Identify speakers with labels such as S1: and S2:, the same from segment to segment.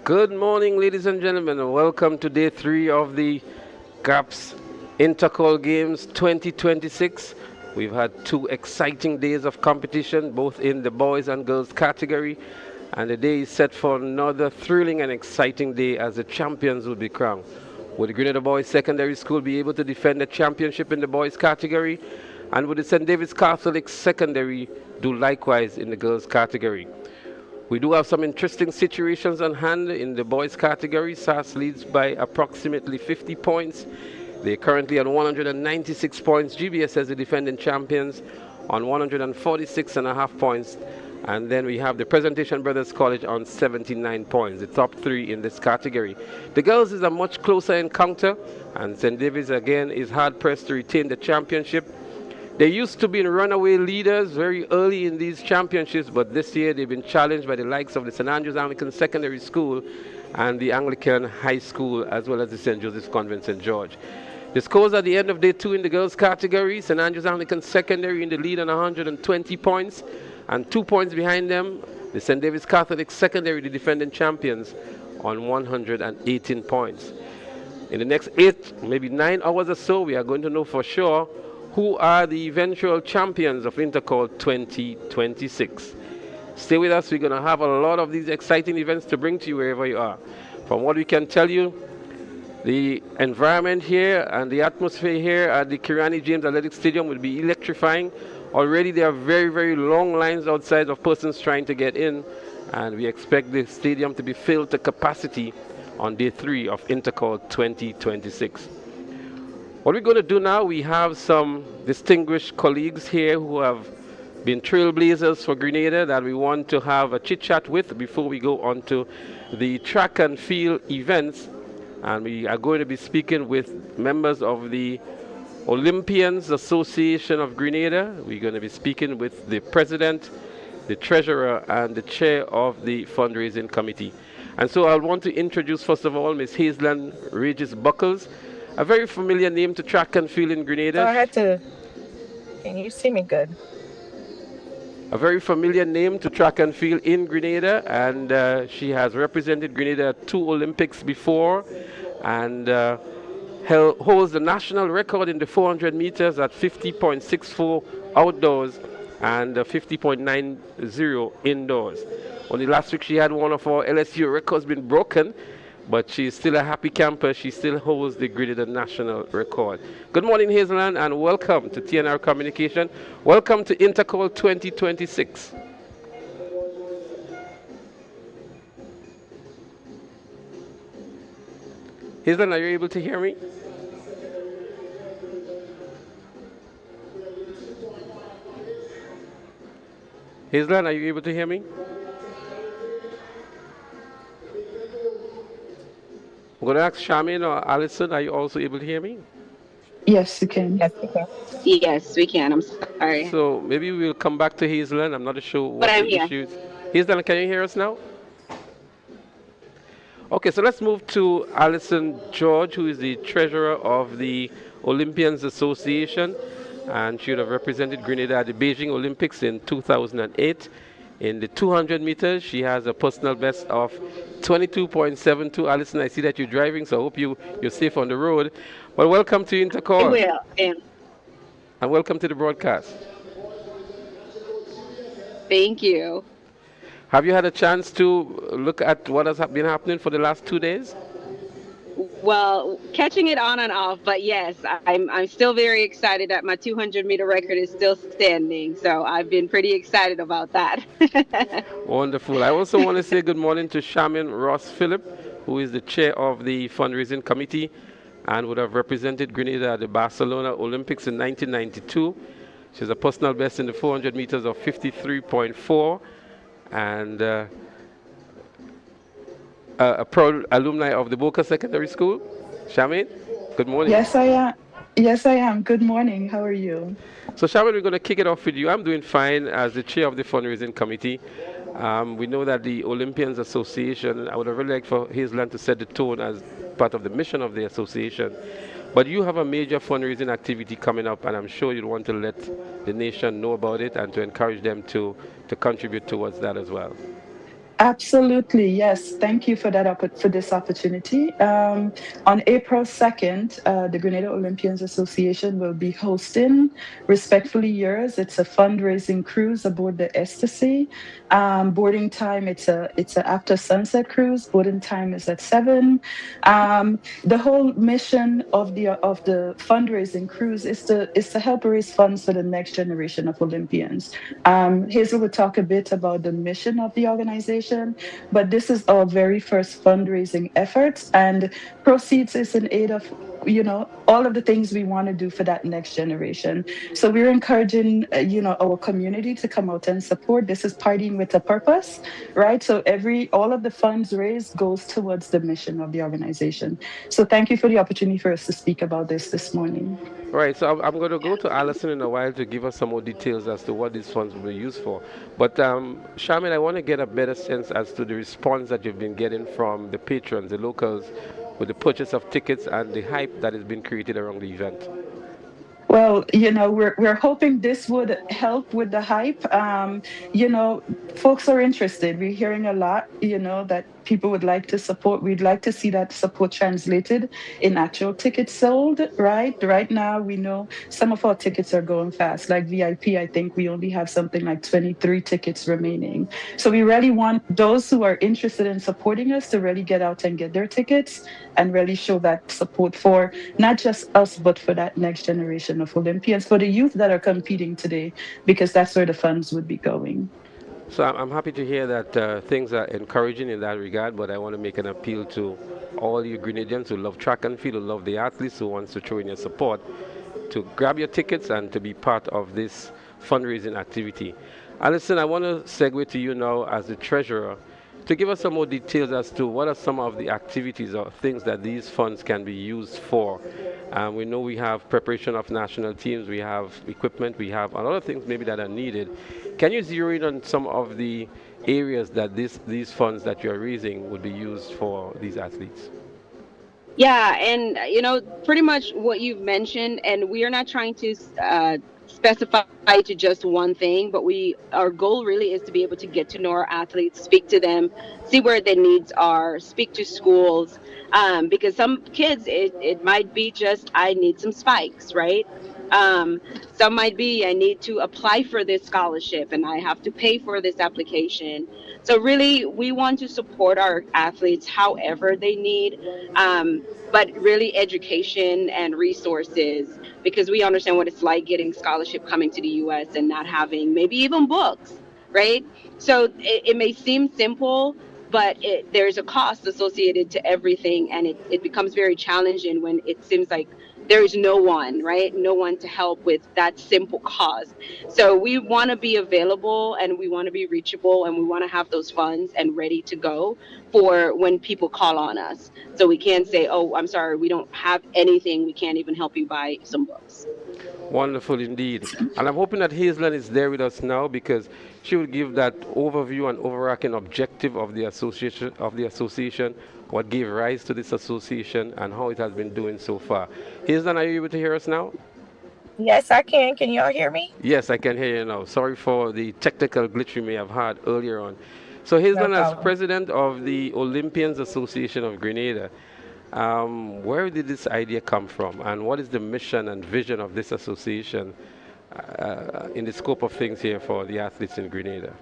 S1: Good morning, ladies and gentlemen, and welcome to day 3 of the CAPS Intercol Games 2026. We've had 2 exciting days of competition, both in the boys and girls category, and the day is set for another thrilling and exciting day as the champions will be crowned. Will the Grenada Boys Secondary School be able to defend the championship in the boys category? And will the St. David's Catholic Secondary do likewise in the girls category? We do have some interesting situations on hand in the boys category. SAS leads by approximately 50 points. They're currently on 196 points. GBS as the defending champions on 146.5 points. And then we have the Presentation Brothers College on 79 points, the top 3 in this category. The girls is a much closer encounter, and St. David's again is hard pressed to retain the championship. They used to be runaway leaders very early in these championships, but this year they've been challenged by the likes of the St. Andrews Anglican Secondary School and the Anglican High School, as well as the St. Joseph's Convent St. George. The scores at the end of day 2 in the girls category: St. Andrews Anglican Secondary in the lead on 120 points, and 2 points behind them, the St. David's Catholic Secondary, the defending champions, on 118 points. In the next 8, maybe 9 hours or so, we are going to know for sure who are the eventual champions of Intercol 2026. Stay with us. We're going to have a lot of these exciting events to bring to you wherever you are. From what we can tell you, the environment here and the atmosphere here at the Kirani James Athletic Stadium will be electrifying. Already there are very, very long lines outside of persons trying to get in, and we expect the stadium to be filled to capacity on day 3 of Intercol 2026. What we're going to do now, we have some distinguished colleagues here who have been trailblazers for Grenada that we want to have a chit-chat with before we go on to the track and field events. And we are going to be speaking with members of the Olympians Association of Grenada. We're going to be speaking with the president, the treasurer, and the chair of the fundraising committee. And so I want to introduce, first of all, Ms. Hazelyn Regis Buckles, a very familiar name to track and field in Grenada.
S2: So I had to. Can you see me good?
S1: A very familiar name to track and field in Grenada, and she has represented Grenada at 2 Olympics before, and holds the national record in the 400 meters at 50.64 outdoors and 50.90 indoors. Only last week she had one of our LSU records been broken, but she's still a happy camper. She still holds the Grenada national record. Good morning, Hazelyn, and welcome to TNR Communication. Welcome to Intercol 2026. Hazelyn, are you able to hear me? Hazelyn, are you able to hear me? I'm going to ask Charmaine or Alison, are you also able to hear me?
S3: Yes, you can.
S2: Yes, we can.
S4: Yes, we can. I'm sorry.
S1: So maybe we'll come back to Hazelyn. I'm not sure what
S4: But I'm
S1: the
S4: here.
S1: issues. Hazelyn, can you hear us now? Okay, so let's move to Alison George, who is the treasurer of the Olympians Association, and she would have represented Grenada at the Beijing Olympics in 2008. In the 200 meters, she has a personal best of 22.72. Alison, I see that you're driving, so I hope you're safe on the road. Well, welcome to Intercol.
S4: I will.
S1: And welcome to the broadcast.
S4: Thank you.
S1: Have you had a chance to look at what has been happening for the last 2 days?
S4: Well, catching it on and off, but yes, I'm still very excited that my 200-meter record is still standing. So I've been pretty excited about that.
S1: Wonderful. I also want to say good morning to Charmaine Ross Phillip, who is the chair of the fundraising committee and would have represented Grenada at the Barcelona Olympics in 1992. She has a personal best in the 400 meters of 53.4, and a proud alumni of the Boca Secondary School. Charmaine, good morning.
S3: Yes, I am. Yes, I am. Good morning. How are you?
S1: So, Charmaine, we're going to kick it off with you. I'm doing fine as the chair of the fundraising committee. We know that the Olympians Association, I would have really liked for Hazelyn to set the tone as part of the mission of the association. But you have a major fundraising activity coming up, and I'm sure you'll want to let the nation know about it and to encourage them to contribute towards that as well.
S3: Absolutely, yes. Thank you for for this opportunity. On April 2nd, the Grenada Olympians Association will be hosting Respectfully Yours. It's a fundraising cruise aboard the Ecstasy. Boarding time, it's a after sunset cruise. Boarding time is at 7. The whole mission of the fundraising cruise is to help raise funds for the next generation of Olympians. Hazel will talk a bit about the mission of the organization, but this is our very first fundraising efforts, and proceeds is in aid of all of the things we want to do for that next generation. So we're encouraging our community to come out and support. This is partying with a purpose, right? So all of the funds raised goes towards the mission of the organization. So thank you for the opportunity for us to speak about this morning.
S1: Right, so I'm going to go to Alison in a while to give us some more details as to what these funds will be used for. But Charmaine, I want to get a better sense as to the response that you've been getting from the patrons, the locals, with the purchase of tickets and the hype that has been created around the event.
S3: Well, we're hoping this would help with the hype. Folks are interested. We're hearing a lot, that people would like to support. We'd like to see that support translated in actual tickets sold, right? Right now, we know some of our tickets are going fast. Like VIP, I think we only have something like 23 tickets remaining. So we really want those who are interested in supporting us to really get out and get their tickets and really show that support for not just us, but for that next generation of Olympians, for the youth that are competing today, because that's where the funds would be going.
S1: So I'm happy to hear that things are encouraging in that regard, but I want to make an appeal to all you Grenadians who love track and field, who love the athletes, who wants to throw in your support, to grab your tickets and to be part of this fundraising activity. Alison, I want to segue to you now as the treasurer to give us some more details as to what are some of the activities or things that these funds can be used for. We know we have preparation of national teams, we have equipment, we have a lot of things maybe that are needed. Can you zero in on some of the areas that these funds that you're raising would be used for these athletes?
S4: Yeah, and pretty much what you've mentioned, and we are not trying to specify to just one thing, but our goal really is to be able to get to know our athletes, speak to them, see where their needs are, speak to schools, because some kids it might be just I need some spikes, right? Some might be I need to apply for this scholarship and I have to pay for this application. So really, we want to support our athletes however they need, but really education and resources, because we understand what it's like getting scholarship coming to the U.S. and not having maybe even books, right? So it may seem simple, but there's a cost associated to everything, and it becomes very challenging when it seems like there is no one, right? No one to help with that simple cause. So we want to be available and we want to be reachable and we want to have those funds and ready to go for when people call on us. So we can't say, oh, I'm sorry, we don't have anything. We can't even help you buy some books.
S1: Wonderful indeed. And I'm hoping that Hazelin is there with us now because she will give that overview and overarching objective of the association, what gave rise to this association, and how it has been doing so far. Hazelin, are you able to hear us now?
S2: Yes, I can. Can you all hear me?
S1: Yes, I can hear you now. Sorry for the technical glitch we may have had earlier on. So Hazelin, as president of the Olympians Association of Grenada, where did this idea come from, and what is the mission and vision of this association in the scope of things here for the athletes in Grenada?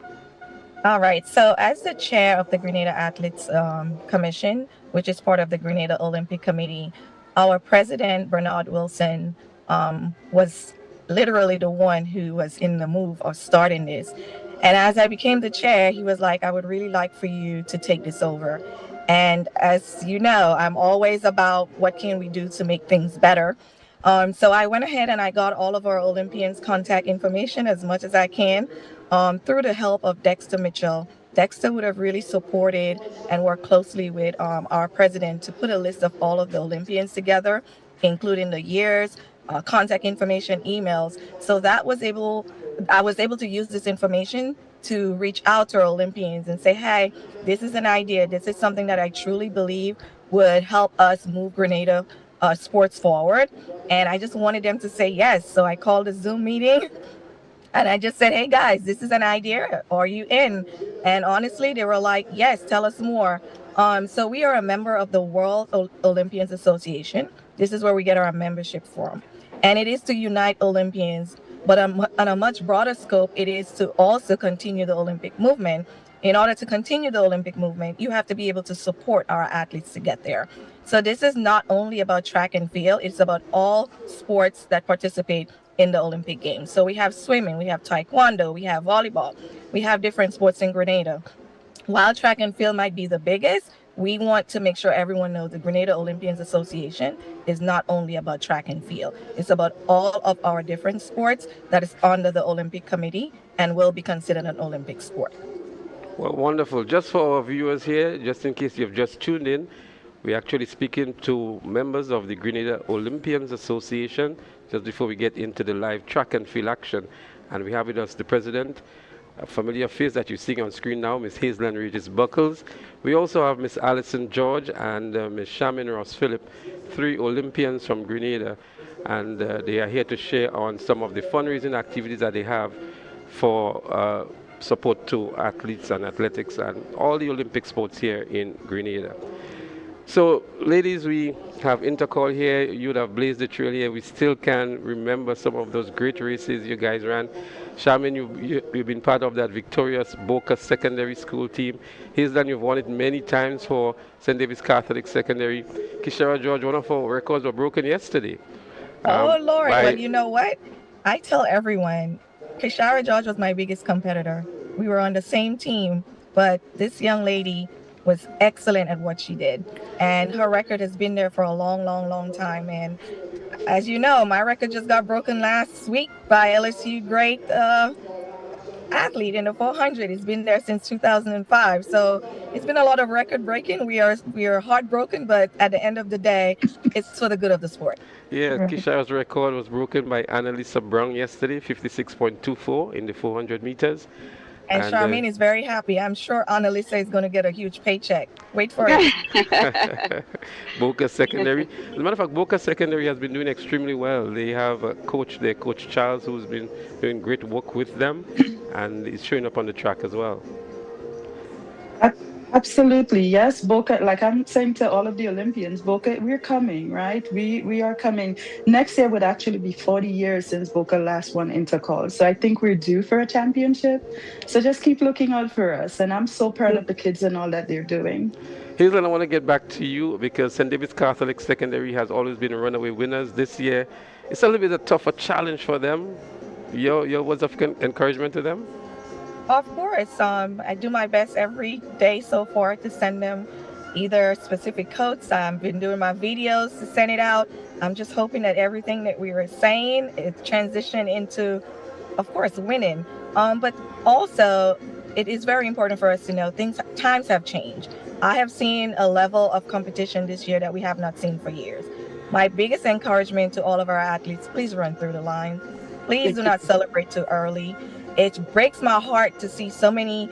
S2: All right. So as the chair of the Grenada Athletes Commission, which is part of the Grenada Olympic Committee, our president, Bernard Wilson, was literally the one who was in the move of starting this. And as I became the chair, he was like, I would really like for you to take this over. And as you know, I'm always about what can we do to make things better. So I went ahead and I got all of our Olympians' contact information as much as I can through the help of Dexter Mitchell. Dexter would have really supported and worked closely with our president to put a list of all of the Olympians together, including the years, contact information, emails. So I was able to use this information to reach out to our Olympians and say, hey, this is an idea. This is something that I truly believe would help us move Grenada sports forward. And I just wanted them to say yes. So I called a Zoom meeting And I just said, hey guys, this is an idea. Are you in? And honestly, they were like, yes, tell us more. So we are a member of the World Olympians Association. This is where we get our membership from. And it is to unite Olympians, but on a much broader scope, it is to also continue the Olympic movement. In order to continue the Olympic movement, you have to be able to support our athletes to get there. So this is not only about track and field, it's about all sports that participate in the Olympic Games. So we have swimming, we have taekwondo, we have volleyball, we have different sports in Grenada. While track and field might be the biggest, we want to make sure everyone knows the Grenada Olympians Association is not only about track and field. It's about all of our different sports that is under the Olympic Committee and will be considered an Olympic sport.
S1: Well, wonderful. Just for our viewers here, just in case you've just tuned in, we're actually speaking to members of the Grenada Olympians Association just before we get into the live track and field action. And we have with us the president, a familiar face that you're seeing on screen now, Ms. Hazelyn Regis Buckles. We also have Ms. Alison George and Ms. Shamin Ross Phillip, 3 Olympians from Grenada. And they are here to share on some of the fundraising activities that they have for support to athletes and athletics and all the Olympic sports here in Grenada. So, ladies, we have Intercol here. You would have blazed the trail here. We still can remember some of those great races you guys ran. Shamin, you've been part of that victorious Boca Secondary School team. Hazelyn, you've won it many times for St. David's Catholic Secondary. Kishara George, one of our records were broken yesterday.
S2: Oh, Lord. Well, you know what? I tell everyone, Kishara George was my biggest competitor. We were on the same team, but this young lady was excellent at what she did. And her record has been there for a long, long, long time. And as you know, my record just got broken last week by LSU great athlete in the 400. It's been there since 2005. So it's been a lot of record breaking. We are heartbroken, but at the end of the day, it's for the good of the sport.
S1: Yeah, Kishara's record was broken by Annalisa Brown yesterday, 56.24 in the 400 meters.
S2: And Charmaine is very happy. I'm sure Annalisa is going to get a huge paycheck. Wait for it.
S1: Boca Secondary. As a matter of fact, Boca Secondary has been doing extremely well. They have a coach there, Coach Charles, who's been doing great work with them, and he's showing up on the track as well.
S3: Absolutely, yes. Boca, like I'm saying to all of the Olympians, Boca, we're coming, right? We are coming. Next year would actually be 40 years since Boca last won Intercol. So I think we're due for a championship. So just keep looking out for us. And I'm so proud of the kids and all that they're doing.
S1: Hazelyn, I want to get back to you because St. David's Catholic Secondary has always been runaway winners. This year, it's a little bit a tougher challenge for them. Your words of encouragement to them?
S2: Of course. I do my best every day so far to send them either specific quotes. I've been doing my videos to send it out. I'm just hoping that everything that we were saying is transitioned into, of course, winning. But also, it is very important for us to know times have changed. I have seen a level of competition this year that we have not seen for years. My biggest encouragement to all of our athletes, please run through the line. Please do not celebrate too early. It breaks my heart to see so many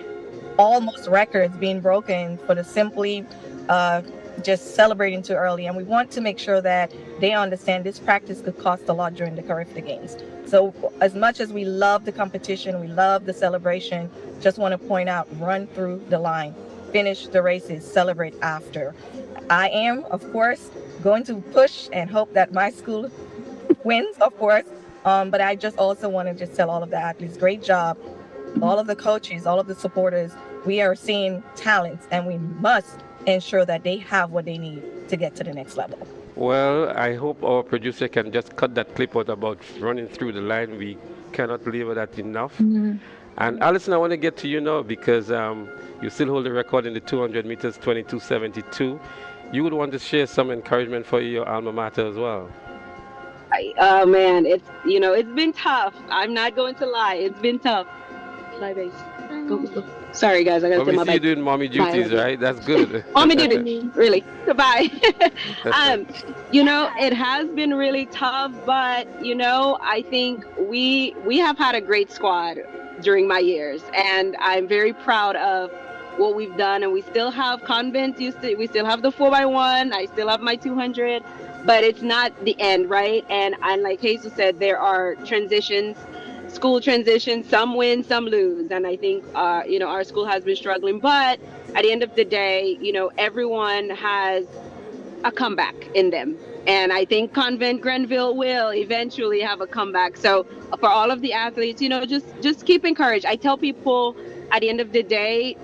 S2: almost records being broken for the simply just celebrating too early. And we want to make sure that they understand this practice could cost a lot during the Carriacou Games. So as much as we love the competition, we love the celebration, just want to point out, run through the line, finish the races, celebrate after. I am, of course, going to push and hope that my school wins, of course. But I just also want to just tell all of the athletes, great job. All of the coaches, all of the supporters, we are seeing talents and we must ensure that they have what they need to get to the next level.
S1: Well, I hope our producer can just cut that clip out about running through the line. We cannot belabor that enough. Mm-hmm. And Alison, I want to get to you now because you still hold the record in the 200 meters, 22:72. You would want to share some encouragement for your alma mater as well.
S4: Oh man, it's been tough. I'm not going to lie, it's been tough. Bye, base. Go. Sorry guys, I gotta take my bike.
S1: You're doing mommy duties, right? That's good.
S4: Mommy duties, really. Goodbye. It has been really tough, but I think we have had a great squad during my years, and I'm very proud of what we've done. And we still have convents. We still have the 4x1. I still have my 200. But it's not the end, right? And like Hazel said, there are transitions. school transition. Some win, some lose, and I think our school has been struggling. But at the end of the day, everyone has a comeback in them. And I think Convent Grenville will eventually have a comeback. So for all of the athletes, just keep encouraged. I tell people at the end of the day,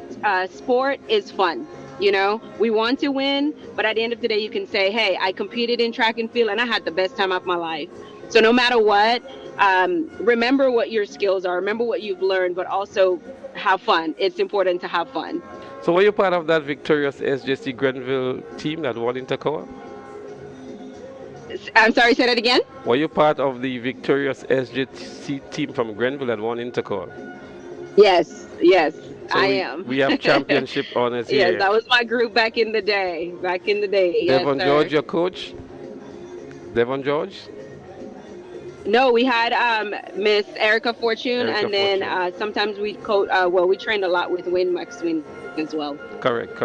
S4: sport is fun. We want to win, but at the end of the day, you can say, hey, I competed in track and field and I had the best time of my life. So no matter what, remember what your skills are, remember what you've learned, but also have fun. It's important to have fun.
S1: So were you part of that victorious SJC Grenville team that won Intercol?
S4: I'm sorry, say that again?
S1: Were you part of the victorious SJC team from Grenville that won Intercol?
S4: Yes,
S1: So
S4: I am.
S1: We have championship honors here.
S4: Yes, that was my group back in the day.
S1: Devon
S4: Yes,
S1: George,
S4: sir.
S1: your coach? Devon George?
S4: No, we had Miss Erica Fortune,
S1: Erica
S4: and then
S1: Fortune.
S4: sometimes we we trained a lot with Win Maxwin as well.
S1: Correct.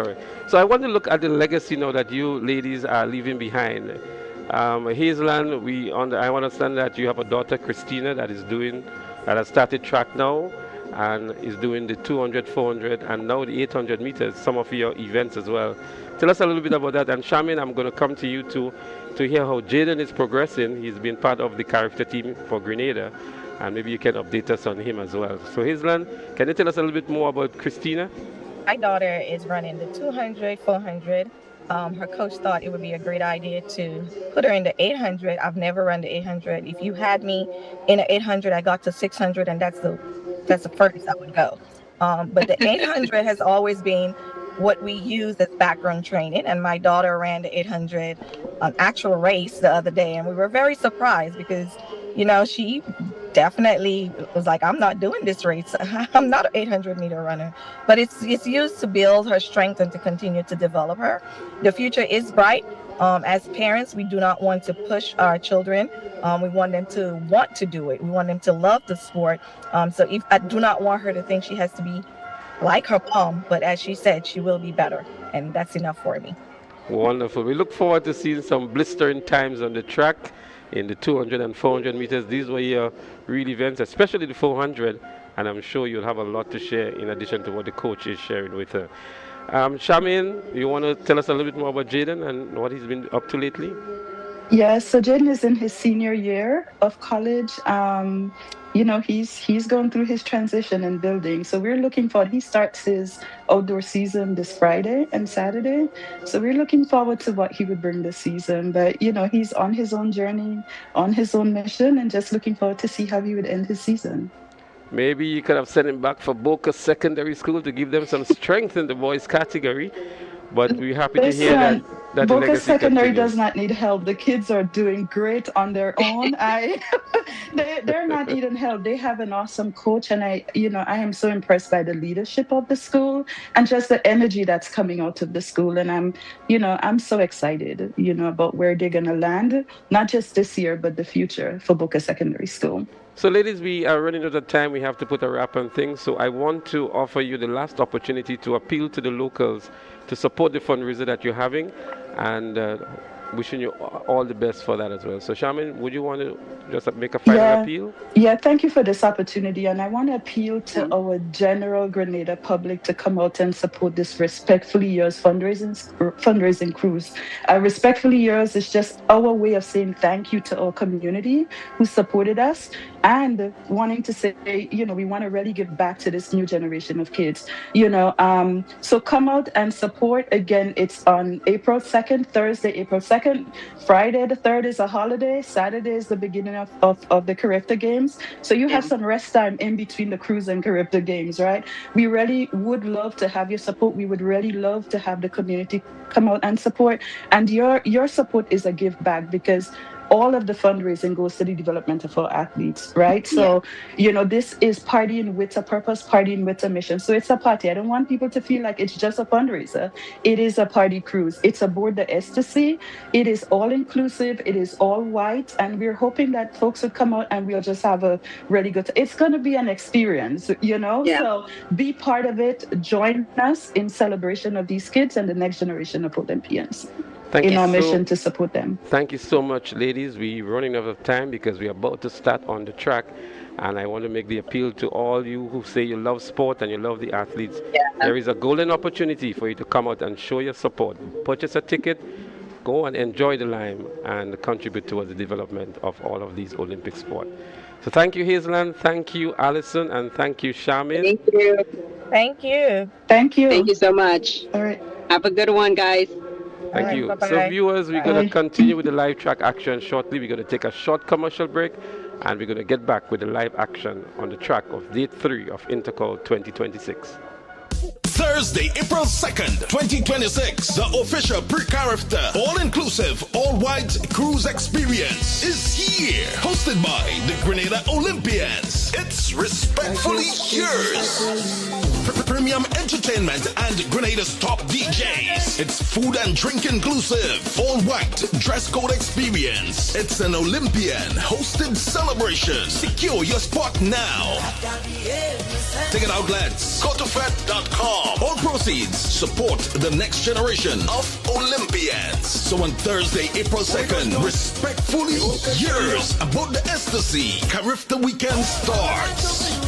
S1: So I want to look at the legacy now that you ladies are leaving behind. Hazeland, I understand that you have a daughter, Christina, that has started track now and is doing the 200, 400, and now the 800 meters, some of your events as well. Tell us a little bit about that. And Shamin, I'm going to come to you to hear how Jaden is progressing. He's been part of the character team for Grenada, and maybe you can update us on him as well. So Hazeland, can you tell us a little bit more about Christina?
S2: My daughter is running the 200, 400. Her coach thought it would be a great idea to put her in the 800. I've never run the 800. If you had me in the 800, I got to 600, and that's the furthest I would go. But the 800 has always been what we use as background training. And my daughter ran the 800 actual race the other day, and we were very surprised because, she definitely was like, I'm not doing this race. I'm not an 800-meter runner. But it's used to build her strength and to continue to develop her. The future is bright. As parents, we do not want to push our children. We want them to want to do it. We want them to love the sport. So if I do not want her to think she has to be like her mom, but as she said, she will be better. And that's enough for me.
S1: Wonderful. We look forward to seeing some blistering times on the track in the 200 and 400 meters. These were your real events, especially the 400, and I'm sure you'll have a lot to share in addition to what the coach is sharing with her. Shamin, you want to tell us a little bit more about Jaden and what he's been up to lately?
S3: Yes, so Jaden is in his senior year of college. He's going through his transition and building. So we're looking forward. He starts his outdoor season this Friday and Saturday. So we're looking forward to what he would bring this season. But he's on his own journey, on his own mission, and just looking forward to see how he would end his season.
S1: Maybe you could have sent him back for Boca Secondary School to give them some strength in the boys category. But we're happy to hear that the
S3: Boca
S1: legacy
S3: Secondary
S1: continues.
S3: does not need help. The kids are doing great on their own. They're not needing help. They have an awesome coach, and I am so impressed by the leadership of the school and just the energy that's coming out of the school. And I'm so excited, about where they're gonna land, not just this year, but the future for Boca Secondary School.
S1: So ladies, we are running out of time. We have to put a wrap on things. So I want to offer you the last opportunity to appeal to the locals to support the fundraiser that you're having, and wishing you all the best for that as well. So Shamin, would you want to just make a final appeal?
S3: Yeah, thank you for this opportunity. And I want to appeal to our general Grenada public to come out and support this Respectfully Yours fundraising cruise. Respectfully Yours is just our way of saying thank you to our community who supported us, and wanting to say, we want to really give back to this new generation of kids. So come out and support. Again, it's on April 2nd, Thursday, April 2nd. Friday the 3rd is a holiday. Saturday is the beginning of the Character Games. So you have some rest time in between the cruise and Character Games, right? We really would love to have your support. We would really love to have the community come out and support. And your support is a give back, because all of the fundraising goes to the development of our athletes, right? So, this is partying with a purpose, partying with a mission. So it's a party. I don't want people to feel like it's just a fundraiser. It is a party cruise. It's aboard the Ecstasy. It is all inclusive. It is all white. And we're hoping that folks will come out and we'll just have a really good time. It's going to be an experience,
S4: Yeah.
S3: So be part of it. Join us in celebration of these kids and the next generation of Olympians.
S1: Thank
S3: in
S1: you
S3: our
S1: so
S3: mission to support them.
S1: Thank you so much, ladies. We're running out of time because we're about to start on the track. And I want to make the appeal to all you who say you love sport and you love the athletes. There is a golden opportunity for you to come out and show your support. Purchase a ticket, go and enjoy the lime and contribute towards the development of all of these Olympic sports. So thank you, Hazeland. Thank you, Alison. And thank you, Charmaine.
S4: Thank you.
S2: Thank you.
S3: Thank you.
S4: Thank you so much.
S3: All right.
S4: Have a good one, guys.
S1: Thank
S2: Alright,
S1: you.
S2: bye-bye.
S1: So viewers, we're going to
S3: Bye.
S1: continue with the live track action shortly. We're going to take a short commercial break and we're going to get back with the live action on the track of Day 3 of Intercol 2026.
S5: Thursday, April 2nd, 2026, the official pre-character, all-inclusive, all-white cruise experience is here. Hosted by the Grenada Olympians. It's respectfully yours. Premium entertainment and Grenada's top DJs. It's food and drink inclusive. All-white dress code experience. It's an Olympian hosted celebration. Secure your spot now. Ticket outlets, go to fed.com. All proceeds support the next generation of Olympians. So on Thursday, April 2nd, respectfully yours, about the ecstasy. Carifta weekend starts.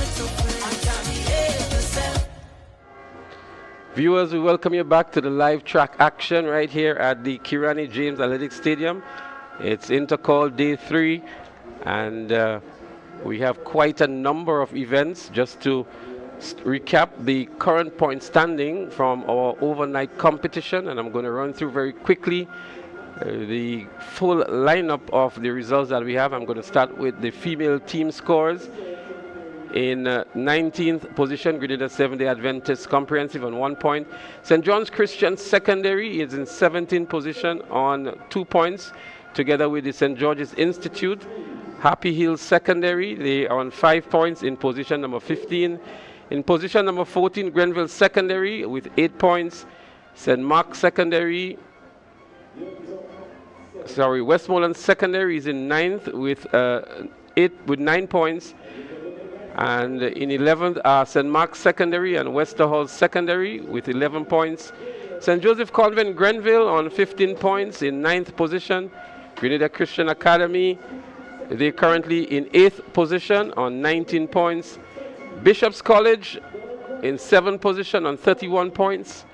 S1: Viewers, we welcome you back to the live track action right here at the Kirani James Athletic Stadium. It's Intercol Day 3 and we have quite a number of events. Just to recap the current point standing from our overnight competition, and I'm going to run through very quickly the full lineup of the results that we have. I'm going to start with the female team scores. In 19th position, Grenada Seventh-day Adventist Comprehensive on 1 point. St. John's Christian Secondary is in 17th position on 2 points, together with the St. George's Institute. Happy Hills Secondary, they are on 5 points in position number 15. In position number 14, Grenville Secondary with 8 points. St. Mark Secondary, Westmoreland Secondary is in 9th with 9 points. And in 11th are St. Mark's Secondary and Westerhall Secondary with 11 points. St. Joseph Convent Grenville on 15 points in 9th position. Grenada Christian Academy, they're currently in 8th position on 19 points. Bishop's College in 7th position on 31 points.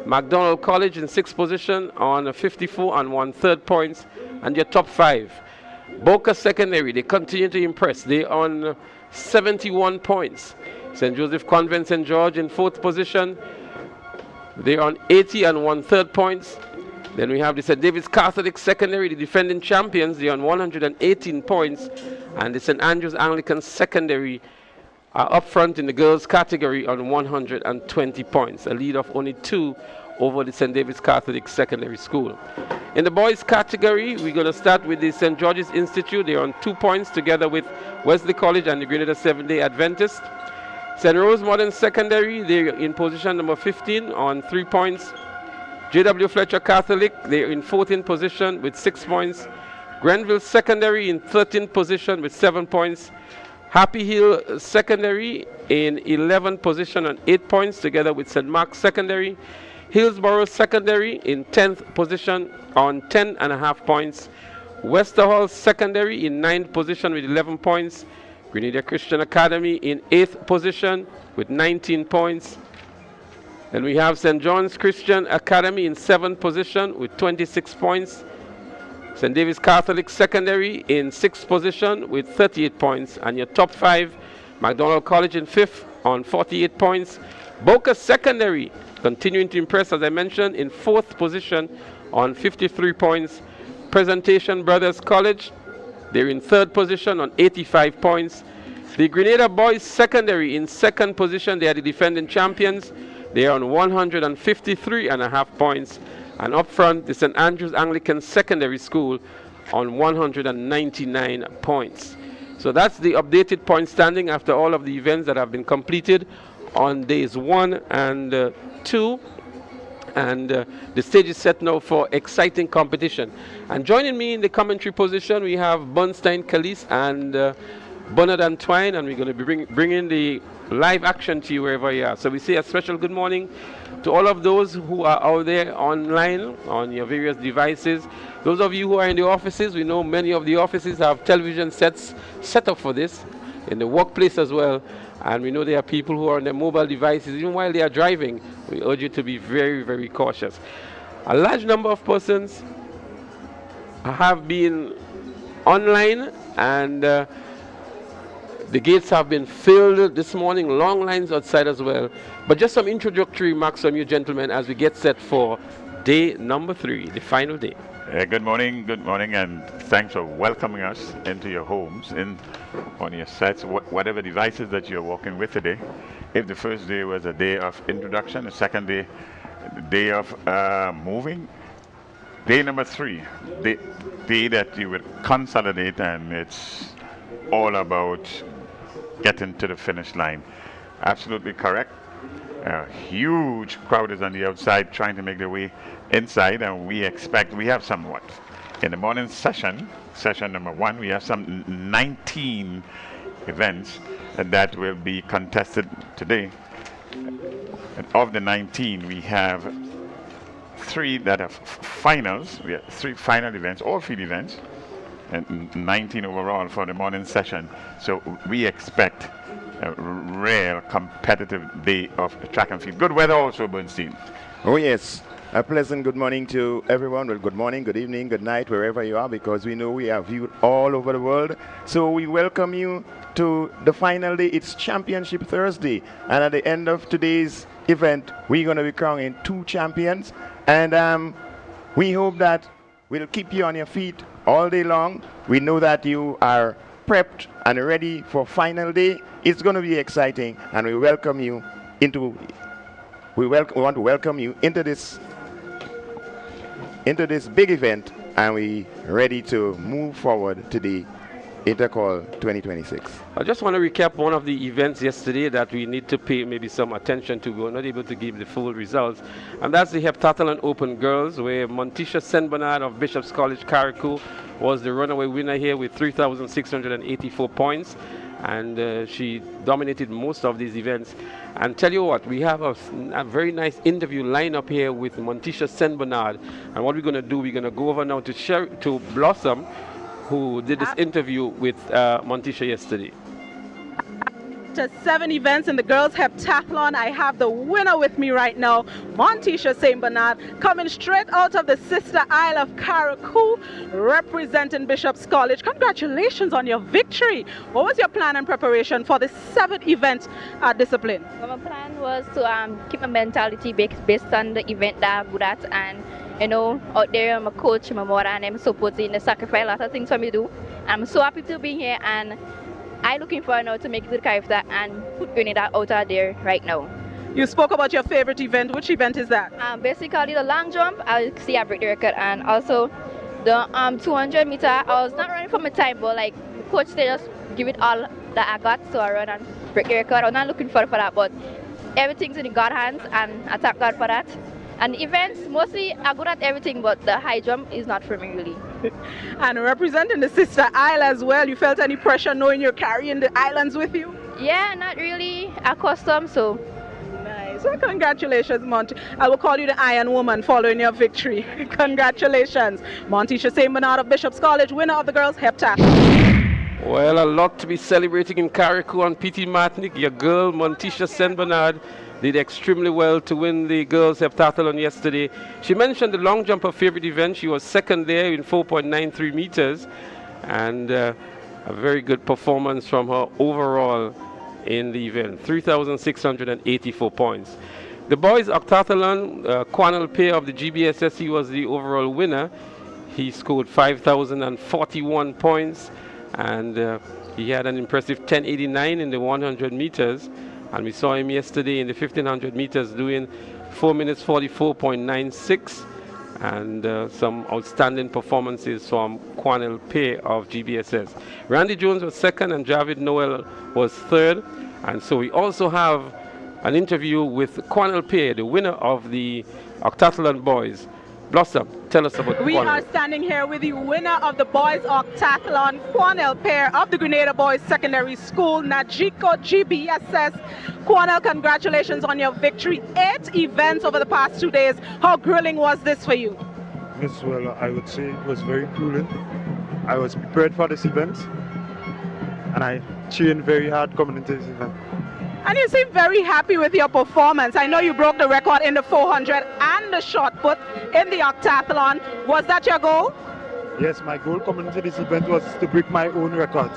S1: MacDonald College in 6th position on 54 and 1/3 points. And your top 5. Boca Secondary, they continue to impress. They're on 71 points. St. Joseph Convent St. George in 4th position. They're on 80 and 1/3 points. Then we have the St. David's Catholic Secondary, the defending champions. They're on 118 points. And the St. Andrew's Anglican Secondary are up front in the girls category on 120 points, a lead of only 2 over the St. David's Catholic Secondary School. In the boys category, we're going to start with the St. George's Institute. They're on 2 points together with Wesley College and the Grenada Seventh-day Adventist. St. Rose Modern Secondary, they're in position number 15 on 3 points. J.W. Fletcher Catholic, they're in 14th position with 6 points. Grenville Secondary in 13th position with 7 points. Happy Hill Secondary in 11th position on 8 points together with St. Mark's Secondary. Hillsborough Secondary in 10th position on 10.5 points. Westerhall Secondary in 9th position with 11 points. Grenada Christian Academy in 8th position with 19 points. Then we have St. John's Christian Academy in 7th position with 26 points. St. David's Catholic Secondary in 6th position with 38 points. And your top 5, MacDonald College in 5th on 48 points. Boca Secondary continuing to impress, as I mentioned, in 4th position on 53 points. Presentation Brothers College, they're in 3rd position on 85 points. The Grenada Boys Secondary in 2nd position, they are the defending champions. They are on 153.5 points. And up front, the St. Andrew's Anglican Secondary School on 199 points. So that's the updated point standing after all of the events that have been completed on days 1 and 2. And the stage is set now for exciting competition. And joining me in the commentary position, we have Bernstein Calise and Bernard Antoine, and we're going to be bringing the live action to you wherever you are. So we say a special good morning to all of those who are out there online on your various devices. Those of you who are in the offices, we know many of the offices have television sets set up for this, in the workplace as well. And we know there are people who are on their mobile devices, even while they are driving. We urge you to be very, very cautious. A large number of persons have been online, and the gates have been filled this morning, long lines outside as well. But just some introductory remarks from you gentlemen as we get set for day number 3, the final day.
S6: Good morning, and thanks for welcoming us into your homes, on your sets, whatever devices that you're working with today. If the first day was a day of introduction, the second day, the day of moving, day number 3, the day that you would consolidate, and it's all about getting to the finish line. Absolutely correct. A huge crowd is on the outside trying to make their way inside, and we have somewhat. In the morning session number 1, we have some 19 events that will be contested today. And of the 19, we have 3 that are finals. We have 3 final events, all field events, and 19 overall for the morning session. So we expect a real competitive day of track and field. Good weather also, Bernstein.
S7: Oh yes, a pleasant good morning to everyone. Well, good morning, good evening, good night, wherever you are, because we know we are viewed all over the world. So we welcome you to the final day. It's Championship Thursday, and at the end of today's event, we're going to be crowning 2 champions, and we hope that we'll keep you on your feet all day long. We know that you are prepped and ready for final day. It's going to be exciting, and we welcome you into. We want to welcome you into this big event, and we ready to move forward to the Intercol 2026.
S1: I just want to recap one of the events yesterday that we need to pay maybe some attention to. We were not able to give the full results, and that's the Heptathlon Open Girls, where Montisha St. Bernard of Bishop's College, Carriacou, was the runaway winner here with 3,684 points, and she dominated most of these events. And tell you what, we have a very nice interview line up here with Montisha St. Bernard, and what we're going to do, we're going to go over now to Blossom, who did this interview with Montisha yesterday.
S8: To 7 events in the girls heptathlon, I have the winner with me right now, Montisha St. Bernard, coming straight out of the sister isle of Carriacou, representing Bishop's College. Congratulations on your victory. What was your plan and preparation for the 7th event discipline?
S9: Well, my plan was to keep my mentality based on the event that I'm good at, and you know, out there I'm a coach, my mother, and I'm supporting the sacrifice, a lot of things for me to do. I'm so happy to be here, and I'm looking forward now to make it to the Carifta and put Grenada out there right now.
S8: You spoke about your favorite event. Which event is that?
S9: Basically the long jump. I see I break the record, and also the 200 meter. I was not running for my time, but like the coach they just give it all that I got, so I run and break the record. I'm not looking forward for that, but everything's in God's hands, and I thank God for that. And events, mostly I'm good at everything, but the high jump is not for me really.
S8: And representing the sister isle as well, you felt any pressure knowing you're carrying the islands with you?
S9: Yeah, not really accustomed, so.
S8: Nice. Well, congratulations, Monty. I will call you the Iron Woman following your victory. Congratulations. Montisha St. Bernard of Bishop's College, winner of the girls heptathlon.
S1: Well, a lot to be celebrating in Carriacou on PT Martinique. Your girl, Montisha St. Bernard, did extremely well to win the girls heptathlon yesterday. She mentioned the long jump, her favorite event. She was second there in 4.93 meters, and a very good performance from her overall in the event. 3,684 points. The boys octathlon, Quanel Pay of the GBSS, he was the overall winner. He scored 5,041 points, and he had an impressive 1089 in the 100 meters. And we saw him yesterday in the 1500 meters doing 4 minutes 44.96, and some outstanding performances from Quanel Pay of GBSS. Randy Jones was second, and Javid Noel was third. And so we also have an interview with Quanel Pay, the winner of the octathlon boys. Blossom, tell us about
S8: We
S1: Cornell.
S8: are standing here with the winner of the boys octathlon, Cornell pair of the Grenada Boys Secondary School, Najiko GBSS. Cornell, congratulations on your victory. 8 events over the past 2 days. How grueling was this for you?
S10: Yes, well, I would say it was very grueling. I was prepared for this event, and I trained very hard coming into this event.
S8: And you seem very happy with your performance. I know you broke the record in the 400 and the shot put in the octathlon. Was that your goal?
S10: Yes, my goal coming into this event was to break my own record,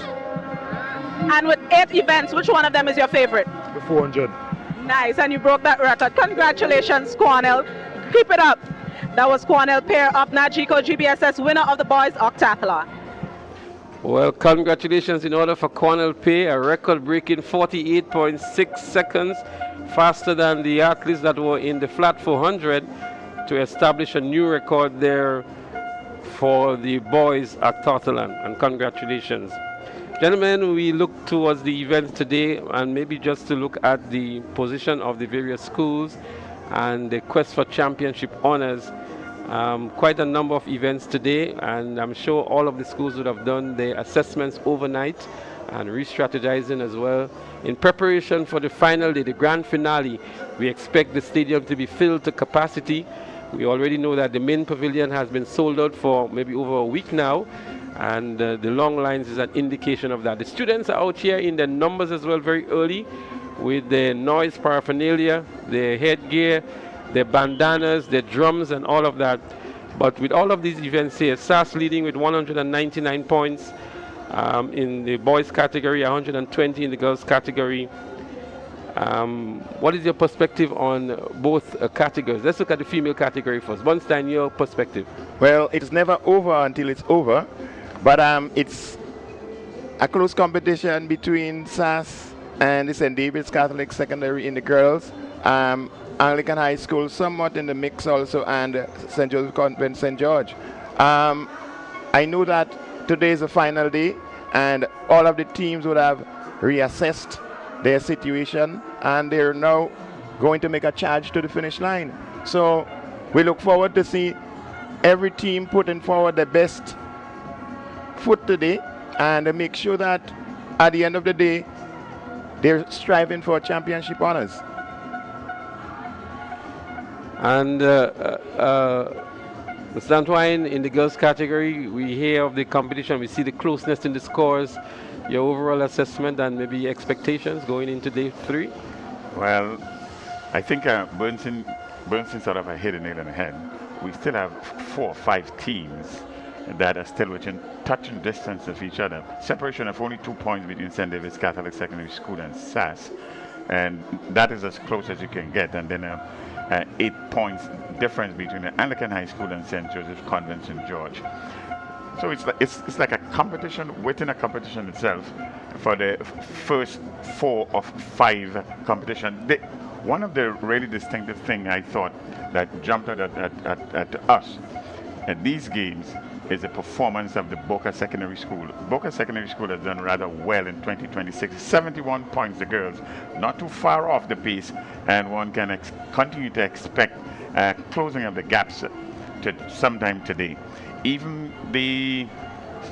S8: And with 8 events, which one of them is your favorite?
S10: the 400.
S8: Nice, and you broke that record. Congratulations, Cornell. Keep it up. That was Cornell pair of Najiko GBSS, winner of the boys octathlon.
S1: Well, congratulations in order for Cornell Pay, a record-breaking 48.6 seconds, faster than the athletes that were in the flat 400, to establish a new record there for the boys octathlon. And congratulations. Gentlemen, we look towards the event today, and maybe just to look at the position of the various schools and the quest for championship honors. Quite a number of events today, and I'm sure all of the schools would have done their assessments overnight and re-strategizing as well. In preparation for the final day, the grand finale, we expect the stadium to be filled to capacity. We already know that the main pavilion has been sold out for maybe over a week now, and the long lines is an indication of that. The students are out here in their numbers as well very early with the noise paraphernalia, the headgear, the bandanas, the drums, and all of that. But with all of these events here, SAS leading with 199 points in the boys category, 120 in the girls category. What is your perspective on both categories? Let's look at the female category first. Bunstein, your perspective.
S7: Well, it's never over until it's over, but it's a close competition between SAS and the St. David's Catholic Secondary in the girls. Anglican High School somewhat in the mix also, and St. Joseph Convent St. George. I know that today is the final day, and all of the teams would have reassessed their situation, and they're now going to make a charge to the finish line. So we look forward to see every team putting forward their best foot today, and make sure that at the end of the day they're striving for championship honors.
S1: And Mr. Antoine, in the girls category, we hear of the competition, we see the closeness in the scores, your overall assessment and maybe expectations going into day 3?
S6: Well, I think Burnson sort of hit a nail on the head. We still have 4 or 5 teams that are still within touching distance of each other. Separation of only 2 points between St. David's Catholic Secondary School and SAS. And that is as close as you can get. And then 8 points difference between the Anglican High School and St. Joseph Convent St. George. So it's like a competition within a competition itself for the first 4 of 5 competition. One of the really distinctive thing I thought that jumped out at us at these games is the performance of the Boca Secondary School. Boca Secondary School has done rather well in 2026. 71 points, the girls, not too far off the pace, and one can continue to expect closing of the gaps to sometime today. Even the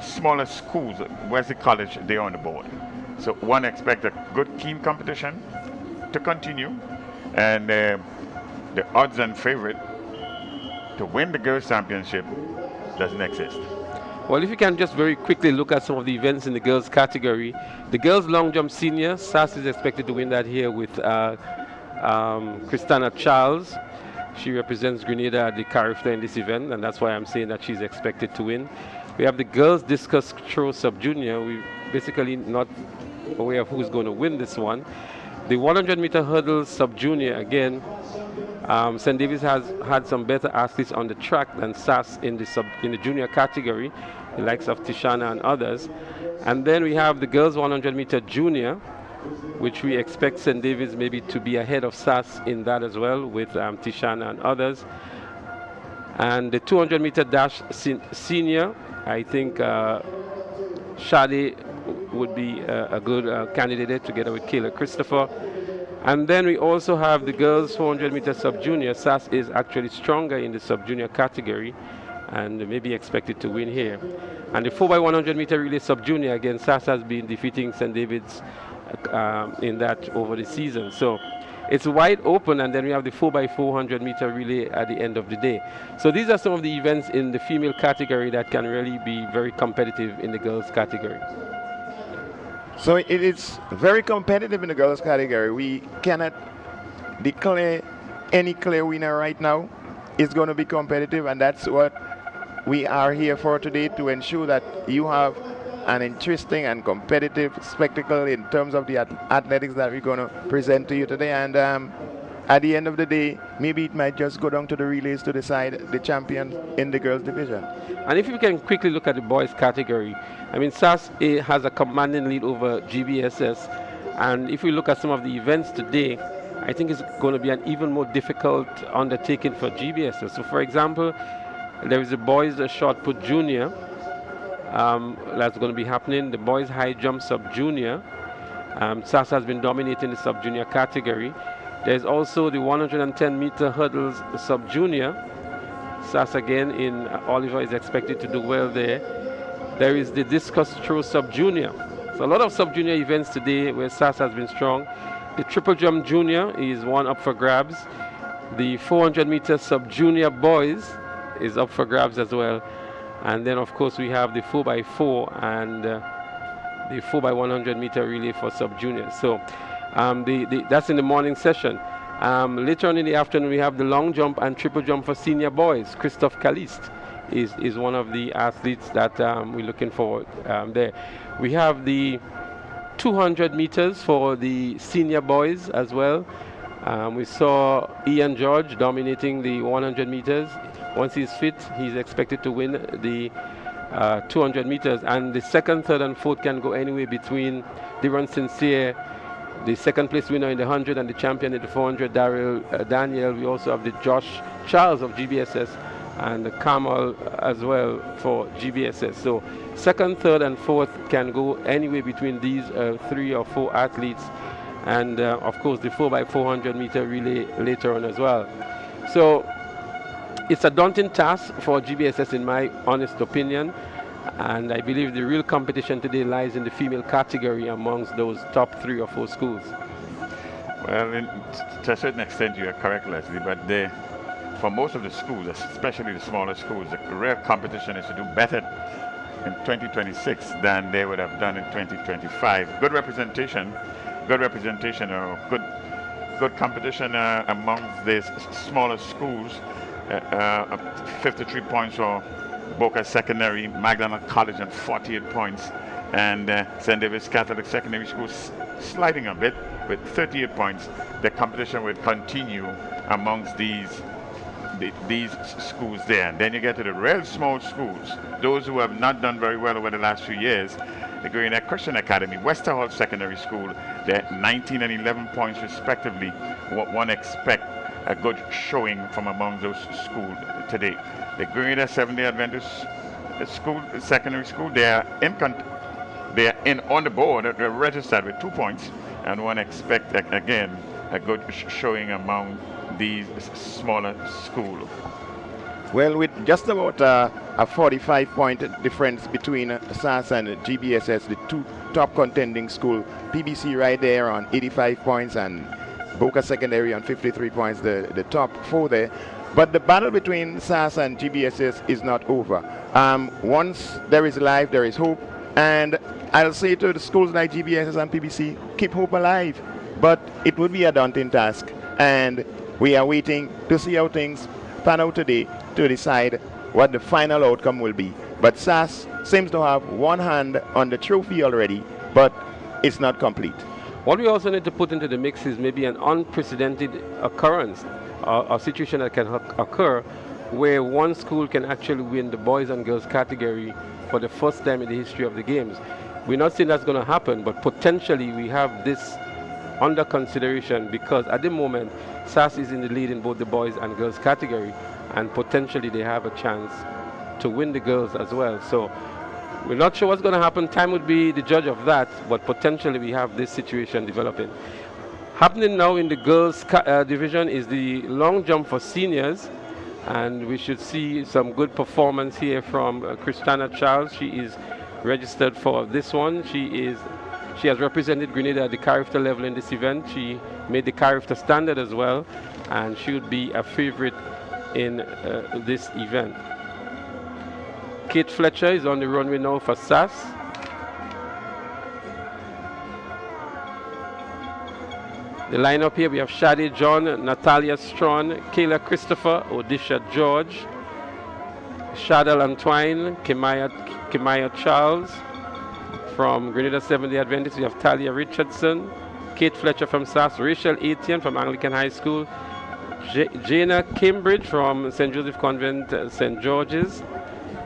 S6: smaller schools, Wesley College, they're on the board. So one expects a good, keen competition to continue, and the odds-on favorite to win the girls' championship doesn't exist.
S1: Well, if you can just very quickly look at some of the events in the girls category. The girls long jump senior, SAS is expected to win that here with Christina Charles. She represents Grenada at the carriacou in this event, and that's why I'm saying that she's expected to win. We have the girls discus throw sub-junior. We're basically not aware of who's going to win this one. The 100-meter hurdle sub-junior, again, St. David's has had some better athletes on the track than SAS in the junior category, the likes of Tishana and others. And then we have the girls 100-meter junior, which we expect St. David's maybe to be ahead of SAS in that as well, with Tishana and others. And the 200-meter dash senior, I think Shadi would be a good candidate together with Kayla Christopher. And then we also have the girls 400 meter sub-junior. SAS is actually stronger in the sub-junior category and may be expected to win here. And the 4x100 meter relay sub-junior, again, SAS has been defeating St. David's in that over the season. So it's wide open, and then we have the 4x400 meter relay at the end of the day. So these are some of the events in the female category that can really be very competitive in the girls category.
S7: So it is very competitive in the girls category. We cannot declare any clear winner right now. It's going to be competitive, and that's what we are here for today, to ensure that you have an interesting and competitive spectacle in terms of the athletics that we're going to present to you today. And at the end of the day, maybe it might just go down to the relays to decide the champion in the girls division.
S1: And if you can quickly look at the boys category, I mean, SAS has a commanding lead over GBSS. And if we look at some of the events today, I think it's going to be an even more difficult undertaking for GBSS. So for example, there is a boys shot put junior that's going to be happening. The boys high jump sub-junior. SAS has been dominating the sub-junior category. There's also the 110 meter hurdles sub-junior. SAS again in Oliver is expected to do well there. There is the discus throw sub-junior. So a lot of sub-junior events today where SAS has been strong. The triple jump junior is one up for grabs. The 400 meter sub-junior boys is up for grabs as well. And then of course we have the 4x4 and the 4x100 meter relay for sub-junior. So that's in the morning session. Later on in the afternoon we have the long jump and triple jump for senior boys. Christophe Caliste is one of the athletes that we're looking forward there. We have the 200 meters for the senior boys as well. We saw Ian George dominating the 100 meters. Once he's fit, he's expected to win the 200 meters. And the second, third, and fourth can go anywhere between Deron Sincere, the second place winner in the 100, and the champion in the 400, Daniel. We also have the Josh Charles of GBSS and the Kamal as well for GBSS. So second, third, and fourth can go anywhere between these 3 or 4 athletes. And of course the 4x400 meter relay later on as well. So it's a daunting task for GBSS in my honest opinion, and I believe the real competition today lies in the female category amongst those top 3 or 4 schools.
S6: Well, to a certain extent you are correct, Leslie, but for most of the schools, especially the smaller schools, the real competition is to do better in 2026 than they would have done in 2025. Good representation or good competition amongst the smaller schools. 53 points for Boca Secondary, Magdalena College, and 48 points. And St. David's Catholic Secondary School sliding a bit with 38 points. The competition will continue amongst these schools there. And then you get to the real small schools, those who have not done very well over the last few years. The Grenada Christian Academy, Westerhall Secondary School, they're 19 and 11 points respectively. One expect a good showing from among those schools today. The Grenada Seventh-day Adventist School, Secondary School, they are in on the board. They're registered with 2 points, and one expect again a good showing among these smaller schools.
S7: Well, with just about a 45-point difference between SAS and GBSS, the 2 top contending school, PBC right there on 85 points and Boca Secondary on 53 points, the top 4 there. But the battle between SAS and GBSS is not over. Once there is life, there is hope. And I'll say to the schools like GBSS and PBC, keep hope alive. But it would be a daunting task. And we are waiting to see how things pan out today to decide what the final outcome will be. But SAS seems to have one hand on the trophy already, but it's not complete.
S1: What we also need to put into the mix is maybe an unprecedented occurrence, a situation that can occur where one school can actually win the boys and girls category for the first time in the history of the games. We're not saying that's going to happen, but potentially we have this under consideration because at the moment SAS is in the lead in both the boys and girls category, and potentially they have a chance to win the girls as well. So we're not sure what's going to happen. Time would be the judge of that, but potentially we have this situation developing. Happening now in the girls division is the long jump for seniors, and we should see some good performance here from Christiana Charles. She is registered for this one. She has represented Grenada at the carriacou level in this event. She made the carriacou standard as well, and she would be a favorite in this event. Kate Fletcher is on the runway now for SAS. The lineup here, we have Shade John, Natalia Strawn, Kayla Christopher, Odisha George, Shadal Antoine, Kimaya Charles. From Grenada Seventh-day Adventist, we have Talia Richardson, Kate Fletcher from SAS, Rachel Etienne from Anglican High School, Jana Cambridge from St. Joseph Convent, St. George's,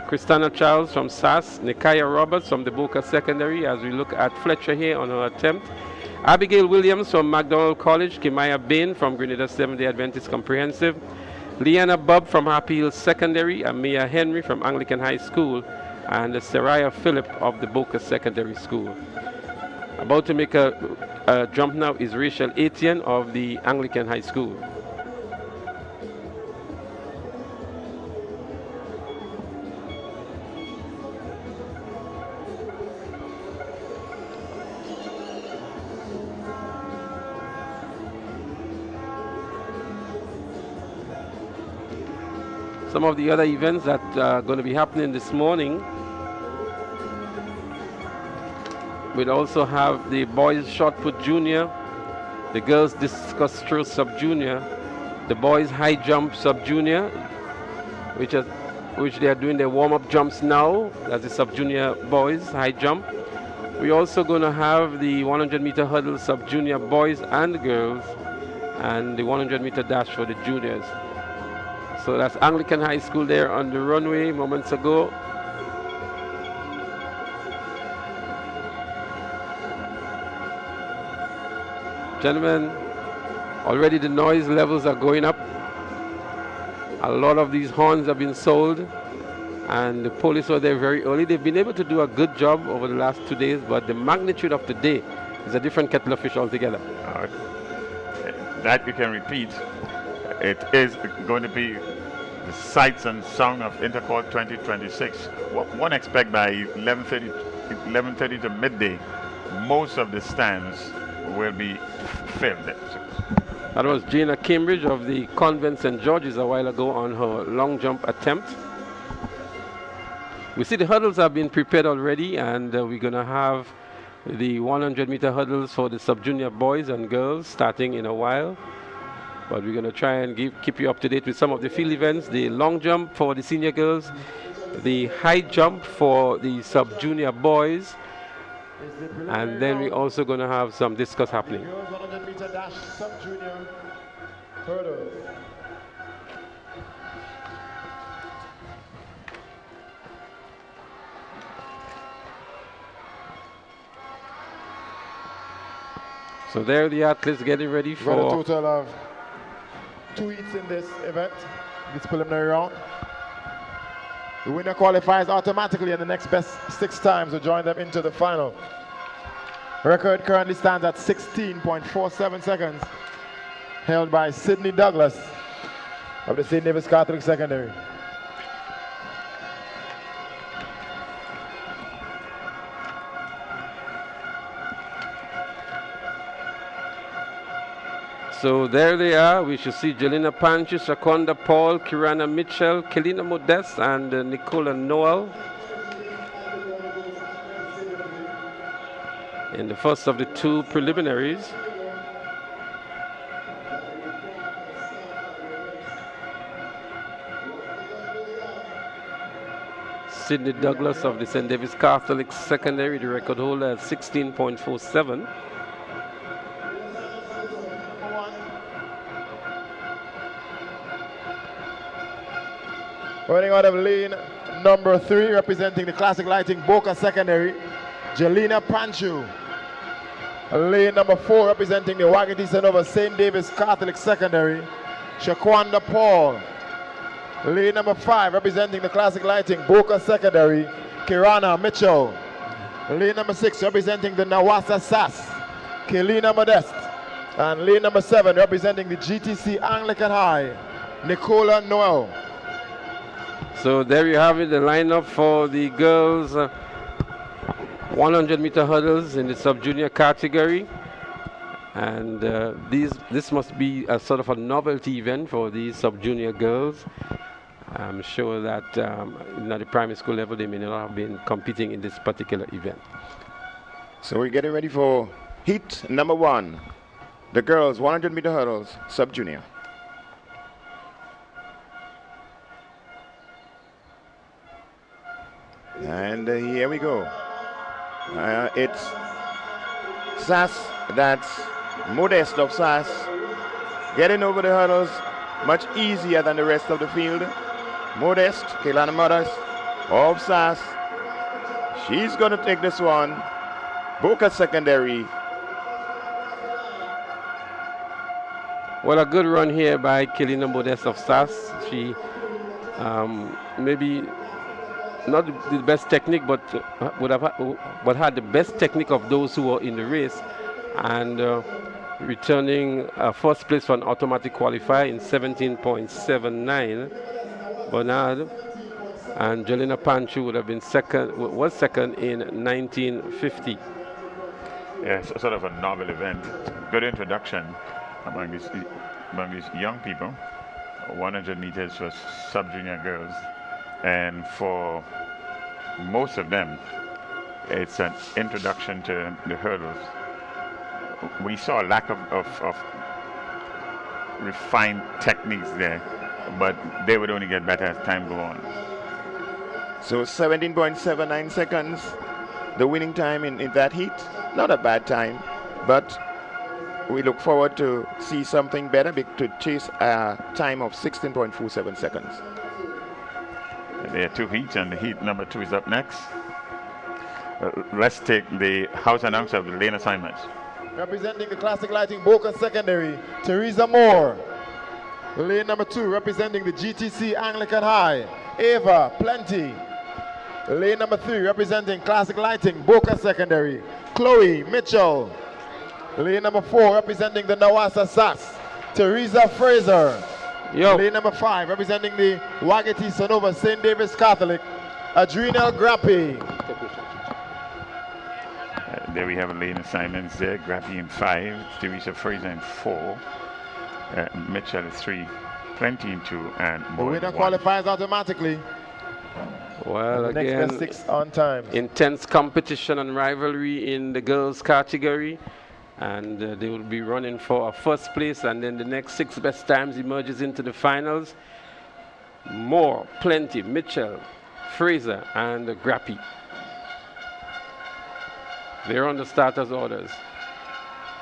S1: Christina Charles from SAS, Nikaya Roberts from the Boca Secondary, as we look at Fletcher here on her attempt. Abigail Williams from MacDonald College, Kimaya Bain from Grenada Seventh-day Adventist Comprehensive, Leanna Bubb from Happy Hill Secondary, and Mia Henry from Anglican High School, and Saraya Phillip of the Boca Secondary School. About to make a jump now is Rachel Etienne of the Anglican High School. Some of the other events that are going to be happening this morning. We'll also have the boys shot put junior, the girls discus throw sub junior, the boys high jump sub junior, which they are doing their warm up jumps now. That's the sub junior boys high jump. We're also going to have the 100-meter hurdle sub junior boys and girls, and the 100-meter dash for the juniors. So that's Anglican High School there on the runway moments ago. Gentlemen, already the noise levels are going up. A lot of these horns have been sold, and the police were there very early. They've been able to do a good job over the last 2 days, but the magnitude of today is a different kettle of fish altogether.
S6: That we can repeat. It is going to be the sights and sound of Intercol 2026. One expect by 11:30 to midday, most of the stands will be filled.
S1: That was Jana Cambridge of the Convent St. George's a while ago on her long jump attempt. We see the hurdles have been prepared already, and we're going to have the 100-meter hurdles for the sub-junior boys and girls starting in a while. But we're going to try and keep you up to date with some of the field events, the long jump for the senior girls, the high jump for the sub-junior boys, and then we're also going to have some discus happening.
S11: 100-meter dash sub-junior hurdle.
S1: So there the athletes getting ready for...
S11: We've got a total of 2 heats in this event, this preliminary round. The winner qualifies automatically, and the next best 6 times will join them into the final. Record currently stands at 16.47 seconds, held by Sydney Douglas of the St. David's Catholic Secondary.
S1: So there they are. We should see Jelena Panchis, Shakonda Paul, Kirana Mitchell, Kelina Modest, and Nicola Noel in the first of the 2 preliminaries. Sydney Douglas of the St. David's Catholic Secondary, the record holder at 16.47.
S11: Running out of lane number 3, representing the Classic Lighting Boca Secondary, Jelena Panchu. Lane number 4, representing the Wagati Sanova St. David's Catholic Secondary, Shaquanda Paul. Lane number 5, representing the Classic Lighting Boca Secondary, Kirana Mitchell. Lane number 6, representing the Nawasa SAS, Kelina Modest. And lane number 7, representing the GTC Anglican High, Nicola Noel.
S1: So there you have it, the lineup for the girls 100-meter hurdles in the sub-junior category. And this must be a sort of a novelty event for these sub-junior girls. I'm sure that at the primary school level, they may not have been competing in this particular event.
S7: So we're getting ready for heat number 1. The girls 100-meter hurdles, sub-junior. And here we go. It's Sass, that's Modest of Sass, getting over the hurdles much easier than the rest of the field. Modest, Kailana Modest of Sass, she's going to take this one. Boca Secondary.
S1: Well, a good run here by Kailana Modest of Sass. She maybe not the best technique, but had the best technique of those who were in the race, and returning first place for an automatic qualifier in 17.79. Bernard and Jelena Panchu would have been was second in 1950.
S6: Yes, sort of a novel event. Good introduction among these young people. 100 meters for sub-junior girls, and for most of them, it's an introduction to the hurdles. We saw a lack of refined techniques there, but they would only get better as time goes on.
S7: So 17.79 seconds, the winning time in that heat. Not a bad time, but we look forward to see something better to chase a time of 16.47 seconds.
S6: There are 2 heats, and the heat number 2 is up next. Let's take the house announcer of the lane assignments.
S11: Representing the Classic Lighting Boca Secondary, Teresa Moore. Lane number 2, representing the GTC Anglican High, Ava Plenty. Lane number 3, representing Classic Lighting Boca Secondary, Chloe Mitchell. Lane number 4, representing the Nawasa Sass, Teresa Fraser. Lane number 5, representing the Wagati Sonova St. David's Catholic, Adrenal Grappi.
S6: There we have a lane assignments there. Grappi in 5, Teresa Fraser in 4, Mitchell in 3, Plenty in 2, and
S11: the winner qualifies automatically.
S1: Well,
S11: and
S1: again,
S11: next best 6 on time.
S1: Intense competition and rivalry in the girls category, and they will be running for a first place, and then the next 6 best times emerges into the finals. Moore, Plenty, Mitchell, Fraser, and Grappi. They're on the starters' orders.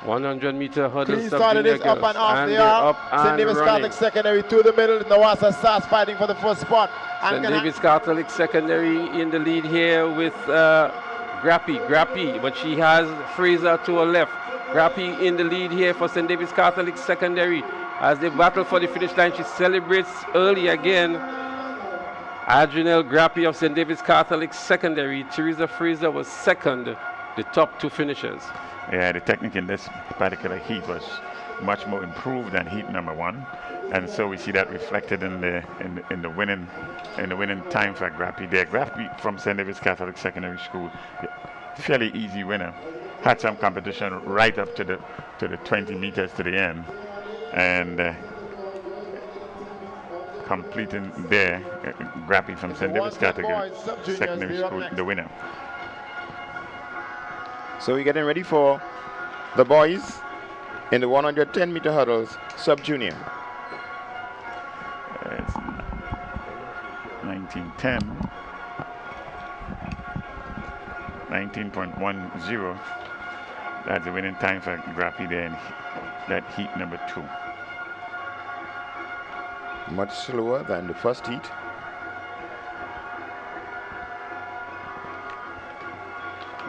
S1: 100-meter hurdles.
S11: Clean started is up and off. They are St. David's Catholic Secondary to the middle. Nawasa Sass fighting for the first spot.
S1: St. David's Catholic Secondary in the lead here with Grappi, but she has Fraser to her left. Grappi in the lead here for St. David's Catholic Secondary. As they battle for the finish line, she celebrates early again. Adrenal Grappi of St. David's Catholic Secondary. Teresa Fraser was second, the top 2 finishers.
S6: Yeah, the technique in this particular heat was much more improved than heat number 1, and so we see that reflected in the winning time for Grappi there. Grappi from St. David's Catholic Secondary School, fairly easy winner. Had some competition right up to the 20 meters to the end, and completing there, Grappi from St. David's Catholic Secondary School, the winner.
S7: So we're getting ready for the boys in the 110-meter hurdles, sub-junior.
S6: It's 1910, 19.10. That's the winning time for Grappi there in that heat number 2.
S7: Much slower than the first heat.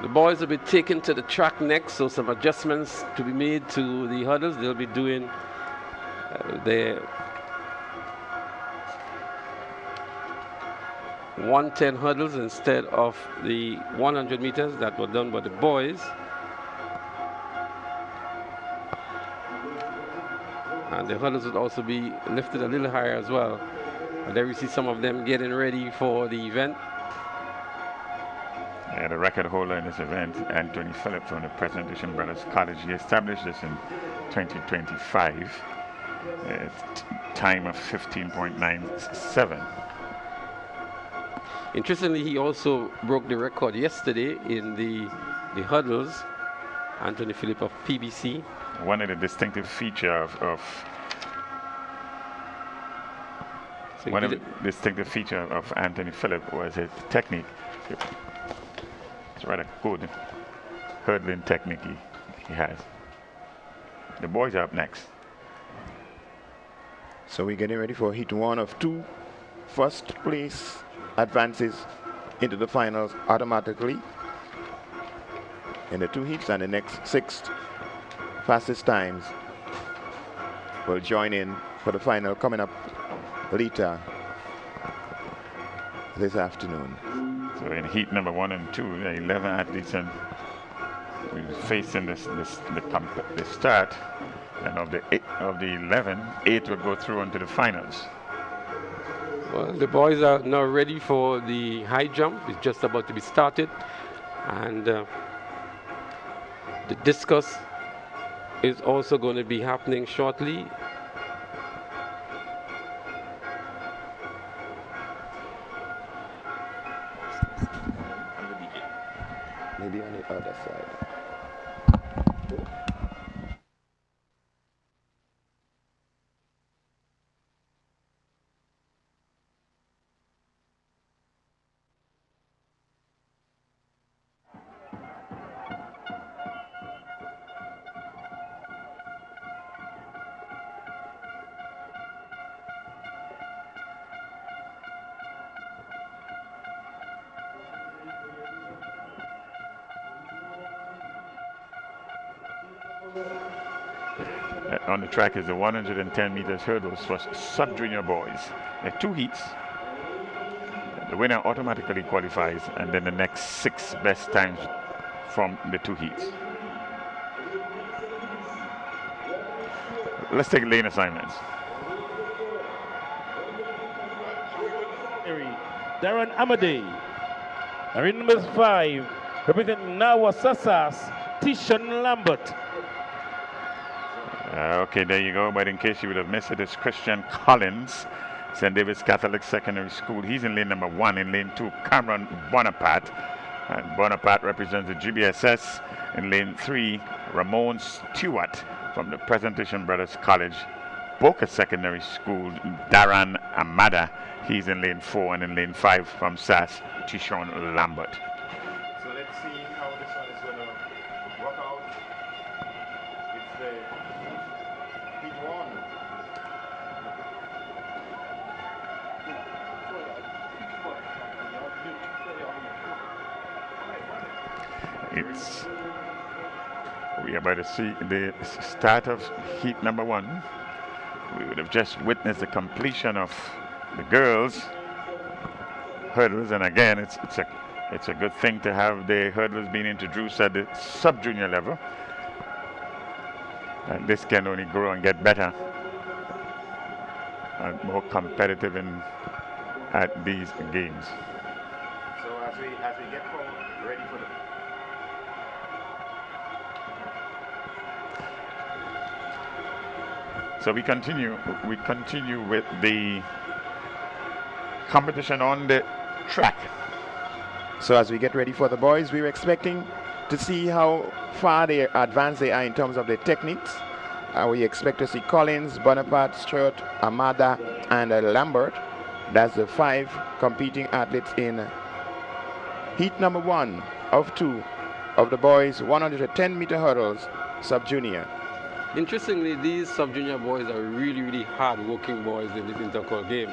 S1: The boys will be taken to the track next, so some adjustments to be made to the hurdles. They'll be doing their 110 hurdles instead of the 100 meters that were done by the boys. And the hurdles would also be lifted a little higher as well. And there we see some of them getting ready for the event.
S6: Yeah, the record holder in this event, Anthony Phillip from the Presentation Brothers College. He established this in 2025. Time of 15.97.
S1: Interestingly, he also broke the record yesterday in the hurdles. Anthony Phillip of PBC.
S6: One of the distinctive features of Anthony Phillip was his technique. It's rather good hurdling technique he has. The boys are up next.
S7: So we're getting ready for heat 1 of 2. First place advances into the finals automatically in the 2 heats, and the next 6 fastest times will join in for the final coming up later this afternoon.
S6: So in heat number 1 and 2, the 11 athletes and we're facing the start, and of the 11, 8 will go through into the finals.
S1: Well, the boys are now ready for the high jump. It's just about to be started, and the discus is also going to be happening shortly.
S7: Maybe on the other side.
S6: On the track is the 110 meters hurdles for sub-junior boys. There are 2 heats. The winner automatically qualifies, and then the next 6 best times from the 2 heats. Let's take lane assignments.
S12: Darren Amadei. Ring number 5, representing Nawasasas, Tishon Lambert.
S6: Okay, there you go. But in case you would have missed it, it's Christian Collins, St. David's Catholic Secondary School. He's in lane number 1. In lane 2, Cameron Bonaparte. And Bonaparte represents the GBSS. In lane 3, Ramon Stewart from the Presentation Brothers College, Boca Secondary School. Darren Amada, he's in lane 4. And in lane 5 from SAS, Tishon Lambert.
S7: So let's see how this one is going to work out. It's the heat 1.
S6: We are about to see the start of heat number 1. We would have just witnessed the completion of the girls' hurdles, and again, it's a good thing to have the hurdles being introduced at the sub-junior level. And this can only grow and get better and more competitive at these games.
S7: So as we get ready for the
S6: So we continue with the competition on the track.
S7: So as we get ready for the boys, we're expecting to see how far they advanced they are in terms of their techniques. We expect to see Collins, Bonaparte, Stewart, Amada, and Lambert. That's the 5 competing athletes in heat number 1 of 2 of the boys 110-meter hurdles sub-junior.
S1: Interestingly, these sub-junior boys are really, really hard-working boys in this Intercol game.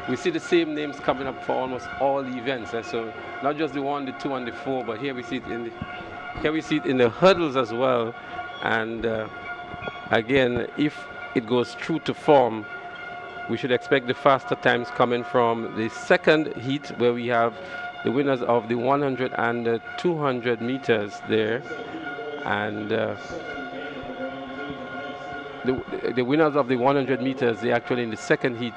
S1: We see the same names coming up for almost all the events, so not just the 1, the 2, and the 4, but here we see it in the hurdles as well. And again, if it goes true to form, we should expect the faster times coming from the second heat, where we have the winners of the 100 and the 200 meters there. And the winners of the 100 meters, they're actually in the second heat.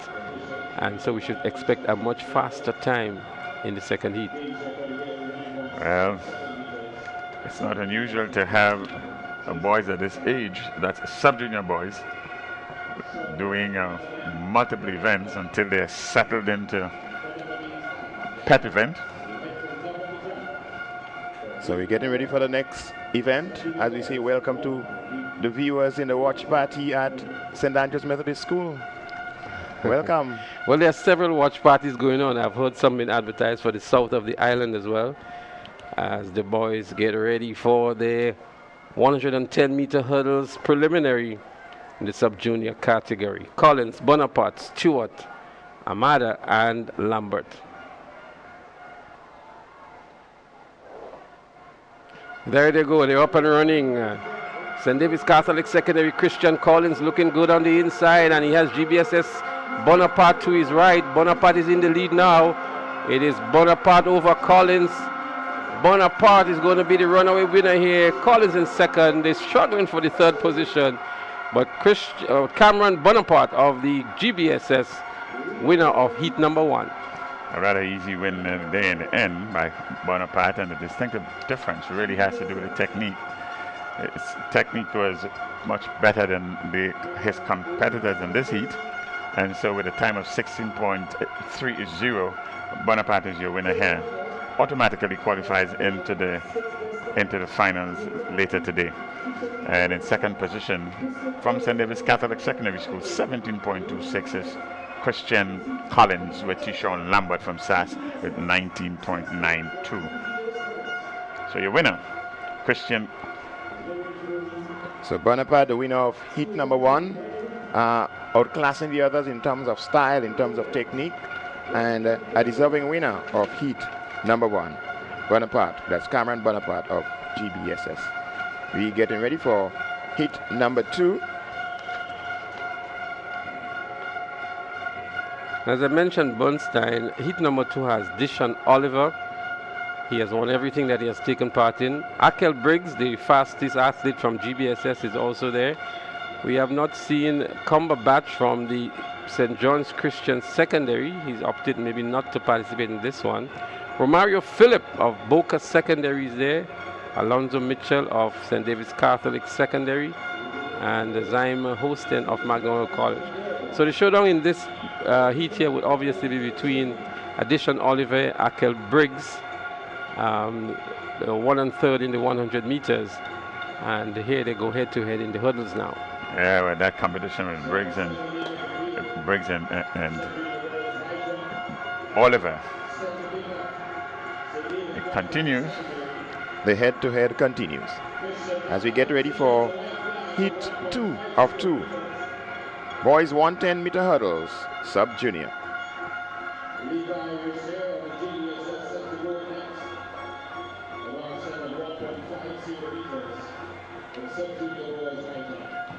S1: And so we should expect a much faster time in the second heat.
S6: Well, it's not unusual to have boys at this age, that's sub-junior boys, doing multiple events until they're settled into pep event.
S7: So we're getting ready for the next event. As we say, welcome to the viewers in the watch party at St. Andrew's Methodist School. Welcome.
S1: Well, there are several watch parties going on. I've heard some being advertised for the south of the island as well, as the boys get ready for the 110-meter hurdles preliminary in the sub-junior category. Collins, Bonaparte, Stewart, Amada, and Lambert. There they go, they're up and running. St. David's Catholic Secondary, Christian Collins looking good on the inside, and he has GBSS Bonaparte to his right. Bonaparte is in the lead now. It is Bonaparte over Collins. Bonaparte is going to be the runaway winner here. Collins in second. They're struggling for the third position. But Cameron Bonaparte of the GBSS, winner of heat number 1.
S6: A rather easy win there in the end by Bonaparte, and the distinctive difference really has to do with the technique. His technique was much better than his competitors in this heat, and so with a time of 16.30, Bonaparte is your winner here. Automatically qualifies into the finals later today. And in second position from St. David's Catholic Secondary School, 17.26 is Christian Collins with Tishon Lambert from SAS with 19.92. So your winner, Christian.
S7: So Bonaparte, the winner of heat number 1, outclassing the others in terms of style, in terms of technique, and a deserving winner of heat number 1. Bonaparte, that's Cameron Bonaparte of GBSS. We're getting ready for heat number 2.
S1: As I mentioned, Bernstein, heat number 2 has Dishon Oliver. He has won everything that he has taken part in. Akel Briggs, the fastest athlete from GBSS, is also there. We have not seen Cumberbatch from the St. John's Christian Secondary. He's opted maybe not to participate in this one. Romario Phillip of Boca Secondary is there. Alonzo Mitchell of St. David's Catholic Secondary. And Zaim Hosten of Magnolia College. So the showdown in this heat here would obviously be between Addition Oliver, Akel Briggs, 1 1/3 in the 100 meters. And here they go head to head in the hurdles now.
S6: Yeah, well, that competition with Briggs and Oliver. It continues.
S7: The head-to-head continues as we get ready for heat 2 of 2. Boys 110-meter hurdles, sub-junior.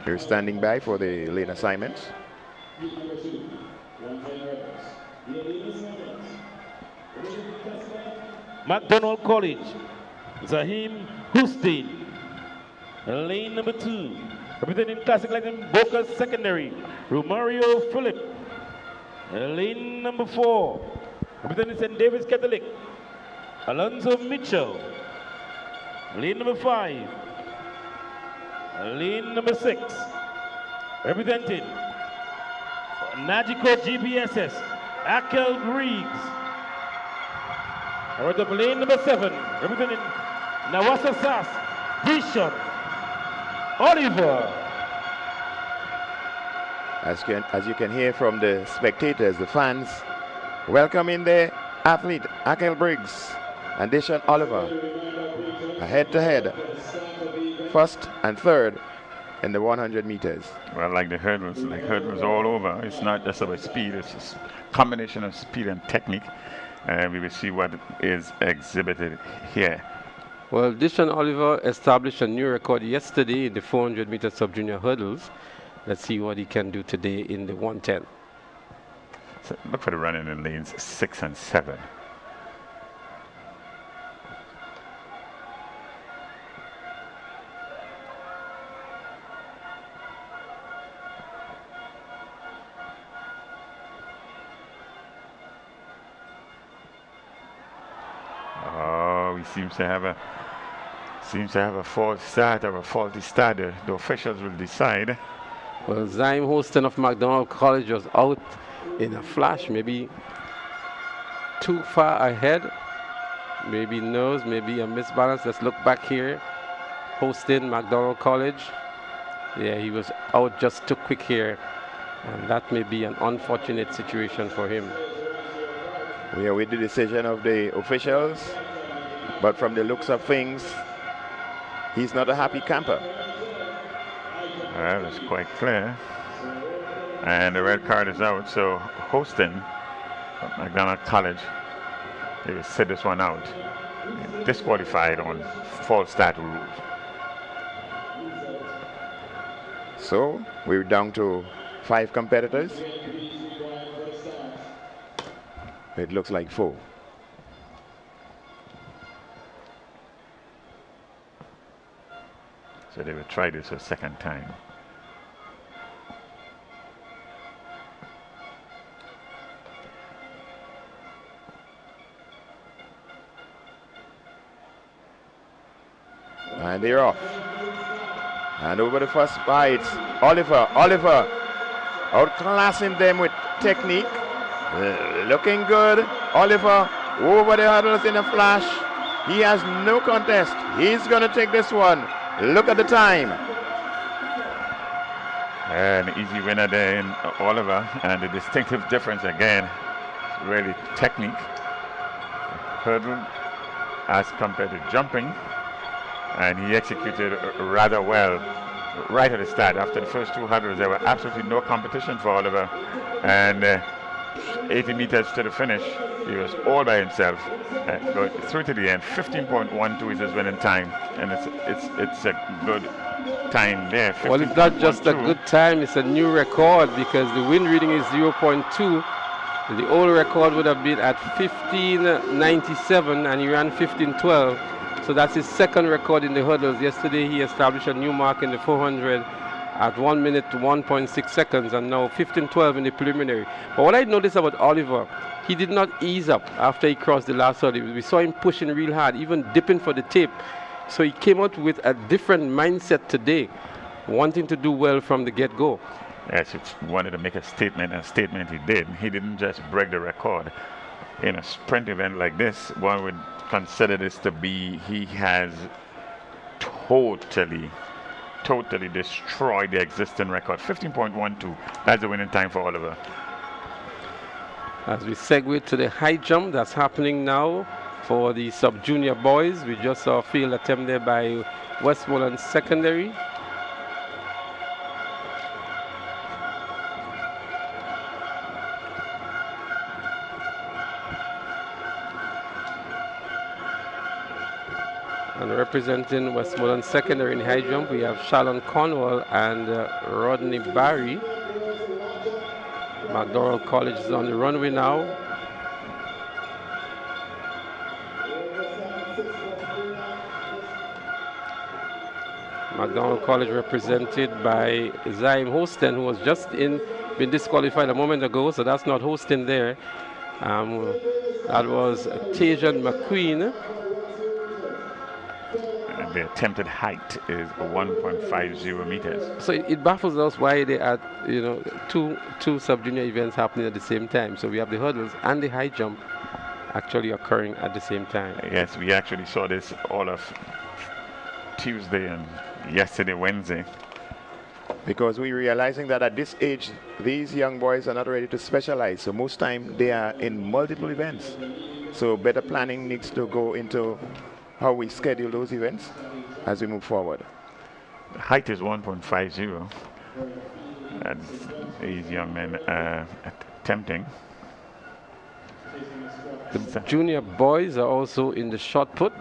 S7: We're standing by for the lane assignments.
S12: McDonald College, Zahim Hussein, lane number 2. Representing Classic Legend Boca Secondary, Romario Phillip, lane number 4. Representing St. David's Catholic, Alonzo Mitchell, lane number 5. Lane number 6, representing Nagico GBSS, Akel Briggs. Out of lane number 7, representing Nawasa Sas, Dishon Oliver.
S7: As you can hear from the spectators, the fans, welcoming the athlete Akel Briggs and Dishon Oliver, a head-to-head. First and third in the 100 meters.
S6: Well, like hurdles all over. It's not just about speed, it's a combination of speed and technique. We will see what is exhibited here.
S1: Well, Dishon Oliver established a new record yesterday in the 400-meter sub-junior hurdles. Let's see what he can do today in the 110.
S6: So look for the running in lanes 6 and 7. he seems to have a false start or a faulty start. The officials will decide.
S1: Well, Zaim Holston of McDonald College was out in a flash, maybe too far ahead, maybe nose, maybe a misbalance. Let's look back here. Holston, McDonald College. Yeah, he was out just too quick here, and that may be an unfortunate situation for him.
S7: We are with the decision of the officials, but from the looks of things, he's not a happy camper.
S6: Well, it's quite clear. And the red card is out, so Holston from McDonald College, they will sit this one out. Disqualified on false start rules.
S7: So we're down to 5 competitors. It looks like 4.
S6: So they will try this a second time.
S7: And they're off. And over the first bite, Oliver outclassing them with technique. Looking good. Oliver over the hurdles in a flash. He has no contest. He's going to take this one. Look at the time.
S6: An easy winner there in Oliver, and the distinctive difference again, really technique. Hurdle as compared to jumping, and he executed rather well right at the start. After the first 2 hurdles, there were absolutely no competition for Oliver, and 80 meters to the finish, he was all by himself, going through to the end. 15.12 is his winning time, and it's a good time there.
S1: Well, it's not just a good time, it's a new record, because the wind reading is 0.2. The old record would have been at 15.97, and he ran 15.12. So that's his second record in the hurdles. Yesterday he established a new mark in the 400 at 1 minute to 1.6 seconds, and now 15.12 in the preliminary. But what I noticed about Oliver, he did not ease up after he crossed the last hurdle. We saw him pushing real hard, even dipping for the tape. So he came out with a different mindset today, wanting to do well from the get-go.
S6: Yes, he wanted to make a statement, and a statement he did. He didn't just break the record. In a sprint event like this, one would consider this to be, he has totally destroyed the existing record. 15.12, that's the winning time for Oliver.
S1: As we segue to the high jump that's happening now for the sub-junior boys, we just saw a field attempt there by Westmoreland Secondary. And representing Westmoreland Secondary in high jump, we have Shalon Cornwall and Rodney Barry. McDonald College is on the runway now. McDonald College represented by Zaim Holston, who was just been disqualified a moment ago, so that's not Holston there. That was Tajan McQueen.
S6: The attempted height is 1.50 meters.
S1: So it baffles us why they had, two sub-junior events happening at the same time. So we have the hurdles and the high jump actually occurring at the same time.
S6: Yes, we actually saw this all of Tuesday and yesterday, Wednesday.
S7: Because we're realizing that at this age, these young boys are not ready to specialize. So most time they are in multiple events. So better planning needs to go into how we schedule those events as we move forward.
S6: The height is 1.50. And these young men attempting.
S1: The junior boys are also in the shot put.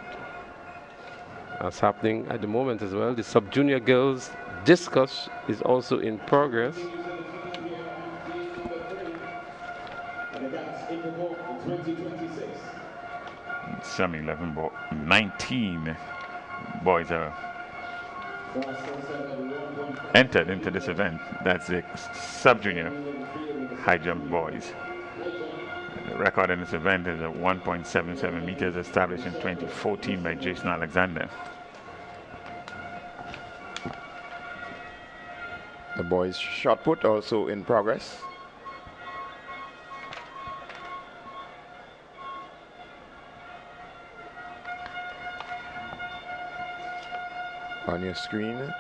S1: That's happening at the moment as well. The sub-junior girls discus is also in progress.
S6: Some 19 boys are entered into this event. That's the sub-junior high jump boys. The record in this event is at 1.77 meters, established in 2014 by Jason Alexander.
S7: The boys' shot put also in progress. On your screen,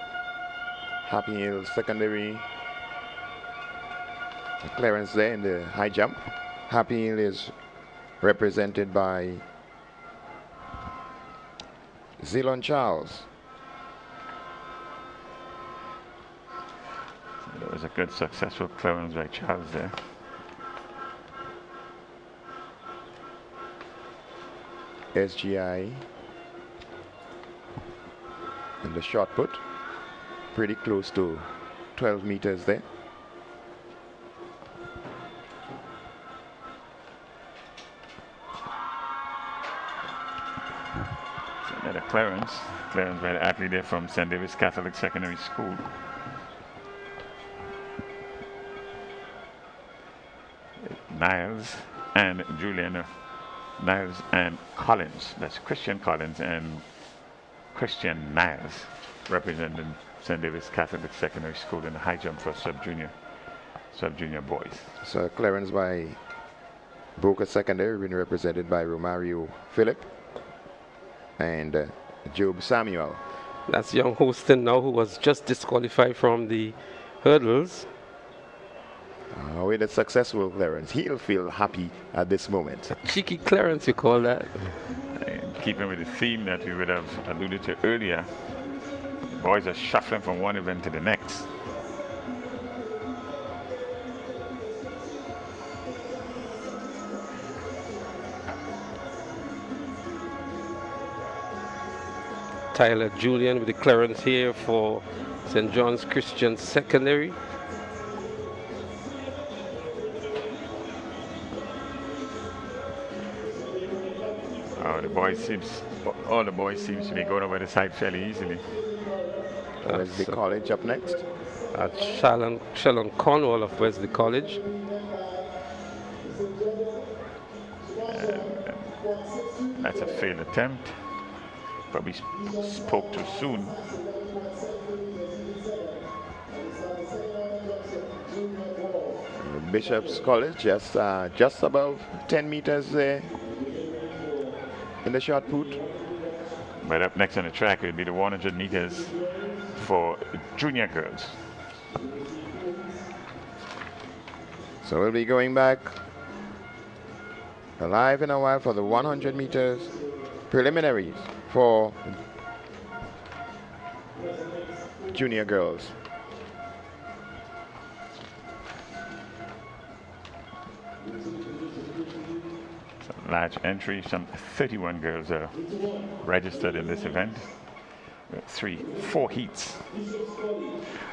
S7: Happy Hill Secondary clearance there in the high jump. Happy Hill is represented by Zilon Charles.
S6: So there was a good successful clearance by Charles there.
S7: SGI and the shot put pretty close to 12 meters there.
S6: So another clearance by the athlete there from St. David's Catholic Secondary School. Niles and Julian, Niles and Collins. That's Christian Collins and Christian Niles, representing St. David's Catholic Secondary School in the high jump for sub-junior boys.
S7: So clearance by Boca Secondary, being represented by Romario Philip and Job Samuel.
S1: That's young Houston now, who was just disqualified from the hurdles.
S7: With a successful clearance, he'll feel happy at this moment.
S1: A cheeky clearance, you call that?
S6: Keeping with the theme that we would have alluded to earlier, the boys are shuffling from one event to the next.
S1: Tyler Julian with the clearance here for St. John's Christian Secondary.
S6: All the boys seems to be going over the side fairly easily.
S7: Wesley College up next.
S1: Shallon Cornwall of Wesley College.
S6: That's a failed attempt. Probably spoke too soon.
S7: Bishop's College just above 10 meters there in the shot put.
S6: But up next on the track will be the 100 meters for junior girls.
S7: So we'll be going back alive in a while for the 100 meters preliminaries for junior girls.
S6: Large entry, some 31 girls are registered in this event. 4 heats.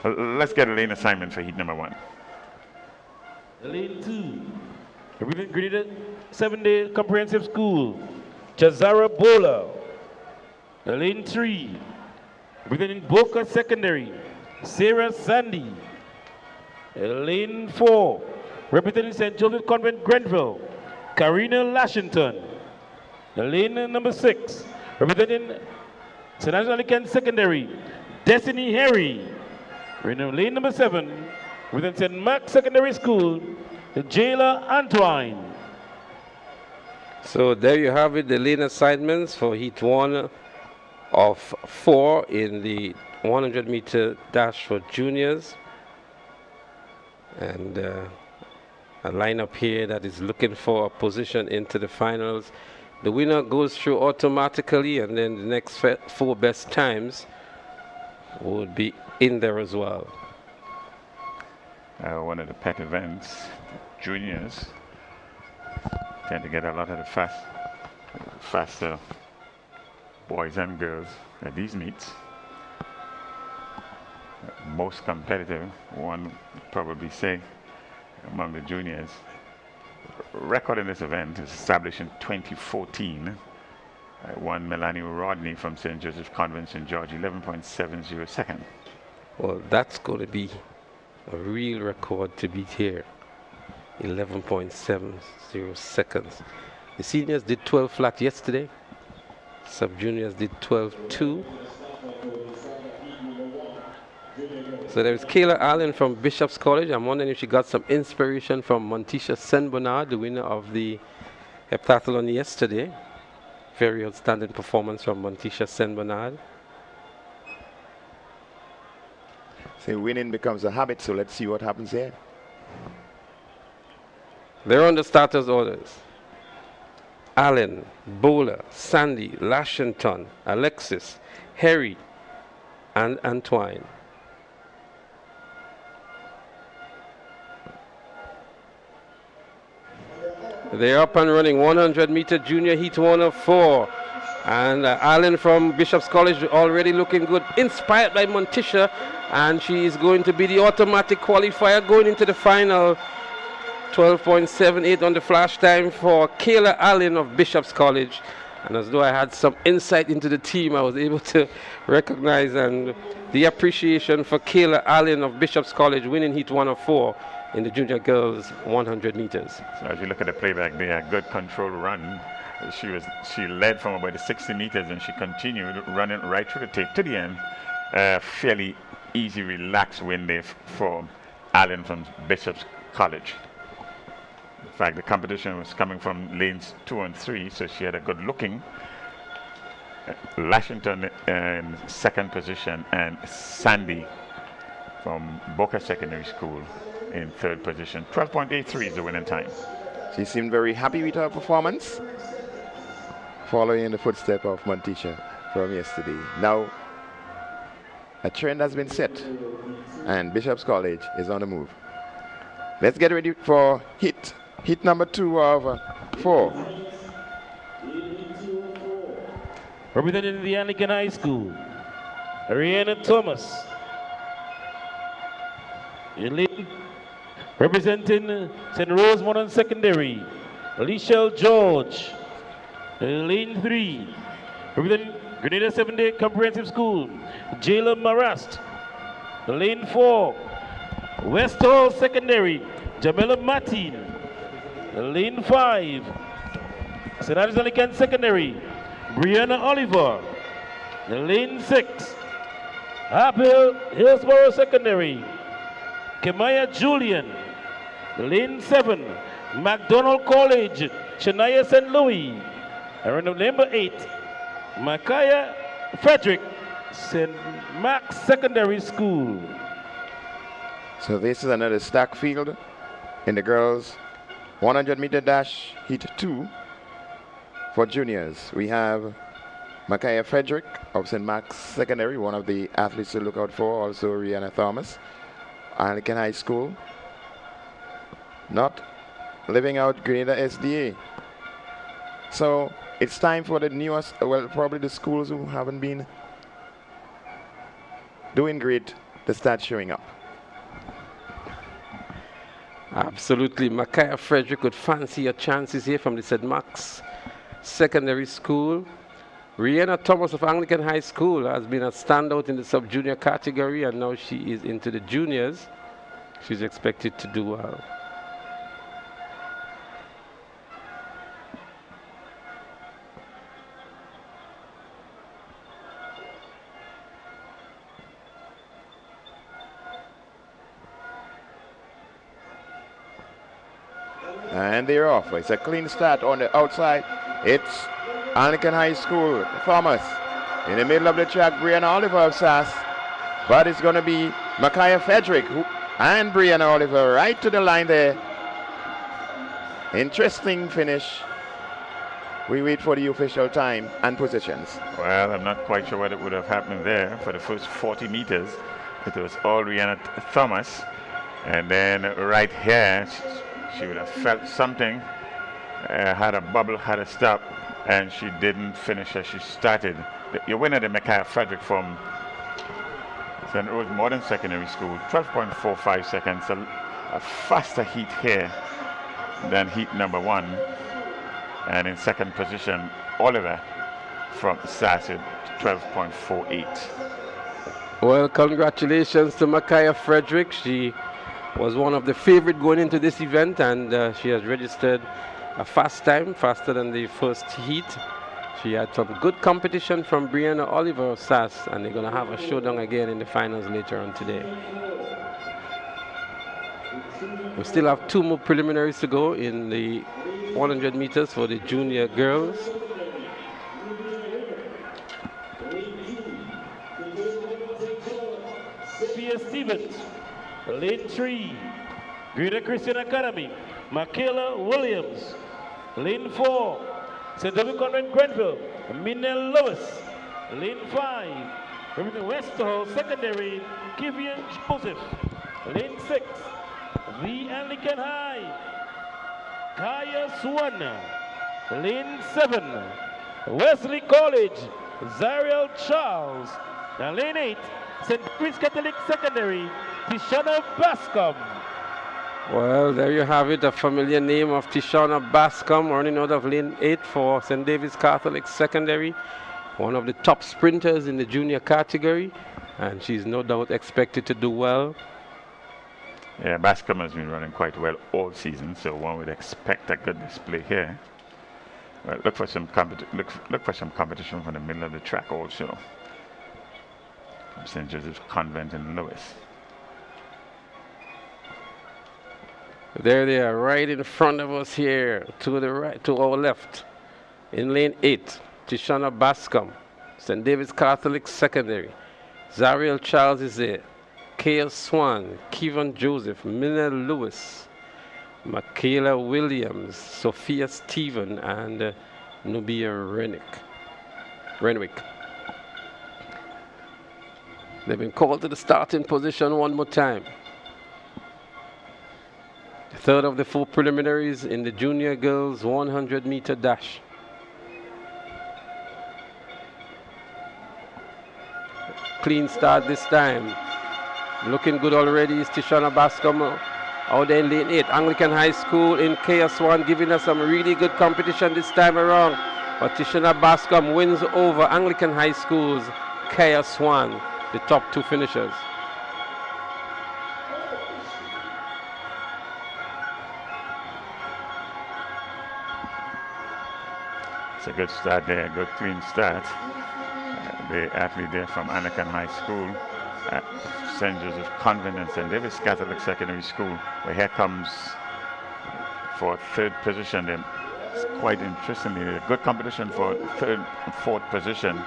S6: Let's get a lane assignment for heat number 1.
S12: Lane 2, representing Grenada 7-day comprehensive school, Chazara Bola. Lane 3, representing Boca Secondary, Sarah Sandy. Lane 4, representing St. Joseph Convent, Grenville, Karina Lashington. Lane number 6, representing St. Anglican Secondary, Destiny Harry. Lane number 7, representing St. Mark Secondary School, Jayla Antwine.
S1: So there you have it, the lane assignments for heat 1 of 4 in the 100 meter dash for juniors. And a lineup here that is looking for a position into the finals. The winner goes through automatically, and then the next 4 best times would be in there as well.
S6: One of the pet events, juniors tend to get a lot of the faster boys and girls at these meets. Most competitive, one would probably say, among the juniors. Record in this event is established in 2014. One Melanie Rodney from St. Joseph Convent, St. George, 11.70 second.
S1: Well, that's going to be a real record to beat here. 11.70 seconds. The seniors did 12 flat yesterday. Sub-juniors did 12.2. So there is Kayla Allen from Bishop's College. I'm wondering if she got some inspiration from Montisha Saint Bernard, the winner of the heptathlon yesterday. Very outstanding performance from Montisha Saint Bernard.
S7: So winning becomes a habit, so let's see what happens here.
S1: They're on the starters' orders. Allen, Bowler, Sandy, Lashington, Alexis, Harry, and Antoine. They're up and running. 100-meter junior heat 104. And Allen from Bishop's College already looking good. Inspired by Montisha. And she is going to be the automatic qualifier going into the final. 12.78 on the flash time for Kayla Allen of Bishop's College. And as though I had some insight into the team, I was able to recognize and the appreciation for Kayla Allen of Bishop's College winning heat 104 in the junior girls 100 meters.
S6: So as you look at the playback there, good control run. She led from about the 60 meters and she continued running right through the tape to the end. Fairly easy, relaxed win there for Allen from Bishop's College. In fact, the competition was coming from lanes 2 and 3, so she had a good looking. Lashington in second position and Sandy from Boca Secondary School in third position. 12.83 is the winning time.
S7: She seemed very happy with her performance, following in the footsteps of Montisha from yesterday. Now, a trend has been set, and Bishop's College is on the move. Let's get ready for hit number 2 of 4.
S12: Representing the Anglican High School, Ariana Thomas. Representing St. Rose Modern Secondary, Alicia George. Lane 3, representing Grenada 7-Day Comprehensive School, Jayla Marast. Lane 4, West Hall Secondary, Jamila Martin. Lane 5, St. Andrews Anglican Secondary, Brianna Oliver. Lane 6, Apple Hillsborough Secondary, Kemaya Julian. Lane 7, McDonald College, Shania St. Louis. And number 8, Micaiah Frederick, St. Max Secondary School.
S7: So this is another stack field in the girls 100-meter dash heat 2 for juniors. We have Micaiah Frederick of St. Max Secondary, one of the athletes to look out for. Also Rihanna Thomas, Anglican High School. Not living out Grenada SDA. So it's time for the newest, well, probably the schools who haven't been doing great to start showing up.
S1: Absolutely. Micaiah Frederick would fancy your chances here from the St. Max Secondary School. Rihanna Thomas of Anglican High School has been a standout in the sub-junior category, and now she is into the juniors. She's expected to do well.
S7: And they're off. It's a clean start on the outside. It's Anglican High School, Thomas. In the middle of the track, Brianna Oliver of SAS. But it's going to be Micaiah Frederick and Brianna Oliver right to the line there. Interesting finish. We wait for the official time and positions.
S6: Well, I'm not quite sure what it would have happened there. For the first 40 meters, it was all Rihanna Thomas. And then right here, she would have felt something, had a bubble, had a stop, and she didn't finish as she started. Your winner, the Micaiah Frederick from St. Rose Modern Secondary School, 12.45 seconds, a faster heat here than heat number 1. And in second position, Oliver from Sassid, 12.48.
S1: Well, congratulations to Micaiah Frederick. She was one of the favorite going into this event, and she has registered a fast time, faster than the first heat. She had some good competition from Brianna Oliver of SAS, and they're going to have a showdown again in the finals later on today. We still have 2 more preliminaries to go in the 100 meters for the junior girls.
S12: Sophia Stevens, lane 3, Greater Christian Academy, Michaela Williams, lane 4, St. David Convent Grenville, Minel Lewis, lane 5, Remington Westall Secondary, Kivian Joseph, lane 6, the Anglican High, Kaya Swan, lane 7, Wesley College, Zariel Charles, and lane 8, St. Chris Catholic Secondary, Tishana Bascom.
S1: Well, there you have it, a familiar name of Tishana Bascom, running out of lane 8 for St. David's Catholic Secondary, one of the top sprinters in the junior category, and she's no doubt expected to do well.
S6: Yeah, Bascom has been running quite well all season, so one would expect a good display here. Well, look for some competition from the middle of the track also, from St. Joseph's Convent in Lewis.
S1: There they are, right in front of us here, to the right, to our left, in lane 8, Tishana Bascom, St. David's Catholic Secondary. Zariel Charles is there. Kaya Swan, Kevin Joseph, Minna Lewis, Michaela Williams, Sophia Stephen, and Nubia Renwick. They've been called to the starting position one more time. The third of the 4 preliminaries in the junior girls 100-meter dash. Clean start this time. Looking good already is Tishana Bascom out there in lane 8. Anglican High School in KS1 giving us some really good competition this time around. But Tishana Bascom wins over Anglican High School's KS1, the top 2 finishers.
S6: It's a good start there, good clean start. The athlete there from Anglican High School, St. Joseph Convent and St. David's Catholic Secondary School. But here comes for 3rd position. It's quite interestingly a good competition for 3rd and 4th position,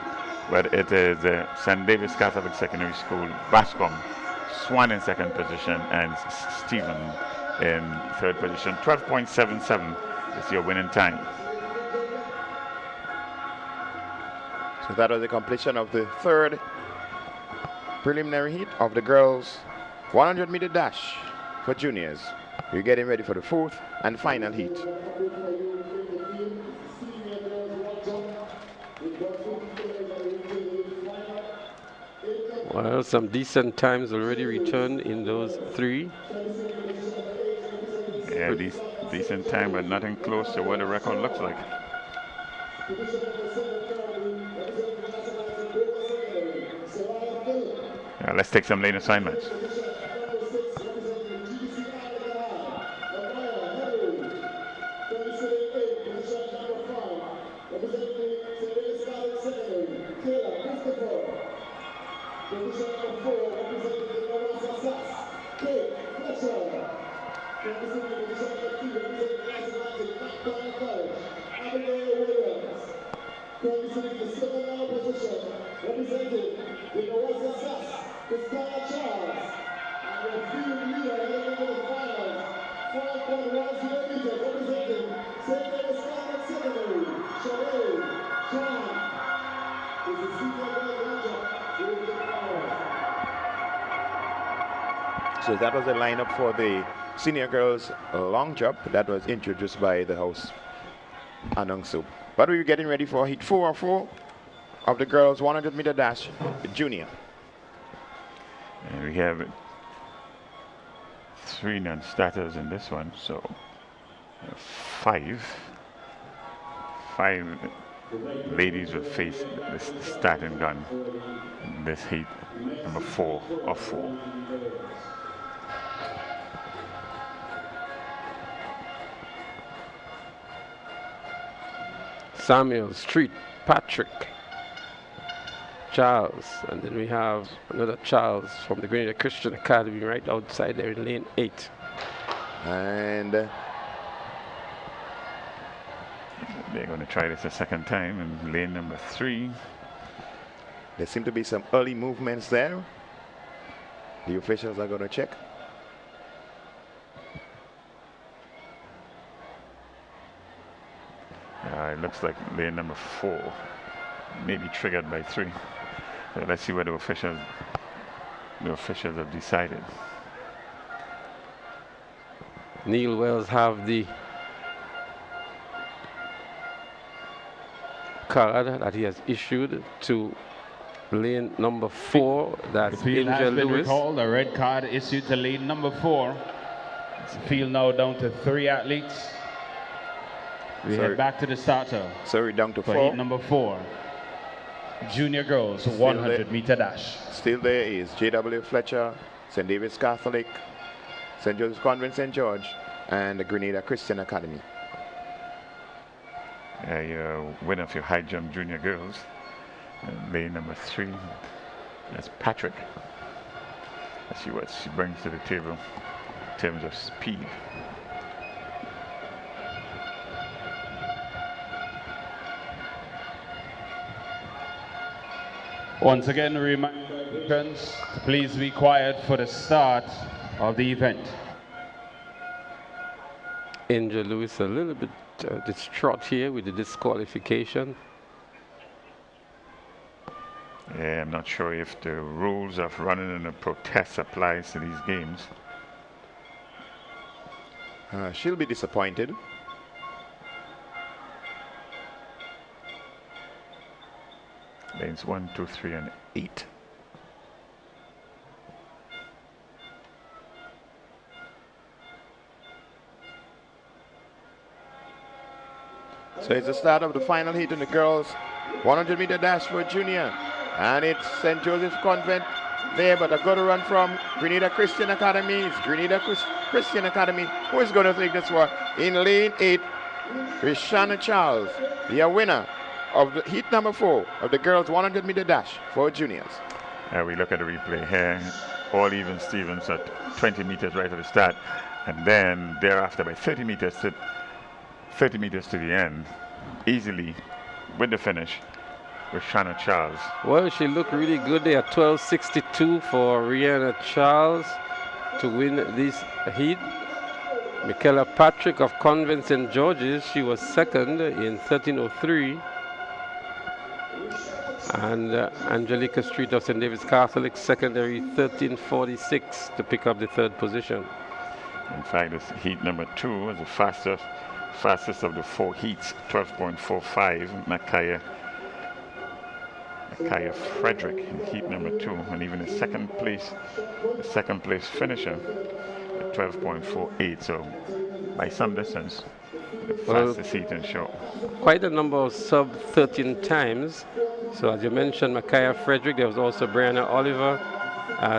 S6: but it is St. David's Catholic Secondary School, Bascom, Swan in 2nd position, and Stephen in 3rd position. 12.77 is your winning time.
S7: So that was the completion of the 3rd preliminary heat of the girls 100-meter dash for juniors. We're getting ready for the 4th and final heat.
S1: Well, some decent times already returned in those 3.
S6: Yeah, decent time, but nothing close to what the record looks like. Let's take some lane assignments.
S7: So that was the lineup for the senior girls long jump that was introduced by the house announcer. But we're getting ready for heat 4 of the girls 100-meter dash junior.
S6: And we have 3 non-starters in this one, so 5 ladies will face the starting gun in this heat, number 4 of 4.
S1: Samuel, Street, Patrick, Charles, and then we have another Charles from the Grenada Christian Academy right outside there in lane 8.
S7: And
S6: they're going to try this a second time in lane number 3.
S7: there seem to be some early movements there. The officials are going to check.
S6: It looks like lane number 4 may be triggered by 3. So let's see what the officials have decided.
S1: Neil Wells have the card that he has issued to lane number 4. That's
S12: The field has
S1: Angel
S12: been
S1: Lewis.
S12: recalled. A red card issued to lane number 4. The field now down to 3 athletes. We head back to the starter.
S7: Sorry, down to
S12: for
S7: 4.
S12: heat number 4. Junior girls 100-meter dash.
S7: Still there is J.W. Fletcher, St. David's Catholic, St. Joseph's Convent St. George, and the Grenada Christian Academy.
S6: Your winner of your high jump junior girls, lane number 3. That's Patrick. Let's see what she brings to the table in terms of speed.
S12: Once again, remind participants to please be quiet for the start of the event.
S1: Angel Lewis a little bit distraught here with the disqualification.
S6: Yeah, I'm not sure if the rules of running in a protest applies to these games.
S7: She'll be disappointed.
S6: Lanes 1, 2, 3, and 8.
S7: So it's the start of the final heat in the girls 100-meter dash for junior. And it's St. Joseph's Convent there, but a good run from Grenada Christian Academy. It's Grenada Christian Academy who is going to take this one. In lane 8, Rishana Charles, the winner of the heat number 4 of the girls 100-meter dash for juniors.
S6: We look at the replay here. All even Stevens at 20 meters right at the start, and then thereafter by 30 meters to the end, easily with the finish with Shanna Charles.
S1: Well, she looked really good there. 12:62 for Rihanna Charles to win this heat. Michaela Patrick of Convent St. George's, she was second in 13:03. And Angelica Street of St. David's Catholic, secondary 13:46 to pick up the 3rd position.
S6: In fact, this heat number 2 was the fastest of the 4 heats, 12.45. Nakaya Frederick in heat number 2, and even the second place finisher at 12.48. So by some distance, the fastest heat in show.
S1: Quite a number of sub 13 times. So as you mentioned, Makaya Frederick, there was also Brianna Oliver,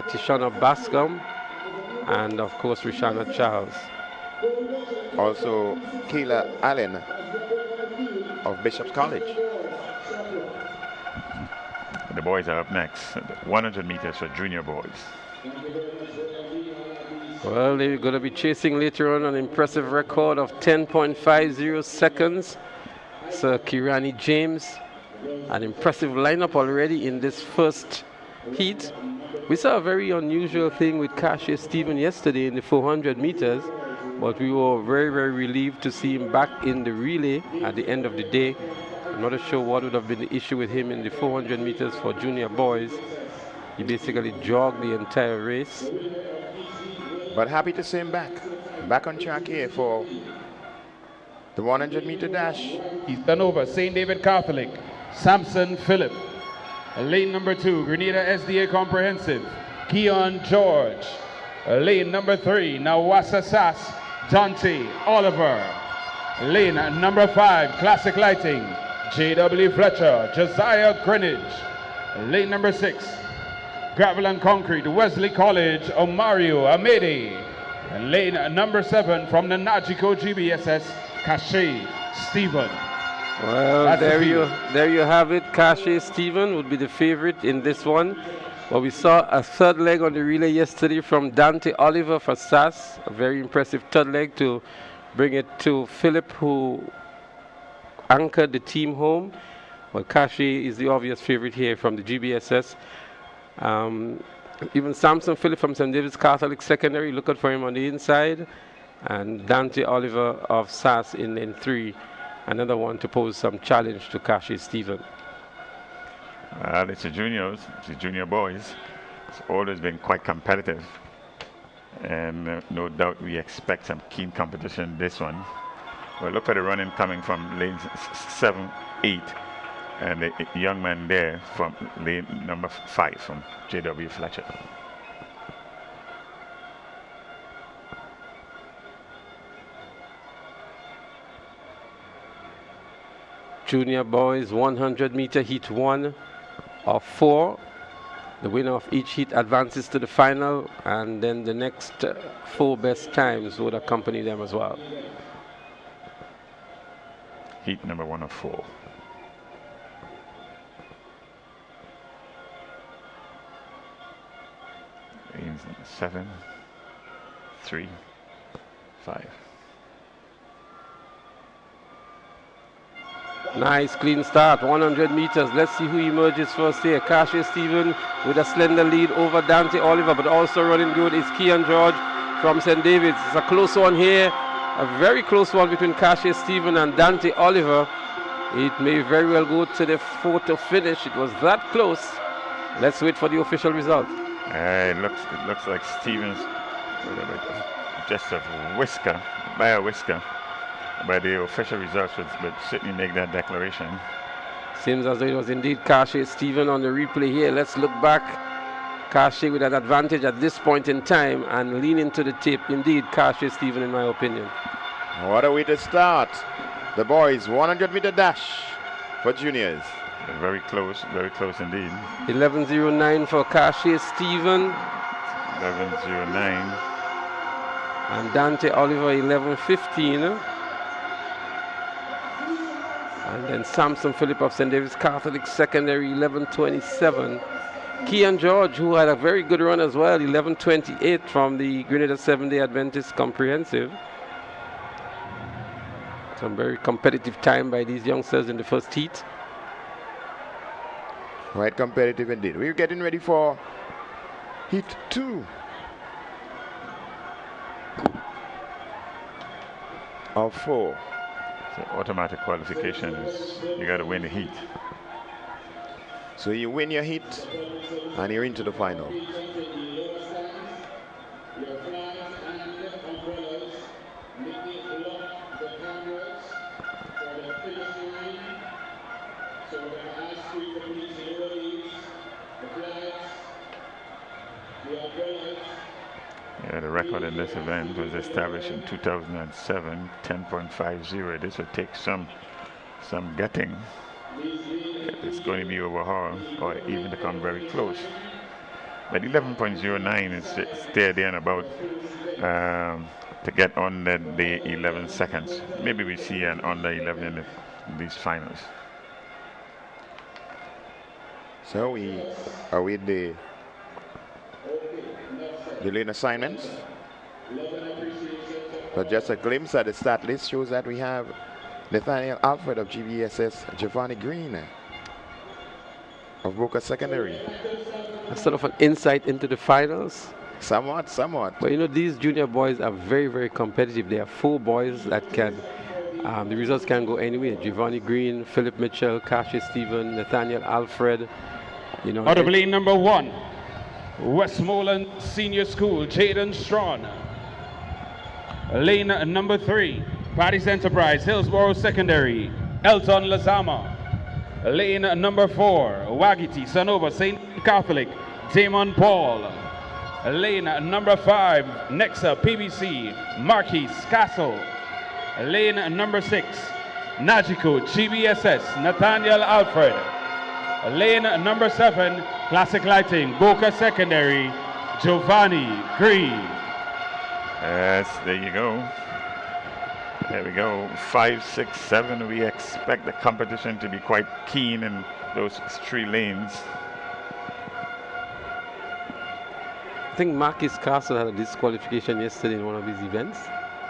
S1: Tishana Bascom, and of course Rishana Charles.
S7: Also Kayla Allen of Bishop's College.
S6: The boys are up next. 100 meters for junior boys.
S1: Well, they're going to be chasing later on an impressive record of 10.50 seconds. So Kirani James, an impressive lineup already in this first heat. We saw a very unusual thing with Kasia Stephen yesterday in the 400 meters, but we were very, very relieved to see him back in the relay at the end of the day. I'm not sure what would have been the issue with him in the 400 meters for junior boys. He basically jogged the entire race.
S7: But happy to see him back on track here for the 100-meter dash.
S12: He's done over St. David Catholic, Samson Phillip. Lane number 2, Grenada SDA Comprehensive, Keon George. Lane number 3, Nawasa Sass, Dante Oliver. Lane number 5, Classic Lighting, J.W. Fletcher, Josiah Greenwich. Lane number 6, Gravel and Concrete, Wesley College, Omario Amede. Lane number 7 from the Najiko GBSS, Kashe Stephen.
S1: Well,
S12: That's the
S1: there you have it. Cache Stephen would be the favorite in this one. Well, we saw a third leg on the relay yesterday from Dante Oliver for SAS. A very impressive third leg to bring it to Philip, who anchored the team home. Well, Cache is the obvious favorite here from the GBSS. Even Samson Philip from St. David's Catholic Secondary, looking for him on the inside. And Dante Oliver of SAS in lane 3. Another one to pose some challenge to Cache Stephen.
S6: It's the juniors, the junior boys. It's always been quite competitive. And no doubt we expect some keen competition this one. Well, look at the running coming from lanes 7, 8. And the young man there from lane number 5 from J.W. Fletcher.
S1: Junior boys 100-meter heat 1 of 4. The winner of each heat advances to the final, and then the next 4 best times would accompany them as well.
S6: Heat number 1 of 4. Lanes 7, 3, 5.
S1: Nice clean start, 100 meters. Let's see who emerges first here. Cache Stephen with a slender lead over Dante Oliver, but also running good is Keon George from St. David's. It's a close one here, a very close one between Cache Stephen and Dante Oliver. It may very well go to the photo finish. It was that close. Let's wait for the official result.
S6: It looks like Stevens just a whisker, by a whisker. But the official results would certainly make that declaration.
S1: Seems as though it was indeed Cache Stephen on the replay here. Let's look back. Cache with an advantage at this point in time and lean into the tape. Indeed, Cache Stephen in my opinion.
S7: What a way to start. The boys 100-meter dash for juniors.
S6: Very close indeed.
S1: 11:09 for Cache Stephen.
S6: 11:09.
S1: And Dante Oliver 11:15. And then Samson Philip of St. David's Catholic Secondary 11:27. Keon George, who had a very good run as well, 11:28 from the Grenada 7-Day Adventist Comprehensive. Some very competitive time by these youngsters in the first heat.
S7: Quite competitive indeed. We're getting ready for heat 2 of 4.
S6: So automatic qualification is you got to win the heat.
S7: So you win your heat and you're into the final.
S6: Yeah, the record in this event was established in 2007, 10.50. This would take some getting. It's going to be overhauled or even to come very close. But 11.09 is there and about to get under the 11 seconds. Maybe we see an under 11 in these finals.
S7: So we are with the lane assignments. But just a glimpse at the stat list shows that we have Nathaniel Alfred of GBSS, Giovanni Green of Boca Secondary.
S1: That's sort of an insight into the finals.
S7: Somewhat.
S1: But you know, these junior boys are very, very competitive. There are 4 boys that can, the results can go anywhere. Giovanni Green, Philip Mitchell, Cache Stephen, Nathaniel Alfred. You know,
S12: out of lane number 1, Westmoreland Senior School, Jaden Strawn. Lane number 3, Patty's Enterprise, Hillsborough Secondary, Elton Lazama. Lane number 4, Wagiti, Sanova, St. Catholic, Damon Paul. Lane number 5, Nexa, PBC, Marquis Castle. Lane number 6, Najiko, GBSS, Nathaniel Alfred. Lane number 7, Classic Lighting, Boca Secondary, Giovanni Green.
S6: Yes, there you go. There we go. 5, 6, 7. We expect the competition to be quite keen in those 3 lanes.
S1: I think Marcus Castle had a disqualification yesterday in one of his events.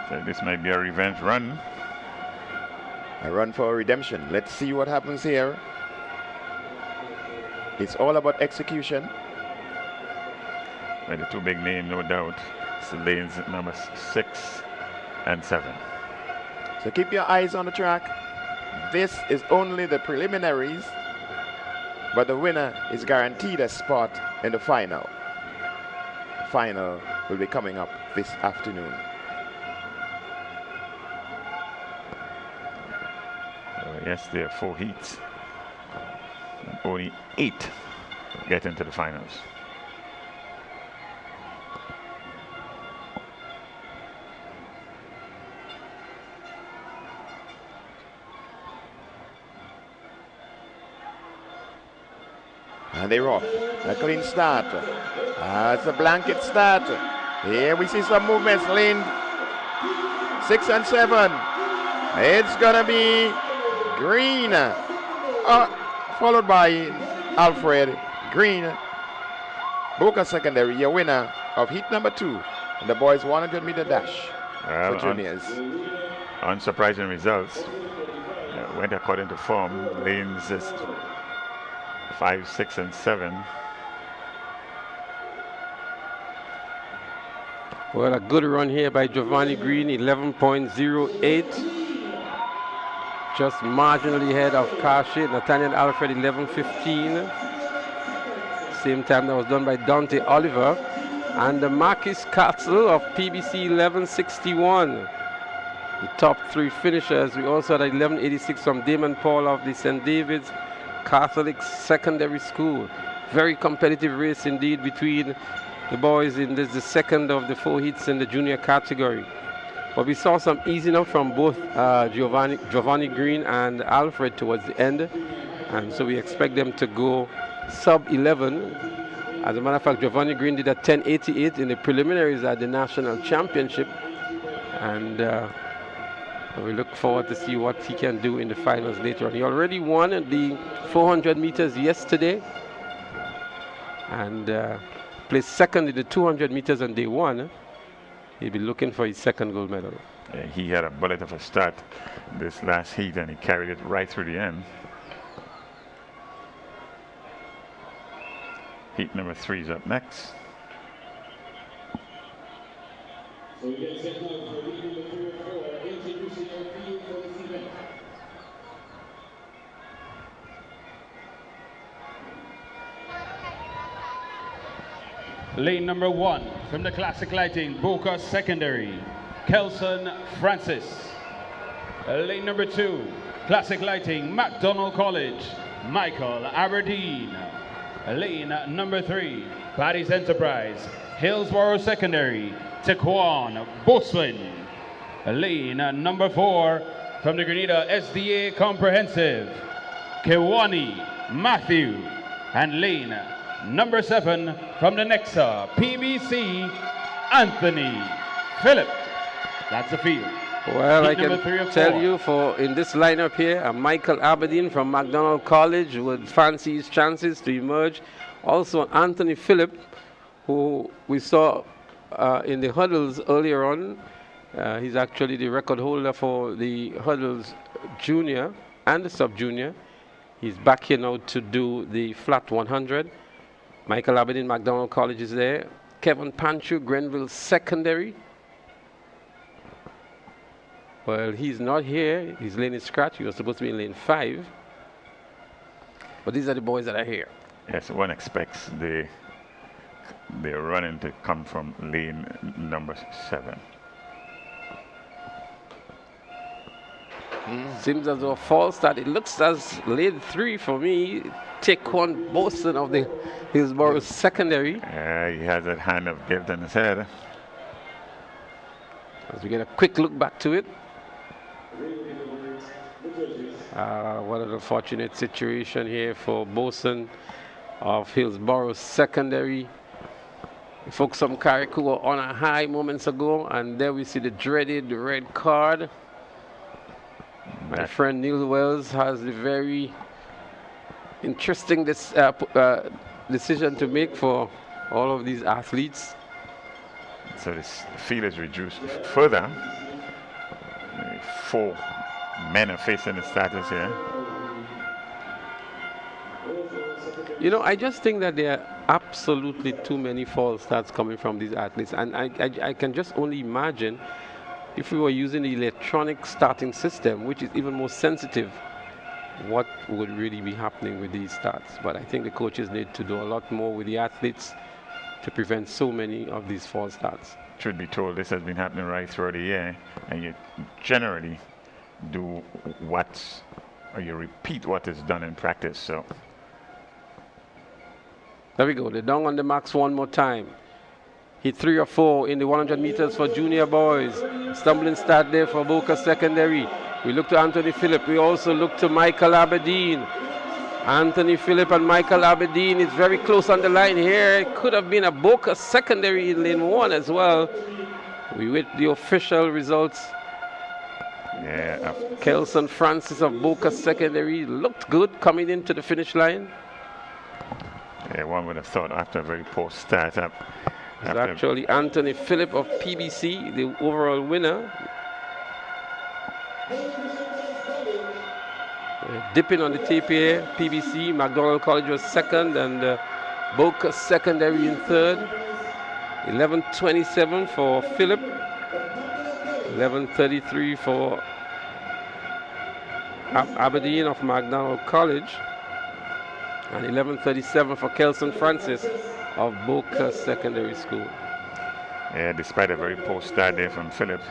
S6: So this might be a revenge run.
S7: A run for redemption. Let's see what happens here. It's all about execution.
S6: With the 2 big names, no doubt. It's the lanes number 6 and 7.
S7: So keep your eyes on the track. This is only the preliminaries, but the winner is guaranteed a spot in the final. The final will be coming up this afternoon.
S6: Yes, there are 4 heats. And only 8 get into the finals.
S7: And they're off. A clean start. It's a blanket start. Here we see some movements. Lane 6 and 7. It's gonna be Green, followed by Alfred. Green, Boca Secondary, your winner of heat number 2 in the boys 100-meter dash for juniors.
S6: Unsurprising results. Went according to form. Lanes 5, 6, and 7.
S1: Well, a good run here by Giovanni Green, 11.08. Just marginally ahead of Kashi. Nathaniel Alfred, 11.15. Same time that was done by Dante Oliver. And the Marcus Castle of PBC, 11.61. The top 3 finishers. We also had 11.86 from Damon Paul of the St. David's Catholic Secondary School. Very competitive race indeed between the boys in this, the second of the 4 heats in the junior category. But we saw some easing up from both Giovanni Green and Alfred towards the end. And so we expect them to go sub 11. As a matter of fact, Giovanni Green did a 10.88 in the preliminaries at the national championship. And we look forward to see what he can do in the finals later on. He already won the 400 meters yesterday. And placed second in the 200 meters on day 1. He'll be looking for his second gold medal.
S6: Yeah, he had a bullet of a start this last heat and he carried it right through the end. Heat number 3 is up next.
S13: So we get set now for heat number 3 or 4, introducing our field for this event.
S12: Lane number 1 from the Classic Lighting, Boca Secondary, Kelson Francis. Lane number 2, Classic Lighting, McDonald College, Michael Aberdeen. Lane number 3, Paddy's Enterprise, Hillsborough Secondary, Taquan Boatswain. Lane number 4 from the Grenada SDA Comprehensive, Kewani Matthew. And lane number 7 from the Nexa PBC, Anthony Phillip. That's the field.
S1: Well,
S12: Heat
S1: I
S12: number
S1: can
S12: 3 of
S1: tell
S12: 4.
S1: you for in this lineup here, Michael Aberdeen from McDonald College would fancy his chances to emerge. Also, Anthony Phillip, who we saw in the hurdles earlier on. He's actually the record holder for the hurdles junior and the sub-junior. He's back here now to do the flat 100. Michael Aberdeen, McDonald College is there. Kevin Panchu, Grenville Secondary. Well, he's not here. His lane is scratched. He was supposed to be in lane 5. But these are the boys that are here.
S6: Yes, one expects the running to come from lane number 7.
S1: Seems as though a false start. It looks as lane 3 for me. Taquan Boatswain of the Hillsborough Secondary.
S6: He has that hand of gift in his head.
S1: As we get a quick look back to it. What an unfortunate situation here for Boatswain of Hillsborough Secondary. Folks from carriacou were on a high moments ago, and there we see the dreaded red card. My friend Neil Wells has the very interesting decision to make for all of these athletes.
S6: So this field is reduced further. 4 men are facing the starters here.
S1: You know, I just think that there are absolutely too many false starts coming from these athletes. And I can just only imagine if we were using the electronic starting system, which is even more sensitive, what would really be happening with these starts. But I think the coaches need to do a lot more with the athletes to prevent so many of these false starts.
S6: Truth be told, this has been happening right throughout the year, and you generally do you repeat what is done in practice. So
S1: there we go. They're down on the marks one more time. Hit 3 or 4 in the 100 meters for junior boys. Stumbling start there for Boca Secondary. We look to Anthony Phillip. We also look to Michael Aberdeen. Anthony Phillip and Michael Aberdeen is very close on the line here. It could have been a Boca Secondary in lane 1 as well. We wait the official results.
S6: Yeah.
S1: Kelson Francis of Boca Secondary looked good coming into the finish line.
S6: Yeah, one would have thought after a very poor start up.
S1: It's actually Anthony Phillip of PBC, the overall winner. Dipping on the tape here, PBC, McDonald College was second, and Boca Secondary in third. 11:27 for Phillip, 11:33 for Aberdeen of McDonald College, and 11:37 for Kelson Francis of Boca Secondary School.
S6: Yeah, despite a very poor start there from Phillip,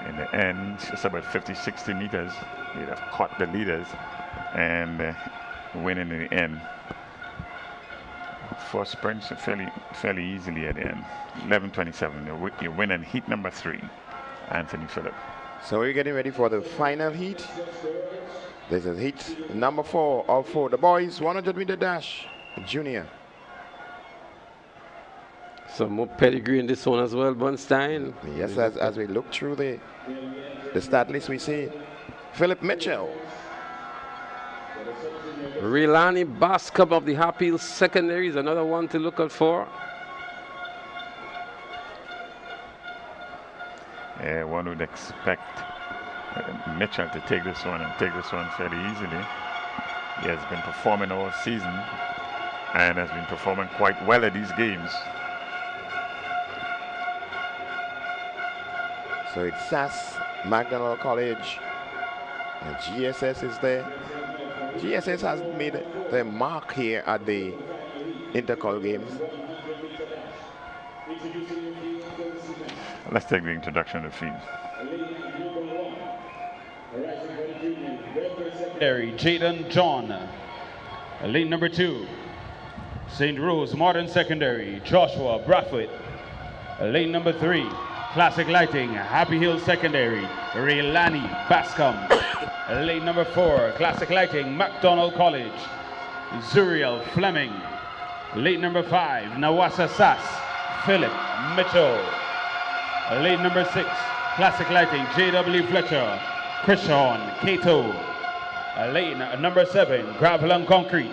S6: in the end, it's about 50-60 meters. He'd have caught the leaders and winning in the end. 4 sprints fairly easily at the end. 11:27. You win in heat number 3, Anthony Phillip.
S7: So we're getting ready for the final heat. This is heat number 4 of 4. The boys 100-meter dash, junior.
S1: Some more pedigree in this one as well, Bunstein.
S7: Yes, as we look through the start list, we see Philip Mitchell.
S1: Rilani Bascom of the Happy Hill Secondary is another one to look out for.
S6: Yeah, one would expect Mitchell to take this one and take this one fairly easily. He has been performing all season and has been performing quite well at these games.
S7: So it's SAS, McDonald College, and GSS is there. GSS has made their mark here at the Intercol games.
S6: Let's take the introduction of the field.
S12: Jaden John. Lane number 2, St. Rose Modern Secondary, Joshua Brathwaite. Lane number 3, Classic Lighting, Happy Hill Secondary, Rilani Bascom. Lane number 4, Classic Lighting, McDonald College, Zuriel Fleming. Lane number 5, Nawasa Sass, Philip Mitchell. Lane number 6, Classic Lighting, J.W. Fletcher, Christian Cato. Lane number 7, Gravel and Concrete,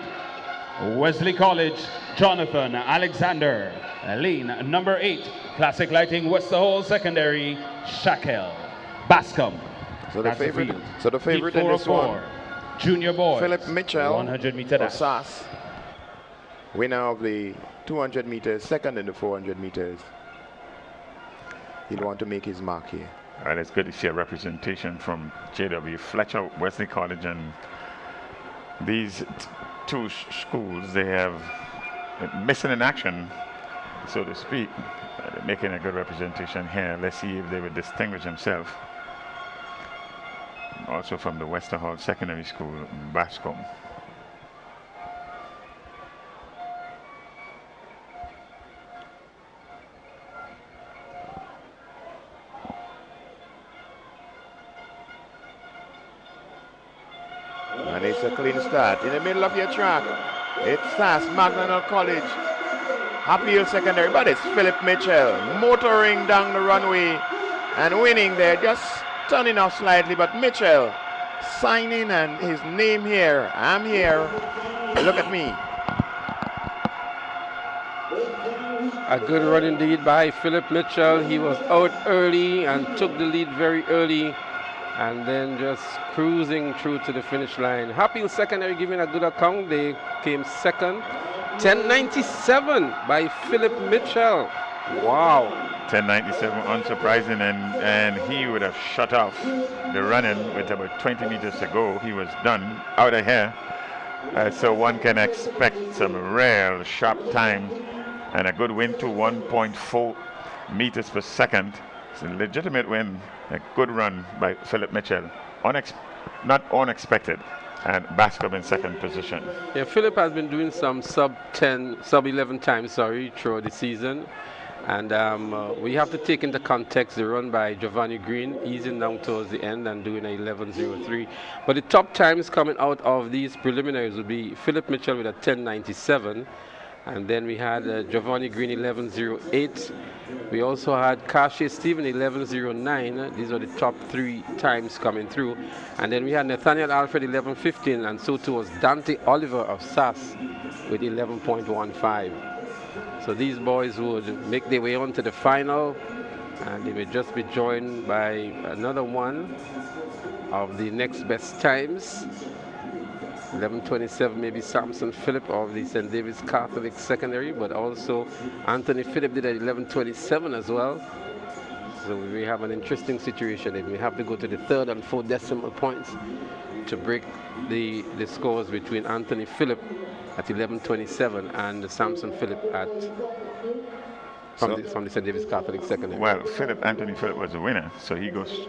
S12: Wesley College, Jonathan Alexander. Lane number 8, Classic Lighting, Westerhall Secondary, Shakel Bascom.
S7: So the favorite in this one,
S12: junior boys,
S7: Philip Mitchell,
S12: 100-meter dash.
S7: SAS, winner of the 200 meters, second in the 400 meters. He'll want to make his mark here.
S6: All right, it's good to see a representation from J.W. Fletcher, Wesley College, and these two schools. They have missing in action, so to speak. They're making a good representation here. Let's see if they will distinguish themselves. Also from the Westerhall Secondary School, Bascom.
S7: And it's a clean start. In the middle of your track, it's SAS, McDonald College, Happy Hill Secondary, but it's Philip Mitchell motoring down the runway and winning there, just turning off slightly, but Mitchell signing and his name here. I'm here. Look at me.
S1: A good run indeed by Philip Mitchell. He was out early and took the lead very early, and then just cruising through to the finish line. Happy Secondary giving a good account. They came second. 10.97 by Philip Mitchell. Wow.
S6: 10.97, unsurprising, and he would have shut off the running with about 20 meters to go. He was done out of here. So one can expect some real sharp time and a good win to 1.4 meters per second. It's a legitimate win, a good run by Philip Mitchell. Not unexpected, and back up in second position.
S1: Yeah, Philip has been doing some sub 11 times, throughout the season. And we have to take into context the run by Giovanni Green, easing down towards the end and doing a 11.03. But the top times coming out of these preliminaries would be Philip Mitchell with a 10.97. And then we had Giovanni Green 11.08. We also had Kashi Stephen 11.09. These are the top three times coming through. And then we had Nathaniel Alfred 11.15, and so too was Dante Oliver of SAS with 11.15. So these boys would make their way on to the final, and they will just be joined by another one of the next best times. 11.27, maybe Samson Phillip of the St. David's Catholic Secondary, but also Anthony Phillip did at 11.27 as well. So we have an interesting situation. We have to go to the third and fourth decimal points to break the scores between Anthony Phillip at 11.27 and Samson Phillip at from the St. David's Catholic Secondary.
S6: Well, Anthony Phillip was the winner, so he goes.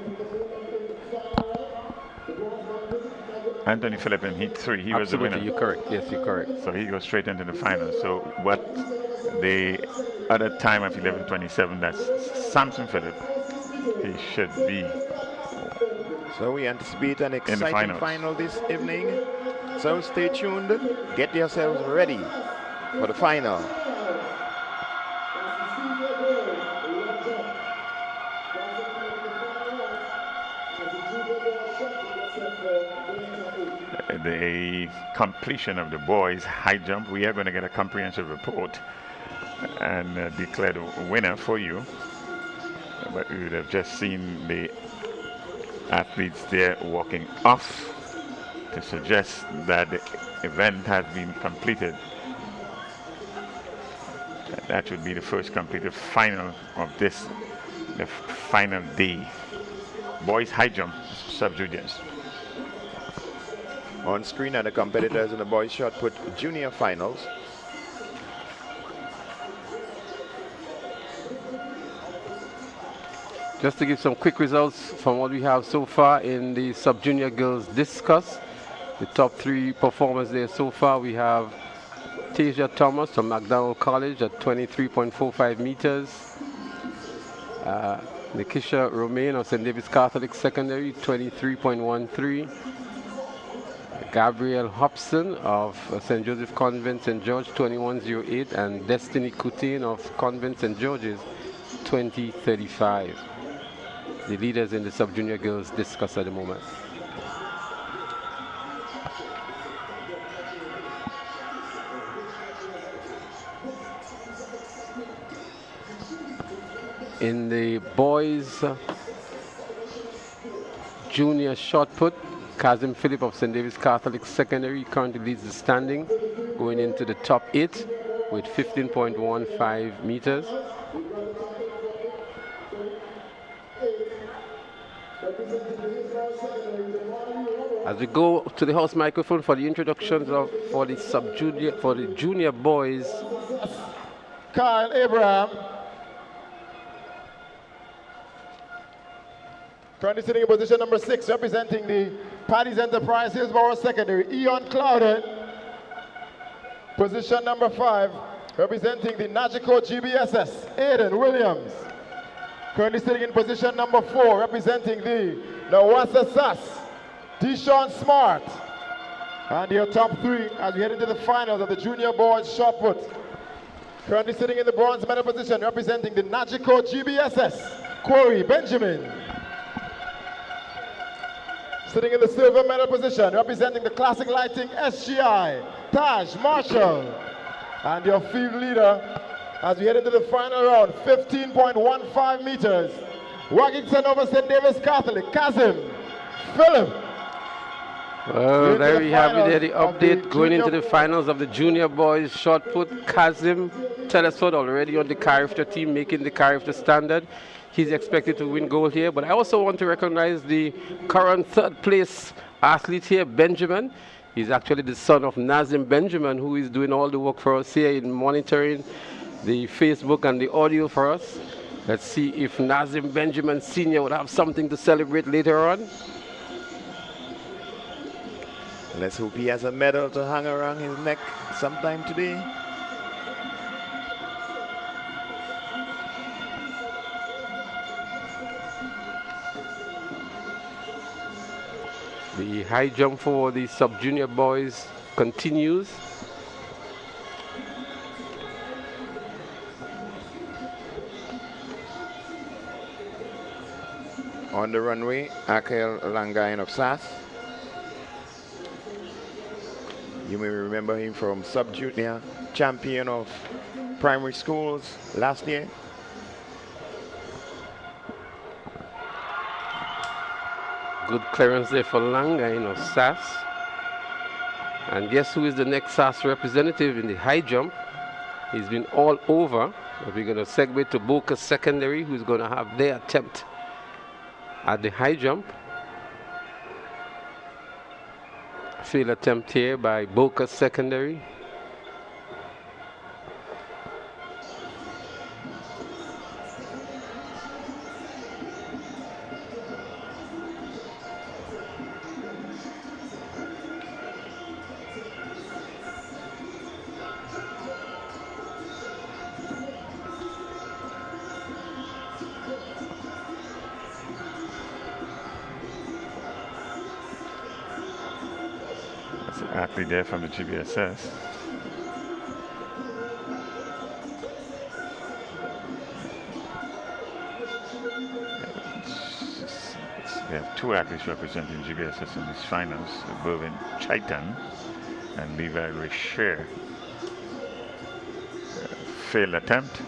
S6: Anthony Phillip in heat 3, he was the winner.
S1: You're correct. Yes, you're correct.
S6: So he goes straight into the final. So what the other time of 11.27, that's Samson Phillip, he should be.
S7: So we anticipate an exciting final this evening. So stay tuned. Get yourselves ready for the final.
S6: The completion of the boys high jump, we are going to get a comprehensive report and declare the winner for you. But you would have just seen the athletes there walking off to suggest that the event has been completed. That would be the first completed final of the final day. Boys high jump, sub-juniors.
S7: On screen are the competitors in the boys shot put junior finals.
S1: Just to give some quick results from what we have so far in the sub-junior girls discus. The top three performers there so far, we have Tasia Thomas from McDowell College at 23.45 meters. Nikisha Romain of St. David's Catholic Secondary, 23.13. Gabrielle Hobson of St. Joseph Convent St. George, 21.08, and Destiny Coutin of Convent St. George's, 20.35. The leaders in the sub-junior girls discuss at the moment. In the boys junior shot put, Kazim Phillip of St. David's Catholic Secondary currently leads the standing, going into the top 8 with 15.15 meters. As we go to the house microphone for the introductions for the junior boys.
S11: Kyle Abraham. Currently sitting in position number 6, representing the Paddy's Enterprise Hillsborough Secondary, Eon Clouded. Position number 5, representing the Nagico GBSS, Aiden Williams. Currently sitting in position number 4, representing the Nawasa SAS, Deshaun Smart. And your top 3 as we head into the finals of the junior boys shot put. Currently sitting in the bronze medal position, representing the Nagico GBSS, Corey Benjamin. Sitting in the silver medal position, representing the Classic Lighting SGI, Taj Marshall. And your field leader, as we head into the final round, 15.15 meters. Waggington over St. David's Catholic, Kazim Philip.
S1: Well, there we have it there, the update going into the finals of the junior boys shot put. Kazim Telesford already on the Carifta team, making the Carifta standard. He's expected to win gold here, but I also want to recognize the current third place athlete here, Benjamin. He's actually the son of Nazim Benjamin, who is doing all the work for us here in monitoring the Facebook and the audio for us. Let's see if Nazim Benjamin Sr. would have something to celebrate later on.
S7: Let's hope he has a medal to hang around his neck sometime today.
S1: The high jump for the sub-junior boys continues.
S7: On the runway, Akel Langayan of SAS. You may remember him from sub-junior champion of primary schools last year.
S1: Good clearance there for Langayan of SAS. And guess who is the next SAS representative in the high jump? He's been all over. But we're going to segue to Boca Secondary, who's going to have their attempt at the high jump. Failed attempt here by Boca Secondary.
S6: Athlete there from the GBSS. We have two athletes representing GBSS in these finals, Bovin Chaitan and Levi Richer. Failed attempt.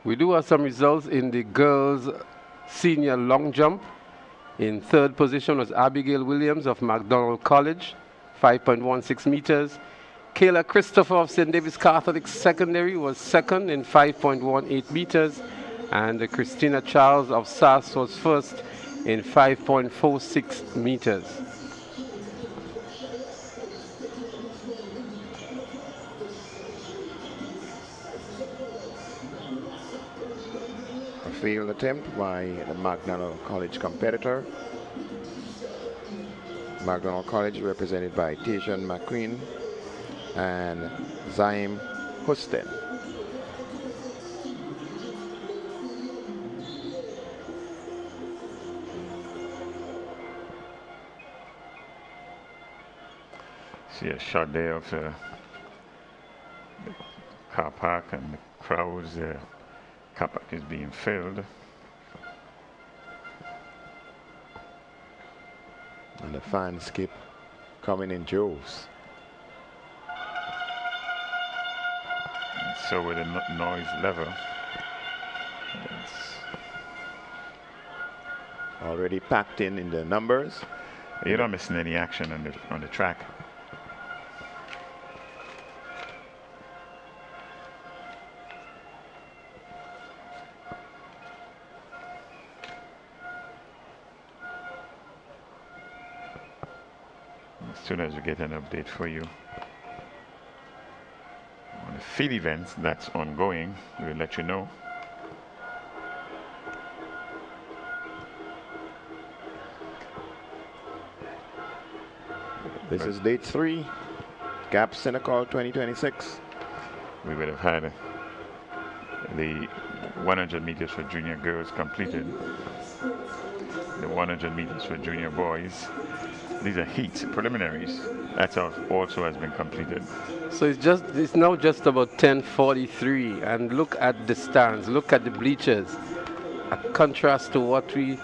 S1: We do have some results in the girls' senior long jump. In third position was Abigail Williams of McDonald College, 5.16 meters. Kayla Christopher of St. David's Catholic Secondary was second in 5.18 meters. And Christina Charles of SAS was first in 5.46 meters.
S7: Failed attempt by the McDonald College competitor. McDonald College represented by Tajan McQueen and Zaim Hussein.
S6: See a shot there of the car park and the crowds there. Car park is being filled.
S7: And the fans keep coming in droves.
S6: And so with the noise level, it's
S7: already packed in the numbers.
S6: You're not missing any action on the track. As soon as we get an update for you on the field events that's ongoing, we'll let you know.
S7: This is date 3, GAP Intercol 2026.
S6: We would have had the 100 meters for junior girls completed, the 100 meters for junior boys. These are heats, preliminaries. That's also has been completed.
S1: So it's now just about 10:43, and look at the stands, look at the bleachers. a contrast to what we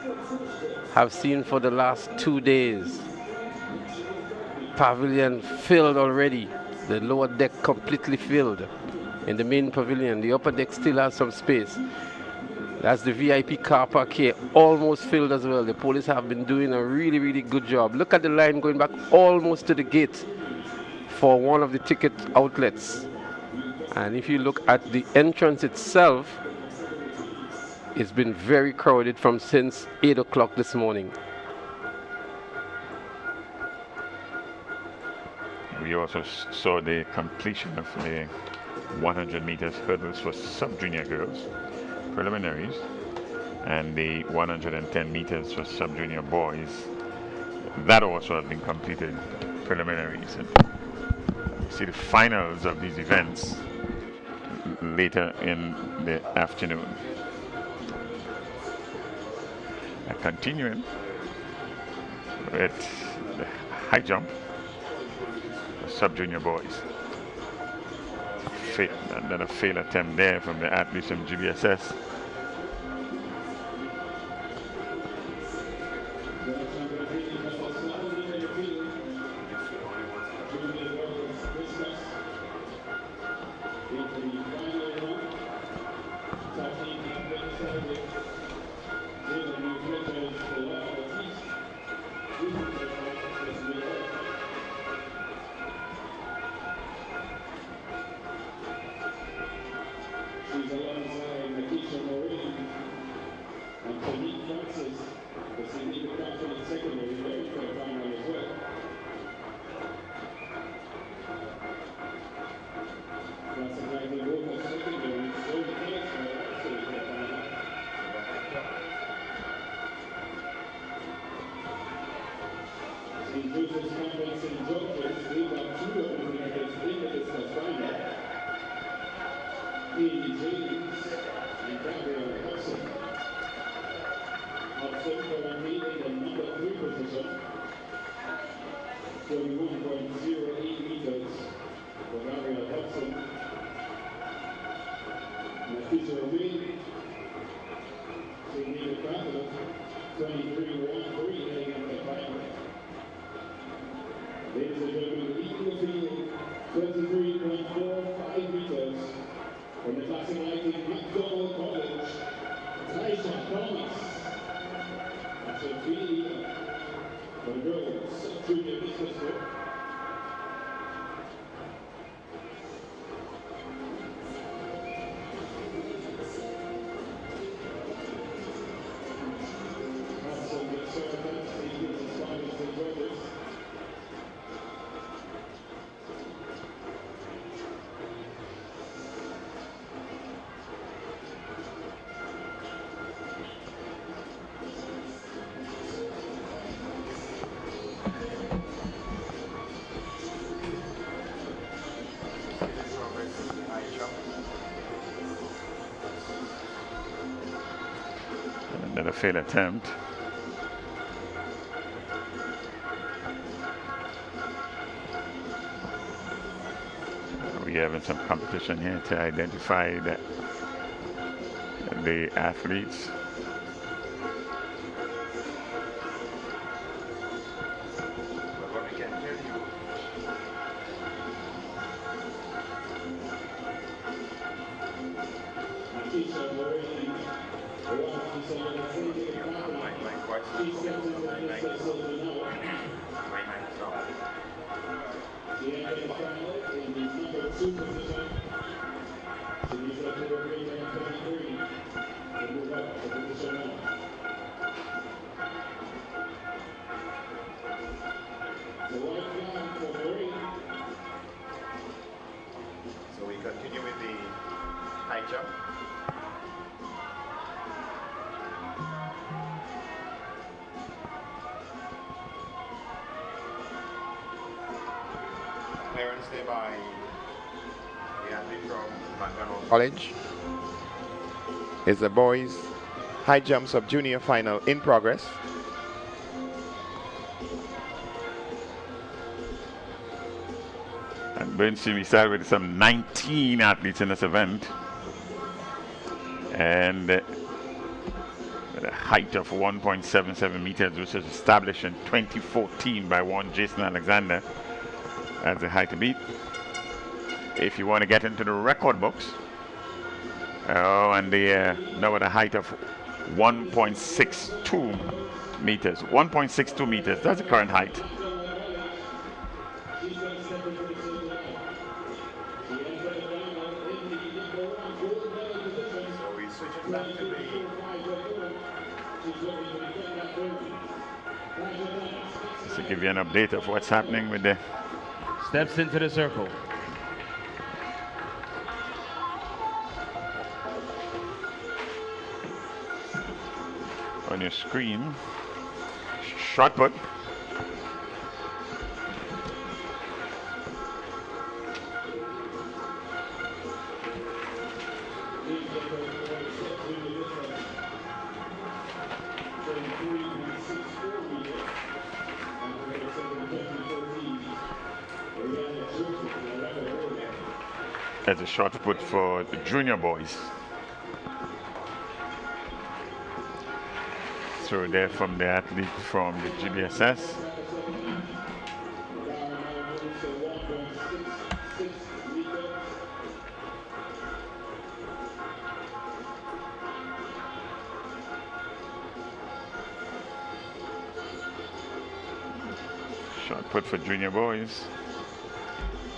S1: have seen for the last 2 days. Pavilion filled already. The lower deck completely filled. In the main pavilion, the upper deck still has some space. That's the VIP car park here, almost filled as well. The police have been doing a really, really good job. Look at the line going back almost to the gate for one of the ticket outlets. And if you look at the entrance itself, it's been very crowded from since 8 o'clock this morning.
S6: We also saw the completion of the 100 meters hurdles for sub-junior girls, preliminaries, and the 110 meters for sub-junior boys. That also has been completed, preliminaries. And see the finals of these events later in the afternoon. And continuing with the high jump for sub-junior boys. Another failed attempt there from the athletes from GBSS. Another failed attempt. We're having some competition here to identify the athletes.
S7: So we continue with the high jump. Clearance there by the athlete from McDonald College. Is the boys' high jump sub-junior final in progress.
S6: And Bernstein, we started with some 19 athletes in this event. And with a height of 1.77 meters, which was established in 2014 by one Jason Alexander as the height to beat. If you want to get into the record books, and they now at a height of 1.62 meters. 1.62 meters, that's the current height. Just to give you an update of what's happening with the
S12: steps into the circle.
S6: On your screen, shot put. That's a shot put for the junior boys. Throw there from the athlete from the GBSS. Shot put for junior boys.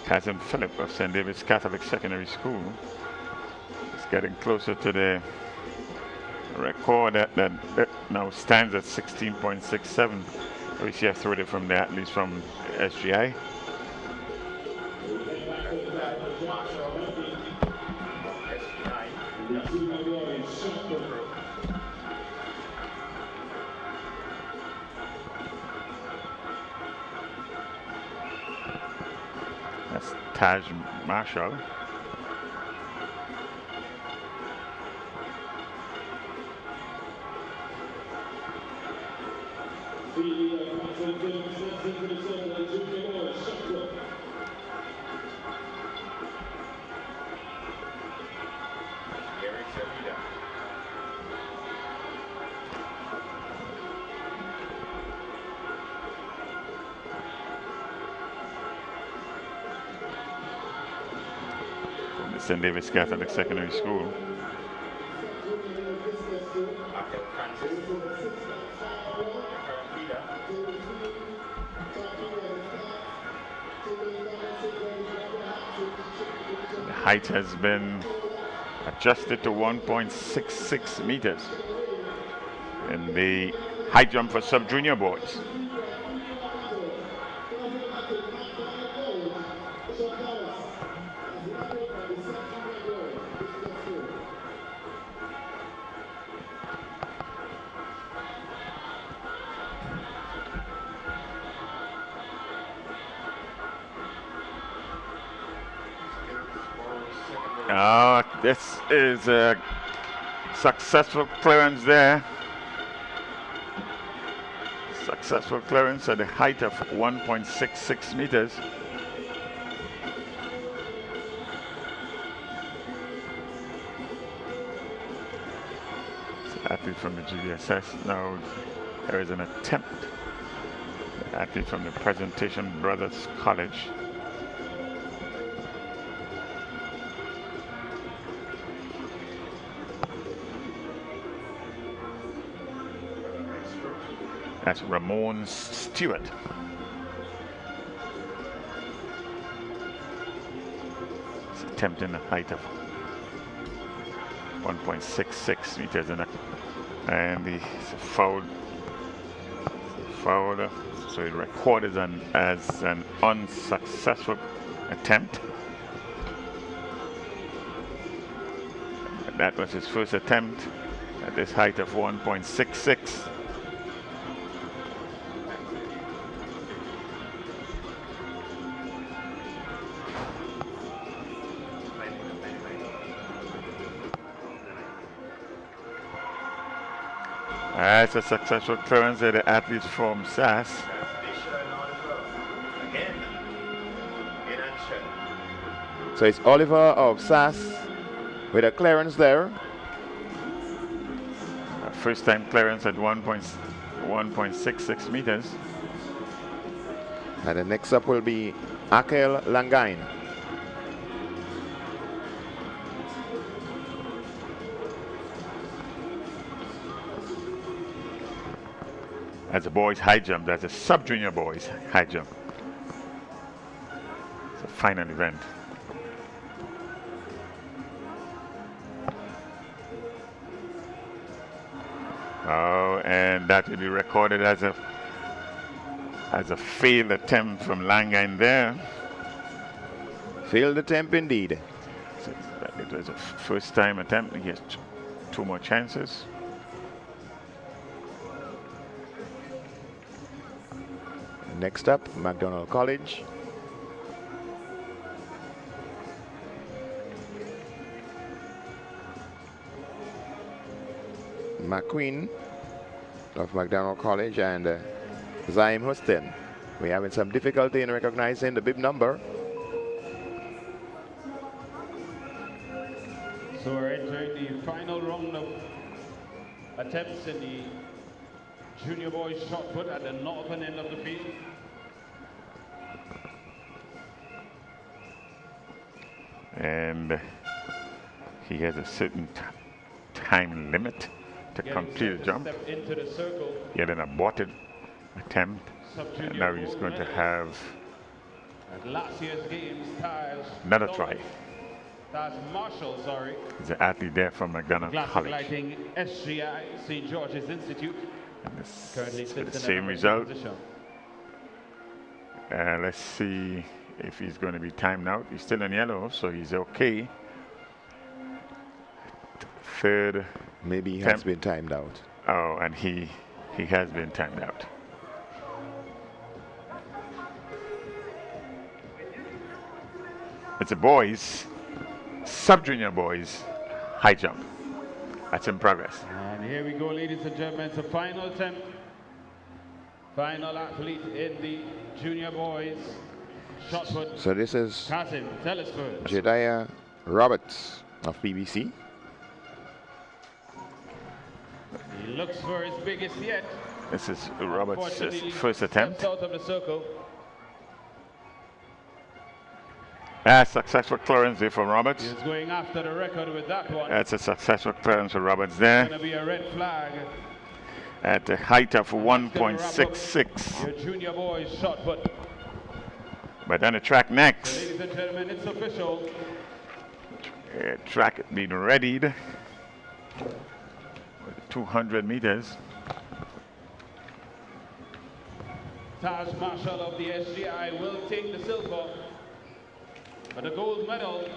S6: Cousin Philip of St. David's Catholic Secondary School is getting closer to the record that now stands at 16.67. We see a throw it from the athletes from SGI. That's Taj Marshall. From the St. David's Catholic Secondary School. The height has been adjusted to 1.66 meters in the high jump for sub-junior boys. This is a successful clearance there. Successful clearance at a height of 1.66 meters. Athlete from the GBSS. Now there is an attempt. The athlete from the Presentation Brothers College. That's Ramon Stewart. He's attempting a height of 1.66 meters and he's fouled. So it recorded as an unsuccessful attempt. And that was his first attempt at this height of 1.66. That's a successful clearance of the athletes from SAS.
S7: So it's Oliver of SAS with a clearance there.
S6: A first time clearance at 1.66 meters.
S7: And the next up will be Akel Langain.
S6: That's a boys high jump. That's a sub-junior boys high jump. It's a final event. Oh, and that will be recorded as a failed attempt from Langain there.
S7: Failed attempt indeed.
S6: So it was a first time attempt. He has two more chances.
S7: Next up, McDonald College. McQueen of McDonald College and Zaim Hustin. We're having some difficulty in recognizing the bib number.
S12: So we're entering the final round of attempts in the junior boys shot put at the northern end of the field.
S6: And he has a certain time limit to complete the jump.
S12: Into the circle.
S6: He had an aborted attempt, and now he's going to have
S12: At last year's games,
S6: another try.
S12: Taz Marshall, sorry.
S6: He's an athlete there from McDonald College.
S12: Lighting SGI, St. George's Institute. Currently
S6: It's the
S12: sits in
S6: same
S12: the
S6: result.
S12: position.
S6: Let's see if he's going to be timed out. He's still in yellow, so he's okay. Third.
S7: Maybe he has been timed out.
S6: Oh, and he has been timed out. It's a boys, sub-junior boys, high jump. That's in progress.
S12: And here we go, ladies and gentlemen. It's a final attempt. Final athlete in the junior boys shot put.
S7: So this is
S12: Kazim, tell us first.
S7: Jedediah Roberts of BBC.
S12: He looks for his biggest yet.
S6: This is Roberts'
S12: Unfortunately,
S6: first attempt.
S12: steps out of the circle.
S6: Successful clearance there for Roberts.
S12: He's going after the record with that one.
S6: That's a successful clearance for Roberts there.
S12: It's going to be a red flag.
S6: At the height of 1.66.
S12: Your junior boys shot put.
S6: But on the track next.
S12: Ladies and gentlemen, it's official.
S6: Track being readied. 200 meters.
S12: Taj Marshall of the SGI will take the silver. But the gold medal.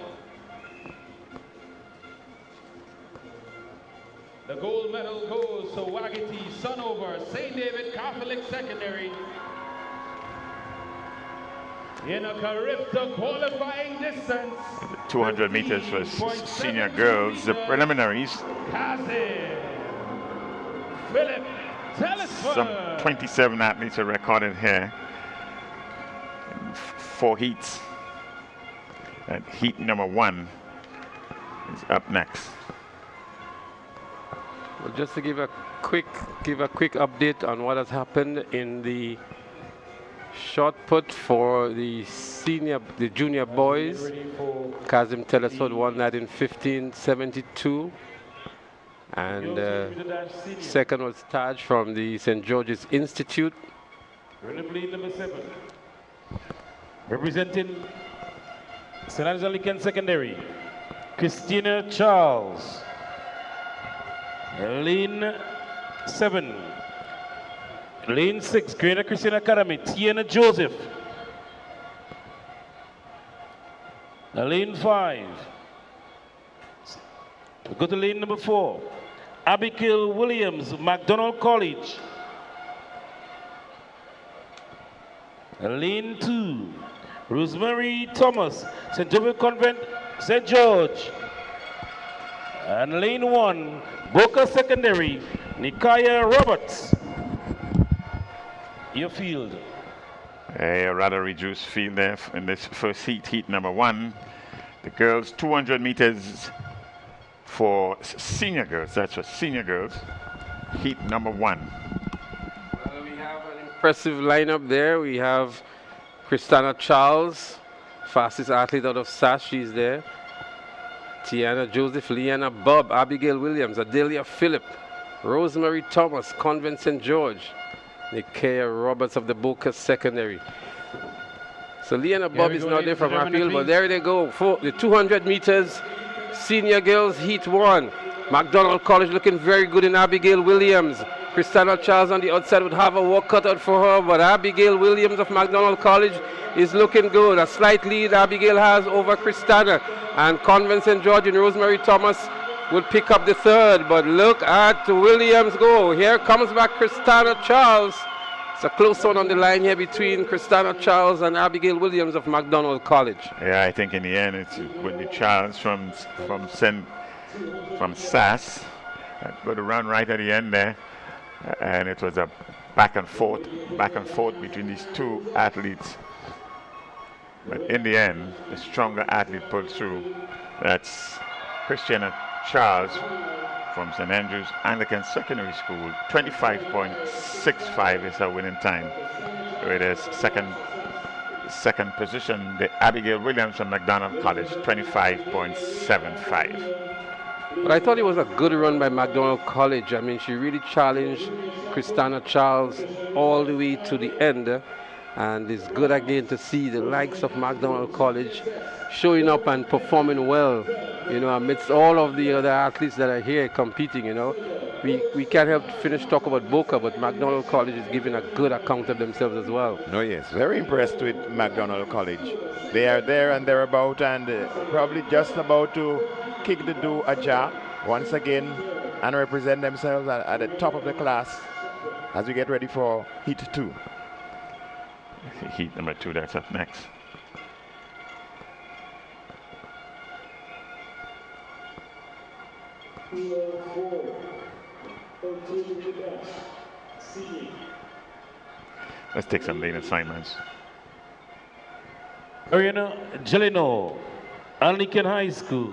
S12: The gold medal goes to Wagiti Sunover, St. David Catholic Secondary. In a Carifta qualifying distance.
S6: 200 meters for senior girls. The preliminaries.
S12: Philip Telesford.
S6: Some 27 athletes are recorded here. In 4 heats. And heat number 1 is up next.
S1: Well, just to give a quick update on what has happened in the shot put for the junior boys. Kazim Telesford won that in 15:72, and second was Taj from the St. George's Institute.
S12: Currently number 7. Representing St. Anne's Anglican Secondary, Christina Charles. Lane 7. Lane 6, Greater Christian Academy, Tiana Joseph. Lane 5. We go to lane number 4. Abigail Williams, McDonald College. Lane 2. Rosemary Thomas, St. Joseph Convent, St. George. And lane 1, Boca Secondary, Nikaya Roberts. Your field.
S6: A rather reduced field there in this first heat number 1. The girls 200 meters for senior girls. That's for senior girls. heat number 1.
S1: Well, we have an impressive lineup there. We have Christina Charles, fastest athlete out of SAS, she's there. Tiana Joseph, Leanna Bob, Abigail Williams, Adelia Phillip, Rosemary Thomas, Convent St. George, Nikia Roberts of the Boca Secondary. So Leanna Bob is not there from Raphael, but there they go. For the 200 meters, senior girls heat 1. McDonald College looking very good in Abigail Williams. Christina Charles on the outside would have a work cut out for her, but Abigail Williams of McDonald College is looking good. A slight lead Abigail has over Christina, and Convent St. George and Rosemary Thomas will pick up the third, but look at Williams go. Here comes back Christina Charles. It's a close one on the line here between Christina Charles and Abigail Williams of McDonald College.
S6: Yeah, I think in the end it's with the Charles from SAS. Got to run right at the end there, and it was a back and forth between these two athletes. But in the end, the stronger athlete pulled through. That's Christina Charles from St. Andrews Anglican Secondary School. 25.65 is her winning time. Whereas second position, the Abigail Williams from McDonald College, 25.75.
S1: But I thought it was a good run by McDonald College. I mean, she really challenged Christina Charles all the way to the end. And it's good again to see the likes of McDonald College showing up and performing well, you know, amidst all of the other athletes that are here competing, you know. We can't help to finish talk about Boca, but McDonald College is giving a good account of themselves as well.
S7: No, yes, very impressed with McDonald College. They are there and thereabout, and probably just about to kick the door ajar once again and represent themselves at the top of the class as we get ready for Heat 2.
S6: Heat number 2, that's up next. Let's take some lane assignments.
S13: Ariana Gelino, Anglican High School.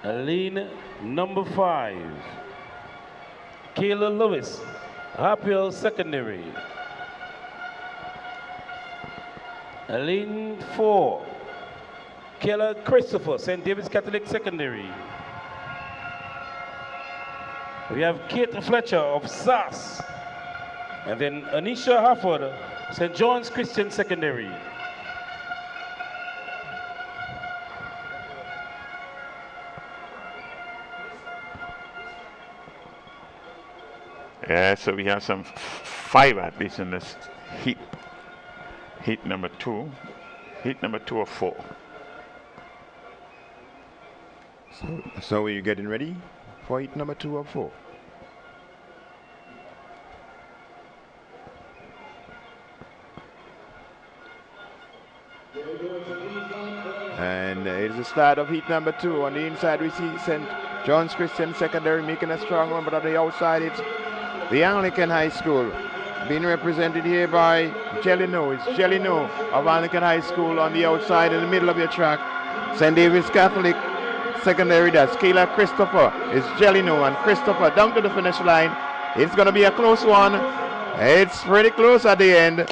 S13: Lane number 5. Kayla Lewis, Harphill Secondary. Lane 4, Kayla Christopher, St. David's Catholic Secondary. We have Kate Fletcher of SAS. And then Anisha Harford, St. John's Christian Secondary.
S6: Yeah, so we have some 5 athletes in this heat. Heat number 2. Heat number 2 or 4.
S7: So are you getting ready for heat number 2 or 4? And it's the start of heat number 2. On the inside we see St. John's Christian Secondary making a strong run, but on the outside it's the Anglican High School being represented here by Gelino. It's Gelino of Anglican High School on the outside in the middle of your track. St. David's Catholic Secondary, that's Kayla Christopher. It's Gelino and Christopher down to the finish line. It's going to be a close one. It's pretty close at the end.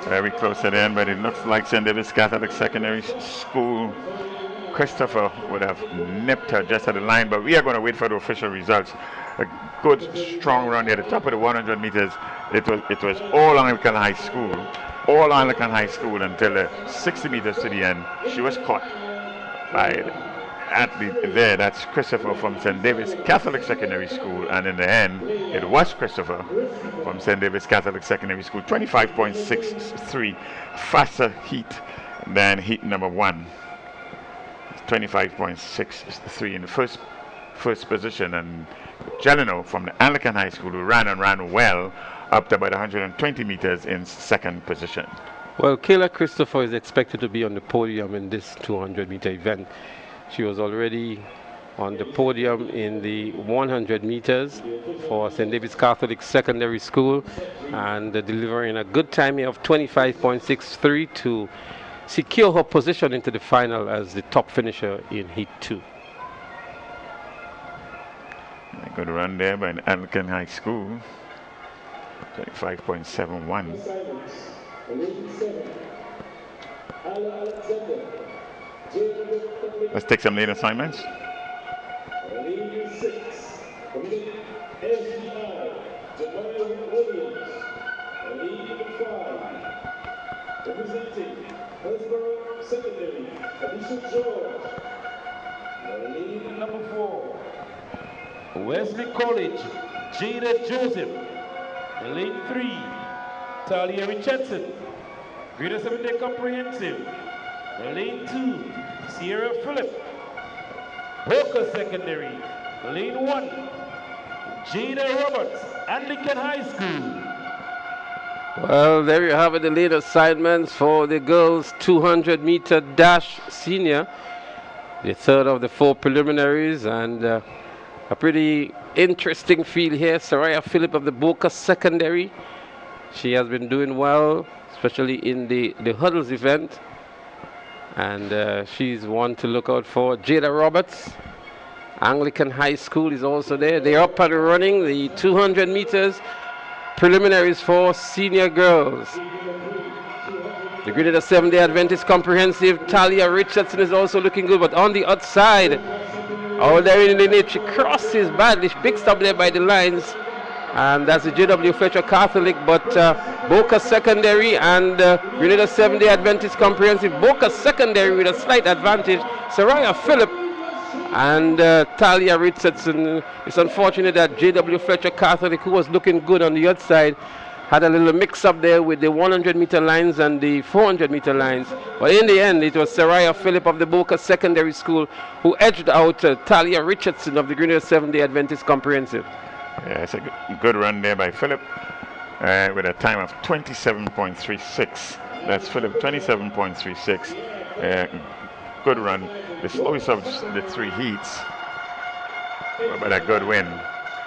S6: Very close at the end, but it looks like St. David's Catholic Secondary School. Christopher would have nipped her just at the line, but we are going to wait for the official results. A good, strong run at the top of the 100 meters. It was all Anglican High School. All Anglican High School until the 60 meters to the end. She was caught by the athlete there. That's Christopher from St. David's Catholic Secondary School. And in the end, it was Christopher from St. David's Catholic Secondary School. 25.63, faster heat than heat number 1. 25.63 in the first position, and Gelino from the Anglican High School, who ran well, up to about 120 meters in second position.
S1: Well, Kayla Christopher is expected to be on the podium in this 200-meter event. She was already on the podium in the 100 meters for St. David's Catholic Secondary School, and delivering a good time of 25.63 to secure her position into the final as the top finisher in Heat 2.
S6: A good run there by Anglican High School. 25.71. Let's take some lane assignments.
S14: Representing Hillsborough Secondary, Alicia George.
S13: Lead number 4, Wesley College, Jada Joseph. Lane 3, Talia Richardson. Grade 7 Comprehensive. Lane 2, Sierra Phillip. Boca Secondary. Lane 1, Jada Roberts, Anglican High School.
S1: Well, there you have it, the lead assignments for the girls 200-meter dash senior, the third of the 4 preliminaries, and a pretty interesting field here. Soraya Phillip of the Boca Secondary, she has been doing well, especially in the hurdles event, and she's one to look out for. Jada Roberts, Anglican High School, is also there. They're up and running the 200 meters preliminaries for senior girls. The Grenada 7-day Adventist Comprehensive, Talia Richardson is also looking good, but on the outside, out there in the net, she crosses badly. She picks up there by the lines, and that's the JW Fletcher Catholic, but Boca Secondary and Grenada 7-day Adventist Comprehensive. Boca Secondary with a slight advantage. Soraya Phillip and Talia Richardson. It's unfortunate that JW Fletcher Catholic, who was looking good on the outside, had a little mix-up there with the 100-meter lines and the 400-meter lines. But in the end, it was Soraya Phillip of the Boca Secondary School who edged out Talia Richardson of the Grenada 7-day Adventist Comprehensive.
S6: Yeah, it's a good run there by Phillip with a time of 27.36. That's Phillip, 27.36. Good run. The slowest of the 3 heats, but a good win.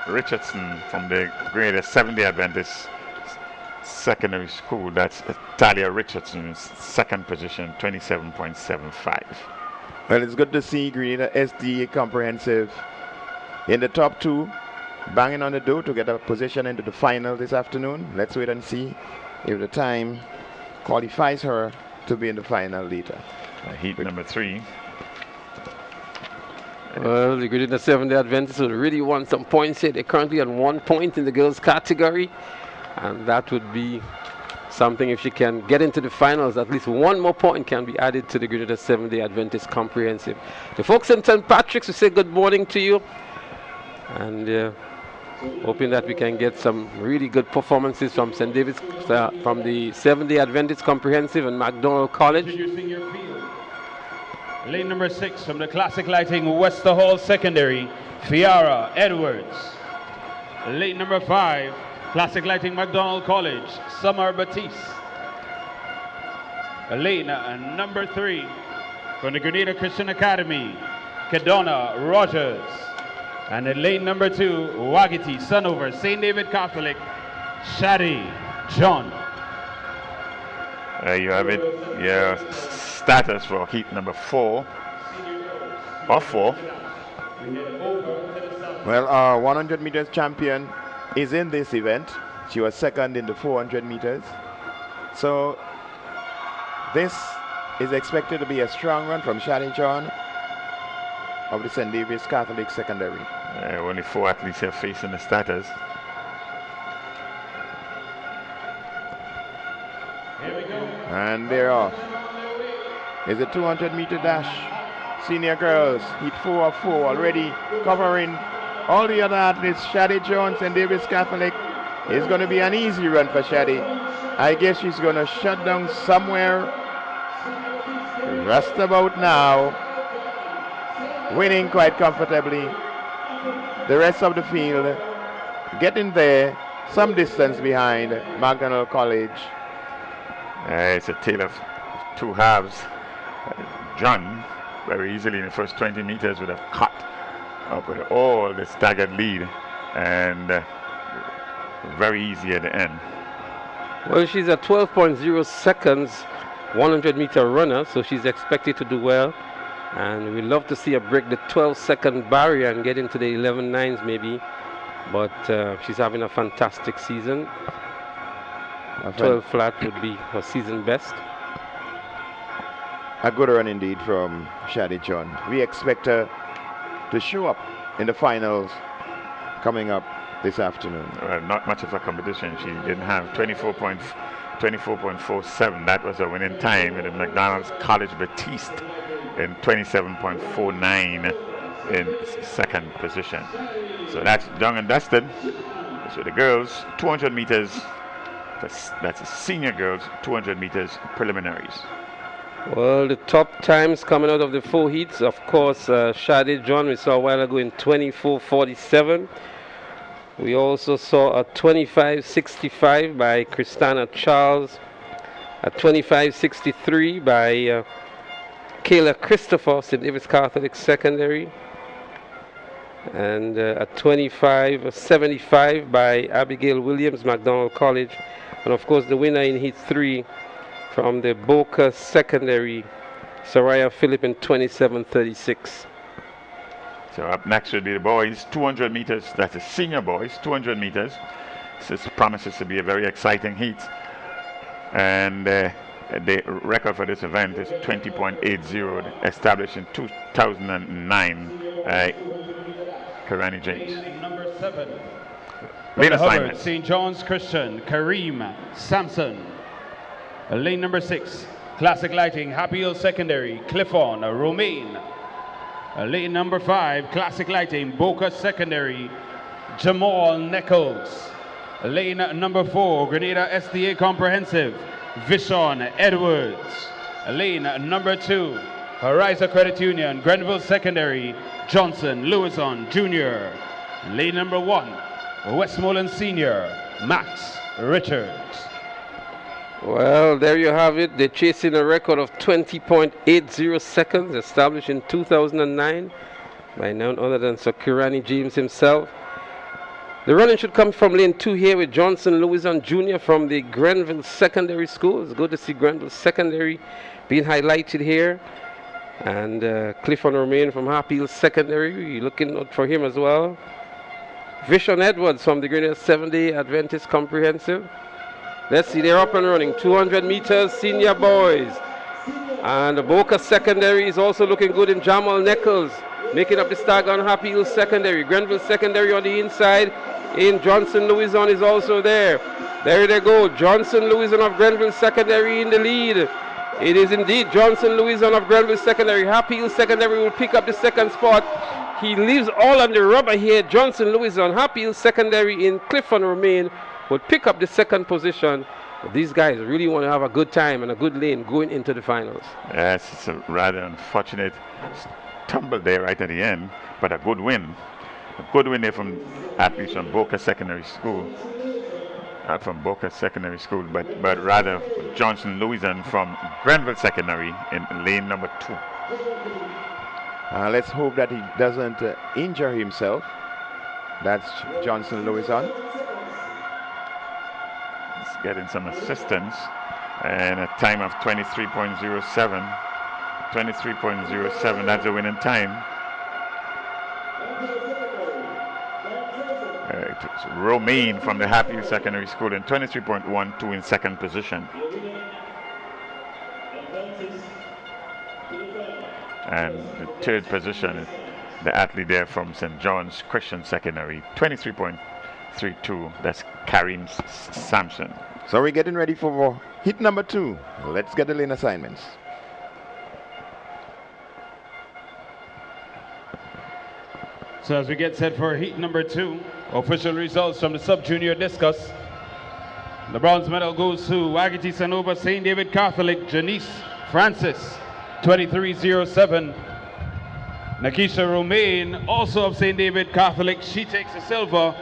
S6: Richardson from the Grenada 7-day Adventist Secondary School. That's Talia Richardson's second position, 27.75.
S7: Well, it's good to see Grenada SDA Comprehensive in the top 2, banging on the door to get a position into the final this afternoon. Let's wait and see if the time qualifies her to be in the final later.
S6: Heat number 3.
S1: Well, the Grenada 7-day Adventists would really want some points here. They're currently on 1 point in the girls category, and that would be something. If she can get into the finals, at least 1 more point can be added to the Grenada 7-day Adventist Comprehensive. The folks in St. Patrick's, we say good morning to you, and hoping that we can get some really good performances from St. David's, from the 7-day Adventist Comprehensive and McDonald College.
S12: Lane number 6 from the Classic Lighting Wester Hall Secondary, Fiara Edwards. Lane number 5, Classic Lighting McDonald College, Summer Batiste. Lane number 3 from the Grenada Christian Academy, Kedona Rogers. And in lane number 2, Wagiti, Sunover, St. David Catholic, Shadi John.
S6: You have it. Yeah, status for heat number 4. Or 4.
S7: Well, our 100 meters champion is in this event. She was second in the 400 meters. So this is expected to be a strong run from Shadi John of the St. David's Catholic Secondary.
S6: Only 4 athletes are facing the starters.
S7: And they're off. It's a 200-meter dash. Senior girls, heat 4 of 4, already covering all the other athletes. Shadi Jones and Davis Catholic. It's going to be an easy run for Shadi. I guess she's going to shut down somewhere just about now, winning quite comfortably. The rest of the field getting there, some distance behind McDonald College.
S6: It's a tale of 2 halves. John, very easily in the first 20 meters, would have cut up with all the staggered lead, and very easy at the end.
S1: Well, she's at 12.0 seconds 100-meter runner, so she's expected to do well. And we'd love to see her break the 12-second barrier and get into the 11.9s maybe. But she's having a fantastic season. 12 flat would be her season best.
S7: A good run indeed from Shadi John. We expect her to show up in the finals coming up this afternoon.
S6: Well, not much of a competition. She didn't have 24.47. That was a winning time in the McDonald's College Batiste in 27.49 in second position. So that's done and dusted. So the girls, 200 meters, that's the senior girls, 200 meters preliminaries.
S1: Well, the top times coming out of the 4 heats, of course, Shadi John, we saw a while ago in 24.47. We also saw a 25.65 by Christina Charles, a 25.63 by Kayla Christopher, St. David's Catholic Secondary, and a 25.75 by Abigail Williams, McDonald College, and of course the winner in Heat 3 from the Boca Secondary, Soraya Phillip in 27.36.
S6: So up next would be the boys, 200 meters. That's the senior boys, 200 meters. This promises to be a very exciting heat. And the record for this event is 20.80, established in 2009. Karani James.
S12: Number 7.
S6: Lane assignment.
S12: St. John's Christian, Kareem Sampson. Lane number 6, Classic Lighting, Happy Hill Secondary, Clifton Romaine. Lane number 5, Classic Lighting, Boca Secondary, Jamal Nichols. Lane number 4, Grenada SDA Comprehensive, Vishon Edwards. Lane number 2, Horizon Credit Union, Grenville Secondary, Johnson Lewison Jr. Lane number 1, Westmoreland Senior, Max Richards.
S1: Well, there you have it. They're chasing a record of 20.80 seconds, established in 2009 by none other than Sir Kirani James himself. The running should come from lane 2 here with Johnson Lewison Jr. from the Grenville Secondary School. It's good to see Grenville Secondary being highlighted here. And Clifton Romaine from Happy Hill Secondary, you're looking out for him as well. Vishon Edwards from the Grenada 7-Day Adventist Comprehensive. Let's see, they're up and running. 200 meters, senior boys. And the Boca Secondary is also looking good in Jamal Nichols, making up the stag on Happy Hill Secondary. Grenville Secondary on the inside. In Johnson Lewison is also there. There they go. Johnson Lewison of Grenville Secondary in the lead. It is indeed Johnson Lewison of Grenville Secondary. Happy Hill Secondary will pick up the second spot. He leaves all on the rubber here. Johnson Lewison, Happy Hill Secondary in Clifton Romaine would pick up the second position. But these guys really want to have a good time and a good lane going into the finals.
S6: Yes, it's a rather unfortunate tumble there right at the end, but a good win. A good win there from athletes from Boca Secondary School. Not from Boca Secondary School, but rather Johnson Lewison from Grenville Secondary in lane number 2.
S7: Let's hope that he doesn't injure himself. That's Johnson Lewison.
S6: He's getting some assistance, and a time of 23.07. 23.07, that's the winning time. It's Romaine from the Happy Hill Secondary School in 23.12 in second position. And the third position is the athlete there from St. John's Christian Secondary, 23.32. That's Kareem Sampson.
S7: So we're getting ready for hit number 2. Let's get the lane assignments.
S12: So as we get set for heat number 2, official results from the sub-junior discus. The bronze medal goes to Wagiti Sanova St. David Catholic, Janice Francis, 23.07. Nakisha Romaine, also of St. David Catholic, she takes the silver,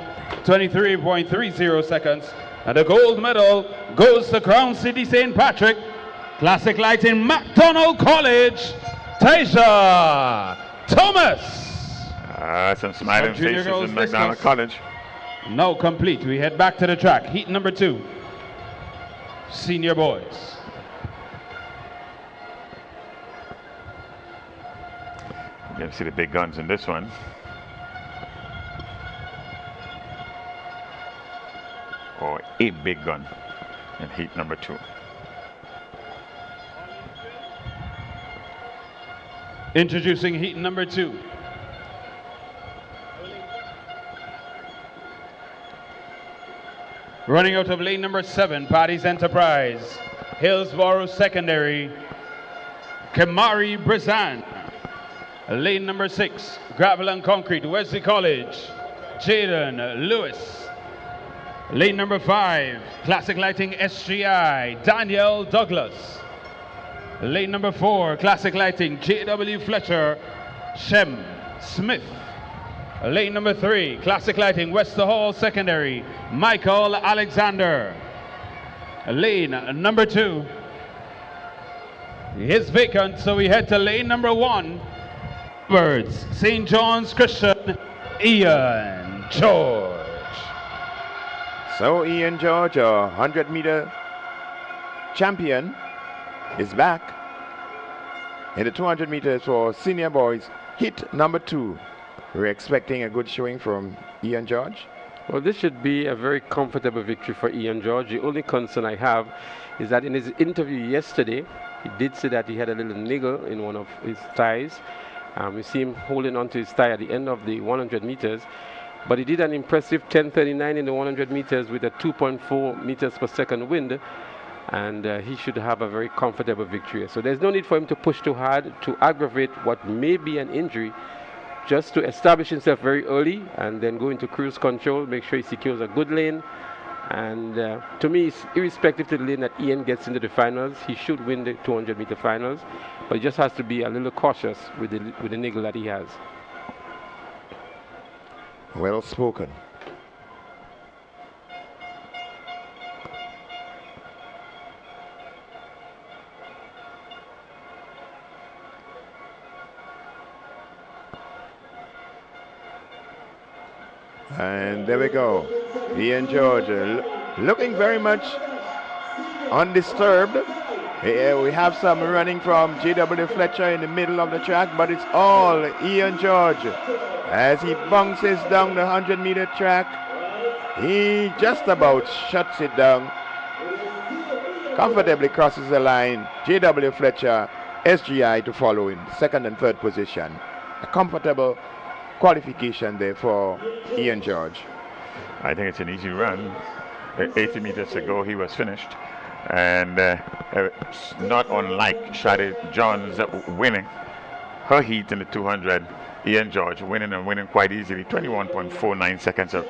S12: 23.30 seconds. And the gold medal goes to Crown City St. Patrick, Classic Lighting McDonald College, Taisha Thomas.
S6: Some smiling faces in McDonald College.
S12: Now complete. We head back to the track. Heat number 2. Senior boys.
S6: You can see the big guns in this one. Or a big gun in heat number 2.
S12: Introducing heat number 2. Running out of lane number 7, Paddy's Enterprise, Hillsborough Secondary, Kamari Brizan. Lane number 6, Gravel and Concrete, Wesley College, Jaden Lewis. Lane number 5, Classic Lighting SGI, Daniel Douglas. Lane number 4, Classic Lighting J.W. Fletcher, Shem Smith. Lane number 3, Classic Lighting Wester Hall Secondary, Michael Alexander. Lane number 2 is vacant, so we head to lane number 1. Birds, St. John's Christian, Ian George.
S7: So Ian George, a 100-meter champion, is back in the 200 meters for senior boys, hit number 2. We're expecting a good showing from Ian George.
S1: Well, this should be a very comfortable victory for Ian George. The only concern I have is that in his interview yesterday, he did say that he had a little niggle in one of his thighs. We see him holding onto his thigh at the end of the 100 meters. But he did an impressive 10:39 in the 100 meters with a 2.4 meters per second wind. And he should have a very comfortable victory. So there's no need for him to push too hard to aggravate what may be an injury, just to establish himself very early and then go into cruise control, make sure he secures a good lane. And to me, it's irrespective to the lane that Ian gets into the finals, he should win the 200-meter finals, but he just has to be a little cautious with the niggle that he has.
S7: Well spoken. And there we go. Ian George looking very much undisturbed. We have some running from J.W. Fletcher in the middle of the track, but it's all Ian George. As he bounces down the 100-meter track, he just about shuts it down. Comfortably crosses the line. J.W. Fletcher, SGI to follow in second and third position. A comfortable qualification there for Ian George.
S6: I think it's an easy run. 80 meters to go, he was finished. And not unlike Shadi Johns winning her heat in the 200, Ian George winning quite easily. 21.49 seconds, a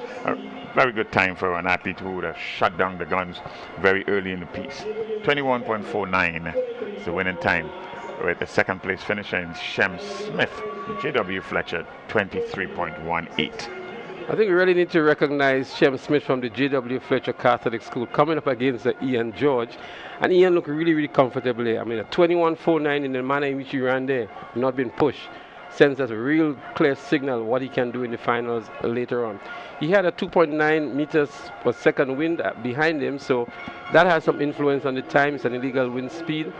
S6: very good time for an athlete who would have shut down the guns very early in the piece. 21.49 is the winning time, with the second place finisher in Shem Smith, J.W. Fletcher, 23.18.
S1: I think we really need to recognize Shem Smith from the J.W. Fletcher Catholic School coming up against Ian George. And Ian looked really, really comfortable there. I mean, a 21.49 in the manner in which he ran there, not being pushed, sends us a real clear signal what he can do in the finals later on. He had a 2.9 meters per second wind behind him, so that has some influence on the time. It's an illegal wind speed.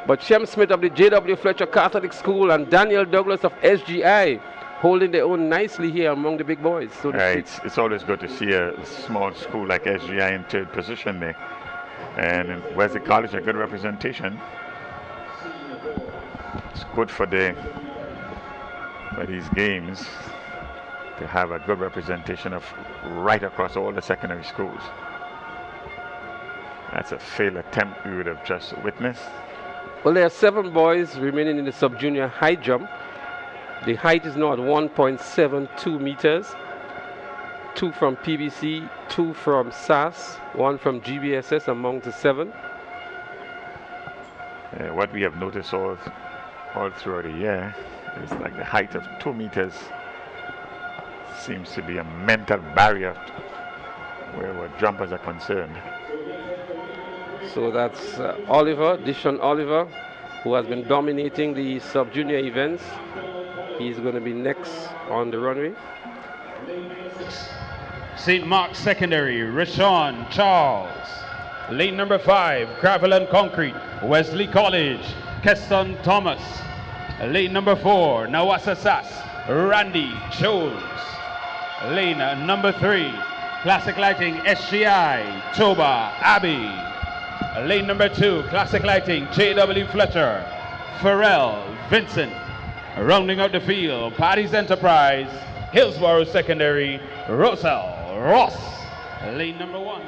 S1: But Shem Smith of the J.W. Fletcher Catholic School and Daniel Douglas of SGI holding their own nicely here among the big boys. So
S6: it's always good to see a small school like SGI in third position there. And in Wesley College, a good representation. It's good for these games to have a good representation of right across all the secondary schools. That's a failed attempt we would have just witnessed.
S1: Well, there are 7 boys remaining in the sub-junior high jump. The height is now at 1.72 meters. 2 from PBC, 2 from SAS, 1 from GBSS among the 7.
S6: What we have noticed all throughout the year is like the height of 2 meters seems to be a mental barrier where jumpers are concerned.
S1: So that's Oliver, Dishon Oliver, who has been dominating the sub-junior events. He's going to be next on the runway.
S12: St. Mark's Secondary, Rashawn Charles. Lane number 5, Gravel and Concrete, Wesley College, Keston Thomas. Lane number 4, Nawasa Sass, Randy Jones. Lane number 3, Classic Lighting, SGI, Toba Abbey. Lane number 2, Classic Lighting, JW Fletcher, Pharrell Vincent. Rounding out the field, Party's Enterprise, Hillsborough Secondary, Rosal Ross. Lane number 1.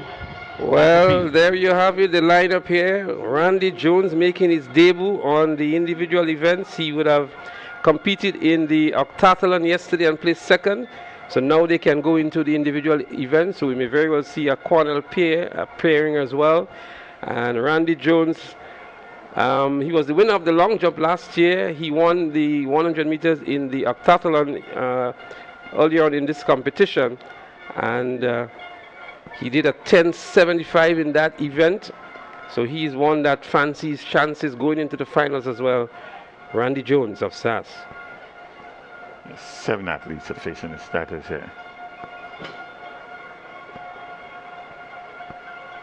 S1: Well, there you have it, the lineup here. Randy Jones making his debut on the individual events. He would have competed in the octathlon yesterday and placed second. So now they can go into the individual events. So we may very well see a Cornell pair pairing as well. And Randy Jones, he was the winner of the long jump last year. He won the 100 meters in the octathlon earlier on in this competition. And he did a 10.75 in that event. So he's one that fancies chances going into the finals as well. Randy Jones of SAS.
S6: 7 athletes are facing the starters here.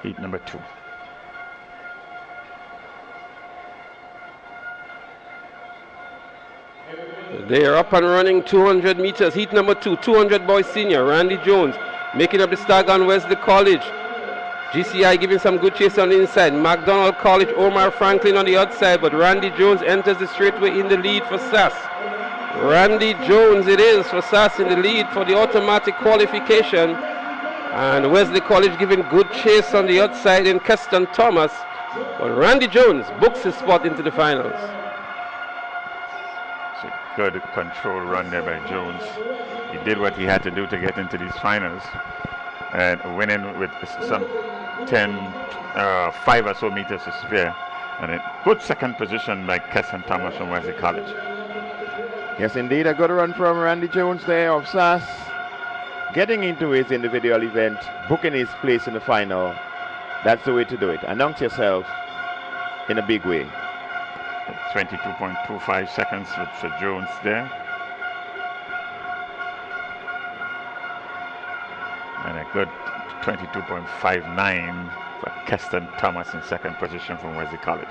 S6: Heat number 2.
S1: They are up and running 200 meters. Heat number 2, 200 boys senior. Randy Jones making up the stag on Wesley College. GCI giving some good chase on the inside. McDonald College, Omar Franklin on the outside, but Randy Jones enters the straightway in the lead for SAS. Randy Jones it is for SAS in the lead for the automatic qualification. And Wesley College giving good chase on the outside in Keston Thomas. But Randy Jones books his spot into the finals.
S6: Good control run there by Jones. He did what he had to do to get into these finals and winning with some 5 or so meters to spare. And a good second position by Keston Thomas from Wesley College.
S7: Yes, indeed, a good run from Randy Jones there of SAS. Getting into his individual event, booking his place in the final. That's the way to do it. Announce yourself in a big way.
S6: 22.25 seconds for Jones there. And a good 22.59 for Keston Thomas in second position from Wesley College.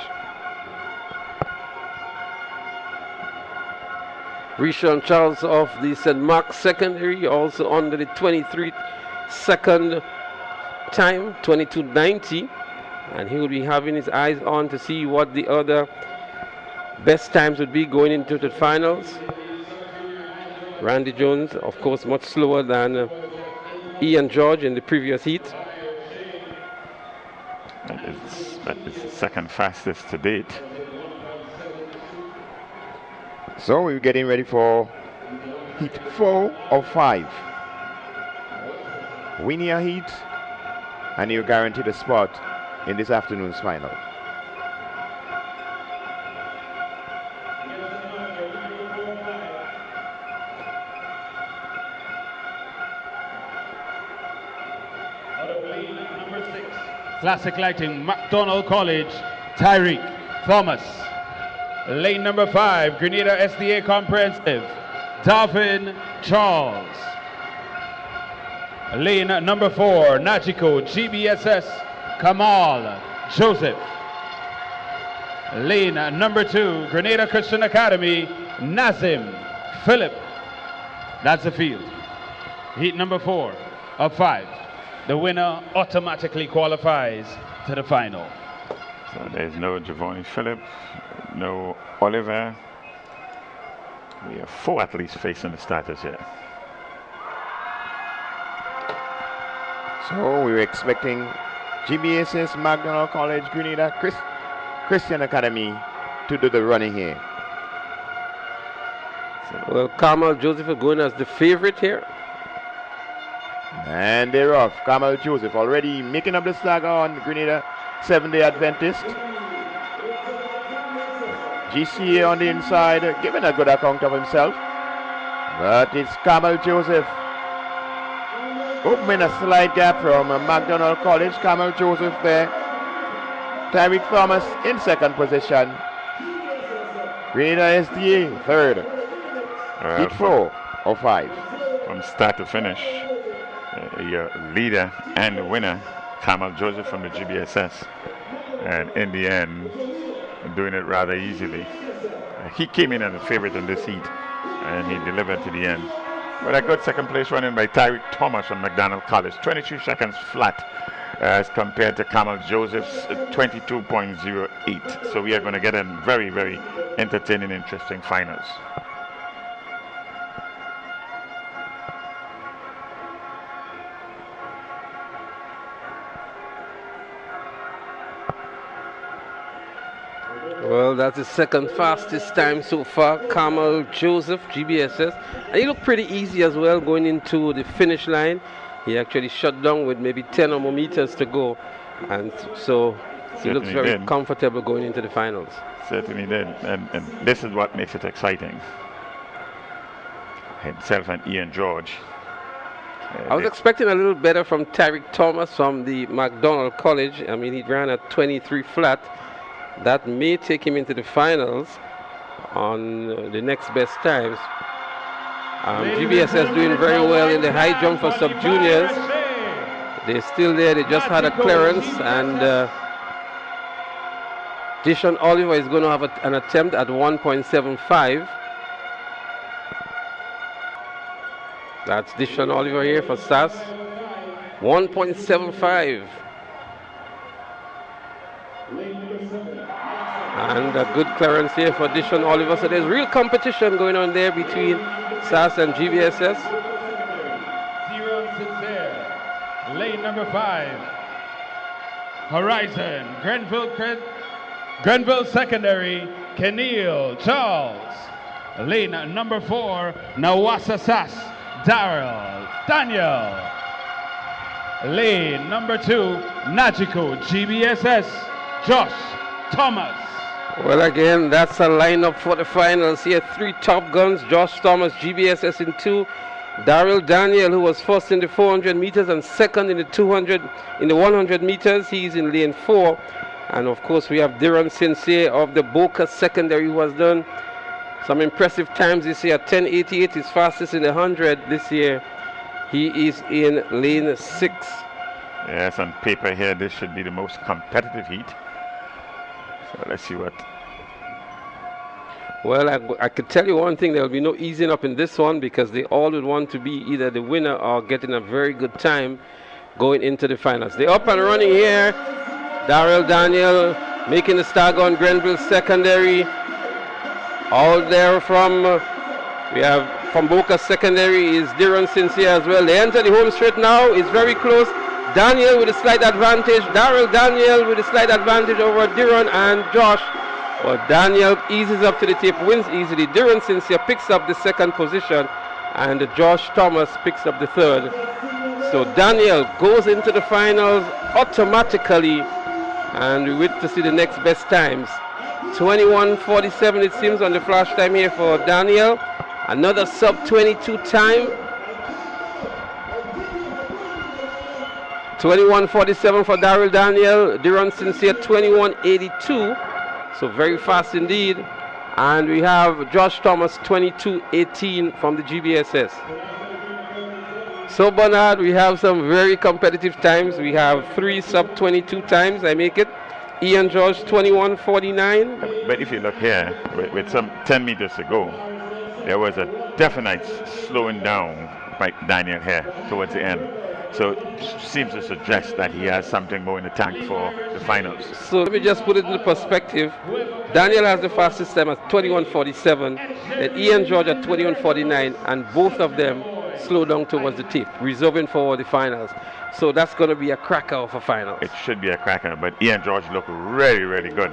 S1: Rishon Charles of the St. Mark's Secondary also under the 23-second time, 22.90. And he will be having his eyes on to see what the other best times would be going into the finals. Randy Jones, of course, much slower than Ian George in the previous heat.
S6: That is the second fastest to date.
S7: So we're getting ready for heat 4 of 5. Win your heat and you're guaranteed a spot in this afternoon's final.
S12: Classic Lighting, McDonald College, Tyreek Thomas. Lane number 5, Grenada SDA Comprehensive, Darvin Charles. Lane number 4, Najiko GBSS, Kamal Joseph. Lane number 2, Grenada Christian Academy, Nazim Philip. That's the field. Heat number 4 of 5. The winner automatically qualifies to the final.
S6: So there's no Giovanni Phillip, no Oliver. We have 4 athletes facing the starters here.
S7: So we're expecting GBSS, McDonald College, Grenada Christian Academy to do the running here.
S1: Well, Kamal Joseph is going as the favorite here.
S7: And they're off. Kamal Joseph already making up the stagger on Grenada 7-day Adventist. GCA on the inside, giving a good account of himself. But it's Kamal Joseph. Opening a slight gap from McDonald College. Kamal Joseph there. Tyreek Thomas in second position. Grenada SDA third. Heat 4 of 5.
S6: From start to finish, your leader and winner, Kamal Joseph from the GBSS. And in the end, doing it rather easily. He came in as a favorite in this heat, and he delivered to the end. But a good second place running by Tyreek Thomas from McDonald College, 22 seconds flat as compared to Kamal Joseph's 22.08. So we are going to get a very, very entertaining, interesting finals.
S1: Well, that's the second fastest time so far, Kamal Joseph, GBSS. And he looked pretty easy as well going into the finish line. He actually shut down with maybe 10 or more meters to go. And so he looks very comfortable going into the finals.
S6: Certainly did. And this is what makes it exciting. Himself and Ian George.
S1: I was expecting a little better from Tyreek Thomas from the McDonald College. I mean, he ran at 23 flat. That may take him into the finals on the next best times. GBSS doing very well in the high jump for sub-juniors. They're still there. They just had a clearance, and Dishon Oliver is going to have an attempt at 1.75. That's Dishon Oliver here for SAS. 1.75. And a good clearance here for Dishon Oliver. So there's real competition going on there between SAS and GBSS.
S12: Lane number 5. Horizon. Grenville Secondary. Keneal Charles. Lane number 4. Nawasa SAS. Daryl Daniel. Lane number 2. Najiko GBSS. Josh Thomas.
S1: Well, again, that's a lineup for the finals here. 3 top guns. Josh Thomas, GBSS in 2. Daryl Daniel, who was first in the 400 meters and second in the 100 meters. He's in lane 4. And of course, we have Diron Sincere of the Boca Secondary, who has done some impressive times this year. 10.88, his fastest in the 100 this year. He is in lane 6.
S6: Yes, on paper here, this should be the most competitive heat. So let's see what.
S1: Well, I could tell you one thing, there will be no easing up in this one because they all would want to be either the winner or getting a very good time going into the finals. They're up and running here. Daryl Daniel making the start on Grenville Secondary. All there from, we have from Boca Secondary is Diron Sincere as well. They enter the home straight now. It's very close. Daniel with a slight advantage. Daryl Daniel with a slight advantage over Diron and Josh. But Daniel eases up to the tape, wins easily. Diron Sincere picks up the second position, and Josh Thomas picks up the third. So Daniel goes into the finals automatically, and we wait to see the next best times. 21:47 it seems on the flash time here for Daniel. Another sub-22 time. 21:47 for Daryl Daniel. Diron Sincere 21:82. So very fast indeed. And we have Josh Thomas 22:18 from the GBSS. So Bernard, we have some very competitive times. We have 3 sub-22 times, I make it. Ian George 21:49.
S6: But if you look here, with some 10 meters to go, there was a definite slowing down by Daniel here towards the end. So it seems to suggest that he has something more in the tank for the finals.
S1: So let me just put it into perspective. Daniel has the fastest time at 21:47, and Ian George at 21:49, and both of them slow down towards the tip, reserving for the finals. So that's going to be a cracker of a final.
S6: It should be a cracker, but Ian George looked really, really good.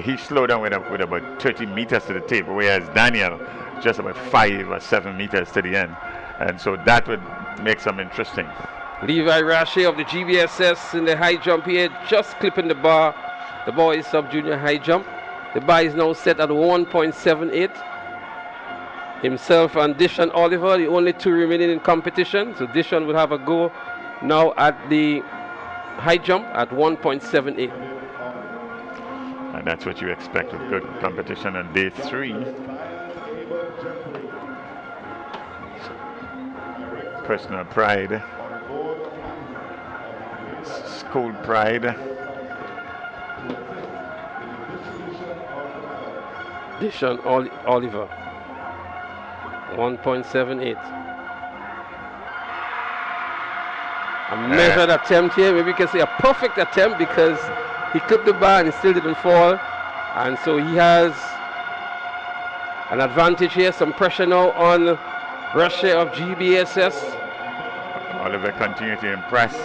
S6: He slowed down with about 30 meters to the tip, whereas Daniel just about 5 or 7 meters to the end. And so that would make some interesting.
S1: Levi Rache of the GBSS in the high jump here, just clipping the bar. The boys sub-junior high jump. The bar is now set at 1.78. Himself and Dishon Oliver, the only 2 remaining in competition. So Dishon will have a go now at the high jump at 1.78.
S6: And that's what you expect with good competition on day 3. Personal pride. School pride.
S1: Deshaun Oliver. 1.78. A measured attempt here. Maybe you can say a perfect attempt because he clipped the bar and it still didn't fall. And so he has an advantage here. Some pressure now on Russia of GBSS.
S6: Oliver continues to impress.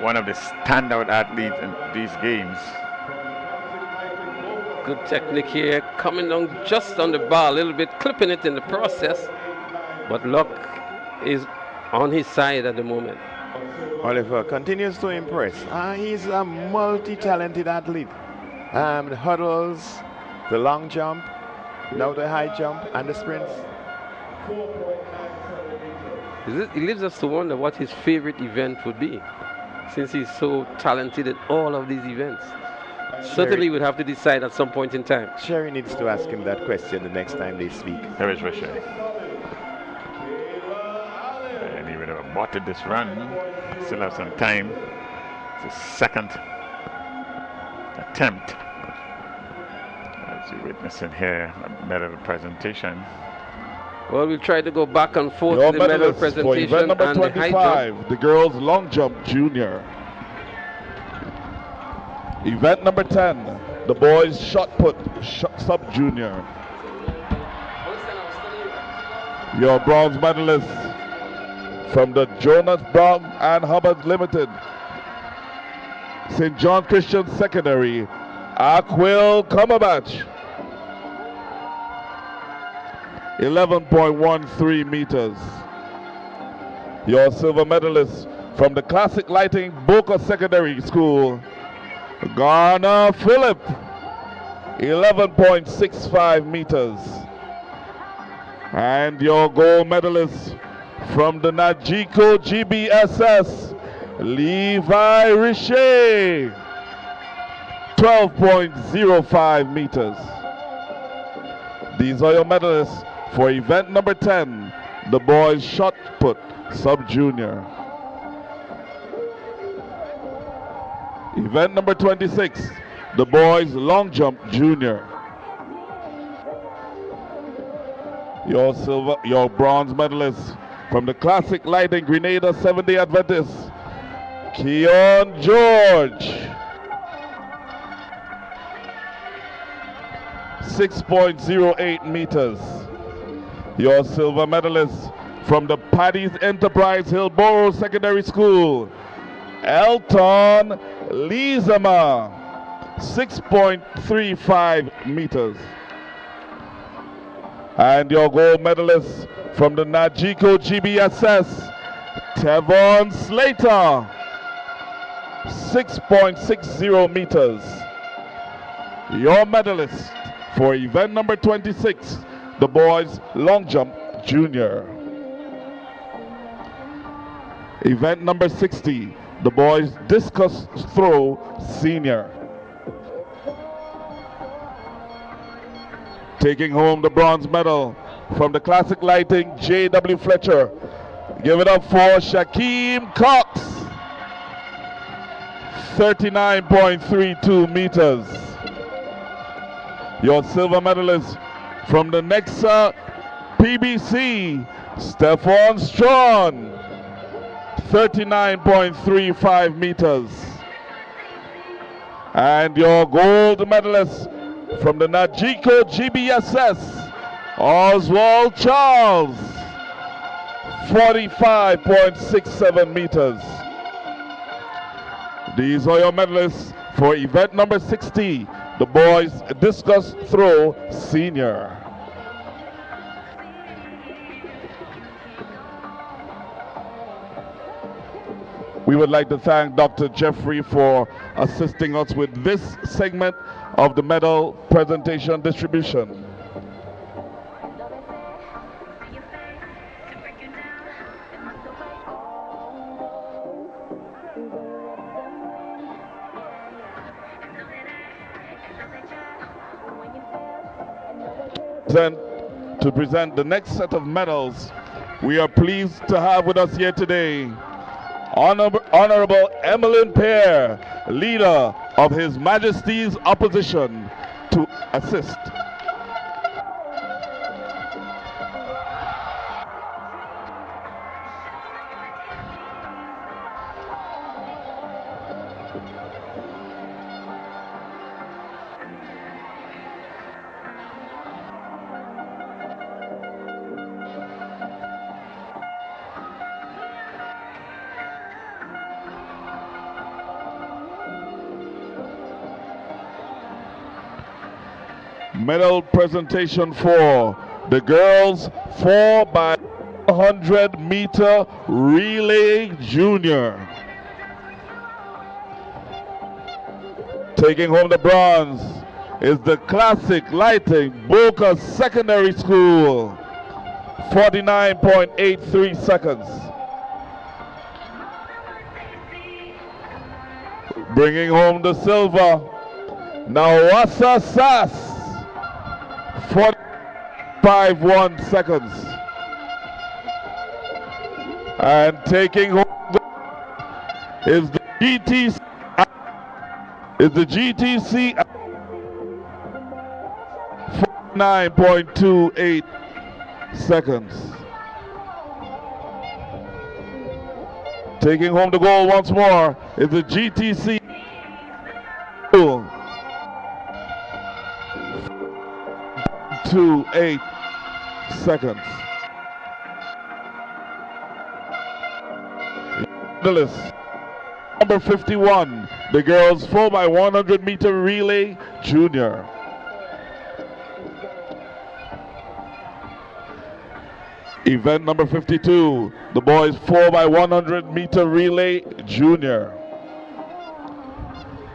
S6: One of the standout athletes in these games.
S1: Good technique here, coming down just on the bar a little bit, clipping it in the process, but luck is on his side at the moment.
S7: Oliver continues to impress. He's a multi-talented athlete. The hurdles, the long jump, now the high jump, and the sprints.
S1: It leaves us to wonder what his favorite event would be, since he's so talented in all of these events. Certainly would have to decide at some point in time.
S7: Sherry needs to ask him that question the next time they speak.
S6: There is Russia. And he would have aborted this run. Still have some time. It's a second attempt. As you're witnessing here, a medal presentation.
S1: Well, we'll try to go back and forth in the medal presentation
S15: for event number
S1: and
S15: 25,
S1: the high jump.
S15: the girls long jump junior. Event number 10, the boys shot put sub junior. Your bronze medalists from the Jonas Brown and Hubbard Limited, St. John Christian Secondary, Aquil Cumberbatch, 11.13 meters. Your silver medalist from the Classic Lighting Boca Secondary School, Garner Phillip, 11.65 meters. And your gold medalist from the Najiko GBSS, Levi Richer, 12.05 meters. These are your medalists for event number 10, the boys shot put sub-junior. Event number 26, the boys long jump junior. Your bronze medalist from the Classic Lighting Grenada 7-Day Adventist, Keon George, 6.08 meters. Your silver medalist from the Paddy's Enterprise Hillborough Secondary School, Elton Lizama, 6.35 meters. And your gold medalist from the Najiko GBSS, Tevon Slater, 6.60 meters. Your medalist for event number 26, the boys long jump junior. Event number 60, the boys discus throw senior. Taking home the bronze medal from the Classic Lighting J.W. Fletcher. Give it up for Shaquem Cox, 39.32 meters. Your silver medalist from the Nexa PBC, Stephon Strawn, 39.35 meters. And your gold medalist from the Najiko GBSS, Oswald Charles, 45.67 meters. These are your medalists for event number 60, the boys discus throw senior. We would like to thank Dr. Jeffrey for assisting us with this segment of the medal presentation distribution. To present the next set of medals, we are pleased to have with us here today Honorable Emmeline Pear, leader of His Majesty's Opposition, to assist. Medal presentation for the girls 4x100 meter relay junior. Taking home the bronze is the classic lighting Boca Secondary School, 49.83 seconds. Bringing home the silver, Nawasa Sass, 4.51 seconds. And taking home is the GTC, 49.28 seconds. Taking home the gold once more is the GTC 2.8 seconds. Medalist number 51, the girls 4x100 meter relay junior. Event number 52, the boys 4x100 meter relay junior.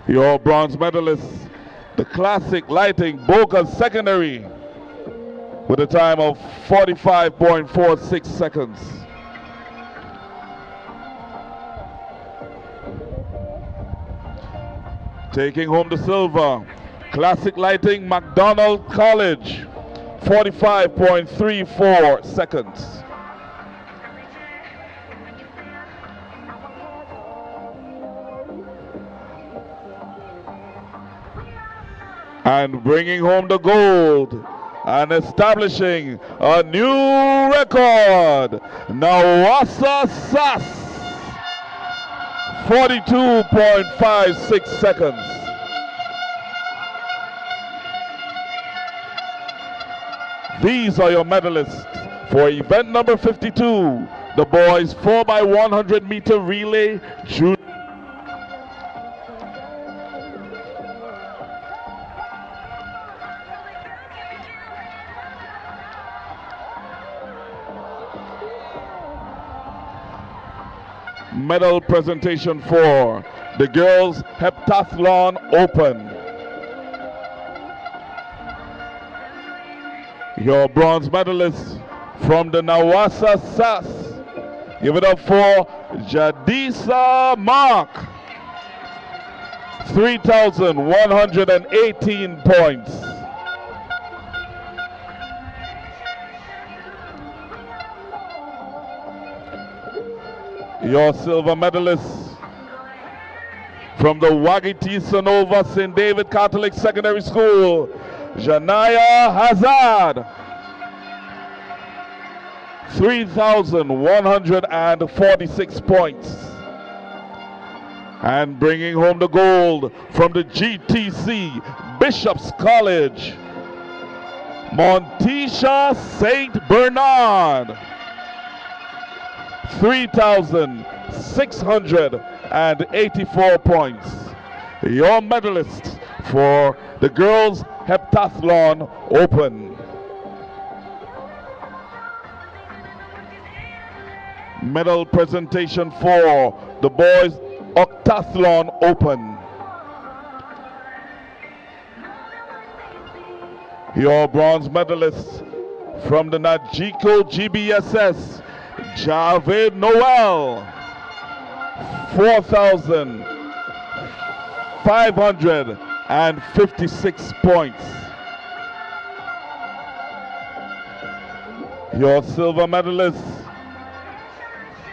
S15: Your bronze medalists, the classic lighting Boca Secondary, with a time of 45.46 seconds. Taking home the silver, classic lighting McDonald College, 45.34 seconds. And bringing home the gold and establishing a new record, Nawasa Sass, 42.56 seconds. These are your medalists for event number 52, the boys 4x100 meter relay junior. Medal presentation for the girls heptathlon open. Your bronze medalists from the Nawasa Sass, give it up for Jadisa Mark, 3,118 points. Your silver medalists from the Wagiti Sonova St. David Catholic Secondary School, Janaya Hazard, 3,146 points. And bringing home the gold from the GTC Bishop's College, Montisha St. Bernard, 3,684 points. Your medalists for the girls heptathlon open. Medal presentation for the boys octathlon open. Your bronze medalists from the Najiko GBSS, Javed Noel, 4,556 points. Your silver medalists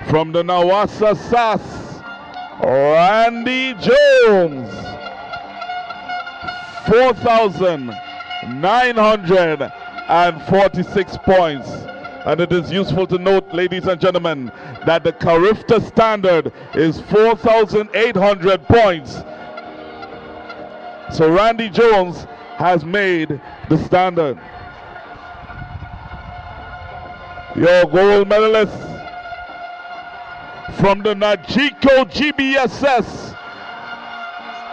S15: from the Nawasa Sass, Randy Jones, 4,946 points. And it is useful to note, ladies and gentlemen, that the Carifta standard is 4,800 points. So Randy Jones has made the standard. Your gold medalist from the Najiko GBSS,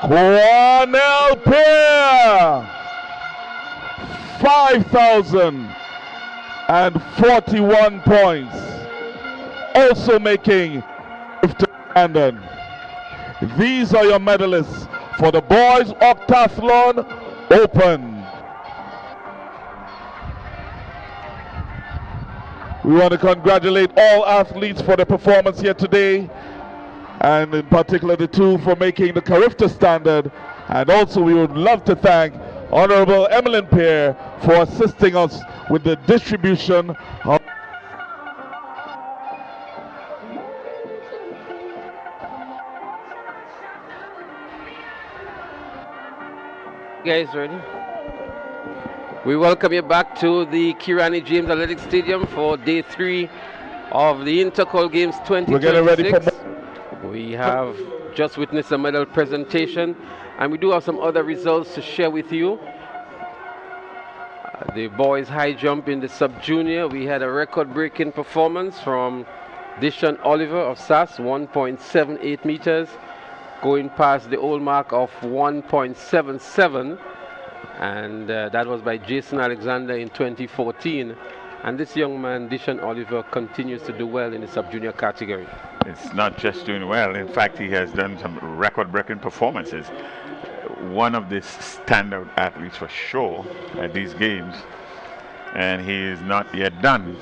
S15: Cornell Pear, 5,041 points, also making the standard. These are your medalists for the Boys Octathlon Open. We want to congratulate all athletes for their performance here today, and in particular the two for making the Carifta standard. And also we would love to thank Honorable Emmeline Pear for assisting us with the distribution of
S1: guys ready? We welcome you back to the Kirani James Athletic Stadium for day 3 of the Intercol Games 2026.
S15: We're getting ready for
S1: we have just witnessed a medal presentation, and we do have some other results to share with you. The boys high jump in the sub-junior, we had a record-breaking performance from Dishon Oliver of SAS, 1.78 meters, going past the old mark of 1.77. And that was by Jason Alexander in 2014. And this young man, Dishon Oliver, continues to do well in the sub-junior category.
S6: It's not just doing well. In fact, he has done some record-breaking performances. One of the standout athletes for sure at these games. And he is not yet done.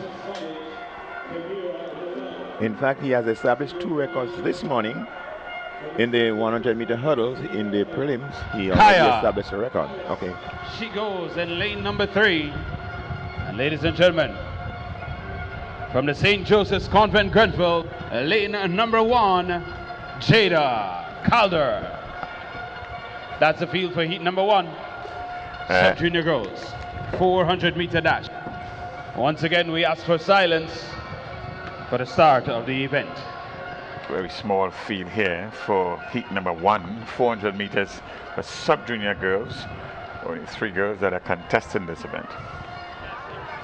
S7: In fact, he has established 2 records this morning. In the 100-meter hurdles, in the prelims, he already established a record. Okay.
S12: She goes in lane number 3. And ladies and gentlemen, from the St. Joseph's Convent, Grenville, lane number 1, Jada Calder. That's the field for heat number 1. Sub-junior girls, 400-meter dash. Once again, we ask for silence for the start of the event.
S6: Very small field here for heat number 1, 400 meters for sub-junior girls. Only 3 girls that are contesting this event.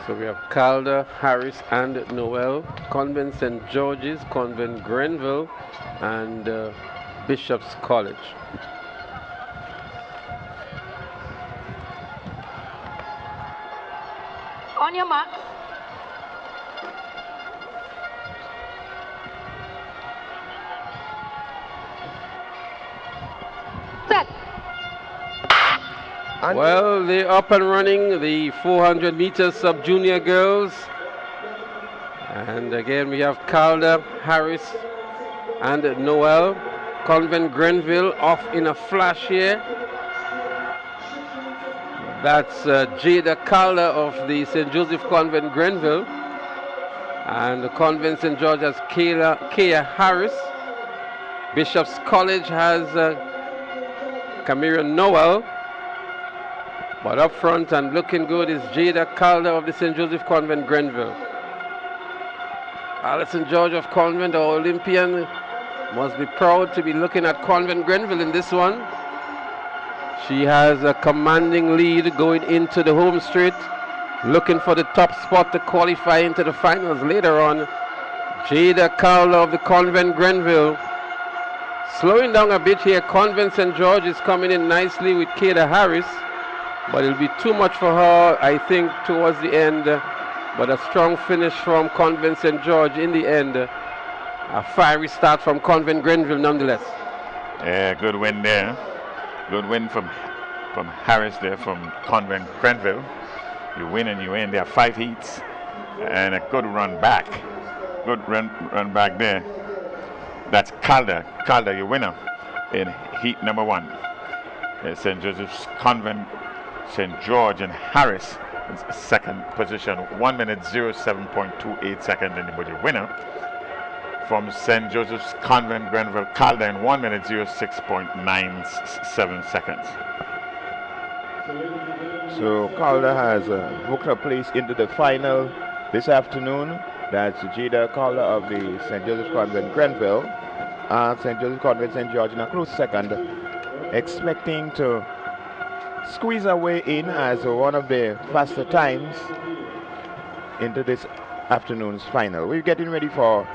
S1: So we have Calder, Harris, and Noel, Convent St. George's, Convent Grenville, and Bishop's College.
S16: On your mark. Set.
S1: Well, they're up and running, the 400 meters sub-junior girls. And again, we have Calder, Harris, and Noel. Convent Grenville off in a flash here. That's Jada Calder of the St. Joseph Convent Grenville. And the Convent St. George has Kaya Harris. Bishop's College has Camira Noel. But up front and looking good is Jada Calder of the St. Joseph Convent Grenville. Alison George of Convent, our Olympian, must be proud to be looking at Convent Grenville in this one. She has a commanding lead going into the home straight, looking for the top spot to qualify into the finals later on. Jada Calder of the Convent Grenville. Slowing down a bit here, Convent St. George is coming in nicely with Kayla Harris, but it'll be too much for her, I think, towards the end. But a strong finish from Convent St. George in the end. A fiery start from Convent Grenville nonetheless.
S6: Yeah, good win there. Good win from Harris there from Convent Grenville. You win and you win. There are 5 heats and a good run back. Good run back there. That's Calder. Calder, your winner in heat number 1. St. Joseph's Convent, St. George and Harris in second position. 1 minute 07.28 seconds, and the winner from St. Joseph's Convent Grenville, Calder in 1 minute 06.97 seconds.
S7: So Calder has booked a place into the final this afternoon. That's Jada Calder of the St. Joseph Convent Grenville and St. Joseph Convent St. George in a close second, expecting to squeeze her way in as one of the faster times into this afternoon's final. We're getting ready for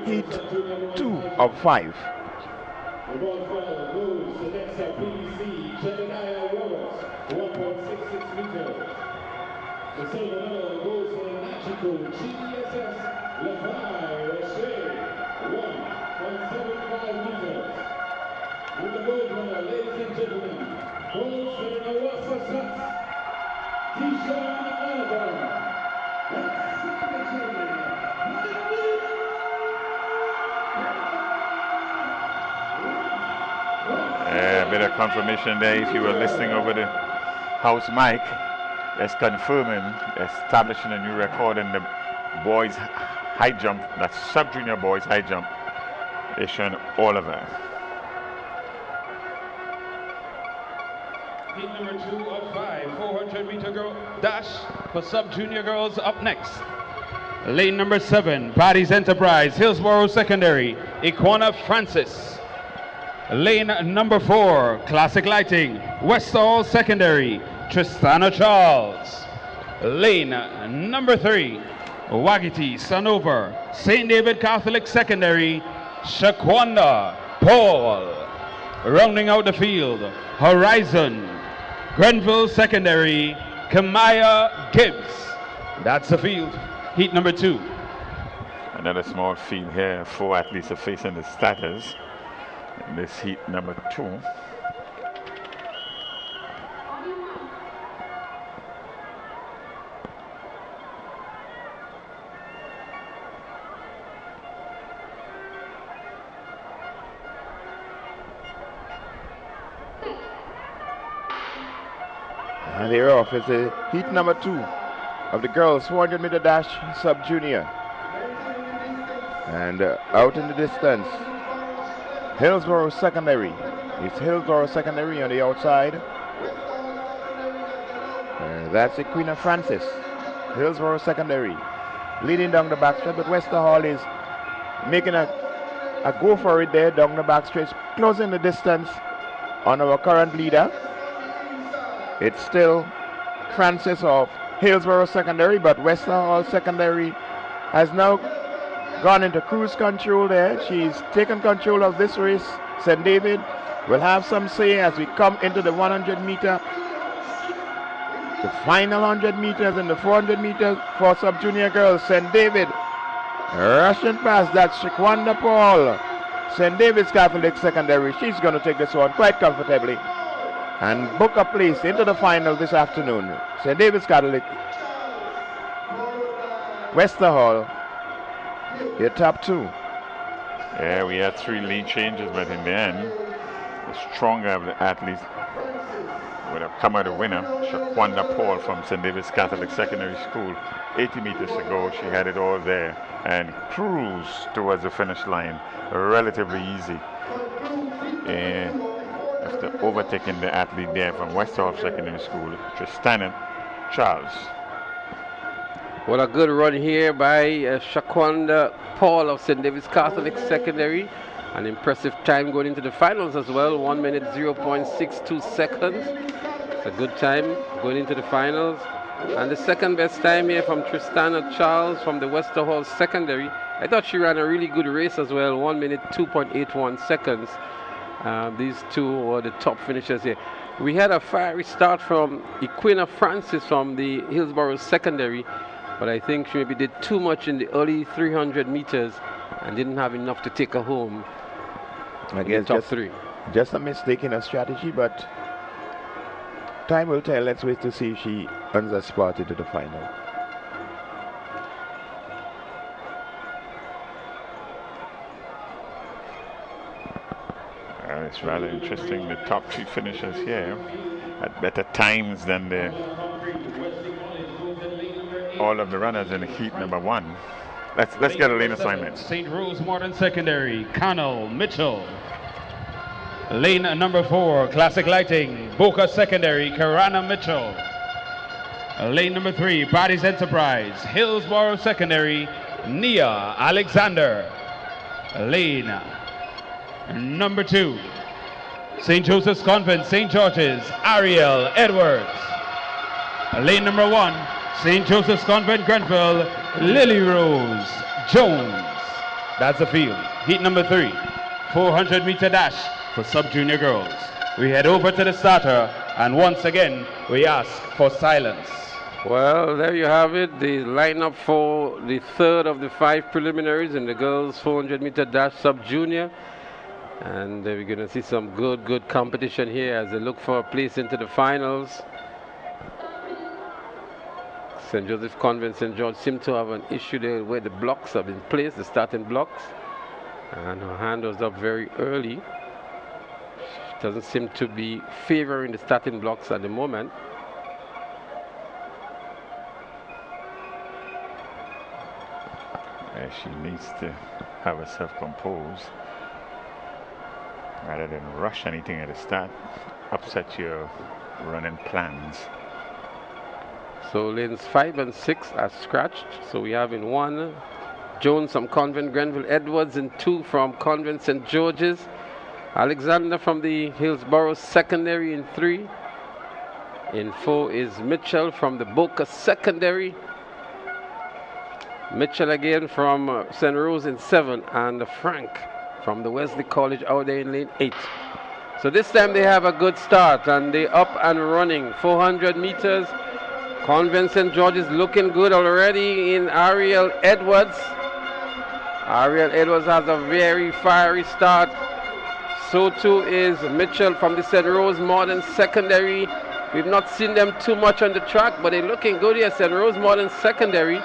S7: heat 2 of 5.
S14: The bronze medal goes to next up PBC, Jedediah Roberts, 1.66 meters. The silver medal goes to the Nachico GDSS Levi Roche, 1.75 meters. And the gold medal, ladies and gentlemen, goes to the Nawasa Tisha Oliver.
S6: A bit of confirmation there if you were listening over the house mic. It's confirming, establishing a new record in the boys high jump, that's sub-junior boys high jump, Ishan Oliver.
S12: Heat number 2 of 5, 400-meter dash for sub-junior girls up next. Lane number 7, Patty's Enterprise, Hillsborough Secondary, Iquana Francis. Lane number 4, Classic Lighting, Westall Secondary, Tristana Charles. Lane number 3, Wagiti Sanover, St. David Catholic Secondary, Shaquanda Paul. Rounding out the field, Horizon, Grenville Secondary, Kamaya Gibbs. That's the field. Heat number 2.
S6: Another small field here, 4 athletes are facing the starters in this heat number 2.
S7: And they're off. It's the heat number 2 of the girls 400-meter dash sub-junior. And out in the distance, Hillsborough Secondary. It's Hillsborough Secondary on the outside. That's Equina Francis. Hillsborough Secondary leading down the backstretch, but Wester Hall is making a go for it there down the backstretch, closing the distance on our current leader. It's still Francis of Hillsborough Secondary, but Wester Hall Secondary has now gone into cruise control there. She's taken control of this race. St. David will have some say as we come into the 100-meter, the final 100 meters and the 400 meters for sub-junior girls. St. David rushing past that Shaquanda Paul. St. David's Catholic Secondary. She's going to take this one quite comfortably and book a place into the final this afternoon. St. David's Catholic, Wester Hall, your top 2.
S6: Yeah, we had 3 lead changes, but in the end, the stronger of the athletes would have come out a winner. Shaquanda Paul from St. David's Catholic Secondary School. 80 meters to go, she had it all there and cruised towards the finish line relatively easy. After overtaking the athlete there from Westall Secondary School, Tristana Charles.
S1: What a good run here by Shaquanda Paul of St. David's Catholic Secondary. An impressive time going into the finals as well. 1 minute 0.62 seconds. It's a good time going into the finals. And the second best time here from Tristana Charles from the Wester Hall Secondary. I thought she ran a really good race as well. 1 minute 2.81 seconds. These two were the top finishers here. We had a fiery start from Equina Francis from the Hillsborough Secondary, but I think she maybe did too much in the early 300 meters and didn't have enough to take her home.
S7: I guess
S1: top 3.
S7: Just a mistake in her strategy, but time will tell. Let's wait to see if she earns a spot into the final.
S6: It's rather interesting. The top 3 finishers here at better times than all of the runners in heat number 1. Let's get a lane assignment.
S12: St. Rose Modern Secondary, Connell Mitchell. Lane number 4, Classic Lighting, Boca Secondary, Karana Mitchell. Lane number 3, Parties Enterprise, Hillsborough Secondary, Nia Alexander. Lane number 2, St. Joseph's Convent, St. George's, Ariel Edwards. Lane number 1, St. Joseph's Convent, Grenville, Lily Rose Jones. That's the field. Heat number 3, 400-meter dash for sub-junior girls. We head over to the starter, and once again, we ask for silence.
S1: Well, there you have it, the lineup for the third of the 5 preliminaries in the girls 400-meter dash sub-junior. And we're going to see some good competition here as they look for a place into the finals. St. Joseph Convent, St. George seem to have an issue there where the blocks have been placed, the starting blocks. And her hand was up very early. She doesn't seem to be favoring the starting blocks at the moment.
S6: She needs to have herself composed rather than rush anything at the start, upset your running plans.
S1: So lanes 5 and 6 are scratched. So we have in 1 Jones from Convent Grenville, Edwards in 2 from Convent St. George's, Alexander from the Hillsborough Secondary in 3. In 4 is Mitchell from the Boca Secondary. Mitchell again from St. Rose in 7, and Frank from the Wesley College out there in lane 8. So this time they have a good start and they up and running. 400 meters. Convent St. George's looking good already in Ariel Edwards. Ariel Edwards has a very fiery start. So too is Mitchell from the St. Rose Modern Secondary. We've not seen them too much on the track, but they're looking good here, St. Rose Modern Secondary.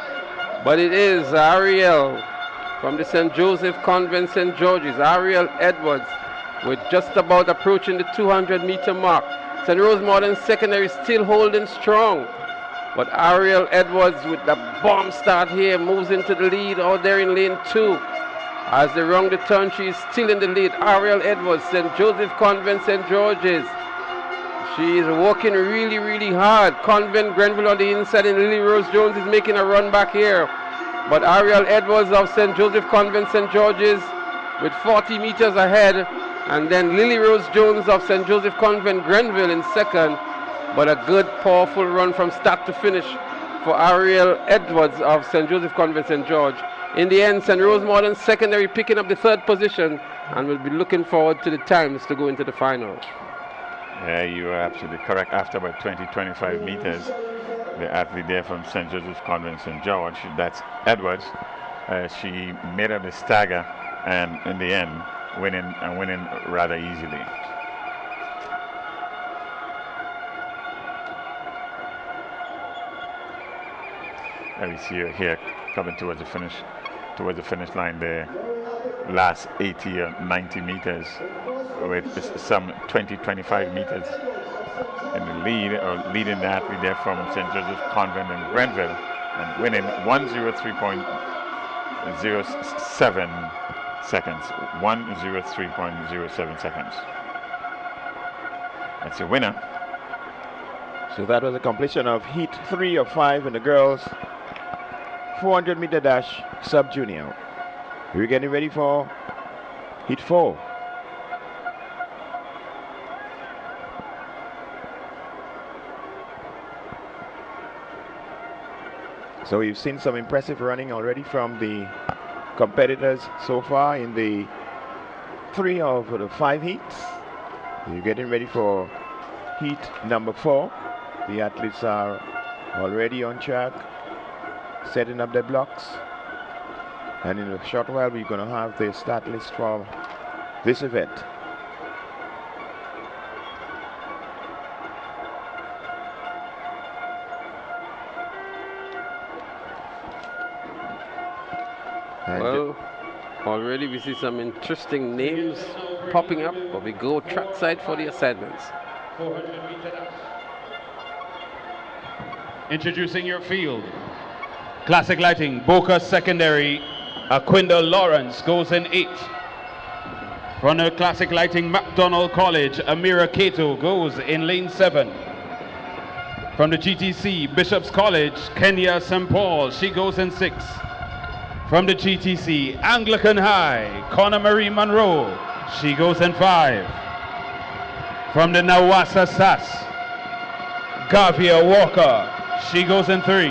S1: But it is Ariel from the St. Joseph Convent St. George's, Ariel Edwards, with just about approaching the 200-meter mark. St. Rose Modern Secondary still holding strong. But Ariel Edwards with the bomb start here moves into the lead out there in lane 2. As they run the turn, she is still in the lead. Ariel Edwards, St. Joseph Convent St. George's. She is working really hard. Convent Grenville on the inside and Lily Rose Jones is making a run back here. But Ariel Edwards of St. Joseph Convent St. George's with 40 meters ahead. And then Lily Rose Jones of St. Joseph Convent Grenville in second. But a good, powerful run from start to finish for Ariel Edwards of St. Joseph Convent St. George. In the end, St. Rose Modern Secondary picking up the 3rd position, and we'll be looking forward to the times to go into the final.
S6: Yeah, you are absolutely correct. After about 20-25 meters, the athlete there from St. Joseph's Convent St. George, that's Edwards, she made up the stagger, and in the end, winning rather easily. And we see her here coming towards the finish line there. Last 80 or 90 meters with some 20-25 meters in the lead, or leading the athlete there from St. Joseph's Convent in Grenville, and winning 1:03.07 seconds. 1:03.07 seconds. That's your winner.
S7: So that was a completion of heat 3 of 5 in the girls 400-meter dash sub-junior. We're getting ready for heat 4. So we've seen some impressive running already from the competitors so far in the 3 of the 5 heats. We're getting ready for heat number 4. The athletes are already on track, setting up their blocks. And in a short while, we're going to have the start list for this event. And
S1: well, already we see some interesting names popping up, but we go trackside for the assignments.
S12: Introducing your field. Classic Lighting, Boca Secondary, Aquinda Lawrence goes in 8. From the Classic Lighting McDonald College, Amira Cato goes in lane 7. From the GTC Bishop's College, Kenya St. Paul, she goes in 6. From the GTC Anglican High, Connor Marie Monroe, she goes in 5. From the Nawasa SAS, Gavia Walker, she goes in 3.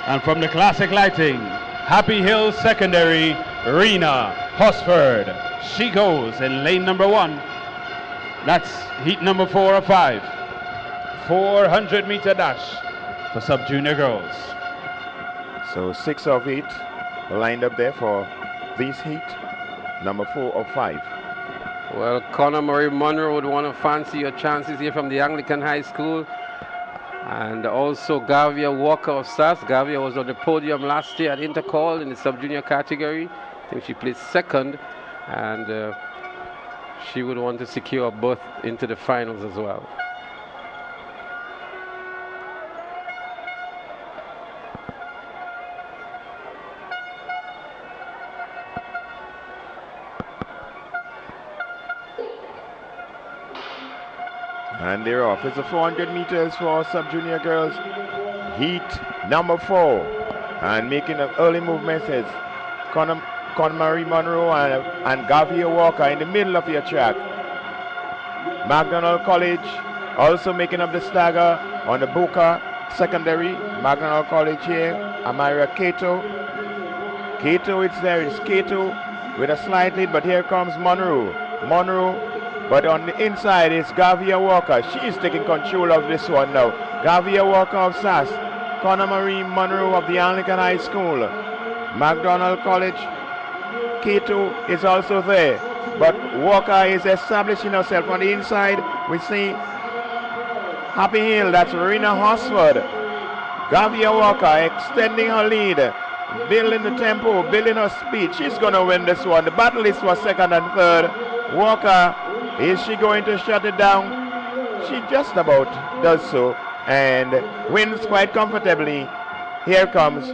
S12: And from the Classic Lighting, Happy Hill Secondary, Rena Hosford, she goes in lane number 1. That's heat number 4 of 5. 400-meter dash for sub-junior girls.
S7: So 6 of 8 lined up there for this heat, number 4 of 5.
S1: Well, Connor Marie Monroe would want to fancy your chances here from the Anglican High School. And also Gavia Walker of SAS. Gavia was on the podium last year at Intercol in the sub-junior category. I think she placed 2nd, and she would want to secure a berth into the finals as well.
S7: And they're off. It's a 400 meters for sub-junior girls. Heat number 4. And making an early movement is Connor Marie Monroe and Gavia Walker in the middle of your track. McDonald College also making up the stagger on the Boca Secondary. McDonald College here. Amira Cato. Cato, it's there. It's Cato with a slight lead, but here comes Monroe. But on the inside is Gavia Walker. She's taking control of this one now. Gavia Walker of SAS. Connor Marie Monroe of the Anglican High School. McDonald College. Cato is also there. But Walker is establishing herself on the inside. We see Happy Hill. That's Rena Hosford. Gavia Walker extending her lead. Building the tempo, building her speed. She's going to win this one. The battle is for 2nd and 3rd. Walker, is she going to shut it down? She just about does so and wins quite comfortably. Here comes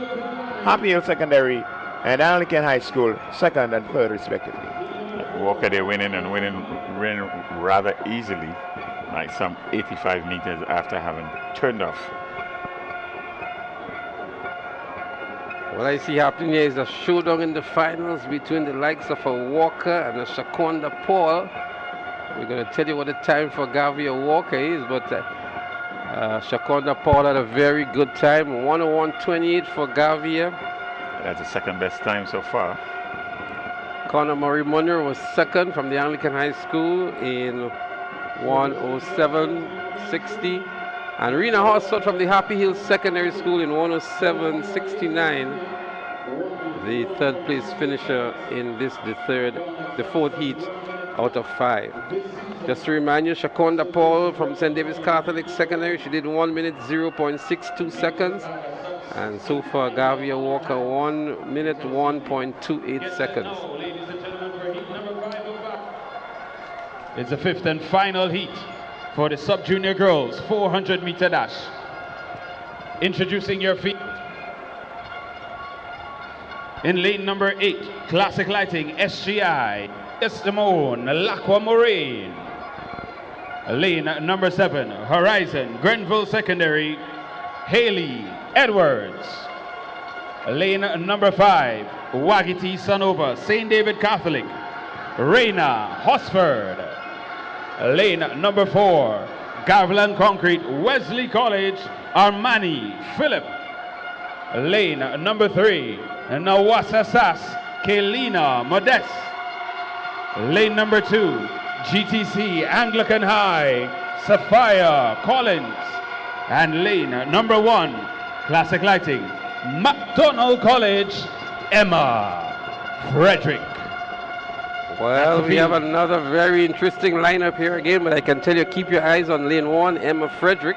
S7: Happy Hill Secondary and Anglican High School, 2nd and 3rd respectively.
S6: Walker, they're winning rather easily, like some 85 meters after having turned off.
S1: What I see happening here is a showdown in the finals between the likes of a Walker and a Shakonda Paul. We're going to tell you what the time for Gavia Walker is, but Shakonda Paul had a very good time. 101.28 for Gavia.
S6: That's the 2nd best time so far.
S1: Connor Marie Monroe was 2nd from the Anglican High School in 107.60. And Rena Hosford from the Happy Hill Secondary School in 107.69. The 3rd place finisher in the 4th heat out of 5. Just to remind you, Shakonda Paul from St. David's Catholic Secondary, she did 1 minute 0.62 seconds. And so far, Gavia Walker 1 minute 1.28 seconds.
S12: It's the 5th and final heat for the sub-junior girls 400-meter dash. Introducing your feet. In lane number 8, Classic Lighting, SGI, Estimone, Lacqua Moraine. Lane number 7, Horizon, Grenville Secondary, Haley Edwards. Lane number 5, Wagiti Sanova, St. David Catholic, Rena Hosford. Lane number 4, Gavilan Concrete, Wesley College, Armani Philip. Lane number 3, Nawasa SAS, Kelina Modest. Lane number 2, GTC Anglican High, Sophia Collins. And lane number 1, Classic Lighting, McDonald College, Emma Frederick.
S1: Well, we have another very interesting lineup here again, but I can tell you, keep your eyes on lane 1, Emma Frederick.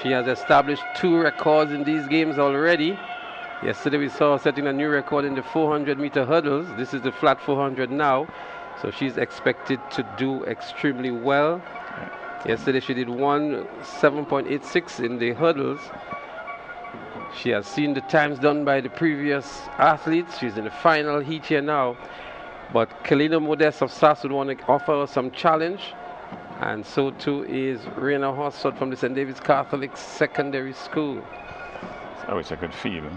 S1: She has established 2 records in these games already. Yesterday we saw her setting a new record in the 400-meter hurdles. This is the flat 400 now, so she's expected to do extremely well. Yesterday she did 1:7.86 in the hurdles. She has seen the times done by the previous athletes. She's in the final heat here now. But Kalina Modest of SAS would want to offer us some challenge. And so too is Raina Hossot from the St. David's Catholic Secondary School.
S6: So it's a good field,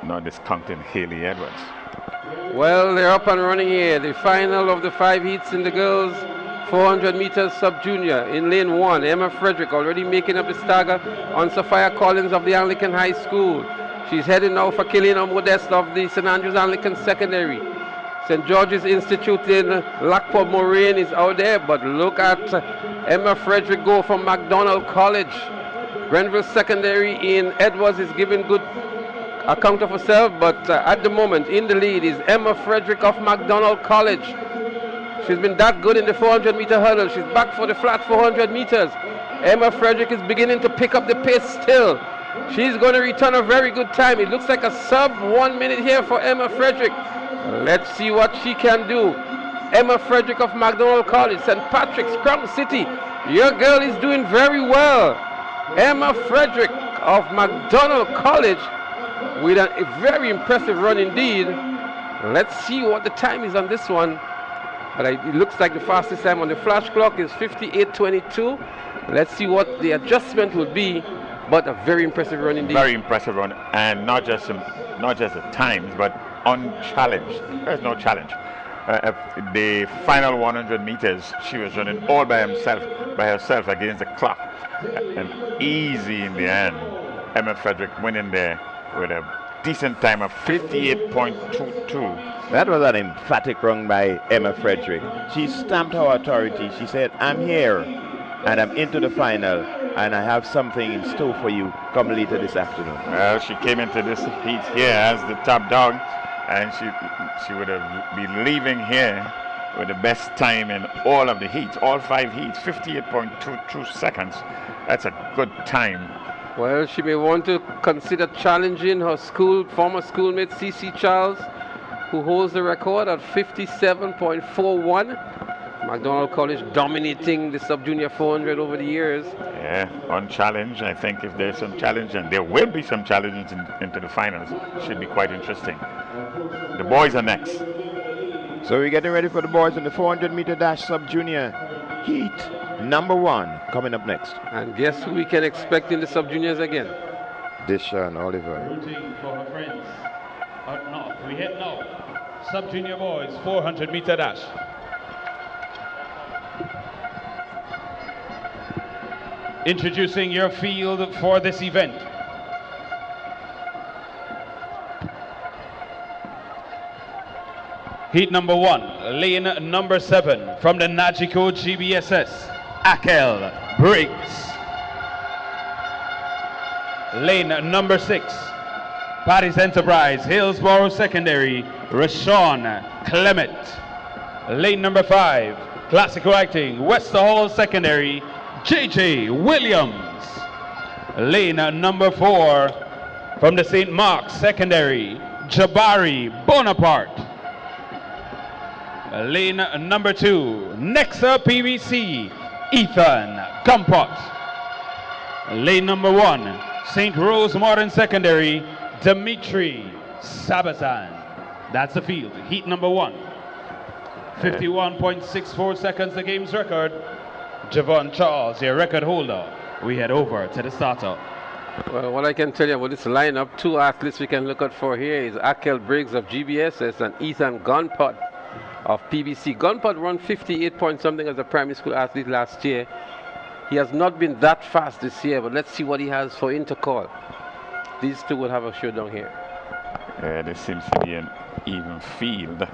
S6: not discounting Haley Edwards.
S1: Well, they're up and running here. The final of the 5 heats in the girls 400 meters sub-junior in lane 1. Emma Frederick already making up the stagger on Sophia Collins of the Anglican High School. She's heading now for Kalina Modest of the St. Andrews Anglican Secondary. St. George's Institute in Lockport Moraine is out there, but look at Emma Frederick go from MacDonald College. Grenville Secondary in Edwards is giving good account of herself, but at the moment in the lead is Emma Frederick of MacDonald College. She's been that good in the 400 meter hurdle. She's back for the flat 400 meters. Emma Frederick is beginning to pick up the pace still. She's going to return a very good time. It looks like a sub 1 minute here for Emma Frederick. Let's see what she can do. Emma Frederick of MacDonald College, St. Patrick's, Crown City. Your girl is doing very well. Emma Frederick of MacDonald College with a very impressive run indeed. Let's see what the time is on this one. But it looks like the fastest time on the flash clock is 58:22. Let's see what the adjustment will be. But a very impressive run indeed.
S6: Very impressive run, and not just the times, but unchallenged. There's no challenge. The final 100 meters, she was running all by herself against the clock, and easy in the end. Emma Frederick winning there with a decent time of 58.22.
S7: That was an emphatic run by Emma Frederick. She stamped her authority. She said, I'm here, and I'm into the final, and I have something in store for you come later this afternoon.
S6: Well, she came into this heat here as the top dog, and she would have been leaving here with the best time in all of the heats, all 5 heats, 58.22 seconds. That's a good time.
S1: Well, she may want to consider challenging her former schoolmate C.C. Charles, who holds the record at 57.41. MacDonald College dominating the sub-junior 400 over the years.
S6: Yeah, unchallenged. I think if there's some challenge, and there will be some challenges into the finals, should be quite interesting. The boys are next.
S7: So we're getting ready for the boys in the 400 meter dash sub-junior heat number 1 coming up next.
S1: And guess who we can expect in the sub-juniors again?
S7: Deshaun Oliver.
S12: Rooting for her friends. Up north, we head north. Sub-junior boys, 400 meter dash. Introducing your field for this event. Heat number 1, lane number 7 from the Nagico GBSS, Akel Briggs. Lane number 6, Patty's Enterprise, Hillsborough Secondary, Rashawn Clement. Lane number 5, Classical Acting, Wester Hall Secondary, J.J. Williams. Lane number 4 from the St. Mark's Secondary, Jabari Bonaparte. Lane number 2, Nexa PBC, Ethan Gumpot. Lane number 1, St. Rose Modern Secondary, Dimitri Sabazan. That's the field. Heat number 1. 51.64 seconds, the game's record. Javon Charles, your record holder. We head over to the starter.
S1: Well, what I can tell you about this lineup, 2 athletes we can look out for here is Akel Briggs of GBSS and Ethan Gunpot of PBC. Gunpot run 58 point something as a primary school athlete last year. He has not been that fast this year, but let's see what he has for Intercol. These two will have a showdown here.
S6: This seems to be an even field.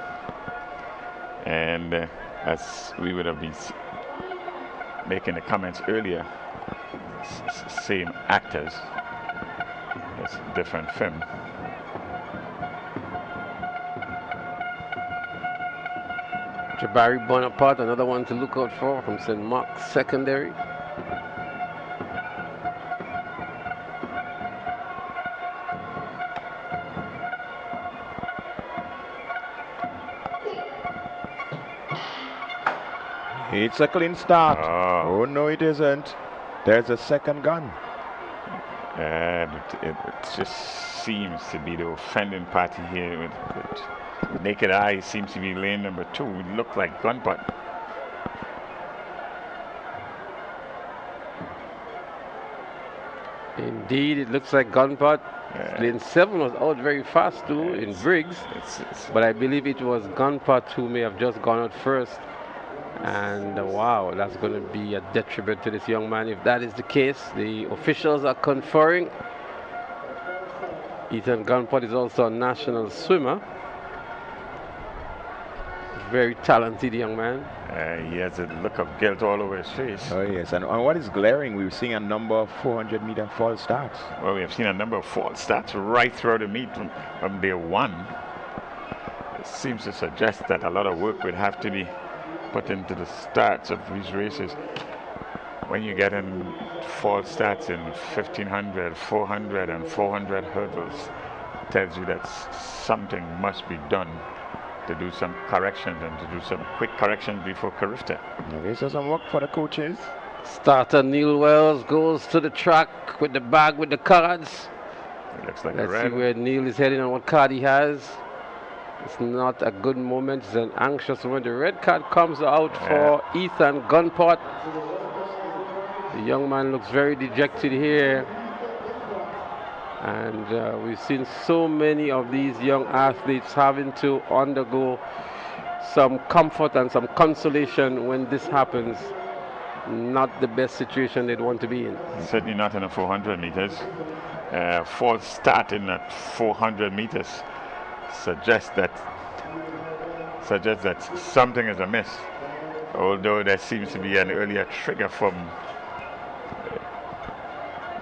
S6: And as we would have been making the comments earlier, same actors. It's a different film.
S1: Jabari Bonaparte, another one to look out for from St. Mark's Secondary.
S7: It's a clean start. Oh no, it isn't. There's a second gun.
S6: But it just seems to be the offending party here with naked eye seems to be lane number 2. It looked like Gunpot.
S1: Indeed, it looks like Gunpot. Lane 7 was out very fast too in Briggs, but I believe it was Gunpot who may have just gone out first. And wow, that's going to be a detriment to this young man if that is the case. The officials are conferring. Ethan Gunpot is also a national swimmer. Very talented young man.
S6: He has a look of guilt all over his face.
S7: Oh yes, and what is glaring, we're seeing a number of 400-meter false starts.
S6: Well, we have seen a number of false starts right throughout the meet from day 1. It seems to suggest that a lot of work would have to be put into the starts of these races. When you get in false starts in 1500, 400 and 400 hurdles, it tells you that something must be done to do some corrections and to do some quick corrections before Carifta.
S7: Okay, so some work for the coaches.
S1: Starter Neil Wells goes to the track with the bag with the cards.
S6: It looks like
S1: Let's
S6: red.
S1: see where Neil is heading and what card he has. It's not a good moment. It's an anxious moment. The red card comes out for Ethan Gunpot. The young man looks very dejected here. And we've seen so many of these young athletes having to undergo some comfort and some consolation when this happens. Not the best situation they'd want to be in.
S6: Certainly not in the 400 meters. False start in at 400 meters suggests that something is amiss. Although there seems to be an earlier trigger from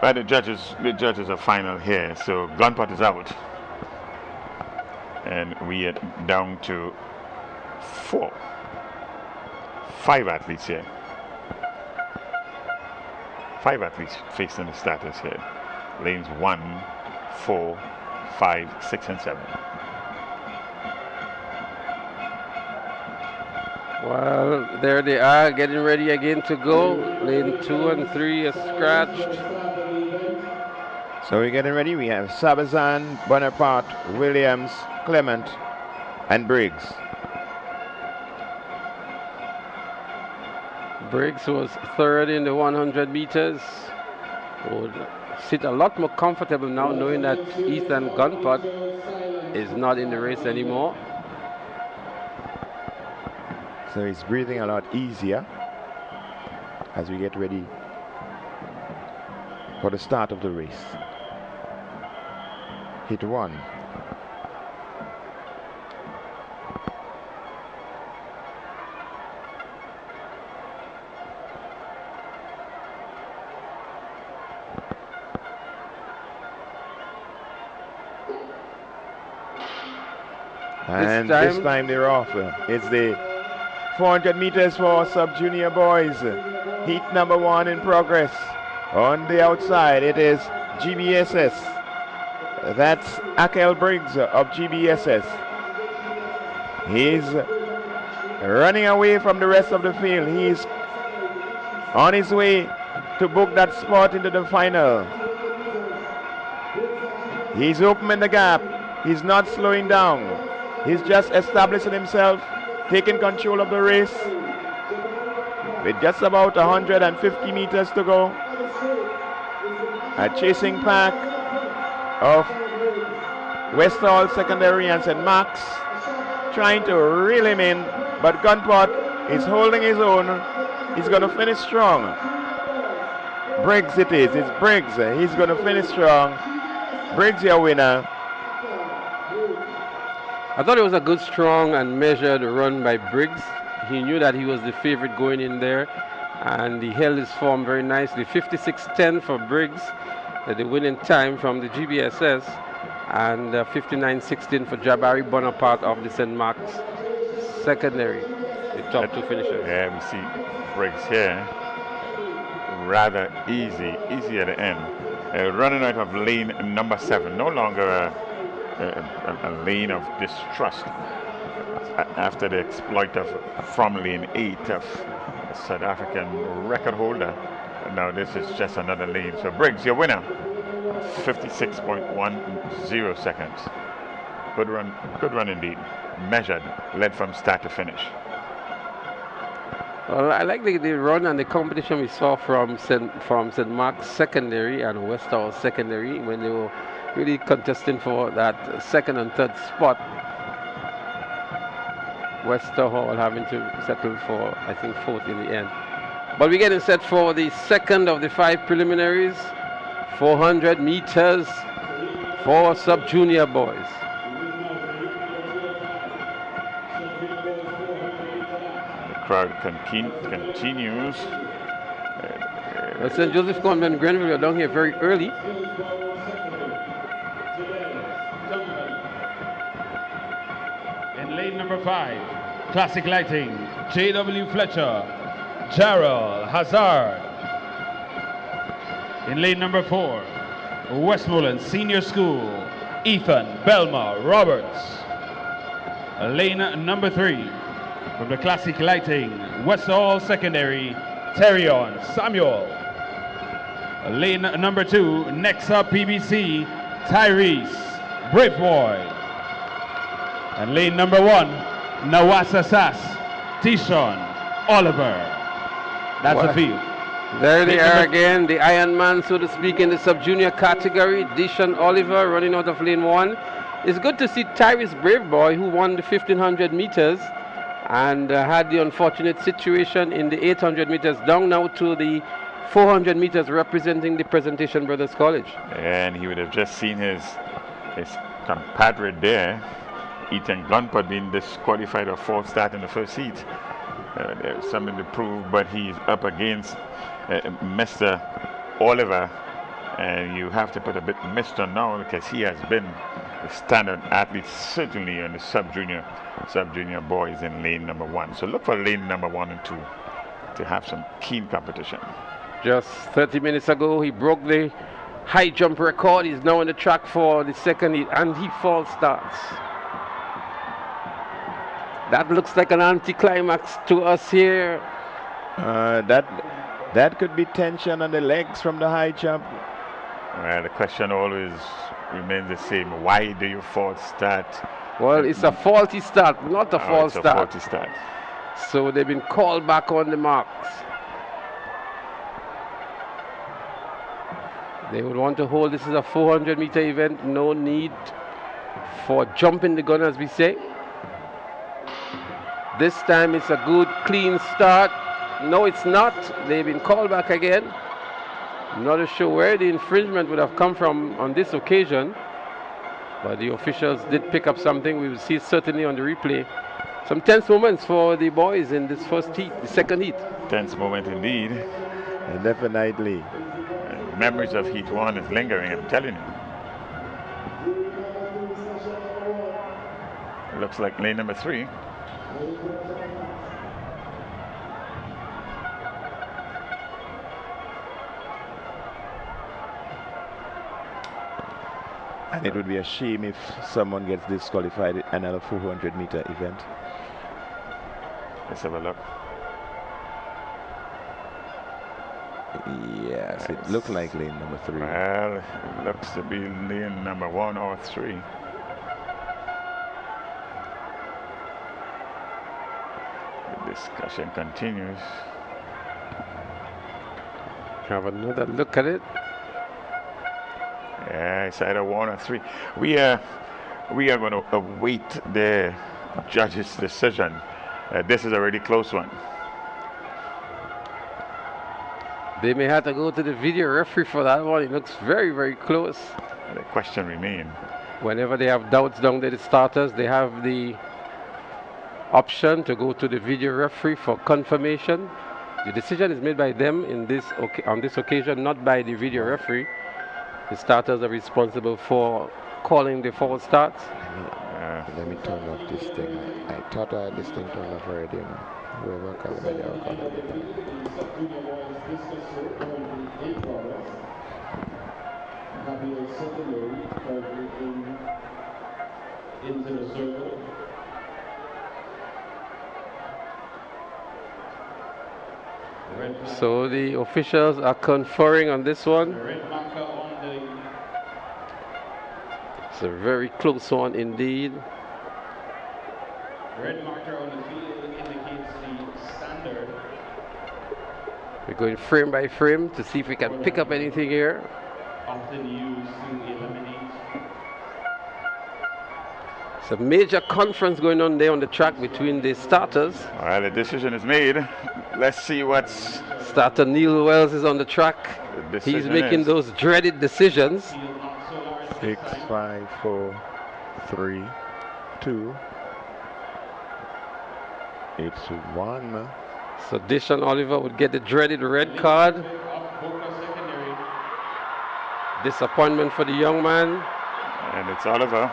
S6: by the judges are final here, so Gunpot is out. And we are down to 5 athletes here. 5 athletes facing the starters here. Lanes 1, 4, 5, 6, and 7.
S1: Well, there they are, getting ready again to go. Lane 2 and 3 are scratched.
S7: So we're getting ready. We have Sabazan, Bonaparte, Williams, Clement, and Briggs.
S1: Briggs was third in the 100 meters. Would sit a lot more comfortable now knowing that Ethan Gunpot is not in the race anymore.
S7: So he's breathing a lot easier as we get ready for the start of the race. Hit 1. And this time they're off. It's the 400 meters for sub-junior boys. Heat number 1 in progress. On the outside, it is GBSS. That's Akel Briggs of GBSS. He's running away from the rest of the field. He's on his way to book that spot into the final. He's opening the gap. He's not slowing down. He's just establishing himself, taking control of the race. With just about 150 meters to go. A chasing pack of Westall Secondary and St. Max trying to reel him in, but Gunpot is holding his own. He's going to finish strong. Briggs it is. It's Briggs. He's going to finish strong. Briggs your winner.
S1: I thought it was a good, strong and measured run by Briggs. He knew that he was the favorite going in there, and he held his form very nicely. 56.10 for Briggs, the winning time from the GBSS, and 59.16 for Jabari Bonaparte of the St. Mark's Secondary, the top 2 finishers.
S6: Yeah, we see Briggs here, rather easy at the end. Running out of lane number 7, no longer a lane of distrust after the exploit from lane 8 of South African record holder. Now this is just another lane. So Briggs, your winner, 56.10 seconds. Good run indeed. Measured, led from start to finish.
S1: Well, I like the run and the competition we saw from St. Mark's Secondary and West Hall Secondary when they were really contesting for that second and third spot. Wester Hall having to settle for, I think, fourth in the end. But we're getting set for the second of the 5 preliminaries, 400 meters for sub-junior boys.
S6: The crowd continues.
S1: St. Joseph Convent Grenville are down here very early.
S12: In lane number 5, Classic Lighting, J.W. Fletcher, Gerald Hazard. In lane number 4, Westmoreland Senior School, Ethan Belma Roberts. Lane number 3, from the Classic Lighting, West Hall Secondary, Terion Samuel. Lane number 2, Nexa PBC, Tyrese Brave Boy. And lane number 1, Nawasa Sass, Tishon Oliver. That's the field.
S1: There they are again, the Iron Man, so to speak, in the sub-junior category. Dishon Oliver running out of lane 1. It's good to see Tyrese Brave Boy, who won the 1500 meters and had the unfortunate situation in the 800 meters, down now to the 400 meters representing the Presentation Brothers College.
S6: And he would have just seen his compadre there, Ethan Gunport, being disqualified or false start in the first heat. There's something to prove, but he's up against Mr. Oliver, and you have to put a bit Mr. now because he has been the standard athlete, certainly on the sub-junior boys in lane number 1. So look for lane number 1 and 2 to have some keen competition.
S1: Just 30 minutes ago, he broke the high jump record. He's now on the track for the second heat, and he false starts. That looks like an anticlimax to us here.
S7: That could be tension on the legs from the high jump.
S6: Well, the question always remains the same. Why do you false start?
S1: Well, it's a faulty start, not a false
S6: it's
S1: start.
S6: A faulty start.
S1: So they've been called back on the marks. They would want to hold this is a 400-meter event. No need for jumping the gun, as we say. This time it's a good, clean start. No, it's not. They've been called back again. I'm not sure where the infringement would have come from on this occasion, but the officials did pick up something. We will see it certainly on the replay. Some tense moments for the boys in this first heat, the second heat.
S6: Tense moment indeed.
S7: Definitely.
S6: Memories of heat 1 is lingering, I'm telling you. It looks like lane number 3.
S7: And it would be a shame if someone gets disqualified in another 400-meter event.
S6: Let's have a look.
S7: Yes, it looked like lane number 3.
S6: Well, it looks to be lane number 1 or 3. The discussion continues.
S1: Have another look at it.
S6: Yeah, it's either 1 or 3. We are going to await the judge's decision. This is a really close one.
S1: They may have to go to the video referee for that one. It looks very, very close.
S6: The question remains.
S1: Whenever they have doubts down there, the starters, they have the option to go to the video referee for confirmation. The decision is made by them on this occasion, not by the video referee. The starters are responsible for calling the false starts.
S7: Let me turn off this thing. I thought I had this thing turned off already. Whoever called me, they'll call it.
S14: Into the circle.
S1: So the officials are conferring on this one. It's a very close one indeed.
S12: Red marker on the field indicates the standard.
S1: We're going frame by frame to see if we can pick up anything here.
S12: Often used to eliminate.
S1: It's a major conference going on there on the track between the starters.
S6: All right, the decision is made. Let's see what's...
S1: Starter Neil Wells is on the track. He's making those dreaded decisions.
S7: 6, 5, 4, 3, 2. It's 1.
S1: So Deshaun Oliver would get the dreaded red card. Disappointment for the young man.
S6: And it's Oliver.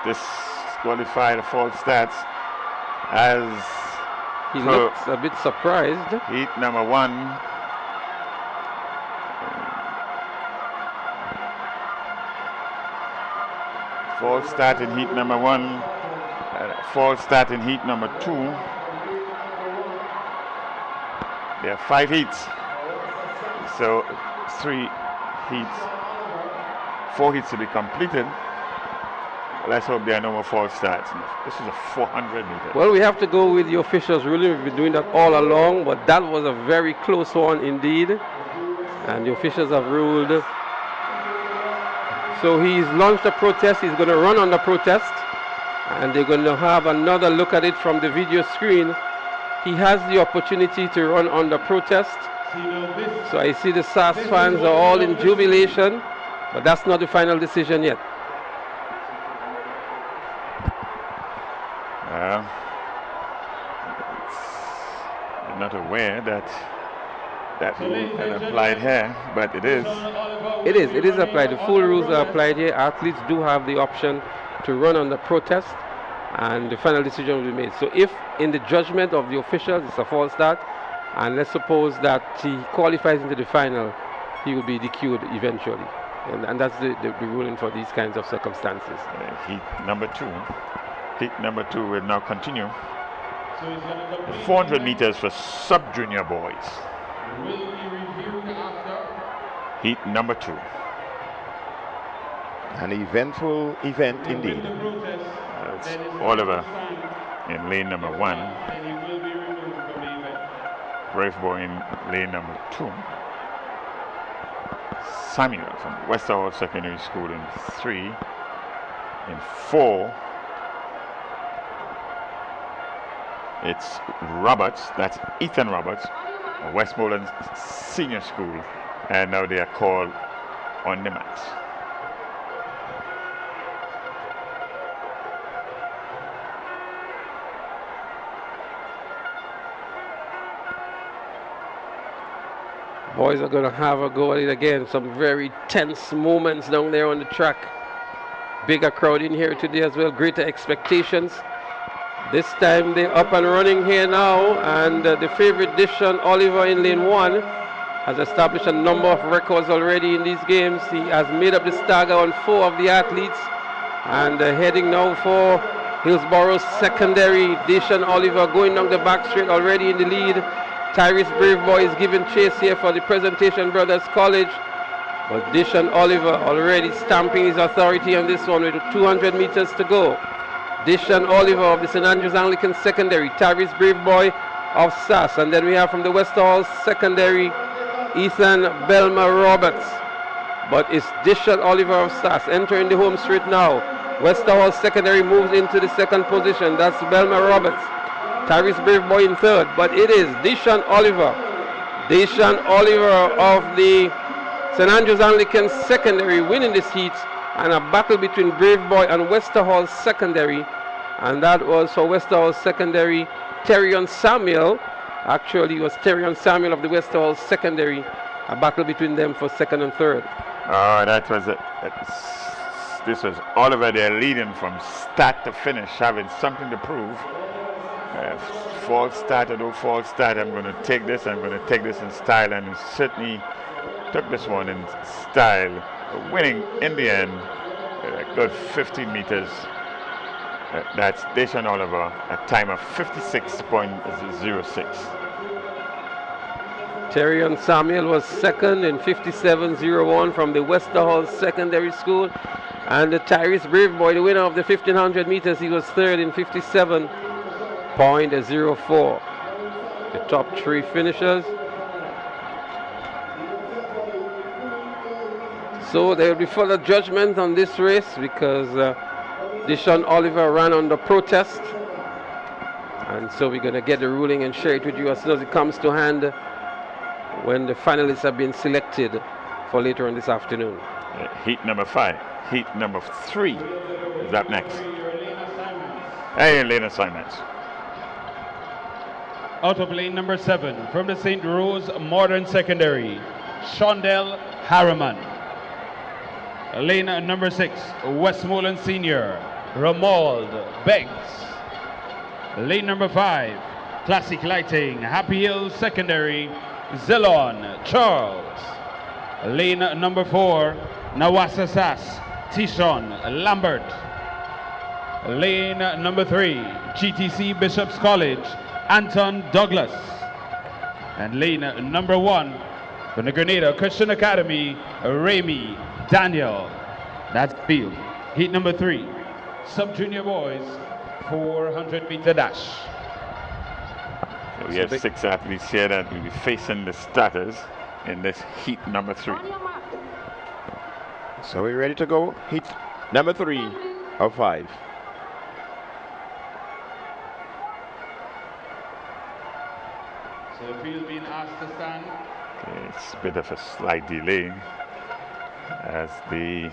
S6: If disqualified false stats as
S1: he looks a bit surprised.
S6: Heat number 1. False start in heat number 1. False start in heat number 2. There are 5 heats. So 3 heats. 4 heats to be completed. Let's hope there are no more false starts. This is a 400 meter.
S1: Well, we have to go with the officials' ruling. We've been doing that all along, but that was a very close one indeed. And the officials have ruled. So he's launched a protest. He's going to run on the protest. And they're going to have another look at it from the video screen. He has the opportunity to run on the protest. So I see the SAS fans are all in jubilation, but that's not the final decision yet.
S6: I'm not aware that that rule is applied here, but it is.
S1: It is applied. The full rules are applied here. Athletes do have the option to run on the protest, and the final decision will be made. So if in the judgment of the officials it's a false start, and let's suppose that he qualifies into the final, he will be DQ'd eventually. And that's the ruling for these kinds of circumstances.
S6: Heat number 2. Heat number 2 will now continue. 400 meters for sub-junior boys. Heat number 2.
S7: An eventful event indeed.
S6: It's Oliver in lane number 1. Brave Boy in lane number 2. Samuel from Westerhall Secondary School in 3. In 4, it's Roberts, that's Ethan Roberts, Westmoreland Senior School, and now they are called on the mats.
S1: Boys are going to have a go at it again. Some very tense moments down there on the track. Bigger crowd in here today as well. Greater expectations. This time they're up and running here now. And the favorite Deshaun Oliver in lane 1 has established a number of records already in these games. He has made up the stagger on 4 of the athletes. And heading now for Hillsborough Secondary. Deshaun Oliver going down the back straight already in the lead. Tyrese Braveboy is giving chase here for the Presentation Brothers College. But Deshaun Oliver already stamping his authority on this one with 200 meters to go. Deshaun Oliver of the St. Andrews Anglican Secondary. Tyrese Braveboy of SAS. And then we have from the Westerhall Secondary, Ethan Belma Roberts. But it's Deshaun Oliver of SAS entering the home straight now. Westerhall Secondary moves into the second position. That's Belma Roberts. Tyrese Braveboy in third, but it is Deshaun Oliver. Deshaun Oliver of the St. Andrews Anglican Secondary winning this heat, and a battle between Braveboy and Westerhall Secondary. And that was for Westerhall Secondary, Terrion Samuel. Actually, it was Terrion Samuel of the Westerhall Secondary. A battle between them for second and third.
S6: Oh, that was it. This was Oliver there leading from start to finish, having something to prove. False start or no false start, I'm going to take this in style, and he certainly took this one in style, winning in the end a good 15 meters. That's Deshaun Oliver, a time of 56.06.
S1: Terrion Samuel was second in 57.01 from the Westerhall Secondary School. And the Tyrese Brave Boy, the winner of the 1500 meters, he was third in 57.04. The top three finishers. So there will be further judgment on this race because Deshaun Oliver ran under protest. And so we're going to get the ruling and share it with you as soon as it comes to hand when the finalists have been selected for later on this afternoon.
S6: Heat number 5. Heat number 3 is up next. Hey, lane assignments.
S12: Out of lane number 7 from the St. Rose Modern Secondary, Shondell Harriman. Lane number 6, Westmoreland Senior, Romuald Beggs. Lane number 5, Classic Lighting, Happy Hill Secondary, Zilon Charles. Lane number 4, Nawasa Sass, Tishon Lambert. Lane number 3, GTC Bishop's College, Anton Douglas. And lane number 1, from the Grenada Christian Academy, Remy Daniel. That's field. Heat number 3, Sub-Junior Boys, 400-meter dash.
S6: So we have 6 athletes here that will be facing the starters in this heat number 3.
S7: So we're ready to go. Heat number 3 of 5.
S12: So the field being asked to stand.
S6: Okay, it's a bit of a slight delay as the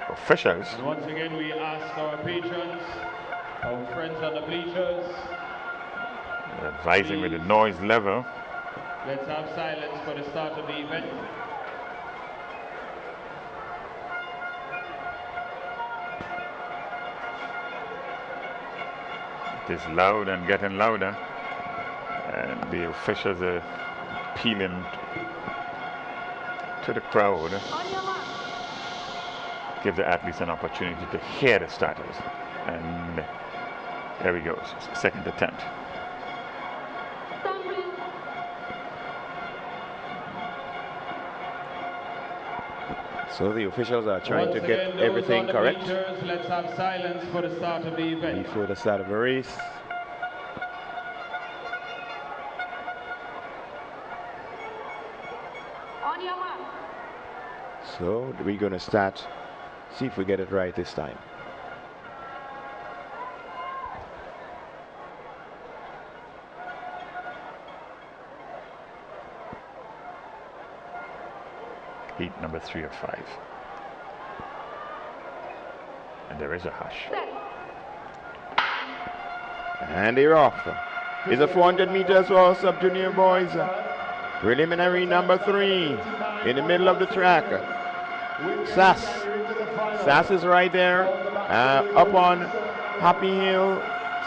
S6: officials.
S12: And once again, we ask our patrons, our friends on the bleachers,
S6: advising with the noise level.
S12: let's have silence for the start of the event.
S6: It is loud and getting louder, and the officials are appealing to the crowd. Give the athletes an opportunity to hear the starters. And there we go, second attempt.
S7: So the officials are trying to get
S12: Once again,
S7: everything
S12: those on the
S7: correct
S12: bleachers, let's have silence for the start of the event.
S7: before the start of the race.
S16: On your mark.
S7: So we're going to start, see if we get it right this time.
S6: Heat number 3 of 5. And there is a hush.
S7: And they're off. It's a 400 meters for sub-junior boys. Preliminary number 3 in the middle of the track. Sass is right there. Up on Happy Hill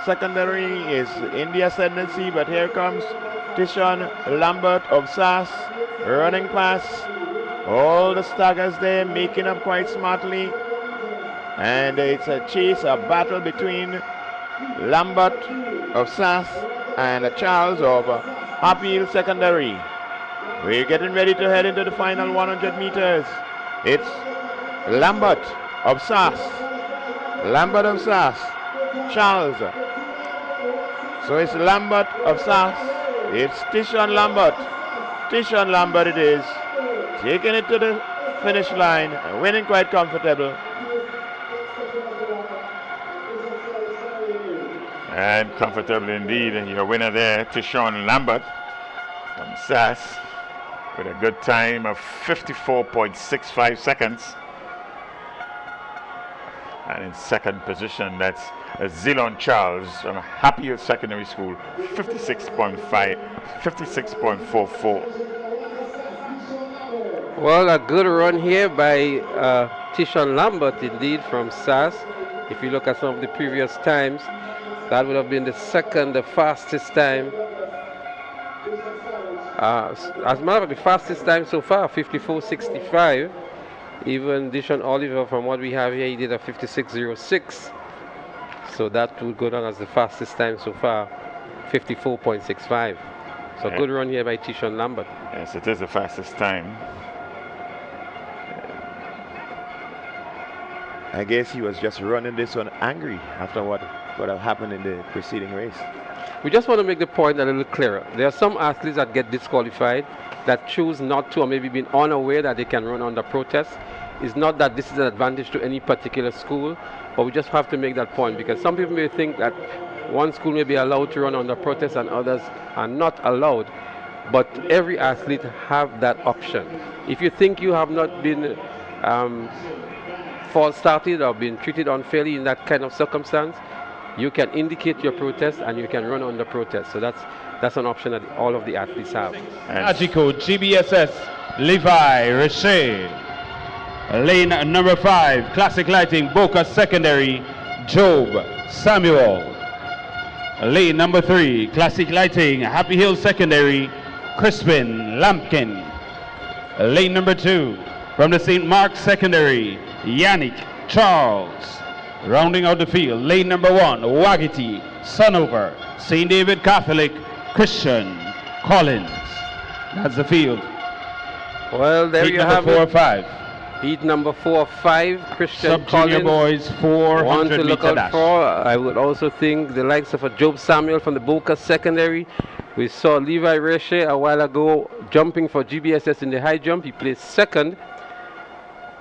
S7: Secondary is in the ascendancy, but here comes Tishon Lambert of Sass running past all the staggers there, making up quite smartly. And it's a chase, a battle between Lambert of Sass and Charles of Happy Hill Secondary. We're getting ready to head into the final 100 meters. It's Lambert of Sass. Charles. So it's Lambert of Sass. It's Tishon Lambert it is. Taking it to the finish line, winning quite comfortable.
S6: And comfortable indeed. And your winner there, Tishon Lambert from Sass, with a good time of 54.65 seconds. And in second position, that's Zilon Charles from Happy Hill Secondary School, 56.44.
S1: Well, a good run here by Tishon Lambert indeed from Sass. If you look at some of the previous times, that would have been the fastest time. As a matter of the fastest time so far, 54.65. Even Deshaun Oliver, from what we have here, he did a 56.06. So that would go down as the fastest time so far, 54.65. So good run here by Tishon Lambert.
S6: Yes, it is the fastest time.
S7: I guess he was just running this one angry after what had happened in the preceding race.
S1: We just want to make the point a little clearer. There are some athletes that get disqualified that choose not to, or maybe been unaware that they can run under protest. It's not that this is an advantage to any particular school, but we just have to make that point, because some people may think that one school may be allowed to run under protest and others are not allowed. But every athlete have that option. If you think you have not been false started or been treated unfairly in that kind of circumstance, you can indicate your protest and you can run under protest. So that's an option that all of the athletes have.
S12: Magico, GBSS, Levi Richer. Lane number 5, Classic Lighting, Boca Secondary, Job Samuel. Lane number 3, Classic Lighting, Happy Hill Secondary, Crispin Lampkin. Lane number 2, from the St. Mark's Secondary, Yannick Charles. Rounding out the field, lane number 1, Wagiti, Sunover, St. David Catholic, Christian Collins. That's the field.
S1: Well, there
S12: Heat
S1: you
S12: number
S1: have
S12: 4 or
S1: it.
S12: 5.
S1: Heat number 4 or 5, Christian
S12: Sub-junior
S1: Collins.
S12: boys, 400
S1: One to look
S12: meter
S1: out
S12: dash.
S1: for. I would also think the likes of a Job Samuel from the Boca Secondary. We saw Levi Richer a while ago jumping for GBSS in the high jump. He placed second.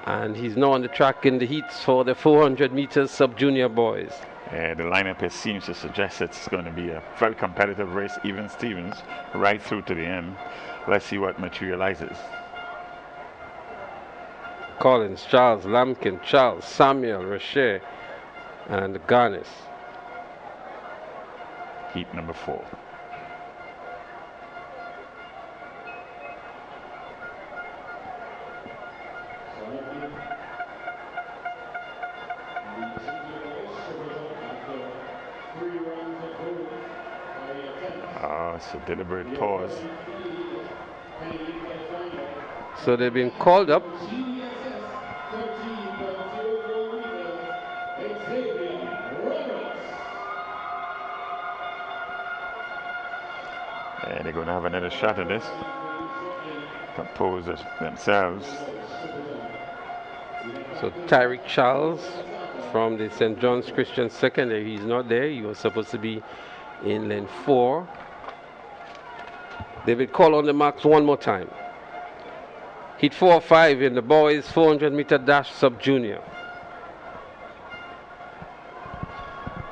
S1: And he's now on the track in the heats for the 400 meters sub-junior boys.
S6: The lineup here seems to suggest it's going to be a very competitive race, even Stevens, right through to the end. Let's see what materializes.
S1: Collins, Charles, Lampkin, Charles, Samuel, Richer, and Garnis.
S6: Heat number 4. It's a deliberate pause.
S1: So they've been called up.
S6: And they're going to have another shot at this. Compose themselves.
S1: So Tyreek Charles from the St. John's Christian Secondary, he's not there. He was supposed to be in lane 4. They will call on the marks one more time. Heat 4 or 5 in the boys 400 meter dash sub-junior.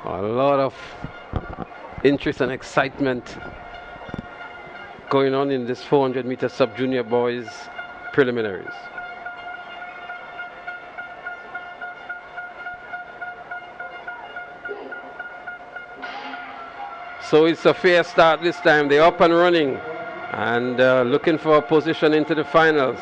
S1: A lot of interest and excitement going on in this 400 meter sub-junior boys preliminaries. So it's a fair start this time. They're up and running and looking for a position into the finals.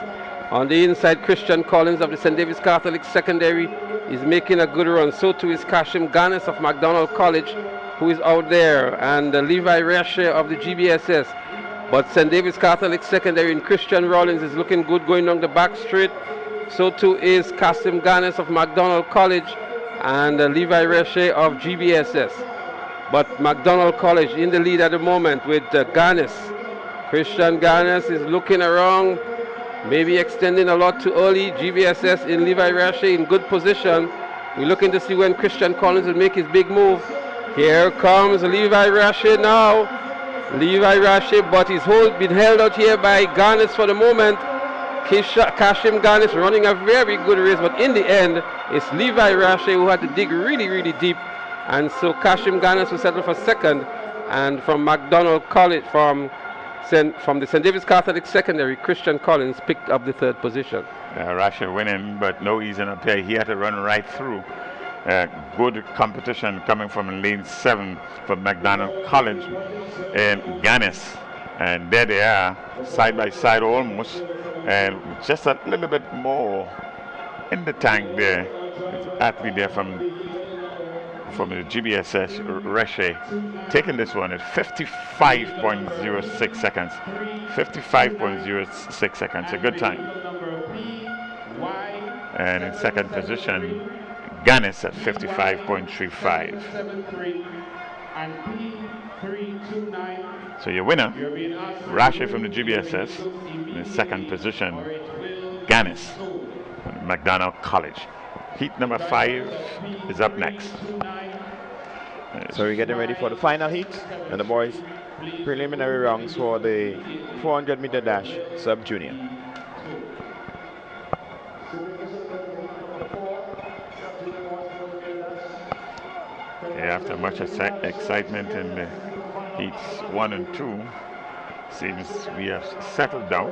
S1: On the inside, Christian Collins of the St. David's Catholic Secondary is making a good run. So too is Kashim Ganes of McDonald College, who is out there, and Levi Richer of the GBSS. But St. David's Catholic Secondary and Christian Rollins is looking good going down the back straight. So too is Kashim Ganes of McDonald College and Levi Richer of GBSS. But McDonald College in the lead at the moment with Ganes. Christian Ganes is looking around, maybe extending a lot too early. GBSS in Levi Richer in good position. We're looking to see when Christian Collins will make his big move. Here comes Levi Richer now. Levi Richer, but he's been held out here by Ganes for the moment. Kashim Ganes running a very good race, but in the end, it's Levi Richer who had to dig really, really deep. And so Kashim Ganes will settle for second. And from McDonald College, from the St. David's Catholic Secondary, Christian Collins picked up the third position.
S6: Richer winning, but no easing up here. He had to run right through. Good competition coming from lane 7 for McDonald College and Ganes. And there they are, side by side almost. And just a little bit more in the tank there. There's an athlete there from the GBSS, Richer, taking this one at 55.06 seconds. 55.06 seconds, a good time. And in second position, Ganes at 55.35. So your winner, Richer from the GBSS, in the second position, Ganes from McDonald College. Heat number 5 is up next.
S7: So we're getting ready for the final heat and the boys' preliminary rounds for the 400-meter dash sub-junior.
S6: After much excitement in the heats 1 and 2, seems we have settled down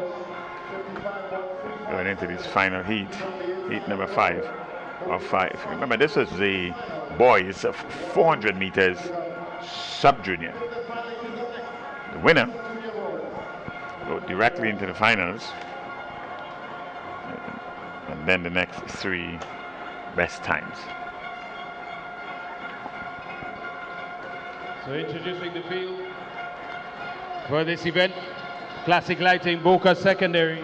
S6: going into this final heat number 5 of 5. Remember, this is the boys of 400 meters sub-junior. The winner go directly into the finals, and then the next 3 best times.
S12: So introducing the field for this event, Classic Lighting Boca Secondary.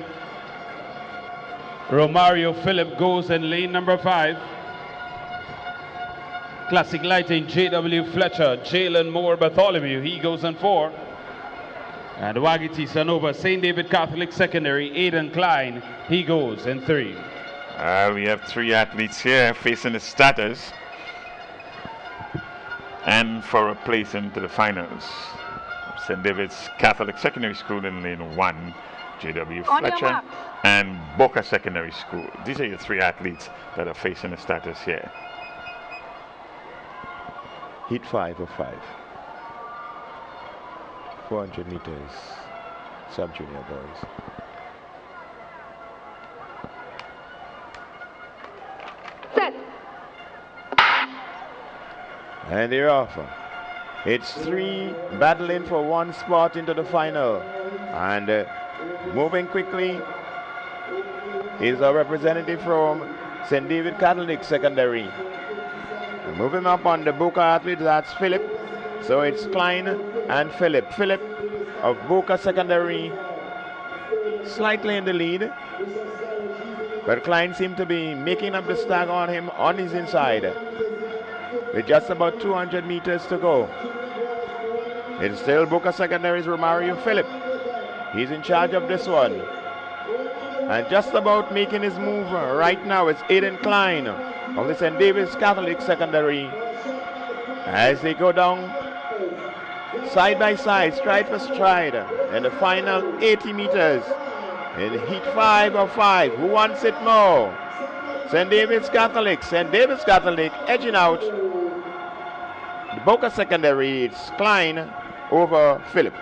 S12: Romario Philip goes in lane number 5. Classic Lighting J.W. Fletcher, Jalen Moore Bartholomew, he goes in 4. And Wagiti Sanova, St. David Catholic Secondary, Aidan Klein, he goes in 3.
S6: We have 3 athletes here facing the starters and for a place into the finals. St. David's Catholic Secondary School in lane 1, J.W. Fletcher, and Boca Secondary School. These are your 3 athletes that are facing the starters here.
S7: Heat 5 of 5. 400 meters sub-junior boys.
S16: Set.
S7: And they're off. It's 3 battling for 1 spot into the final. And moving quickly is a representative from St. David Catholic Secondary. And moving up on the Boca athlete, that's Philip. So it's Klein and Philip. Philip of Boca Secondary slightly in the lead. But Klein seemed to be making up the stag on him on his inside, with just about 200 meters to go. It's still Boca Secondary's Romario Philip. He's in charge of this one. And just about making his move right now is Aidan Klein of the St. David's Catholic Secondary. As they go down side by side, stride for stride, in the final 80 meters in heat 5 of 5. Who wants it more? St. David's Catholic. St. David's Catholic edging out the Boca Secondary. It's Klein over Philip.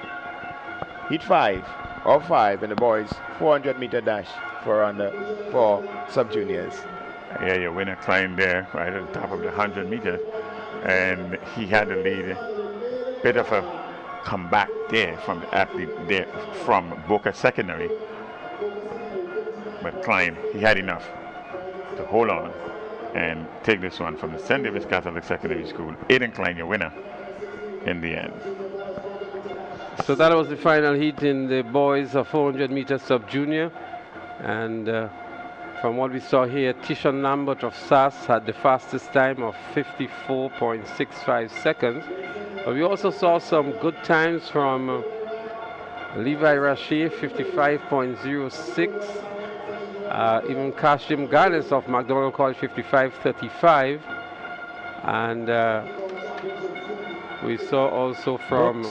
S7: Heat 5 of 5 in the boys 400-meter dash for sub-juniors.
S6: Yeah, your winner Klein there right at the top of the 100 meters, and he had to lead a bit of a comeback there from the athlete there from Boca Secondary. But Klein, he had enough to hold on and take this one from the St. David's Catholic Secondary School. Aidan Klein, your winner in the end.
S1: So that was the final heat in the boys of 400 meters sub-junior. And from what we saw here, Tishon Lambert of SAS had the fastest time of 54.65 seconds. But we also saw some good times from Levi Rache, 55.06. Even Kashim Garnes of McDonald College, 55.35. And we saw also from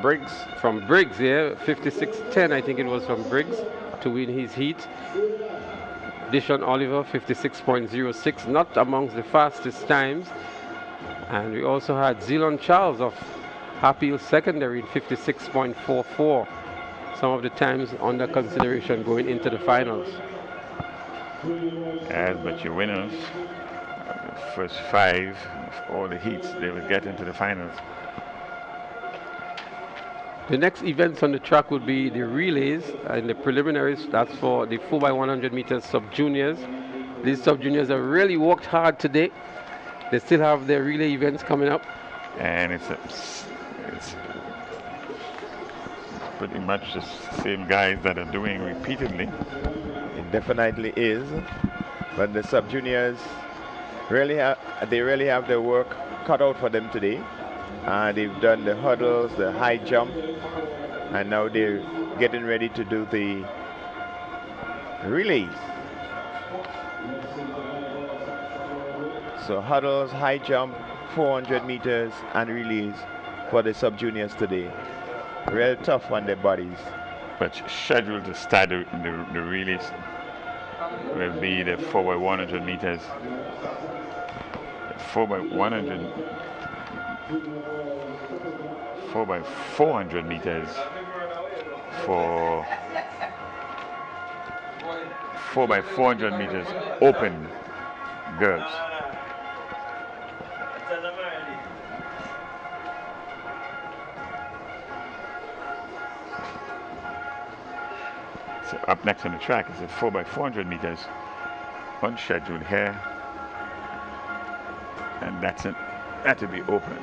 S7: Briggs.
S1: From Briggs, yeah, 56.10, I think it was from Briggs to win his heat. Dishon Oliver, 56.06, not amongst the fastest times. And we also had Zelon Charles of Happy Hill Secondary in 56.44. Some of the times under consideration going into the finals.
S6: Yes, but your winners, first 5 of all the heats, they will get into the finals.
S1: The next events on the track would be the relays and the preliminaries. That's for the 4x100 meters sub-juniors. These sub-juniors have really worked hard today. They still have their relay events coming up.
S6: And it's pretty much the same guys that are doing repeatedly.
S7: It definitely is. But the sub-juniors really have their work cut out for them today. They've done the hurdles, the high jump, and now they're getting ready to do the relays. So huddles, high jump, 400 meters, and relays for the sub-juniors today. Real tough on their bodies.
S6: But scheduled to start the relays will be the 4x100 meters. 4x100, 4x400 meters for 4x400 meters open girls. So up next on the track is a 4x400 meters unscheduled here, and that will be open.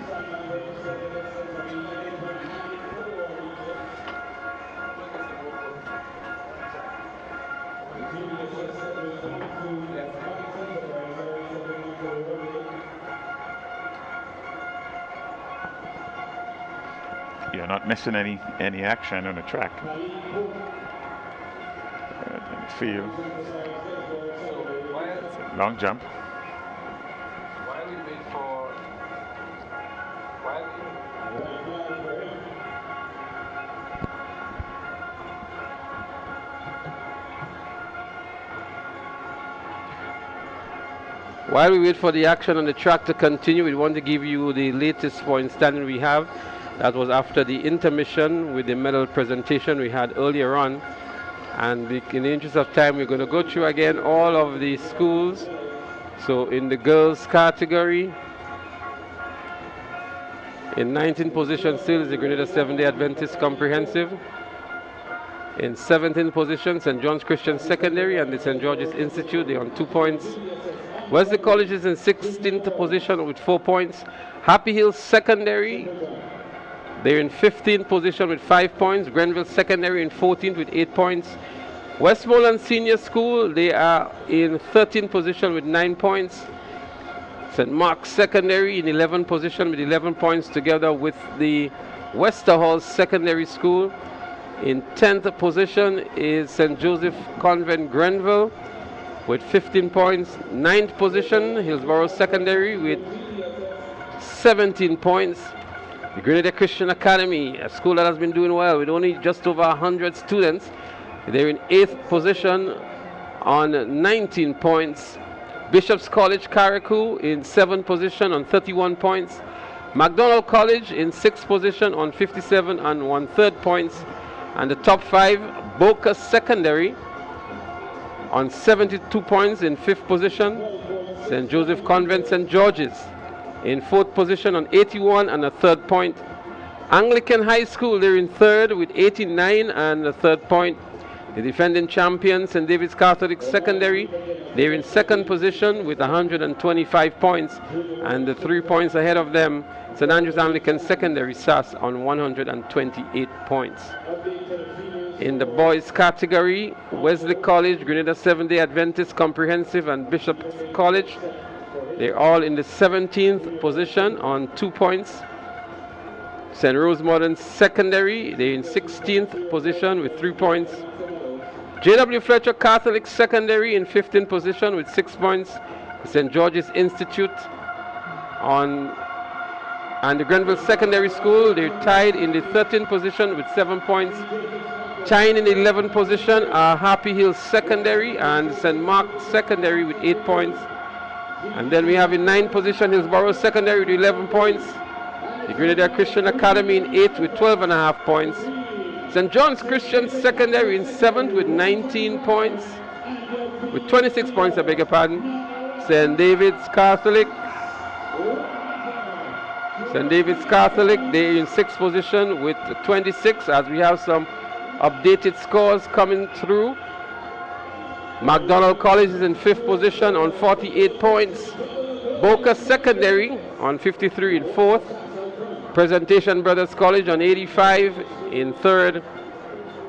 S6: You're not missing any action on the track. Field. Long jump.
S1: While we wait for the action on the track to continue, we want to give you the latest point standing we have. That was after the intermission with the medal presentation we had earlier on. And in the interest of time, we're going to go through again all of the schools. So in the girls category, in 19th position still is the Grenada Seventh-day Adventist Comprehensive. In 17th position, St. John's Christian Secondary and the St. George's Institute, they're on 2 points. Wesley College is in 16th position with 4 points. Happy Hill Secondary, they're in 15th position with 5 points. Grenville Secondary in 14th with 8 points. Westmoreland Senior School, they are in 13th position with 9 points. St. Mark's Secondary in 11th position with 11 points, together with the Westerhall Secondary School. In 10th position is St. Joseph Convent Grenville with 15 points. 9th position, Hillsborough Secondary with 17 points. The Grenada Christian Academy, a school that has been doing well with only just over 100 students. They're in 8th position on 19 points. Bishop's College Carriacou in 7th position on 31 points. MacDonald College in 6th position on 57 and 1/3 points. And the top 5, Boca Secondary on 72 points in 5th position. St. Joseph Convent St. George's in 4th position on 81 and 1/3 point. Anglican High School, they're in 3rd with 89 and 1/3 point. The defending champions, St. David's Catholic Secondary, they're in 2nd position with 125 points, and the 3 points ahead of them, St. Andrew's Anglican Secondary, SAS, on 128 points. In the boys category, Wesley College, Grenada Seventh-day Adventist Comprehensive, and Bishop College, they're all in the 17th position on 2 points. St. Rose Modern Secondary, they're in 16th position with 3 points. J.W. Fletcher Catholic Secondary in 15th position with 6 points. St. George's Institute and the Grenville Secondary School, they're tied in the 13th position with 7 points. Tying in the 11th position are Happy Hill Secondary and St. Mark Secondary with 8 points. And then we have in 9th position Hillsborough Secondary with 11 points. The Grenada Christian Academy in 8th with 12.5 points. St. John's Christian Secondary in 7th with 19 points. With 26 points, I beg your pardon. St. David's Catholic, they're in 6th position with 26, as we have some updated scores coming through. MacDonald College is in 5th position on 48 points. Boca Secondary on 53 in 4th. Presentation Brothers College on 85 in 3rd.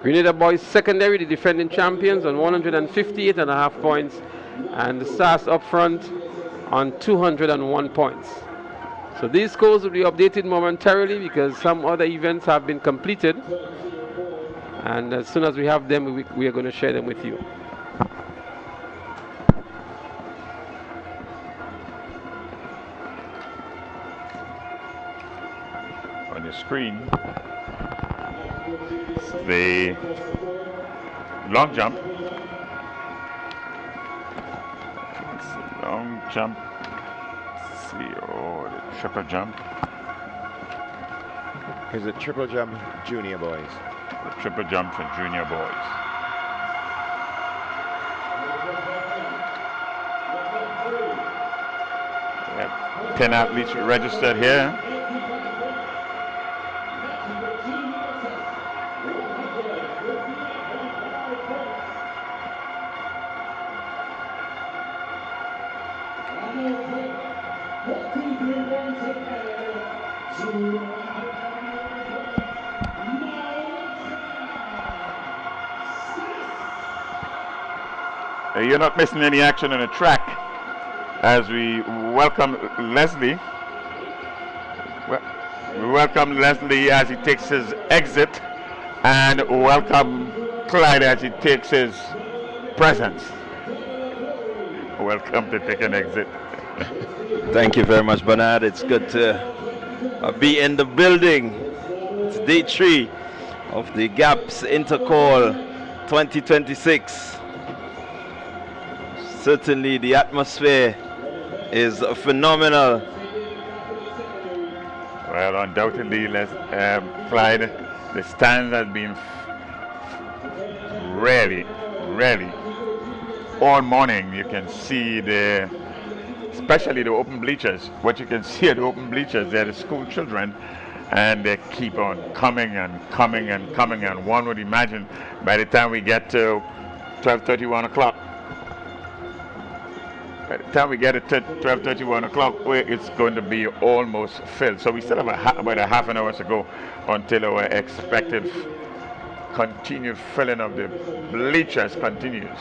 S1: Grenada Boys Secondary, the defending champions, on 158.5 points. And the SAS up front on 201 points. So these scores will be updated momentarily because some other events have been completed. And as soon as we have them, we are going to share them with you.
S6: screen, the long jump. Long jump. Let's see, oh, the triple jump.
S7: Is it triple jump junior boys?
S6: The triple jump for junior boys. We have 10 athletes registered here. You're not missing any action on the track as we welcome Leslie. We welcome Leslie as he takes his exit, and welcome Clyde as he takes his presence. Welcome to take an exit.
S17: Thank you very much, Bernard. It's good to be in the building. It's day 3 of the GAPS Intercol 2026. Certainly the atmosphere is phenomenal.
S6: Well, undoubtedly, Clyde, the stands has been really all morning. You can see especially the open bleachers. What you can see at the open bleachers, they're the school children, and they keep on coming and coming and coming. And one would imagine by the time we get to 12:30, 1 o'clock, by the time we get to 12:30, 1 o'clock, it's going to be almost filled. So we still have about a half an hour to go until our expected continued filling of the bleachers continues.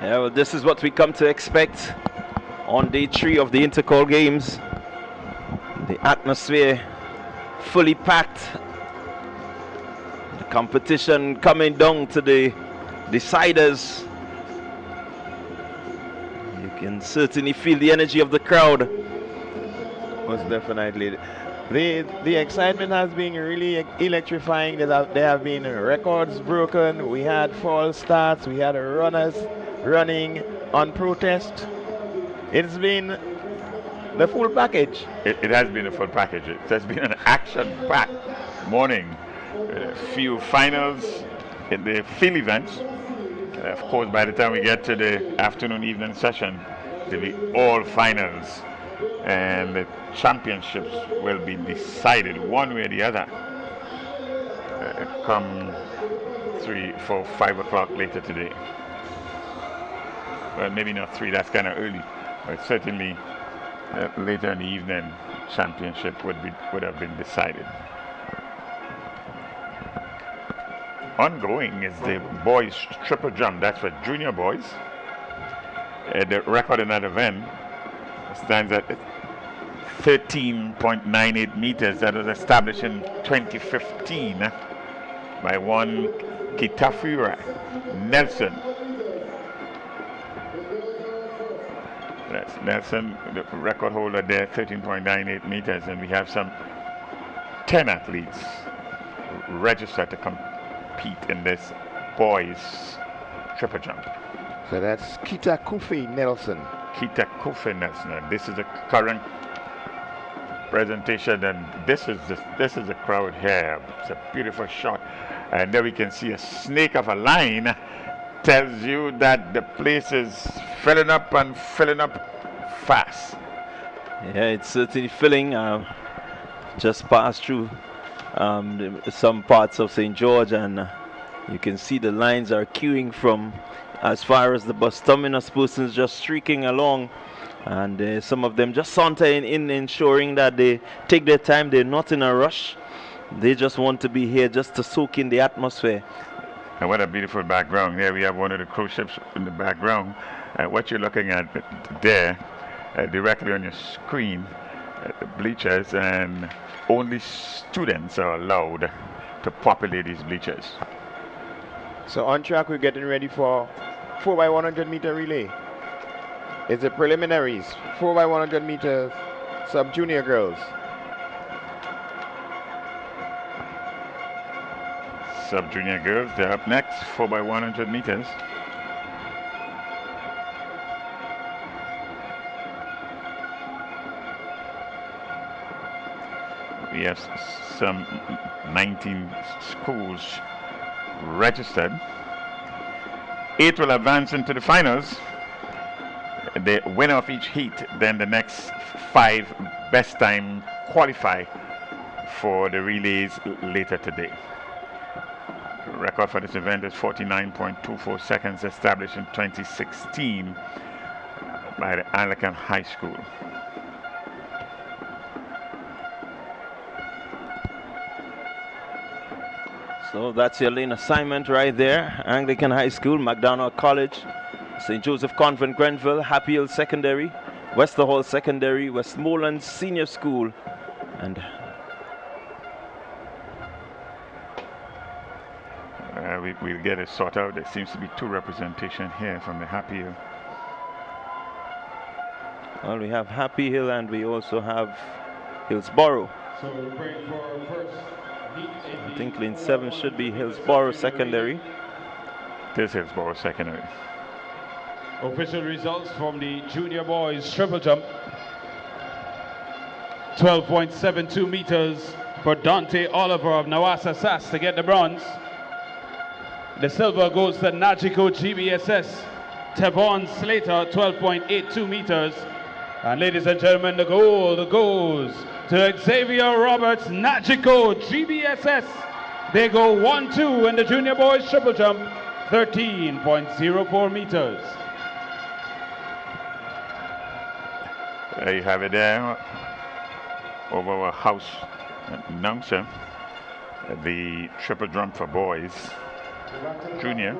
S17: Yeah, well, this is what we come to expect on day 3 of the Intercol Games. The atmosphere fully packed. The competition coming down to the deciders. You can certainly feel the energy of the crowd.
S7: Most definitely. The excitement has been really electrifying. There have been records broken. We had false starts. We had runners running on protest. It's been the full package.
S6: It has been a full package. It has been an action-packed morning. A few finals in the field events. Of course, by the time we get to the afternoon, evening session, there'll be all finals. And the championships will be decided one way or the other. Come 3, 4, 5 o'clock later today. Well, maybe not 3, that's kind of early. But certainly later in the evening, championship would have been decided. Ongoing is the boys triple jump. That's for junior boys. The record in that event stands at 13.98 meters. That was established in 2015 by one Kitafura Nelson. That's Nelson, the record holder there, 13.98 meters, and we have some 10 athletes registered to compete in this boys triple jump.
S7: So that's Kita Kofi Nelson.
S6: Kita Kofi Nelson. And this is the current presentation, and this is the crowd here. It's a beautiful shot, and there we can see a snake of a line. Tells you that the place is filling up and filling up fast.
S17: Yeah, it's certainly filling. Just passed through some parts of St. George, and you can see the lines are queuing from as far as the bus terminus, persons just streaking along, and some of them just sauntering in, ensuring that they take their time. They're not in a rush. They just want to be here just to soak in the atmosphere.
S6: And what a beautiful background. There we have one of the cruise ships in the background. What you're looking at there, directly on your screen, the bleachers, and only students are allowed to populate these bleachers.
S7: So on track, we're getting ready for 4x100 meter relay. It's the preliminaries, 4x100 meters, sub-junior girls.
S6: Sub-junior girls, they're up next, 4x100 meters. We have some 19 schools registered. 8 will advance into the finals. The winner of each heat, then the next 5 best time qualify for the relays later today. The record for this event is 49.24 seconds, established in 2016 by the Anglican High School.
S17: So that's your lane assignment right there. Anglican High School, McDonald College, St. Joseph Convent Grenville, Happy Hill Secondary, Wester Hall Secondary, Westmoreland Senior School, and
S6: we'll get it sorted out. There seems to be 2 representation here from the Happy Hill.
S17: Well, we have Happy Hill and we also have Hillsborough.
S12: So we're praying for our first heat.
S17: I think lane 7 should be Hillsborough Secondary.
S6: This is Hillsborough Secondary.
S12: Official results from the junior boys triple jump. 12.72 meters for Dante Oliver of Nawasa SAS to get the bronze. The silver goes to Najiko GBSS. Tevon Slater, 12.82 meters. And ladies and gentlemen, the gold goes to Xavier Roberts, Najiko GBSS. They go 1-2 in the junior boys triple jump, 13.04 meters.
S6: There you have it there. Over our house announcer, the triple jump for boys. Junior,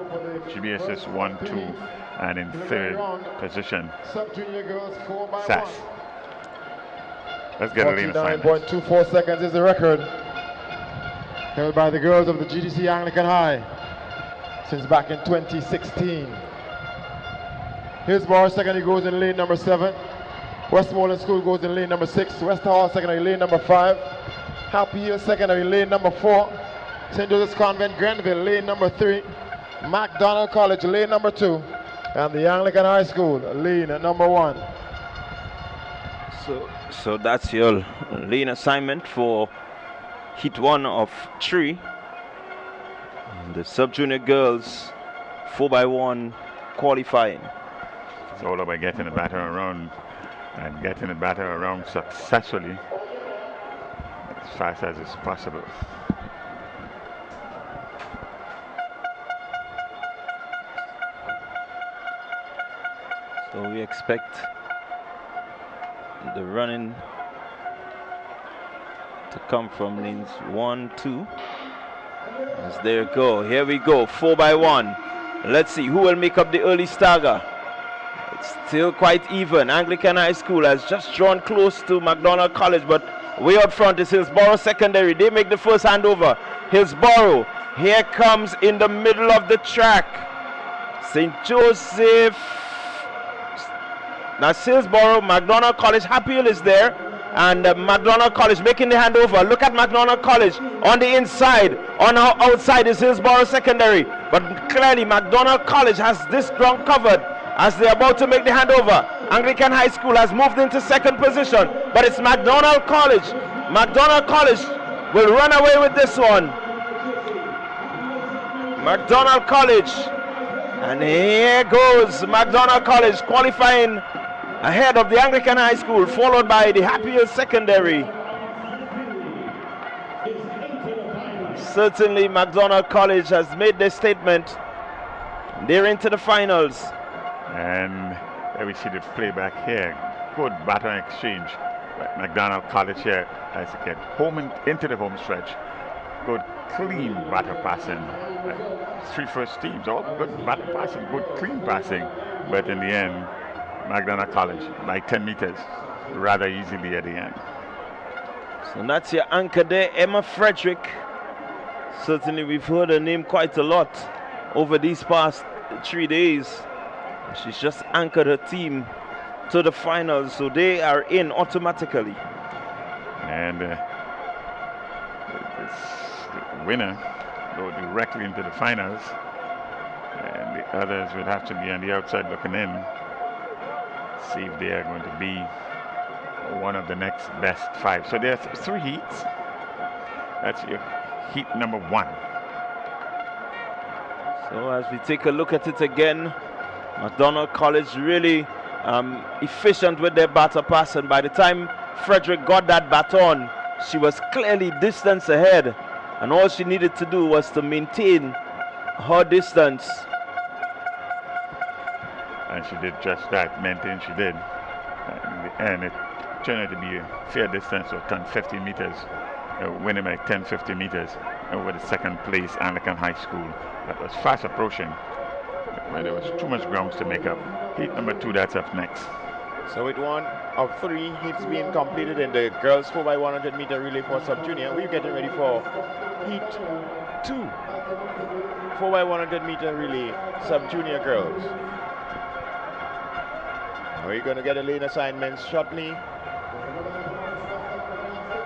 S6: GBSS 1-2, and in 3rd position, SAS. Let's get a lane assignment.
S11: 49.24 seconds is the record held by the girls of the GDC Anglican High since back in 2016. Hillsborough Secondary goes in lane number 7. Westmoreland School goes in lane number 6. Wester Hall Secondary lane number 5. Happy Hill Secondary lane number 4. St. Joseph's Convent Grenville lane number 3. MacDonald College lane number 2. And the Anglican High School lane number 1.
S17: So that's your lane assignment for heat 1 of 3. And the sub-junior girls 4x1 qualifying.
S6: It's all about getting the batter around and getting the batter around successfully as fast as is possible.
S17: So we expect the running to come from lanes 1, 2. As there go. Here we go. 4x1. Let's see who will make up the early stagger. It's still quite even. Anglican High School has just drawn close to MacDonald College, but way out front is Hillsborough Secondary. They make the first handover. Hillsborough. Here comes in the middle of the track St. Joseph. Now Hillsborough, MacDonald College, Happy Hill is there, and MacDonald College making the handover. Look at MacDonald College on the inside. On our outside is Hillsborough Secondary, but clearly MacDonald College has this ground covered as they're about to make the handover. Anglican High School has moved into 2nd position, but it's MacDonald College. MacDonald College will run away with this one. MacDonald College, and here goes MacDonald College qualifying ahead of the Anglican High School, followed by the Happy Hill Secondary. Certainly MacDonald College has made their statement. They're into the finals.
S6: And there we see the playback here. Good batter exchange. MacDonald College here as they get home into the home stretch. Good clean batter passing. 3 first teams, all good batter passing, good clean passing. But in the end, MacDonald College by 10 meters, rather easily at the end.
S17: So that's your anchor there, Emma Frederick. Certainly we've heard her name quite a lot over these past 3 days. She's just anchored her team to the finals, so they are in automatically.
S6: And this winner go directly into the finals, and the others will have to be on the outside looking in, see if they are going to be one of the next best 5. So there's 3 heats. That's your heat number 1.
S17: So as we take a look at it again, McDonald College really efficient with their batter pass, and by the time Frederick got that baton, she was clearly distance ahead, and all she needed to do was to maintain her distance.
S6: And she did just that, maintain she did. And it turned out to be a fair distance of 10-50 meters, winning by 10-50 meters over the second place Anglican High School. That was fast approaching, where there was too much grounds to make up. Heat number 2, that's up next.
S7: So with 1 of 3 heats being completed in the girls 4x100 meter relay for sub-junior, we're getting ready for heat 2, 4x100 meter relay sub-junior girls. We're going to get a lane assignments shortly,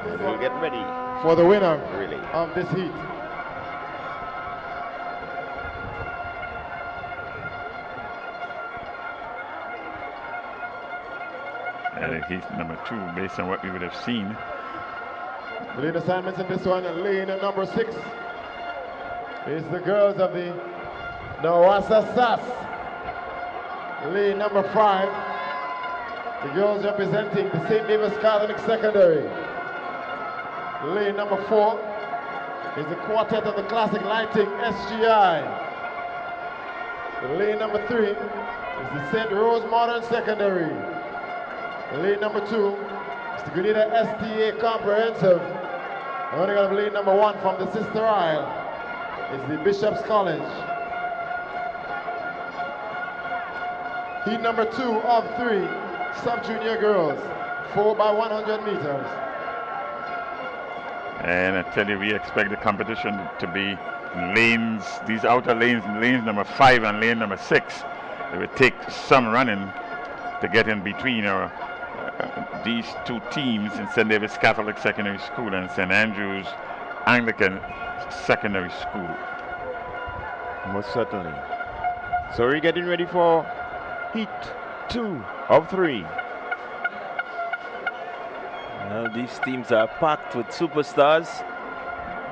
S7: and we'll get ready
S11: for the winner
S7: really
S11: of this heat.
S6: Heat number 2, based on what we would have seen.
S11: Lane assignments in this one, lane number 6 is the girls of the Nawasa SAS. Lane number 5, the girls representing the St. David's Catholic Secondary. Lane number 4 is the quartet of the Classic Lighting SGI. Lane number 3 is the St. Rose Modern Secondary. Lane number 2 is the Grenada STA Comprehensive. And running out of lane number 1 from the Sister Isle is the Bishop's College. Heat number 2 of 3, sub-junior girls, 4x100 meters.
S6: And I tell you, we expect the competition to be lanes, these outer lanes, lanes number 5 and lane number 6. It would take some running to get in between these 2 teams in St. David's Catholic Secondary School and St. Andrew's Anglican Secondary School.
S7: Most certainly. So we're getting ready for heat 2 of 3.
S17: Well, these teams are packed with superstars.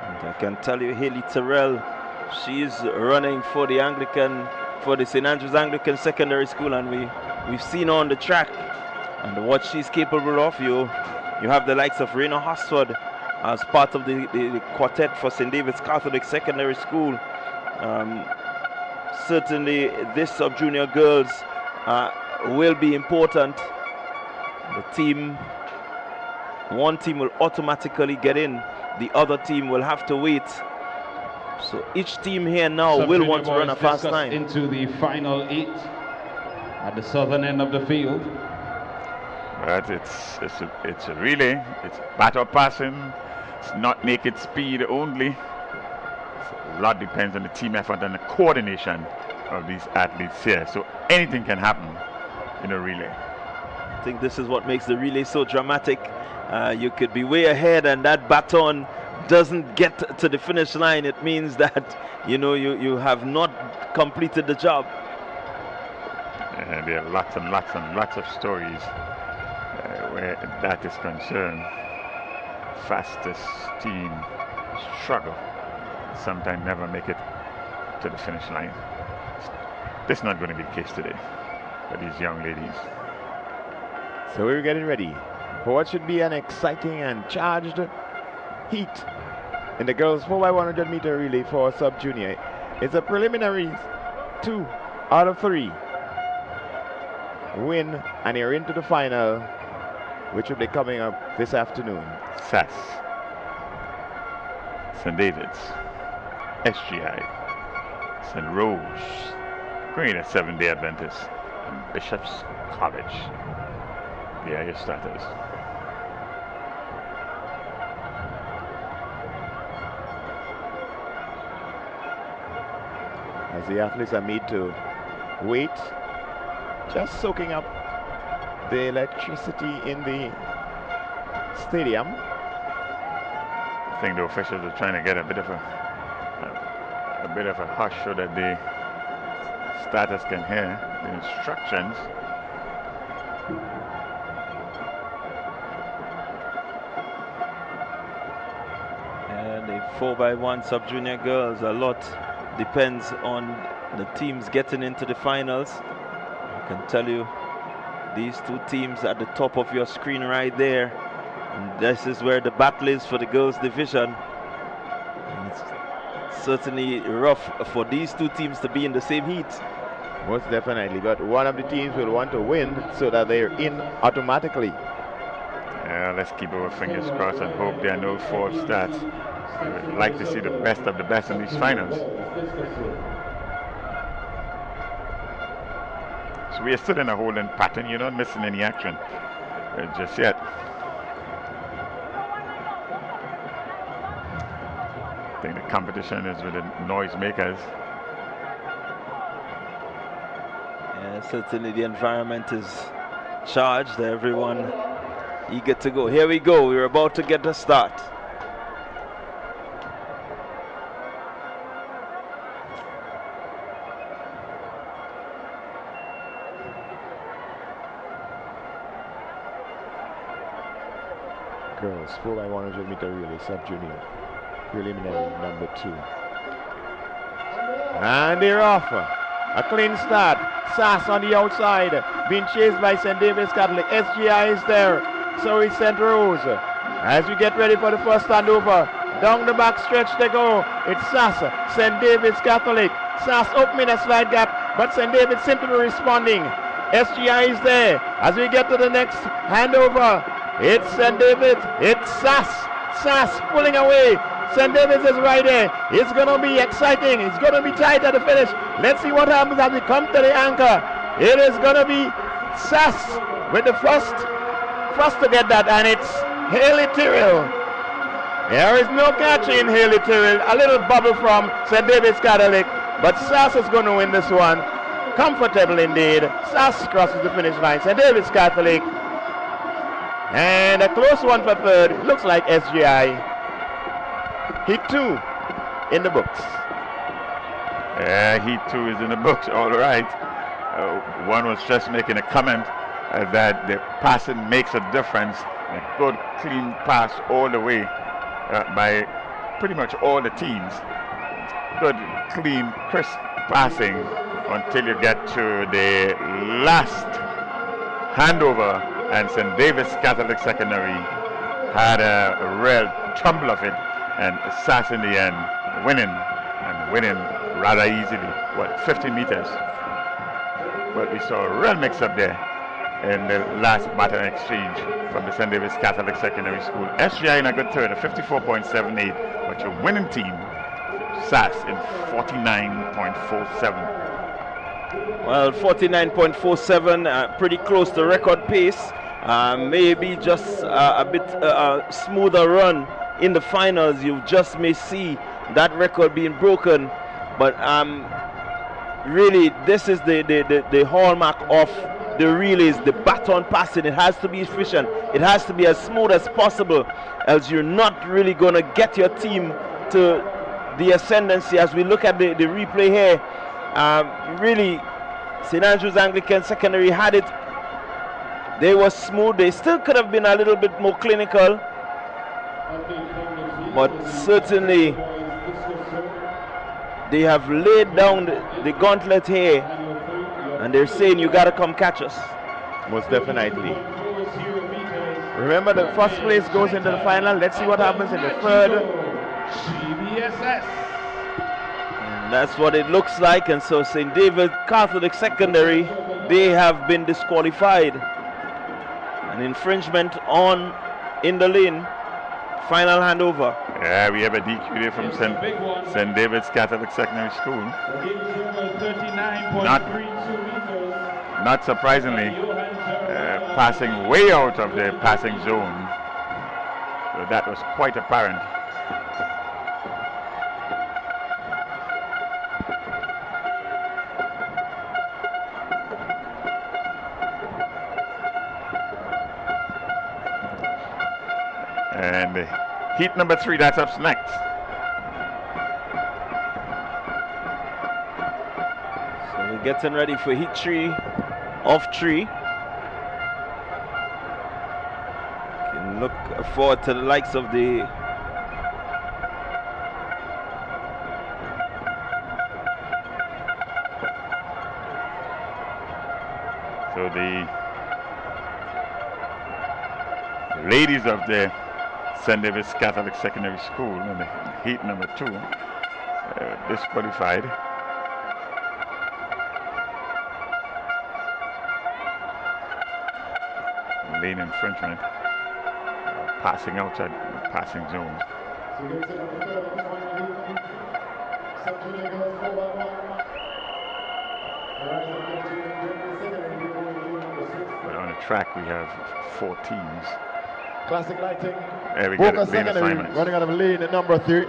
S17: And I can tell you, Haley Terrell, she is running for the St. Andrew's Anglican Secondary School, and we've seen her on the track. And what she's capable of, you have the likes of Raina Hosford as part of the quartet for St. David's Catholic Secondary School. Certainly, this sub-junior girls will be important. One team will automatically get in, the other team will have to wait. So each team here now will want to run a fast time.
S12: Into the final 8 at the southern end of the field.
S6: But it's a relay. It's batter passing. It's not naked speed only. A lot depends on the team effort and the coordination of these athletes here. So anything can happen in a relay.
S17: I think this is what makes the relay so dramatic. You could be way ahead, and that baton doesn't get to the finish line. It means that you have not completed the job.
S6: And there are lots and lots and lots of stories where that is concerned. Fastest team struggle, sometimes never make it to the finish line. This is not going to be the case today for these young ladies.
S7: So we're getting ready for what should be an exciting and charged heat in the girls 4x100 meter relay for sub-junior. It's a preliminaries 2 out of 3. Win and you're into the final, which will be coming up this afternoon.
S6: SAS, St. David's, SGI, St. Rose, Grenada Seventh-day Adventist, and Bishop's College. They are your starters.
S7: As the athletes are made to wait, just soaking up the electricity in the stadium.
S6: I think the officials are trying to get a bit of a bit of a hush so that the starters can hear the instructions.
S17: And the 4x1 sub-junior girls, a lot depends on the teams getting into the finals. I can tell you, these two teams at the top of your screen right there, and this is where the battle is for the girls division. And it's certainly rough for these two teams to be in the same heat.
S7: Most definitely, but one of the teams will want to win so that they're in automatically.
S6: Yeah, let's keep our fingers crossed and hope there are no false starts. We would like to see the best of the best in these finals. So we are still in a holding pattern. You're not missing any action just yet. I think the competition is with the noisemakers.
S17: Yeah, certainly the environment is charged. Everyone eager to go. Here we go. We're about to get the start.
S7: Girls, 4x100 meter relay, sub-junior, preliminary number 2. And they're off. A clean start. Sass on the outside, being chased by St. David's Catholic. SGI is there, so is St. Rose. As we get ready for the first handover, down the back stretch they go. It's Sass, St. David's Catholic. Sass opening a slide gap, but St. David's simply responding. SGI is there. As we get to the next handover, it's St. David's, it's Sass. Sass pulling away. St. David's is right there. It's going to be exciting. It's going to be tight at the finish. Let's see what happens as we come to the anchor. It is going to be Sass with the first to get that, and it's Haley Tyrrell. There is no catching Haley Tyrrell. A little bubble from St. David's Catholic, but Sass is going to win this one. Comfortable indeed. Sass crosses the finish line. St. David's Catholic. And a close one for third. Looks like SGI. Heat 2 in the books.
S6: Yeah, Heat 2 is in the books, all right. One was just making a comment that the passing makes a difference. A good, clean pass all the way by pretty much all the teams. Good, clean, crisp passing until you get to the last handover, and St. David's Catholic Secondary had a real tumble of it, and Sass in the end winning rather easily. What, 50 meters? But we saw a real mix-up there in the last baton exchange from the St. David's Catholic Secondary School. SGI in a good third, a 54.78, but your winning team, Sass, in 49.47.
S17: Well, 49.47, pretty close to record pace. Maybe just a bit smoother run in the finals. You just may see that record being broken. But really, this is the hallmark of the relays, the baton passing. It has to be efficient. It has to be as smooth as possible, else you're not really going to get your team to the ascendancy. As we look at the replay here, really, St. Andrew's Anglican Secondary had it. They were smooth. They still could have been a little bit more clinical, but certainly they have laid down the gauntlet here, and they're saying, you got to come catch us.
S7: Most definitely. Remember, the first place goes into the final. Let's see what happens in the third.
S17: And that's what it looks like. And so St. David Catholic Secondary, they have been disqualified. An infringement on in the lane. Final handover.
S6: Yeah, we have a DQ there from St. David's Catholic Secondary School. Not surprisingly, passing way out of the passing zone. So that was quite apparent. And heat number 3, that's up next.
S17: getting ready for heat 3 of 3. Can look forward to the likes of the
S6: So the ladies of the St. David's Catholic Secondary School in the heat number 2 disqualified. Lane infringement, passing outside the passing zone. But on the track we have 4 teams.
S11: Classic lighting.
S6: There we go.
S11: Boca Secondary running out of lane at number 3.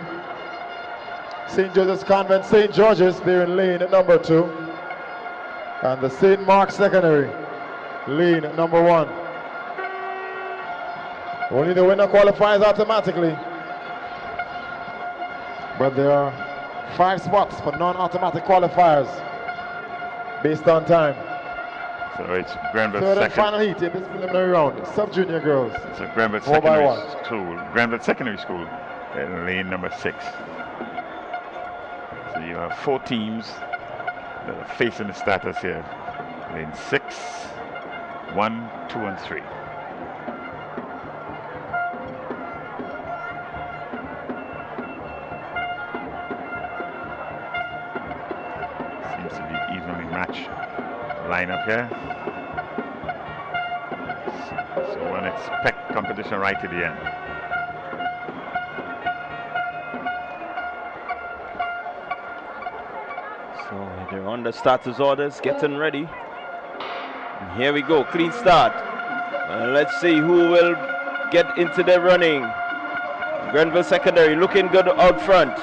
S11: St. Joseph's Convent, St. George's, they're in lane at number 2. And the St. Mark's Secondary, lane at number 1. Only the winner qualifies automatically. But there are 5 spots for non-automatic qualifiers based on time.
S6: So it's Grenville
S11: Third and
S6: second.
S11: final heat in this preliminary round, sub-junior girls.
S6: So Grenville
S11: 4 by
S6: Secondary
S11: 1.
S6: School. Grenville Secondary School in lane number 6. So you have 4 teams that are facing the starters here. Lane 6, 1, 2, and 3. Seems to be evenly matched lineup here. So one expect competition right to the end.
S17: So they're on the starters orders, getting ready. And here we go, clean start. Let's see who will get into the running. Grenville Secondary looking good out front.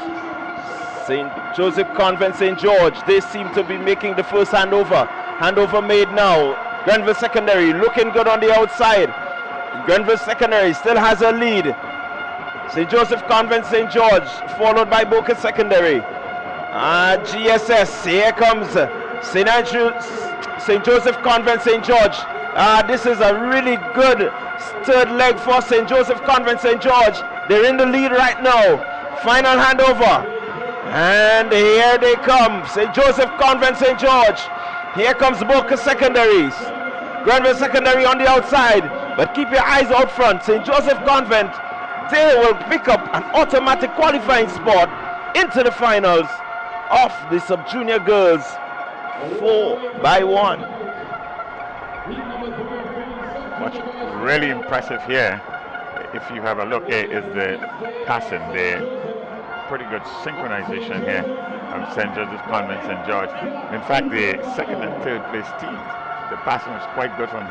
S17: St. Joseph Convent, St. George, they seem to be making the first handover. Handover made now. Grenville Secondary looking good on the outside. Grenville Secondary still has a lead. St. Joseph Convent, St. George, followed by Boca Secondary. GSS, here comes St. Andrews, St. Joseph Convent, St. George. This is a really good third leg for St. Joseph Convent, St. George. They're in the lead right now. Final handover. And here they come. St. Joseph Convent, St. George. Here comes Boca Secondaries. Grenville Secondary on the outside. But keep your eyes out front. St. Joseph Convent, they will pick up an automatic qualifying spot into the finals of the sub-junior girls. 4 by 1.
S6: What's really impressive here, if you have a look here, is the passing. The pretty good synchronization here of St. Joseph Convent, St. George. In fact, the second and third place teams, the passing was quite good from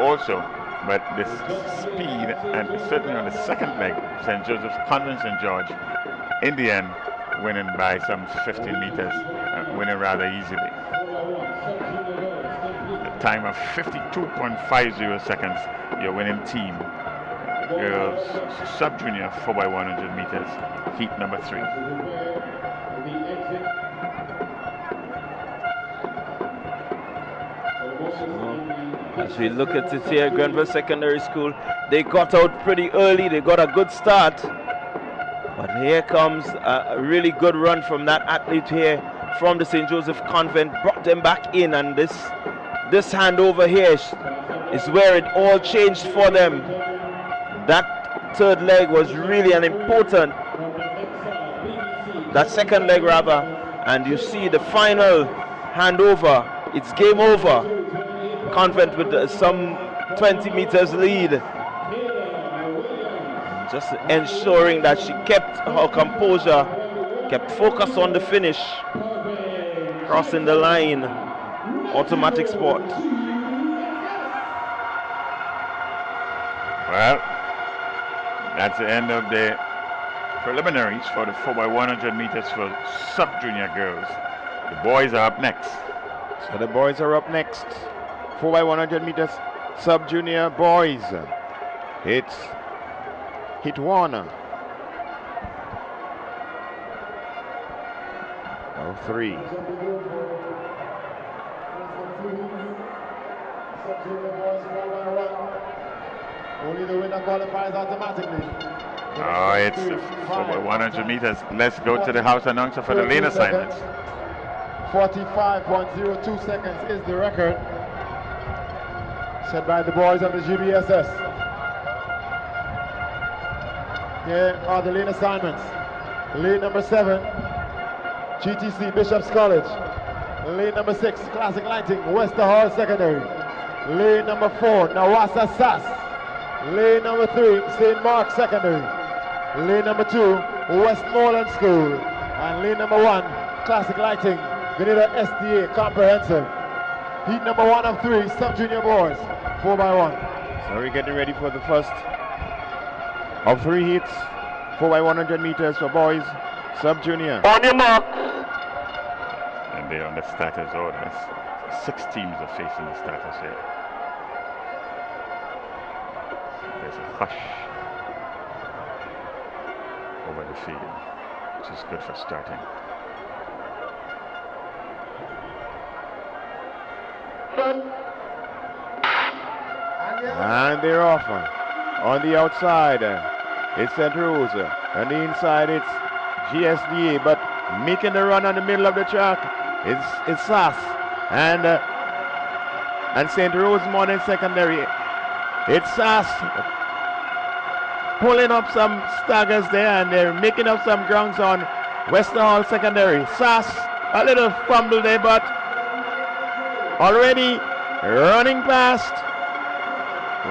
S6: also, but the speed, and certainly on the second leg, St. Joseph's Convent, St. George, in the end, winning by some 15 meters, winning rather easily. A time of 52.50 seconds, your winning team. Girls sub-junior 4x100 meters, heat number 3.
S17: As we look at it here, Grenville Secondary School, they got out pretty early, they got a good start. But here comes a really good run from that athlete here from the St. Joseph Convent, brought them back in, and this handover here is where it all changed for them. That third leg was really an important, that second leg rather, and you see the final handover, it's game over. Convent with some 20 meters lead. Just ensuring that she kept her composure, kept focus on the finish, crossing the line, automatic spot.
S6: Well, that's the end of the preliminaries for the 4x100 meters for sub-junior girls. The boys are up next.
S7: So the boys are up next. 4x100 meters sub-junior boys. It's hit 1. Oh, 3.
S11: Junior boys 4x1. Only the winner qualifies automatically.
S6: Oh, it's for 100 meters. Let's go to the house announcer for the lane assignments.
S11: 45.02 seconds is the record set by the boys of the GBSS. Here are the lane assignments. Lane number 7, GTC Bishop's College. Lane number 6, Classic Lighting, Wester Hall Secondary. Lane number 4, Nawasa SAS. Lane number 3, St. Mark's Secondary. Lane number 2, Westmoreland School. And lane number 1, Classic Lighting, Grenada SDA Comprehensive. Heat number 1 of 3, sub-junior boys, 4x1.
S7: So we're getting ready for the first of 3 heats, 4x100 meters for boys, sub-junior.
S6: On your mark. And they're on the starters orders. 6 teams are facing the starters here. There's a hush over the field, which is good for starting.
S7: And they're off. On the outside, it's St. Rose. On the inside, it's GSDA. But making the run on the middle of the track, it's SAS. And St. Rose Modern Secondary. It's SAS pulling up some staggers there, and they're making up some grounds on Wester Hall Secondary. SAS, a little fumble there, but already running past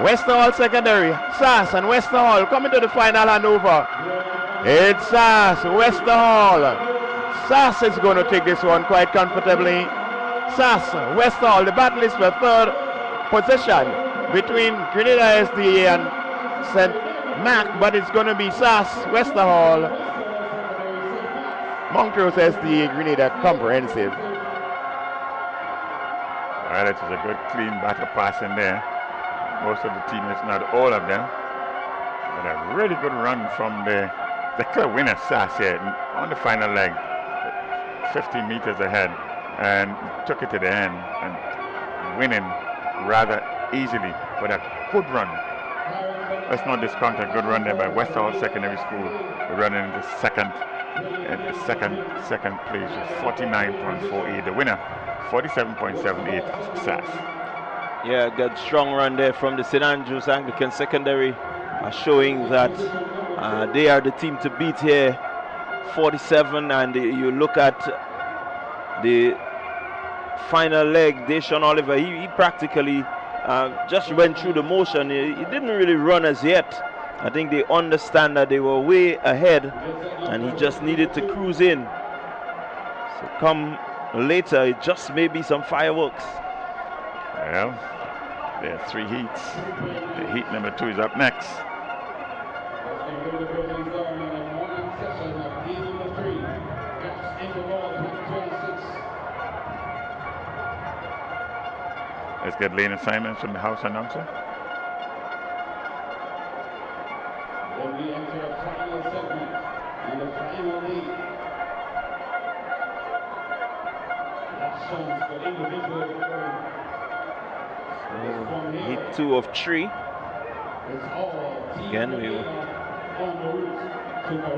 S7: Wester Hall Secondary. SAS and Wester Hall coming to the final handover. It's SAS, Wester Hall. SAS is going to take this one quite comfortably. SAS, Wester Hall, the battle is for 3rd position between Grenada SDA and St. Mark, but it's going to be SAS, Wester Hall, Montrose SDA, Grenada Comprehensive.
S6: All right, it is a good clean battle pass in there. Most of the teammates, not all of them, but a really good run from the clear winner, SAS, here on the final leg, 50 meters ahead, and took it to the end and winning rather easily, but a good run. Let's not discount a good run there by Wester Hall Secondary School, running in the second place with 49.48. The winner, 47.78, SAS.
S17: Yeah, good strong run there from the St. Andrews Anglican Secondary, showing that they are the team to beat here. 47, and you look at the final leg, Deshaun Oliver, he practically just went through the motion. He didn't really run as yet. I think they understand that they were way ahead, and he just needed to cruise in. So come later, it just may be some fireworks.
S6: Well, there are 3 heats. The heat number 2 is up next. Let's get lane assignments from the house announcer.
S14: Then we enter a final segment and the final league. Last chance for individual scoring.
S17: Heat 2 of 3. Again, we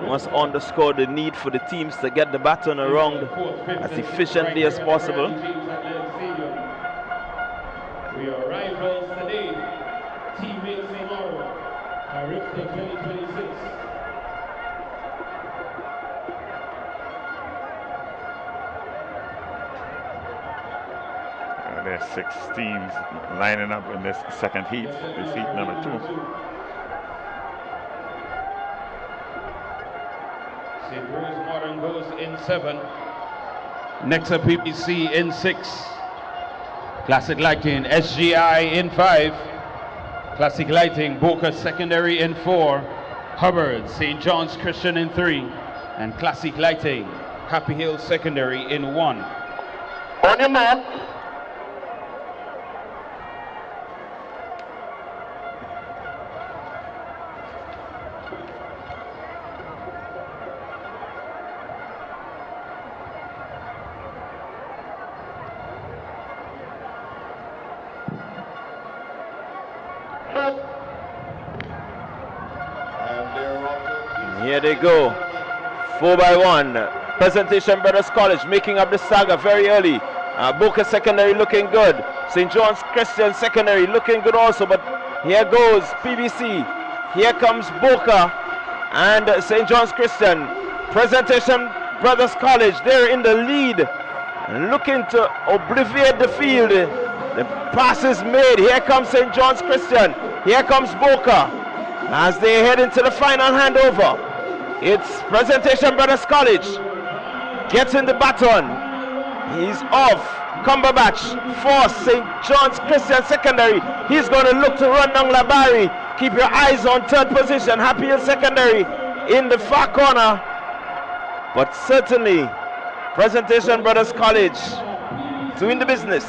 S17: must underscore the need for the teams to get the baton around as efficiently as possible.
S14: We are rivals today, teammates tomorrow. Carriacou 2026.
S6: There are 6 teams lining up in this second heat, this heat number 2.
S12: St. Rose Modern goes in 7. Next up, PPC in 6. Classic Lighting, SGI in 5. Classic Lighting, Boca Secondary in 4. Hubbard, St. John's Christian in 3. And Classic Lighting, Happy Hill Secondary in 1.
S14: On your mark.
S17: Here they go. 4x1. Presentation Brothers College making up the saga very early. Boca Secondary looking good. St. John's Christian Secondary looking good also. But here goes PBC. Here comes Boca and St. John's Christian. Presentation Brothers College, they're in the lead. Looking to obliviate the field. The pass is made. Here comes St. John's Christian. Here comes Boca as they head into the final handover. It's Presentation Brothers College. Gets in the baton. He's off. Cumberbatch for St. John's Christian Secondary. He's going to look to run down Labari. Keep your eyes on third position. Happy Hill Secondary in the far corner. But certainly, Presentation Brothers College doing the business.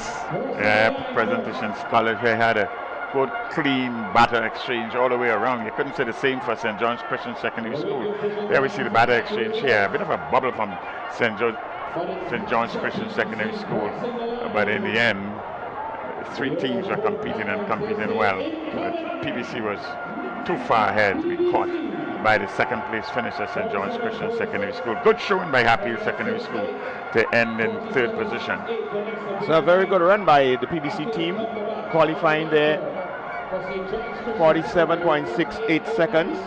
S6: Yeah, Presentation College here had a good, clean batter exchange all the way around. You couldn't say the same for St. John's Christian Secondary School. There we see the batter exchange here. A bit of a bubble from St. John's Christian Secondary School. But in the end, three teams were competing and competing well. But PBC was too far ahead to be caught by the second place finisher, St. John's Christian Secondary School. Good showing by Happy Hill Secondary School to end in third position.
S7: So a very good run by the PBC team, qualifying there 47.68 seconds.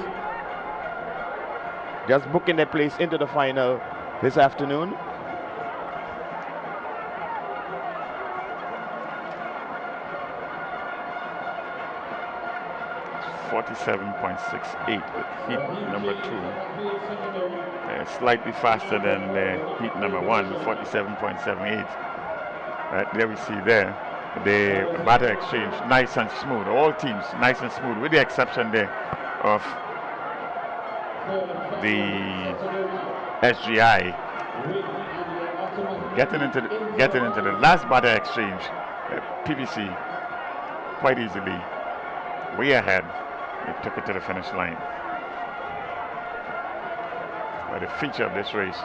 S7: Just booking their place into the final this afternoon.
S6: .68 with heat number 2. Slightly faster than heat number 1, 47.78. There we see there the batter exchange, nice and smooth. All teams nice and smooth, with the exception there of the SGI. Getting into the last batter exchange, PBC quite easily, way ahead. They took it to the finish line. But the feature of this race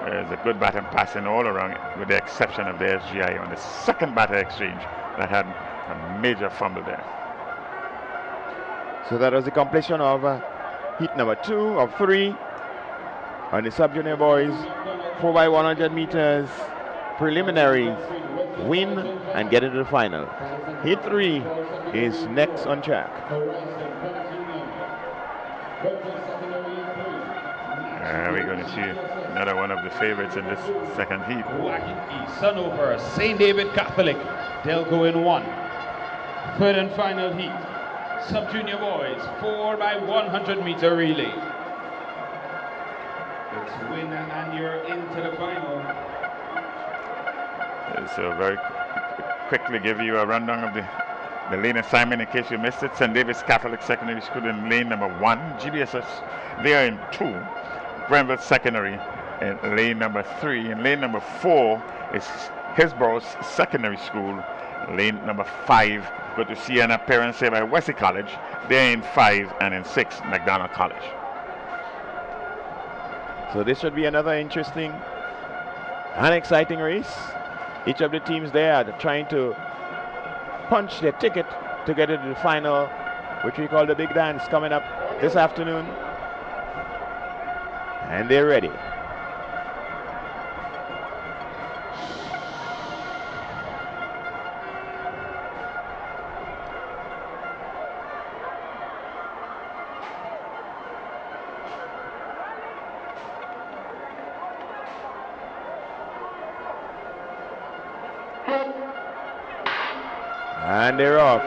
S6: is a good batter passing all around, with the exception of the SGI on the second batter exchange that had a major fumble there.
S7: So that was the completion of heat number 2 of 3 on the sub-junior boys 4x100 meters preliminaries. Win and get into the final. Heat 3 is next on track.
S6: We're going to see another one of the favorites in this second heat.
S12: Sunover, St. David Catholic. They'll go in 1. Third and final heat. Sub-junior boys, 4x100 meter relay. It's win and you're into the final.
S6: So very quickly give you a rundown of the lane assignment in case you missed it. St. David's Catholic Secondary School in lane number 1. GBSS, they are in 2. Grenville Secondary in lane number 3. In lane number 4 is Hillsborough Secondary School. Lane number 5. Good to see an appearance here by Wesley College. They're in 5, and in 6, McDonald College.
S7: So this should be another interesting and exciting race. Each of the teams there are trying to punch their ticket to get into the final, which we call the big dance, coming up this afternoon. And they're ready. And they're off.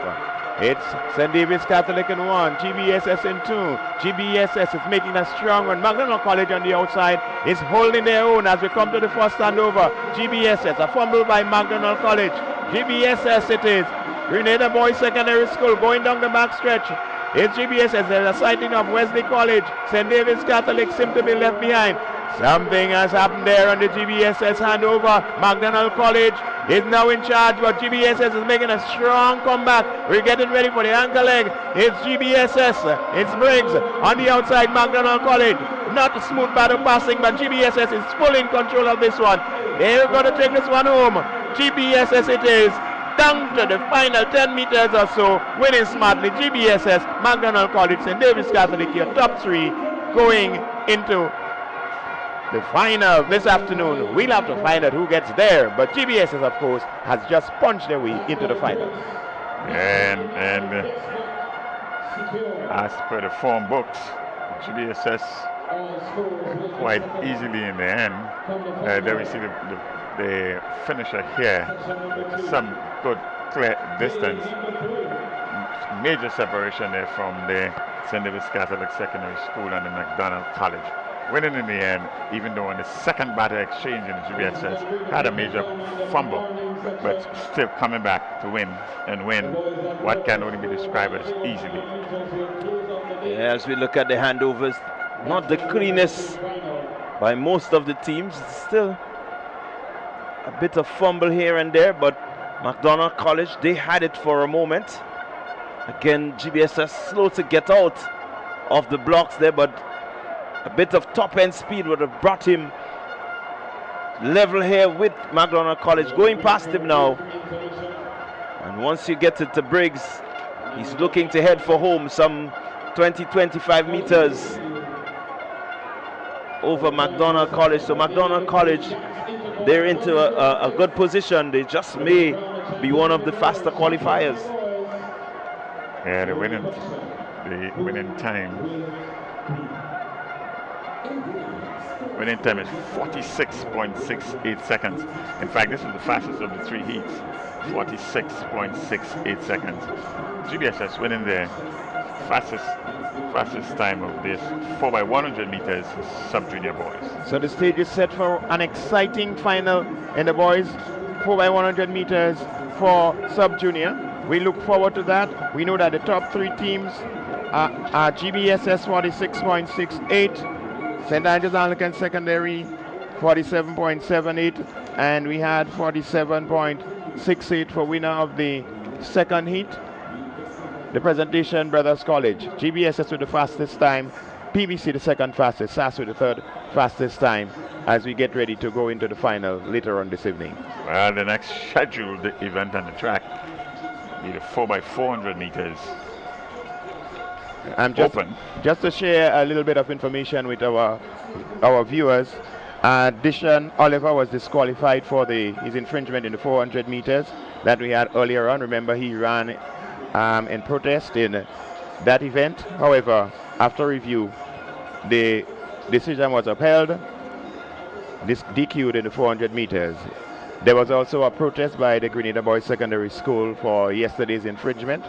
S7: It's St. David's Catholic in 1, GBSS in 2. GBSS is making a strong run. McDonald College on the outside is holding their own as we come to the first standover. GBSS, a fumble by McDonald College. GBSS it is. Grenada Boys Secondary School going down the back stretch. It's GBSS, there's a sighting of Wesley College. St. David's Catholic seem to be left behind. Something has happened there on the GBSS handover. McDonald College is now in charge, but GBSS is making a strong comeback. We're getting ready for the ankle leg. It's GBSS. It's Briggs on the outside. McDonald College. Not a smooth battle passing, but GBSS is fully in control of this one. They're going to take this one home. GBSS it is. Down to the final 10 meters or so. Winning smartly. GBSS, McDonald College, St. David's Catholic, your top 3 going into the final this afternoon. We'll have to find out who gets there, but GBSS, of course, has just punched their way into the final.
S6: And as per the form books, GBSS quite easily in the end. There we see the finisher here with some good clear distance. Major separation there from the St. David's Catholic Secondary School and the McDonald College. Winning in the end, even though in the second batter exchange in the GBSS had a major fumble, but still coming back to win and win what can only be described as easily.
S17: Yeah, as we look at the handovers, not the cleanest by most of the teams. Still a bit of fumble here and there, but McDonald College, they had it for a moment. Again, GBSS slow to get out of the blocks there, but a bit of top end speed would have brought him level here with McDonald College. Going past him now, and once you get it to Briggs, he's looking to head for home, some 20-25 meters over McDonald College. So McDonald College, they're into a good position. They just may be one of the faster qualifiers.
S6: Yeah, the winning time. Winning time is 46.68 seconds. In fact, this is the fastest of the three heats. 46.68 seconds. GBSS winning the fastest time of this 4x100 meters sub-junior boys.
S7: So the stage is set for an exciting final in the boys 4x100 meters for sub-junior. We look forward to that. We know that the top three teams are GBSS 46.68, St. Andrews Anglican Secondary 47.78, and we had 47.68 for winner of the second heat. The Presentation Brothers College, GBSS with the fastest time, PBC the second fastest, SAS with the third fastest time, as we get ready to go into the final later on this evening.
S6: Well, the next scheduled event on the track be the 4x400 meters.
S7: Just to share a little bit of information with our viewers, Dishon Oliver was disqualified for his infringement in the 400 meters that we had earlier on. Remember, he ran in protest in that event. However, after review, the decision was upheld, DQ'd in the 400 meters. There was also a protest by the Grenada Boys Secondary School for yesterday's infringement.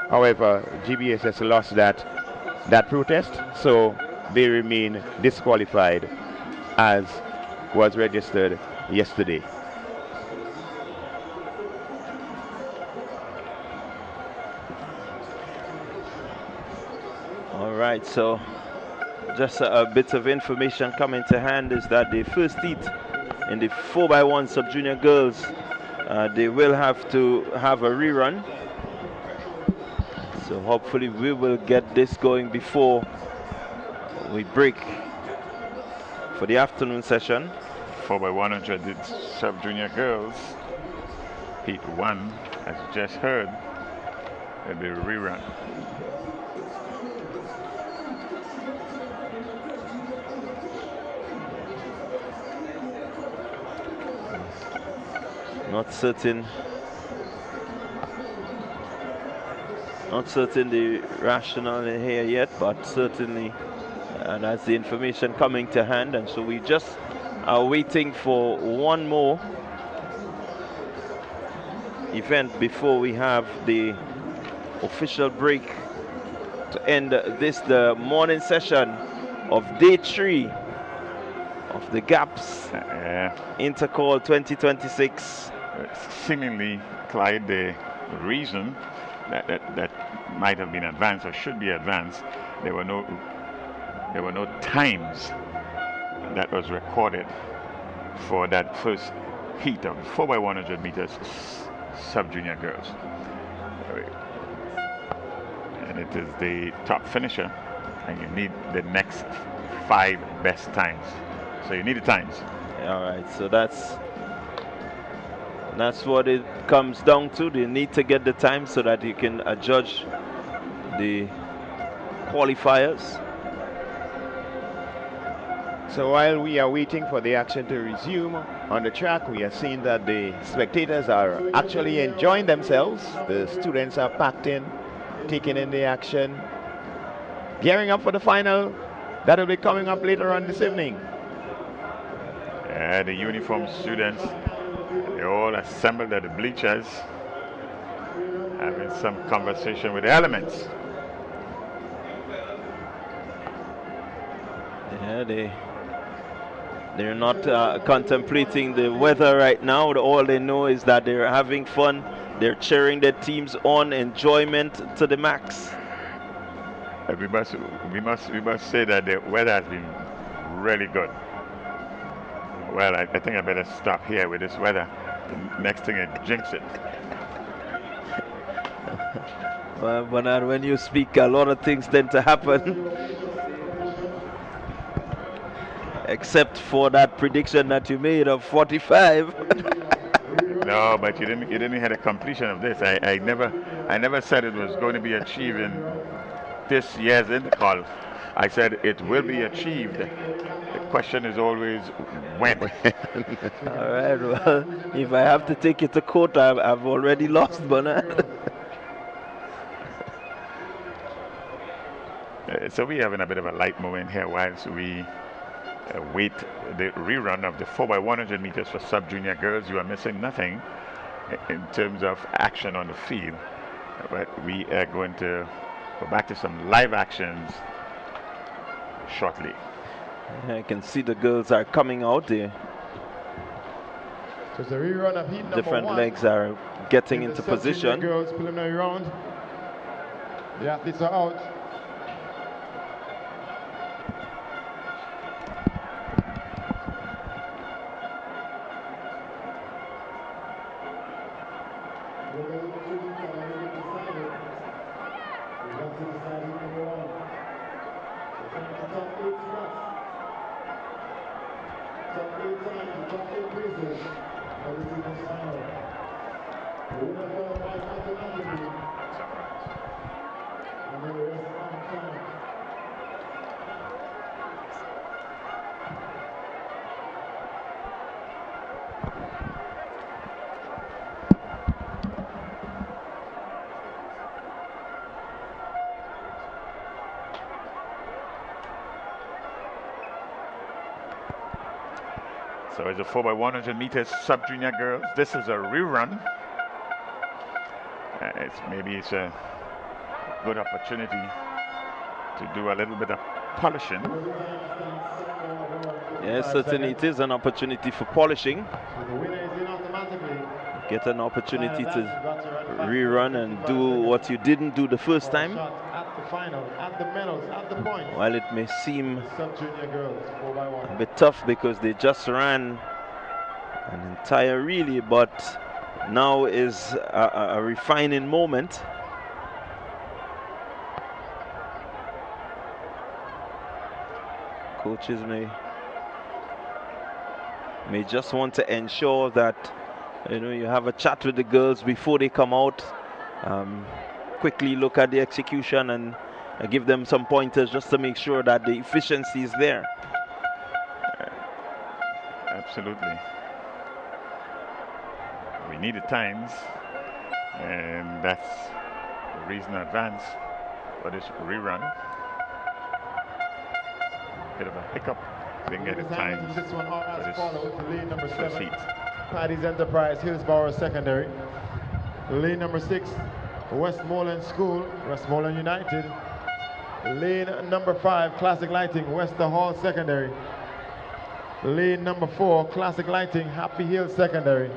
S7: However, GBSS lost that protest, so they remain disqualified as was registered yesterday.
S17: All right, so just a bit of information coming to hand is that the first heat in the 4x1 sub-junior girls, they will have to have a rerun. So hopefully we will get this going before we break for the afternoon session.
S6: 4x100 sub-junior girls, heat 1, as you just heard, and the rerun.
S17: Not certain the rationale in here yet, but certainly that's the information coming to hand, and so we just are waiting for one more event before we have the official break to end the morning session of day 3 of the GAPS Intercol 2026.
S6: Seemingly, Clyde, the reason that might have been advanced or should be advanced, there were no times that was recorded for that first heat of 4x100 meters sub-junior girls. And it is the top finisher, and you need the next 5 best times. So you need the times.
S17: All right, so that's what it comes down to. They need to get the time so that you can judge the qualifiers.
S7: So while we are waiting for the action to resume on the track, we are seeing that the spectators are actually enjoying themselves. The students are packed in, taking in the action, gearing up for the final that will be coming up later on this evening.
S6: The uniformed students, they all assembled at the bleachers, having some conversation with the elements.
S17: Yeah, they're not contemplating the weather right now. All they know is that they're having fun. They're cheering their teams on, enjoyment to the max.
S6: We must say that the weather has been really good. Well, I think I better stop here with this weather. The next thing, it jinx it.
S17: Well, Bernard, when you speak, a lot of things tend to happen. Except for that prediction that you made of 45.
S6: No, but you didn't hear the completion of this. I never said it was going to be achieved in this year's Intercol. I said it will be achieved. The question is always when.
S17: All right, well, if I have to take you to court, I've already lost, Bernard.
S6: So we're having a bit of a light moment here whilst we wait the rerun of the 4x100 meters for sub-junior girls. You are missing nothing in terms of action on the field, but we are going to go back to some live actions shortly.
S17: I can see the girls are coming out there.
S11: So it's a rerun of heat
S17: Different
S11: number 1
S17: legs are getting into position.
S11: Girls preliminary round. The athletes are out.
S6: So it's a 4x100 meters sub-junior girls. This is a rerun. Maybe it's a good opportunity to do a little bit of polishing.
S17: Yes, certainly it is an opportunity for polishing. Get an opportunity to rerun and do what you didn't do the first time. While it may seem a bit tough because they just ran an entire relay, but now is a refining moment. Coaches may just want to ensure that you have a chat with the girls before they come out. Quickly look at the execution and give them some pointers just to make sure that the efficiency is there.
S6: Absolutely. We need the times, and that's the reason in advance for this rerun. Bit of a hiccup. Didn't get the times.
S11: This one as follows. Lane number 7,
S6: heat.
S11: Paddy's Enterprise, Hillsborough Secondary. Lane number 6, Westmoreland School, Westmoreland United. Lane number 5, Classic Lighting, Wester Hall Secondary. Lane number 4, Classic Lighting, Happy Hill Secondary.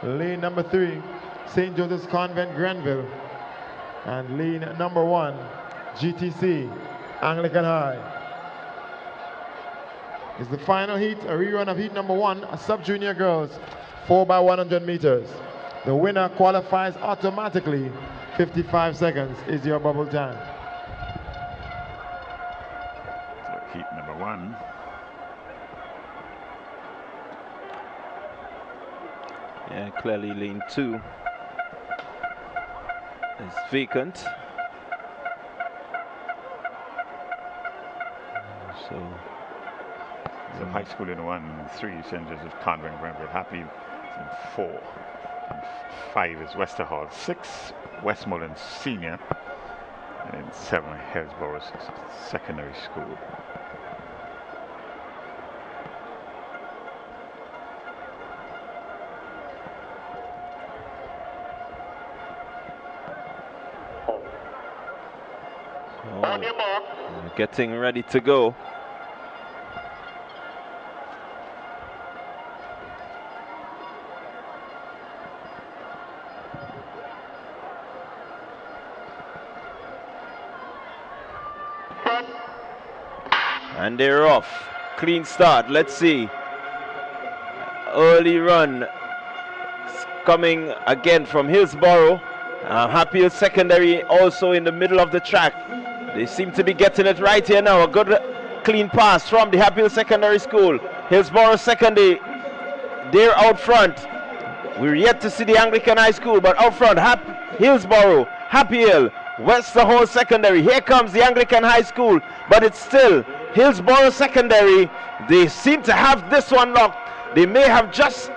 S11: Lane number 3, St. Joseph's Convent, Grenville. And lane number 1, GTC, Anglican High. Is the final heat, a rerun of heat number 1, sub-junior girls, 4x100 meters. The winner qualifies automatically. 55 seconds is your bubble time.
S6: So heat number 1.
S17: Yeah, clearly lane 2 is vacant. So
S6: So high school in 1, 3, St. Joseph Convent, Brentwood, Happy in 4. And 5 is Westerhall. 6, Westmoreland Senior. And in 7, Hillsborough Secondary School.
S17: Getting ready to go. And they're off. Clean start. Let's see. Early run coming again from Hillsborough. Happy Secondary also in the middle of the track. They seem to be getting it right here now. A good clean pass from the Happy Secondary School. Hillsborough Secondary, they're out front. We're yet to see the Anglican High School, but out front, Hillsborough, Happy Hill, Westerhall Secondary. Here comes the Anglican High School, but it's still Hillsborough Secondary. They seem to have this one locked. They may have just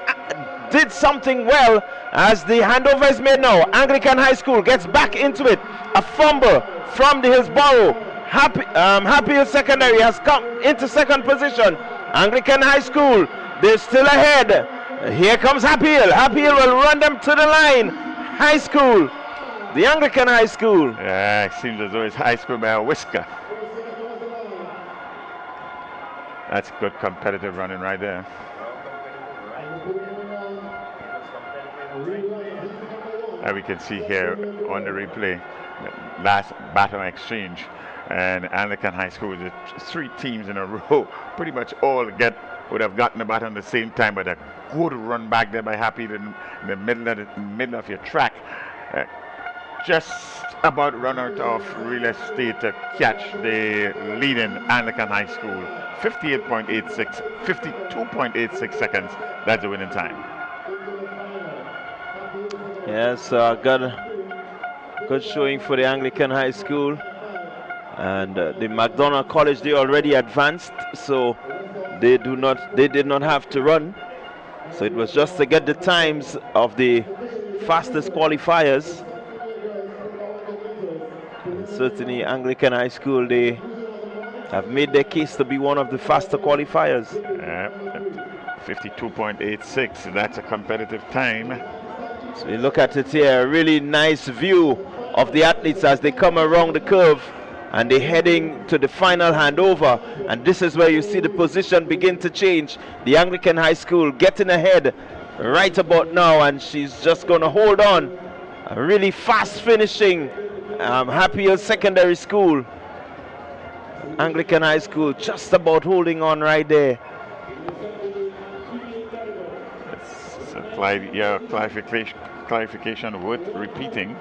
S17: did something well as the handover is made now. Anglican High School gets back into it. A fumble from the Hillsborough. Happy Hill Secondary has come into second position. Anglican High School, they're still ahead. Here comes Happy Hill. Happy Hill will run them to the line. High School, the Anglican High School.
S6: Yeah, it seems as though it's high school by a whisker. That's good competitive running right there. And we can see here on the replay, last baton exchange, and Anglican High School, the 3 teams in a row, pretty much all would have gotten the baton at the same time, but a good run back there by Happy in the middle of your track. Just about run out of real estate to catch the leading Anglican High School. 52.86 seconds. That's the winning time.
S17: Yes, good showing for the Anglican High School. And the McDonald College, they already advanced, so they did not have to run. So it was just to get the times of the fastest qualifiers. And certainly Anglican High School, they have made their case to be one of the faster qualifiers.
S6: 52.86, that's a competitive time.
S17: So we look at it here, a really nice view of the athletes as they come around the curve and they're heading to the final handover. And this is where you see the position begin to change. The Anglican High School getting ahead right about now, and she's just going to hold on. A really fast finishing Happy Hill Secondary School. Anglican High School just about holding on right there.
S6: So clarification worth repeating.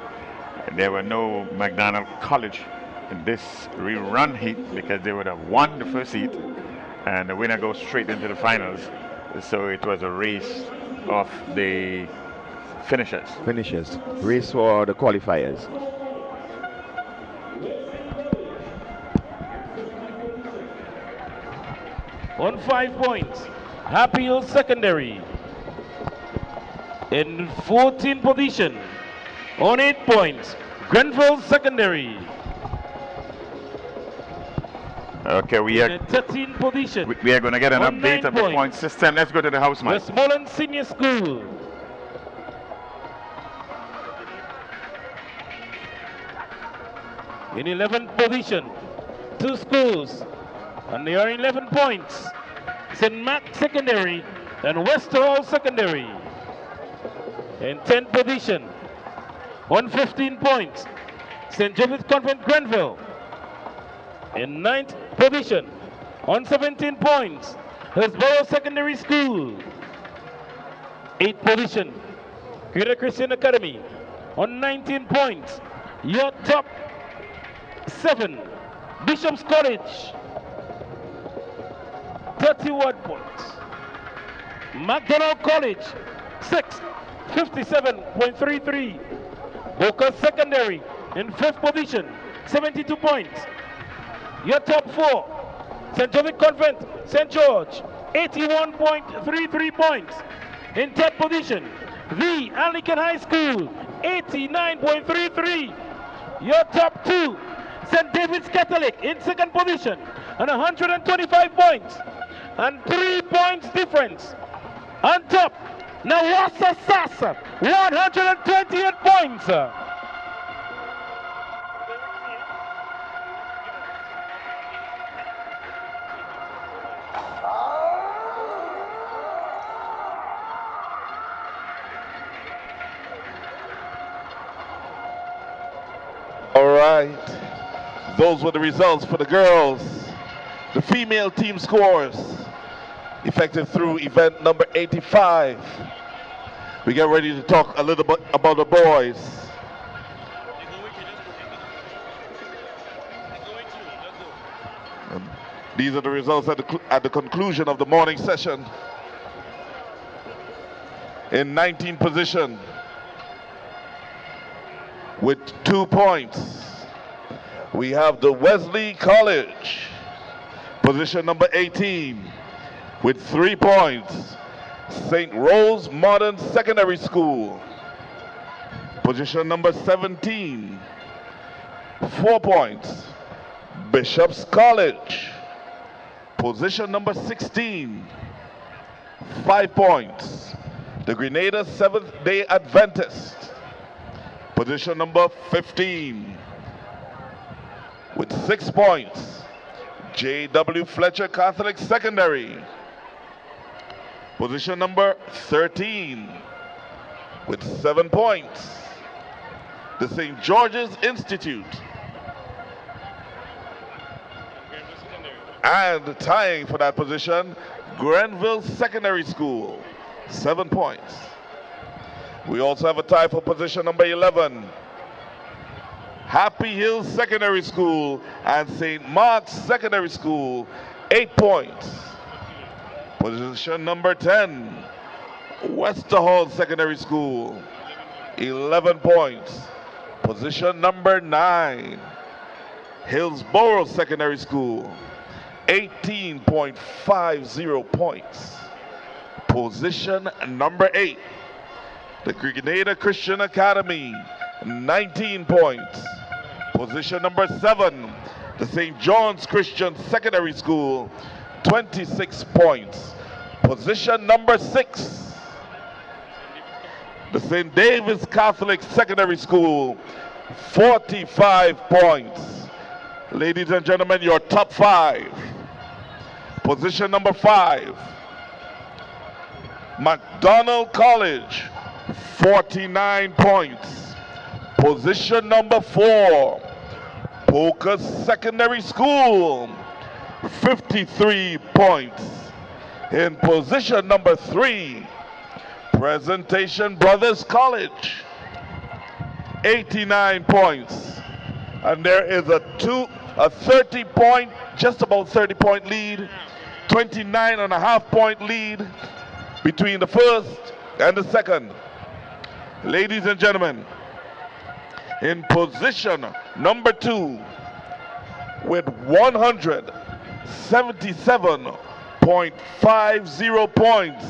S6: There were no McDonald College in this rerun heat because they would have won the first heat and the winner goes straight into the finals. So it was a race of the finishers.
S7: Race for the qualifiers.
S13: On 5 points, Happy Hill Secondary. In 14th position, on 8 points, Grenville Secondary.
S6: Okay, we are
S13: in 13th position.
S6: We are going to get an
S13: on
S6: update
S13: 9
S6: of the point system. Let's go to the house, Mike.
S13: Westmoreland Senior School. In 11th position, 2 schools, and they are 11 points. St. Mac Secondary and Westerhall Secondary. In 10th position, on 15 points, St. Joseph's Convent Grenville. In 9th position, on 17 points, Hillsborough Secondary School. 8th position, Greater Christian Academy. On 19 points, your top 7, Bishop's College. 31 points. McDonald College, 6th, 57.33. Boca Secondary in 5th position, 72 points. Your top 4, St. Joseph Convent, St. George, 81.33 points. In 10th position, the Anglican High School, 89.33. Your top two, St. David's Catholic in 2nd position, and 125 points, and 3 points difference. On top, Nawasa Sasa, 128 points.
S15: All right, those were the results for the girls. The female team scores, effective through event number 85. We get ready to talk a little bit about the boys. These are the results at the conclusion of the morning session. In 19th position, with 2 points, we have the Wesley College. Position number 18, with 3 points, St. Rose Modern Secondary School. Position number 17, 4 points, Bishop's College. Position number 16, 5 points, the Grenada Seventh-day Adventist. Position number 15, with 6 points, J.W. Fletcher Catholic Secondary. Position number 13, with 7 points, the St. George's Institute. And tying for that position, Grenville Secondary School, 7 points. We also have a tie for position number 11, Happy Hills Secondary School and St. Mark's Secondary School, 8 points. Position number 10, Westerhall Secondary School, 11 points. Position number 9, Hillsborough Secondary School, 18.50 points. Position number 8, the Grenada Christian Academy, 19 points. Position number 7, the St. John's Christian Secondary School, 26 points. Position number 6, the St. David's Catholic Secondary School, 45 points. Ladies and gentlemen, your top 5. Position number 5, McDonald College, 49 points. Position number 4, Pocus Secondary School, 53 points. In position number 3, Presentation Brothers College, 89 points. And there is a 30 point, just about 30 point lead, 29.5 point lead between the first and the second. Ladies and gentlemen, in position number 2 with 177.50 points,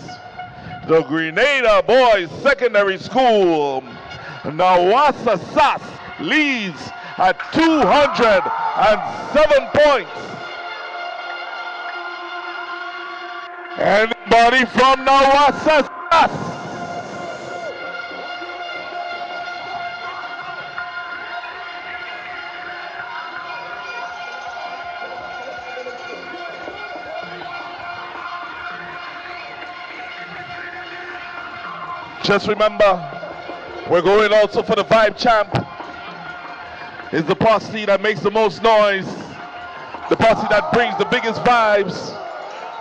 S15: the Grenada Boys Secondary School, Nawasa Sas, leads at 207 points. Anybody from Nawasa Sas? Just remember, we're going also for the Vibe Champ. It's the posse that makes the most noise, the posse that brings the biggest vibes.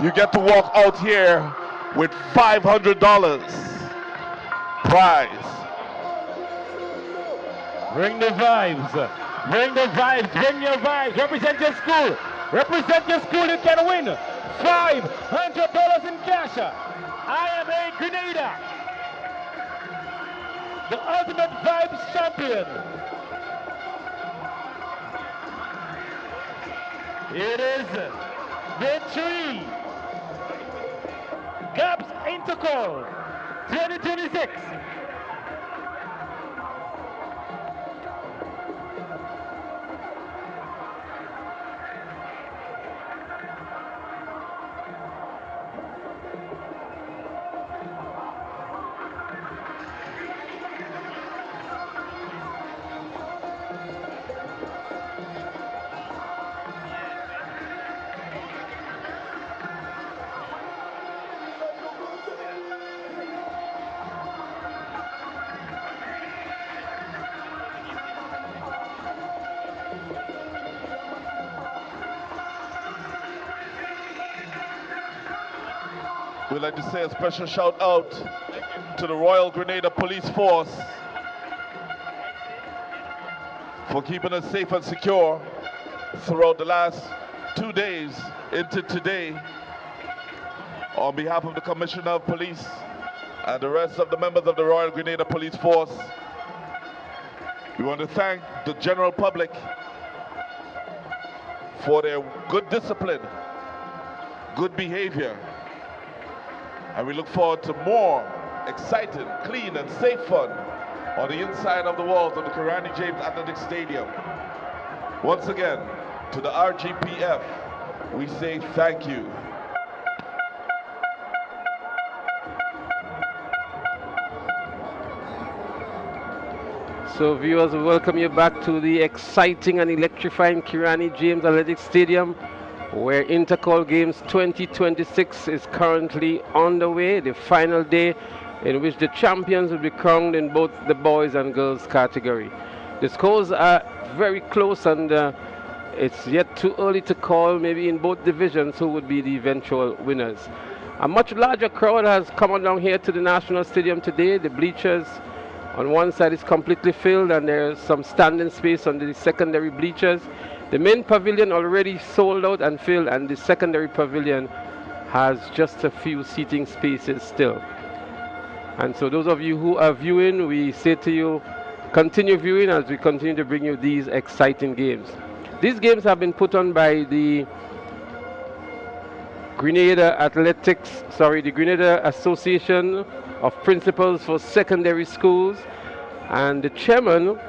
S15: You get to walk out here with $500 prize.
S13: Bring the vibes, bring the vibes, bring your vibes. Represent your school, represent your school. You can win $500 in cash. IMA Grenada, the ultimate vibes champion. It is victory. Intercol 2026.
S15: We'd like to say a special shout out to the Royal Grenada Police Force for keeping us safe and secure throughout the last 2 days into today. On behalf of the Commissioner of Police and the rest of the members of the Royal Grenada Police Force, we want to thank the general public for their good discipline, good behavior, and we look forward to more exciting, clean, and safe fun on the inside of the walls of the Karani James Athletic Stadium. Once again, to the RGPF, we say thank you.
S1: So viewers, we welcome you back to the exciting and electrifying Karani James Athletic Stadium, where Intercol Games 2026 is currently underway, the final day in which the champions will be crowned in both the boys and girls category. The scores are very close, and it's yet too early to call, maybe in both divisions, who would be the eventual winners. A much larger crowd has come on down here to the National Stadium today. The bleachers on one side is completely filled, and there's some standing space on the secondary bleachers. The main pavilion already sold out and filled, and the secondary pavilion has just a few seating spaces still. And so those of you who are viewing, we say to you, continue viewing as we continue to bring you these exciting games. These games have been put on by the Grenada Association of Principals for Secondary Schools, and the chairman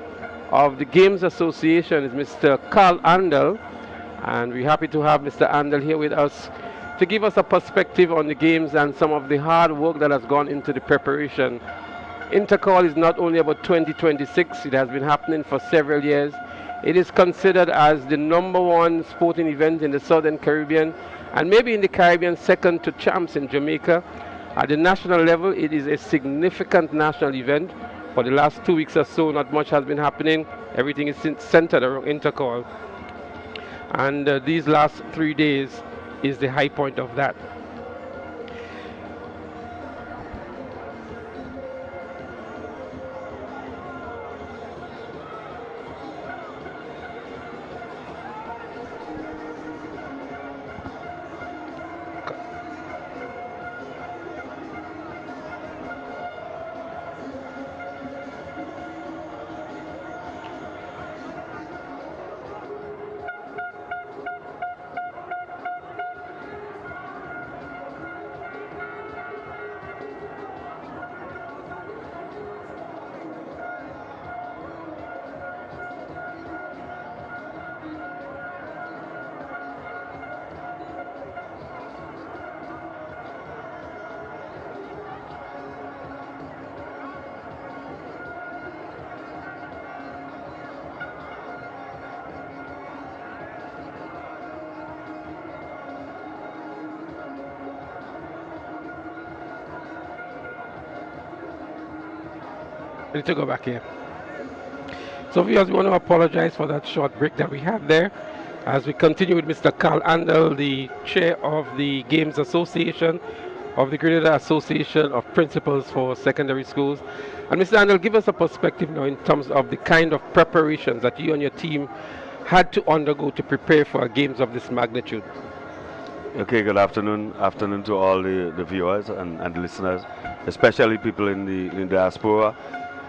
S1: of the Games Association is Mr. Carl Andel, and we're happy to have Mr. Andel here with us to give us a perspective on the games and some of the hard work that has gone into the preparation. Intercol is not only about 2026, it has been happening for several years. It is considered as the #1 sporting event in the Southern Caribbean, and maybe in the Caribbean second to champs in Jamaica. At the national level, it is a significant national event. For the last 2 weeks or so, not much has been happening. Everything is centered around Intercol. And these last 3 days is the high point of that. I need to go back here. So viewers, we want to apologize for that short break that we had there as we continue with Mr. Carl Andel, the chair of the Games Association of the Grenada Association of Principals for Secondary Schools. And Mr. Andel, give us a perspective now in terms of the kind of preparations that you and your team had to undergo to prepare for games of this magnitude.
S18: Okay, good afternoon. Afternoon to all the viewers and the listeners, especially people in the diaspora.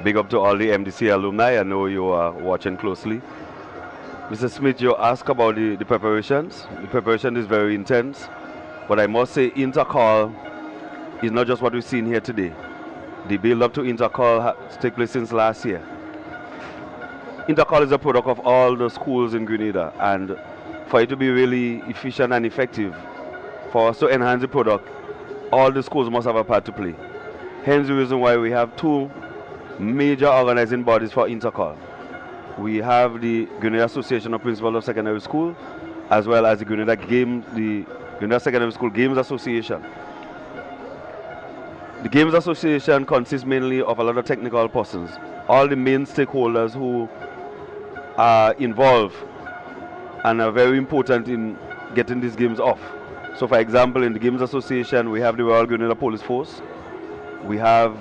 S18: Big up to all the MDC alumni. I know you are watching closely. Mr. Smith, you asked about the preparations. The preparation is very intense, but I must say Intercol is not just what we've seen here today. The build-up to Intercol has taken place since last year. Intercol is a product of all the schools in Grenada, and for it to be really efficient and effective, for us to enhance the product, all the schools must have a part to play. Hence the reason why we have two major organizing bodies for Intercol. We have the Grenada Association of Principals of Secondary School, as well as the Grenada Secondary School Games Association. The Games Association consists mainly of a lot of technical persons, all the main stakeholders who are involved and are very important in getting these games off. So for example, in the Games Association, we have the Royal Grenada Police Force, we have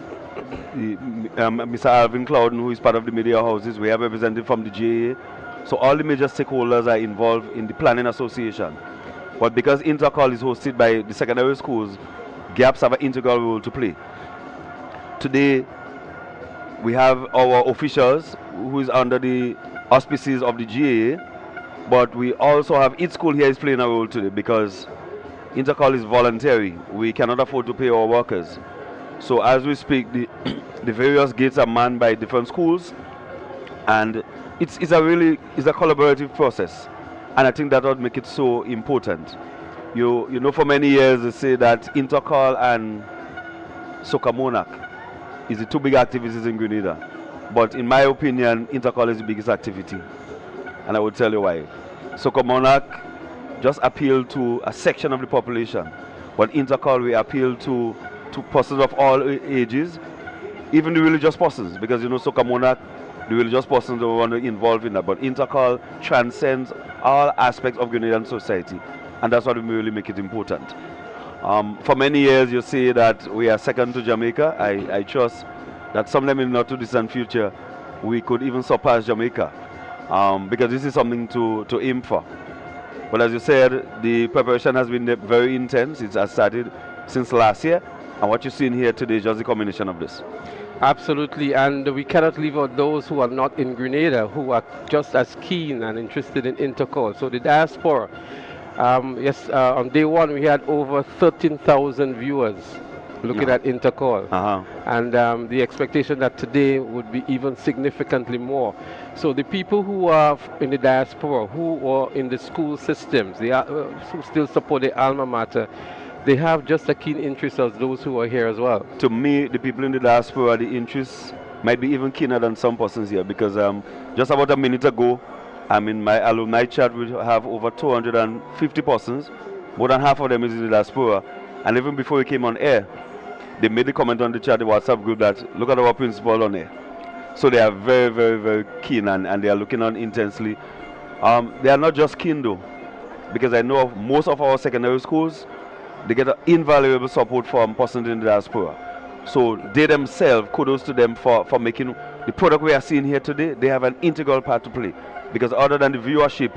S18: Mr. Alvin Clouden, who is part of the media houses, we have a representative from the GAA. So all the major stakeholders are involved in the planning association. But because Intercol is hosted by the secondary schools, GAPs have an integral role to play. Today, we have our officials who is under the auspices of the GAA, but we also have each school here is playing a role today because Intercol is voluntary. We cannot afford to pay our workers. So as we speak, the various gates are manned by different schools, and it's a collaborative process, and I think that would make it so important. You know, for many years they say that Intercol and Soccer Monarch is the two big activities in Grenada, but in my opinion, Intercol is the biggest activity, and I will tell you why. Soccer Monarch just appeal to a section of the population, but Intercol we appeal to persons of all ages, even the religious persons, because you know Soccer Monarch, the religious persons don't want to involve in that, but Intercol transcends all aspects of Grenadian society, and that's what we really make it important. For many years you say that we are second to Jamaica. I trust that sometime in the not too distant future we could even surpass Jamaica, because this is something to aim for. But as you said, the preparation has been very intense. It has started since last year, and what you're seeing here today is just a combination of this.
S1: Absolutely, and we cannot leave out those who are not in Grenada, who are just as keen and interested in Intercol. So the diaspora, yes, on day one we had over 13,000 viewers looking at Intercol, and the expectation that today would be even significantly more. So the people who are in the diaspora, who are in the school systems, they are, who still support the alma mater, they have just a keen interest as those who are here as well.
S18: To me, the people in the diaspora, the interest might be even keener than some persons here, because just about a minute ago, in my alumni chat, we have over 250 persons. More than half of them is in the diaspora. And even before we came on air, they made the comment on the chat, the WhatsApp group, that look at our principal on air. So they are very, very, very keen, and they are looking on intensely. They are not just keen though, because I know of most of our secondary schools, they get invaluable support from persons in the diaspora. So they themselves, kudos to them for making the product we are seeing here today. They have an integral part to play, because other than the viewership,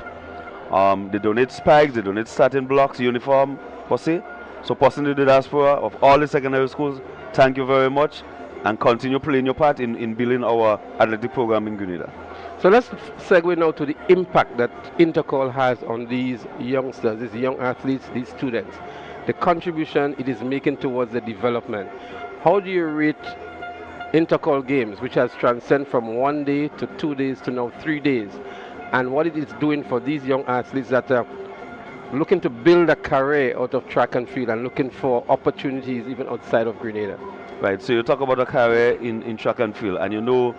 S18: they donate spikes, they donate starting blocks, uniform, per se. So persons in the diaspora of all the secondary schools, thank you very much, and continue playing your part in building our athletic program in Grenada.
S1: So let's segue now to the impact that Intercol has on these youngsters, these young athletes, these students. The contribution it is making towards the development. How do you rate Intercol Games, which has transcended from 1 day to 2 days to now 3 days, and what it is doing for these young athletes that are looking to build a career out of track and field and looking for opportunities even outside of Grenada?
S18: Right, so you talk about a career in track and field, and you know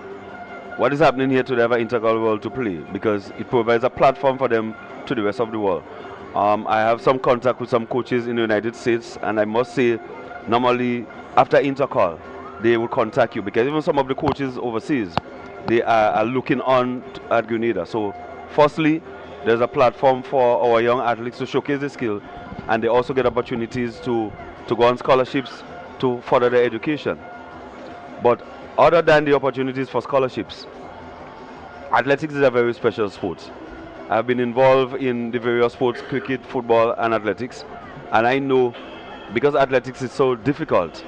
S18: what is happening here today have an integral role to play, because it provides a platform for them to the rest of the world. I have some contact with some coaches in the United States, and I must say, normally after Intercol, they will contact you, because even some of the coaches overseas, they are looking on at Grenada. So firstly, there's a platform for our young athletes to showcase their skill, and they also get opportunities to go on scholarships to further their education. But other than the opportunities for scholarships, athletics is a very special sport. I've been involved in the various sports, cricket, football, and athletics, and I know because athletics is so difficult,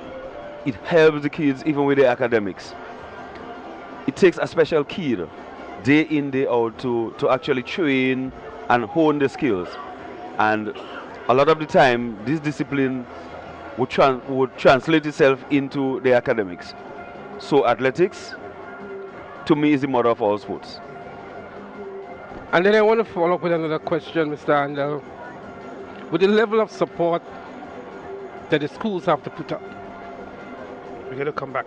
S18: it helps the kids even with their academics. It takes a special kid day in, day out to actually train and hone the skills. And a lot of the time, this discipline would translate itself into the academics. So athletics, to me, is the mother of all sports.
S1: And then I want to follow up with another question, Mr. Andel. With the level of support that the schools have to put up, we're going to come back.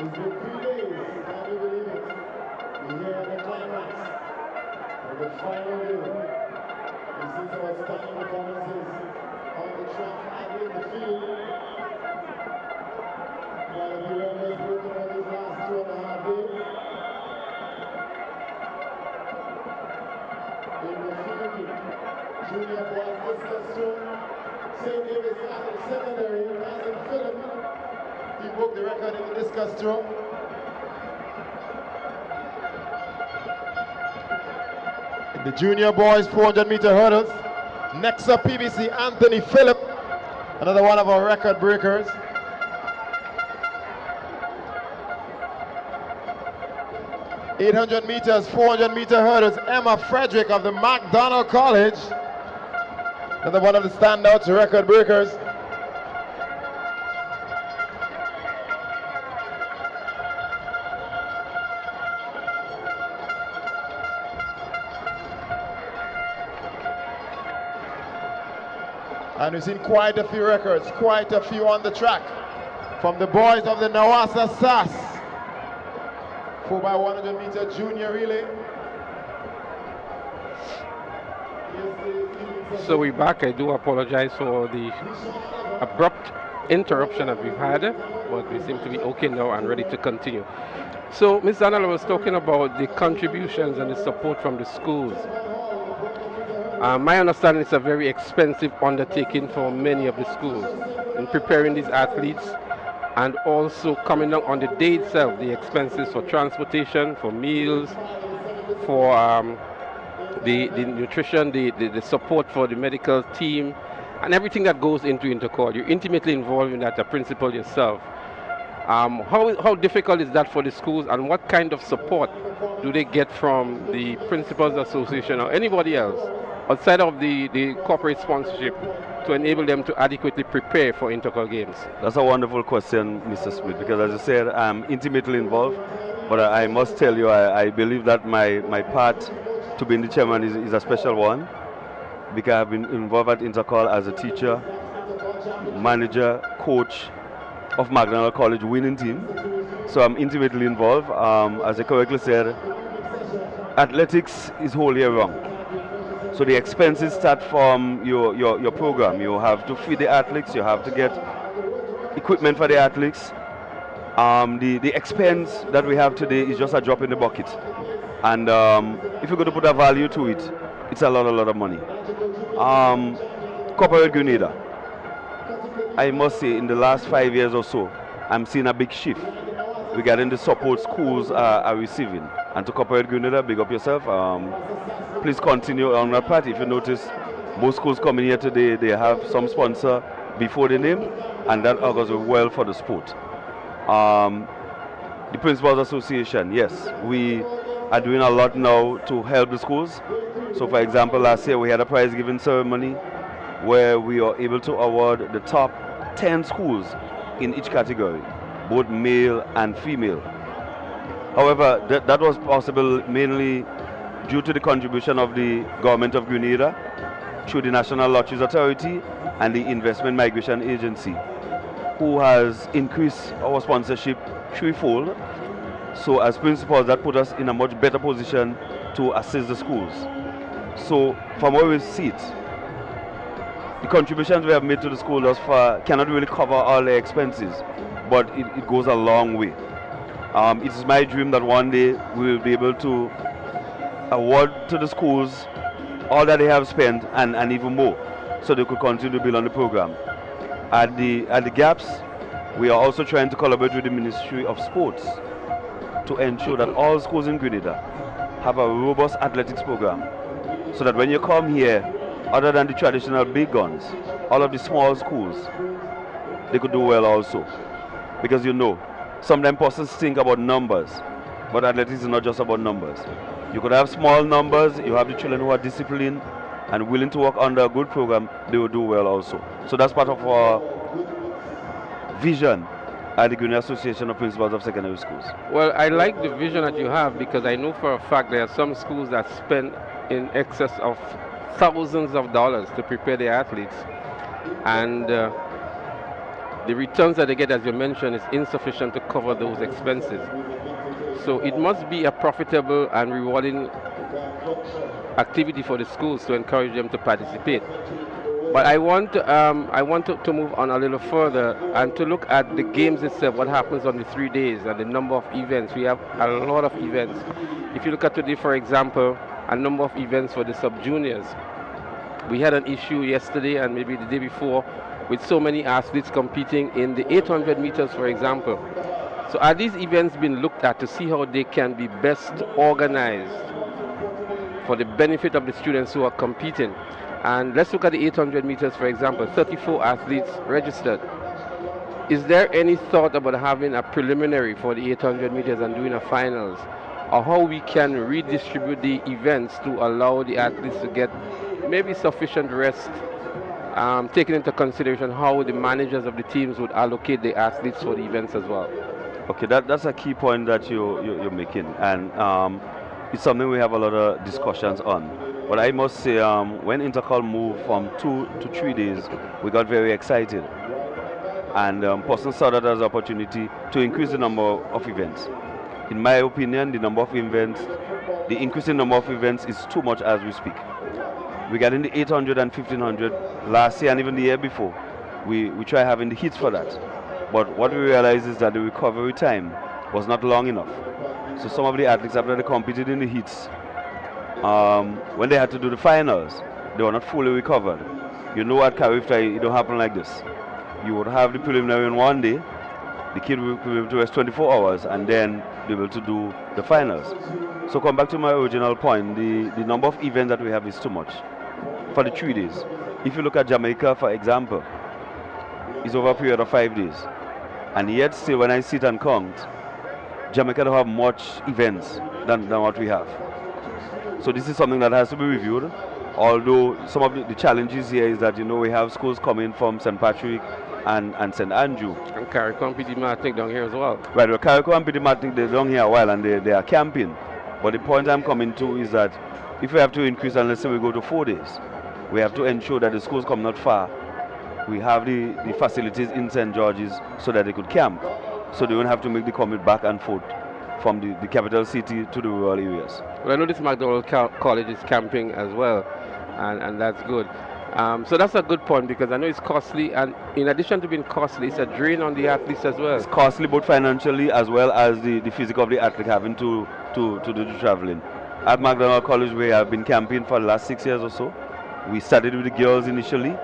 S14: It's been 3 days, can you believe it? We're here at the climax of the final day. We've seen some outstanding performances on the track and in the field. Now the members working on these last 2.5 days. In the field, junior boys discus throw. St. David's Catholic Seminary, Cousin Philip. He broke the record in the discus throw. In the junior boys 400-meter hurdles, next up PBC Anthony Phillip, another one of our record breakers. (800 meters, 400-meter hurdles, Emma Frederick of the McDonald College, another one of the standouts record breakers. And we've seen quite a few records, quite a few on the track. From the boys of the Nawasa SAS, 4x100-meter junior relay.
S1: So we're back. I do apologize for the abrupt interruption that we've had, but we seem to be okay now and ready to continue. So Ms. Daniel was talking about the contributions and the support from the schools. My understanding is a very expensive undertaking for many of the schools in preparing these athletes, and also coming down on the day itself, the expenses for transportation, for meals, for the nutrition, the support for the medical team, and everything that goes into Intercol. You're intimately involved in that, a principal yourself. How difficult is that for the schools, and what kind of support do they get from the Principals Association or anybody else outside of the corporate sponsorship to enable them to adequately prepare for Intercol games?
S18: That's a wonderful question, Mr. Smith, because as I said, I'm intimately involved, but I must tell you, I believe that my part to being the chairman is a special one, because I've been involved at Intercol as a teacher, manager, coach of McDonald College winning team. So I'm intimately involved. As I correctly said, athletics is whole year round. So the expenses start from your program. You have to feed the athletes, you have to get equipment for the athletes. The expense that we have today is just a drop in the bucket. And if you're going to put a value to it, it's a lot of money. Corporate Grenada, I must say, in the last 5 years or so, I'm seeing a big shift regarding the support schools are receiving. And to Corporate Grenada, big up yourself. Please continue on that part. If you notice, most schools coming here today, they have some sponsor before the name, and that augurs well for the sport. The Principals Association, yes, we are doing a lot now to help the schools. So for example, last year we had a prize giving ceremony where we are able to award the top 10 schools in each category, both male and female. However, that was possible mainly due to the contribution of the government of Grenada through the National Lotteries Authority and the Investment Migration Agency, who has increased our sponsorship threefold. So as principals, that put us in a much better position to assist the schools. So from where we sit, the contributions we have made to the school thus far cannot really cover all the expenses, but it goes a long way. It is my dream that one day we will be able to award to the schools all that they have spent and even more, so they could continue to build on the program. At the gaps, we are also trying to collaborate with the Ministry of Sports to ensure that all schools in Grenada have a robust athletics program, so that when you come here, other than the traditional big guns, all of the small schools, they could do well also. Because you know, sometimes persons think about numbers, but athletics is not just about numbers. You could have small numbers, you have the children who are disciplined and willing to work under a good program, they will do well also. So that's part of our vision at the Grenada Association of Principals of Secondary Schools.
S1: Well, I like the vision that you have, because I know for a fact there are some schools that spend in excess of thousands of dollars to prepare their athletes, and the returns that they get, as you mentioned, is insufficient to cover those expenses. So it must be a profitable and rewarding activity for the schools to encourage them to participate. But I want to move on a little further and to look at the games itself, what happens on the 3 days and the number of events. We have a lot of events. If you look at today, for example, a number of events for the sub-juniors. We had an issue yesterday and maybe the day before with so many athletes competing in the 800 meters, for example. So are these events being looked at to see how they can be best organized for the benefit of the students who are competing? And let's look at the 800 meters, for example, 34 athletes registered. Is there any thought about having a preliminary for the 800 meters and doing a finals? Or how we can redistribute the events to allow the athletes to get maybe sufficient rest, taking into consideration how the managers of the teams would allocate the athletes for the events as well?
S18: Okay, that's a key point that you're making, and it's something we have a lot of discussions on. But I must say, when Intercol moved from 2 to 3 days, we got very excited, and persons saw that as an opportunity to increase the number of events. In my opinion, the increasing number of events is too much as we speak. We got in the 800 and 1500 last year and even the year before. We try having the heats for that. But what we realized is that the recovery time was not long enough. So some of the athletes, after they competed in the heats, when they had to do the finals, they were not fully recovered. You know, at carriacou, it don't happen like this. You would have the preliminary in one day, the kid will be able to rest 24 hours, and then be able to do the finals. So come back to my original point, the number of events that we have is too much for the 3 days. If you look at Jamaica, for example, it's over a period of 5 days. And yet still, when I sit and count, Jamaica don't have much events than what we have. So this is something that has to be reviewed. Although some of the challenges here is that, you know, we have schools coming from St. Patrick and St. Andrew.
S1: And carriacou and Petit Martinique down here as well.
S18: Right, well, carriacou and Petit Martinique, they're down here a while and they are camping. But the point I'm coming to is that if we have to increase, and let's say we go to 4 days, we have to ensure that the schools come not far. We have the facilities in St. George's so that they could camp. So they don't have to make the commute back and forth from the capital city to the rural areas.
S1: Well, I know this McDonald College is camping as well, and that's good. So that's a good point, because I know it's costly, and in addition to being costly, it's a drain on the athletes as well.
S18: It's costly both financially as well as the physical of the athlete having to do the traveling. At McDonald College, we have been camping for the last 6 years or so. We started with the girls initially,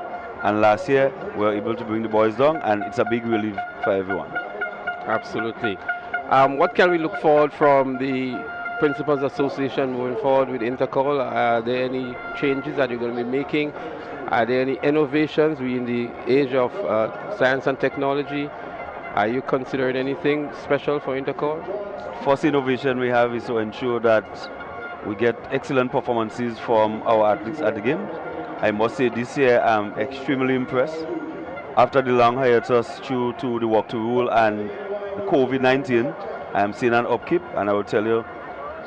S18: and last year we were able to bring the boys down, and it's a big relief for everyone.
S1: Absolutely. What can we look forward from the Principals Association moving forward with Intercol? Are there any changes that you're going to be making? Are there any innovations? We're in the age of science and technology. Are you considering anything special for Intercol?
S18: First innovation we have is to ensure that we get excellent performances from our athletes at the game. I must say this year I'm extremely impressed. After the long hiatus due to the walk to rule and the COVID-19, I am seeing an upkeep, and I will tell you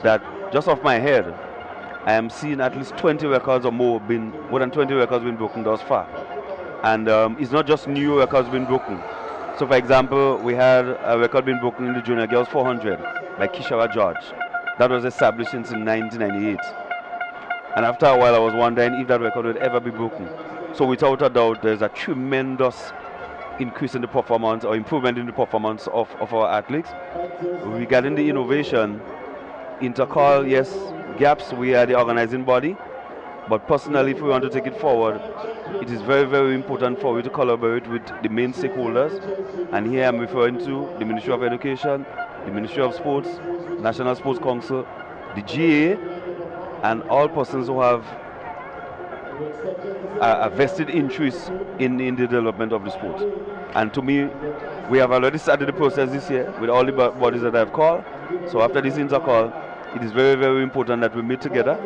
S18: that just off my head, I am seeing at least 20 records or more than 20 records being broken thus far. And it's not just new records being broken. So for example, we had a record being broken in the junior girls 400 by Kishara George. That was established since 1998. And after a while I was wondering if that record would ever be broken. So without a doubt, there's a tremendous increase in the performance or improvement in the performance of our athletes. Regarding the innovation, Intercol, yes, GAPS, we are the organizing body. But personally, if we want to take it forward, it is very, very important for we to collaborate with the main stakeholders. And here I'm referring to the Ministry of Education, the Ministry of Sports, National Sports Council, the GA, and all persons who have a vested interest in the development of the sport. And to me, we have already started the process this year with all the bodies that I've called. So after this intercall, it is very, very important that we meet together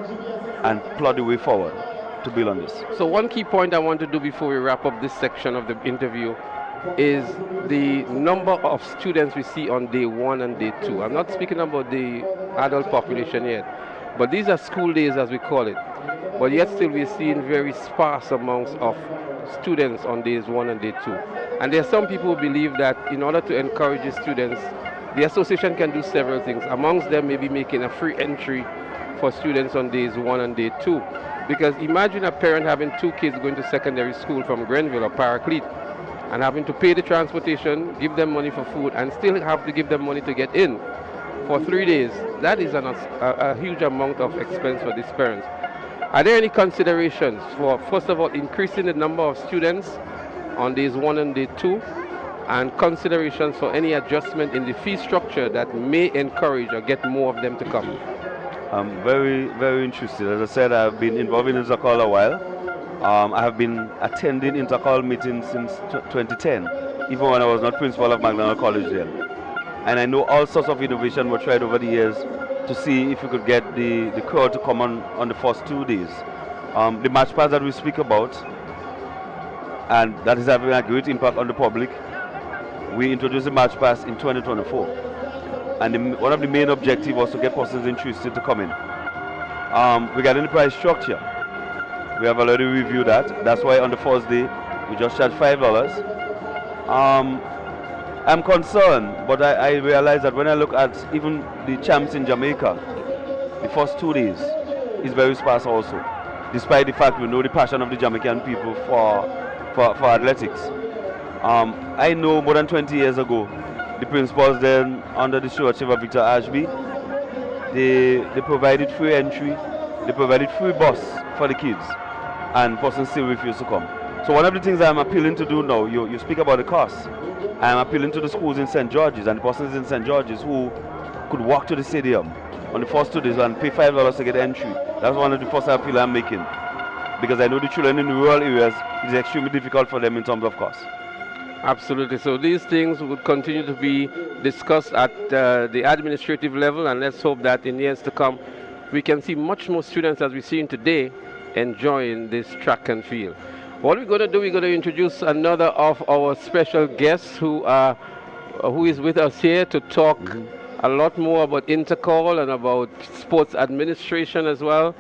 S18: and plot the way forward to build on this.
S1: So one key point I want to do before we wrap up this section of the interview is the number of students we see on day 1 and day 2. I'm not speaking about the adult population yet, but these are school days as we call it. But yet still we're seeing very sparse amounts of students on days 1 and day 2. And there are some people who believe that in order to encourage the students, the association can do several things. Amongst them maybe making a free entry for students on days 1 and day 2. Because imagine a parent having 2 kids going to secondary school from Grenville or Paraclete and having to pay the transportation, give them money for food, and still have to give them money to get in for 3 days. That is a huge amount of expense for these parents. Are there any considerations for, first of all, increasing the number of students on days 1 and day 2, and considerations for any adjustment in the fee structure that may encourage or get more of them to come?
S18: I'm very, very interested. As I said, I've been involved in Intercol a while. I have been attending Intercol meetings since 2010, even when I was not principal of McDonald College then. And I know all sorts of innovation were tried over the years to see if we could get the crowd to come on the first 2 days. The match pass that we speak about, and that is having a great impact on the public. We introduced the match pass in 2024. And one of the main objectives was to get persons interested to come in. Regarding the price structure, we have already reviewed that. That's why on the first day, we just charge $5. I'm concerned, but I realize that when I look at even the champs in Jamaica, the first 2 days is very sparse also, despite the fact we know the passion of the Jamaican people for athletics. I know more than 20 years ago, the principals then, under the stewardship of Victor Ashby, they provided free entry, they provided free bus for the kids, and persons still refuse to come. So one of the things I'm appealing to do now, you speak about the cost, I'm appealing to the schools in St. George's and the persons in St. George's who could walk to the stadium on the first 2 days and pay $5 to get entry. That's one of the first appeal I'm making, because I know the children in the rural areas, it's extremely difficult for them in terms of cost.
S1: Absolutely. So these things would continue to be discussed at the administrative level, and let's hope that in years to come we can see much more students, as we're seeing today, enjoying this track and field. What we're going to do, we're going to introduce another of our special guests who is with us here to talk a lot more about Intercol and about sports administration as well.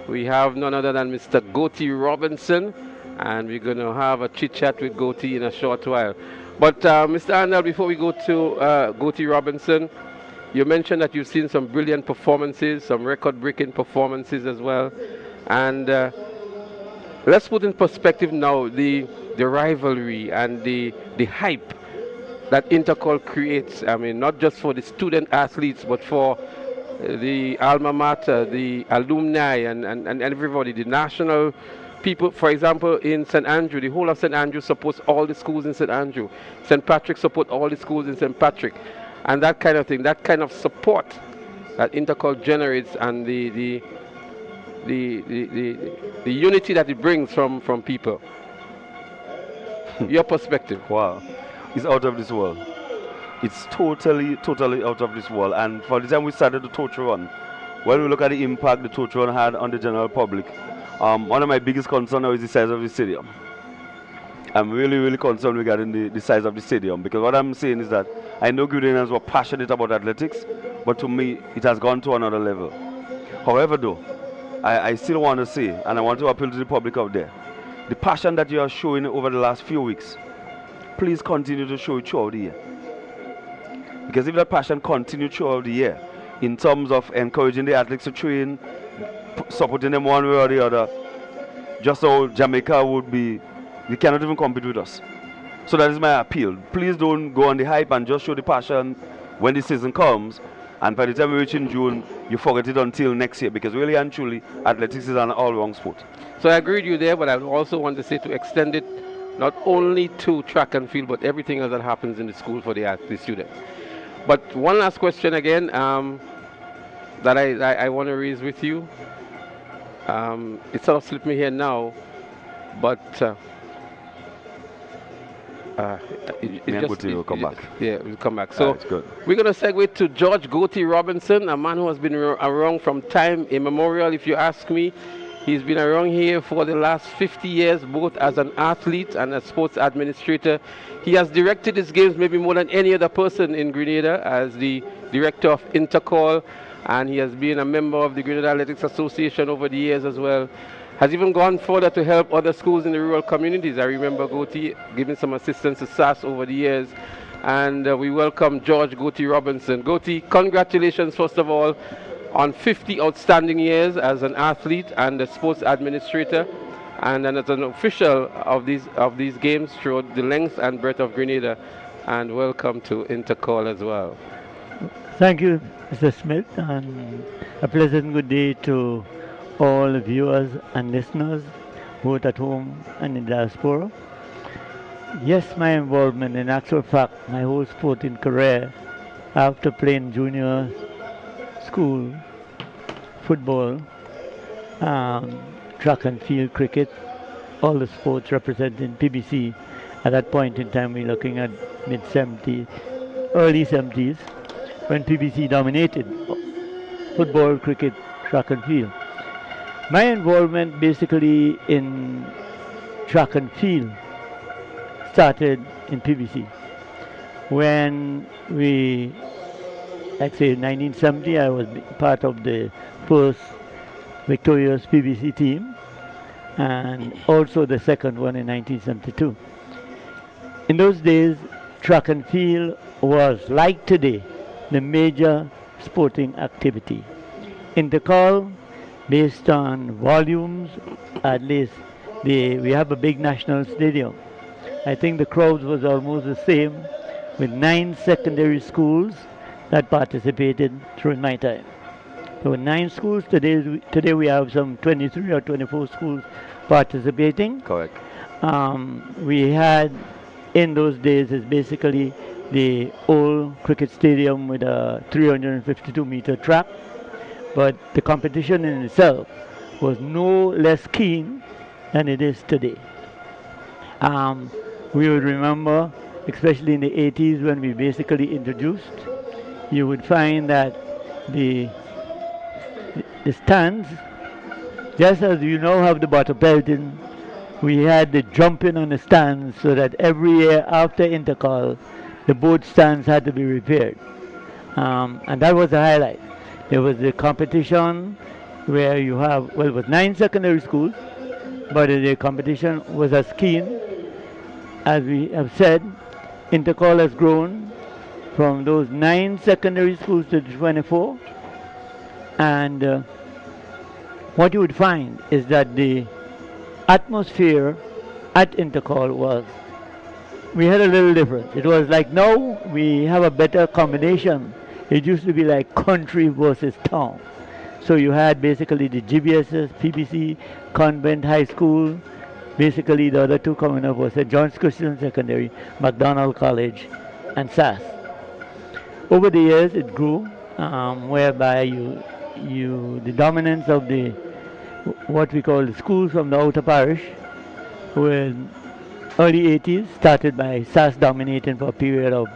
S1: We have none other than Mr. Gotti Robinson, and we're going to have a chit-chat with Gotti in a short while. But Mr. Arnold, before we go to Gotti Robinson, you mentioned that you've seen some brilliant performances, some record-breaking performances as well. And let's put in perspective now the rivalry and the hype that Intercol creates. I mean, not just for the student athletes, but for the alma mater, the alumni, and everybody, the national people. For example, in St. Andrew, the whole of St. Andrew supports all the schools in St. Andrew. St. Patrick supports all the schools in St. Patrick. And that kind of thing, that kind of support that Intercol generates, and the unity that it brings from people. Your perspective.
S18: Wow. It's out of this world. It's totally out of this world. And for the time we started the torch run, when we look at the impact the torch run had on the general public, one of my biggest concerns now is the size of the stadium. I'm really concerned regarding the size of the stadium, because what I'm saying is that I know Grenadians were passionate about athletics, but to me it has gone to another level. However though, I still want to say, and I want to appeal to the public out there, the passion that you are showing over the last few weeks, please continue to show it throughout the year. Because if that passion continues throughout the year, in terms of encouraging the athletes to train, supporting them one way or the other, just so Jamaica would be, they cannot even compete with us. So that is my appeal. Please don't go on the hype and just show the passion when the season comes, and by the time we reach in June, you forget it until next year, because really and truly, athletics is an all-round sport.
S1: So I agree with you there, but I also want to say to extend it not only to track and field, but everything else that happens in the school for the students. But one last question again. that I want to raise with you. It sort of slipped me here now, but
S18: will come back.
S1: Yeah, we'll come back. So
S18: it's good.
S1: we're going to segue to George Goatee Robinson, a man who has been around from time immemorial, if you ask me. He's been around here for the last 50 years, both as an athlete and a sports administrator. He has directed his games maybe more than any other person in Grenada as the director of Intercol, and he has been a member of the Grenada Athletics Association over the years as well. Has even gone further to help other schools in the rural communities. I remember Goatee giving some assistance to SAS over the years. And we welcome George Goatee Robinson. Goatee, congratulations first of all on 50 outstanding years as an athlete and a sports administrator, and as an official of these games throughout the length and breadth of Grenada. And welcome to Intercol as well.
S19: Thank you, Mr. Smith, and a pleasant good day to all the viewers and listeners, both at home and in diaspora. Yes, my involvement, in actual fact, my whole sporting career, after playing junior school, football, track and field, cricket, all the sports representing PBC. At that point in time, we're looking at mid-70s, early 70s, when PBC dominated football, cricket, track and field. My involvement basically in track and field started in PBC. When we, like say, in 1970, I was part of the first victorious PBC team, and also the second one in 1972. In those days, track and field was, like today, the major sporting activity. Intercol, based on volumes, at least we have a big national stadium. I think the crowds was almost the same, with 9 secondary schools that participated during my time. There were 9 schools. Today we have some 23 or 24 schools participating.
S18: Correct.
S19: We had, in those days, is basically the old cricket stadium with a 352-meter track, but the competition in itself was no less keen than it is today. We would remember, especially in the 80s when we basically introduced, you would find that the stands, just as you now have the bottle pelting, we had the jumping on the stands, so that every year after Intercol, the both stands had to be repaired. And that was the highlight. There was the competition where you have, well, it was 9 secondary schools, but the competition was as keen. As we have said, Intercol has grown from those 9 secondary schools to 24. And what you would find is that the atmosphere at Intercol was, we had a little difference. It was like, now we have a better combination. It used to be like country versus town. So you had basically the GBSS, PBC, Convent High School. Basically the other two coming up was St. John's Christian Secondary, McDonald College, and SAS. Over the years it grew, whereby the dominance of the what we call the schools from the outer parish were early 80s, started by SAS dominating for a period of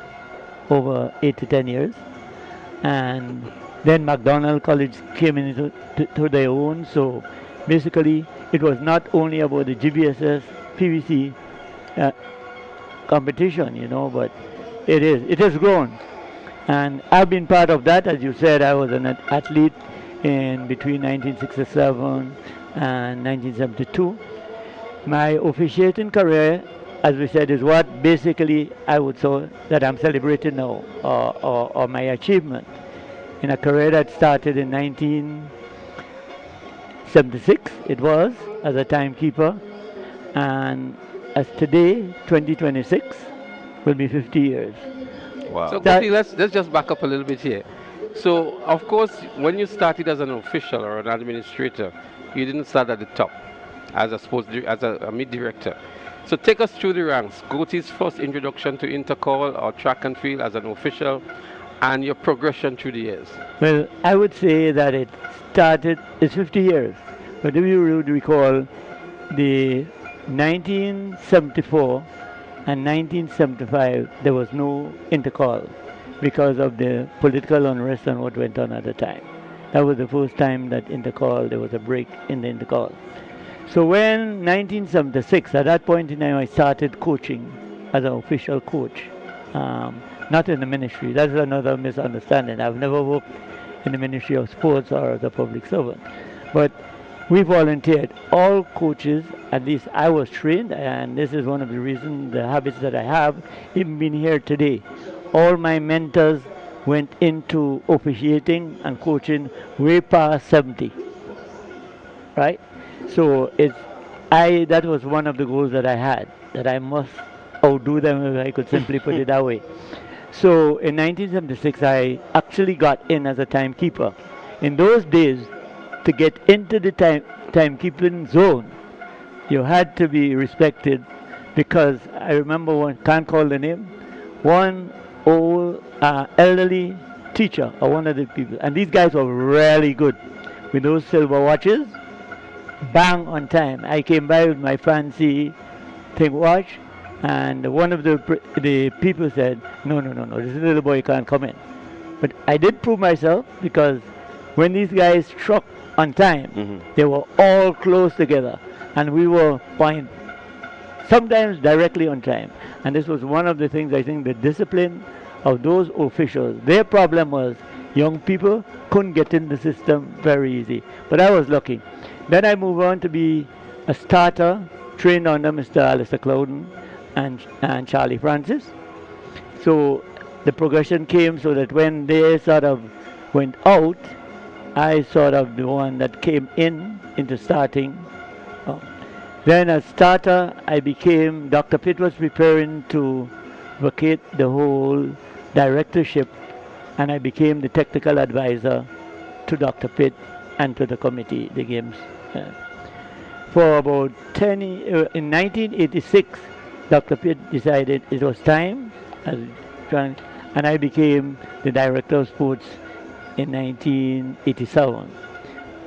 S19: over 8 to 10 years. And then McDonald College came into to their own. So basically it was not only about the GBSS, PVC competition, you know, but it has grown. And I've been part of that. As you said, I was an athlete in between 1967 and 1972. My officiating career, as we said, is what basically I would say that I'm celebrating now, or my achievement in a career that started in 1976. It was as a timekeeper, and as today, 2026, will be 50 years.
S1: Wow. So Goatee, let's just back up a little bit here. So of course, when you started as an official or an administrator, you didn't start at the top as a mid director. So take us through the ranks. Goatee's first introduction to Intercol or track and field as an official, and your progression through the years?
S19: Well, I would say that it started, it's 50 years. But if you would recall, the 1974 and 1975, there was no Intercol because of the political unrest and what went on at the time. That was the first time that Intercol, there was a break in the Intercol. So when 1976, at that point in time, I started coaching as an official coach, not in the ministry. That's another misunderstanding. I've never worked in the Ministry of Sports or as a public servant. But we volunteered. All coaches, at least I was trained, and this is one of the reasons, the habits that I have, even being here today. All my mentors went into officiating and coaching way past 70, right? So that was one of the goals that I had, that I must outdo them, if I could simply put it that way. So in 1976, I actually got in as a timekeeper. In those days, to get into the timekeeping zone, you had to be respected, because I remember one, can't call the name, one old elderly teacher or one of the people, and these guys were really good with those silver watches, bang on time. I came by with my fancy thing watch, and one of the people said, no, this little boy can't come in. But I did prove myself, because when these guys struck on time, they were all close together, and we were sometimes directly on time. And this was one of the things, I think, the discipline of those officials. Their problem was young people couldn't get in the system very easy. But I was lucky. Then I moved on to be a starter, trained under Mr. Alistair Clouden and Charlie Francis. So the progression came so that when they sort of went out, I sort of the one that came into starting. Then as starter, I became, Dr. Pitt was preparing to vacate the whole directorship, and I became the technical advisor to Dr. Pitt and to the committee, the games. For about in 1986, Dr. Pitt decided it was time, and I became the director of sports in 1987.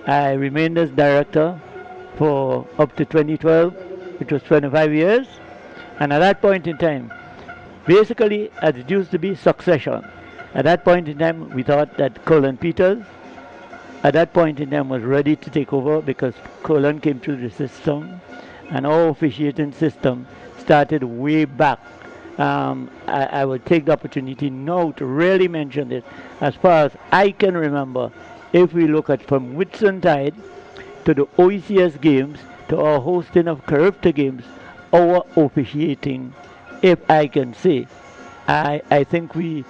S19: I remained as director for up to 2012, which was 25 years. And at that point in time, basically, as it used to be, succession. At that point in time, we thought that Colin Peters, at that point in time, was ready to take over, because Colin came through the system, and our officiating system started way back. I will take the opportunity now to really mention this. As far as I can remember, if we look at from Whitsuntide to the OECS games to our hosting of Carifta games, our officiating, if I can say, I think we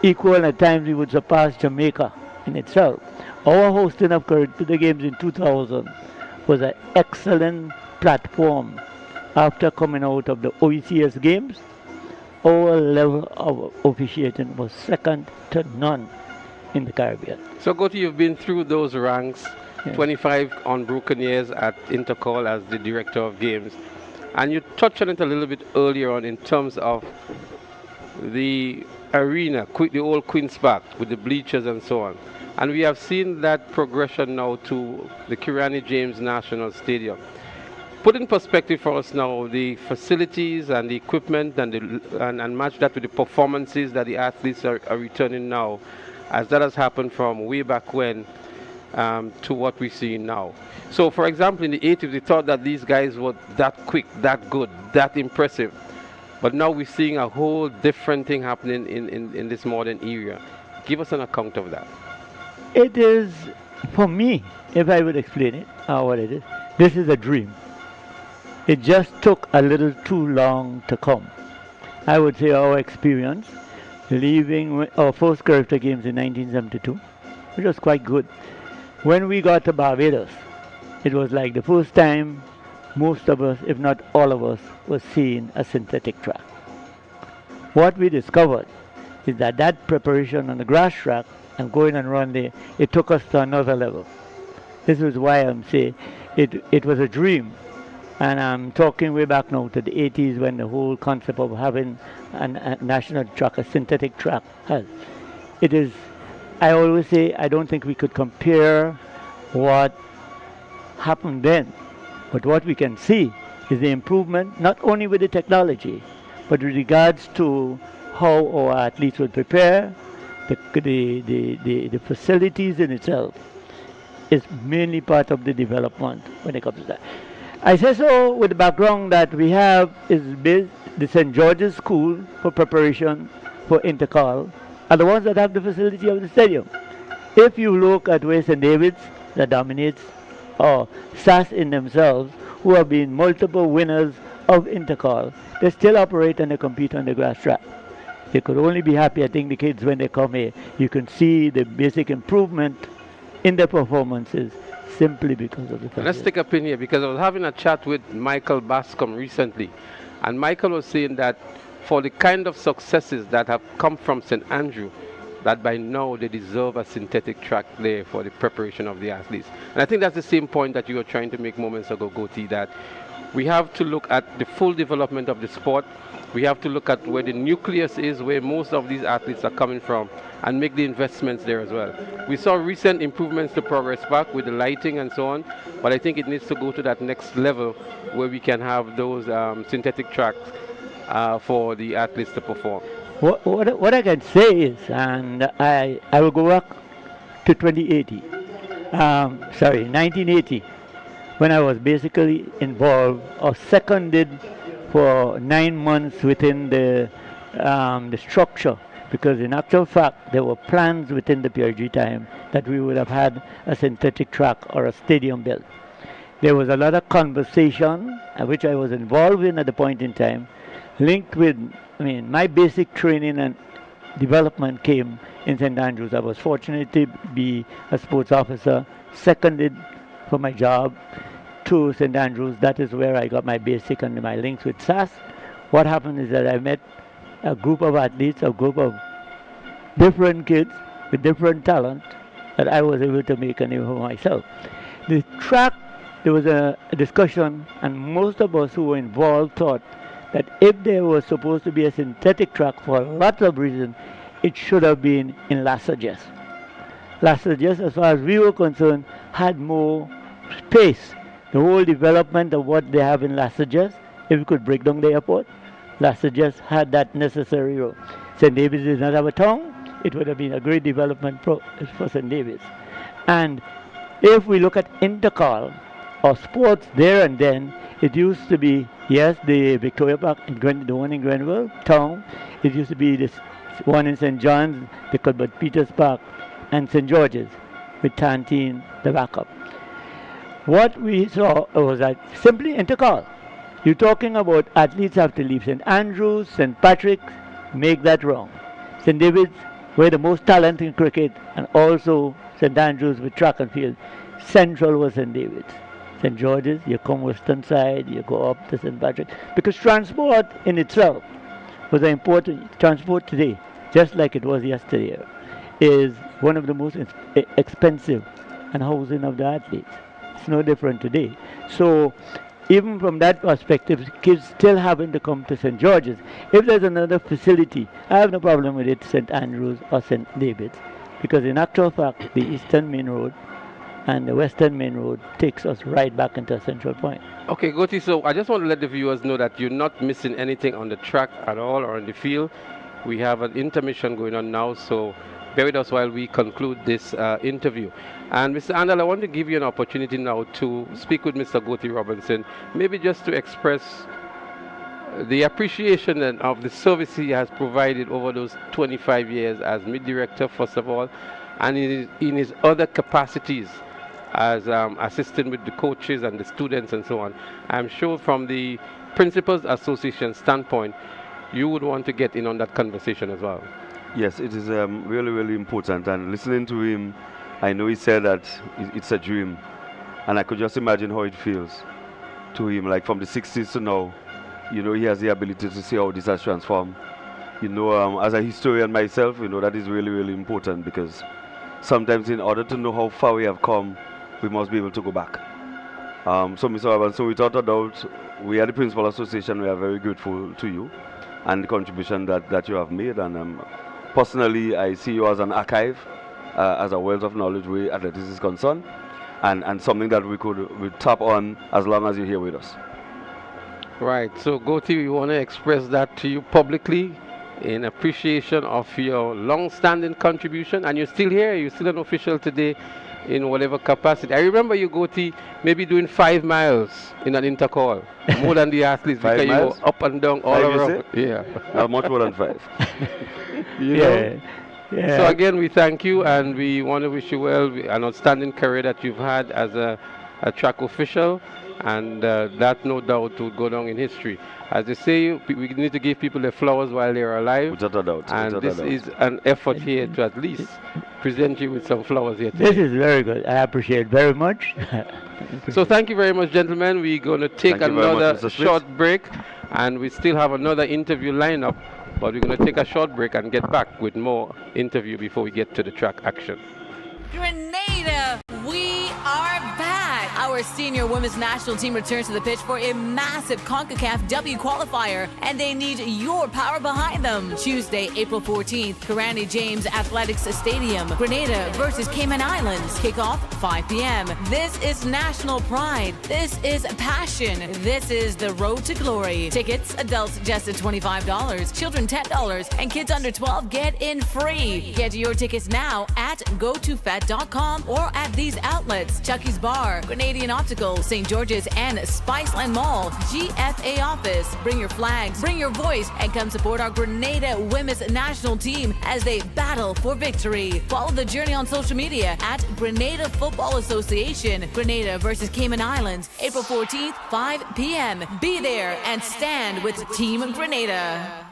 S19: equal, and at times we would surpass Jamaica in itself. Our hosting of Carifta games in 2000 was an excellent platform after coming out of the OECS games. Our level of officiating was second to none in the Caribbean.
S1: So, Goti, you've been through those ranks, 25 unbroken years at Intercol as the director of games, and you touched on it a little bit earlier on in terms of the arena, the old Queen's Park with the bleachers and so on. And we have seen that progression now to the Kirani James National Stadium. Put in perspective for us now the facilities and the equipment and match that with the performances that the athletes are returning now, as that has happened from way back when to what we see now. So, for example, in the 80s, we thought that these guys were that quick, that good, that impressive. But now we're seeing a whole different thing happening in this modern era. Give us an account of that.
S19: It is, for me, if I would explain it, what it is, this is a dream. It just took a little too long to come. I would say our experience, leaving our first Carifta games in 1972, which was quite good. When we got to Barbados, it was like the first time most of us, if not all of us, was seeing a synthetic track. What we discovered is that that preparation on the grass track and going and run there, it took us to another level. This is why I'm saying it was a dream. And I'm talking way back now to the 80s, when the whole concept of having a national track, a synthetic track, it is, I always say, I don't think we could compare what happened then. But what we can see is the improvement, not only with the technology, but with regards to how our athletes would prepare, the facilities in itself is mainly part of the development when it comes to that. I say so with the background that we have is the St. George's School for preparation for Intercol are the ones that have the facility of the stadium. If you look at where St. David's that dominates, or SAS in themselves, who have been multiple winners of Intercol, they still operate and they compete on the grass track. They could only be happy, I think, the kids when they come here. You can see the basic improvement in their performances simply because of the facility.
S1: Let's take a pin here, because I was having a chat with Michael Bascom recently, and Michael was saying that for the kind of successes that have come from St. Andrew, that by now they deserve a synthetic track there for the preparation of the athletes. And I think that's the same point that you were trying to make moments ago, Goti, that we have to look at the full development of the sport. We have to look at where the nucleus is, where most of these athletes are coming from, and make the investments there as well. We saw recent improvements to Progress Park with the lighting and so on, but I think it needs to go to that next level where we can have those synthetic tracks for the athletes to perform.
S19: What I can say is, and I will go back to 1980, when I was basically involved or seconded for 9 months within the structure, because in actual fact there were plans within the PRG time that we would have had a synthetic track or a stadium built. There was a lot of conversation, which I was involved in at the point in time, linked with, my basic training and development came in St. Andrews. I was fortunate to be a sports officer, seconded for my job to St. Andrews. That is where I got my basic and my links with SAS. What happened is that I met a group of athletes, a group of different kids with different talent that I was able to make a name for myself. The track, there was a discussion, and most of us who were involved thought that if there was supposed to be a synthetic track for lots of reasons, it should have been in La Sagesse. La Sagesse, as far as we were concerned, had more space. The whole development of what they have in La Sagesse, if we could break down the airport, La Sagesse had that necessary role. St. David's did not have a town. It would have been a great development for St. David's. And if we look at Intercol or sports there and then, it used to be, yes, the Victoria Park, the one in Grenville town. It used to be this one in St. John's, the Cuthbert Peters Park, and St. George's, with Tantine, the backup. What we saw was that simply Intercol. You're talking about athletes have to leave St. Andrews, St. Patrick's, make that wrong. St. David's, where the most talent in cricket, and also St. Andrews with track and field. Central was St. David's. St. George's, you come western side, you go up to St. Patrick. Because transport in itself was an important, transport today, just like it was yesterday, is one of the most expensive and housing of the athletes. It's no different today. So even from that perspective, kids still having to come to St. George's. If there's another facility, I have no problem with it, St. Andrews or St. David's, because in actual fact, the Eastern Main Road and the Western Main Road takes us right back into a central point.
S1: Okay, Goti, so I just want to let the viewers know that you're not missing anything on the track at all or in the field. We have an intermission going on now, so bear with us while we conclude this interview. And Mr. Andal, I want to give you an opportunity now to speak with Mr. Goti Robinson, maybe just to express the appreciation of the service he has provided over those 25 years as mid-director, first of all, and in his other capacities as assisting with the coaches and the students and so on. I'm sure from the Principals Association standpoint, you would want to get in on that conversation as well.
S18: Yes, it is really, really important. And listening to him, I know he said that it's a dream. And I could just imagine how it feels to him, like from the 60s to now. You know, he has the ability to see how this has transformed. You know, as a historian myself, you know, that is really, really important, because sometimes in order to know how far we have come, we must be able to go back. So Mr. Robinson, without a doubt, we at the Principal Association, we are very grateful to you and the contribution that you have made, and personally, I see you as an archive, as a wealth of knowledge where athletics is concerned, and something that we tap on as long as you're here with us.
S1: Right. So, Goti, we want to express that to you publicly in appreciation of your long-standing contribution. And you're still here. You're still an official today in whatever capacity. I remember you, Goti, maybe doing 5 miles in an intercall, more than the athletes, because you were up and down all around. Yeah.
S18: Much more than 5.
S1: You know? Yeah. So again, we thank you, and we want to wish you well, an outstanding career that you've had as a track official, and that no doubt will go down in history. As they say, we need to give people their flowers while they're alive.
S18: Without a doubt.
S1: And this is an effort here to at least present you with some flowers here today.
S19: This is very good. I appreciate it very much.
S1: So thank you very much, gentlemen. We're going to take another short break, and we still have another interview lined up, but we're going to take a short break and get back with more interview before we get to the track action.
S20: Grenada, we are back. Our senior women's national team returns to the pitch for a massive CONCACAF W qualifier, and they need your power behind them. Tuesday, April 14th, Carriacou James Athletics Stadium, Grenada versus Cayman Islands. Kickoff 5 p.m. This is national pride. This is passion. This is the road to glory. Tickets, adults just at $25, children $10, and kids under 12 get in free. Get your tickets now at gotofet.com or at these outlets: Chucky's Bar, Grenadian Optical, St. George's, and Spiceland Mall. GFA office. Bring your flags, bring your voice, and come support our Grenada women's national team as they battle for victory. Follow the journey on social media at Grenada Football Association. Grenada versus Cayman Islands, April 14th, 5 p.m. Be there and stand with Team Grenada.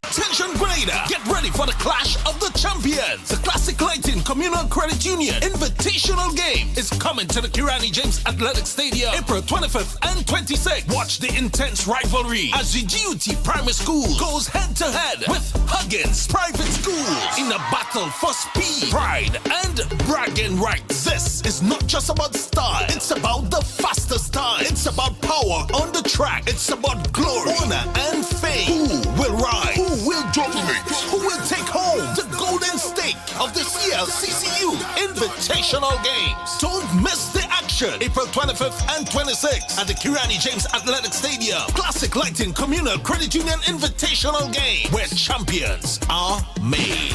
S5: Attention Grenada! Get ready for the clash of the champions. The Classic Lighting Communal Credit Union Invitational Game is coming to the Carriacou James Athletic Stadium April 25th and 26th. Watch the intense rivalry as the GUT Primary School goes head to head with Huggins Private School in a battle for speed, pride, and bragging rights. This is not just about style, it's about the fastest time. It's about power on the track. It's about glory, honor, and fame. Who will rise? Who will dominate? Who will take home the golden stake of the CLCCU Invitational Games? Don't miss the action. April 25th and 26th at the Carriacou James Athletic Stadium. Classic Lighting Communal Credit Union Invitational Game, where champions are made.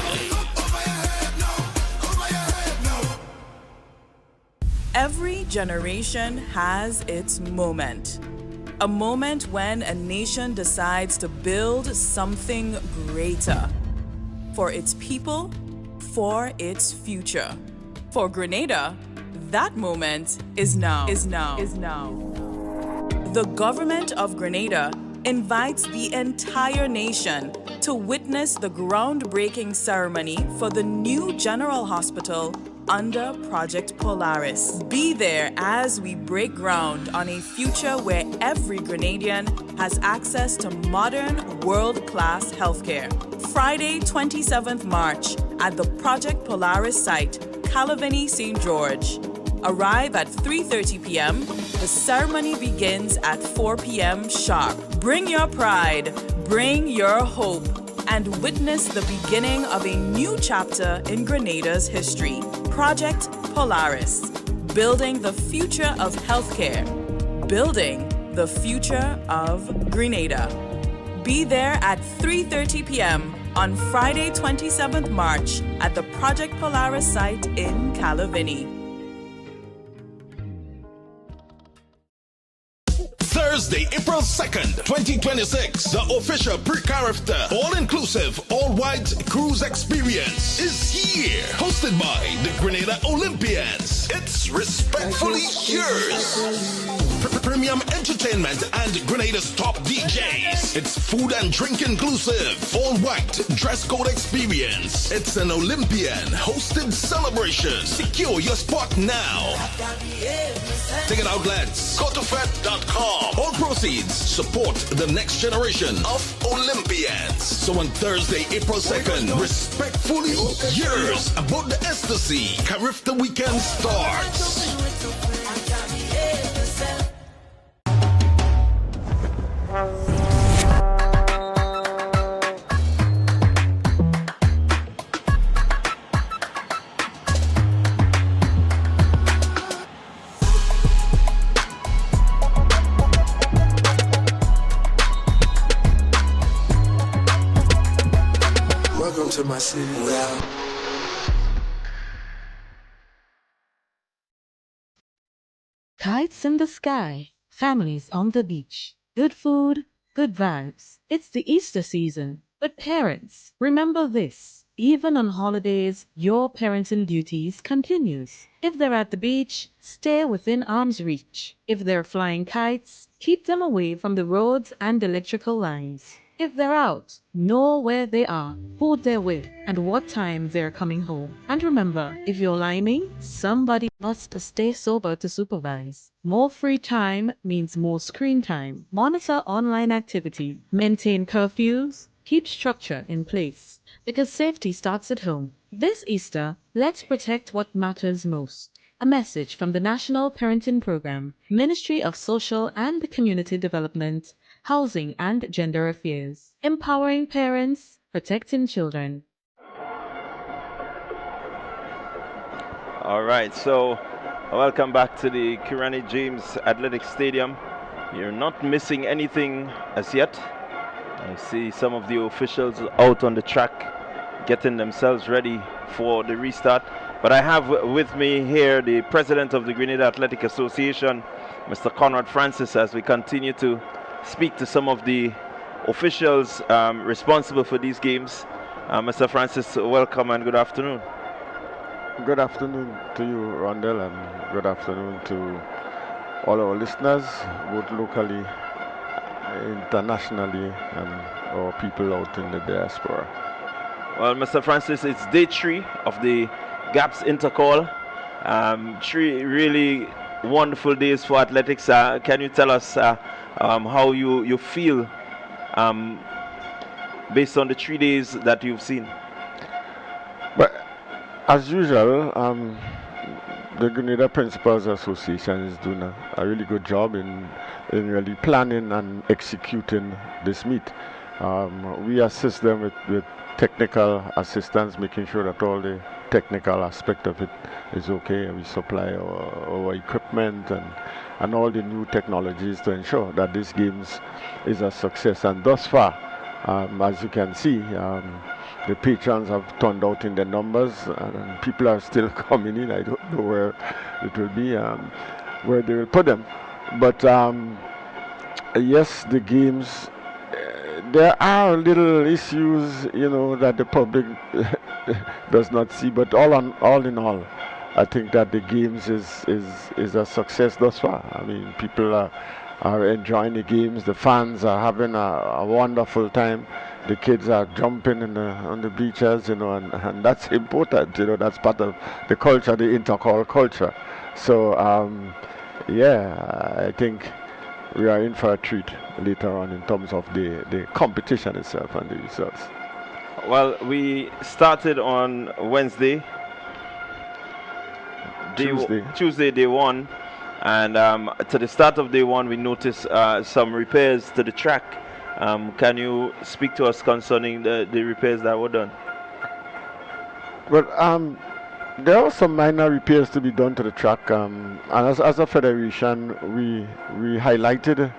S21: Every generation has its moment. A moment when a nation decides to build something greater for its people, for its future. For Grenada, that moment is now. The government of Grenada invites the entire nation to witness the groundbreaking ceremony for the new General Hospital under Project Polaris. Be there as we break ground on a future where every Grenadian has access to modern, world-class healthcare. Friday, 27th March, at the Project Polaris site, Calavini, St. George. Arrive at 3:30 p.m. The ceremony begins at 4 p.m. sharp. Bring your pride, bring your hope, and witness the beginning of a new chapter in Grenada's history. Project Polaris, building the future of healthcare, building the future of Grenada. Be there at 3:30 p.m. on Friday, 27th March at the Project Polaris site in Calavini.
S5: Thursday, April 2nd, 2026, the official pre-carriacou all-inclusive, all-white cruise experience is here. Hosted by the Grenada Olympians. It's respectfully yours. Premium entertainment and Grenada's top DJs. It's food and drink inclusive. All-white dress code experience. It's an Olympian hosted celebration. Secure your spot now. Ticket outlets, gotofet.com. All proceeds support the next generation of Olympians. So on Thursday, April 2nd, respectfully yours, about the ecstasy, carriacou weekend starts.
S4: to my city. Well.
S22: Kites in the sky, families on the beach, good food, good vibes. It's the Easter season. But parents, remember this. Even on holidays, your parenting duties continues. If they're at the beach, stay within arm's reach. If they're flying kites, keep them away from the roads and electrical lines. If they're out, know where they are, who they're with, and what time they're coming home. And remember, if you're liming, somebody must stay sober to supervise. More free time means more screen time. Monitor online activity. Maintain curfews. Keep structure in place. Because safety starts at home. This Easter, let's protect what matters most. A message from the National Parenting Program, Ministry of Social and Community Development, Housing and Gender Affairs. Empowering parents, protecting children.
S17: All right, so welcome back to the Kirani James Athletic Stadium. You're not missing anything as yet. I see some of the officials out on the track getting themselves ready for the restart. But I have with me here the president of the Grenada Athletic Association, Mr. Conrad Francis, as we continue to speak to some of the officials responsible for these games. Mr. Francis, welcome and good afternoon.
S23: Good afternoon to you, Rondell, and good afternoon to all our listeners, both locally, internationally, and our people out in the diaspora.
S17: Well, Mr. Francis, it's day 3 of the GAPS Intercol. 3 really wonderful days for athletics. Can you tell us how you feel based on the 3 days that you've seen?
S23: Well, as usual, the Grenada Principals Association is doing a really good job in really planning and executing this meet. We assist them with technical assistance, making sure that all the technical aspect of it is okay. We supply our equipment and all the new technologies to ensure that this games is a success. And thus far, as you can see, the patrons have turned out in the numbers, and people are still coming in. I don't know where it will be, where they will put them. But yes, the games, there are little issues, that the public does not see. But all in all, I think that the games is a success thus far. I mean, people are enjoying the games. The fans are having a wonderful time. The kids are jumping on the beaches, and that's important. That's part of the culture, the Intercol culture. So, I think we are in for a treat later on in terms of the competition itself and the results.
S17: Well, we started on Wednesday, Tuesday, day 1, and to the start of day 1, we noticed some repairs to the track. Can you speak to us concerning the repairs that were done?
S23: Well, there are some minor repairs to be done to the track, and as a federation, we highlighted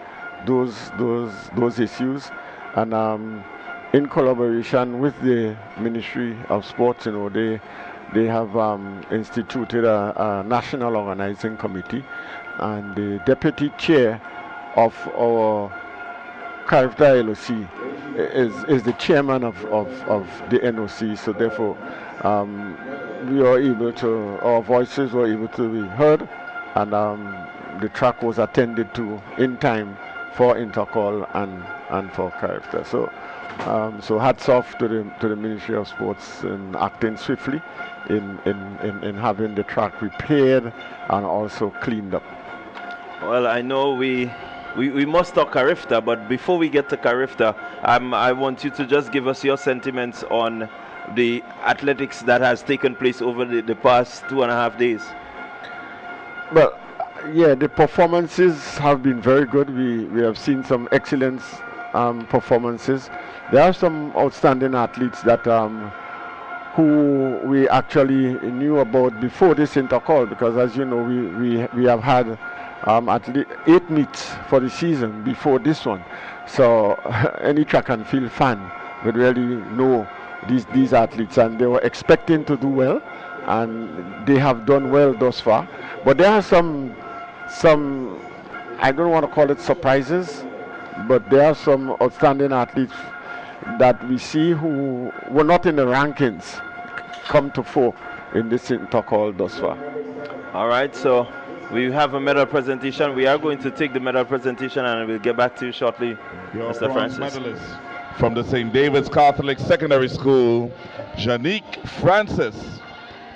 S23: those issues, and in collaboration with the Ministry of Sports, they have instituted a national organizing committee, and the deputy chair of our Carriacou LOC is the chairman of the NOC, so therefore our voices were able to be heard, and the track was attended to in time for Intercol and for Carriacou. So hats off to the Ministry of Sports in acting swiftly in having the track repaired and also cleaned up.
S17: Well, I know we must talk Carriacou, but before we get to Carriacou, I want you to just give us your sentiments on the athletics that has taken place over the past 2.5 days.
S23: Well, yeah, the performances have been very good. We have seen some excellent performances. There are some outstanding athletes that who we actually knew about before this Intercol, because as you know, we have had at least 8 meets for the season before this one. So any track and field fan would really know these athletes, and they were expecting to do well, and they have done well thus far. But there are some I don't want to call it surprises, but there are some outstanding athletes that we see who were not in the rankings come to fore in this Intercol thus far.
S17: All right, so we have a medal presentation. We are going to take the medal presentation and we'll get back to you shortly,
S15: Your
S17: Mr.
S15: bronze
S17: Francis.
S15: medalist from the St. David's Catholic Secondary School, Janique Francis,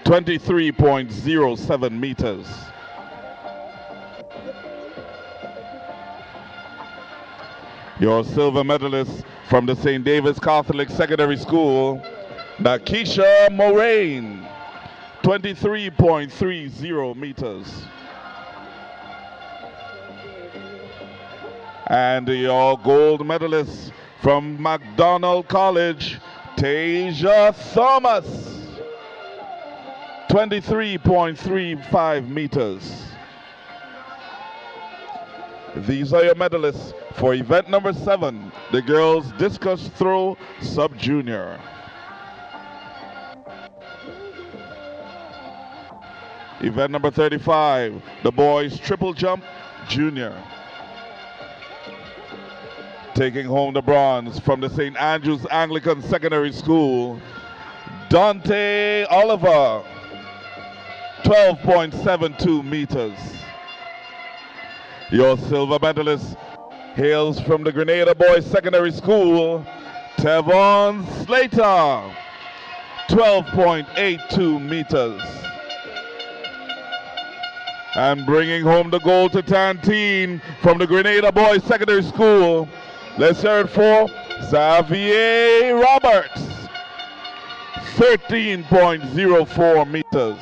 S15: 23.07 meters. Your silver medalist from the St. David's Catholic Secondary School, Nakisha Moraine, 23.30 meters. And your gold medalist from McDonald College, Tasia Thomas, 23.35 meters. These are your medalists for event number 7, the girls discus throw sub-junior. Event number 35, the boys triple jump junior. Taking home the bronze from the St. Andrew's Anglican Secondary School, Dante Oliver, 12.72 meters. Your silver medalist hails from the Grenada Boys Secondary School, Tevon Slater, 12.82 meters. And bringing home the gold to Tantine from the Grenada Boys Secondary School, let's hear it for Xavier Roberts, 13.04 meters.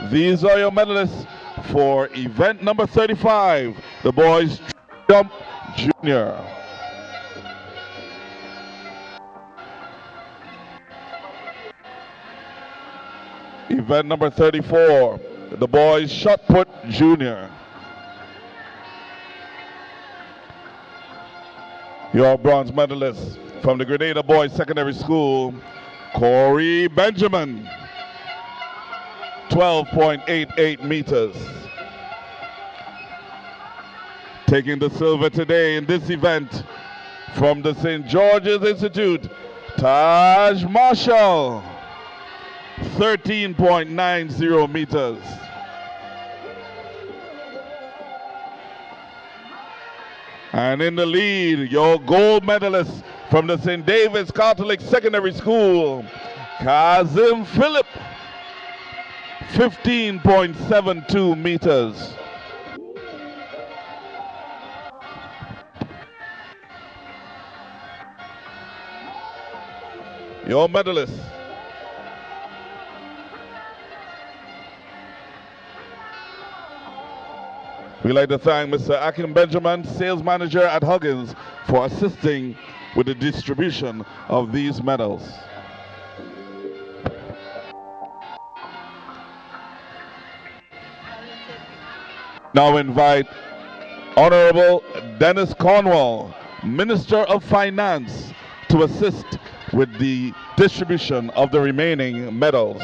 S15: These are your medalists for event number 35, the boys jump junior. Event number 34, the boys shot put junior. Your bronze medalist from the Grenada Boys Secondary School, Corey Benjamin, 12.88 meters. Taking the silver today in this event from the St. George's Institute, Taj Marshall, 13.90 meters. And in the lead, your gold medalist from the St. David's Catholic Secondary School, Kazim Phillip, 15.72 meters. Your medalist. We'd like to thank Mr. Akin Benjamin, sales manager at Huggins, for assisting with the distribution of these medals. Now invite Honorable Dennis Cornwall, Minister of Finance, to assist with the distribution of the remaining medals.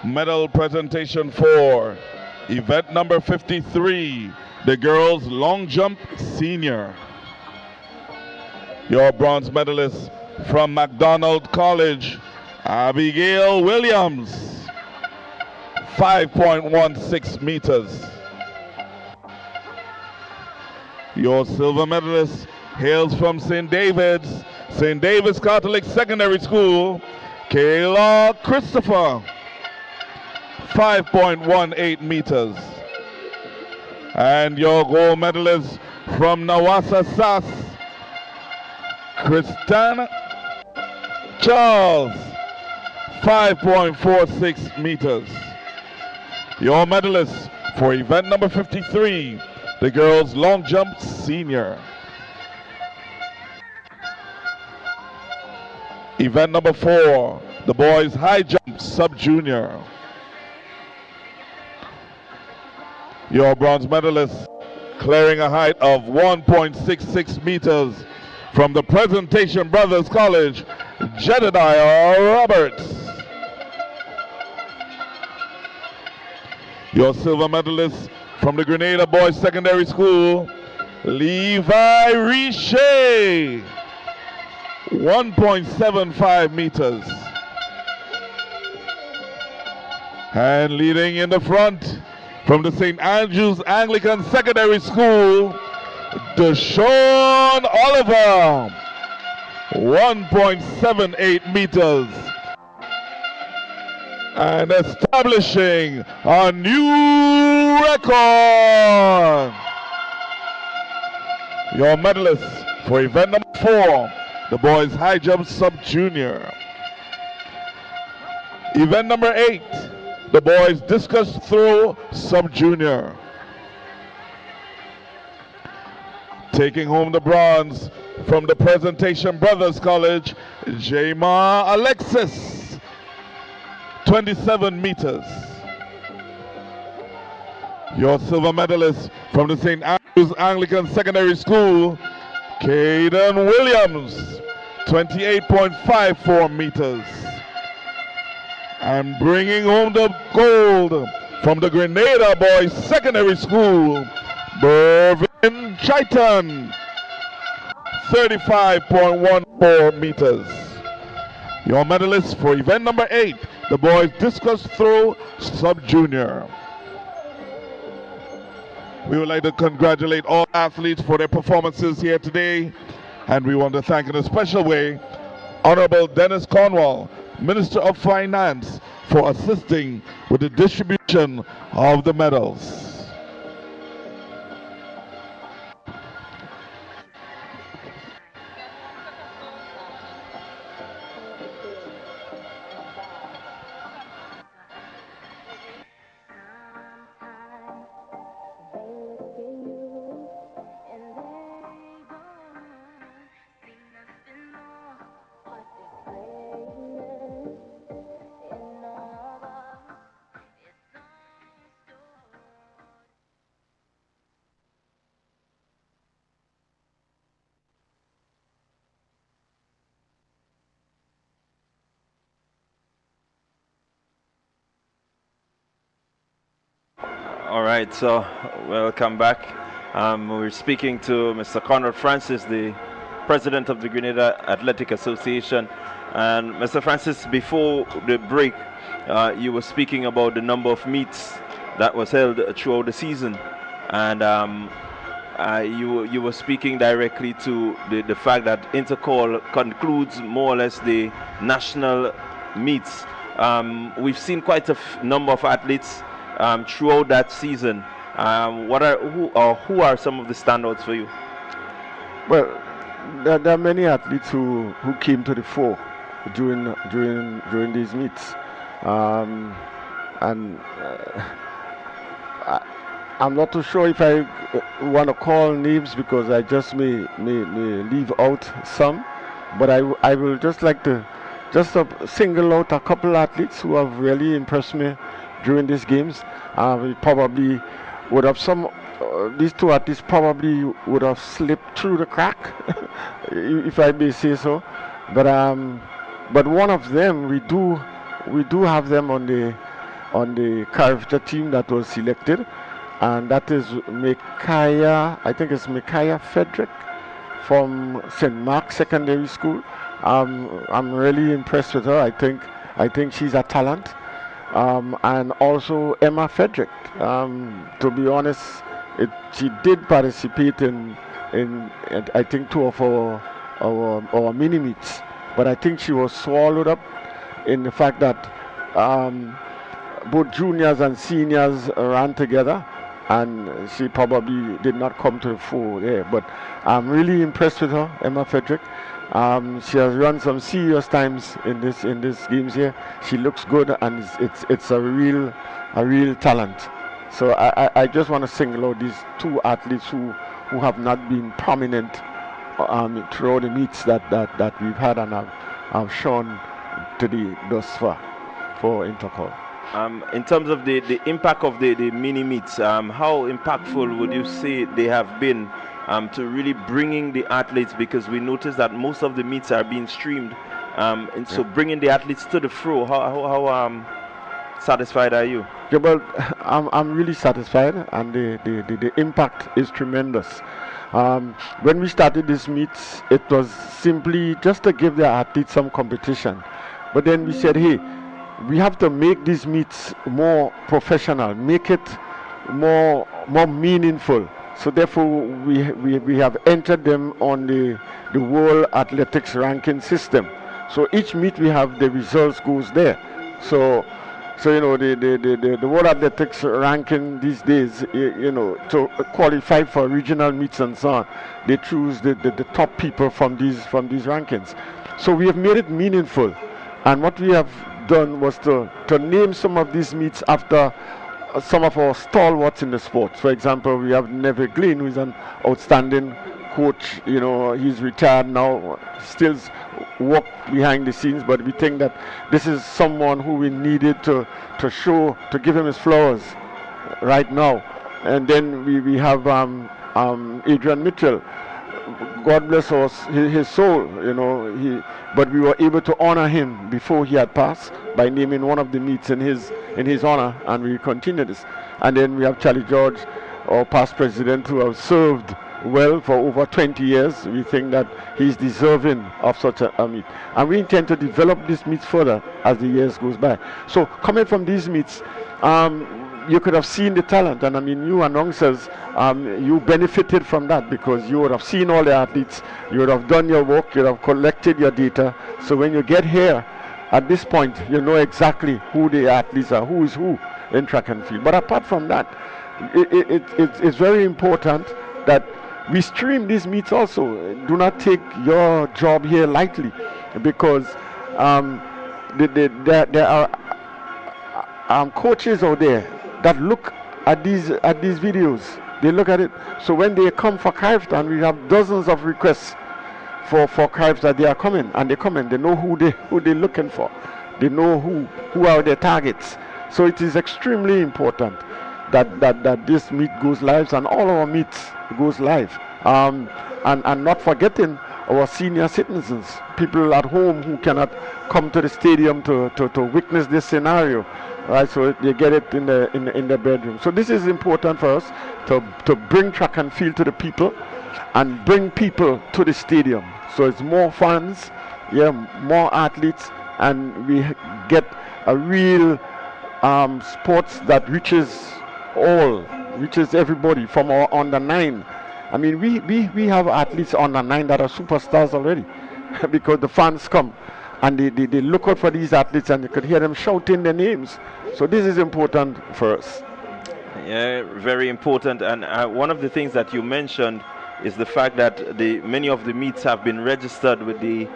S15: Medal presentation for event number 53, the girls long jump senior. Your bronze medalist from McDonald College, Abigail Williams, 5.16 meters. Your silver medalist hails from St. David's Catholic Secondary School, Kayla Christopher, 5.18 meters. And your gold medalist from Nawasa SAS, Christiana Charles, 5.46 meters. Your medalist for event number 53, the girls long jump senior. Event number 4, the boys high jump sub-junior. Your bronze medalist clearing a height of 1.66 meters from the Presentation Brothers College, Jedediah Roberts. Your silver medalist from the Grenada Boys Secondary School, Levi Riche, 1.75 meters. And leading in the front from the St. Andrews Anglican Secondary School, Deshaun Oliver, 1.78 meters. And establishing a new record. Your medalists for event number 4, the boys high jump sub-junior. Event number 8, the boys discus throw sub-junior. Taking home the bronze from the Presentation Brothers College, Jama Alexis, 27 meters. Your silver medalist from the St. Andrews Anglican Secondary School, Caden Williams, 28.54 meters. And bringing home the gold from the Grenada Boys Secondary School, Bervin Chaitan, 35.14 meters. Your medalist for event number 8, the boys discus throw sub-junior. We would like to congratulate all athletes for their performances here today, and we want to thank in a special way Honorable Dennis Cornwall, Minister of Finance, for assisting with the distribution of the medals.
S17: All right, so welcome back. We're speaking to Mr. Conrad Francis, the president of the Grenada Athletic Association. And Mr. Francis, before the break, you were speaking about the number of meets that was held throughout the season. And you were speaking directly to the fact that Intercol concludes more or less the national meets. We've seen quite a number of athletes throughout that season. Who are some of the standouts for you?
S23: Well, there are many athletes who came to the fore during these meets, I'm not too sure if I want to call names because I just may leave out some, but I will just like to single out a couple athletes who have really impressed me during these games. We probably would have these two athletes probably would have slipped through the crack, if I may say so. But one of them we do have them on the carriacou team that was selected, and that is Micaiah. I think it's Micaiah Frederick from St. Mark's Secondary School. I'm really impressed with her. I think she's a talent. And also Emma Frederick. To be honest, she did participate in I think 2 of our mini meets, but I think she was swallowed up in the fact that both juniors and seniors ran together, and she probably did not come to the fore there. But I'm really impressed with her, Emma Frederick. She has run some serious times in this games here. She looks good, and it's a real talent. So I just want to single out these two athletes who have not been prominent throughout the meets that we've had and have shown today thus far for Intercol.
S17: In terms of the impact of the mini meets, how impactful would you say they have been to really bringing the athletes, because we noticed that most of the meets are being streamed, and so bringing the athletes to the fro, how satisfied are you?
S23: Yeah, well, I'm really satisfied, and the impact is tremendous. When we started these meets, it was simply just to give the athletes some competition, but then we said, hey, we have to make these meets more professional, make it more meaningful. So therefore, we have entered them on the World Athletics ranking system. So each meet we have, the results goes there. So you know, the World Athletics ranking these days, you know, to qualify for regional meets and so on, they choose the top people from these rankings. So we have made it meaningful, and what we have done was to name some of these meets after some of our stalwarts in the sport. For example, we have Neville Glenn, who is an outstanding coach. You know, he's retired now, still work behind the scenes, but we think that this is someone who we needed to give him his flowers right now. And then we have Adrian Mitchell. God bless his soul, you know. But we were able to honor him before he had passed by naming one of the meets in his honor, and we continue this. And then we have Charlie George, our past president, who has served well for over 20 years. We think that he's deserving of such a meet, and we intend to develop these meets further as the years goes by. So coming from these meets, you could have seen the talent, and I mean, you announcers, you benefited from that, because you would have seen all the athletes, you would have done your work, you would have collected your data. So when you get here at this point, you know exactly who the athletes are, who is who in track and field. But apart from that, it's very important that we stream these meets also. Do not take your job here lightly, because there are coaches out there that look at these videos. They look at it. So when they come for Carifta, and we have dozens of requests for Carifta, they are coming, and they come in. They know who they're looking for. They know who are their targets. So it is extremely important that this meet goes live, and all our meets goes live. And not forgetting our senior citizens, people at home who cannot come to the stadium to witness this scenario. Right, so they get it in the bedroom. So this is important for us to bring track and field to the people, and bring people to the stadium. So it's more fans, more athletes, and we get a real sports that reaches everybody from our under 9. I mean, we have athletes under 9 that are superstars already, because the fans come and they look out for these athletes, and you could hear them shouting their names. So this is important for us.
S17: Yeah, very important. And one of the things that you mentioned is the fact that many of the meets have been registered with the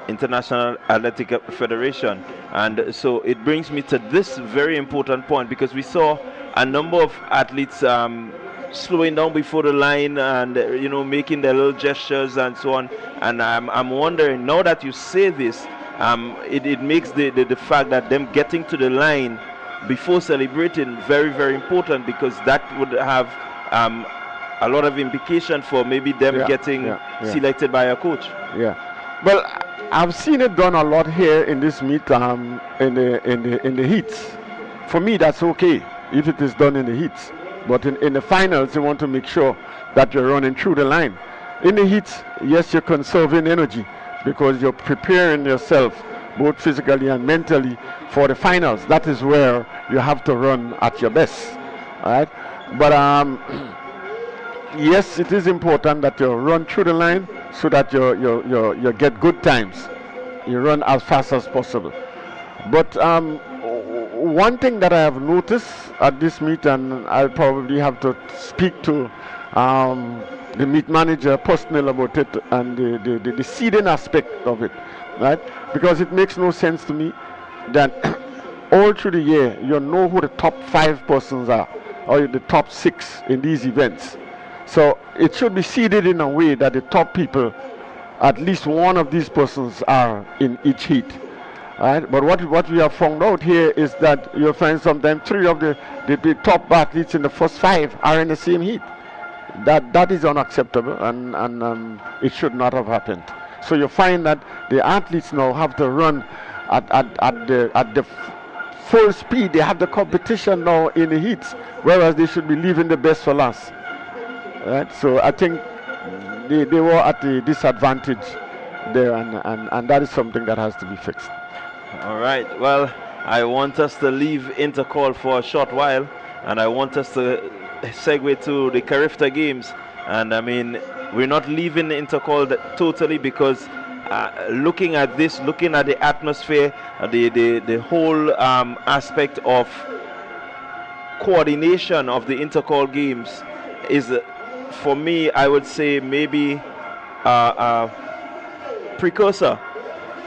S17: International Athletic Federation. And so it brings me to this very important point, because we saw a number of athletes slowing down before the line, and you know, making their little gestures and so on. And I'm wondering, now that you say this, it makes the fact that them getting to the line before celebrating very, very important, because that would have a lot of implication for maybe them getting selected by a coach.
S23: Yeah, well, I've seen it done a lot here in this meet, in the heats. For me, that's okay if it is done in the heats. But in the finals, you want to make sure that you're running through the line. In the heats, yes, you're conserving energy, because you're preparing yourself both physically and mentally for the finals. That is where you have to run at your best. All right? But yes, it is important that you run through the line so that you get good times. You run as fast as possible. But one thing that I have noticed at this meet, and I'll probably have to speak to the meet manager personally about it, and the seeding aspect of it, right? Because it makes no sense to me that all through the year, you know who the top 5 persons are, or the top 6 in these events. So it should be seeded in a way that the top people, at least one of these persons, are in each heat. Right? But what we have found out here is that you'll find sometimes 3 of the top athletes in the first 5 are in the same heat. That is unacceptable, and it should not have happened. So you find that the athletes now have to run at the full speed. They have the competition now in the heats, whereas they should be leaving the best for last. Right? So I think they were at a disadvantage there, and that is something that has to be fixed.
S17: All right. Well, I want us to leave Intercol for a short while, and I want us to segue to the Carifta Games. And I mean, we're not leaving Intercol totally, because looking at this, looking at the atmosphere, the whole aspect of coordination of the Intercol Games is, for me, I would say maybe a precursor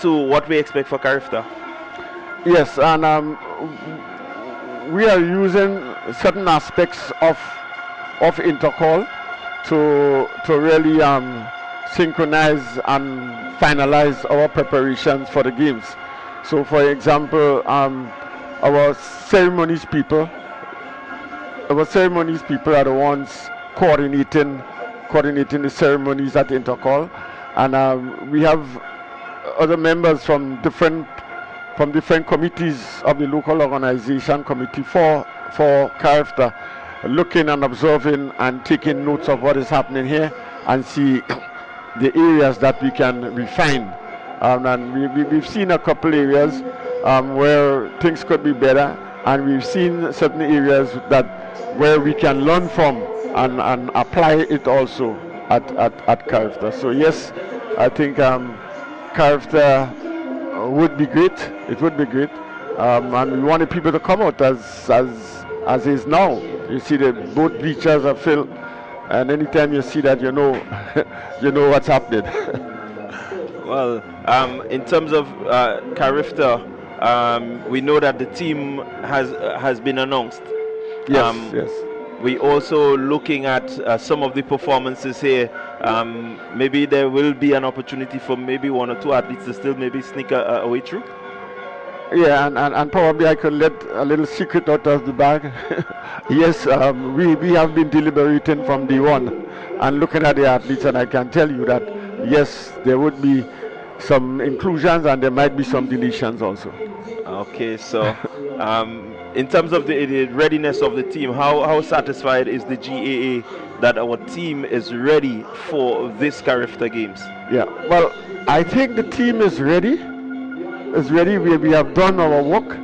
S17: to what we expect for Carifta.
S23: Yes, and we are using certain aspects of Intercol to really synchronize and finalize our preparations for the games. So, for example, our ceremonies people are the ones coordinating the ceremonies at Intercol, and we have other members from different committees of the local organization committee for Carifta, looking and observing and taking notes of what is happening here, and see the areas that we can refine. And we've seen a couple areas where things could be better, and we've seen certain areas where we can learn from and apply it also at Carifta. So yes, I think Carifta would be great. It would be great, and we want the people to come out as is now. You see both bleachers are filled, and anytime you see that, you know you know what's happening.
S17: Well, in terms of Carifta, we know that the team has been announced.
S23: Yes, yes.
S17: We also looking at some of the performances here. Maybe there will be an opportunity for maybe 1 or 2 athletes to still maybe sneak a way through.
S23: Yeah, and probably I could let a little secret out of the bag. Yes, we have been deliberating from day one and looking at the athletes, and I can tell you that yes, there would be some inclusions and there might be some deletions also.
S17: Okay, so in terms of the readiness of the team, how satisfied is the GAA that our team is ready for this Carifta Games?
S23: Yeah, well, I think the team is ready. We have done our work.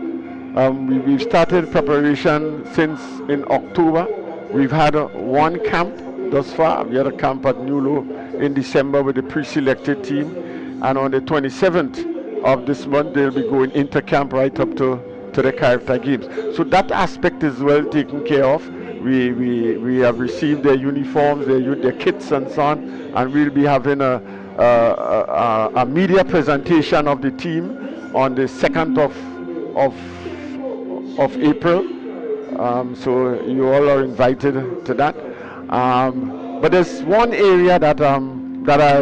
S23: We've started preparation since in October. We've had one camp thus far. We had a camp at Nulo in December with the pre-selected team, and on the 27th of this month they'll be going intercamp right up to the Carifta Games. So that aspect is well taken care of. We have received their uniforms, their kits and so on, and we'll be having a media presentation of the team on the 2nd of April. So you all are invited to that. But there's one area that I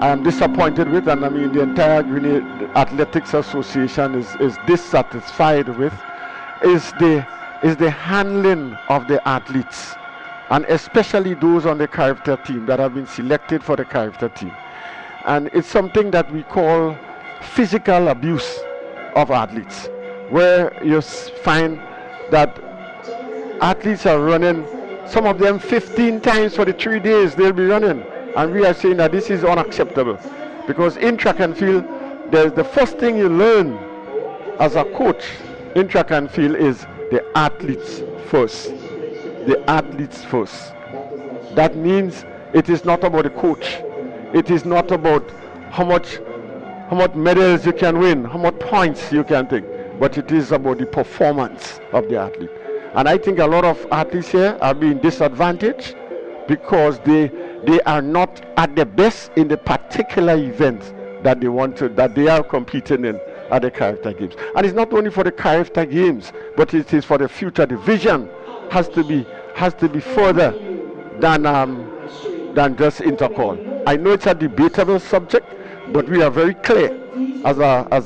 S23: am disappointed with, and I mean the entire Grenada Athletics Association is dissatisfied with, is the handling of the athletes, and especially those on the Carifta team that have been selected for the Carifta team. And it's something that we call physical abuse of athletes, where you find that athletes are running, some of them 15 times for the 3 days they'll be running, and we are saying that this is unacceptable, because in track and field, there's the first thing you learn as a coach in track and field is the athletes first. The athletes first. That means it is not about the coach. It is not about how much medals you can win, how much points you can take, but it is about the performance of the athlete. And I think a lot of athletes here are being disadvantaged because they are not at the best in the particular event that they are competing in. at the Character Games. And it's not only for the Character Games, but it is for the future. The vision has to be further than just Intercol. I know it's a debatable subject, but we are very clear as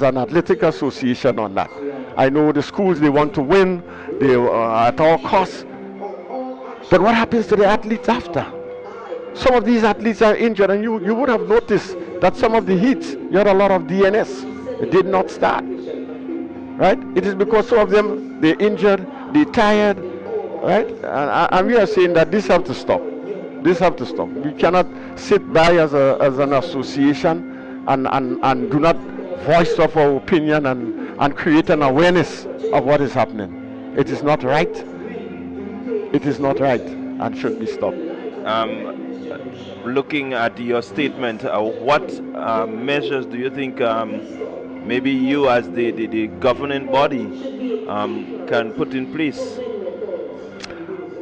S23: an athletic association on that. I know the schools, they want to win, they at all costs. But what happens to the athletes after? Some of these athletes are injured, and you would have noticed that some of the heats, you had a lot of DNS. It did not start. Right? It is because some of them, they're injured, they're tired, right? And we are saying that this have to stop. This have to stop. We cannot sit by as an association and do not voice of our opinion and create an awareness of what is happening. It is not right. It is not right and should be stopped.
S17: Looking at your statement, what measures do you think maybe you as the governing body can put in place?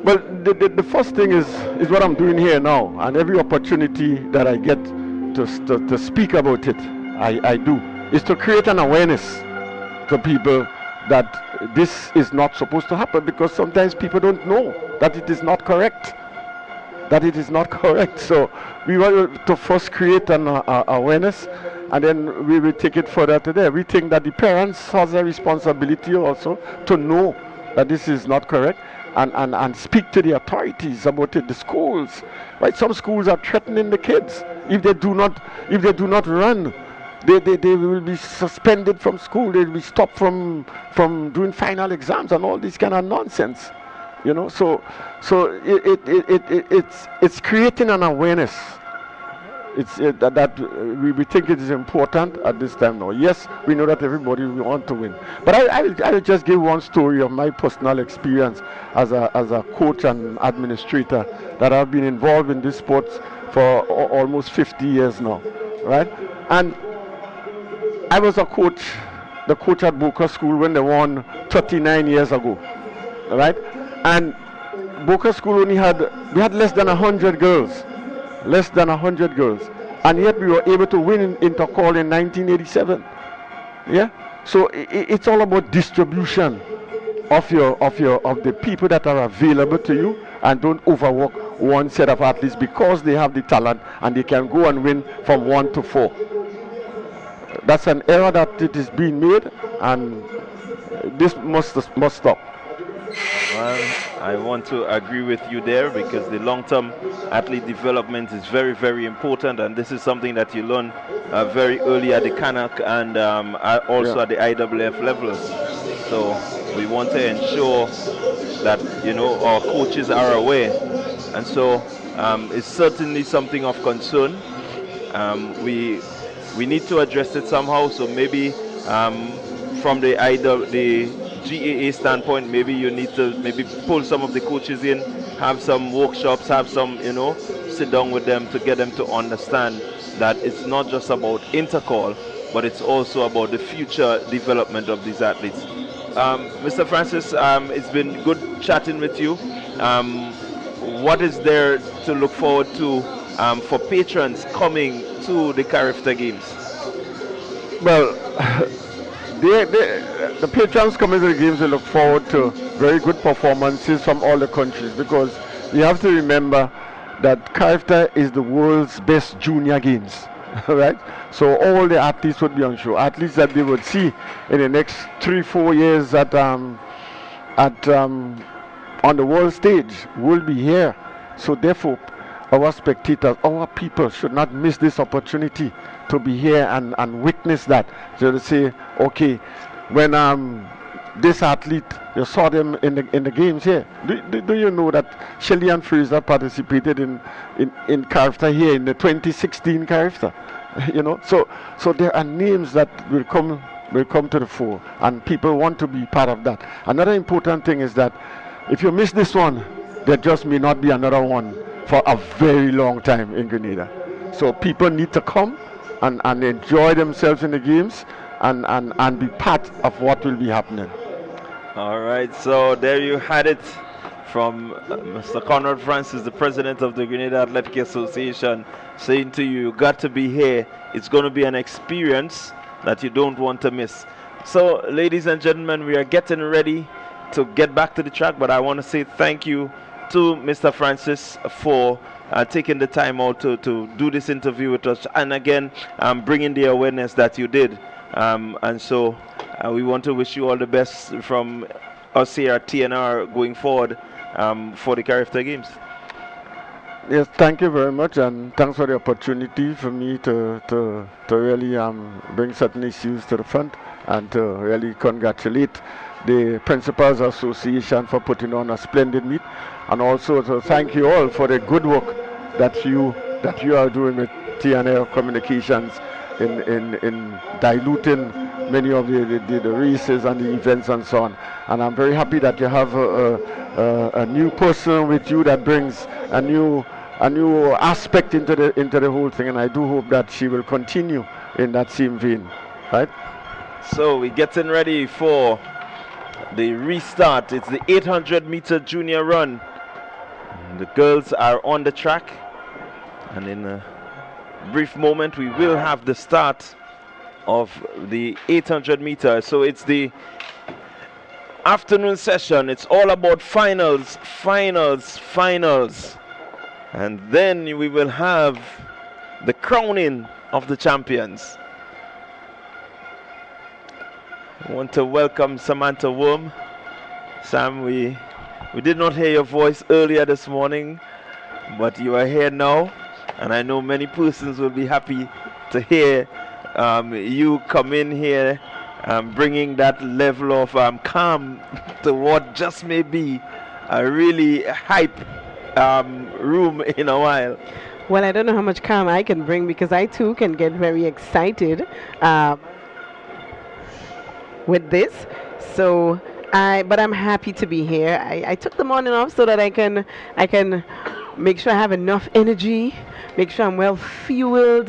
S23: Well, the first thing is what I'm doing here now, and every opportunity that I get to speak about it, I do, is to create an awareness to people that this is not supposed to happen, because sometimes people don't know that it is not correct. That it is not correct. So we want to first create an awareness, and then we will take it further to there. We think that the parents has a responsibility also to know that this is not correct, and speak to the authorities about it, the schools. Right? Some schools are threatening the kids. If they do not run, they will be suspended from school. They will be stopped from doing final exams and all this kind of nonsense. You know, so it's creating an awareness. That we think it is important at this time now. Yes, we know that everybody will want to win, but I will just give one story of my personal experience as a coach and administrator that I've been involved in this sport for almost 50 years now, right? And I was the coach at Boca School when they won 39 years ago, right? And Boca School we had less than 100 girls, and yet we were able to win in Intercol in 1987. Yeah, so it's all about distribution of the people that are available to you, and don't overwork one set of athletes because they have the talent and they can go and win from 1 to 4. That's an error that it is being made, and this must stop.
S17: Well, I want to agree with you there, because the long-term athlete development is very, very important, and this is something that you learn very early at the CANAC and also at the IWF level. So we want to ensure that our coaches are aware, and so it's certainly something of concern. We need to address it somehow. So maybe from the GAA standpoint, maybe you need to pull some of the coaches in, have some workshops, have some, sit down with them to get them to understand that it's not just about Intercol, but it's also about the future development of these athletes. Mr. Francis, it's been good chatting with you. What is there to look forward to for patrons coming to the Carifta Games?
S23: Well, the patrons coming to the games will look forward to very good performances from all the countries, because you have to remember that Carifta is the world's best junior games, right? So all the athletes would be on show. Athletes that they would see in the next 3-4 years on the world stage will be here. So therefore, our spectators, our people should not miss this opportunity to be here and witness that. So to say, okay, when this athlete, you saw them in the games here. Do you know that Shelly and Fraser participated in Carifta here in the 2016 Carifta? So there are names that will come to the fore, and people want to be part of that. Another important thing is that if you miss this one, there just may not be another one for a very long time in Grenada. So people need to come and enjoy themselves in the games and be part of what will be happening.
S17: All right, so there you had it from Mr. Conrad Francis, the president of the Grenada Athletic Association, saying to you, you got to be here. It's going to be an experience, that you don't want to miss. So, ladies and gentlemen, we are getting ready to get back to the track, but I want to say thank you to Mr. Francis for taking the time out to do this interview with us, and again bringing the awareness that you did. And so we want to wish you all the best from us here at TNR going forward for the Carriacou Games.
S23: Yes, thank you very much, and thanks for the opportunity for me to really bring certain issues to the front, and to really congratulate the Principals Association for putting on a splendid meet, and also to thank you all for the good work that you are doing with TNR Communications in diluting many of the races and the events and so on. And I'm very happy that you have a new person with you that brings a new aspect into the whole thing, and I do hope that she will continue in that same vein, right?
S17: So we're getting ready for the restart. It's the 800-meter junior run. The girls are on the track, and in a brief moment we will have the start of the 800 meters. So it's the afternoon session. It's all about finals, and then we will have the crowning of the champions. I want to welcome Samantha Worm. Sam, we did not hear your voice earlier this morning, but you are here now, and I know many persons will be happy to hear you come in here bringing that level of calm to what just may be a really hype room in a while.
S2: Well, I don't know how much calm I can bring, because I too can get very excited with this. So but I'm happy to be here. I took the morning off so that I can make sure I have enough energy, make sure I'm well fueled,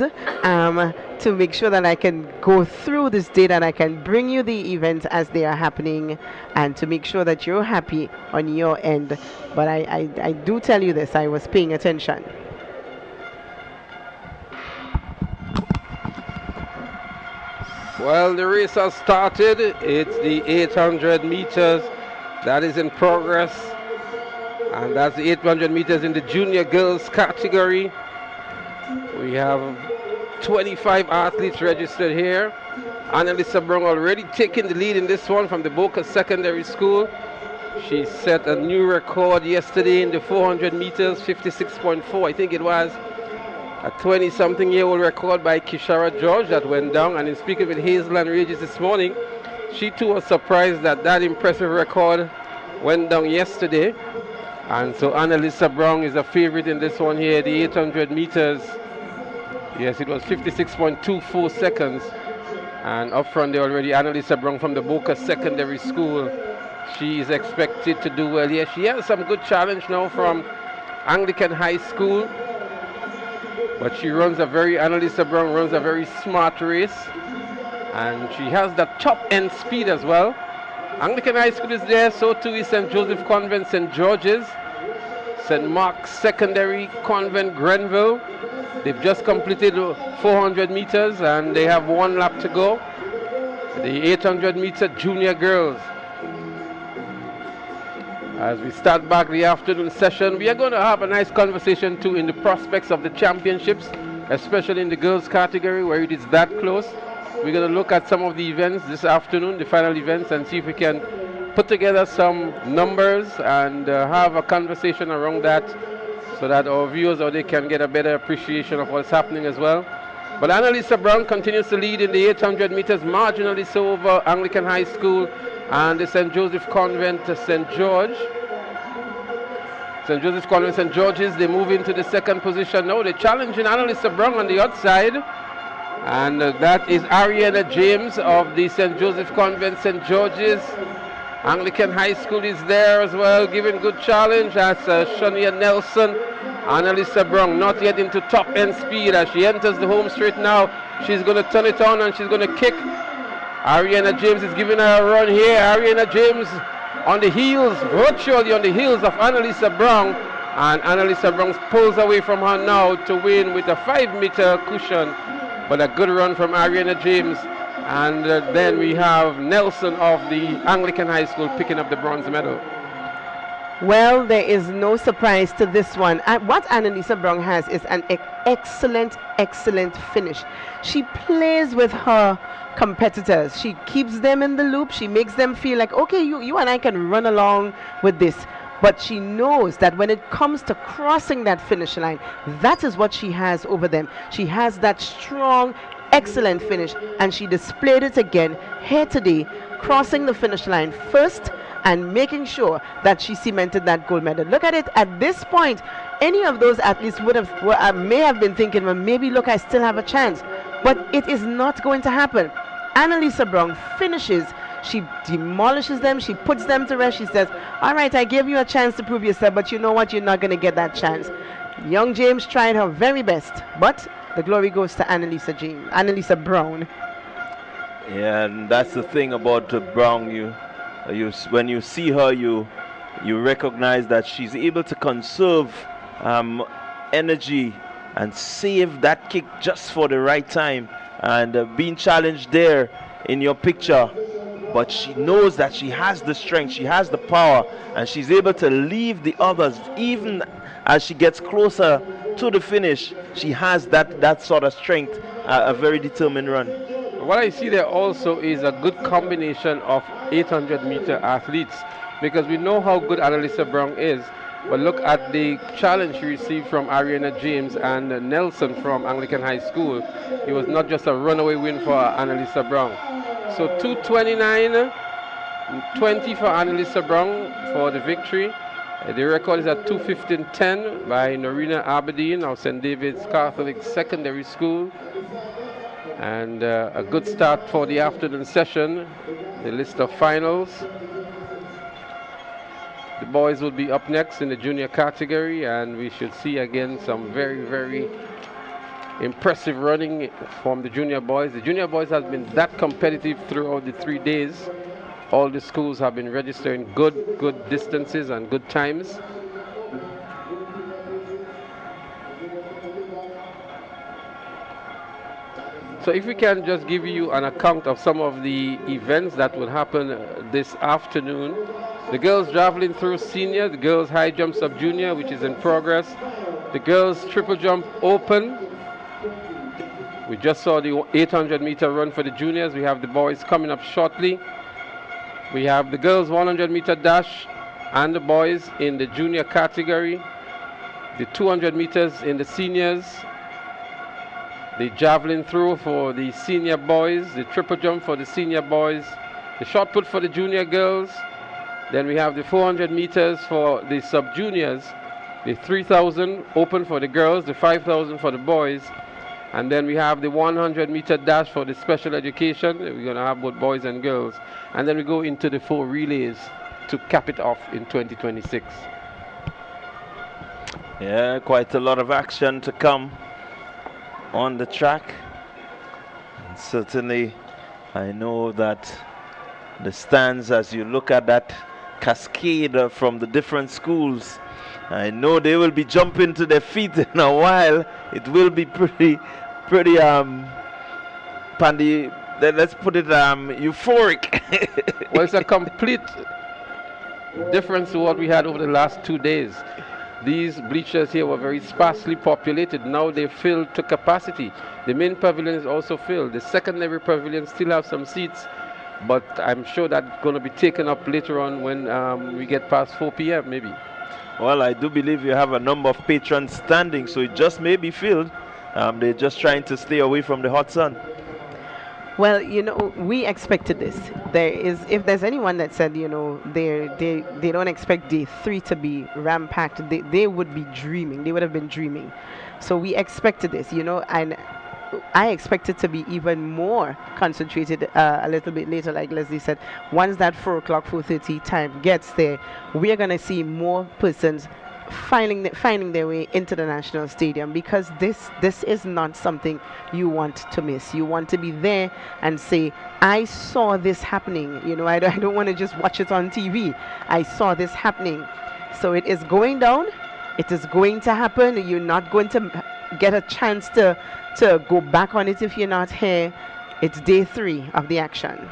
S2: to make sure that I can go through this day, that I can bring you the events as they are happening, and to make sure that you're happy on your end. But I do tell you this, I was paying attention.
S1: Well, the race has started. It's the 800 meters that is in progress, and that's the 800 meters in the junior girls category. We have 25 athletes registered here. Annalisa Brown already taking the lead in this one from the Boca Secondary School. She set a new record yesterday in the 400 meters, 56.4, I think it was. A 20-something-year-old record by Kishara George that went down. And in speaking with Hazel and Regis this morning, she too was surprised that that impressive record went down yesterday. And so Annalisa Brown is a favorite in this one here, the 800 meters. Yes, it was 56.24 seconds. And up front there already, Annalisa Brown from the Boca Secondary School. She is expected to do well. Yes, she has some good challenge now from Anglican High School. But she runs Annalisa Brown runs a very smart race. And she has that top end speed as well. Anglican High School is there, so too is St. Joseph Convent, St. George's, St. Mark's Secondary Convent, Grenville. They've just completed 400 meters and they have one lap to go. The 800 meter junior girls. As we start back the afternoon session, we are going to have a nice conversation too in the prospects of the championships, especially in the girls category where it is that close. We're going to look at some of the events this afternoon, the final events, and see if we can put together some numbers and have a conversation around that, so that our viewers out there can get a better appreciation of what's happening as well. But Annalisa Brown continues to lead in the 800 meters, marginally so over Anglican High School and the St. Joseph Convent, St. George. St. Joseph Convent, St. George's, they move into the second position now. They're challenging Annalisa Brown on the outside. And that is Ariana James of the St. Joseph Convent, St. George's. Anglican High School is there as well, giving good challenge. That's Shania Nelson. Annalisa Brown not yet into top end speed. As she enters the home straight now, she's going to turn it on and she's going to kick. Ariana James is giving her a run here. Ariana James on the heels, virtually on the heels of Annalisa Brown. And Annalisa Brown pulls away from her now to win with a 5-meter cushion. But a good run from Ariana James And then we have Nelson of the Anglican High School picking up the bronze medal.
S2: Well, there is no surprise to this one. What Annalisa Brown has is an excellent finish. She plays with her competitors. She keeps them in the loop. She makes them feel like, okay, you and I can run along with this. But she knows that when it comes to crossing that finish line, that is what she has over them. She has that strong, excellent finish, and she displayed it again here today, crossing the finish line first and making sure that she cemented that gold medal. Look at it at this point. Any of those athletes may have been thinking, well, maybe look, I still have a chance. But it is not going to happen. Annalisa Brown finishes. She demolishes them. She puts them to rest. She says, all right, I gave you a chance to prove yourself, but you know what? You're not going to get that chance. Young James tried her very best, but the glory goes to Annalisa Brown.
S17: Yeah, and that's the thing about Brown. When you see her, you recognize that she's able to conserve energy and save that kick just for the right time. And being challenged there in your picture, but she knows that she has the strength, she has the power, and she's able to leave the others. Even as she gets closer to the finish, she has that sort of strength, a very determined run.
S1: What I see there also is a good combination of 800-meter athletes, because we know how good Annalisa Brown is, but look at the challenge she received from Ariana James and Nelson from Anglican High School. It was not just a runaway win for Annalisa Brown. So 2:29.20 for Annalisa Brown for the victory. The record is at 2:15.10 by Norina Aberdeen of St. David's Catholic Secondary School. And a good start for the afternoon session. The list of finals. The boys will be up next in the junior category, and we should see again some very impressive running from the junior boys. The junior boys have been that competitive throughout the 3 days. All the schools have been registering good distances and good times. So if we can just give you an account of some of the events that will happen this afternoon. The girls javelin throw senior, the girls high jump sub junior, which is in progress. The girls triple jump open. We just saw the 800-meter run for the juniors. We have the boys coming up shortly. We have the girls 100-meter dash and the boys in the junior category. The 200 meters in the seniors. The javelin throw for the senior boys. The triple jump for the senior boys. The shot put for the junior girls. Then we have the 400 meters for the sub-juniors. The 3,000 open for the girls. The 5,000 for the boys. And then we have the 100-meter dash for the special education. We're going to have both boys and girls. And then we go into the 4 relays to cap it off in 2026.
S17: Yeah, quite a lot of action to come on the track. And certainly, I know that the stands, as you look at that cascade from the different schools, I know they will be jumping to their feet in a while. It will be pretty Pandy, let's put it euphoric.
S1: Well, it's a complete difference to what we had over the last 2 days. These bleachers here were very sparsely populated. Now they're filled to capacity. The main pavilion is also filled. The secondary pavilion still have some seats, but I'm sure that's going to be taken up later on when we get past 4 p.m. maybe.
S17: Well, I do believe you have a number of patrons standing, so it just may be filled. They're just trying to stay away from the hot sun.
S2: Well, we expected this. If there's anyone that said, they don't expect day 3 to be ram-packed, they would be dreaming. They would have been dreaming. So we expected this, and I expect it to be even more concentrated a little bit later, like Leslie said. Once that 4 o'clock, 4:30 time gets there, we are going to see more persons finding their way into the National Stadium, because this is not something you want to miss. You want to be there and say, I saw this happening. I don't want to just watch it on TV. I saw this happening. So it is going down. It is going to happen. You're not going to get a chance to go back on it if you're not here. It's day 3 of the action.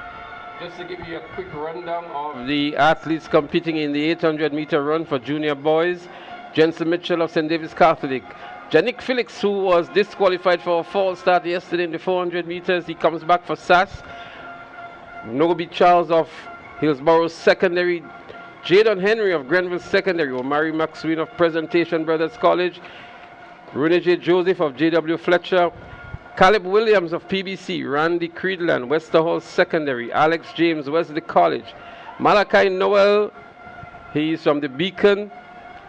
S1: Just to give you a quick rundown of the athletes competing in the 800-meter run for junior boys. Jensen Mitchell of St. David's Catholic. Yannick Felix, who was disqualified for a false start yesterday in the 400 meters, he comes back for SAS. Nobi Charles of Hillsborough Secondary. Jadon Henry of Grenville Secondary. Omari Maxwell of Presentation Brothers College. Rene J. Joseph of J.W. Fletcher. Caleb Williams of PBC, Randy Creedland, Westerhall Secondary, Alex James, Wesley College, Malachi Noel, he's from the Beacon,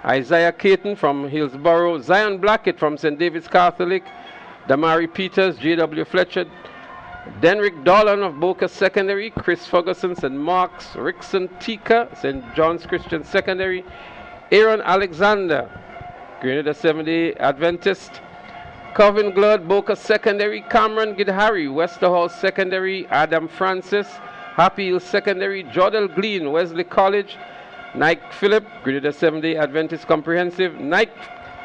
S1: Isaiah Caton from Hillsborough, Zion Blackett from St. David's Catholic, Damari Peters, J.W. Fletcher, Denrick Dolan of Boca Secondary, Chris Ferguson, St. Mark's, Rickson Tika, St. John's Christian Secondary, Aaron Alexander, Grenada Seventh-day Adventist, Calvin Glood, Boca Secondary, Cameron Gidhari, Westerhall Secondary, Adam Francis, Happy Hill Secondary, Jordal Glean, Wesley College, Nike Phillip, Grenada Seventh-day Adventist Comprehensive, Nike,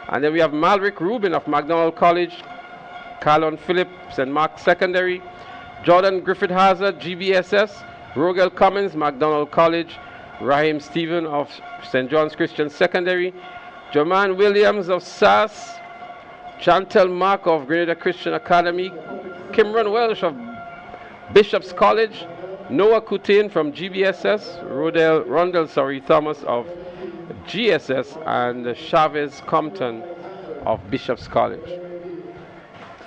S1: and then we have Malric Rubin of McDonald College, Carlon Phillip, St. Mark Secondary, Jordan Griffith Hazard, GBSS, Rogel Cummins, McDonald College, Raheem Stephen of St. John's Christian Secondary, Joman Williams of SAS, Chantel Mark of Grenada Christian Academy, Kimron Welsh of Bishop's College, Noah Kutain from GBSS, Rondell Thomas of GSS, and Chavez Compton of Bishop's College.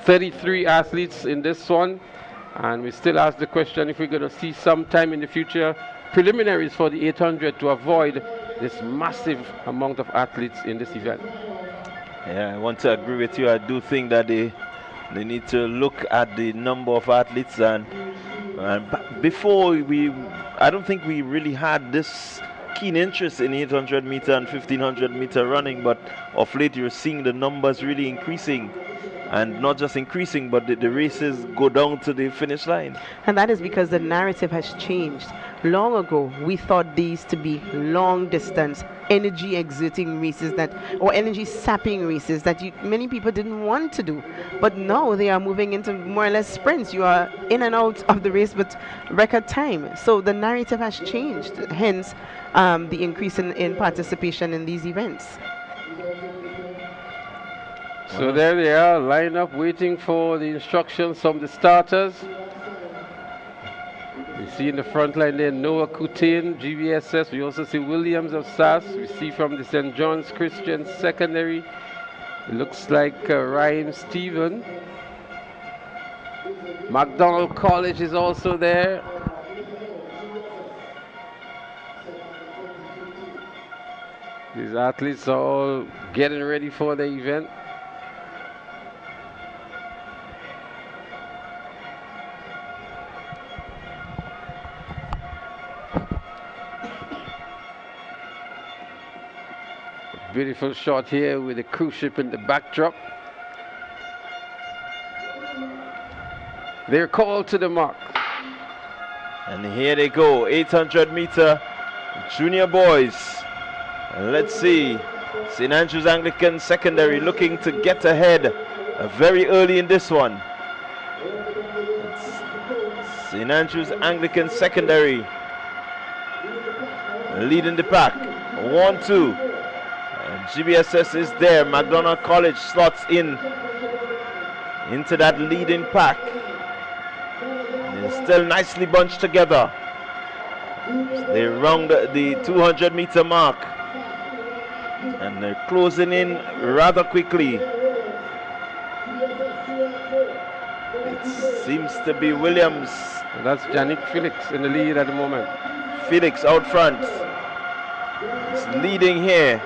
S1: 33 athletes in this one, and we still ask the question if we're going to see sometime in the future preliminaries for the 800 to avoid this massive amount of athletes in this event.
S17: Yeah, I want to agree with you. I do think that they need to look at the number of athletes, and before I don't think we really had this keen interest in 800 meter and 1500 meter running, but of late you're seeing the numbers really increasing, and not just increasing, but the races go down to the finish line.
S2: And that is because the narrative has changed. Long ago, we thought these to be long distance, energy exerting races or energy sapping races that many people didn't want to do. But now they are moving into more or less sprints. You are in and out of the race with record time. So the narrative has changed, hence the increase in participation in these events.
S1: So there they are, lined up waiting for the instructions from the starters. We see in the front line there Noah Kutain, GVSS. We also see Williams of SAS. We see from the St. John's Christian Secondary, it looks like Ryan Stephen. McDonald College is also there. These athletes are all getting ready for the event. Beautiful shot here with the cruise ship in the backdrop. They're called to the mark.
S17: And here they go, 800 meter junior boys. And let's see, St. Andrew's Anglican Secondary looking to get ahead very early in this one. It's St. Andrew's Anglican Secondary leading the pack, 1-2. GBSS is there. McDonald College slots into that leading pack. They're still nicely bunched together. They round the 200 meter mark, and they're closing in rather quickly. It seems to be Williams.
S1: And that's Yannick Felix in the lead at the moment.
S17: Felix out front. He's leading here.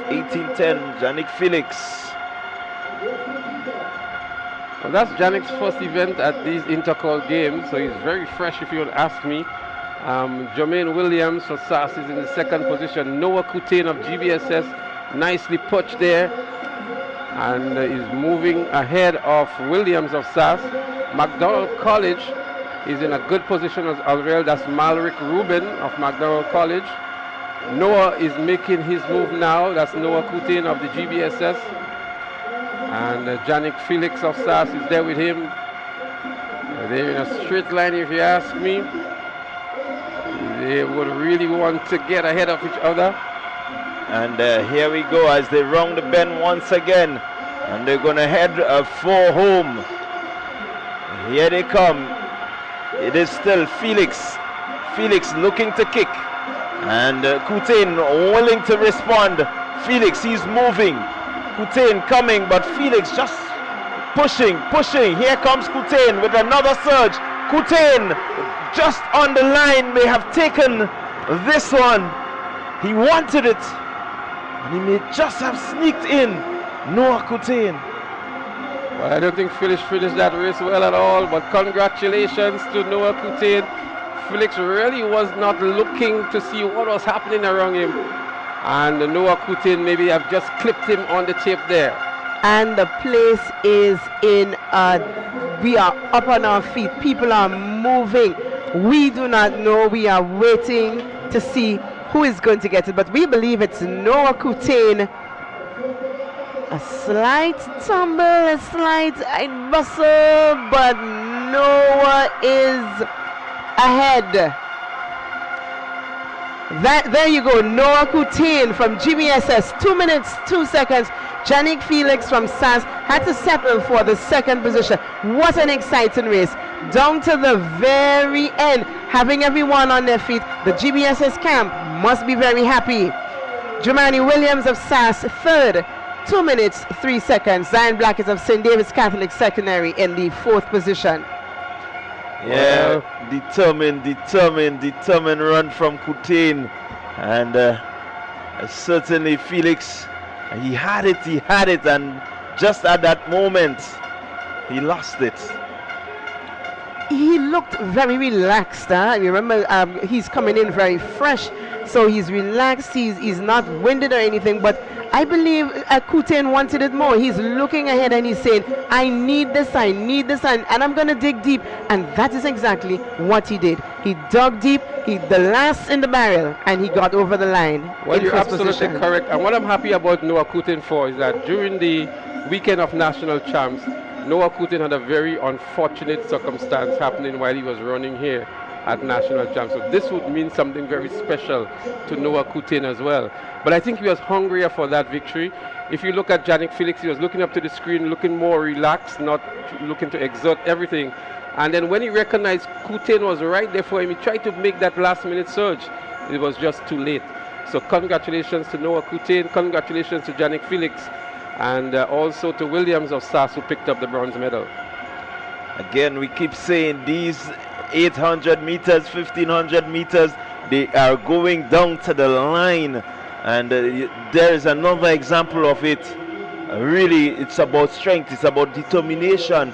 S17: 1810, Yannick Felix.
S1: Well, that's Yannick's first event at these Intercol games, so he's very fresh if you would ask me. Jermaine Williams for SAS is in the second position. Noah Kutain of GBSS, nicely pushed there, and is moving ahead of Williams of SAS. McDonald College is in a good position as well. That's Malric Rubin of McDonald College. Noah is making his move now. That's Noah Kutain of the GBSS. And Janik Felix of SAS is there with him. They're in a straight line, if you ask me. They would really want to get ahead of each other.
S17: And here we go as they round the bend once again. And they're going to head for home. Here they come. It is still Felix. Felix looking to kick. And Coutain willing to respond. Felix, he's moving. Coutain coming, but Felix just pushing. Here comes Coutain with another surge. Coutain just on the line, may have taken this one. He wanted it. And he may just have sneaked in. Noah Coutain.
S1: Well, I don't think Felix finished that race well at all, but congratulations to Noah Coutain. Felix really was not looking to see what was happening around him. And Noah Coutain maybe have just clipped him on the tape there.
S2: And the place is in we are up on our feet. People are moving. We do not know. We are waiting to see who is going to get it. But we believe it's Noah Coutain. A slight tumble, a slight bustle, but Noah is ahead. There you go, Noah Coutain from GBSS, 2 minutes, 2 seconds. Janik Felix from SAS had to settle for the second position. What an exciting race. Down to the very end, having everyone on their feet. The GBSS camp must be very happy. Jumani Williams of SAS, third, 2 minutes, 3 seconds. Zion Blackett of St. David's Catholic Secondary in the fourth position.
S17: Yeah, determined run from Coutain. And certainly Felix, he had it, and just at that moment, he lost it.
S2: He looked very relaxed. Remember, he's coming in very fresh, so he's relaxed. He's not winded or anything, but I believe Coutain wanted it more. He's looking ahead and he's saying, I need this, and I'm going to dig deep. And that is exactly what he did. He dug deep, the last in the barrel, and he got over the line.
S1: Well, you're absolutely correct. And what I'm happy about Noah Coutain for is that during the weekend of national champs, Noah Coutain had a very unfortunate circumstance happening while he was running here at national champs. So this would mean something very special to Noah Coutain as well. But I think he was hungrier for that victory. If you look at Janik Felix, he was looking up to the screen, looking more relaxed, not looking to exert everything. And then when he recognized Coutain was right there for him, he tried to make that last minute surge. It was just too late. So congratulations to Noah Coutain, congratulations to Janik Felix, and also to Williams of SAS, who picked up the bronze medal.
S17: Again, we keep saying these 800 meters, 1500 meters, they are going down to the line. And there is another example of it. Really, it's about strength, it's about determination,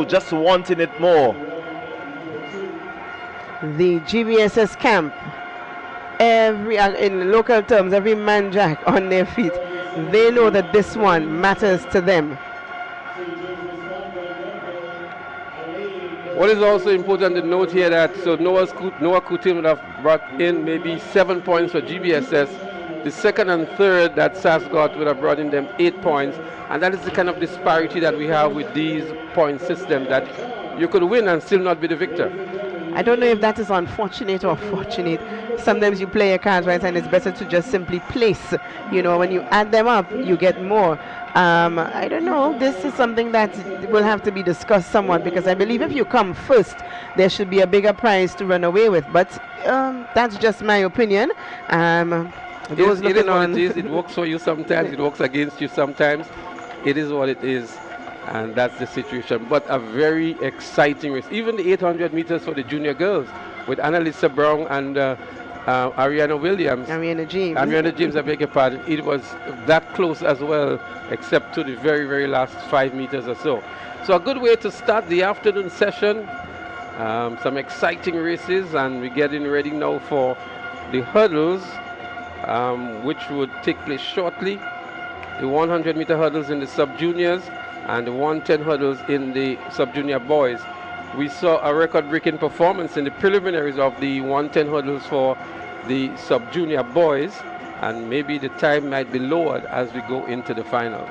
S17: just wanting it more.
S2: The GBSS camp, in local terms, every man jack on their feet. They know that this one matters to them.
S1: What is also important to note here that Noah Coutain would have brought in maybe 7 points for GBSS. The second and third that SAS got would have brought in them 8 points. And that is the kind of disparity that we have with these point systems, that you could win and still not be the victor.
S2: I don't know if that is unfortunate or fortunate. Sometimes you play your cards right and it's better to just simply place. When you add them up, you get more. I don't know. This is something that will have to be discussed somewhat, because I believe if you come first, there should be a bigger prize to run away with. But that's just my opinion.
S1: It is what it is. It works for you sometimes. It works against you sometimes. It is what it is. And that's the situation. But a very exciting race. Even the 800 meters for the junior girls with Annalisa Brown and Ariana James, I beg your pardon. It was that close as well, except to the very, very last 5 meters or so. So a good way to start the afternoon session. Some exciting races, and we're getting ready now for the hurdles, which would take place shortly. The 100-meter hurdles in the sub-juniors and the 110 hurdles in the sub-junior boys. We saw a record-breaking performance in the preliminaries of the 110 hurdles for the sub-junior boys, and maybe the time might be lowered as we go into the finals.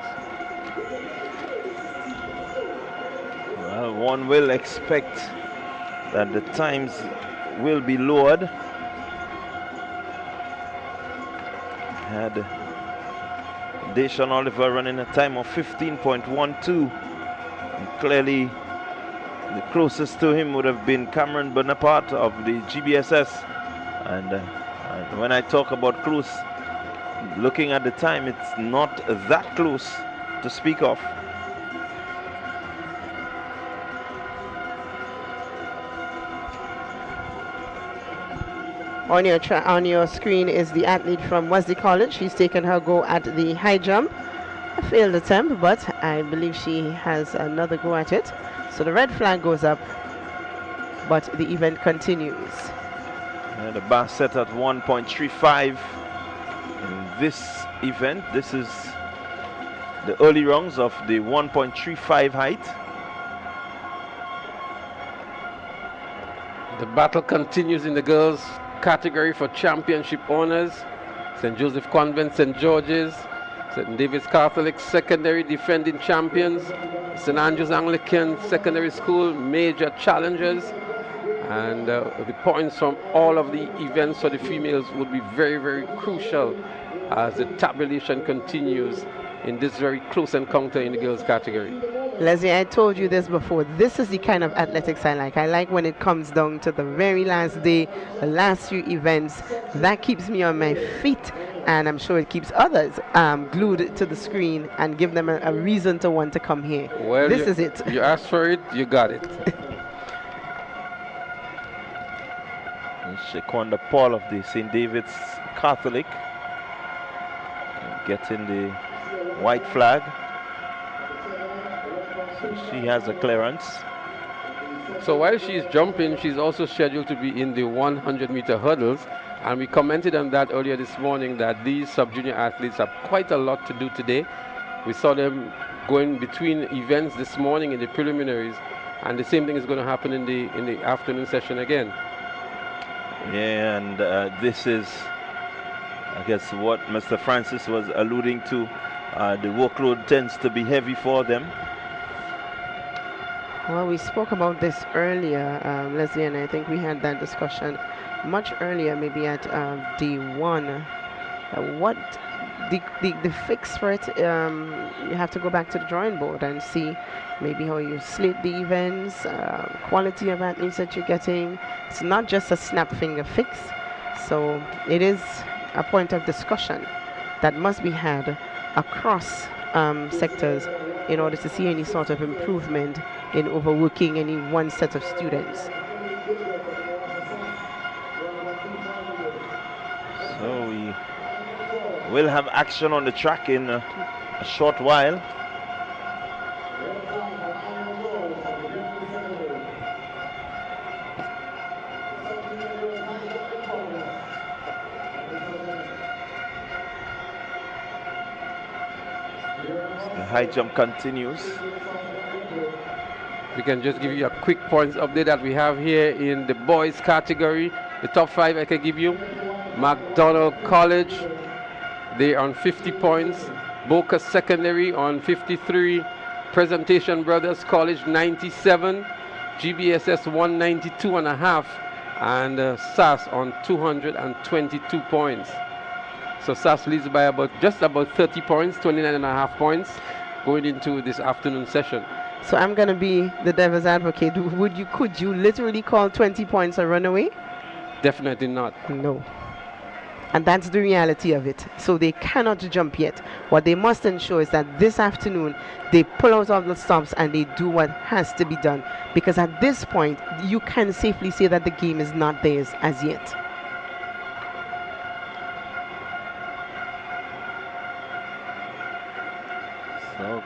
S17: one will expect that the times will be lowered. Had Deshaun Oliver running a time of 15.12. Clearly, the closest to him would have been Cameron Bonaparte of the GBSS. And when I talk about close, looking at the time, it's not that close to speak of.
S2: On your screen is the athlete from Wesley College. She's taken her go at the high jump. A failed attempt, but I believe she has another go at it. So the red flag goes up, but the event continues.
S17: And the bar set at 1.35 in this event. This is the early rungs of the 1.35 height.
S1: The battle continues in the girls category for championship honors. St. Joseph Convent, St. George's, St. David's Catholic secondary defending champions, St. Andrew's Anglican Secondary School major challengers, and the points from all of the events for the females would be very, very crucial as the tabulation continues in this very close encounter in the girls category.
S2: Leslie, I told you this before. This is the kind of athletics I like. I like when it comes down to the very last day, the last few events. That keeps me on my feet, and I'm sure it keeps others glued to the screen and give them a reason to want to come here.
S1: Well,
S2: this is it.
S1: You asked for it, you got it.
S17: Shaquanda Paul of the St. David's Catholic getting the white flag. So she has a clearance.
S1: So while she's jumping, she's also scheduled to be in the 100-meter hurdles. And we commented on that earlier this morning that these sub-junior athletes have quite a lot to do today. We saw them going between events this morning in the preliminaries, and the same thing is going to happen in the afternoon session again.
S17: Yeah, and this is, I guess, what Mr. Francis was alluding to. The workload tends to be heavy for them.
S2: Well, we spoke about this earlier, Leslie, and I think we had that discussion much earlier, maybe at D1. What the fix for it, you have to go back to the drawing board and see maybe how you slate the events, quality of athletes that you're getting. It's not just a snap finger fix, so it is a point of discussion that must be had across sectors in order to see any sort of improvement in overworking any one set of students.
S17: So we will have action on the track in a short while. The high jump continues.
S1: We can just give you a quick points update that we have here in the boys category. The top 5 I can give you: McDonald College, they on 50 points. Boca Secondary on 53. Presentation Brothers College 97. GBSS 192.5, and SAS on 222 points. So SAS leads by just about 30 points, 29.5 points, going into this afternoon session.
S2: So I'm going to be the devil's advocate. Could you literally call 20 points a runaway?
S1: Definitely not.
S2: No. And that's the reality of it. So they cannot jump yet. What they must ensure is that this afternoon they pull out all the stops and they do what has to be done. Because at this point, you can safely say that the game is not theirs as yet.
S17: So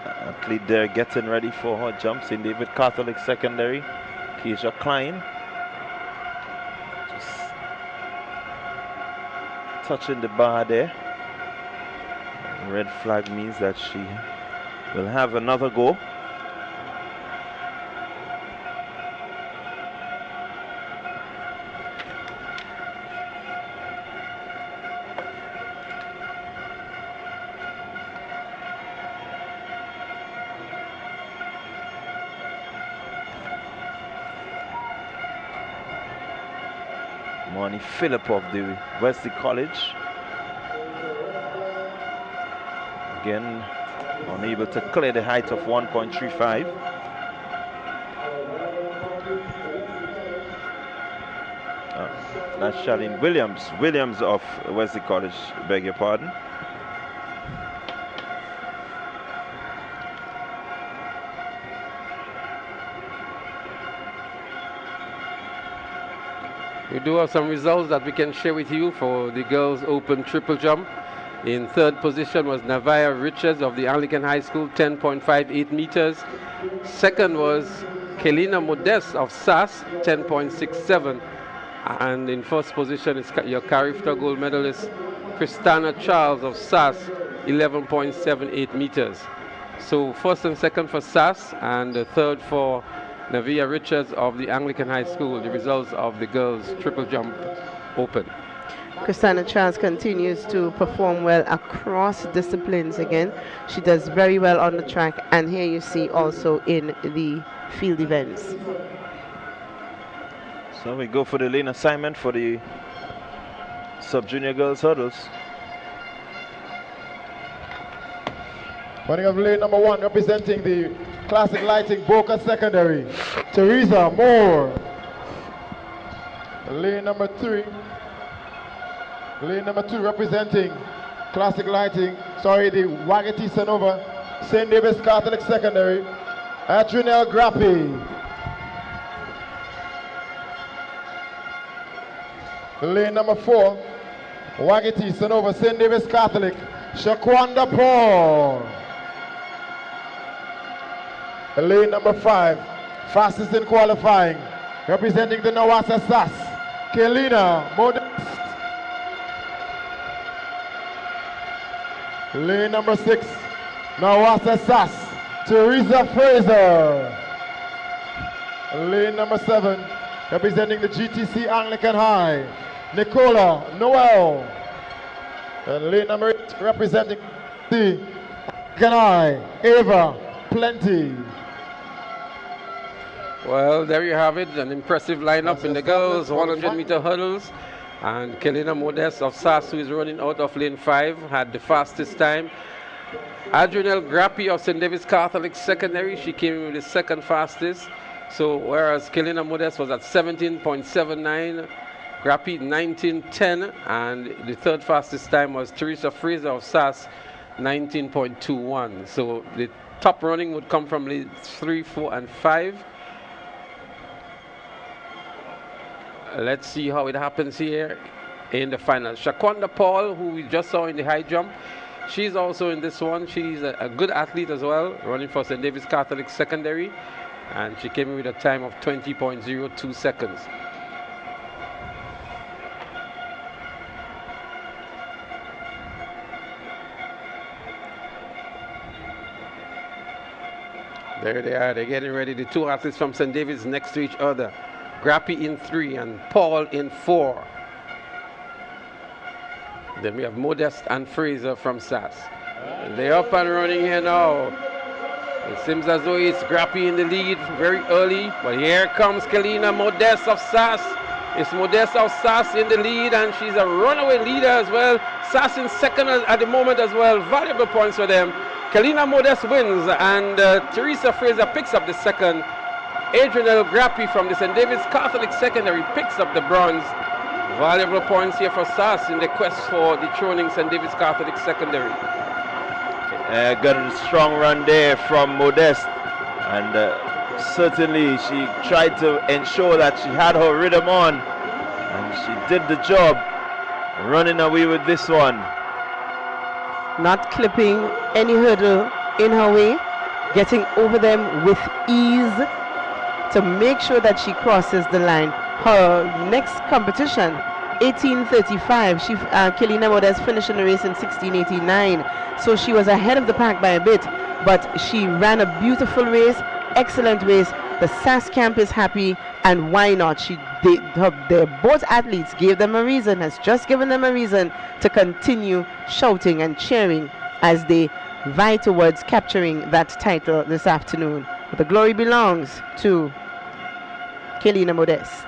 S17: athlete there getting ready for her jumps in David Catholic Secondary. Keisha Klein just touching the bar there. Red flag means that she will have another go. Money Phillip of the Wesley College. Again, unable to clear the height of 1.35. That's Charlene Williams of Wesley College, beg your pardon.
S1: We do have some results that we can share with you for the girls' open triple jump. In third position was Navia Richards of the Anglican High School, 10.58 meters. Second was Kelina Modeste of SAS, 10.67. And in first position is your Carifta gold medalist, Christina Charles of SAS, 11.78 meters. So first and second for SAS, and the third for Navia Richards of the Anglican High School, the results of the girls' triple jump open.
S2: Christina Charles continues to perform well across disciplines again. She does very well on the track, and here you see also in the field events.
S17: So we go for the lane assignment for the sub-junior girls hurdles.
S11: Running of lane number 1, representing the Classic Lighting Boca Secondary, Teresa Moore. Lane number 3. Lane number 2 representing Classic Lighting, the Wagati Sanova, St. David's Catholic Secondary, Adrianelle Grappi. Lane number 4, Wagati Sanova, St. David's Catholic, Shaquanda Paul. Lane number 5, fastest in qualifying, representing the Nawasa SAS, Kelina Modeste. Lane number 6, Nawasa SAS, Teresa Fraser. Lane number 7, representing the GTC Anglican High, Nicola Noel. And lane number 8, representing the Anglican High, Ava Plenty.
S1: Well, there you have it, an impressive lineup in the girls 100-meter hurdles. And Kelina Modeste of SAS, who is running out of lane 5, had the fastest time. Adrianelle Grappi of St. David's Catholic Secondary, she came in with the second fastest. So whereas Kelina Modeste was at 17.79, Grappi 19.10, and the third fastest time was Teresa Fraser of SAS, 19.21. So the top running would come from leads 3, 4, and 5. Let's see how it happens here in the final. Shaquanda Paul, who we just saw in the high jump, she's also in this one. She's a good athlete as well, running for St. David's Catholic Secondary, and she came in with a time of 20.02 seconds. There they are, they're getting ready. The two athletes from St. David's next to each other. Grappi in 3 and Paul in 4. Then we have Modeste and Fraser from SAS. They're up and running here now. It seems as though it's Grappi in the lead very early, but here comes Kelina Modeste of SAS. It's Modeste of SAS in the lead, and she's a runaway leader as well. SAS in second at the moment as well. Valuable points for them. Kelina Modeste wins, and Teresa Fraser picks up the second. Adrianelle Grappi from the St. David's Catholic Secondary picks up the bronze. Valuable points here for SAS in the quest for dethroning St. David's Catholic Secondary.
S17: Got a strong run there from Modeste, and certainly she tried to ensure that she had her rhythm on, and she did the job, running away with this one.
S2: Not clipping any hurdle in her way, getting over them with ease to make sure that she crosses the line. Her next competition, 18:35, Kelina Modeste finished in the race in 16:89, so she was ahead of the pack by a bit, but she ran a beautiful race, excellent race. The SAS camp is happy, and why not? Both athletes gave them a reason, has just given them a reason to continue shouting and cheering as they vie towards capturing that title this afternoon. But the glory belongs to Kelina Modeste.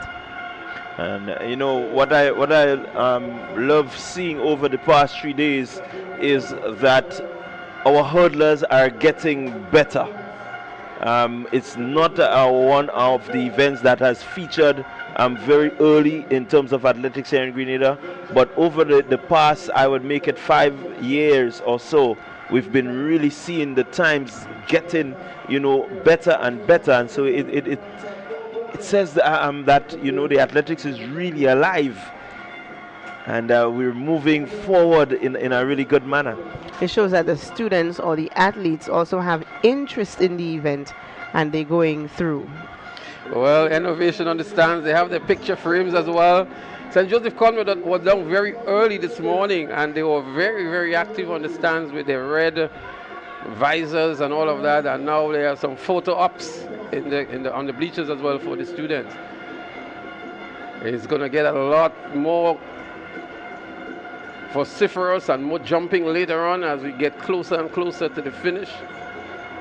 S17: And you know what I love seeing over the past 3 days is that our hurdlers are getting better. It's not one of the events that has featured very early in terms of athletics here in Grenada, but over the past, I would make it 5 years or so, we've been really seeing the times getting, better and better, and so it says that the athletics is really alive, and we're moving forward in a really good manner.
S2: It shows that the students or the athletes also have interest in the event and they're going through.
S1: Well, innovation on the stands. They have their picture frames as well. St. Joseph Convent was down very early this morning, and they were very, very active on the stands with their red visors and all of that. And now there are some photo ops on the bleachers as well for the students. It's going to get a lot more vociferous and more jumping later on as we get closer and closer to the finish.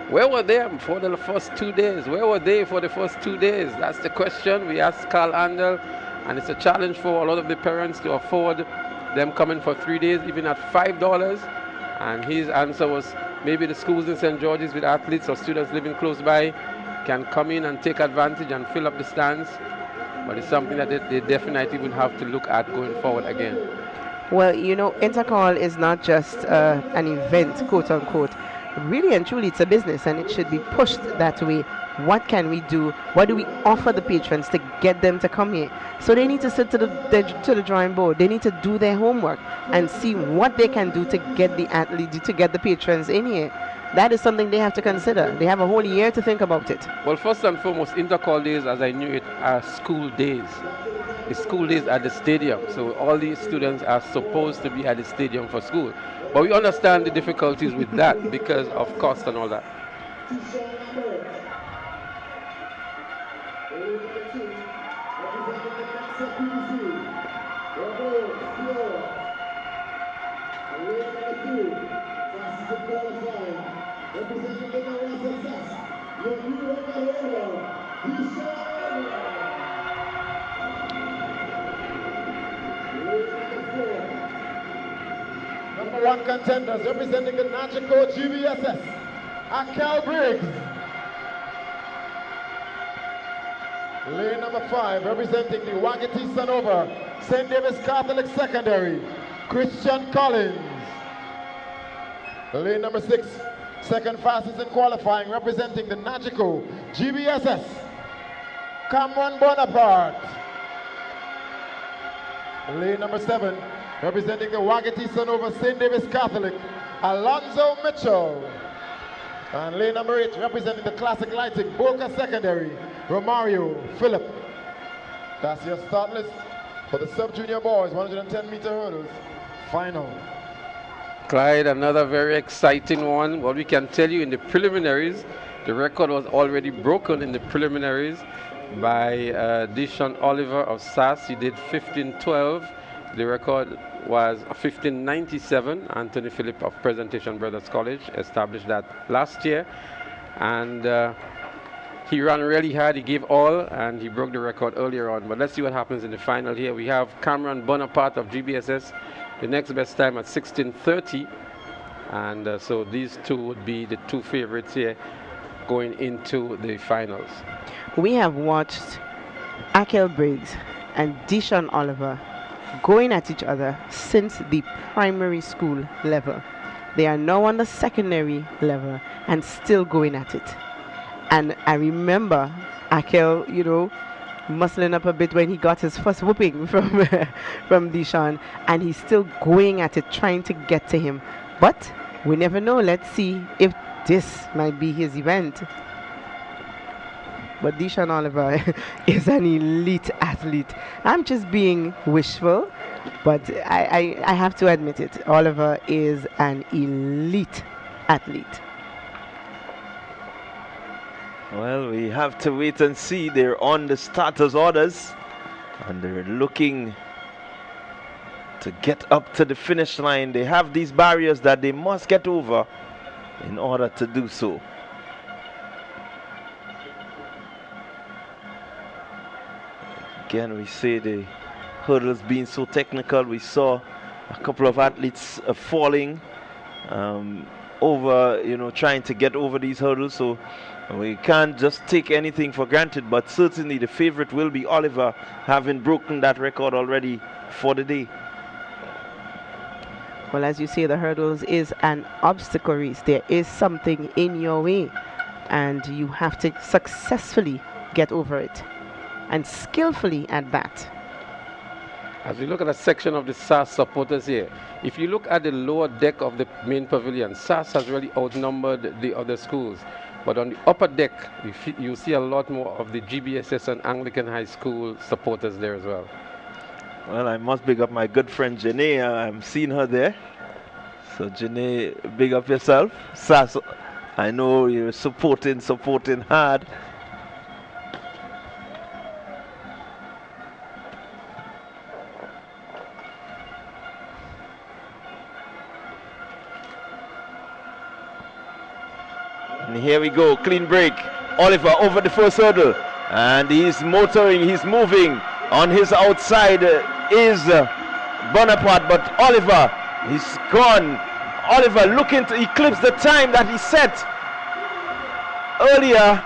S1: Where were they for the first 2 days? Where were they for the first 2 days? That's the question we asked Carl Andel, and it's a challenge for a lot of the parents to afford them coming for 3 days, even at $5. And his answer was maybe the schools in St. George's with athletes or students living close by can come in and take advantage and fill up the stands. But it's something that they definitely will have to look at going forward again.
S2: Well, Intercol is not just an event, quote unquote. Really and truly, it's a business, and it should be pushed that way. What can we do? What do we offer the patrons to get them to come here? So they need to sit to the drawing board. They need to do their homework and see what they can do to get the athletes, to get the patrons in here. That is something they have to consider. They have a whole year to think about it.
S1: Well, first and foremost, Intercol days, as I knew it, are school days. The school days at the stadium. So all these students are supposed to be at the stadium for school. But we understand the difficulties with that because of cost and all that.
S11: Number 1 contenders representing the Nagico GBSS, Akel Briggs. Lane number 5 representing the Wagati Sanover St. David's Catholic Secondary, Christian Collins. Lane number 6, second fastest in qualifying, representing the Nagico GBSS, Cameron Bonaparte. Lane number 7, representing the Wagati Sanover St. David's Catholic, Alonzo Mitchell. And lane number 8, representing the Classic Lighting Boca Secondary, Romario Philip. That's your start list for the sub-junior boys 110-meter hurdles final.
S1: Clyde, another very exciting one. What we can tell you in the preliminaries, the record was already broken in the preliminaries by Dishon Oliver of SAS. He did 15:12. The record was 15:97. Anthony Phillip of Presentation Brothers College established that last year. And he ran really hard, he gave all, and he broke the record earlier on. But let's see what happens in the final here. We have Cameron Bonaparte of GBSS, the next best time at 16:30. And so these two would be the two favorites here going into the finals.
S2: We have watched Akel Briggs and Dishon Oliver going at each other since the primary school level. They are now on the secondary level and still going at it. And I remember Akel, muscling up a bit when he got his first whooping from Dishon, and he's still going at it, trying to get to him. But we never know. Let's see if this might be his event. But Dishon Oliver is an elite athlete. I'm just being wishful, but I have to admit it. Oliver is an elite athlete.
S17: Well, we have to wait and see. They're on the starters' orders, and they're looking to get up to the finish line. They have these barriers that they must get over in order to do so. Again, we say the hurdles being so technical. We saw a couple of athletes falling over, trying to get over these hurdles. So we can't just take anything for granted, but certainly the favorite will be Oliver, having broken that record already for the day.
S2: Well, as you say, the hurdles is an obstacle race. There is something in your way, and you have to successfully get over it, and skillfully at that.
S1: As we look at a section of the SAS supporters here, if you look at the lower deck of the main pavilion, SAS has really outnumbered the other schools. But on the upper deck, you see a lot more of the GBSS and Anglican High School supporters there as well.
S17: Well, I must big up my good friend Janae. I'm seeing her there. So Janae, big up yourself. SAS, I know you're supporting hard. And here we go, clean break. Oliver over the first hurdle, and he's motoring, he's moving. On his outside is Bonaparte, but Oliver, he's gone. Oliver looking to eclipse the time that he set earlier.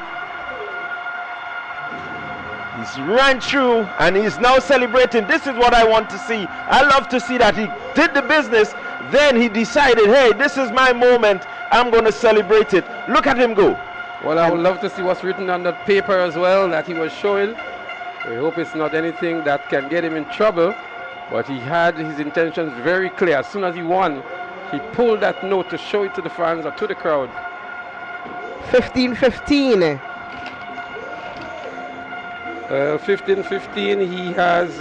S17: He's ran through and he's now celebrating. This is what I want to see. I love to see that he did the business, then he decided, hey, this is my moment, I'm going to celebrate it. Look at him go.
S1: Well, I would love to see what's written on that paper as well that he was showing. We hope it's not anything that can get him in trouble, but he had his intentions very clear. As soon as he won, he pulled that note to show it to the fans or to the crowd.
S2: 15-15.
S1: 15-15, he has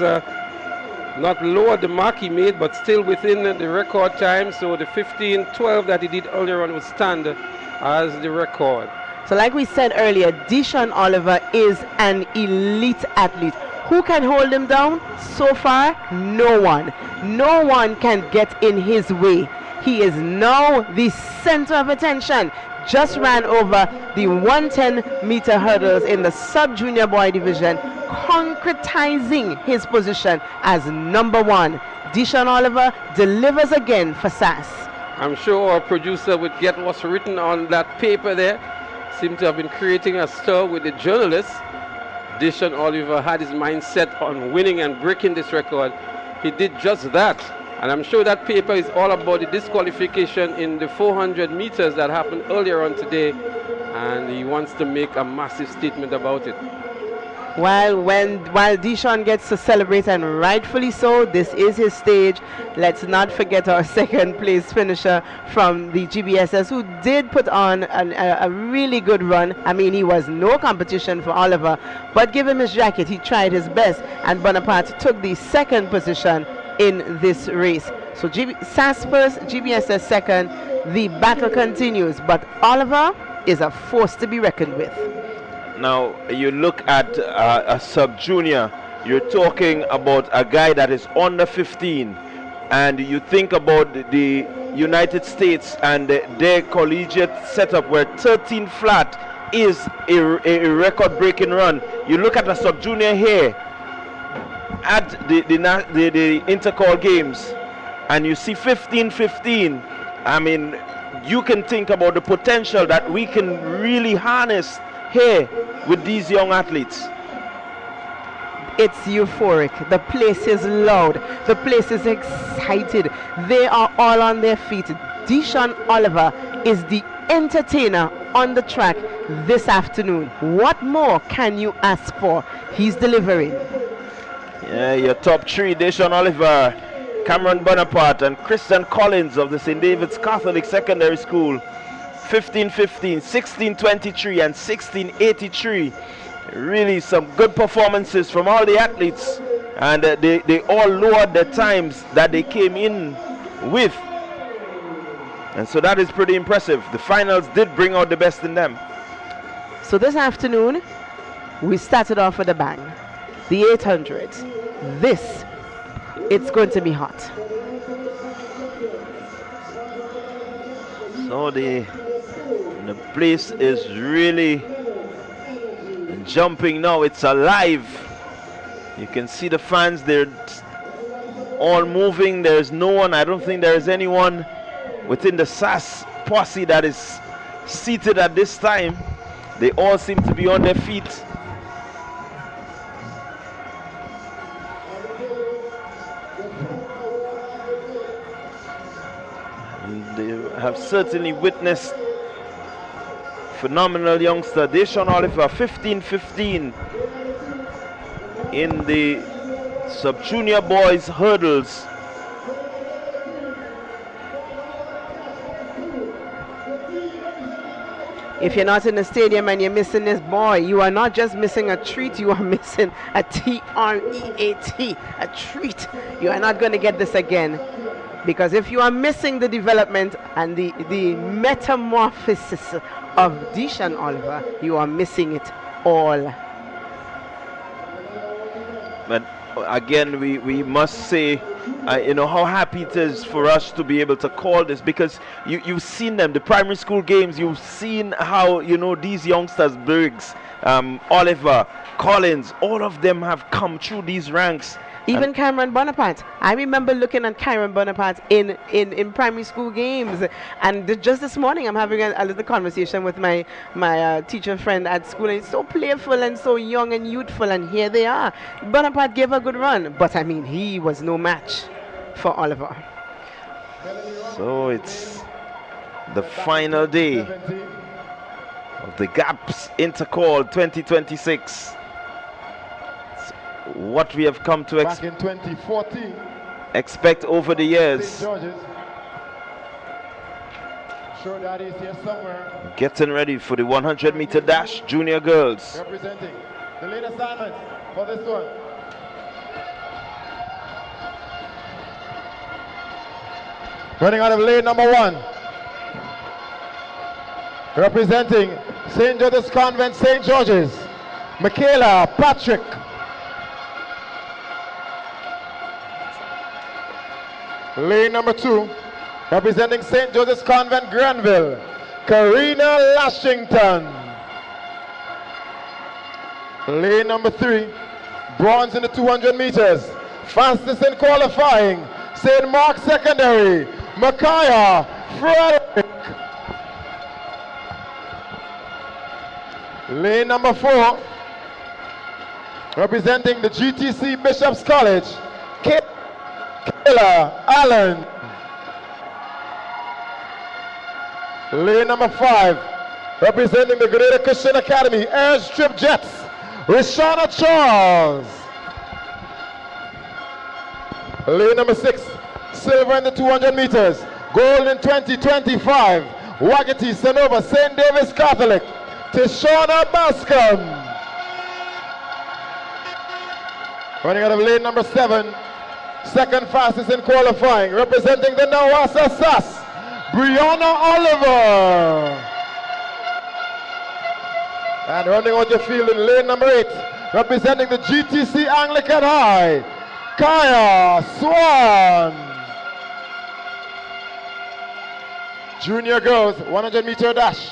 S1: not lowered the mark he made, but still within the record time. So the 15-12 that he did earlier on will stand as the record.
S2: So like we said earlier, Deshaun Oliver is an elite athlete. Who can hold him down? So far, no one. No one can get in his way. He is now the center of attention. Just ran over the 110-meter hurdles in the sub-junior boy division, concretizing his position as number one. Deshaun Oliver delivers again for SAS.
S1: I'm sure our producer would get what's written on that paper there. Seemed to have been creating a stir with the journalists. Deshaun Oliver had his mind set on winning and breaking this record. He did just that. And I'm sure that paper is all about the disqualification in the 400 meters that happened earlier on today. And he wants to make a massive statement about it.
S2: While Deshaun gets to celebrate, and rightfully so, this is his stage. Let's not forget our second place finisher from the GBSS, who did put on a really good run. I mean, he was no competition for Oliver, but give him his jacket, he tried his best, and Bonaparte took the second position in this race. So SAS first, GBSS second. The battle continues, but Oliver is a force to be reckoned with.
S17: Now, you look at a sub-junior, you're talking about a guy that is under 15, and you think about the United States and their collegiate setup where 13 flat is a record-breaking run. You look at a sub-junior here at the Intercol games, and you see 15-15. I mean, you can think about the potential that we can really harness here with these young athletes.
S2: It's euphoric. The place is loud. The place is excited. They are all on their feet. Deshaun Oliver is the entertainer on the track this afternoon. What more can you ask for? He's delivering.
S17: Yeah, your top three: Deshaun Oliver, Cameron Bonaparte, and Christian Collins of the St. David's Catholic Secondary School. 15-15, 16-23, and 16-83. Really some good performances from all the athletes, and they all lowered the times that they came in with, and so that is pretty impressive. The finals did bring out the best in them.
S2: So this afternoon we started off with a bang. The 800. It's going to be hot.
S17: So the place is really jumping now. It's alive. You can see the fans, they're all moving. There's no one, I don't think there is anyone within the SAS posse that is seated at this time. They all seem to be on their feet. And they have certainly witnessed phenomenal youngster Deshaun Oliver, 15-15 in the sub-junior boys hurdles.
S2: If you're not in the stadium and you're missing this boy, you are not just missing a treat, you are missing a treat, a treat. You are not going to get this again. Because if you are missing the development and the metamorphosis of Deshaun Oliver, you are missing it all.
S17: But again, we must say, you know, how happy it is for us to be able to call this, because you've seen them, the primary school games, you've seen how, you know, these youngsters, Briggs, Oliver, Collins, all of them have come through these ranks.
S2: Even Cameron Bonaparte. I remember looking at Cameron Bonaparte in primary school games. And just this morning, I'm having a little conversation with my teacher friend at school. And he's so playful and so young and youthful. And here they are. Bonaparte gave a good run. But, I mean, he was no match for Oliver.
S17: So it's the final day of the GAPS Intercol 2026. What we have come to
S11: back in 2014
S17: expect over the years.
S11: St. George's. Sure that is here somewhere.
S17: Getting ready for the 100-meter dash, junior girls.
S11: Representing the lead assignment for this one. Running out of lane number 1. Representing St. George's Convent, St. George's, Michaela Patrick. Lane number 2, representing St. Joseph's Convent, Granville, Karina Lashington. Lane number 3, bronze in the 200 meters, fastest in qualifying, St. Mark's Secondary, Micaiah Frederick. Lane number 4, representing the GTC Bishop's College, Kayla Allen. Lane number 5, representing the Grenada Christian Academy, Airstrip Jets, Rishana Charles. Lane number 6, silver in the 200 meters, gold in 2025, Wagati Sonova, St. David's Catholic, Tishona Bascom. Running out of lane number 7, second fastest in qualifying, representing the Nawasa SAS, Brianna Oliver. And running out the field in lane number 8, representing the GTC Anglican High, Kaya Swan. Junior girls 100-meter dash.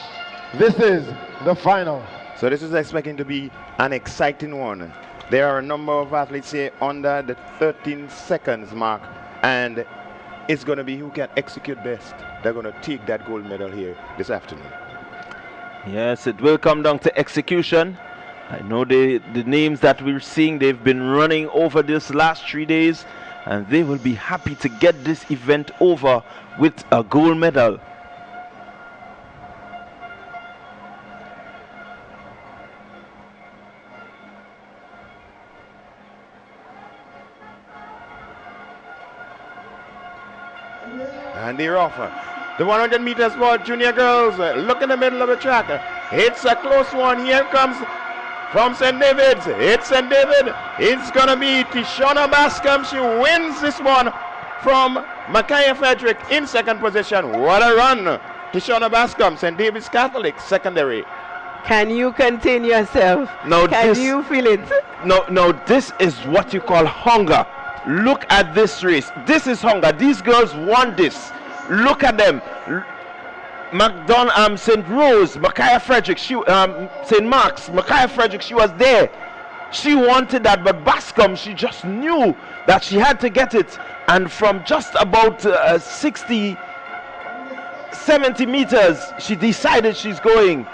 S11: This is the final.
S7: So this is expecting to be an exciting one. There are a number of athletes here under the 13 seconds mark, and it's going to be who can execute best. They're going to take that gold medal here this afternoon.
S17: Yes, it will come down to execution. I know the names that we're seeing, they've been running over this last 3 days, and they will be happy to get this event over with a gold medal.
S7: And they're off. The 100 meters for junior girls. Look in the middle of the track. It's a close one. Here comes from St. David's. It's St. David. It's going to be Tishona Bascom. She wins this one from Micaiah Frederick in second position. What a run. Tishona Bascom, St. David's Catholic Secondary.
S2: Can you contain yourself?
S17: No,
S2: Can you feel it?
S17: No, this is what you call hunger. Look at this race. This is hunger. These girls want this. Look at them. St. Rose, Micaiah Frederick, St. Mark's, Micaiah Frederick, she was there. She wanted that, but Bascom, she just knew that she had to get it. And from just about 60, 70 meters, she decided she's going.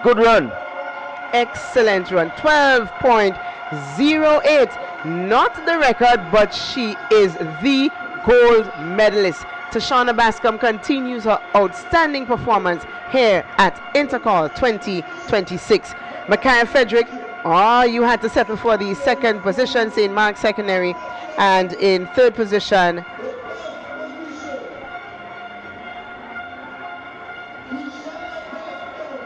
S17: Good run.
S2: Excellent run. 12.08. Not the record, but she is the gold medalist. Tashana Bascom continues her outstanding performance here at Intercol 2026. Micaiah Frederick, you had to settle for the second position, St. Mark's Secondary, and in third position,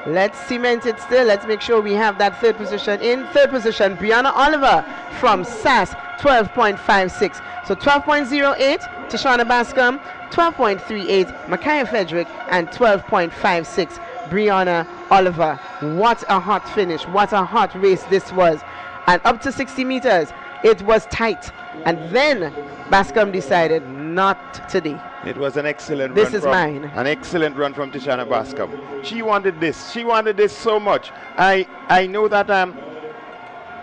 S2: let's cement it still. Let's make sure we have that third position. In third position, Brianna Oliver from SAS, 12.56. So 12.08, Tashana Bascom, 12.38, Micaiah Frederick, and 12.56, Brianna Oliver. What a hot finish. What a hot race this was. And up to 60 meters, it was tight. And then Bascom decided not today.
S7: It was an excellent
S2: This
S7: run.
S2: is mine.
S7: An excellent run from Tashana Bascom. She wanted this. She wanted this so much. I know that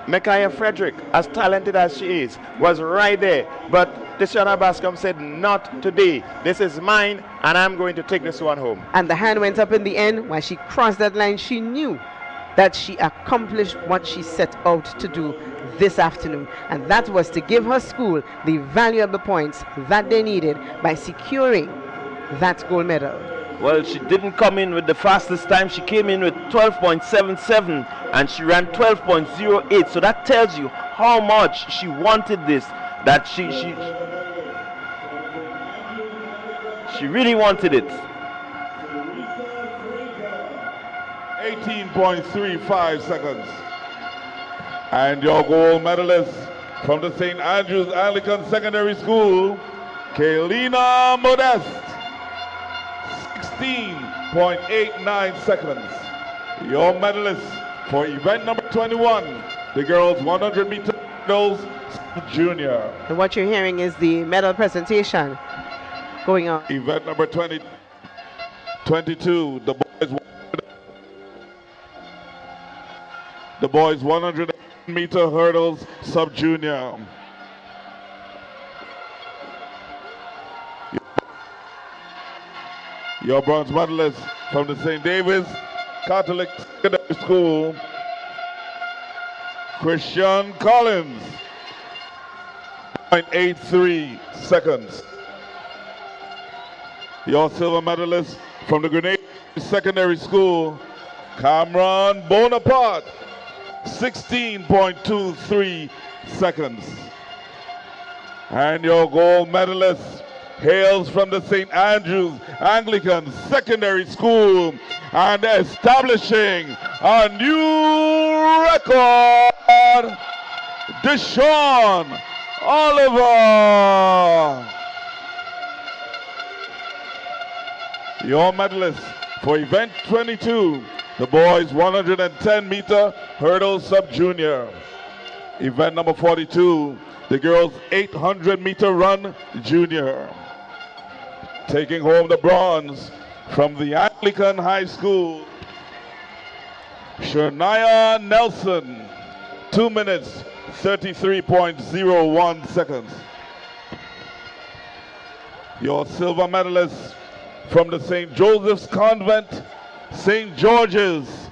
S7: Micaiah Frederick, as talented as she is, was right there. But Tashana Bascom said, not today. This is mine, and I'm going to take this one home.
S2: And the hand went up in the end. When she crossed that line, she knew that she accomplished what she set out to do this afternoon, and that was to give her school the valuable points that they needed by securing that gold medal.
S17: Well, she didn't come in with the fastest time. She came in with 12.77 and she ran 12.08. So that tells you how much she wanted this, that she really wanted it.
S15: 18.35 seconds. And your gold medalist from the St. Andrews Anglican Secondary School, Kaylina Modest, 16.89 seconds. Your medalist for event number 21, the girls 100 meter hurdles junior.
S2: And what you're hearing is the medal presentation going on.
S15: Event number 22, the boys 100 meter hurdles sub-junior. Your bronze medalist from the St. David's Catholic Secondary School, Christian Collins, 0.83 seconds. Your silver medalist from the Grenada Secondary School, Cameron Bonaparte, 16.23 seconds. And your gold medalist hails from the St. Andrews Anglican Secondary School and establishing a new record, Deshaun Oliver. Your medalist for event 22, the boys 110 meter hurdle sub-junior. Event number 42, the girls 800 meter run junior. Taking home the bronze from the Anglican High School, Shania Nelson, 2 minutes, 33.01 seconds. Your silver medalist from the St. Joseph's Convent, St. George's,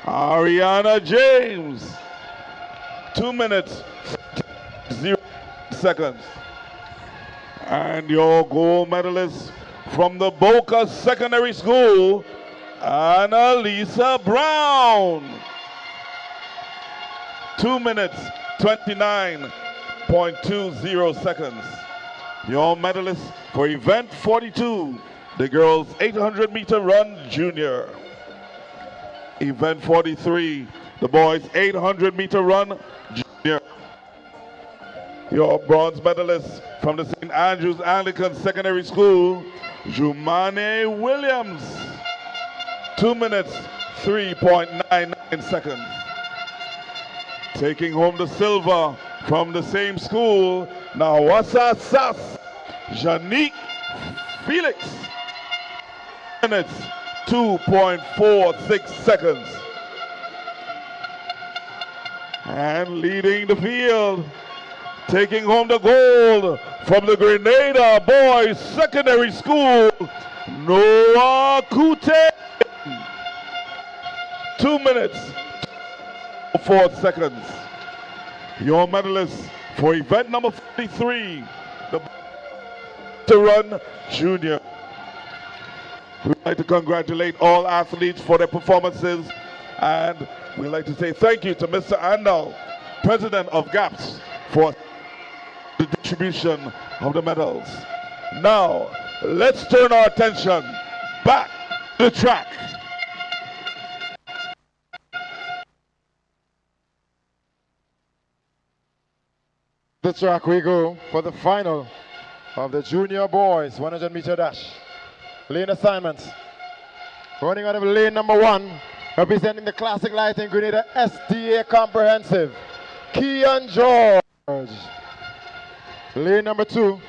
S15: Ariana James, 2 minutes, 0 seconds. And your gold medalist from the Boca Secondary School, Annalisa Brown, 2 minutes, 29.20 seconds. Your medalist for event 42, the girls 800 meter run junior. Event 43, the boys 800 meter run junior. Your bronze medalist from the St. Andrews Anglican Secondary School, Jumane Williams, 2 minutes, 3.99 seconds. Taking home the silver from the same school, Nawasa Sas, Janique Felix, minutes, 2.46 seconds. And leading the field, taking home the gold from the Grenada Boys Secondary School, Noah Kute. 2 minutes, 4 seconds. Your medalist for event number 43, the to run junior. We'd like to congratulate all athletes for their performances, and we'd like to say thank you to Mr. Andal, President of GAPS, for the distribution of the medals. Now, let's turn our attention back to the track.
S11: The track we go for the final of the junior boys 100 meter dash. Lane assignments. Running out of lane number 1, representing the Classic Lighting Grenada SDA Comprehensive, Keon George. Lane number 2,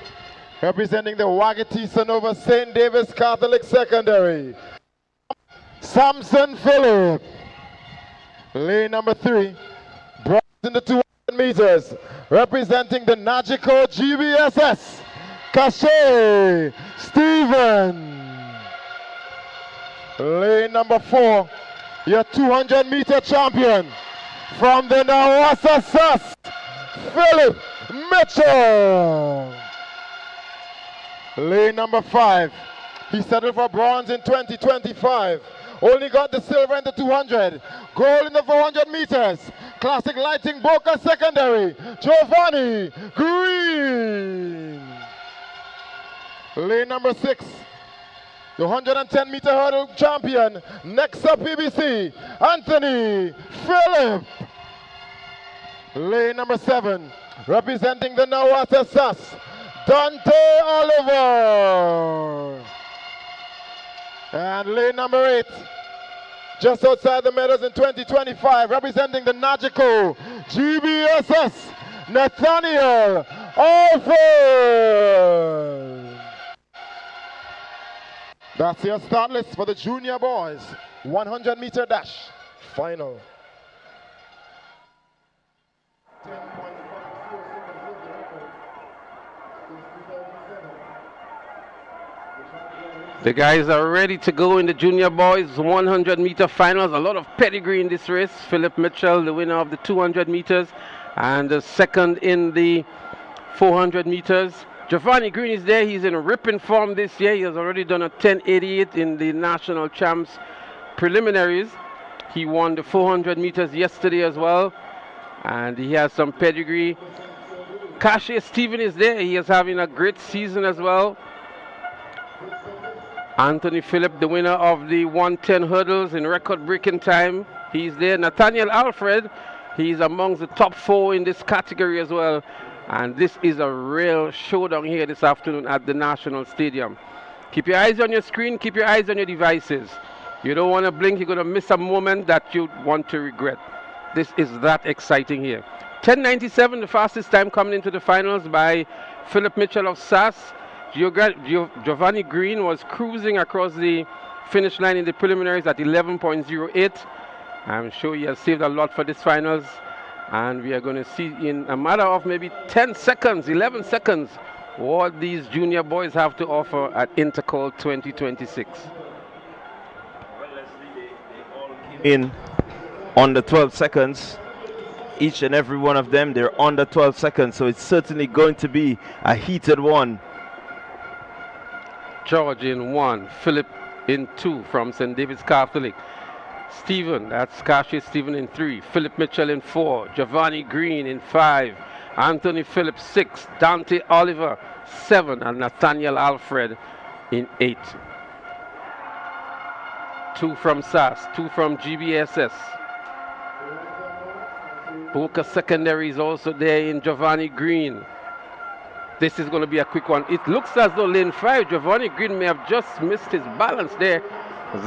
S11: representing the Wagati Sonova St. David's Catholic Secondary, Samson Phillip. Lane number 3, bronze in the 200 meters, representing the Nagico GBSS, Cache Stephen. Lane number 4, your 200 meter champion from the Nawasa Sus, Philip Mitchell. Lane number 5, he settled for bronze in 2025. Only got the silver in the 200. Gold in the 400 meters. Classic Lighting Boca Secondary, Giovanni Green. Lane number 6, the 110 meter hurdle champion, next up PBC, Anthony Phillip. Lane number 7, representing the Nawasa Sus, Dante Oliver. And lane number 8, just outside the medals in 2025, representing the Nagico GBSS, Nathaniel Alford. That's your start list for the junior boys 100 meter dash final.
S1: The guys are ready to go in the junior boys 100 meter finals. A lot of pedigree in this race. Philip Mitchell, the winner of the 200 meters, and the second in the 400 meters. Giovanni Green is there. He's in ripping form this year. He has already done a 10.88 in the national champs preliminaries. He won the 400 meters yesterday as well, and he has some pedigree. Cache Stephen is there. He is having a great season as well. Anthony Phillip, the winner of the 110 hurdles in record-breaking time. He's there. Nathaniel Alfred, he's amongst the top 4 in this category as well. And this is a real showdown here this afternoon at the National Stadium. Keep your eyes on your screen, keep your eyes on your devices. You don't want to blink, you're going to miss a moment that you want to regret. This is that exciting here. 10:97, the fastest time coming into the finals by Philip Mitchell of SAS. Giovanni Green was cruising across the finish line in the preliminaries at 11.08. I'm sure he has saved a lot for this finals, and we are going to see in a matter of maybe 10 seconds, 11 seconds, what these junior boys have to offer at Intercol 2026.
S17: In under 12 seconds, each and every one of them, they're under 12 seconds, so it's certainly going to be a heated one.
S1: George in 1, Philip in 2 from St. David's Catholic. Stephen, that's Cache Stephen in 3. Philip Mitchell in 4. Giovanni Green in 5. Anthony Phillip 6. Dante Oliver 7. And Nathaniel Alfred in 8. 2 from SAS, 2 from GBSS. Boca Secondary is also there in Giovanni Green. This is going to be a quick one. It looks as though lane 5, Giovanni Green may have just missed his balance there.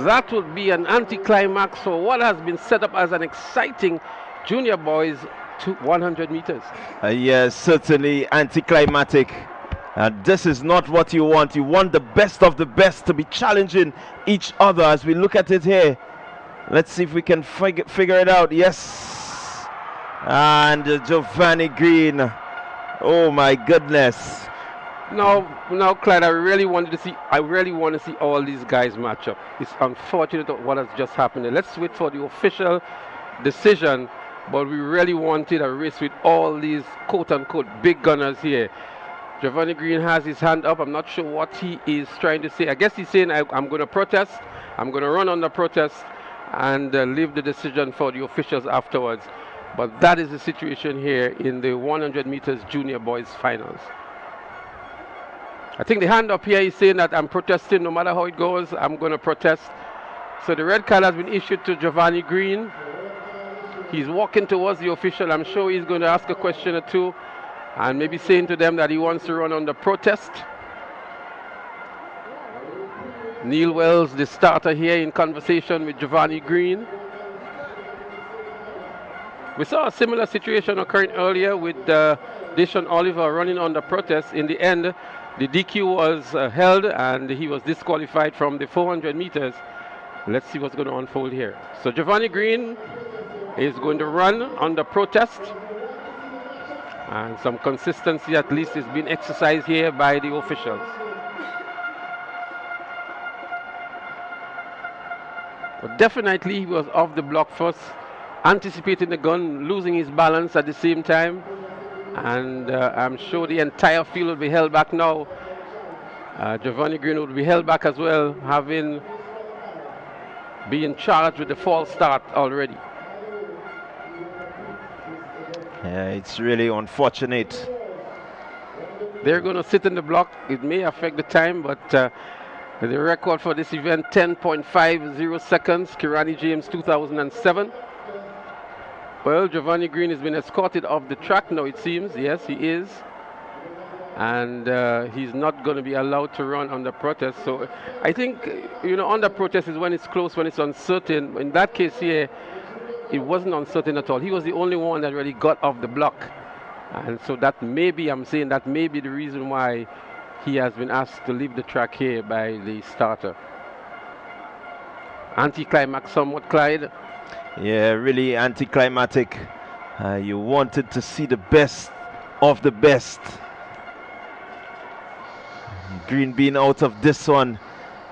S1: That would be an anticlimax for what has been set up as an exciting junior boys to 100 meters.
S17: Yes, certainly anticlimactic. This is not what you want. You want the best of the best to be challenging each other as we look at it here. Let's see if we can figure it out. Yes. And Giovanni Green. Oh my goodness.
S1: Now, Clyde, I really want to see all these guys match up. It's unfortunate what has just happened. Let's wait for the official decision, but we really wanted a race with all these quote-unquote big gunners here. Giovanni Green has his hand up. I'm not sure what he is trying to say. I guess he's saying, I'm going to protest. I'm going to run on the protest and leave the decision for the officials afterwards. But that is the situation here in the 100 meters junior boys finals. I think the hand up here is saying that I'm protesting no matter how it goes. I'm going to protest. So the red card has been issued to Giovanni Green. He's walking towards the official. I'm sure he's going to ask a question or two and maybe saying to them that he wants to run on the protest. Neil Wells, the starter here, in conversation with Giovanni Green. We saw a similar situation occurring earlier with Deshaun Oliver running on the protest. In the end, the DQ was held and he was disqualified from the 400 meters. Let's see what's going to unfold here. So Giovanni Green is going to run on the protest. And some consistency at least is being exercised here by the officials. But definitely he was off the block first, anticipating the gun, losing his balance at the same time. And I'm sure the entire field will be held back now. Giovanni Green will be held back as well, having been charged with the false start already.
S17: Yeah, it's really unfortunate.
S1: They're going to sit in the block. It may affect the time, but the record for this event, 10.50 seconds. Kirani James, 2007. Well, Giovanni Green has been escorted off the track now, it seems. Yes, he is. And he's not going to be allowed to run on the protest. So I think, on the protest is when it's close, when it's uncertain. In that case here, it wasn't uncertain at all. He was the only one that really got off the block. And so that may be, I'm saying that may be the reason why he has been asked to leave the track here by the starter. Anticlimax somewhat, Clyde.
S17: Yeah, really anticlimactic. You wanted to see the best of the best. Green being out of this one,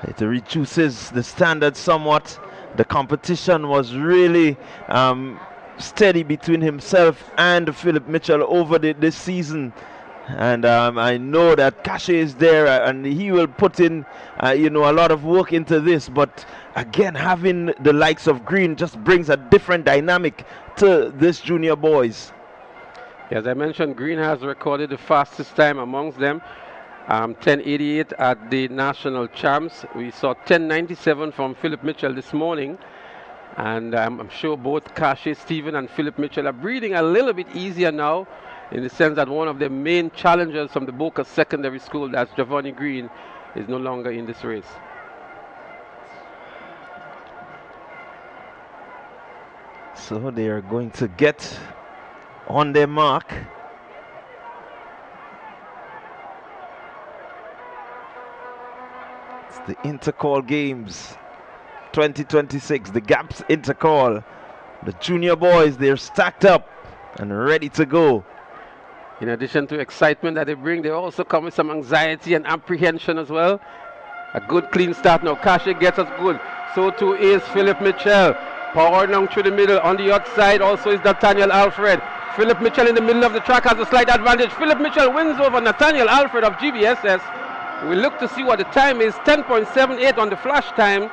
S17: it reduces the standard somewhat. The competition was really steady between himself and Philip Mitchell over this season. And I know that Kashe is there and he will put in, a lot of work into this. But again, having the likes of Green just brings a different dynamic to this junior boys.
S1: As I mentioned, Green has recorded the fastest time amongst them. 10:88 at the national champs. We saw 10:97 from Philip Mitchell this morning. And I'm sure both Kashe, Stephen and Philip Mitchell are breathing a little bit easier now, in the sense that one of the main challengers from the Boca Secondary School, that's Giovanni Green, is no longer in this race.
S17: So they are going to get on their mark. It's the Intercol Games 2026, the GAPS Intercol. The junior boys, they're stacked up and ready to go.
S1: In addition to excitement that they bring, they also come with some anxiety and apprehension as well. A good clean start now. Kashe gets us good. So too is Philip Mitchell. Power down through the middle. On the outside also is Nathaniel Alfred. Philip Mitchell in the middle of the track has a slight advantage. Philip Mitchell wins over Nathaniel Alfred of GBSS. We look to see what the time is. 10.78 on the flash time.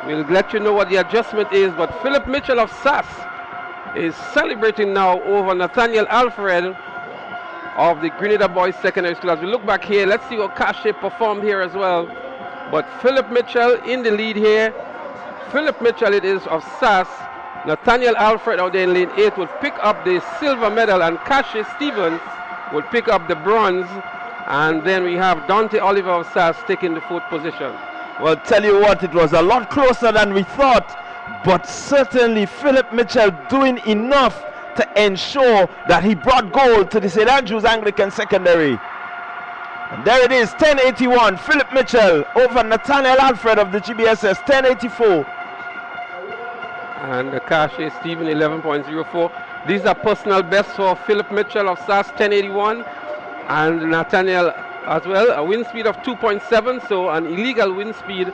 S1: We'll let you know what the adjustment is. But Philip Mitchell of SAS is celebrating now over Nathaniel Alfred of the Grenada Boys Secondary School. As we look back here, let's see what Kashe performed here as well. But Philip Mitchell in the lead here. Philip Mitchell it is of SAS. Nathaniel Alfred out there in lane 8 will pick up the silver medal, and Kashe Stevens will pick up the bronze. And then we have Dante Oliver of SAS taking the 4th position.
S17: Well, tell you what, it was a lot closer than we thought, but certainly Philip Mitchell doing enough to ensure that he brought gold to the St. Andrews Anglican Secondary. And there it is, 10:81, Philip Mitchell over Nathaniel Alfred of the GBSS, 10:84.
S1: And Kashe Stephen, 11.04. These are personal bests for Philip Mitchell of SAS 1081 and Nathaniel as well. A wind speed of 2.7, so an illegal wind speed,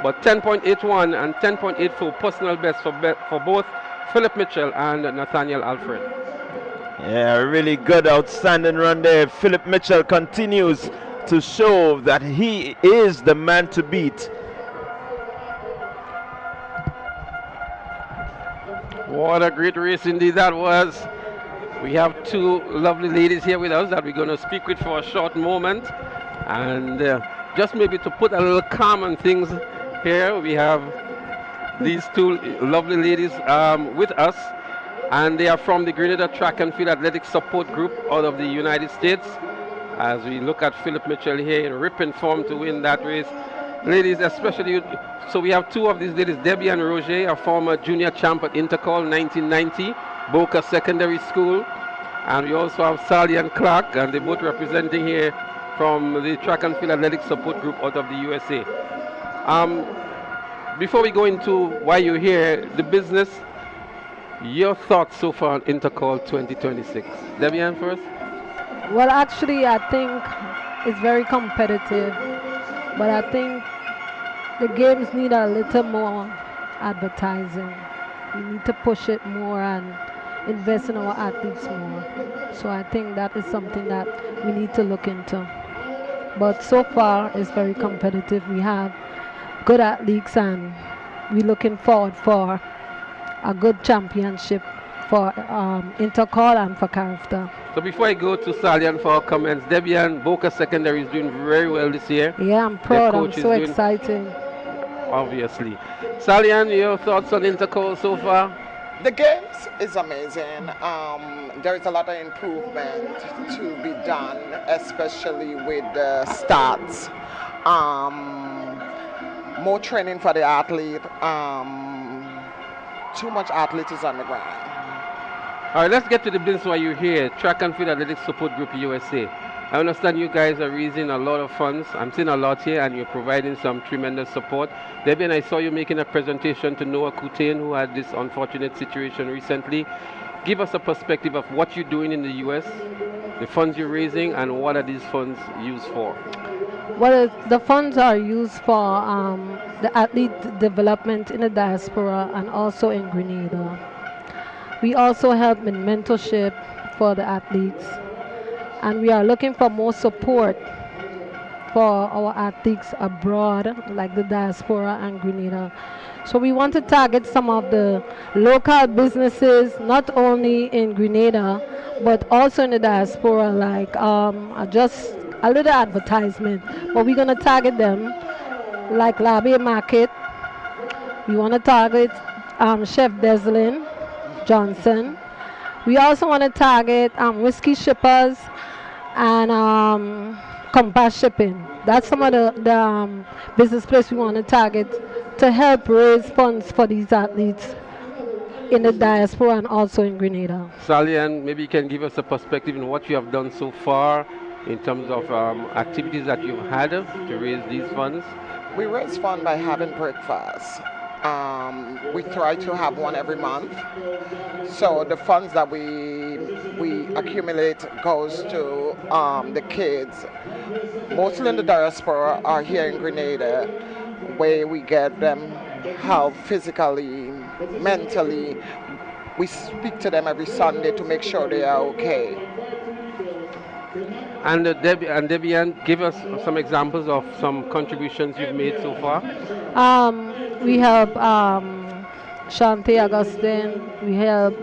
S1: but 10.81 and 10.84 personal best for both Philip Mitchell and Nathaniel Alfred.
S17: Yeah, really good, outstanding run there. Philip Mitchell continues to show that he is the man to beat.
S1: What a great race indeed that was. We have two lovely ladies here with us that we're going to speak with for a short moment. And just maybe to put a little calm on things here, we have these two lovely ladies with us. And they are from the Grenada Track and Field Athletics Support Group out of the United States. As we look at Philip Mitchell here in ripping form to win that race. Ladies, especially, so we have two of these ladies, Debbie and Roger, a former junior champ at Intercol 1990, Boca Secondary School. And we also have Sally and Clark, and they're both representing here from the Track and Field Athletics Support Group out of the USA. Before we go into why you're here, the business, your thoughts so far on Intercol 2026. Debian first?
S3: Well, actually, I think it's very competitive, but I think the games need a little more advertising. We need to push it more and invest in our athletes more. So I think that is something that we need to look into. But so far, it's very competitive. We have good athletes, and we're looking forward for a good championship for Intercol and for Carafta.
S1: So before I go to Salian for our comments, Debian, Boca Secondary is doing very well this year.
S3: Yeah, I'm proud. I'm so excited.
S1: Obviously. Salian, your thoughts on Intercol so far?
S4: The games is amazing. There is a lot of improvement to be done, especially with the stats. More training for the athlete. Too much athletes on the ground.
S1: All right, let's get to the business while you're here. Track and Field Athletics Support Group USA. I understand you guys are raising a lot of funds. I'm seeing a lot here, and you're providing some tremendous support. Debbie, I saw you making a presentation to Noah Coutain, who had this unfortunate situation recently. Give us a perspective of what you're doing in the US, the funds you're raising, and what are these funds used for?
S3: Well, the funds are used for the athlete development in the diaspora and also in Grenada. We also help in mentorship for the athletes, and we are looking for more support for our athletes abroad, like the diaspora and Grenada. So we want to target some of the local businesses, not only in Grenada, but also in the diaspora, like just a little advertisement. But we're going to target them, like Labie Market. We want to target Chef Deslin Johnson. We also want to target Whiskey Shippers and Compass Shipping. That's some of the business places we want to target to help raise funds for these athletes in the diaspora and also in Grenada.
S1: Salian, maybe you can give us a perspective on what you have done so far in terms of activities that you've had to raise these funds.
S4: We raise funds by having breakfast. We try to have one every month. So the funds that we accumulate goes to the kids, mostly in the diaspora or here in Grenada, where we get them help physically, mentally. We speak to them every Sunday to make sure they are okay.
S1: And Debian, give us some examples of some contributions you've made so far.
S3: We help Shante Augustine. We help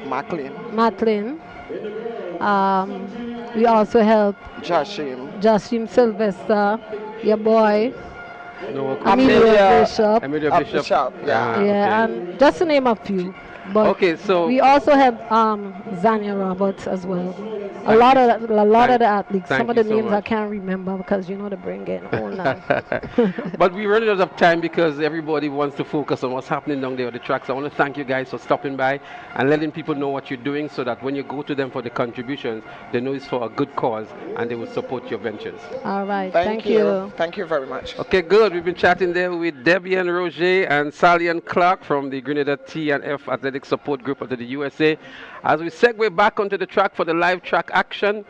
S3: Macklin. We also help Jashim Sylvester, your boy. Emilio Bishop.
S4: Yeah,
S1: okay.
S3: And just to name a few. But
S1: okay, so
S3: we also have Zania Roberts as well. A lot of the athletes. Some of the names I can't remember because the brain getting old now.
S1: But we run out of time because everybody wants to focus on what's happening down there on the tracks. I want to thank you guys for stopping by and letting people know what you're doing so that when you go to them for the contributions, they know it's for a good cause and they will support your ventures.
S3: All right.
S4: Thank you. Thank you very much.
S1: Okay, good. We've been chatting there with Debbie and Roger and Sally and Clark from the Grenada T&F Athletics Athletic Support Group of the USA. As we segue back onto the track for the live track action,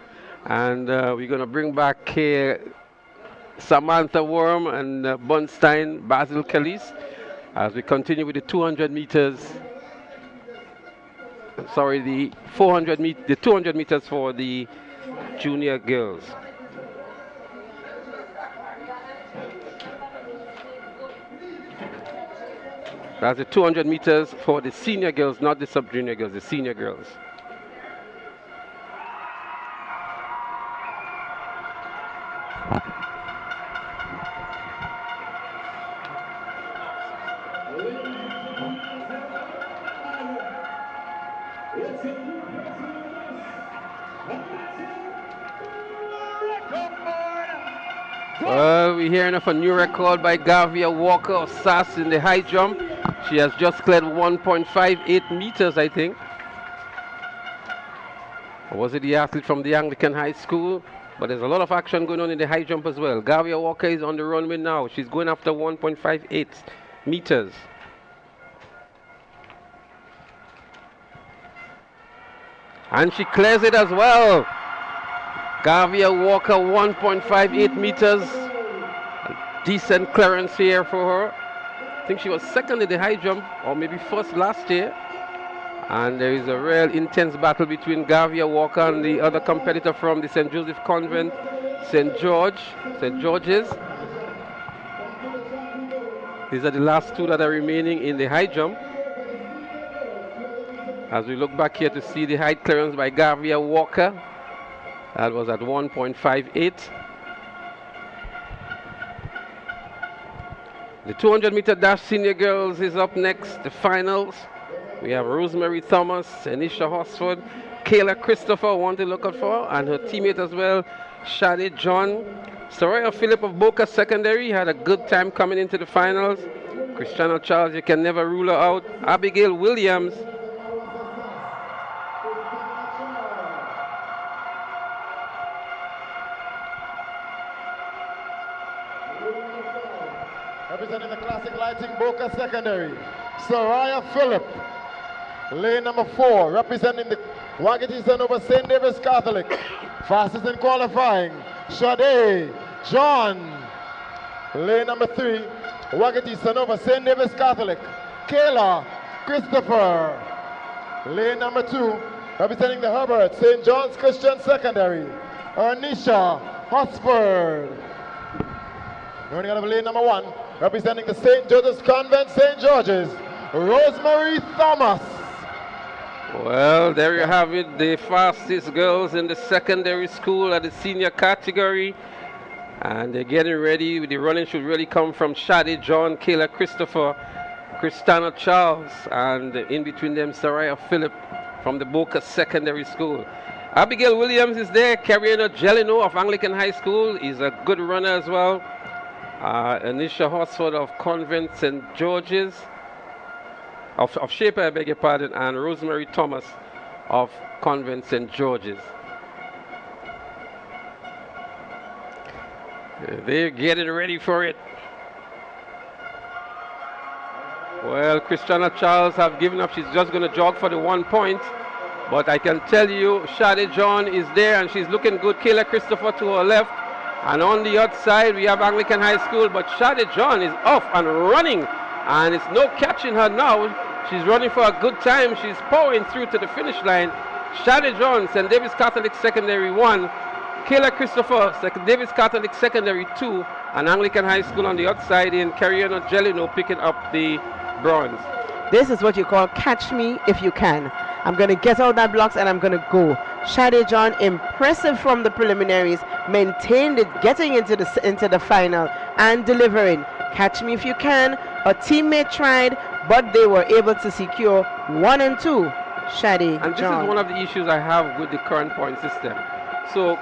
S1: and we're going to bring back here Samantha Worm and Bunstein, Basil Callis, as we continue with the 200 meters. Sorry, the 200 meters for the junior girls. That's the 200 meters for the senior girls, not the sub-junior girls, the senior girls. Well, we're hearing of a new record by Gavia Walker of SAS in the high jump. She has just cleared 1.58 meters, I think. Or was it the athlete from the Anglican High School? But there's a lot of action going on in the high jump as well. Gavia Walker is on the runway now. She's going after 1.58 meters. And she clears it as well. Gavia Walker, 1.58 meters. A decent clearance here for her. I think she was second in the high jump, or maybe first last year. And there is a real intense battle between Gavia Walker and the other competitor from the St. Joseph Convent, St. George's. These are the last two that are remaining in the high jump. As we look back here to see the height clearance by Gavia Walker. That was at 1.58. The 200 meter dash senior girls is up next, the finals. We have Rosemary Thomas, Anisha Hosford, Kayla Christopher, one to look out for, and her teammate as well, Shadi John. Soraya Phillip of Boca Secondary had a good time coming into the finals. Christiana Charles, you can never rule her out. Abigail Williams.
S11: Representing the Classic Lighting Boca Secondary, Soraya Phillip. Lane number 4, representing the Wagati Sanova St. David's Catholic. Fastest in qualifying, Shade John. Lane number 3, Wagati Sanova St. David's Catholic, Kayla Christopher. Lane number 2, representing the Herbert St. John's Christian Secondary, Anisha Hosford. Running out of lane number 1, representing the St. Joseph's Convent, St. George's, Rosemary Thomas.
S1: Well, there you have it, the fastest girls in the secondary school at the senior category. And they're getting ready. The running should really come from Shadi John, Kayla Christopher, Christiana Charles, and in between them, Soraya Phillip from the Boca Secondary School. Abigail Williams is there. Carriacou Gelino of Anglican High School is a good runner as well. Anisha Hosford of Convent St. George's, of Shaper, I beg your pardon, and Rosemary Thomas of Convent St. George's. They're getting ready for it. Well, Christiana Charles have given up. She's just going to jog for the 1 point. But I can tell you, Shadi John is there and she's looking good. Kayla Christopher to her left. And on the outside, we have Anglican High School. But Shadi John is off and running. And it's no catching her now. She's running for a good time. She's powering through to the finish line. Shadi John, St. David's Catholic Secondary 1. Kayla Christopher, St. David's Catholic Secondary 2. And Anglican High School on the outside in Carriacou Gelino picking up the bronze.
S2: This is what you call catch me if you can. I'm going to get out that blocks and I'm going to go. Shadi John, impressive from the preliminaries, maintained it, getting into the final and delivering. Catch me if you can. A teammate tried, but they were able to secure 1 and 2. Shadi
S1: And this
S2: John.
S1: is one of the issues I have with the current point system. So,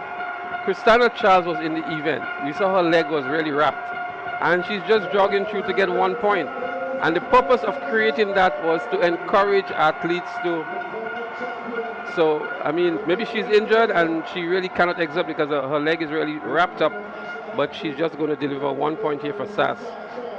S1: Christiana Charles was in the event. We saw her leg was really wrapped. And she's just jogging through to get 1 point. And the purpose of creating that was to encourage athletes to... So, I mean, maybe she's injured and she really cannot exert because her leg is really wrapped up. but she's just going to deliver 1 point here for SAS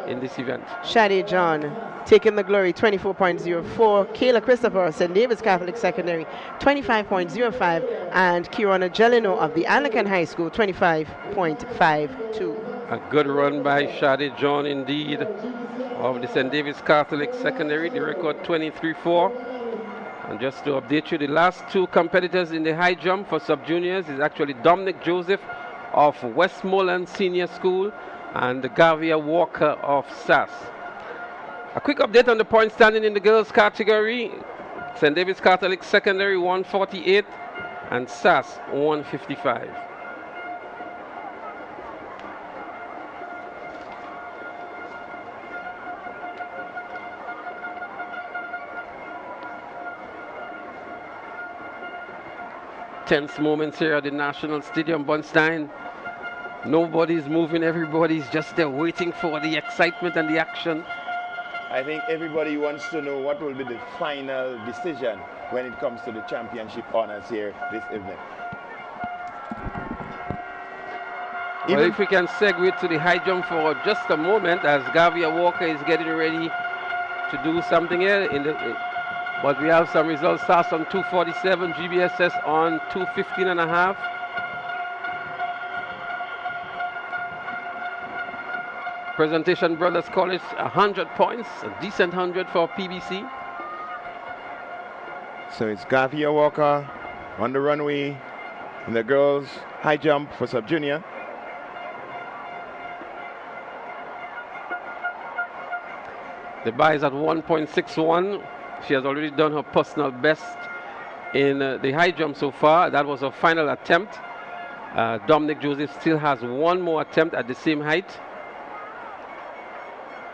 S1: in this event.
S2: Shade John taking the glory, 24.04. Kayla Christopher, St. David's Catholic Secondary, 25.05. And Kirana Jelino of the Anglican High School, 25.52.
S1: A good run by Shade John indeed of the St. David's Catholic Secondary. The record 23-4. And just to update you, the last two competitors in the high jump for sub-juniors is actually Dominic Joseph of Westmoreland Senior School and Gavia Walker of SAS. A quick update on the point standing in the girls category. St. David's Catholic Secondary 148 and SAS 155. Tense moments here at the National Stadium, Bunstein. Nobody's moving, everybody's just there waiting for the excitement and the action.
S7: I think everybody wants to know what will be the final decision when it comes to the championship honors here this evening.
S1: Well, if we can segue to the high jump for just a moment as Gavia Walker is getting ready to do something here. But we have some results. SAS on 247, GBSS on 215.5. Presentation Brothers College, 100 points, a decent 100 for PBC.
S7: So it's Gavia Walker on the runway in the girls' high jump for sub-junior.
S1: The bar is at 1.61. She has already done her personal best in the high jump so far. That was her final attempt. Dominic Joseph still has one more attempt at the same height.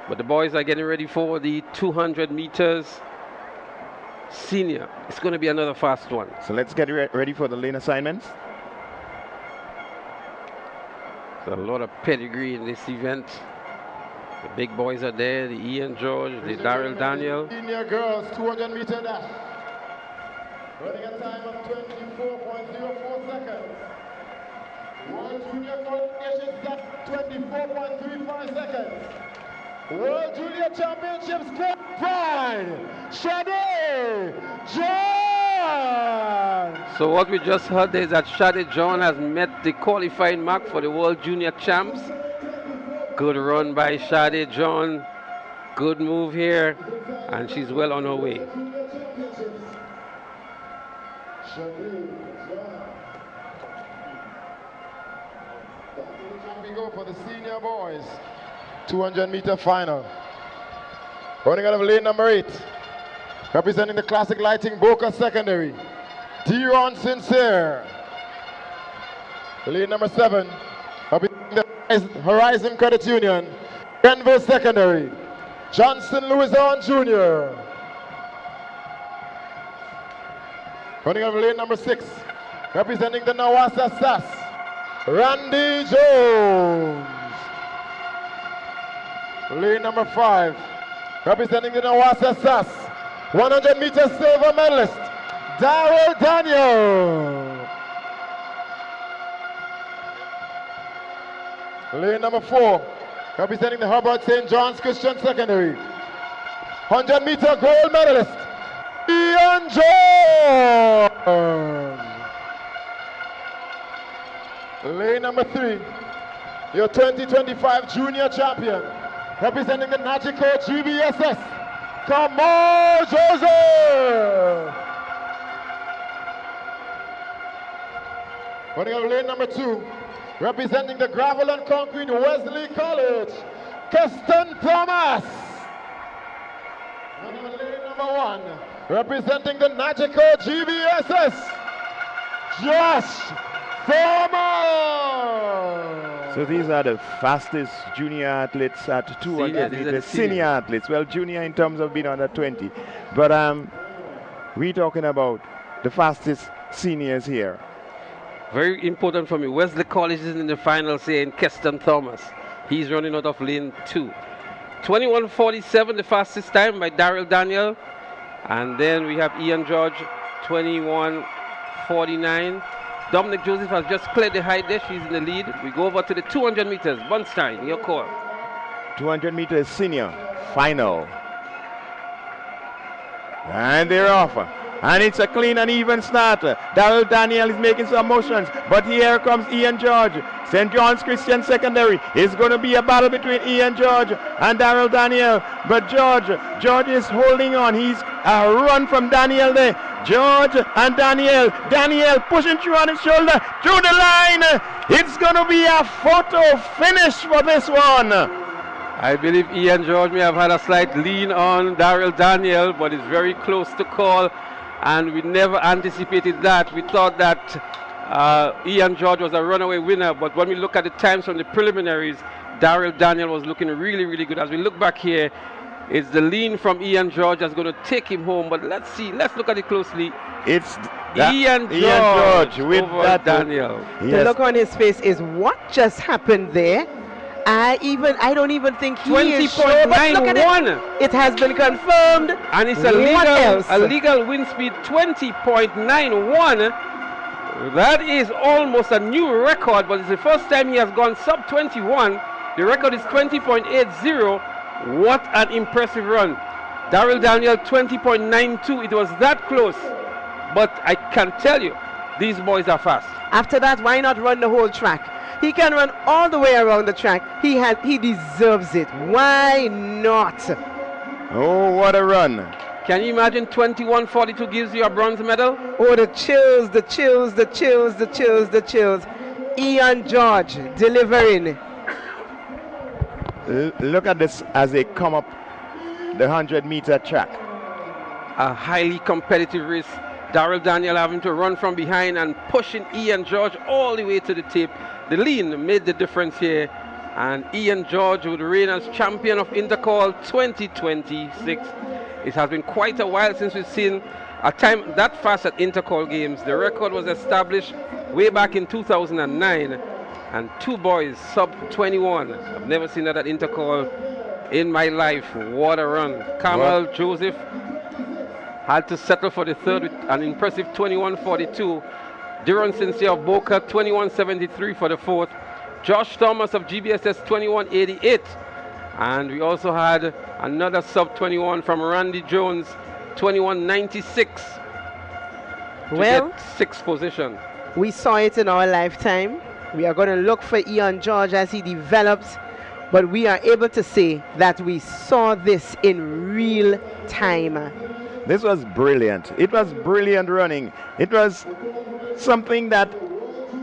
S1: But the boys are getting ready for the 200 meters senior. It's going to be another fast one.
S7: So let's get ready for the lane assignments.
S1: There's a lot of pedigree in this event. The big boys are there, the Ian George, the Daryl Daniel.
S11: Senior girls 200 meter dash. Running a time of 24.04 seconds. World Junior qualifications at 24.35 seconds. World Junior Championships qualified. Shade John.
S1: So what we just heard is that Shade John has met the qualifying mark for the World Junior Champs. Good run by Shade John. Good move here. And she's well on her way.
S11: We go for the senior boys. 200 meter final. Running out of lane number 8. Representing the Classic Lighting Boca Secondary. Deron Sincere. Lane number 7. Representing the Horizon Credit Union. Grenville Secondary. Johnson Louison Jr. Running out of lane number 6. Representing the Nawasa SAS. Randy Jones. Lane number 5, representing the Nawasa SAS, 100 meter silver medalist, Daryl Daniel. Lane number 4, representing the Herbert St. John's Christian Secondary, 100 meter gold medalist, Ian George. Lane number 3, your 2025 junior champion, representing the Nagico GBSS, Kamal Joseph. Running out of lane number 2, representing the Gravel and Concrete Wesley College, Keston Thomas. Running out of lane number 1, representing the Nagico GBSS, Josh Foreman.
S7: So these are the fastest junior athletes at 200 meters, senior athletes. Well, junior in terms of being under 20. But we're talking about the fastest seniors here.
S1: Very important for me. Wesley College is in the finals here in Keston Thomas. He's running out of lane 2. 21:47, the fastest time by Daryl Daniel. And then we have Ian George, 21:49. Dominic Joseph has just cleared the height there. She's in the lead. We go over to the 200 meters. Bunstein, your call.
S7: 200 meters senior final. And they're off. And it's a clean and even start. Daryl Daniel is making some motions. But here comes Ian George. St. John's Christian Secondary. It's going to be a battle between Ian George and Daryl Daniel. But George is holding on. He's a run from Daniel there. George and Daniel. Daniel pushing through on his shoulder. Through the line. It's going to be a photo finish for this one.
S1: I believe Ian George may have had a slight lean on Daryl Daniel, but it's very close to call. And we never anticipated that. We thought that Ian George was a runaway winner, but when we look at the times from the preliminaries, Daryl Daniel was looking really, really good. As we look back here, it's the lean from Ian George that's going to take him home. But let's see, let's look at it closely.
S7: It's
S1: Ian George
S7: with
S1: over
S7: that
S1: Daniel.
S7: Yes.
S2: The look on his face is what just happened there. I don't even think he is sure, but look at it. It has been confirmed.
S1: And it's a legal wind speed 20.91. That is almost a new record, but it's the first time he has gone sub 21. The record is 20.80. What an impressive run. Daryl Daniel 20.92. It was that close. But I can tell you, these boys are fast.
S2: After that, why not run the whole track? He can run all the way around the track. He deserves it. Why not?
S7: Oh, what a run.
S1: Can you imagine 21.42 gives you a bronze medal?
S2: Oh, the chills, the chills, the chills, the chills, the chills. Ian George delivering.
S7: Look at this as they come up the 100-meter track.
S1: A highly competitive race. Daryl Daniel having to run from behind and pushing Ian George all the way to the tape. The lean made the difference here, and Ian George would reign as champion of Intercol 2026. It has been quite a while since we've seen a time that fast at Intercol games. The record was established way back in 2009, and two boys sub 21. I've never seen that at Intercol in my life. What a run. Kamal Joseph had to settle for the third with an impressive 21.42. Duran Sincere of Boca 21.73 for the fourth. Josh Thomas of GBSS 21.88. And we also had another sub 21 from Randy Jones 21.96.
S2: Well,
S1: sixth position.
S2: We saw it in our lifetime. We are going to look for Ian George as he develops, but we are able to say that we saw this in real time.
S7: This was brilliant. It was brilliant running. It was something that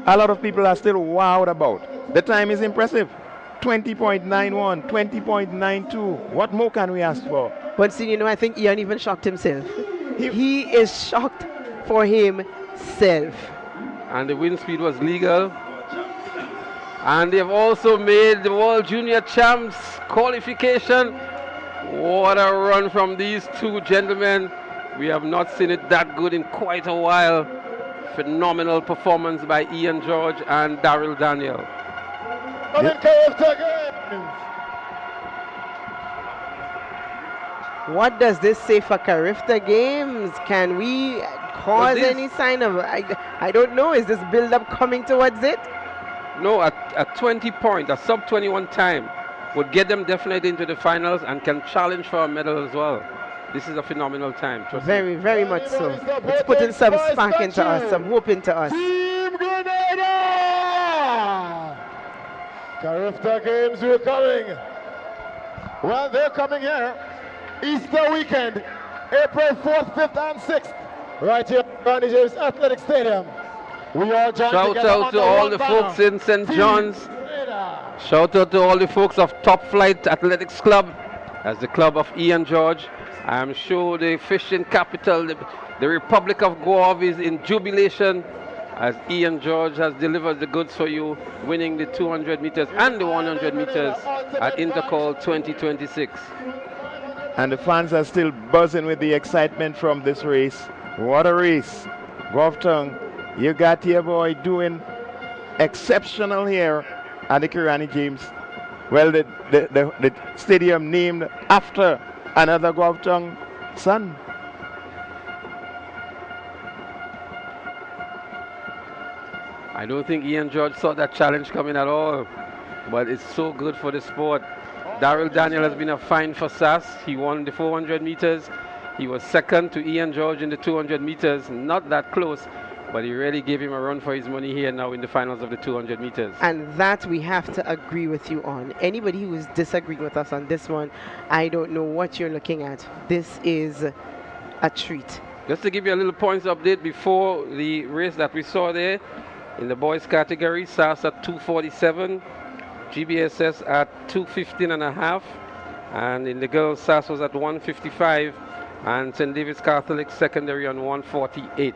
S7: a lot of people are still wowed about. The time is impressive. 20.91, 20.92. What more can we ask for?
S2: But see, you know, I think Ian even shocked himself. He is shocked for himself.
S1: And the wind speed was legal. And they've also made the World Junior Champs qualification. What a run from these two gentlemen. We have not seen it that good in quite a while. Phenomenal performance by Ian George and Daryl Daniel.
S2: What does this say for Carifta Games? Can we cause any sign of, I don't know, is this build-up coming towards it?
S1: No, a 20 point, a sub 21 time would get them definitely into the finals and can challenge for a medal as well. This is a phenomenal time.
S2: Very, very much so. It's putting some spark into us, some hope into us.
S11: Team Grenada! Carifta Games, we're coming. Well, they're coming here. Easter weekend, April 4th, 5th, and 6th, right here at Randy James Athletic Stadium. We all join
S1: Shout
S11: together
S1: out to all the folks in St. John's. Shout out to all the folks of Top Flight Athletics Club, as the club of Ian George. I'm sure the fishing capital, the Republic of Guave, is in jubilation as Ian George has delivered the goods for you, winning the 200 meters and the 100 meters at Intercol 2026.
S7: And the fans are still buzzing with the excitement from this race. What a race. Govtung, you got your boy doing exceptional here at the Randy James. Well, the stadium named after another Govtung son.
S1: I don't think Ian George saw that challenge coming at all, but it's so good for the sport. Daryl Daniel has been a find for SAS. He won the 400 meters. He was second to Ian George in the 200 meters. Not that close, but he really gave him a run for his money here now in the finals of the 200 meters.
S2: And that we have to agree with you on. Anybody who is disagreeing with us on this one, I don't know what you're looking at. This is a treat.
S1: Just to give you a little points update before the race that we saw there, in the boys category, SAS at 247, GBSS at 215 and a half, and in the girls, SAS was at 155, and St. David's Catholic secondary on 148.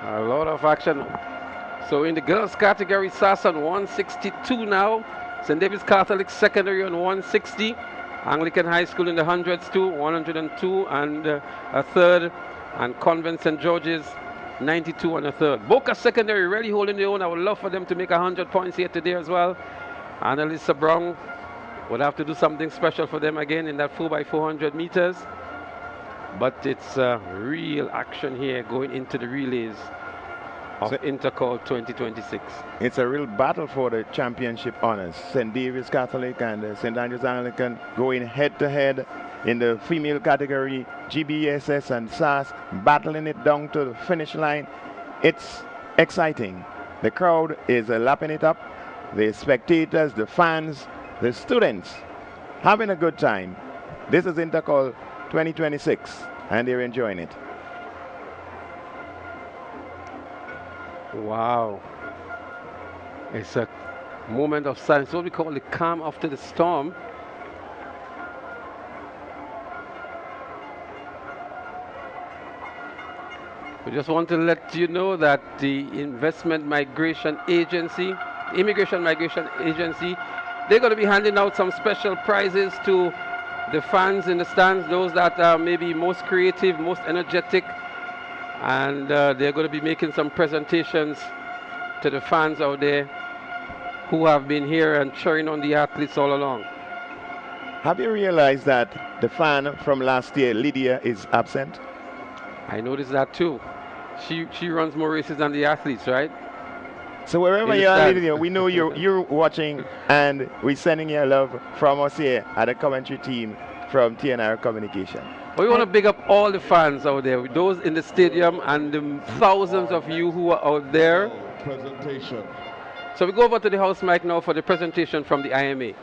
S1: A lot of action. So in the girls category, SAS on 162 now. St. David's Catholic secondary on 160. Anglican High School in the hundreds too, 102 and a third. And Convent St. George's 92 and a third. Boca secondary really holding their own. I would love for them to make 100 points here today as well. Annalisa Brown would have to do something special for them again in that 4x400 meters. But it's real action here going into the relays of Intercol 2026.
S7: It's a real battle for the championship honors. St. David's Catholic and St. Andrew's Anglican going head to head in the female category. GBSS and SAS battling it down to the finish line. It's exciting. The crowd is lapping it up. The spectators, the fans, the students having a good time. This is Intercol 2026 and they're enjoying it.
S1: Wow. It's a moment of silence, what we call the calm after the storm. We just want to let you know that the Immigration Migration Agency, they're going to be handing out some special prizes to the fans in the stands, those that are maybe most creative, most energetic, and they're going to be making some presentations to the fans out there who have been here and cheering on the athletes all along.
S7: Have you realized that the fan from last year, Lydia, is absent?
S1: I noticed that too. She runs more races than the athletes, right?
S7: So wherever you are, Lydia, we know you're watching, and we're sending you love from us here at the commentary team from TNR Communication.
S1: We want to big up all the fans out there, those in the stadium and the thousands of you who are out there.
S15: Presentation.
S1: So we go over to the house mic now for the presentation from the IMA.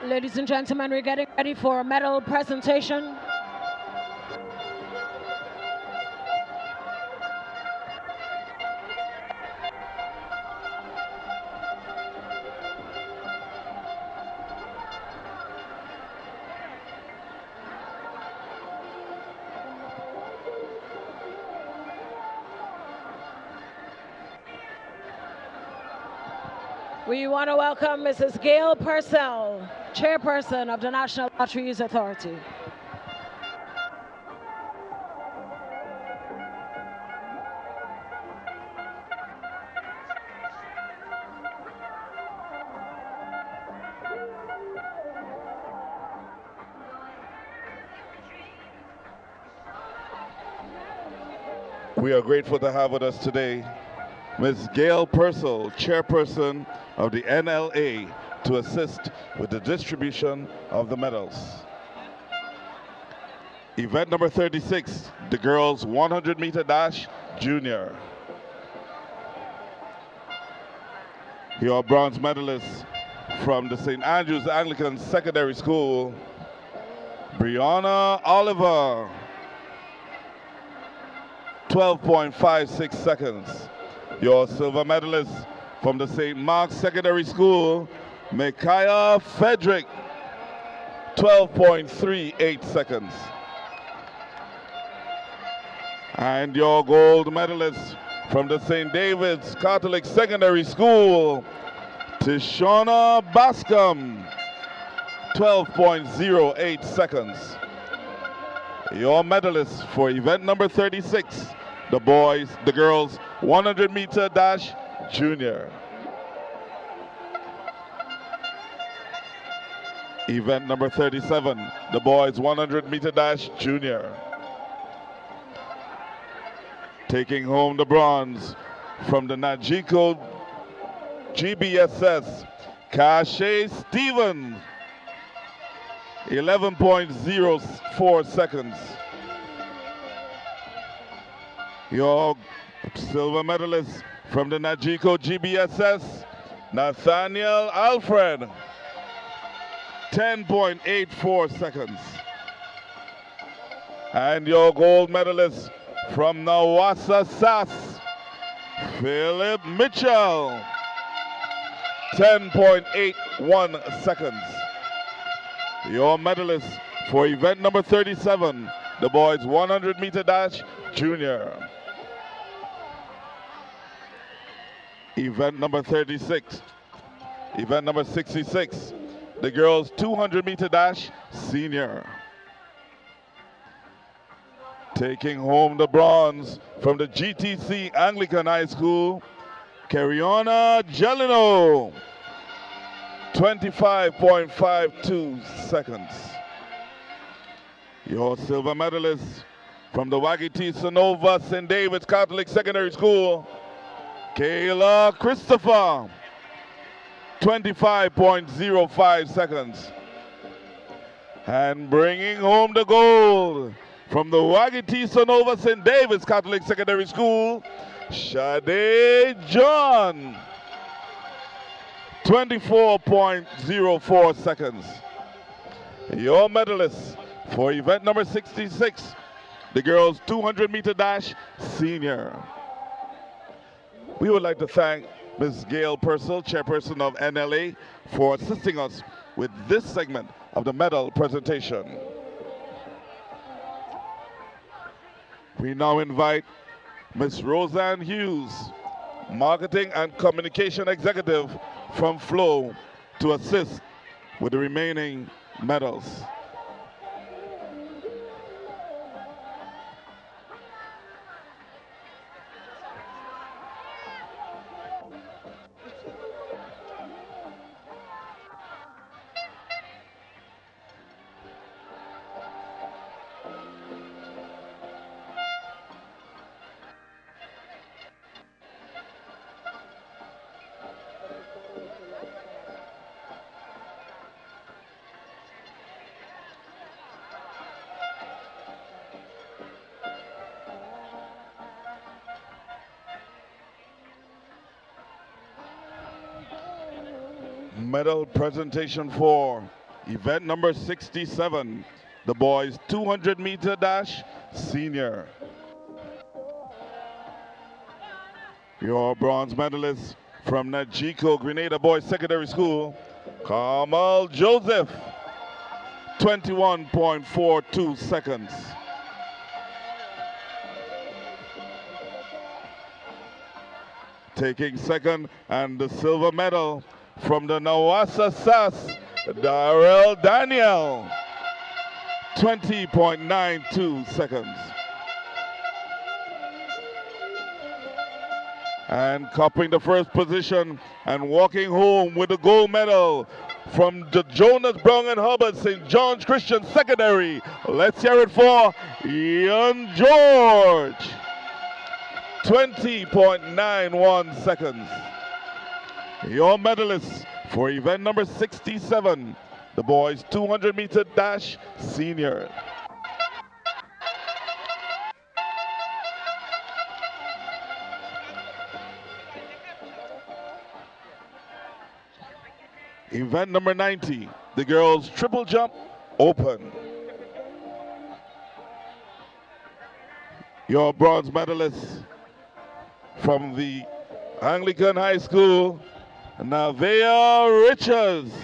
S8: Ladies and gentlemen, we're getting ready for a medal presentation. We want to welcome Mrs. Gail Purcell, Chairperson of the National Lotteries Authority.
S15: We are grateful to have with us today Ms. Gail Purcell, Chairperson of the NLA, to assist with the distribution of the medals. Event number 36, the girls 100-meter dash junior. Your bronze medalists from the St. Andrews Anglican Secondary School, Brianna Oliver, 12.56 seconds. Your silver medalist from the St. Mark's Secondary School, Micaiah Frederick, 12.38 seconds. And your gold medalist from the St. David's Catholic Secondary School, Tishona Bascom, 12.08 seconds. Your medalists for event number 36, the girls 100-meter dash junior. Event number 37, the boys 100-meter dash junior. Taking home the bronze from the Najiko GBSS, Kashay Stevens, 11.04 seconds. Your silver medalist from the Najiko GBSS, Nathaniel Alfred, 10.84 seconds. And your gold medalist from Nawasa SAS, Philip Mitchell, 10.81 seconds. Your medalist for event number 37, the boys 100-meter dash junior. Event number 36, event number 66, the girls 200-meter dash senior. Taking home the bronze from the GTC Anglican High School, Cariona Gelino, 25.52 seconds. Your silver medalist from the Wagiti Sonova St. David's Catholic Secondary School, Kayla Christopher, 25.05 seconds. And bringing home the gold from the Wagiti Sonova St. David's Catholic Secondary School, Sade John, 24.04 seconds. Your medalists for event number 66, the girls 200-meter dash senior. We would like to thank Ms. Gail Purcell, Chairperson of NLA, for assisting us with this segment of the medal presentation. We now invite Ms. Roseanne Hughes, Marketing and Communication Executive from Flow, to assist with the remaining medals. Medal presentation for Event number 67, the boys 200-meter dash senior. Your bronze medalist from Najiko Grenada Boys Secondary School, Kamal Joseph, 21.42 seconds. Taking second, and the silver medal from the Nawasa SAS, Darrell Daniel, 20.92 seconds. And copying the first position and walking home with the gold medal from the Jonas Brown and Hubbard St. John's Christian Secondary. Let's hear it for Ian George. 20.91 seconds. Your medalists for event number 67, the boys 200-meter dash senior. Event number 90, the girls triple jump open. Your bronze medalists from the Anglican High School, Navea Richards,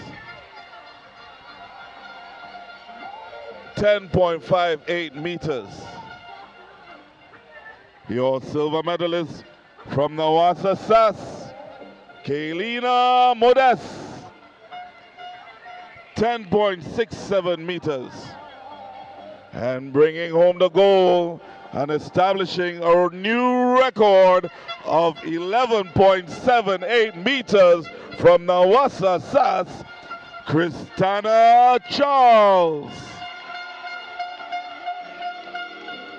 S15: 10.58 meters. Your silver medalist from Nawasa SAS, Kaylina Modest, 10.67 meters. And bringing home the gold and establishing a new record of 11.78 meters from Nawasa SAS, Christina Charles.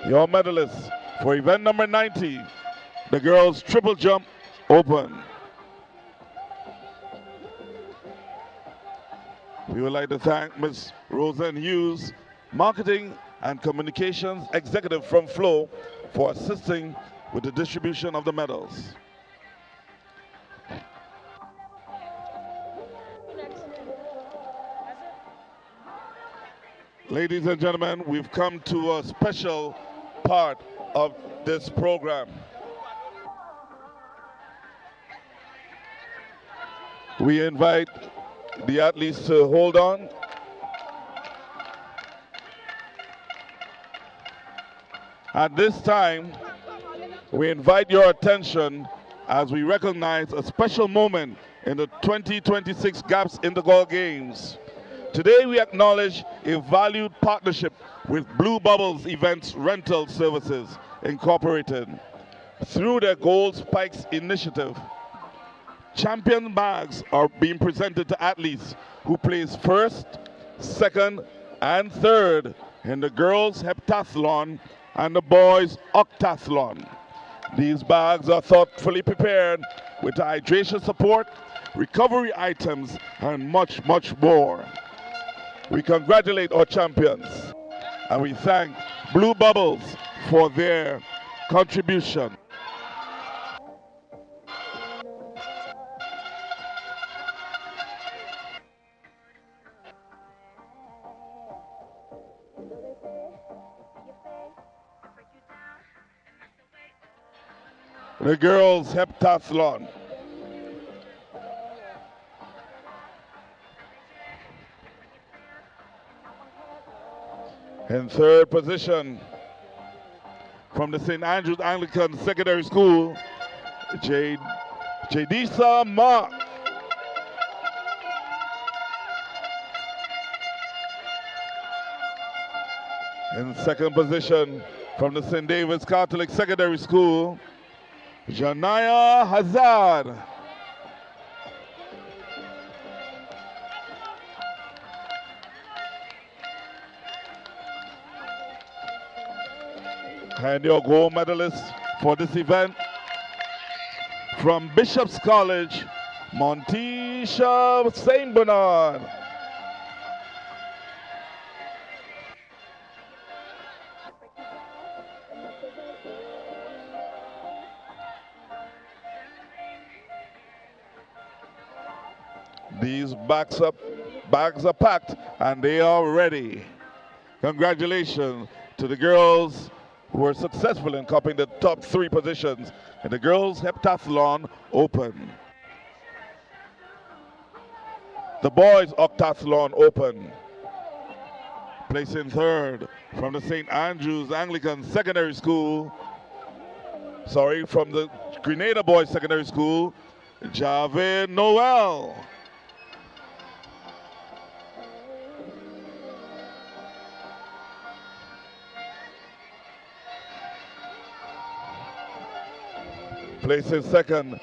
S15: Your medalists for event number 90, the girls triple jump open. We would like to thank Ms. Roseanne Hughes, Marketing and Communications Executive from Flow, for assisting with the distribution of the medals. Ladies and gentlemen, we've come to a special part of this program. We invite the athletes to hold on. At this time, we invite your attention as we recognize a special moment in the 2026 GAPS Intercol Games. Today we acknowledge a valued partnership with Blue Bubbles Events Rental Services Incorporated through their Gold Spikes initiative. Champion bags are being presented to athletes who place first, second, and third in the girls' heptathlon and the boys' octathlon. These bags are thoughtfully prepared with hydration support, recovery items, and much, much more. We congratulate our champions, and we thank Blue Bubbles for their contribution. The girls' heptathlon. In third position, from the St. Andrews Anglican Secondary School, Jadisa Mark. In second position, from the St. David's Catholic Secondary School, Janaya Hazard. And your gold medalist for this event from Bishop's College, Montisha St. Bernard. These backs up bags are packed, and they are ready. Congratulations to the girls who were successful in copying the top 3 positions in the Girls Heptathlon Open. The Boys Octathlon Open. Placing 3rd from the St. Andrews Anglican Secondary School. From the Grenada Boys Secondary School, Javid Noel. Placing 2nd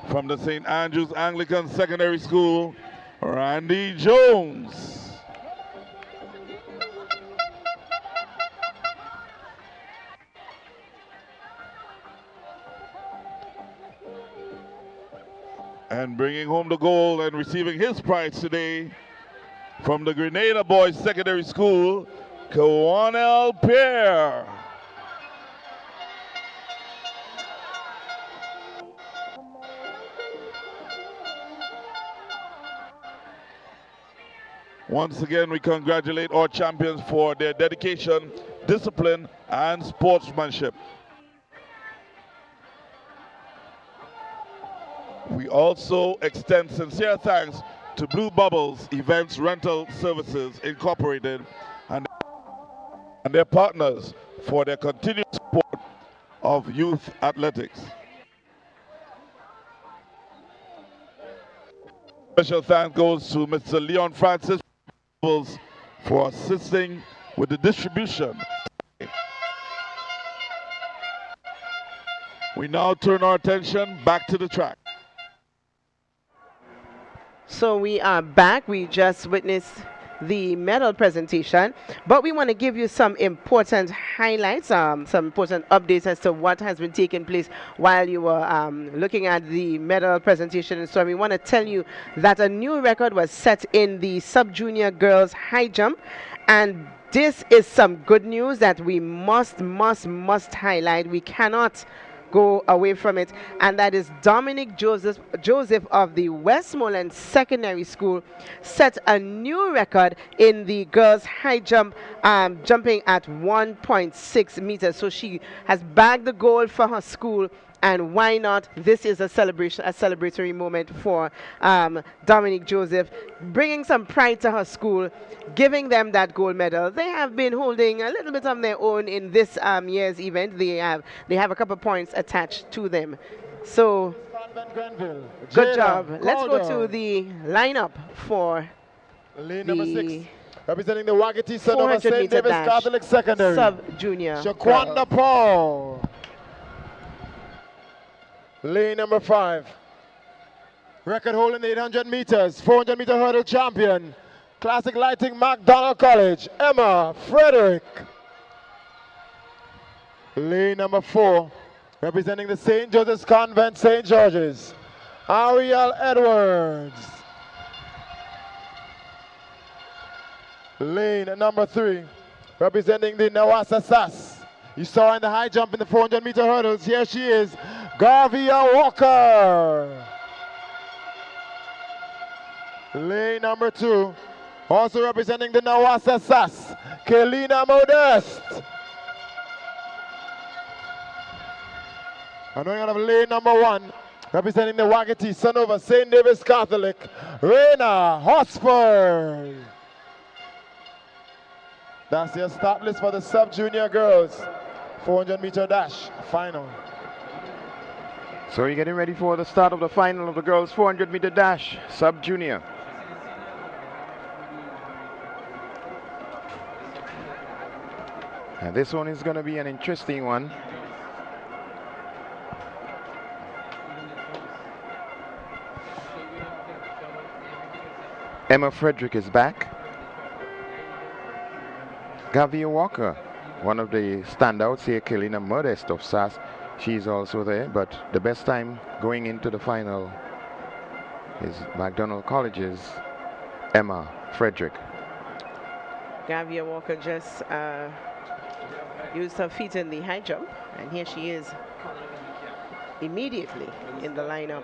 S15: from the St. Andrews Anglican Secondary School, Randy Jones. And bringing home the gold and receiving his prize today from the Grenada Boys Secondary School, Kawanel Pierre. Once again, we congratulate our champions for their dedication, discipline, and sportsmanship. We also extend sincere thanks to Blue Bubbles Events Rental Services Incorporated and their partners for their continued support of youth athletics. Special thanks goes to Mr. Leon Francis for assisting with the distribution. We now turn our attention back to the track.
S2: So we are back. We just witnessed the medal presentation, but we want to give you some important highlights, some important updates as to what has been taking place while you were looking at the medal presentation. So we want to tell you that a new record was set in the sub-junior girls high jump, and this is some good news that we must highlight. We cannot go away from it, and that is Dominic Joseph of the Westmoreland Secondary School set a new record in the girls high jump, jumping at 1.6 meters. So she has bagged the gold for her school, and why not? This is a celebration, a celebratory moment for Dominic Joseph, bringing some pride to her school, giving them that gold medal. They have been holding a little bit on their own in this year's event. They have a couple points attached to them. So good job. Let's go to the lineup for
S11: lane number 6. Representing the Wagati Sonoma
S2: 400
S11: St.
S2: meter
S11: Davis
S2: dash,
S11: Catholic Secondary.
S2: Sub-junior.
S11: Shaquanda Paul. Lane number 5. Record holding 800 meters, 400 meter hurdle champion. Classic Lighting McDonald College, Emma Frederick. Lane number 4. Representing the St. Joseph's Convent, St. George's, Ariel Edwards. Lane number 3. Representing the Nawasa SAS. You saw in the high jump in the 400 meter hurdles. Here she is, Garvia Walker. Lane number 2. Also representing the Nawasa SAS, Kelina Modest. And we're going to have lane number 1, representing the Wagati Sonoma St. Davis Catholic, Raina Hosford. That's your start list for the sub-junior girls 400 meter dash final.
S7: So you're getting ready for the start of the final of the girls 400 meter dash sub-junior. And this one is going to be an interesting one. Emma Frederick is back. Gavia Walker, one of the standouts here, Kelina Modest of SAS, she's also there, but the best time going into the final is McDonald College's Emma Frederick.
S2: Gavia Walker just used her feet in the high jump, and here she is immediately in the lineup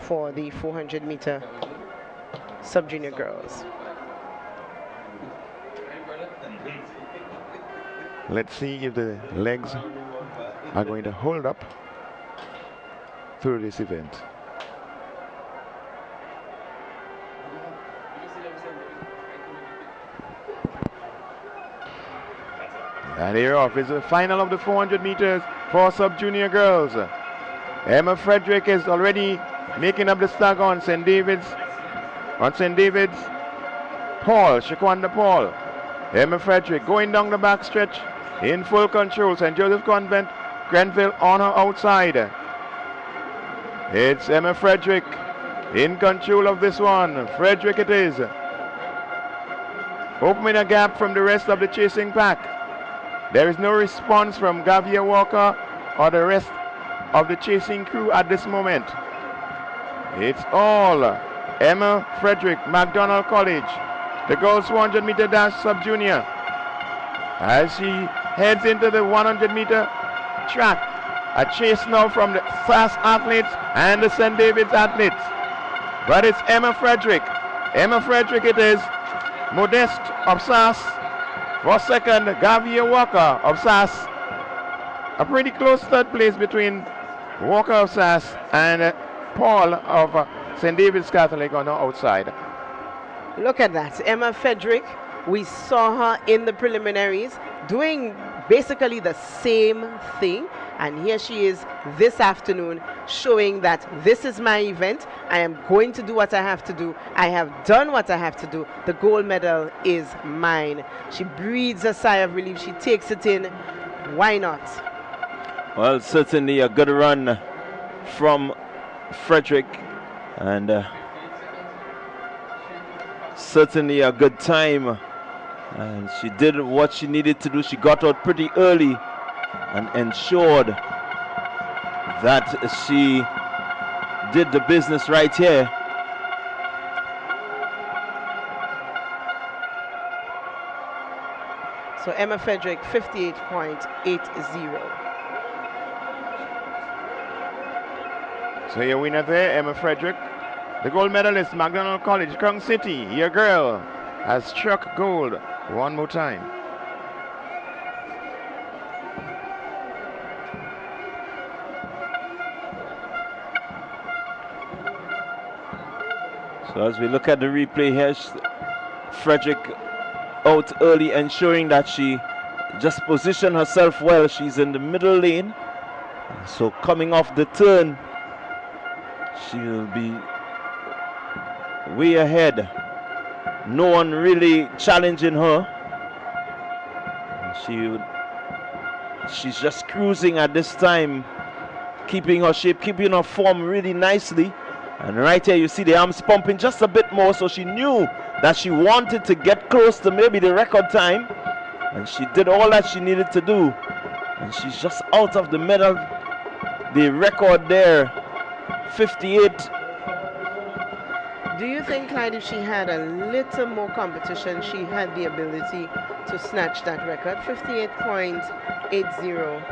S2: for the 400 meter sub-junior girls.
S7: Let's see if the legs are going to hold up through this event. And here off is the final of the 400 meters for sub-junior girls. Emma Frederick is already making up the stack on St. David's. On St. David's, Paul, Shaquanda Paul. Emma Frederick going down the back stretch in full control. St. Joseph Convent, Grenville on her outside. It's Emma Frederick in control of this one. Frederick it is. Opening a gap from the rest of the chasing pack. There is no response from Gavia Walker or the rest of the chasing crew at this moment. It's all Emma Frederick, McDonald College, the girls 400 meter dash sub-junior, as she heads into the 100 meter track. A chase now from the SAS athletes and the St. David's athletes. But it's Emma Frederick. Emma Frederick it is. Modeste of SAS. For second, Gavia Walker of SAS. A pretty close third place between Walker of SAS and Paul of St. David's Catholic on the outside.
S2: Look at that. Emma Frederick, we saw her in the preliminaries doing basically the same thing. And here she is this afternoon showing that this is my event. I am going to do what I have to do. I have done what I have to do. The gold medal is mine. She breathes a sigh of relief. She takes it in. Why not?
S17: Well, certainly a good run from Frederick, and certainly a good time. And she did what she needed to do. She got out pretty early and ensured that she did the business right here.
S2: So Emma Frederick, 58.80.
S7: So your winner there, Emma Frederick. The gold medalist, McDonald College, Crown City, your girl, has struck gold one more time.
S17: So as we look at the replay here, Frederick out early, ensuring that she just positioned herself well. She's in the middle lane. So coming off the turn, she'll be way ahead. No one really challenging her. She's just cruising at this time, keeping her shape, keeping her form really nicely. And right here you see the arms pumping just a bit more, so she knew that she wanted to get close to maybe the record time, and she did all that she needed to do. And she's just out of the medal, the record there, 58.
S2: Do you think, Clyde, if she had a little more competition, she had the ability to snatch that record? 58.80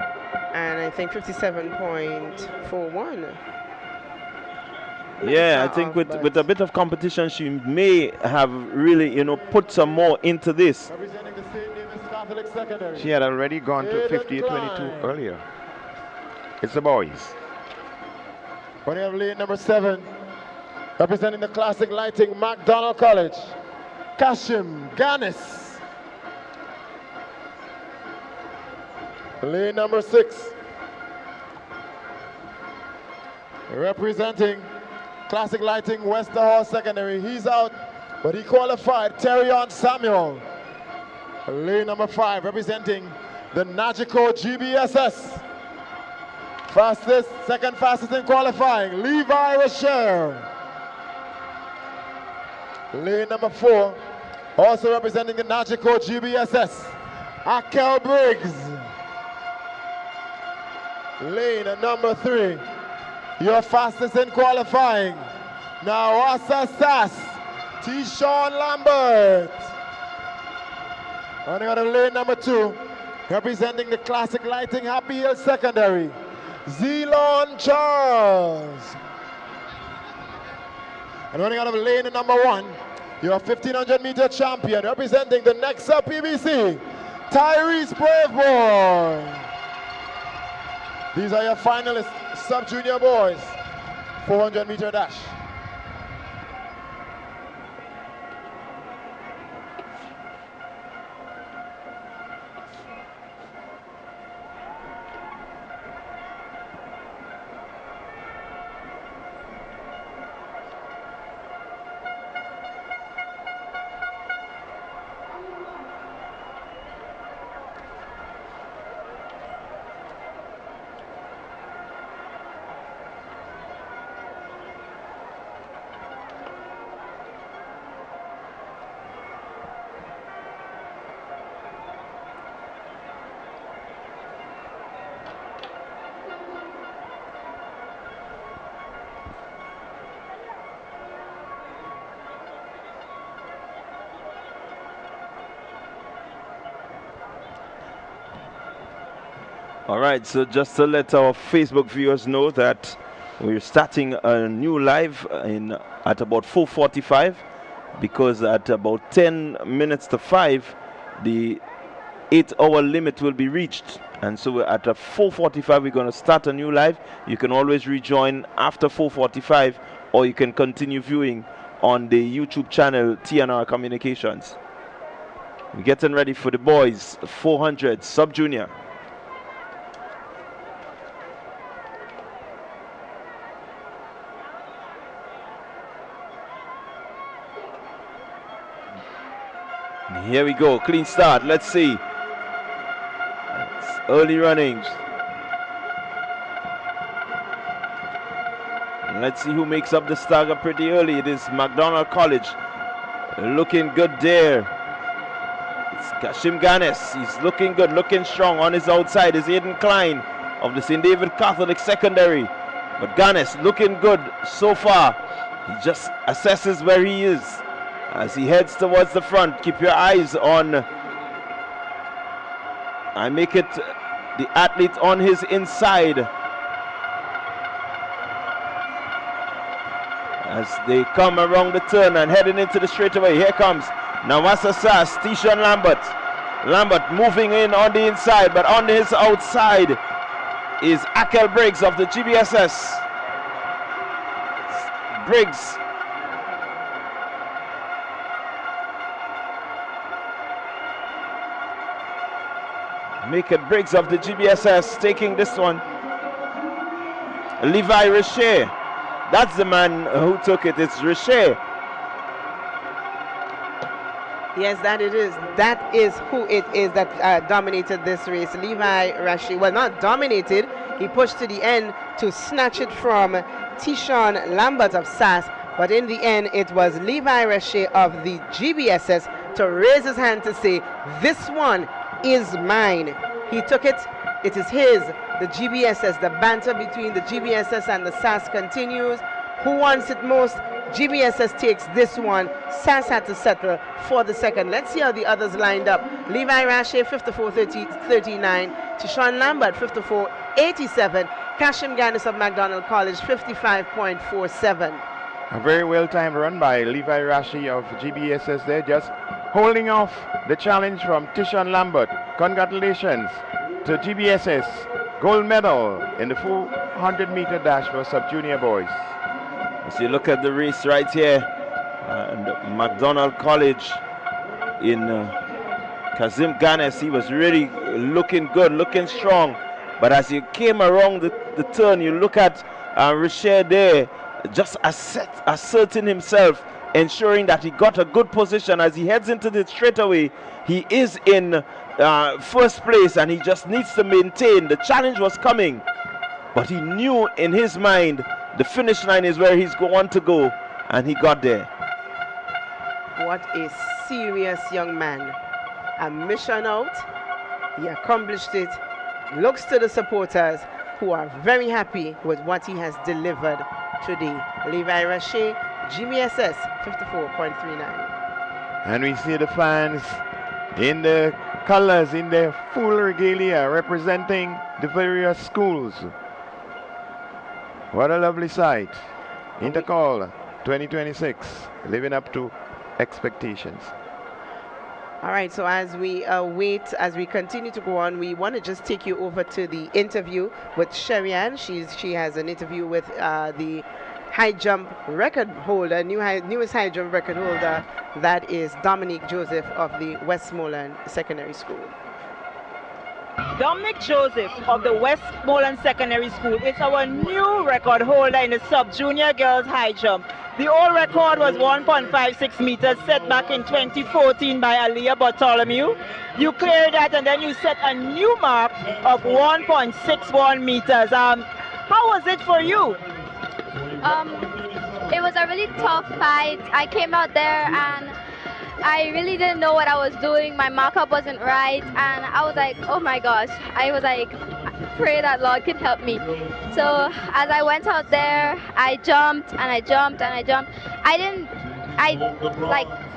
S2: and I think 57.41.
S17: Yeah, I think with a bit of competition, she may have really, put some more into this.
S7: She had already gone to 58.22 earlier. It's the boys.
S11: We have lane number 7, representing the classic lighting, McDonald College, Kashim Ganis. Lane number 6, representing classic lighting, Westerhall Secondary. He's out, but he qualified. Terrion Samuel. Lane number 5, representing the Nagico GBSS. Second fastest in qualifying, Levi Rocher. Lane number 4, also representing the Nagico GBSS, Akel Briggs. Lane number 3, your fastest in qualifying, Nawasa Sass, T-Sean Lambert. Running out of lane number 2, representing the classic lighting, Happy Hill Secondary, Zelon Charles. And running out of lane number 1, your 1500 meter champion, representing the Nexa PBC, Tyrese Brave Boy. These are your finalists, sub-junior boys, 400-meter dash.
S17: All right, so just to let our Facebook viewers know that we're starting a new live at about 4:45, because at about 10 minutes to 5, the 8-hour limit will be reached. And so at 4:45, we're going to start a new live. You can always rejoin after 4:45, or you can continue viewing on the YouTube channel TNR Communications. We're getting ready for the boys, 400 sub-junior. Here we go, clean start. Let's see. It's early runnings. Let's see who makes up the stagger pretty early. It is McDonald College. Looking good there. It's Kashim Ganes. He's looking good, looking strong. On his outside is Aiden Klein of the St. David Catholic Secondary. But Ganes looking good so far. He just assesses where he is as he heads towards the front. Keep your eyes on, I make it the athlete on his inside as they come around the turn and heading into the straightaway. Here comes Nawasa Sass, Tishan Lambert. Lambert moving in on the inside, but on his outside is Akel Briggs of the GBSS. Briggs Make it Briggs of the GBSS taking this one. Levi Richer. That's the man who took it. It's Richer.
S2: Yes, that it is. That is who it is that dominated this race. Levi Richer. Well, not dominated. He pushed to the end to snatch it from Tishon Lambert of SAS. But in the end, it was Levi Richer of the GBSS to raise his hand to say, this one is mine. He took it. It is his. The GBSS, the banter between the GBSS and the SAS continues. Who wants it most? GBSS takes this one. SAS had to settle for the second. Let's see how the others lined up. Levi Richer, 54.39. Tishon Lambert, 54.87. Kashim Ganis of McDonald College, 55.47.
S7: A very well-timed run by Levi Richer of GBSS there, just holding off the challenge from Tishon Lambert. Congratulations to GBSS. Gold medal in the 400-meter dash for sub-junior boys.
S17: As you look at the race right here, and McDonald College in Kazim Ganes, he was really looking good, looking strong. But as you came around the turn, you look at Richer there, just asserting himself, ensuring that he got a good position as he heads into the straightaway. He is in first place and he just needs to maintain. The challenge was coming, but he knew in his mind the finish line is where he's going to go, and he got there.
S2: What a serious young man. A mission out. He accomplished it. Looks to the supporters who are very happy with what he has delivered today. Levi Richer, GBSS, 54.39.
S7: And we see the fans in the colors, in their full regalia, representing the various schools. What a lovely sight. Intercol 2026, living up to expectations.
S2: All right, so as we as we continue to go on, we want to just take you over to the interview with Sherian. She has an interview with the high jump record holder, newest high jump record holder, that is Dominique Joseph of the Westmoreland Secondary School.
S9: Dominic Joseph of the Westmoreland Secondary School is our new record holder in the sub-junior girls high jump. The old record was 1.56 meters set back in 2014 by Aliyah Bartholomew. You cleared that and then you set a new mark of 1.61 meters. How was it for you?
S10: It was a really tough fight. I came out there and I really didn't know what I was doing. My markup wasn't right, and I was like, oh my gosh. I was like, pray that Lord can help me. So as I went out there, I jumped and I jumped and I jumped.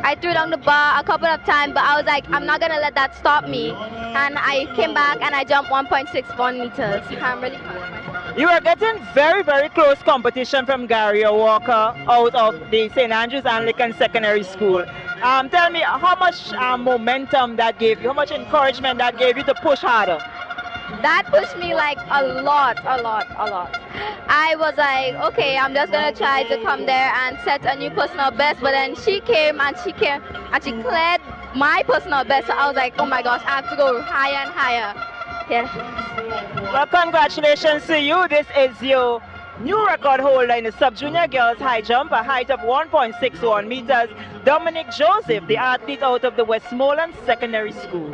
S10: I threw down the bar a couple of times, but I was like, I'm not gonna let that stop me. And I came back and I jumped 1.61 meters. I'm really proud of myself.
S9: You are getting very, very close competition from Gary Walker out of the St. Andrews Anglican Secondary School. Tell me how much momentum that gave you, how much encouragement that gave you to push harder?
S10: That pushed me like a lot. I was like, okay, I'm just gonna try to come there and set a new personal best, but then she came and she cleared my personal best, so I was like, oh my gosh, I have to go higher and higher. Yeah.
S9: Well, congratulations to you. This is your new record holder in the sub-junior girls high jump, a height of 1.61 meters, Dominic Joseph, the athlete out of the Westmoreland Secondary School.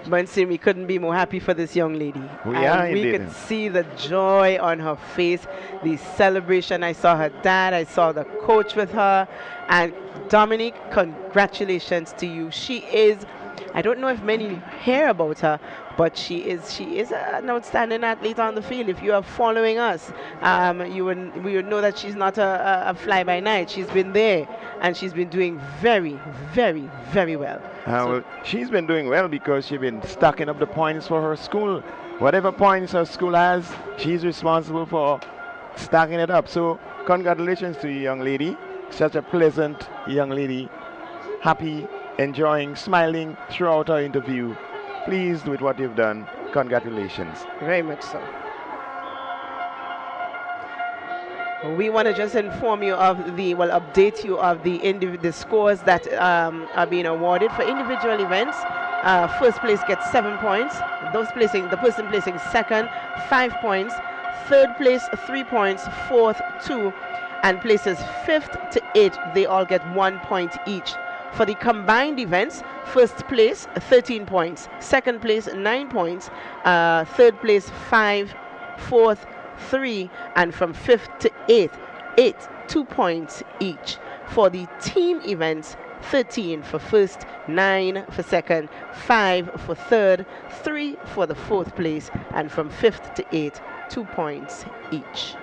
S2: Muncie, we couldn't be more happy for this young lady. We could see the joy on her face, the celebration. I saw her dad, I saw the coach with her. And Dominique, congratulations to you. She is, I don't know if many hear about her, but she is an outstanding athlete on the field. If you are following us, we would know that she's not a fly by night. She's been there and she's been doing very, very, very well.
S7: Well, she's been doing well because she's been stacking up the points for her school. Whatever points her school has, she's responsible for stacking it up. So congratulations to you, young lady. Such a pleasant young lady. Happy, enjoying, smiling throughout our interview. Pleased with what you've done. Congratulations.
S2: Very much so. We want to just inform you of update you of the scores that are being awarded for individual events. First place gets 7 points. The person placing second, 5 points. Third place, 3 points. Fourth, 2. And places 5th to 8th, they all get 1 point each. For the combined events, first place, 13 points. Second place, 9 points. Third place, 5. Fourth, 3. And from 5th to 8th, 2 points each. For the team events, 13 for first, 9 for second, 5 for third, 3 for the fourth place. And from 5th to 8th, 2 points each.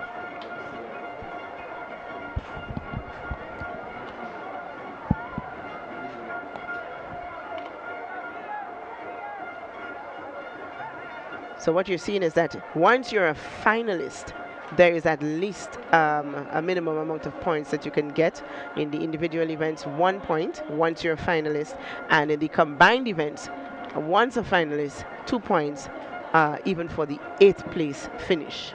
S2: So what you're seeing is that once you're a finalist, there is at least a minimum amount of points that you can get. In the individual events, 1 point once you're a finalist. And in the combined events, once a finalist, 2 points, even for the 8th place finish.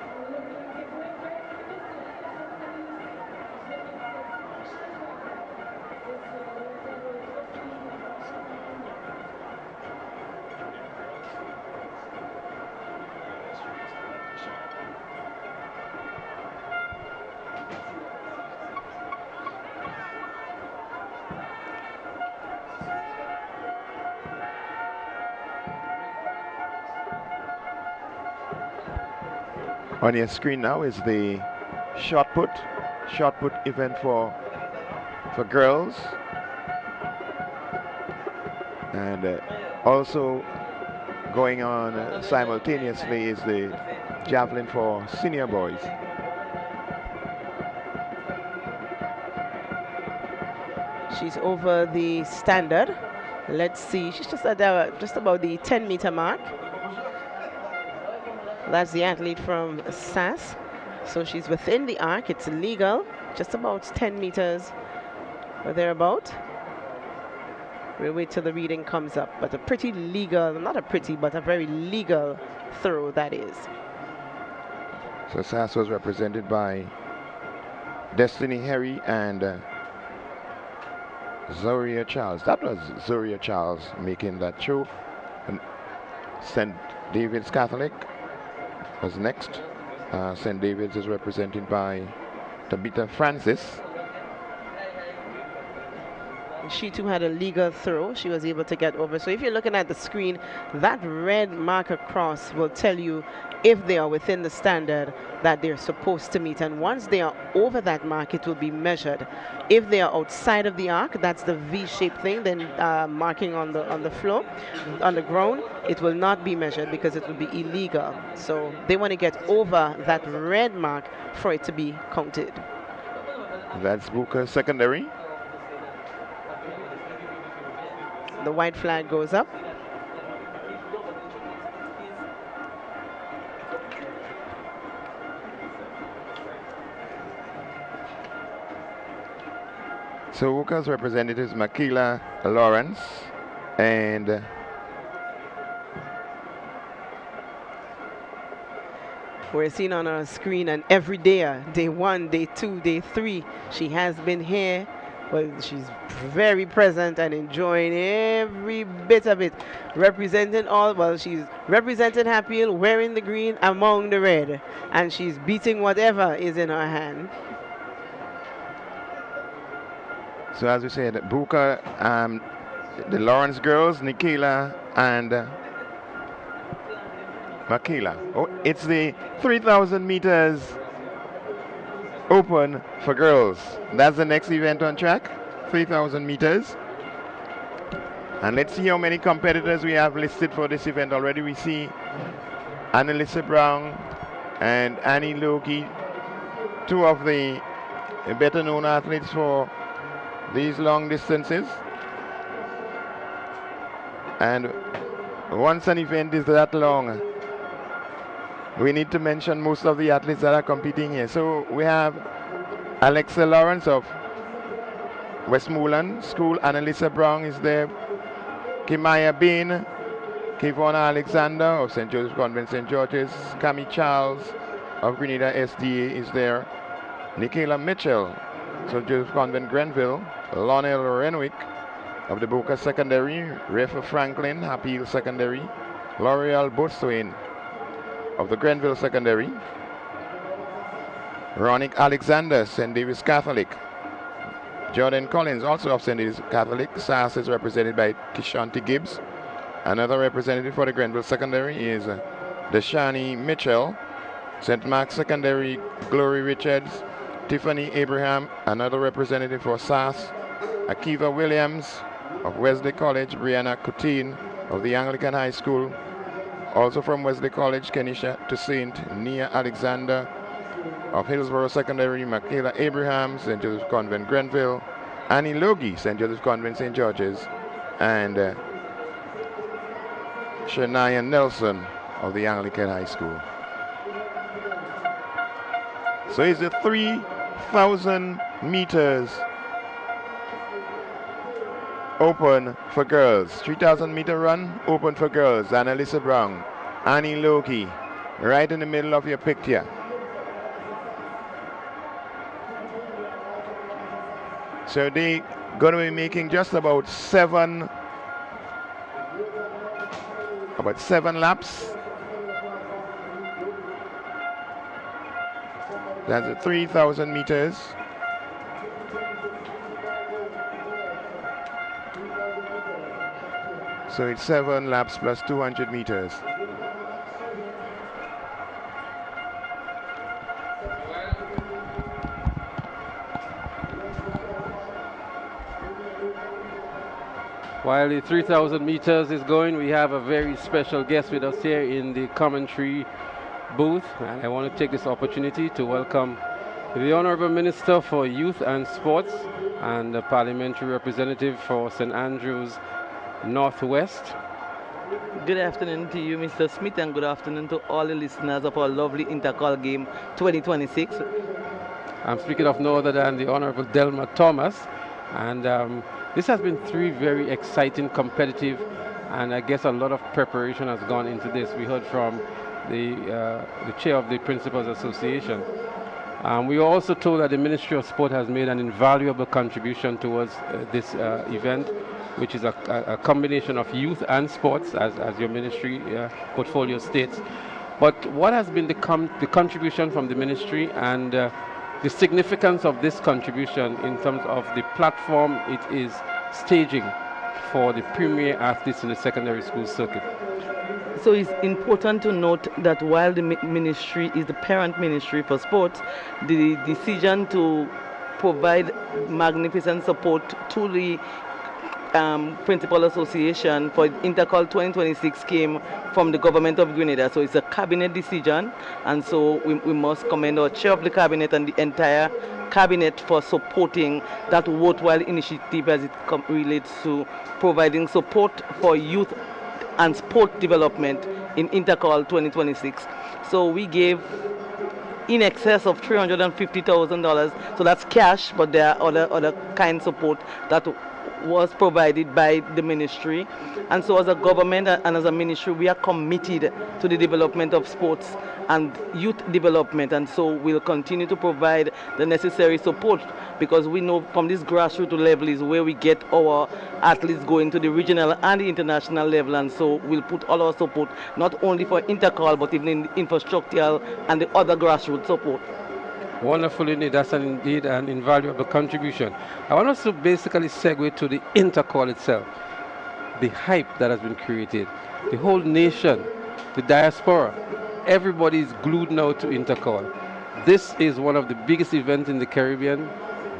S7: On your screen now is the shot put event for girls, and also going on simultaneously is the javelin for senior boys.
S2: She's over the standard. Let's see, she's just at just about the 10-meter mark. That's the athlete from SAS. So she's within the arc. It's legal. Just about 10 meters or thereabout. We'll wait till the reading comes up. But a pretty legal, not a pretty, but a very legal throw that is.
S7: So SAS was represented by Destiny Harry and Zoria Charles. That was Zoria Charles making that throw. And St. David's Catholic was next. St. David's is represented by Tabitha Francis.
S2: She too had a legal throw. She was able to get over. So if you're looking at the screen, that red mark across will tell you if they are within the standard that they're supposed to meet. And once they are over that mark, it will be measured. If they are outside of the arc, that's the V-shaped thing, then marking on the floor, on the ground, it will not be measured because it will be illegal. So they want to get over that red mark for it to be counted.
S7: That's Booker Secondary.
S2: The white flag goes up.
S7: So Wuka's representatives Makila Lawrence and
S2: we're seeing on our screen and every day, day 1, day 2, day 3, she has been here. Well, she's very present and enjoying every bit of it. Representing all, well, she's representing Hatfield, wearing the green among the red. And she's beating whatever is in her hand.
S7: so as we said, Buka, the Lawrence girls, Nikila and Makila. Oh, it's the 3,000 meters open for girls. That's the next event on track, 3,000 meters. And let's see how many competitors we have listed for this event already. We see Annalisa Brown and Annie Loki, two of the better known athletes for these long distances. And once an event is that long, we need to mention most of the athletes that are competing here. So we have Alexa Lawrence of Westmoreland School. Annalisa Brown is there. Kimaya Bain. Kivona Alexander of St. Joseph Convent St. George's. Cami Charles of Grenada SDA is there. Nikela Mitchell, St. Joseph Convent Grenville. Lonel Renwick of the Boca Secondary. Rafa Franklin, Happy Hill Secondary. L'Oreal Botswain of the Grenville Secondary. Ronick Alexander, St. David's Catholic. Jordan Collins, also of St. David's Catholic. SAS is represented by Kishanti Gibbs. Another representative for the Grenville Secondary is Deshani Mitchell. St. Mark's Secondary, Glory Richards. Tiffany Abraham, another representative for SAS. Akiva Williams of Wesley College. Brianna Coutin of the Anglican High School. Also from Wesley College, Kenisha Toussaint, Nia Alexander of Hillsborough Secondary, Michaela Abraham, St. Joseph Convent Grenville, Annie Logie, St. Joseph Convent St. George's, and Shania Nelson of the Anglican High School. So it's the 3,000 meters open for girls. 3,000 meter run open for girls. Annalisa Brown, Annie Loki, right in the middle of your picture. So they going to be making just about seven laps. That's 3,000 meters. So it's 7 laps plus 200 meters.
S1: While the 3,000 meters is going, we have a very special guest with us here in the commentary booth. And I want to take this opportunity to welcome the Honorable Minister for Youth and Sports and the Parliamentary Representative for St. Andrews Northwest.
S6: Good afternoon to you, Mr. Smith, and good afternoon to all the listeners of our lovely Intercol game 2026.
S1: I'm speaking of no other than the Honorable Delma Thomas. And This has been 3 very exciting, competitive, and I guess a lot of preparation has gone into this. We heard from the chair of the Principals Association. We were also told that the Ministry of Sport has made an invaluable contribution towards this event, which is a combination of youth and sports, as your ministry portfolio states. But what has been the contribution from the ministry and the significance of this contribution in terms of the platform it is staging for the premier athletes in the secondary school circuit?
S6: So it's important to note that while the ministry is the parent ministry for sports, the decision to provide magnificent support to the Principal Association for Intercol 2026 came from the government of Grenada. So it's a cabinet decision, and so we must commend our chair of the cabinet and the entire cabinet for supporting that worthwhile initiative as it relates to providing support for youth and sport development in Intercol 2026. So we gave in excess of $350,000. So that's cash, but there are other kind support that was provided by the ministry. And so as a government and as a ministry, we are committed to the development of sports and youth development, and so we'll continue to provide the necessary support, because we know from this grassroots level is where we get our athletes going to the regional and the international level, and so we'll put all our support not only for Intercol but even in the infrastructural and the other grassroots support.
S1: Wonderful indeed. That's indeed an invaluable contribution. I want us to basically segue to the Intercol itself. The hype that has been created, the whole nation, the diaspora, everybody is glued now to Intercol. This is one of the biggest events in the Caribbean,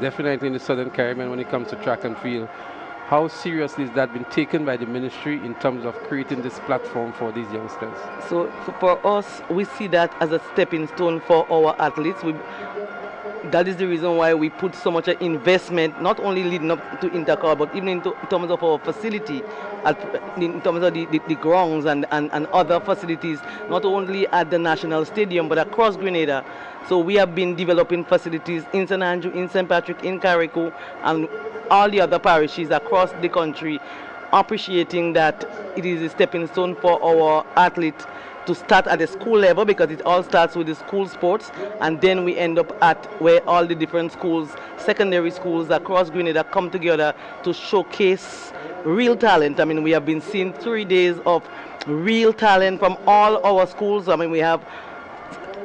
S1: definitely in the Southern Caribbean when it comes to track and field. How seriously has that been taken by the ministry in terms of creating this platform for these youngsters?
S6: So for us, we see that as a stepping stone for our athletes. That is the reason why we put so much investment, not only leading up to Intercol, but even in terms of our facility, in terms of the grounds and other facilities, not only at the National Stadium, but across Grenada. So we have been developing facilities in St. Andrew, in St. Patrick, in Carriacou, and all the other parishes across the country, appreciating that it is a stepping stone for our athletes to start at the school level, because it all starts with the school sports, and then we end up at where all the different schools, secondary schools across Grenada come together to showcase real talent. I mean, we have been seeing 3 days of real talent from all our schools. I mean, we have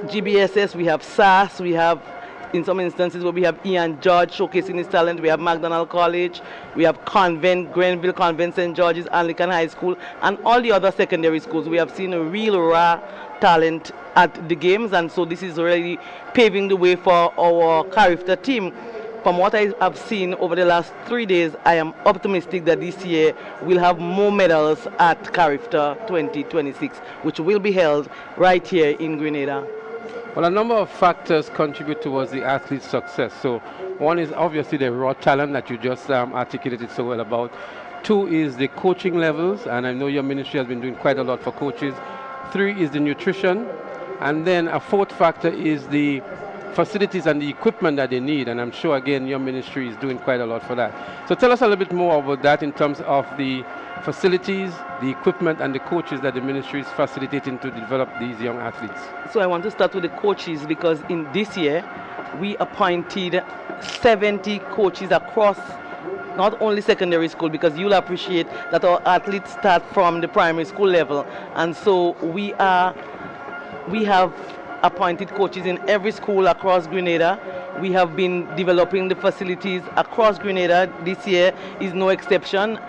S6: GBSS, we have SAS, we have, in some instances where we have Ian George showcasing his talent, we have McDonald College, we have Convent, Grenville Convent, St. George's, Anglican High School, and all the other secondary schools. We have seen a real raw talent at the games, and so this is really paving the way for our Carifta team. From what I have seen over the last 3 days, I am optimistic that this year we'll have more medals at Carifta 2026, which will be held right here in Grenada.
S1: Well, a number of factors contribute towards the athlete's success. So one is obviously the raw talent that you just articulated so well about. 2 is the coaching levels, and I know your ministry has been doing quite a lot for coaches. 3 is the nutrition. And then a 4th factor is the facilities and the equipment that they need, and I'm sure again your ministry is doing quite a lot for that. So tell us a little bit more about that in terms of the facilities, the equipment and the coaches that the ministry is facilitating to develop these young athletes.
S6: So I want to start with the coaches, because in this year we appointed 70 coaches across not only secondary school, because you'll appreciate that our athletes start from the primary school level, and so we have appointed coaches in every school across Grenada. We have been developing the facilities across Grenada. This year is no exception.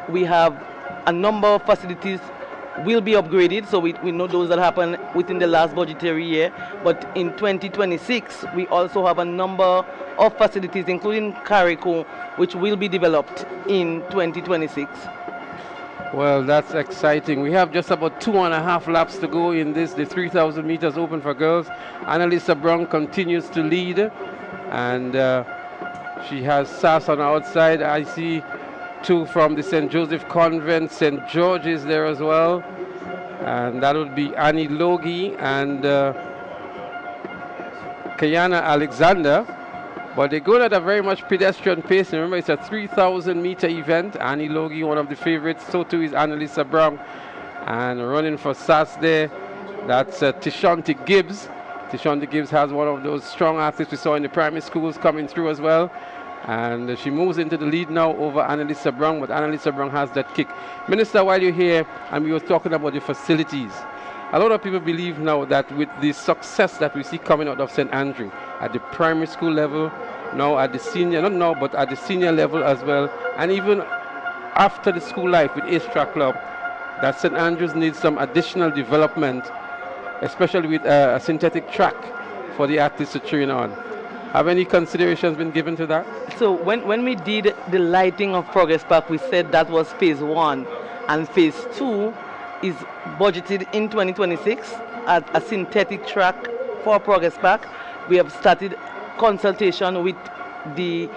S6: We have a number of facilities will be upgraded, so we know those that happened within the last budgetary year. But in 2026, we also have a number of facilities, including carriacou, which will be developed in 2026.
S1: Well, that's exciting. We have just about 2.5 laps to go in this, the 3,000 meters open for girls. Annalisa Brown continues to lead, and she has Sass on the outside. I see 2 from the St. Joseph Convent. St. George is there as well, and that would be Annie Logie and Kayana Alexander. But they're going at a very much pedestrian pace. And remember, it's a 3,000 meter event. Annie Logie, one of the favorites. So too is Annalisa Brown. And running for SAS there, that's Tishanti Gibbs. Tishanti Gibbs has one of those strong athletes we saw in the primary schools coming through as well. And she moves into the lead now over Annalisa Brown, but Annalisa Brown has that kick. Minister, while you're here, and we were talking about the facilities, a lot of people believe now that with the success that we see coming out of St. Andrew at the primary school level, now at the senior, not now, but at the senior level as well, and even after the school life with Ace Track Club, that St. Andrews needs some additional development, especially with a synthetic track for the athletes to train on. Have any considerations been given to that?
S6: So when we did the lighting of Progress Park, we said that was phase 1, and phase 2 is budgeted in 2026 at a synthetic track for Progress Park. We have started consultation with the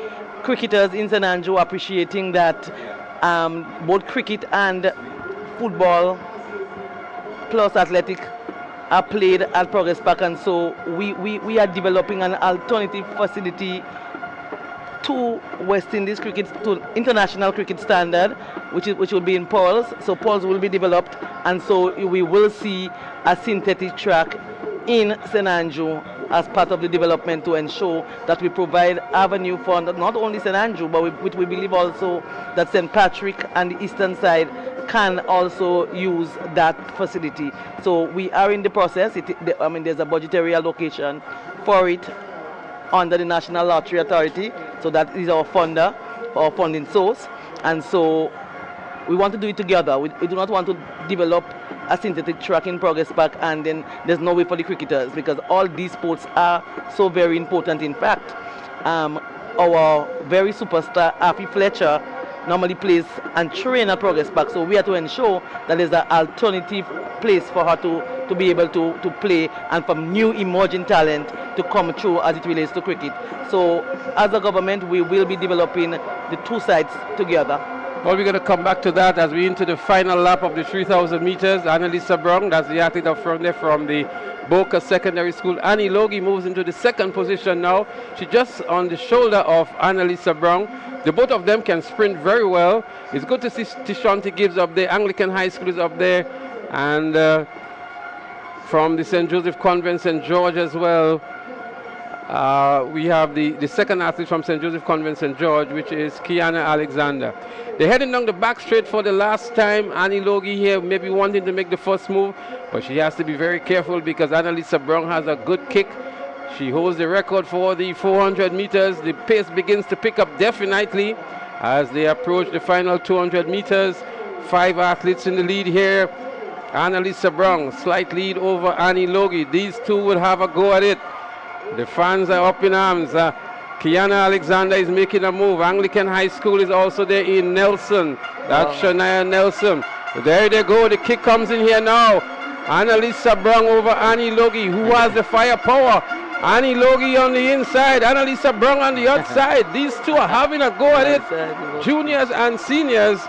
S6: cricketers in St. Andrew, appreciating that both cricket and football plus athletic are played at Progress Park, and so we are developing an alternative facility to West Indies cricket, to international cricket standard, which will be in Pearls. So Pearls will be developed, and so we will see a synthetic track in St. Andrew as part of the development to ensure that we provide avenue for not only St. Andrew, but we believe also that St. Patrick and the eastern side can also use that facility. So we are in the process. There's a budgetary allocation for it under the National Lottery Authority. So that is our funder, our funding source. And so we want to do it together. We do not want to develop a synthetic track in Progress Park and then there's no way for the cricketers, because all these sports are so very important. In fact, our very superstar, Afi Fletcher, normally plays and train at Progress Park, so we have to ensure that there's an alternative place for her to be able to play and for new emerging talent to come through as it relates to cricket. So as a government, we will be developing the two sides together.
S1: Well, we're going to come back to that as we into the final lap of the 3,000 meters. Annalisa Brown, that's the athlete up front there from the Boca Secondary School. Annie Logie moves into the second position now. She's just on the shoulder of Annalisa Brown. The both of them can sprint very well. It's good to see Tishanti Gibbs up there. Anglican High School is up there. And from the St. Joseph Convent, St. George as well. We have the second athlete from St. Joseph Convent, St. George, which is Kiana Alexander. They're heading down the back straight for the last time. Annie Logie here maybe wanting to make the first move, but she has to be very careful because Annalisa Brown has a good kick. She holds the record for the 400 meters. The pace begins to pick up definitely as they approach the final 200 meters. 5 athletes in the lead here. Annalisa Brown, slight lead over Annie Logie. These two will have a go at it. The fans are up in arms. Kiana Alexander is making a move. Anglican High School is also there in Nelson. That's Shania Nelson. There they go. The kick comes in here now. Annalisa Brown over Annie Logie. Who has the firepower? Annie Logie on the inside. Annalisa Brown on the outside. These two are having a go at it. Juniors and seniors.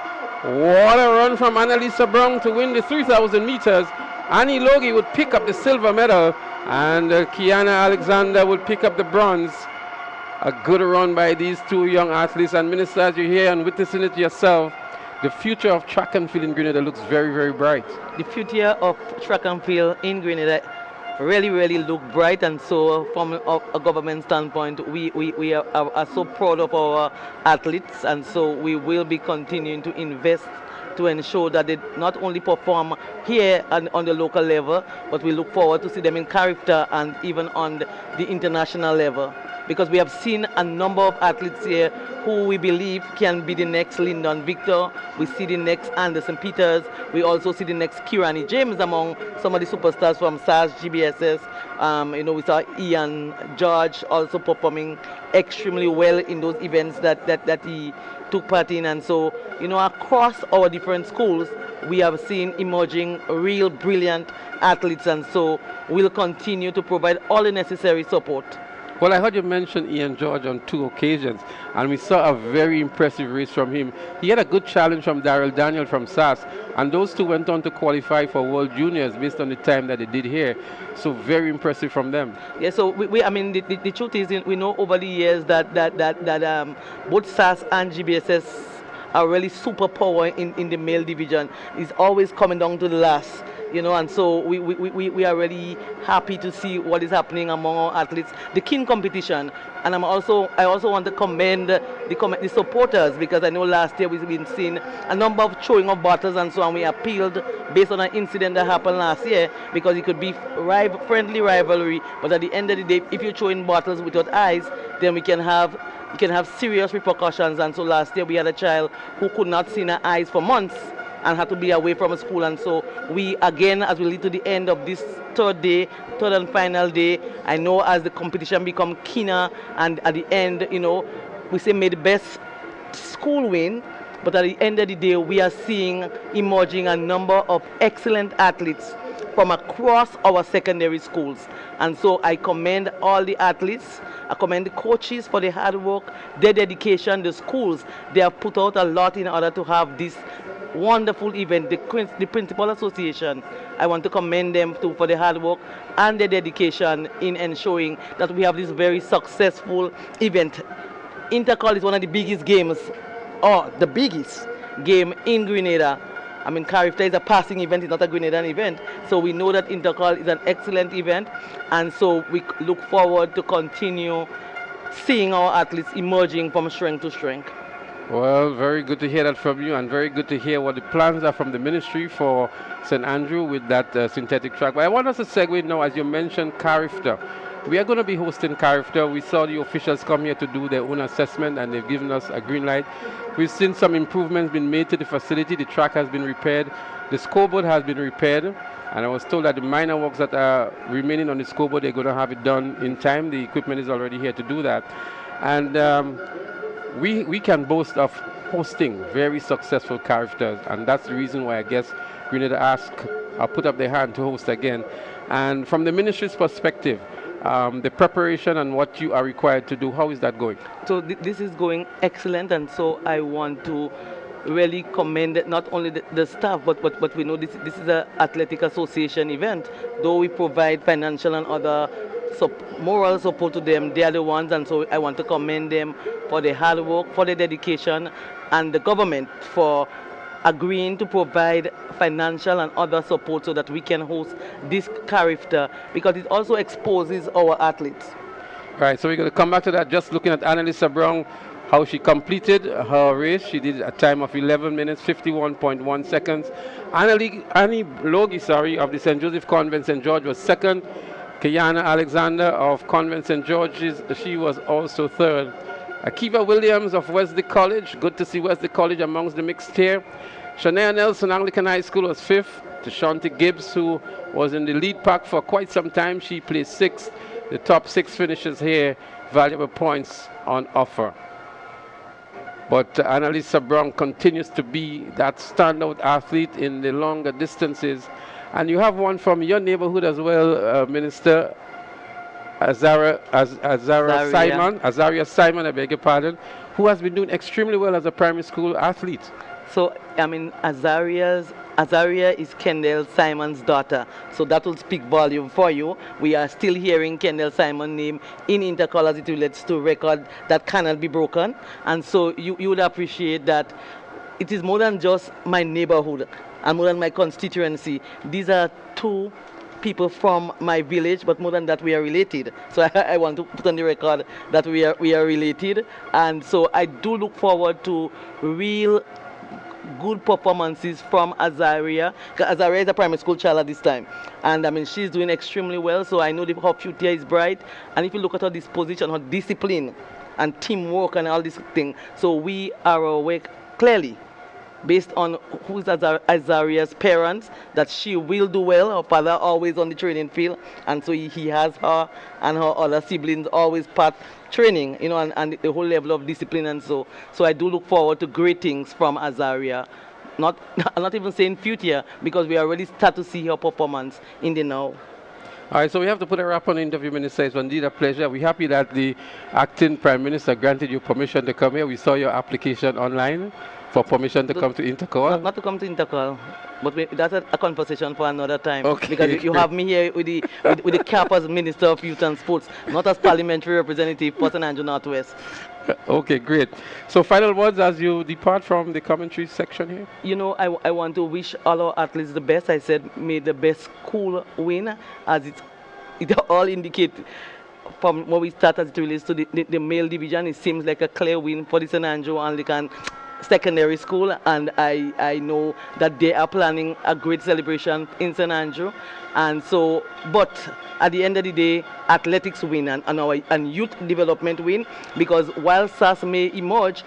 S1: What a run from Annalisa Brown to win the 3,000 meters. Annie Logie would pick up the silver medal. And Kiana Alexander will pick up the bronze. A good run by these two young athletes. And Minister, as you're here and witnessing it yourself, the future of track and field in Grenada looks very, very bright.
S6: The future of track and field in Grenada really, really look bright. And so from a government standpoint, we are so proud of our athletes. And so we will be continuing to invest to ensure that they not only perform here and on the local level, but we look forward to see them in character and even on the international level. Because we have seen a number of athletes here who we believe can be the next Lyndon Victor. We see the next Anderson Peters. We also see the next Kirani James among some of the superstars from SAS, GBSS. We saw Ian George also performing extremely well in those events that he took part in. And so, across our different schools, we have seen emerging real brilliant athletes. And so we'll continue to provide all the necessary support.
S1: Well, I heard you mention Ian George on 2 occasions, and we saw a very impressive race from him. He had a good challenge from Daryl Daniel from SAS, and those two went on to qualify for World Juniors based on the time that they did here. So very impressive from them.
S6: Yeah, so I mean, the truth is, we know over the years that both SAS and GBSS are really superpower in the male division. It's always coming down to the last. And so we are really happy to see what is happening among our athletes, the keen competition. And I also want to commend the supporters, because I know last year we've been seeing a number of throwing of bottles and so on. We appealed based on an incident that happened last year, because it could be friendly rivalry, but at the end of the day, if you're throwing bottles without eyes, then you can have serious repercussions. And so last year we had a child who could not see her eyes for months and had to be away from school. And so we, again, as we lead to the end of this third and final day, I know as the competition become keener, and at the end, we say may the best school win, but at the end of the day, we are seeing emerging a number of excellent athletes from across our secondary schools. And so I commend all the athletes, I commend the coaches for their hard work, their dedication, the schools. They have put out a lot in order to have this wonderful event. The Principal Association, I want to commend them too for their hard work and their dedication in ensuring that we have this very successful event. Intercol is one of the biggest games, or the biggest game in Grenada. I mean, Carifta is a passing event, it's not a Grenadan event. So we know that Intercol is an excellent event, and so we look forward to continue seeing our athletes emerging from strength to strength.
S1: Well, very good to hear that from you, and very good to hear what the plans are from the ministry for St. Andrew with that synthetic track. But I want us to segue now, as you mentioned, Carifta. We are going to be hosting Carifta. We saw the officials come here to do their own assessment, and they've given us a green light. We've seen some improvements being made to the facility. The track has been repaired. The scoreboard has been repaired. And I was told that the minor works that are remaining on the scoreboard, they're going to have it done in time. The equipment is already here to do that. And we can boast of hosting very successful Cariftas, and that's the reason why I guess Grenada put up their hand to host again. And from the ministry's perspective, the preparation and what you are required to do, how is that going?
S6: So this is going excellent, and so I want to really commend not only the staff, but we know this is an athletic association event. Though we provide financial and other moral support to them, they are the ones, and so I want to commend them for their hard work, for their dedication, and the government for agreeing to provide financial and other support so that we can host this Carifta, because it also exposes our athletes.
S1: Right, so we're going to come back to that. Just looking at Annalisa Brown, how she completed her race. She did a time of 11 minutes, 51.1 seconds. Annie Logie, of the St. Joseph Convent St. George was second. Kiana Alexander of Convent St. George's, she was also third. Akiva Williams of Wesley College, good to see Wesley College amongst the mixed here. Shania Nelson, Anglican High School, was fifth. Tashanti Gibbs, who was in the lead pack for quite some time, she placed sixth. The top 6 finishes here, valuable points on offer. But Annalisa Brown continues to be that standout athlete in the longer distances. And you have one from your neighborhood as well, Minister Azaria Simon, I beg your pardon, who has been doing extremely well as a primary school athlete.
S6: So, I mean, Azaria is Kendall Simon's daughter. So that will speak volume for you. We are still hearing Kendall Simon's name in Intercol as it relates to record that cannot be broken. And so you would appreciate that it is more than just my neighborhood and more than my constituency. These are two people from my village, but more than that, we are related. So I want to put on the record that we are related. And so I do look forward to real good performances from Azaria. Azaria is a primary school child at this time, and I mean she's doing extremely well, so I know her future is bright. And if you look at her disposition, her discipline and teamwork and all these things, so we are awake clearly based on who is Azaria's parents, that she will do well. Her father always on the training field, and so he has her and her other siblings always part training, and the whole level of discipline. And so I do look forward to great things from Azaria. I'm not even saying future, because we already start to see her performance in the now.
S1: All right, so we have to put a wrap on the interview, Minister. It's indeed a pleasure. We're happy that the acting Prime Minister granted you permission to come here. We saw your application online for permission to come to Intercol.
S6: Not to come to Intercol, but that's a conversation for another time.
S1: Okay.
S6: Because you have me here with the cap as Minister of Youth and Sports, not as parliamentary representative for St. Andrew Northwest.
S1: Okay, great. So final words as you depart from the commentary section here?
S6: You know, I want to wish all our athletes the best. I said, may the best school win, as it all indicate from when we start as it relates to the male division. It seems like a clear win for the St. Andrew Anglican Secondary School, and I know that they are planning a great celebration in St. Andrew. And so, but at the end of the day, athletics win and youth development win, because while SAS may emerge,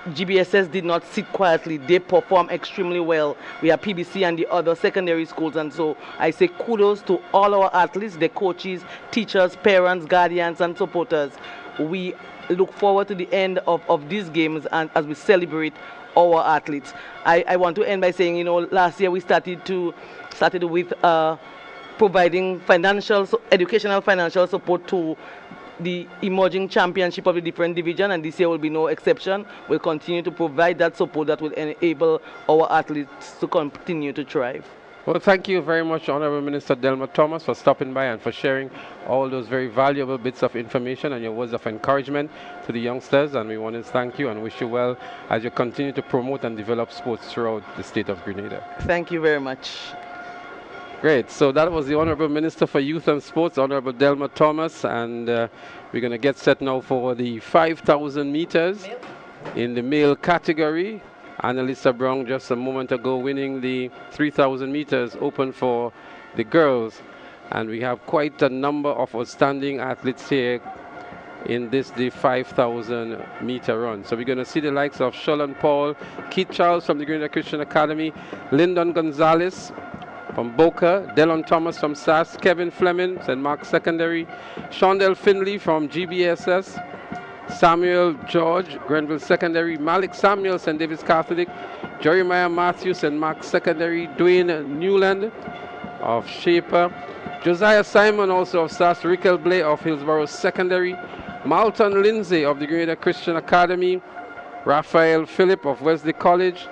S6: GBSS did not sit quietly. They perform extremely well. We have PBC and the other secondary schools, and so I say kudos to all our athletes, the coaches, teachers, parents, guardians, and supporters. We look forward to the end of these games and as we celebrate our athletes. I want to end by saying, you know, last year we started with providing educational financial support to the emerging championship of the different division, and this year will be no exception. We'll continue to provide that support that will enable our athletes to continue to thrive.
S1: Well, thank you very much, Honorable Minister Delma Thomas, for stopping by and for sharing all those very valuable bits of information and your words of encouragement to the youngsters. And we want to thank you and wish you well as you continue to promote and develop sports throughout the state of Grenada.
S6: Thank you very much.
S1: Great. So that was the Honorable Minister for Youth and Sports, Honorable Delma Thomas, and we're going to get set now for the 5,000 meters in the male category. Annalisa Brown just a moment ago winning the 3,000 meters open for the girls, and we have quite a number of outstanding athletes here in the 5,000 meter run. So we're going to see the likes of Shalon Paul, Keith Charles from the Grenada Christian Academy, Lyndon Gonzalez from Boca, Delon Thomas from SAS, Kevin Fleming, St. Mark's Secondary, Shondell Finley from GBSS, Samuel George, Grenville Secondary, Malik Samuel, St. David's Catholic, Jeremiah Matthews, St. Mark's Secondary, Dwayne Newland of Shaper, Josiah Simon also of SAS, Rickel Blay of Hillsborough Secondary, Malton Lindsay of the Grenada Christian Academy, Raphael Phillip of Wesley College,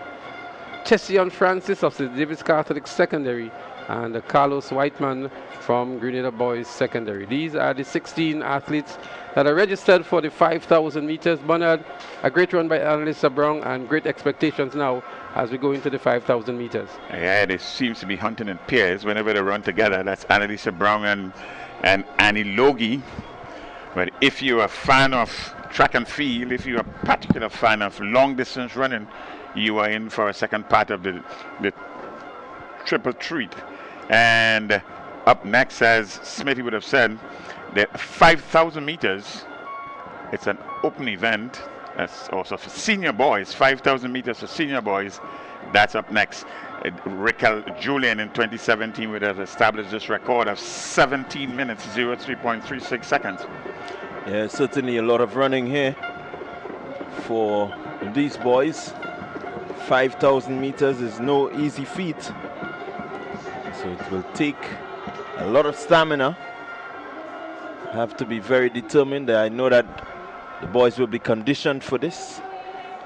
S1: Chession Francis of St. David's Catholic Secondary, and Carlos Whiteman from Grenada Boys Secondary. These are the 16 athletes that are registered for the 5,000 meters. Bernard, a great run by Annalisa Brown and great expectations now as we go into the 5,000 meters.
S12: Yeah, they seems to be hunting in pairs whenever they run together. That's Annalisa Brown and Annie Logie. But if you're a fan of track and field, if you're a particular fan of long distance running, you are in for a second part of the triple treat. And up next, as Smithy would have said, the 5,000 meters, it's an open event. That's also for senior boys, 5,000 meters for senior boys. That's up next. Rickel Julian in 2017 would have established this record of 17 minutes, 03.36 seconds.
S17: Yeah, certainly a lot of running here for these boys. 5,000 meters is no easy feat. So it will take a lot of stamina. Have to be very determined. I know that the boys will be conditioned for this.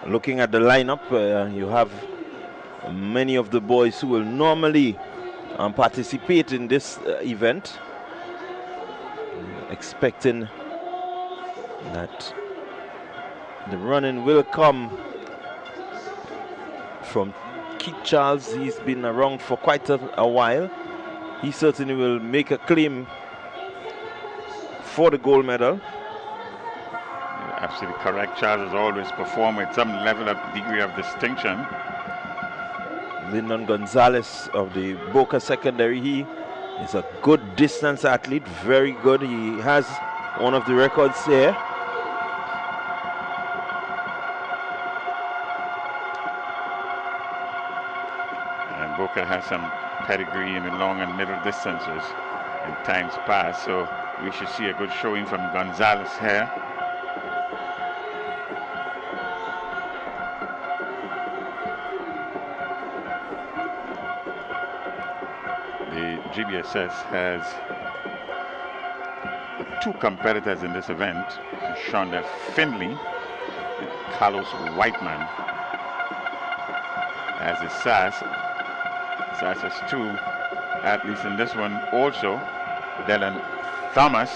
S17: Looking at the lineup, you have many of the boys who will normally participate in this event. Expecting that the running will come from Keith Charles. He's been around for quite a while. He certainly will make a claim for the gold medal.
S12: You're absolutely correct. Charles has always performed with some level of degree of distinction.
S17: Lyndon Gonzalez of the Boca Secondary, he is a good distance athlete, very good. He has one of the records here.
S12: And Boca has some pedigree in the long and middle distances in times past, so we should see a good showing from Gonzalez here. The GBSS has two competitors in this event, Shonda Finley and Carlos Whiteman. As is SAS. SAS has two athletes in this one also, Dylan Thomas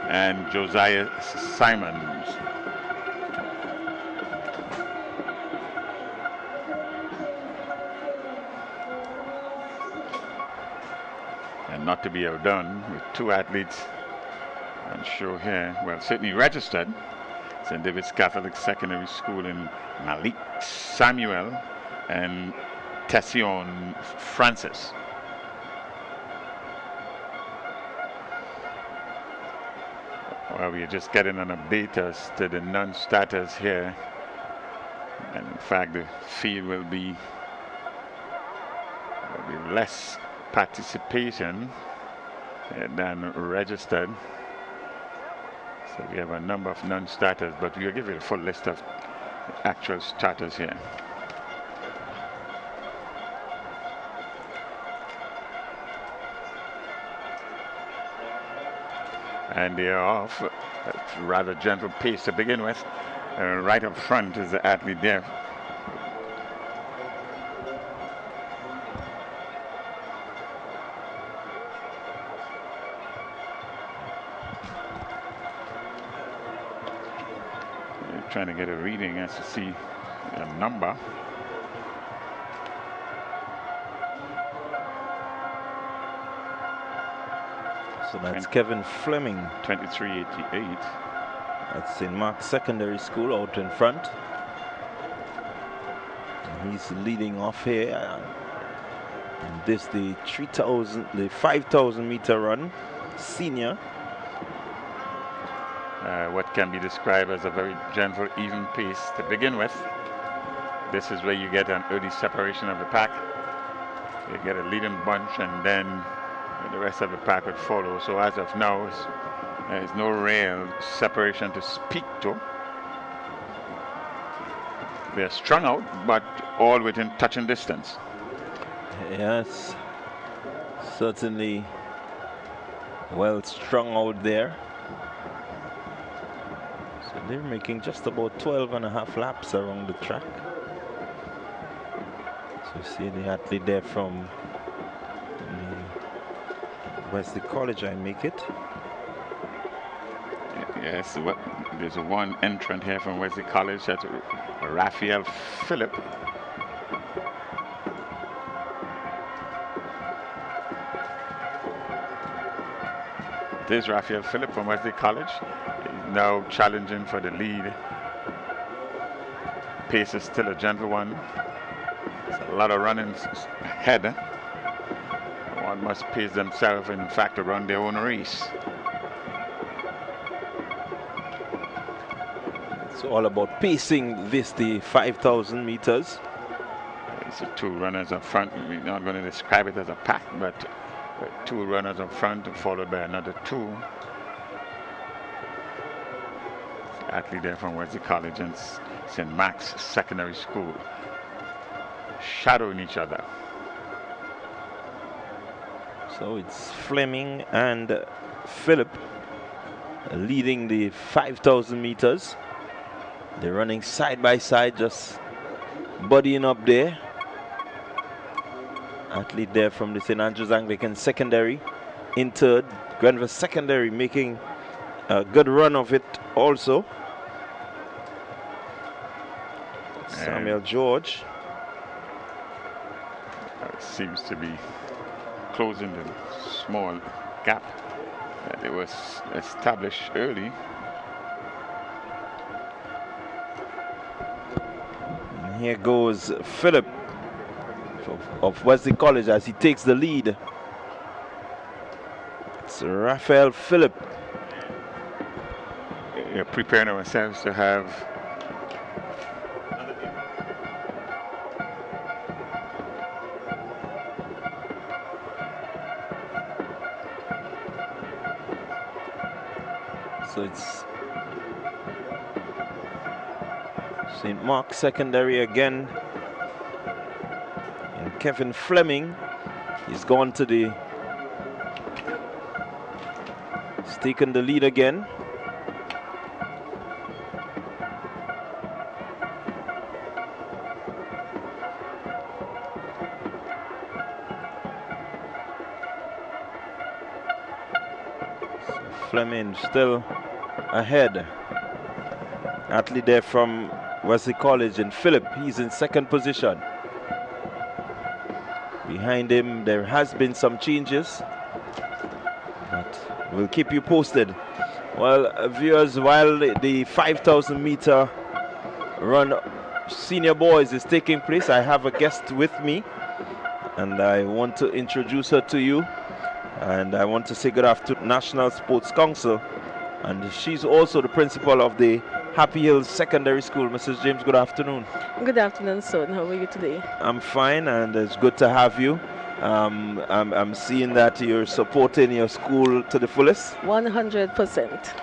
S12: and Josiah Simons. And not to be outdone with two athletes on show here, well, certainly registered, St. David's Catholic Secondary School in Malik Samuel and Tession Francis. Well, we are just getting an update as to the non-starters here. And in fact, the field will be less participation than registered. So we have a number of non-starters, but we'll give you a full list of actual starters here. And they are off at a rather gentle pace to begin with. Right up front is the athlete there. Trying to get a reading as to see a number.
S17: So that's Kevin Fleming.
S12: 2388.
S17: That's St. Mark's Secondary School out in front. And he's leading off here. And this the 5,000 meter run, senior.
S12: What can be described as a very gentle, even pace to begin with. This is where you get an early separation of the pack. You get a leading bunch, and then the rest of the pack would follow. So as of now, there is no real separation to speak to. They're strung out, but all within touching distance.
S17: Yes, certainly well strung out there. So they're making just about 12.5 laps around the track. So you see the athlete there from Wesley College, I make it.
S12: Yes, there's one entrant here from Wesley College. That's Raphael Phillip. There's Raphael Phillip from Wesley College. He's now challenging for the lead. Pace is still a gentle one. There's a lot of running ahead. One must pace themselves, in fact, to run their own race.
S17: It's all about pacing this, the 5,000 meters.
S12: It's two runners up front. We're not going to describe it as a pack, but two runners up front followed by another two. Athlete there from Wesley College and St. Mark's Secondary School, shadowing each other.
S17: So it's Fleming and Phillip leading the 5,000 meters. They're running side by side, just buddying up there. Athlete there from the St. Andrews Anglican Secondary in third. Grenada Secondary making a good run of it also. Samuel George.
S12: Seems to be closing the small gap that it was established early.
S17: And here goes Phillip of Wesley College as he takes the lead. It's Raphael Phillip.
S12: We're preparing ourselves to have
S17: so it's St. Mark's Secondary again. And Kevin Fleming, he's gone to the taken the lead again. Fleming still ahead. Athlete there from Wesley College in Phillip. He's in second position. Behind him, there has been some changes, but we'll keep you posted. Well, viewers, while the 5,000 meter run senior boys is taking place, I have a guest with me, and I want to introduce her to you. And I want to say good afternoon to National Sports Council, and she's also the principal of the Happy Hills Secondary School. Mrs. James, good afternoon.
S13: Good afternoon, son. How are you today?
S17: I'm fine, and it's good to have you. I'm seeing that you're supporting your school to the fullest.
S13: 100%.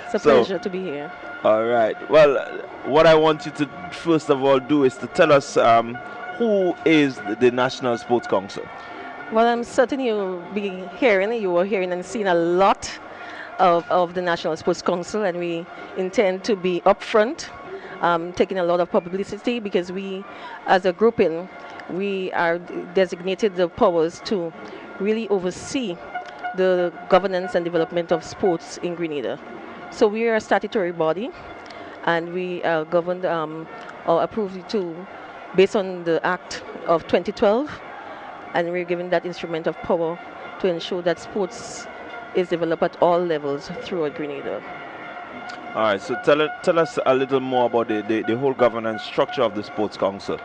S13: It's a pleasure to be here.
S17: All right. Well, what I want you to first of all do is to tell us who is the National Sports Council.
S13: Well, I'm certain you were hearing and seeing a lot of the National Sports Council, and we intend to be upfront, taking a lot of publicity, because we, as a grouping, we are designated the powers to really oversee the governance and development of sports in Grenada. So we are a statutory body, and we are governed or approved based on the Act of 2012. And we're given that instrument of power to ensure that sports is developed at all levels throughout Grenada.
S17: All right, so tell us a little more about the whole governance structure of the Sports Council.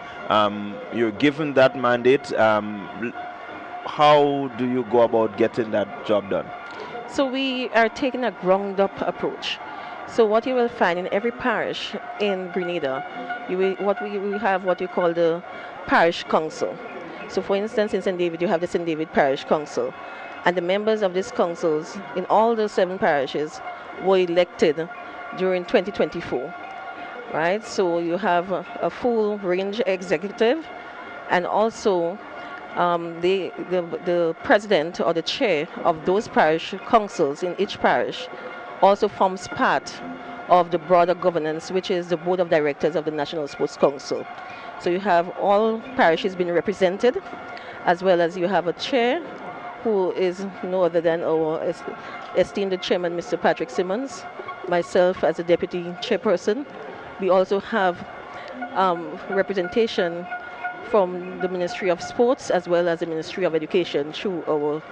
S17: You're given that mandate. How do you go about getting that job done?
S13: So we are taking a ground-up approach. So what you will find in every parish in Grenada, we have what you call the parish council. So for instance, in St. David, you have the St. David Parish Council. And the members of these councils in all the 7 parishes were elected during 2024. Right? So you have a full range executive, and also the president or the chair of those parish councils in each parish also forms part of the broader governance, which is the board of directors of the National Sports Council. So you have all parishes being represented, as well as you have a chair who is no other than our esteemed chairman, Mr. Patrick Simmons, myself as a deputy chairperson. We also have representation from the Ministry of Sports as well as the Ministry of Education through our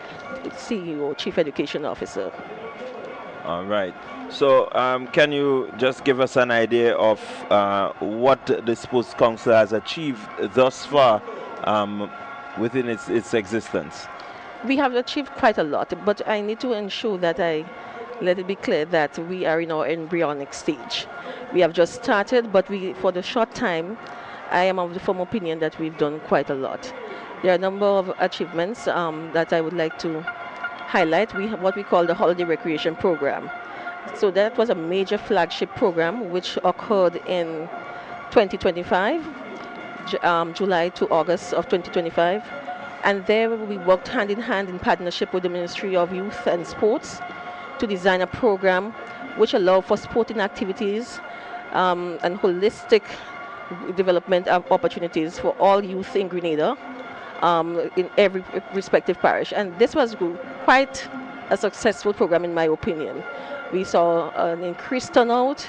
S13: CEO, Chief Education Officer.
S17: All right. So can you just give us an idea of what the Sports Council has achieved thus far within its existence?
S13: We have achieved quite a lot, but I need to ensure that I let it be clear that we are in our embryonic stage. We have just started, but for the short time, I am of the firm opinion that we've done quite a lot. There are a number of achievements that I would like to highlight. We have what we call the Holiday Recreation Program. So that was a major flagship program which occurred in 2025, July to August of 2025. And there we worked hand in hand in partnership with the Ministry of Youth and Sports to design a program which allowed for sporting activities and holistic development of opportunities for all youth in Grenada in every respective parish. And this was quite a successful program in my opinion. We saw an increased turnout.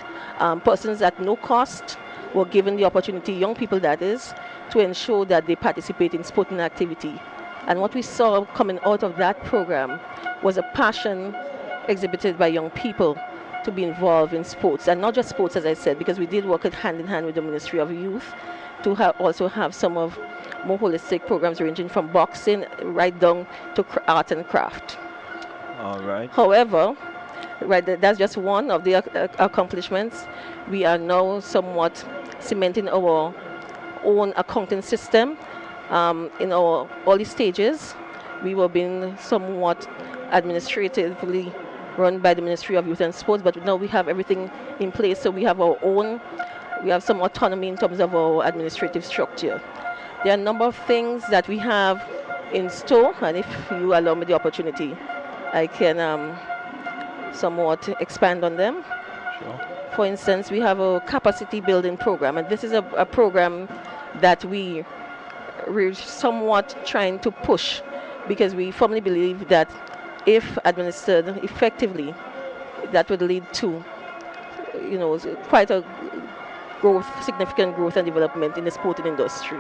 S13: Persons at no cost were given the opportunity, young people that is, to ensure that they participate in sporting activity. And what we saw coming out of that program was a passion exhibited by young people to be involved in sports, and not just sports, as I said, because we did work hand in hand with the Ministry of Youth to also have some of more holistic programs ranging from boxing right down to art and craft.
S17: All right.
S13: However, that's just one of the accomplishments. We are now somewhat cementing our own accounting system in our early stages. We were being somewhat administratively run by the Ministry of Youth and Sports, but now we have everything in place, so we have our own, we have some autonomy in terms of our administrative structure. There are a number of things that we have in store, and if you allow me the opportunity, I can somewhat expand on them.
S17: Sure.
S13: For instance, we have a capacity building program, and this is a program that we're somewhat trying to push, because we firmly believe that if administered effectively, that would lead to, quite a significant growth and development in the sporting industry.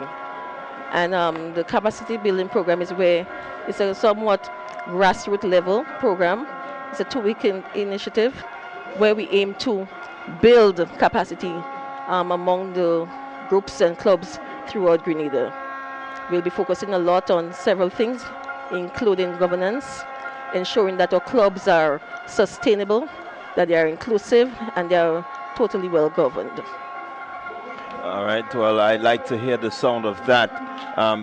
S13: And the capacity building program is where it's a somewhat grassroots level program. It's a 2-week initiative where we aim to build capacity among the groups and clubs throughout Grenada. We'll be focusing a lot on several things, including governance, ensuring that our clubs are sustainable, that they are inclusive, and they are totally well governed.
S17: All right, well, I like to hear the sound of that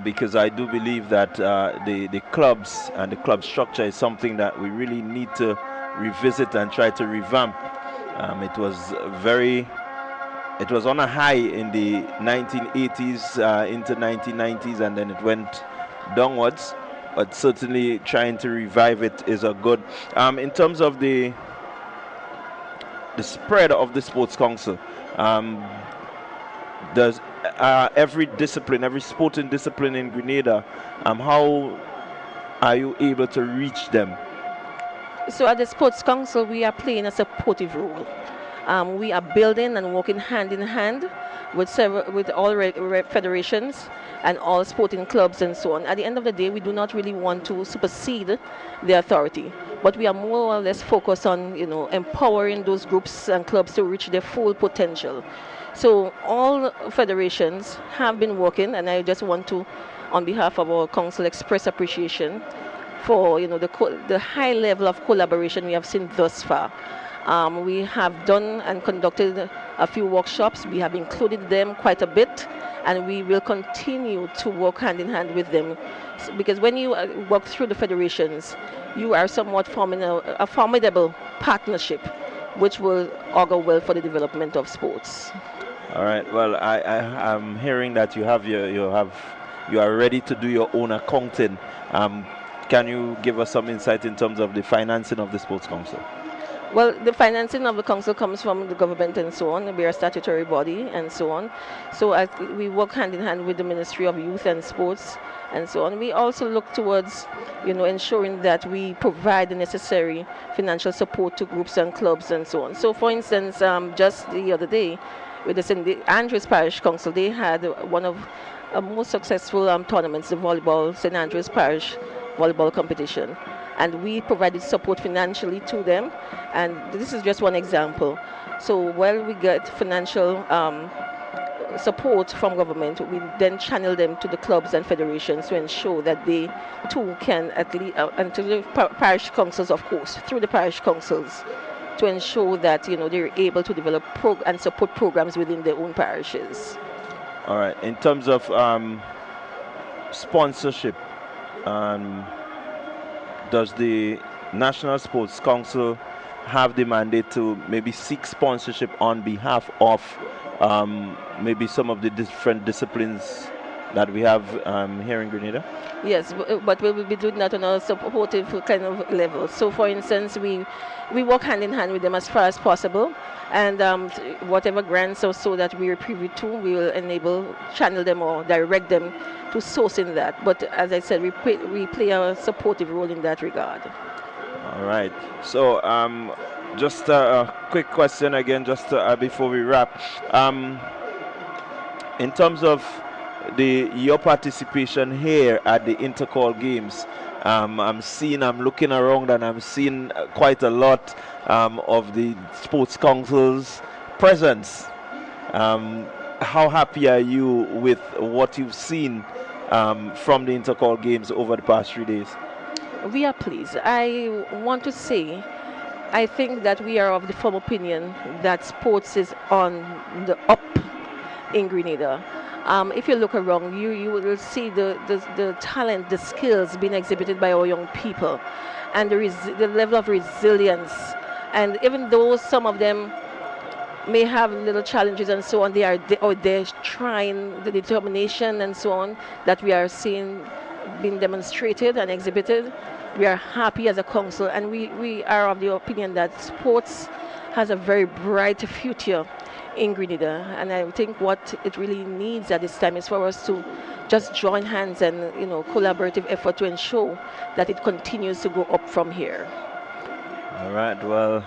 S17: because I do believe that the clubs and the club structure is something that we really need to revisit and try to revamp. It was on a high in the 1980s into 1990s, and then it went downwards, but certainly trying to revive it is a good. In terms of the spread of the Sports Council, does every discipline, every sporting discipline in Grenada, how are you able to reach them?
S13: So at the Sports Council, we are playing a supportive role. We are building and working hand in hand with all federations and all sporting clubs and so on. At the end of the day, we do not really want to supersede the authority, but we are more or less focused on, empowering those groups and clubs to reach their full potential. So all federations have been working, and I just want to, on behalf of our council, express appreciation for the high level of collaboration we have seen thus far. We have done and conducted a few workshops. We have included them quite a bit, and we will continue to work hand in hand with them, because when you work through the federations, you are somewhat forming a formidable partnership, which will augur well for the development of sports.
S17: All right. Well, I'm hearing that you are ready to do your own accounting. Can you give us some insight in terms of the financing of the Sports Council?
S13: Well, the financing of the council comes from the government and so on. We are a statutory body and so on. So we work hand in hand with the Ministry of Youth and Sports and so on. We also look towards, ensuring that we provide the necessary financial support to groups and clubs and so on. So, for instance, just the other day, with the St. Andrews Parish Council, they had one of the most successful tournaments, the St. Andrews Parish volleyball competition. And we provided support financially to them. And this is just one example. So while we get financial support from government, we then channel them to the clubs and federations to ensure that they too can at least, and to the parish councils, of course, through the parish councils, to ensure that they're able to develop and support programs within their own parishes.
S17: All right. In terms of sponsorship, does the National Sports Council have the mandate to maybe seek sponsorship on behalf of maybe some of the different disciplines that we have here in Grenada?
S13: Yes, but we will be doing that on a supportive kind of level. So, for instance, we work hand in hand with them as far as possible, and whatever grants or so that we are privy to, we will channel them or direct them to sourcing that. But as I said, we play a supportive role in that regard.
S17: All right. So, just a quick question again, just before we wrap. In terms of your participation here at the Intercol Games, I'm looking around and I'm seeing quite a lot of the Sports Council's presence. How happy are you with what you've seen from the Intercol Games over the past 3 days?
S13: We are pleased. I want to say, I think that we are of the firm opinion that sports is on the up in Grenada. If you look around, you will see the talent, the skills being exhibited by our young people, and the level of resilience. And even though some of them may have little challenges and so on, they're trying, the determination and so on that we are seeing been demonstrated and exhibited, we are happy as a council, and we are of the opinion that sports has a very bright future in Grenada. And I think what it really needs at this time is for us to just join hands and, collaborative effort to ensure that it continues to go up from here.
S17: All right, well,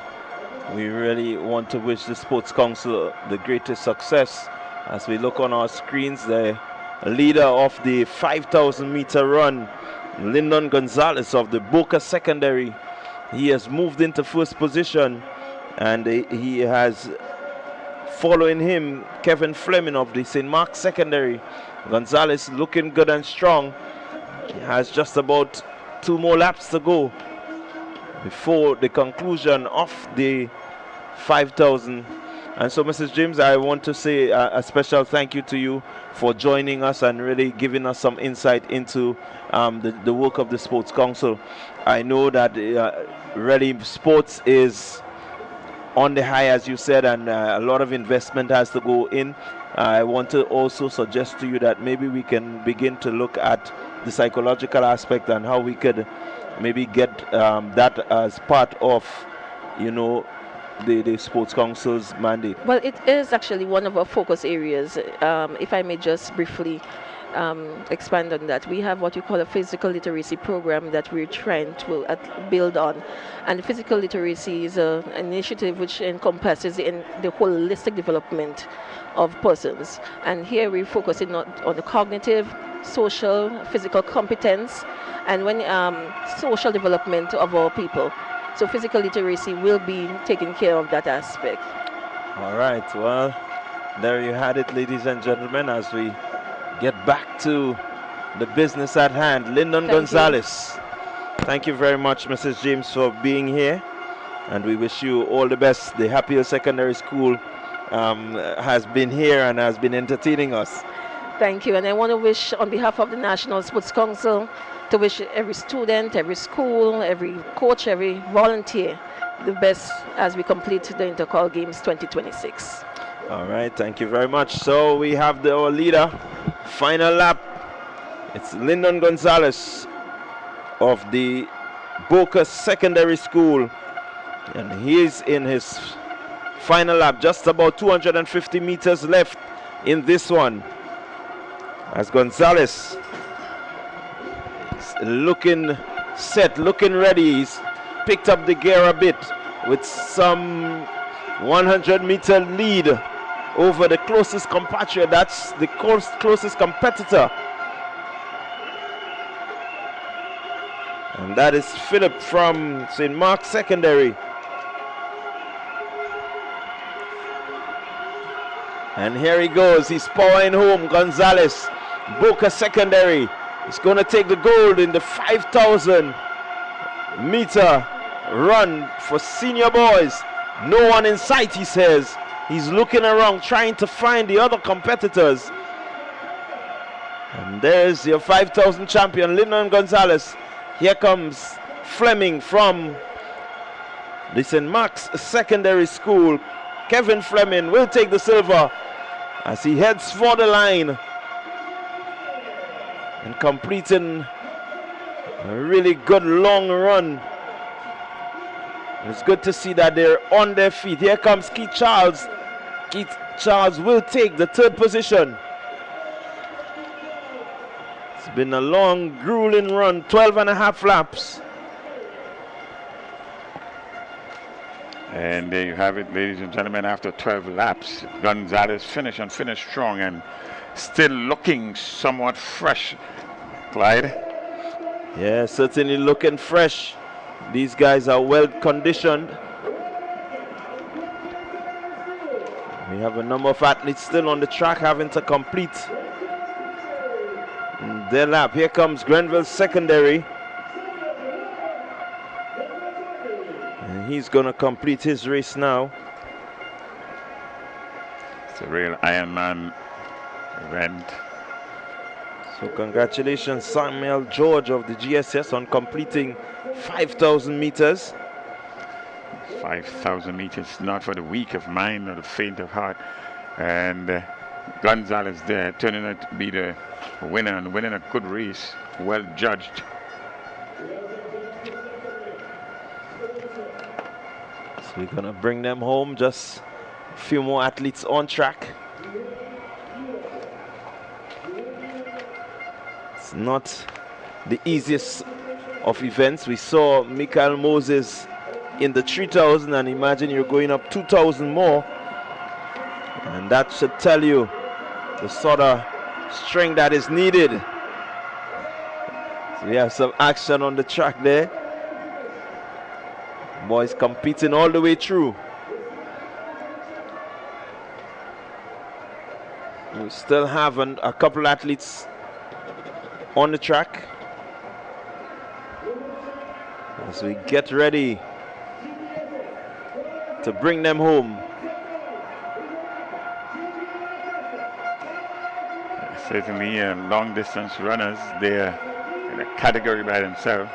S17: we really want to wish the Sports Council the greatest success. As we look on our screens, the leader of the 5,000 meter run, Lyndon Gonzalez of the Boca Secondary, he has moved into first position, and he has, following him, Kevin Fleming of the St. Mark's Secondary. Gonzalez looking good and strong. He has just about 2 more laps to go before the conclusion of the 5,000. And so, Mrs. James, I want to say a special thank you to you for joining us and really giving us some insight into the work of the Sports Council. I know that really sports is on the high, as you said, and a lot of investment has to go in. I want to also suggest to you that maybe we can begin to look at the psychological aspect and how we could maybe get that as part of, the Sports Council's mandate.
S13: Well, it is actually one of our focus areas. If I may just briefly expand on that. We have what we call a physical literacy program that we're trying to build on. And physical literacy is an initiative which encompasses the holistic development of persons. And here we're focusing on the cognitive, social, physical competence, and when social development of our people. So physical literacy will be taking care of that aspect.
S17: All right, well, there you had it, ladies and gentlemen, as we get back to the business at hand. Lyndon Gonzalez. Thank you very much, Mrs. James, for being here, and we wish you all the best. The Happy Hill Secondary School has been here and has been entertaining us.
S13: Thank you, and I want to wish, on behalf of the National Sports Council, to wish every student, every school, every coach, every volunteer the best as we complete the Intercol Games 2026.
S17: All right, thank you very much. So we have our leader, final lap. It's Lyndon Gonzalez of the Boca Secondary School, and he is in his final lap, just about 250 meters left in this one, as Gonzalez is looking set, looking ready. He's picked up the gear a bit with some 100-meter lead over the closest compatriot. That's the closest competitor, and that is Philip from St. Mark's Secondary. And here he goes, he's powering home. Gonzalez, Boca Secondary, is going to take the gold in the 5,000 meter run for senior boys. No one in sight, he says. He's looking around, trying to find the other competitors. And there's your 5,000 champion, Lyndon Gonzalez. Here comes Fleming from the St. Mark's Secondary School. Kevin Fleming will take the silver as he heads for the line and completing a really good long run. It's good to see that they're on their feet. Here comes Keith Charles. Keith Charles will take the third position. It's been a long, grueling run, 12 and a half laps.
S12: And there you have it, ladies and gentlemen. After 12 laps, Gonzalez finished strong and still looking somewhat fresh. Clyde?
S17: Yeah, certainly looking fresh. These guys are well conditioned. We have a number of athletes still on the track having to complete their lap. Here comes Grenville Secondary. And he's going to complete his race now.
S12: It's a real Ironman event.
S17: So congratulations, Samuel George of the GSS, on completing 5,000 meters.
S12: 5,000 meters, not for the weak of mind or the faint of heart. And Gonzalez there, turning out to be the winner and winning a good race, well judged.
S17: So we're gonna bring them home, just a few more athletes on track. It's not the easiest of events. We saw Michael Moses in the 3,000, and imagine you're going up 2,000 more. And that should tell you the sort of strength that is needed. So we have some action on the track there. Boys competing all the way through. We still have a couple athletes on the track as we get ready to bring them home.
S12: Certainly long distance runners, they're in a category by themselves.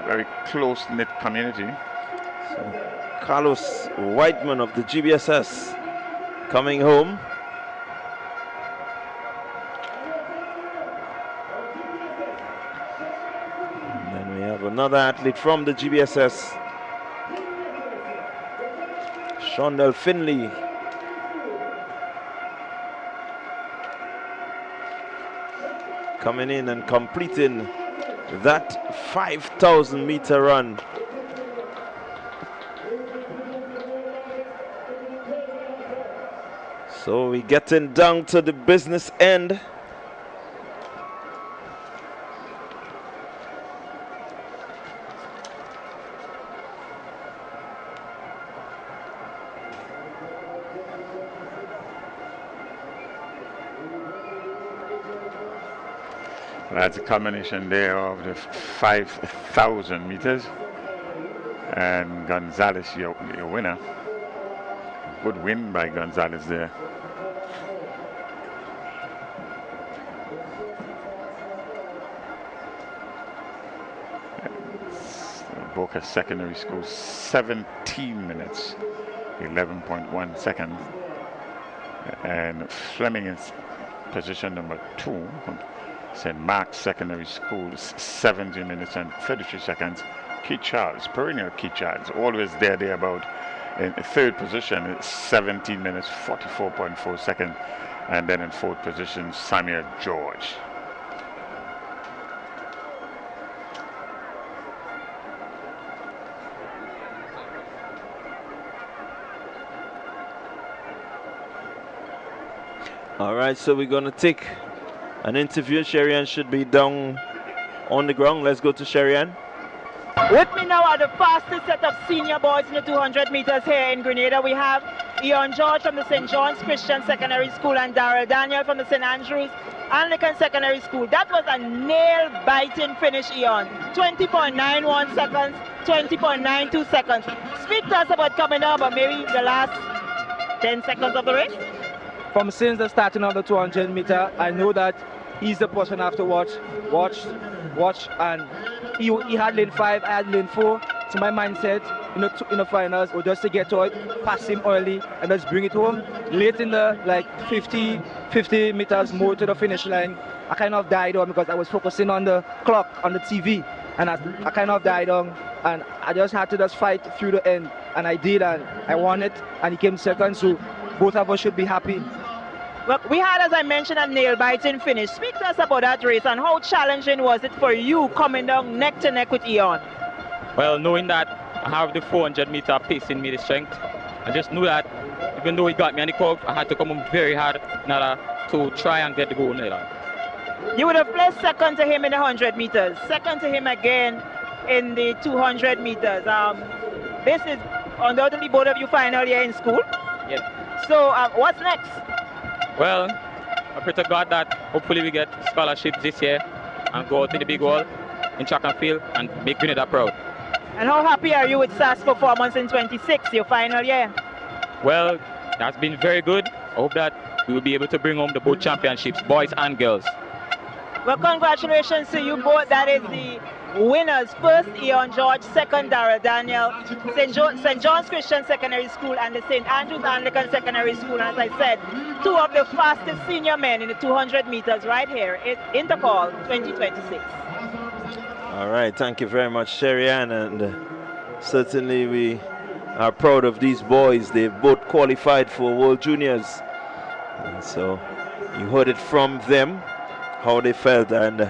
S12: Very close-knit community.
S17: So Carlos Whiteman of the GBSS coming home. And then we have another athlete from the GBSS, Shondell Finley. Coming in and completing that 5,000 meter run. So we're getting down to the business end.
S12: That's a combination there of the 5,000 meters. And Gonzalez, your winner. Good win by Gonzalez there. Boca Secondary School, 17 minutes, 11.1 seconds. And Fleming is position number 2. St. Mark's Secondary School, 17 minutes and 33 seconds. Keith Charles, perennial Keith Charles, always there about in third position, 17 minutes, 44.4 seconds. And then in fourth position, Samuel George.
S17: All right, so we're gonna take an interview. Sherian should be down on the ground. Let's go to Sherian.
S9: With me now are the fastest set of senior boys in the 200 meters here in Grenada. We have Ian George from the St. John's Christian Secondary School and Darrell Daniel from the St. Andrews Anglican Secondary School. That was a nail-biting finish, Ian. 20.91 seconds, 20.92 seconds. Speak to us about coming up, but maybe the last 10 seconds of the race.
S14: From since the starting of the 200 meter, I know that he's the person I have to watch, and he had lane 5, I had lane 4. So my mindset in the finals was just to get out, pass him early, and just bring it home. Late in the 50 meters more to the finish line, I kind of died on because I was focusing on the clock on the TV, and I kind of died on, and I just had to just fight through the end, and I did, and I won it, and he came second. So both of us should be happy.
S9: Well, we had, as I mentioned, a nail-biting finish. Speak to us about that race and how challenging was it for you coming down neck to neck with Ian?
S16: Well, knowing that I have the 400 meter pace in me, the strength, I just knew that even though he got me on the curve, I had to come on very hard in order to try and get the goal.
S9: You would have placed second to him in the 100 meters, second to him again in the 200 meters. This is undoubtedly both of you final year in school.
S16: Yeah.
S9: So what's next?
S16: Well, I pray to God that hopefully we get scholarships this year and go out in the big world in track and field and make Grenada proud.
S9: And how happy are you with SAS performance in 26, your final year?
S16: Well, that's been very good. I hope that we will be able to bring home the both championships, boys and girls.
S9: Well, congratulations to you both. That is the Winners, first Eon George, second Dara Daniel, St. John's Christian Secondary School and the St. Andrews Anglican Secondary School. And as I said, two of the fastest senior men in the 200 meters right here at Intercol 2026.
S17: All right, thank you very much, Sherry Ann, and certainly we are proud of these boys. They've both qualified for World Juniors, and so you heard it from them how they felt, and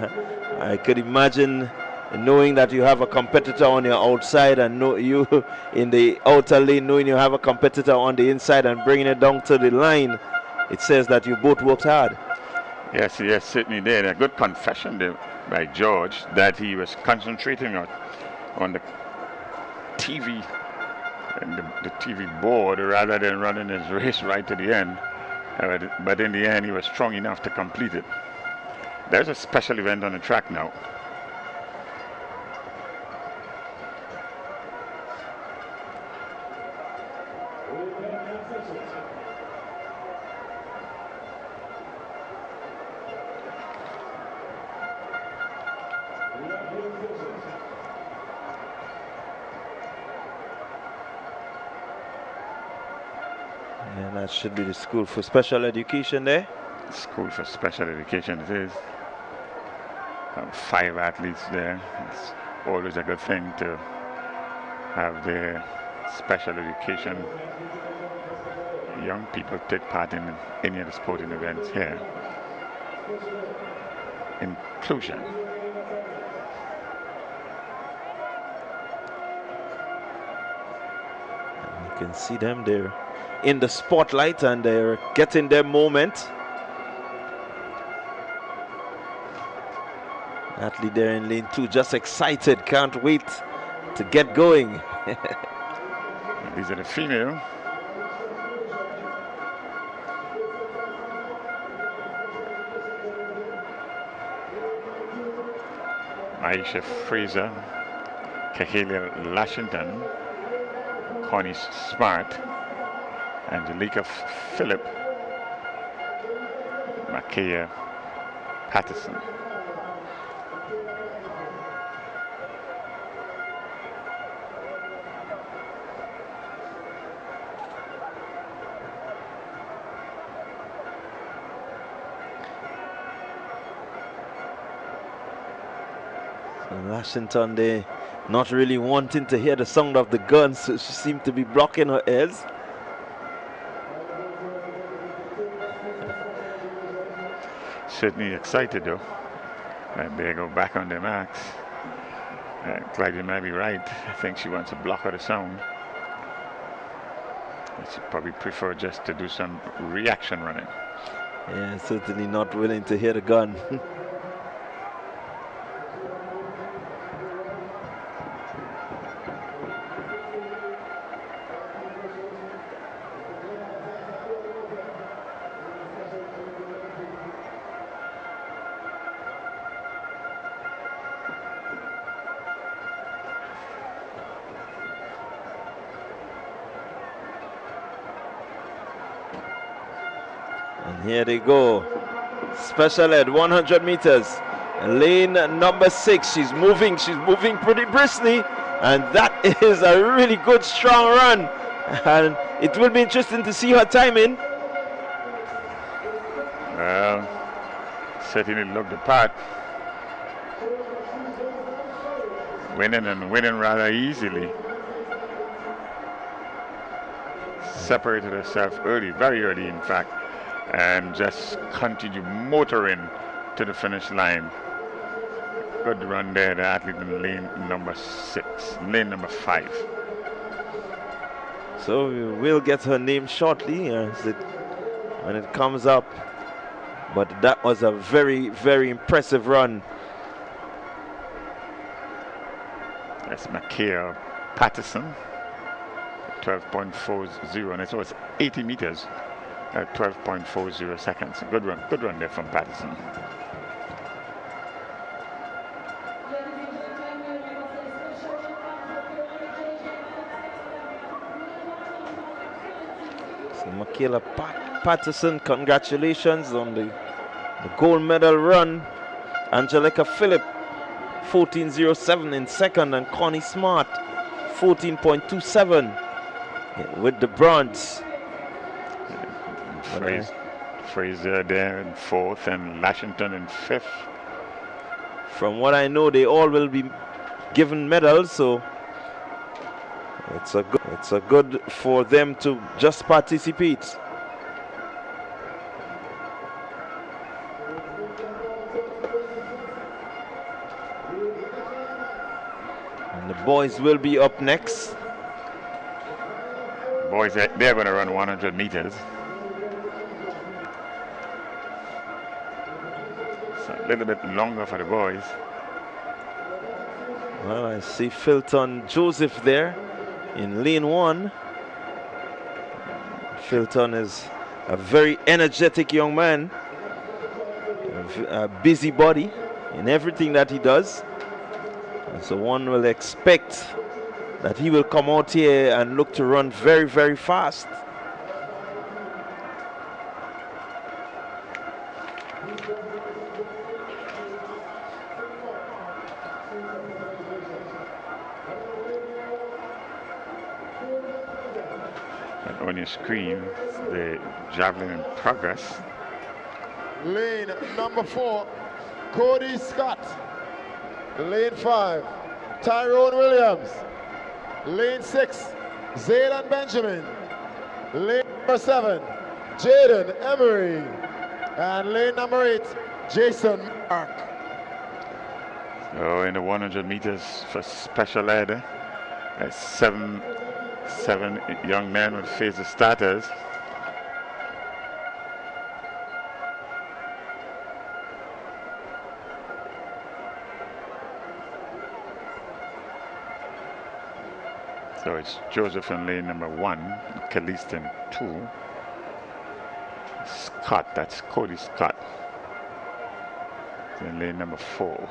S17: I could imagine knowing that you have a competitor on your outside and know you in the outer lane, knowing you have a competitor on the inside and bringing it down to the line. It says that you both worked hard.
S12: Yes, certainly did. A good confession there by George that he was concentrating on the TV and the TV board rather than running his race right to the end. But in the end, he was strong enough to complete it. There's a special event on the track now.
S17: And that should be the School for Special Education there.
S12: School for Special Education it is. 5 athletes there. It's always a good thing to have their special education young people take part in any of the sporting events here. Inclusion.
S17: You can see them there in the spotlight and they're getting their moment. Athlete there in lane 2, just excited, can't wait to get going.
S12: These are the female. Aisha Fraser, Kahelia Lashington, Connie Smart, Angelica Phillip, Makaya Patterson.
S17: Washington there not really wanting to hear the sound of the guns, so she seemed to be blocking her ears.
S12: Certainly excited though. And they go back on their marks. Clyde might be right. I think she wants to block her the sound. She probably prefer just to do some reaction running.
S17: Yeah, certainly not willing to hear the gun. Here they go. Special ed, 100 meters. Lane number 6. She's moving pretty briskly. And that is a really good, strong run. And it will be interesting to see her timing.
S12: Well, certainly looked the part. Winning rather easily. Separated herself early, very early in fact. And just continue motoring to the finish line. Good run there, the athlete in lane number 5.
S17: So we will get her name shortly when it comes up. But that was a very, very impressive run.
S12: That's Makaya Patterson, 12.40, and it was 80 meters. 12.40 seconds. Good run there from Patterson.
S17: So Makaya Patterson, congratulations on the gold medal run. Angelica Phillip 14.07 in second, and Connie Smart 14.27 with the bronze.
S12: Fraser there in fourth and Lashington in fifth.
S17: From what I know, they all will be given medals, so it's a good for them to just participate. And the boys will be up next.
S12: Boys, they're going to run 100 meters. So a little bit longer for the boys.
S17: Well, I see Filton Joseph there in lane 1. Filton is a very energetic young man, a busybody in everything that he does. And so one will expect that he will come out here and look to run very, very fast.
S12: And on your screen, the javelin in progress.
S11: Lane number 4, Cody Scott. Lane 5, Tyrone Williams. Lane 6, Zayden Benjamin. Lane number 7, Jaden Emery. And lane number 8, Jason Mark.
S12: So in the 100 meters for special ed, seven young men will face the starters. So it's Joseph in lane number 1, Caliste in 2, Scott, that's Cody Scott, in lane number 4.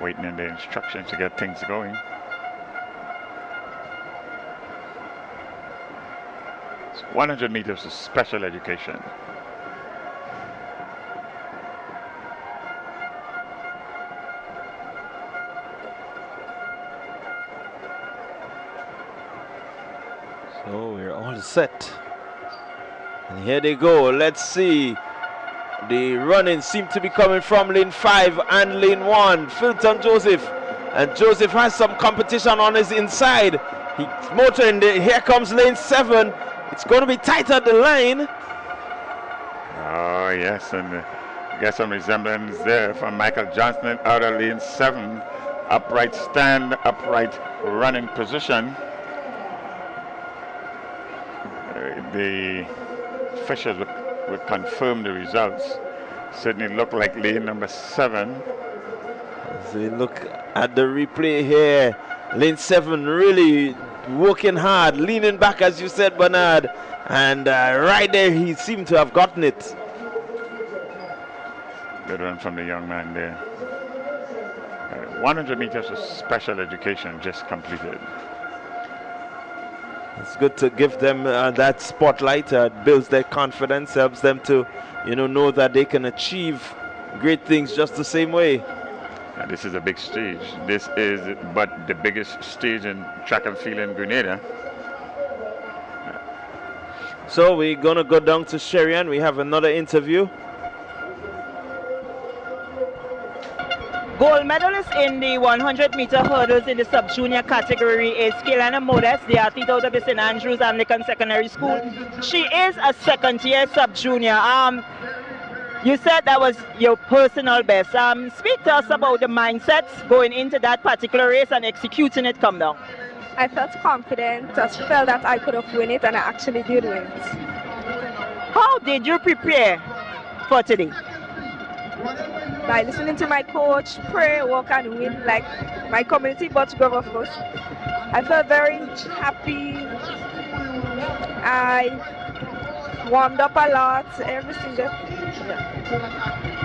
S12: Waiting in the instructions to get things going. 100 meters of special education.
S17: So we're all set. And here they go. Let's see. The running seems to be coming from lane 5 and lane 1. Filton Joseph. And Joseph has some competition on his inside. He's motoring. Here comes lane 7. It's going to be tight at the line.
S12: Oh, yes, and get some resemblance there from Michael Johnson out of lane 7. Upright stand, upright running position. The officials will confirm the results. Certainly look like lane number 7.
S17: As we look at the replay here, lane 7 really working hard, leaning back, as you said, Bernard, and right there he seemed to have gotten it.
S12: Good run from the young man there. 100 meters of special education just completed.
S17: It's good to give them that spotlight. Builds their confidence, helps them to, know that they can achieve great things just the same way.
S12: And this is a big stage. This is but the biggest stage in track and field in Grenada.
S17: So we're going to go down to Sherian. We have another interview.
S9: Gold medalist in the 100-meter hurdles in the sub-junior category is Kaylana Modest, the athlete out of the St. Andrews Anglican Secondary School. She is a second-tier sub-junior. You said that was your personal best. Speak to us about the mindsets going into that particular race and executing it come down.
S18: I felt confident. I felt that I could have won it, and I actually did win it.
S9: How did you prepare for today?
S18: By listening to my coach, pray, work, and win, like my community bus group, of course. I felt very happy. I warmed up a lot, everything.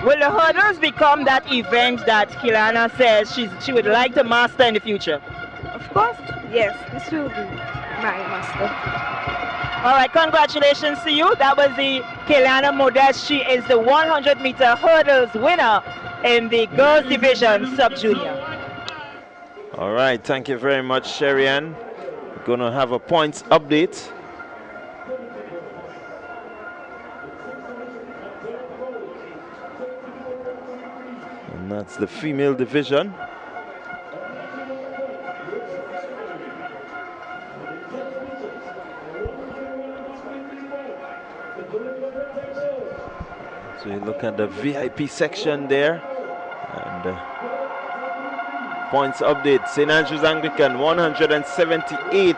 S9: Will the hurdles become that event that Kaylana says she would like to master in the future?
S18: Of course, yes, this will be my master.
S9: All right, congratulations to you. That was the Keliana Modest. She is the 100-meter hurdles winner in the girls division sub-junior.
S17: All right, thank you very much, Sherry-Ann. We're going to have a points update. And that's the female division. So you look at the VIP section there, and points update. St. Andrew's Anglican 178,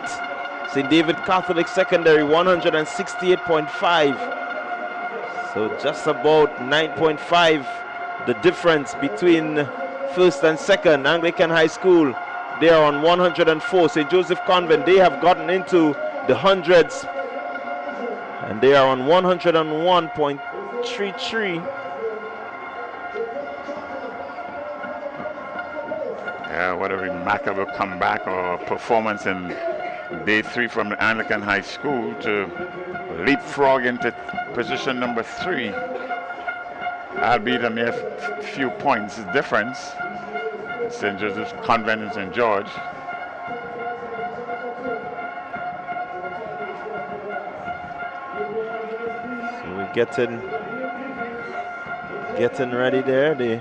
S17: St. David Catholic Secondary 168.5. So just about 9.5 the difference between first and second. Anglican High School, they are on 104. St. Joseph Convent, they have gotten into the hundreds, and they are on 101.33.
S12: Yeah, what a remarkable comeback or performance in day 3 from the Anglican High School to leapfrog into position number 3. Albeit a mere few points difference. St. Joseph's Convent and St. George.
S17: So we're getting ready there. The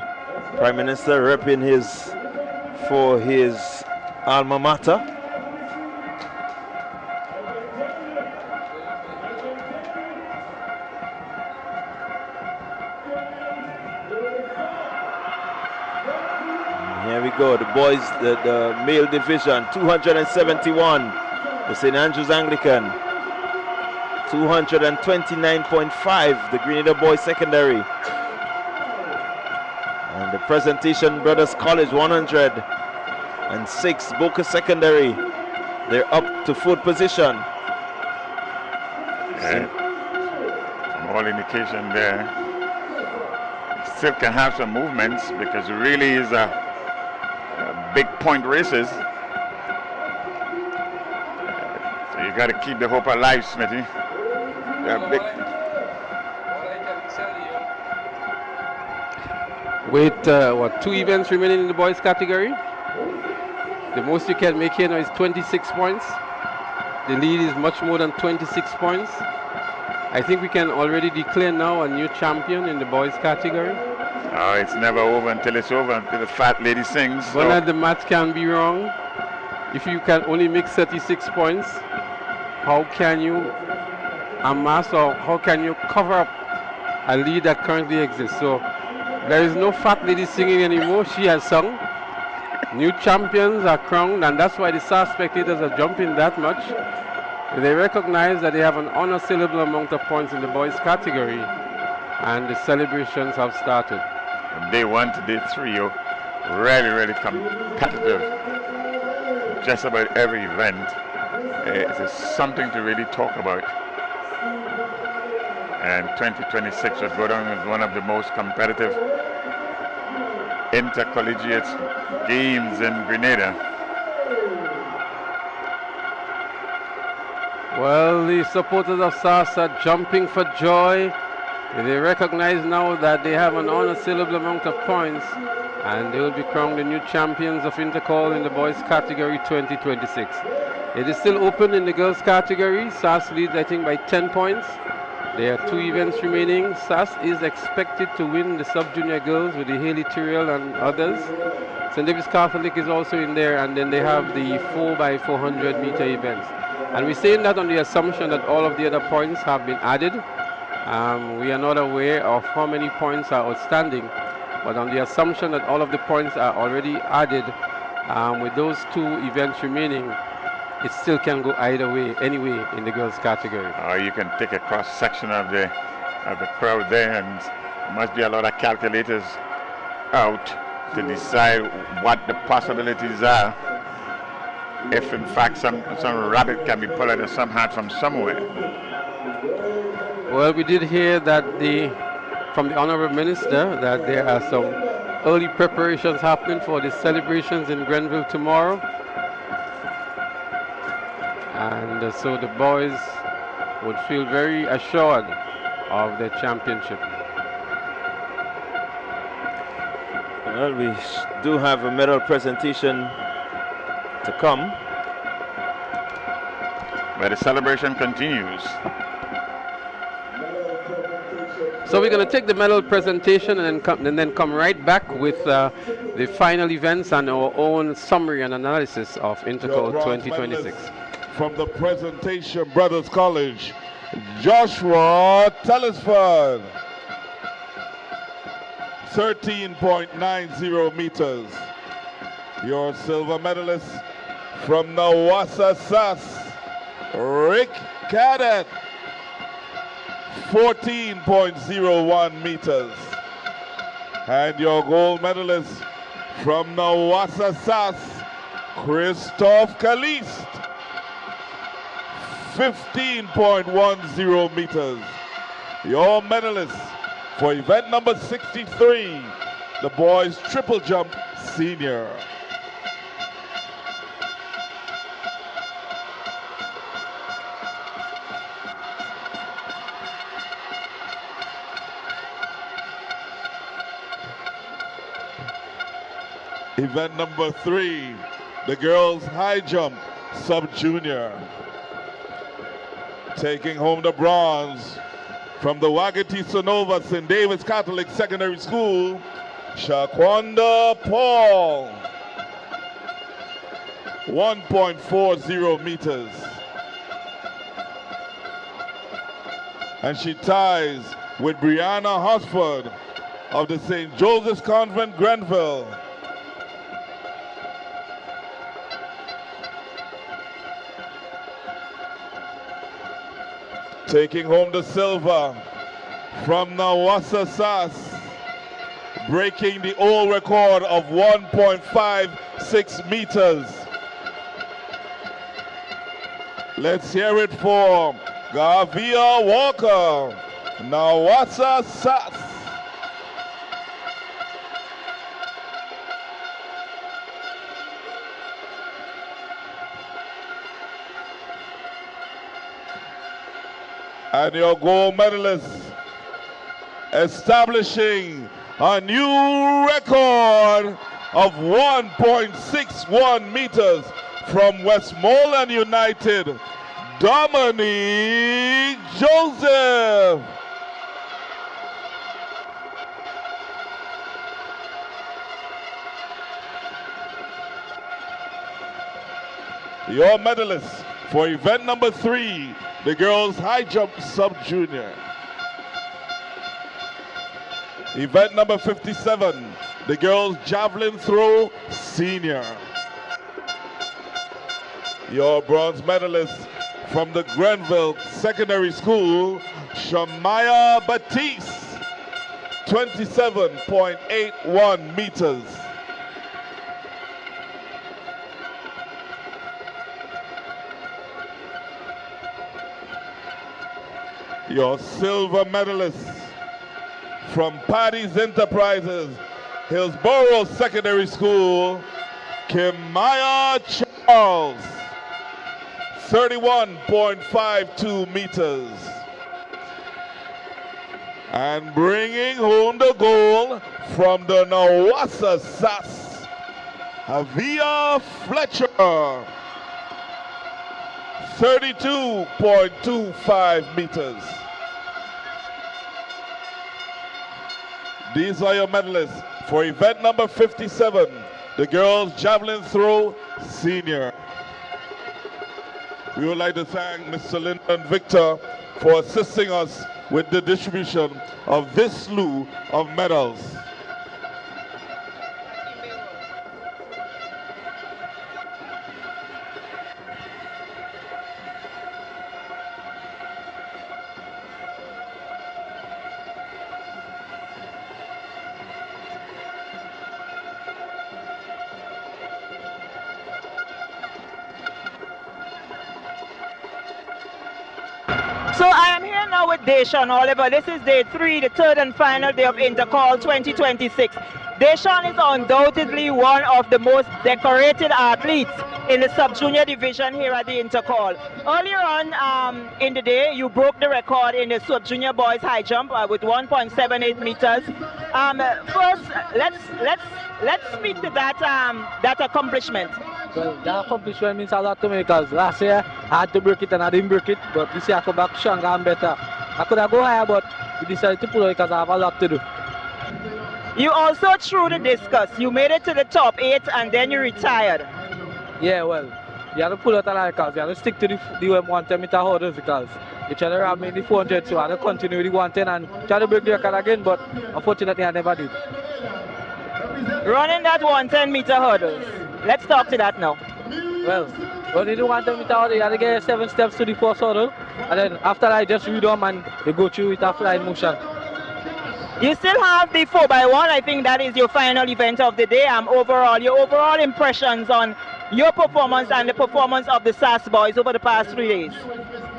S17: Prime Minister repping for his alma mater. Here we go, the boys, the male division, 271, the St. Andrew's Anglican, 229.5, the Grenada Boys Secondary, and the Presentation Brothers College, 106, Boca Secondary, they're up to 4th position.
S12: Yeah. From all indication there, still can have some movements because it really is a big point races. So you got to keep the hope alive, Smithy. Big.
S1: With 2 events remaining in the boys category, the most you can make here now is 26 points. The lead is much more than 26 points. I think we can already declare now a new champion in the boys category.
S12: Oh, it's never over until it's over, until the fat lady sings.
S1: One of the math can be wrong. If you can only make 36 points, how can you amass or how can you cover up a lead that currently exists? So there is no fat lady singing anymore. She has sung. New champions are crowned, and that's why the SAS spectators are jumping that much. They recognize that they have an unassailable amount of points in the boys category, and the celebrations have started.
S12: From day 1 to day 3, you're really competitive. Just about every event, it's something to really talk about. And 2026 will go down as one of the most competitive intercollegiate games in Grenada.
S1: Well, the supporters of SAS are jumping for joy. They recognize now that they have an unassailable amount of points, and they will be crowned the new champions of Intercol in the boys category 2026. It is still open in the girls category. SAS leads, I think, by 10 points. There are 2 events remaining. SAS is expected to win the sub-junior girls with the Haley Tyrrell and others. St. David's Catholic is also in there, and then they have the 4x400 meter events. And we're saying that on the assumption that all of the other points have been added. We are not aware of how many points are outstanding, but on the assumption that all of the points are already added, with those 2 events remaining, it still can go either way, anyway, in the girls category.
S12: Or you can take a cross section of the crowd there, and there must be a lot of calculators out to decide what the possibilities are. If in fact some rabbit can be pulled out of some hat from somewhere.
S1: Well, we did hear that from the Honorable Minister that there are some early preparations happening for the celebrations in Grenville tomorrow. And so the boys would feel very assured of their championship.
S17: Well, we do have a medal presentation to come.
S12: But the celebration continues.
S1: So we're going to take the medal presentation and then come right back with the final events and our own summary and analysis of Intercol 2026.
S15: From the Presentation Brothers College, Joshua Telesford. 13.90 meters. Your silver medalist from Nawassa Sas, Rick Cadet. 14.01 meters. And your gold medalist from Nawassa Sas, Christophe Caliste. 15.10 meters. Your medalist for event number 63, the boys triple jump senior. Event number 3, the girls high jump sub-junior. Taking home the bronze from the Wagati Sonova St. David's Catholic Secondary School, Shaquanda Paul. 1.40 meters. And she ties with Brianna Hosford of the St. Joseph's Convent, Grenville. Taking home the silver from Nawassa Sas, breaking the old record of 1.56 meters. Let's hear it for Gavia Walker, Nawassa Sas. And your gold medalist establishing a new record of 1.61 meters from Westmoreland United, Dominique Joseph. Your medalist for event number 3, the girls high jump sub-junior. Event number 57, the girls javelin throw senior. Your bronze medalist from the Grenville Secondary School, Shamaya Batiste, 27.81 meters. Your silver medalist from Paddy's Enterprises, Hillsborough Secondary School, Kimaya Charles, 31.52 meters. And bringing home the gold from the Nawassa Sas, Havia Fletcher, 32.25 meters. These are your medalists for event number 57, the girls javelin throw senior. We would like to thank Mr. Lyndon Victor for assisting us with the distribution of this slew of medals.
S9: So I am here now with Deshaun Oliver. This is day 3, the third and final day of Intercol 2026. Deshaun is undoubtedly one of the most decorated athletes in the sub-junior division here at the Intercol. Earlier on in the day, you broke the record in the sub-junior boys high jump with 1.78 meters. First, let's speak to that accomplishment.
S14: Well, that accomplishment means a lot to me because last year I had to break it and I didn't break it, but this year I come back stronger and better. I could have go higher, but we decided to pull it because I have a lot to do.
S9: You also threw the discus. You made it to the top 8 and then you retired.
S14: Yeah, well, you have to pull out a lot because you have to stick to the 110 meter hurdles because you try to ram me in the 400, so I had to continue with the 110 and try to break the record again, but unfortunately I never did.
S9: Running that 110 meter hurdles. Let's talk to that now.
S14: Well, running the 110 meter hurdle, you have to get 7 steps to the first hurdle, and then after that, just read them and you go through with a flying motion.
S9: You still have the 4x1. I think that is your final event of the day. Your overall impressions on your performance and the performance of the SAS boys over the past 3 days.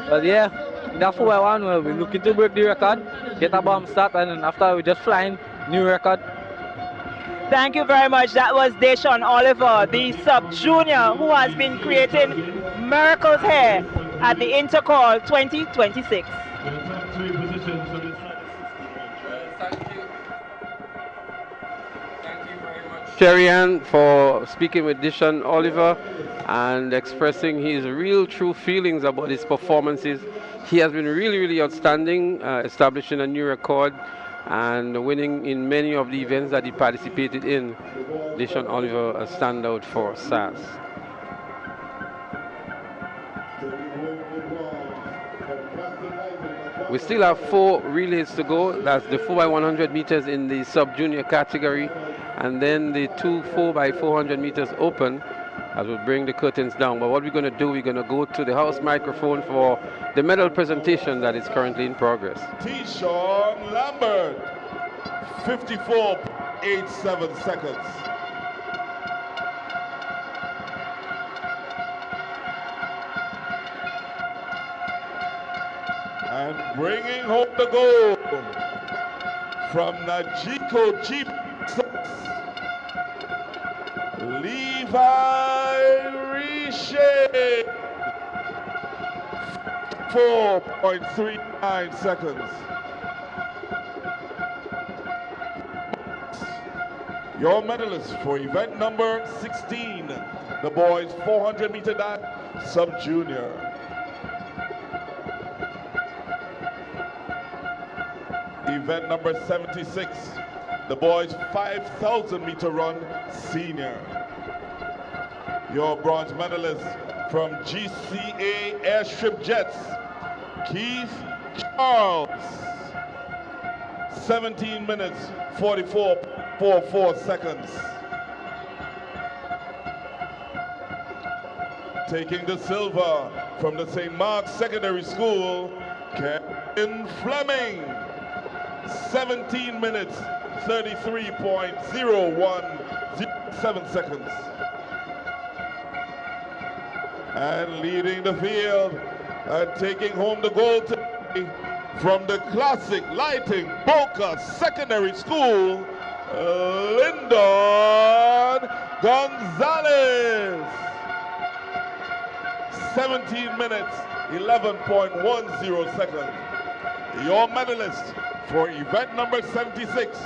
S14: Well, yeah, in that 4x1, well, we're looking to break the record, get a bomb start, and then after we're just flying, new record.
S9: Thank you very much. That was Deshaun Oliver, the sub-junior who has been creating miracles here at the Intercol 2026.
S1: Sherry-Ann for speaking with Deshaun Oliver and expressing his real true feelings about his performances. He has been really outstanding, establishing a new record and winning in many of the events that he participated in. Deshaun Oliver a standout for SAS. We still have 4 relays to go. That's the 4x100 meters in the sub-junior category, and then the 2 4x400 meters open, as we'll bring the curtains down. But what we're going to do, we're going to go to the house microphone for the medal presentation that is currently in progress.
S15: T-Sean Lambert, 54.87 seconds. And bringing home the gold from Najiko Jeep, Levi Riche, 4.39 seconds. Your medalist for event number 16, the boys 400 meter dash sub-junior. Event number 76, the boys 5,000 meter run senior. Your bronze medalist from GCA Airstrip Jets, Keith Charles, 17 minutes 44.44 seconds. Taking the silver from the St. Mark's Secondary School, Kevin Fleming, 17 minutes 33.0107 seconds. And leading the field and taking home the gold today from the classic Lighting Boca Secondary School, Lyndon Gonzalez, 17 minutes 11.10 seconds. Your medalist for event number 76,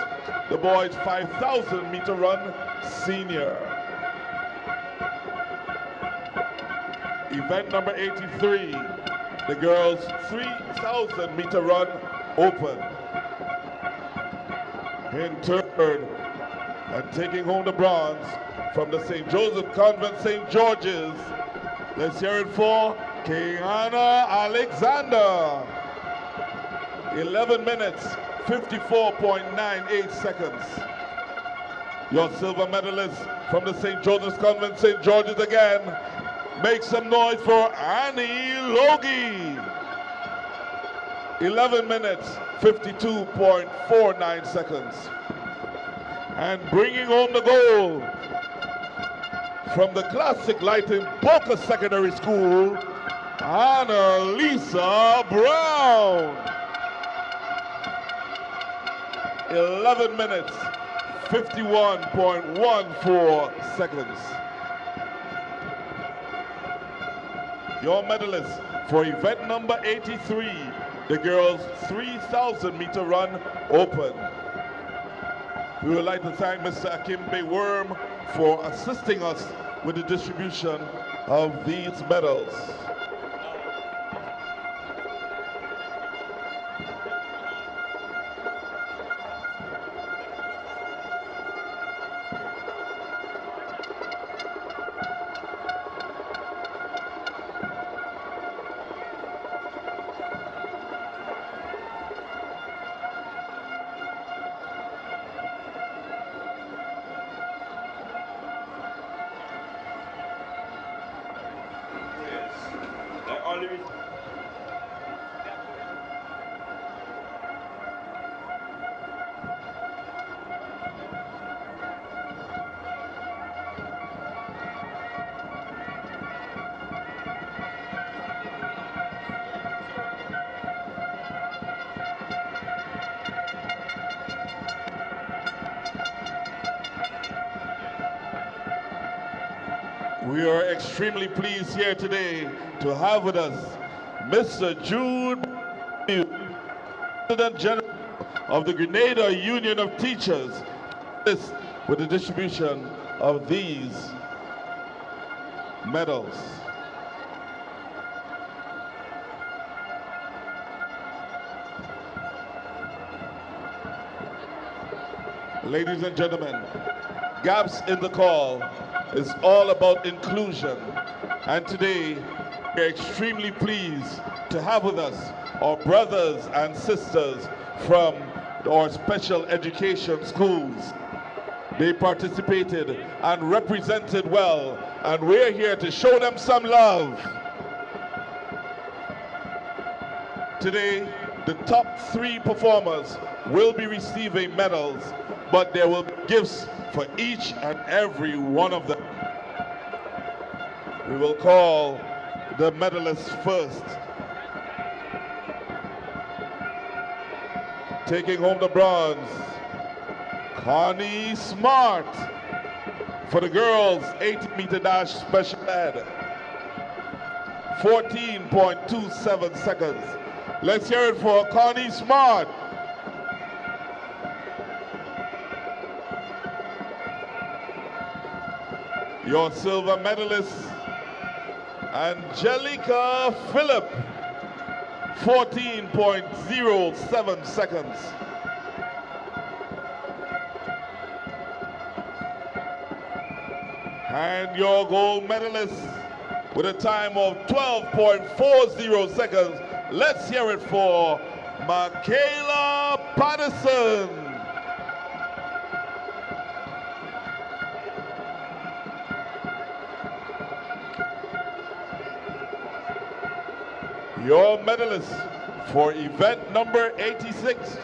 S15: the boys 5,000 meter run senior. Event number 83, the girls 3,000 meter run open. In third, and taking home the bronze from the St. Joseph Convent St. George's, let's hear it for Keana Alexander. 11 minutes, 54.98 seconds. Your silver medalist from the St. Joseph's Convent St. George's again. Make some noise for Annie Logie. 11 minutes, 52.49 seconds. And bringing home the gold from the classic Lighting Boca Secondary School, Annalisa Brown. 11 minutes, 51.14 seconds. Your medalists for event number 83, the girls' 3,000 meter run open. We would like to thank Mr. Akimbe Worm for assisting us with the distribution of these medals. We are extremely pleased here today to have with us Mr. Jude, President General of the Grenada Union of Teachers, with the distribution of these medals. Ladies and gentlemen, Gaps in the Call is all about inclusion, and today we're extremely pleased to have with us our brothers and sisters from our special education schools. They participated and represented well, and we're here to show them some love. Today, the top 3 performers will be receiving medals, but there will be gifts for each and every one of them. We will call the medalists first. Taking home the bronze, Connie Smart for the girls 80-meter dash special ed. 14.27 seconds. Let's hear it for Connie Smart. Your silver medalist, Angelica Phillip, 14.07 seconds. And your gold medalist with a time of 12.40 seconds. Let's hear it for Michaela Patterson. Your medalist for event number 86,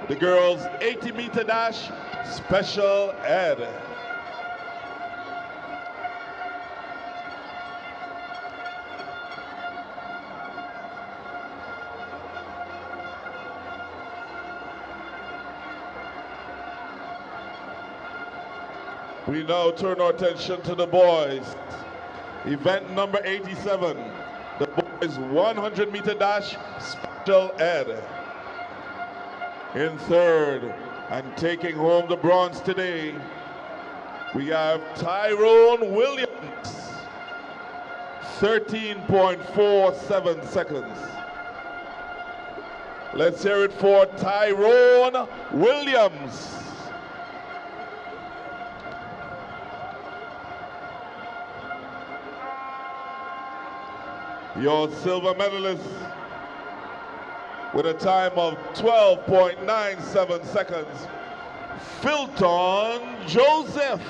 S15: the girls 80-meter dash special ed. We now turn our attention to the boys. Event number 87, the boys 100-meter dash special ed. In third and taking home the bronze today, we have Tyrone Williams, 13.47 seconds. Let's hear it for Tyrone Williams. Your silver medalist with a time of 12.97 seconds, Filton Joseph.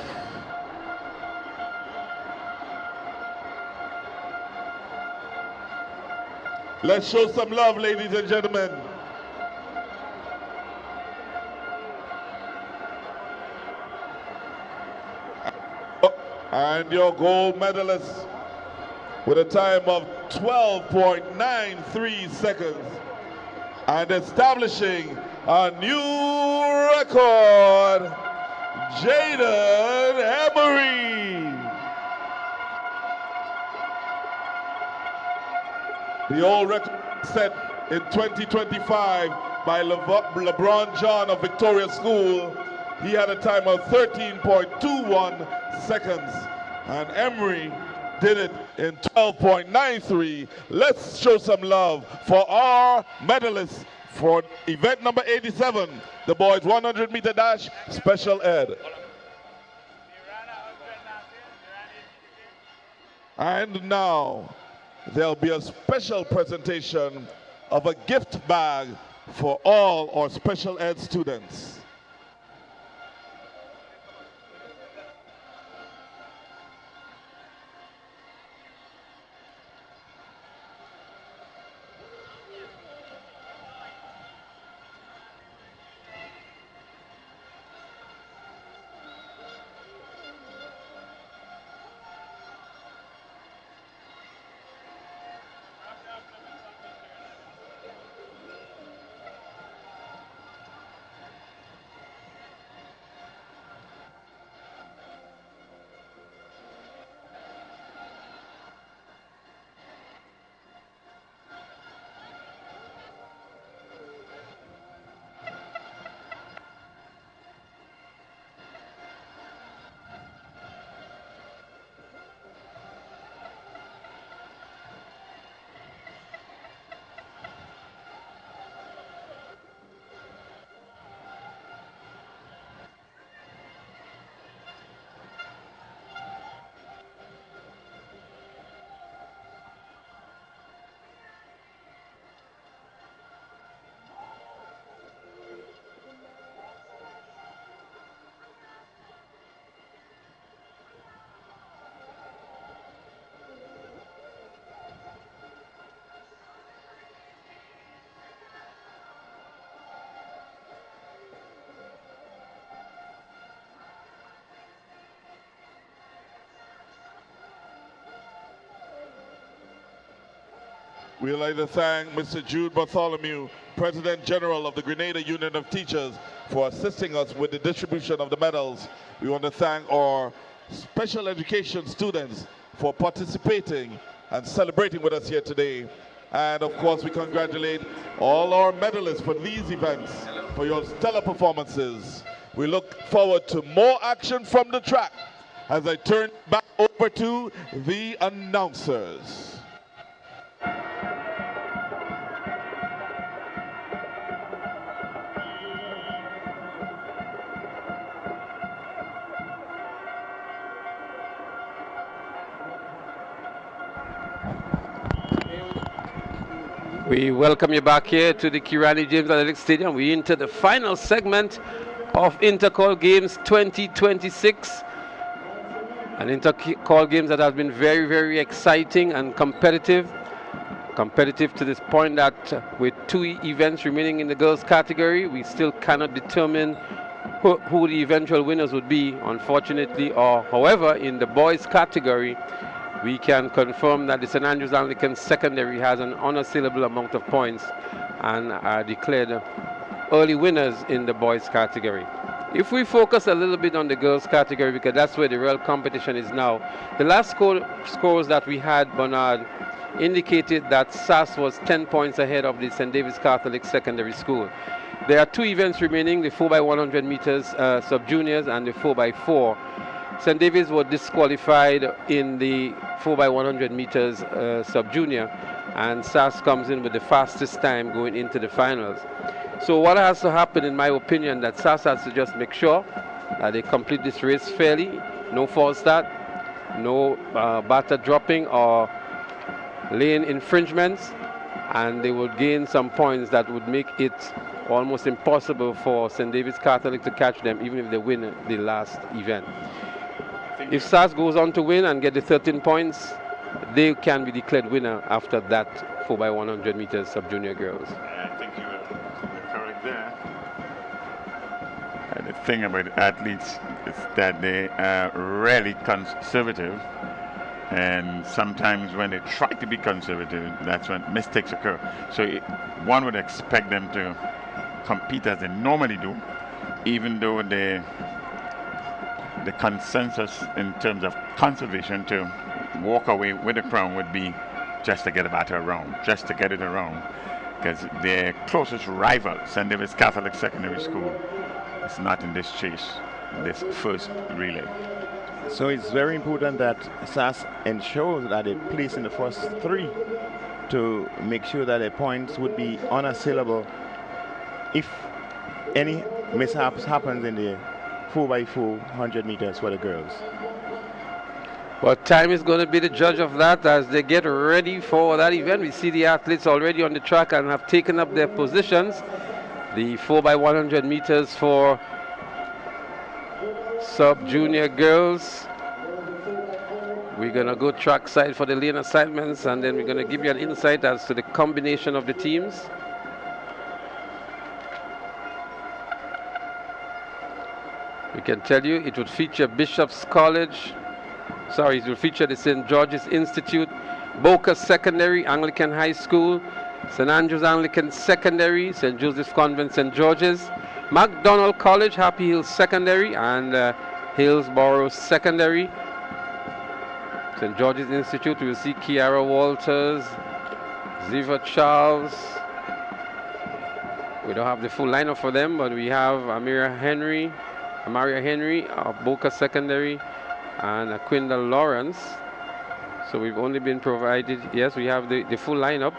S15: Let's show some love, ladies and gentlemen. And your gold medalist with a time of 12.93 seconds and establishing a new record, Jaden Emery. The old record set in 2025 by LeBron John of Victoria School. He had a time of 13.21 seconds, and Emery did it in 12.93. Let's show some love for our medalists for event number 87, the boys 100-meter dash special ed. And now there'll be a special presentation of a gift bag for all our special ed students. We'd like to thank Mr. Jude Bartholomew, President General of the Grenada Union of Teachers, for assisting us with the distribution of the medals. We want to thank our special education students for participating and celebrating with us here today. And of course, we congratulate all our medalists for these events, for your stellar performances. We look forward to more action from the track as I turn back over to the announcers.
S1: We welcome you back here to the Kirani James Athletic Stadium. We enter the final segment of Intercol Games 2026. An Intercol Games that has been very, very exciting and competitive. Competitive to this point that with 2 events remaining in the girls category, we still cannot determine who the eventual winners would be, unfortunately. Or, however, in the boys category, we can confirm that the St. Andrews Anglican Secondary has an unassailable amount of points and are declared early winners in the boys category. If we focus a little bit on the girls category, because that's where the real competition is now, the last scores that we had, Bernard, indicated that SAS was 10 points ahead of the St. David's Catholic Secondary School. There are 2 events remaining, the 4x100 meters sub-juniors and the 4x4. St. David's was disqualified in the 4x100 meters sub-junior, and SAS comes in with the fastest time going into the finals. So what has to happen, in my opinion, that SAS has to just make sure that they complete this race fairly, no false start, no batter dropping or lane infringements, and they would gain some points that would make it almost impossible for St. David's Catholic to catch them, even if they win the last event. If SAS goes on to win and get the 13 points, they can be declared winner after that 4x100 meters sub-junior girls.
S12: I think you're correct there. The thing about athletes is that they are rarely conservative, and sometimes when they try to be conservative, that's when mistakes occur. So one would expect them to compete as they normally do, even though they the consensus in terms of conservation to walk away with the crown would be just to get a battle around, just to get it around, because their closest rival, St. David's Catholic Secondary School, is not in this chase, this first relay.
S7: So it's very important that SAS ensures that they place in the first three to make sure that the points would be unassailable if any mishaps happens in the 4x4 100 meters for the girls.
S1: But time is going to be the judge of that as they get ready for that event. We see the athletes already on the track and have taken up their positions. The 4x100 meters for sub-junior girls. We're going to go track side for the lane assignments, and then we're going to give you an insight as to the combination of the teams. We can tell you it would feature Bishop's College. Sorry, it will feature the St. George's Institute, Boca Secondary, Anglican High School, St. Andrew's Anglican Secondary, St. Joseph's Convent, St. George's, MacDonald College, Happy Hills Secondary, and Hillsborough Secondary. St. George's Institute, we will see Kiara Walters, Ziva Charles. We don't have the full lineup for them, but we have Amaria Henry of Boca Secondary, and Aquinda Lawrence. So we've only been provided, yes, we have the full lineup.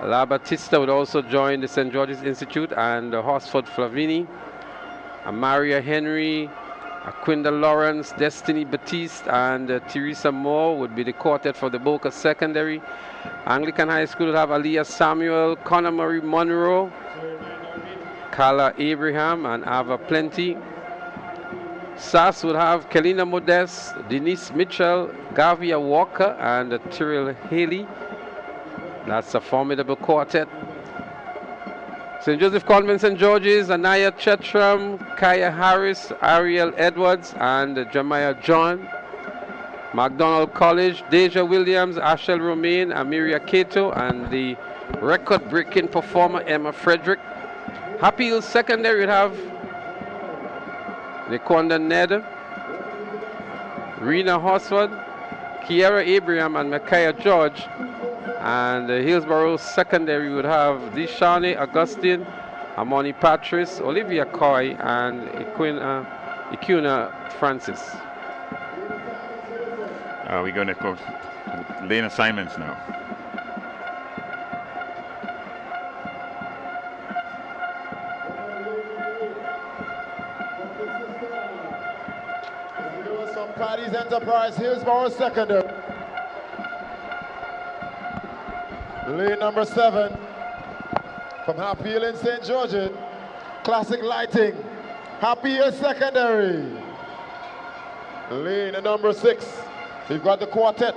S1: La Batista would also join the St. George's Institute, and Horsford Flavini, Amaria Henry, Aquinda Lawrence, Destiny Batiste, and Teresa Moore would be the quartet for the Boca Secondary. Anglican High School would have Aliyah Samuel, Connor Marie Monroe, Carla Abraham, and Ava Plenty. SAS would have Kelina Modest, Denise Mitchell, Gavia Walker, and Tyrell Haley. That's a formidable quartet. St. Joseph Convent, St. George's, Anaya Chetram, Kaya Harris, Ariel Edwards, and Jemiah John. MacDonald College, Deja Williams, Ashel Romaine, Amiria Cato, and the record-breaking performer Emma Frederick. Happy Hills Secondary would have Nikonda Ned, Rena Horsford, Kiara Abraham, and Micaiah George. And Hillsborough Secondary would have Deshane Augustine, Amoni Patrice, Olivia Coy, and Ikuna Francis.
S12: We're going to go lane assignments now.
S11: From Patty's Enterprise, Hillsborough Secondary. Lane number 7 from Happy Hill in St. George's, Classic Lighting, Happy Hill Secondary. Lane number 6, we've got the quartet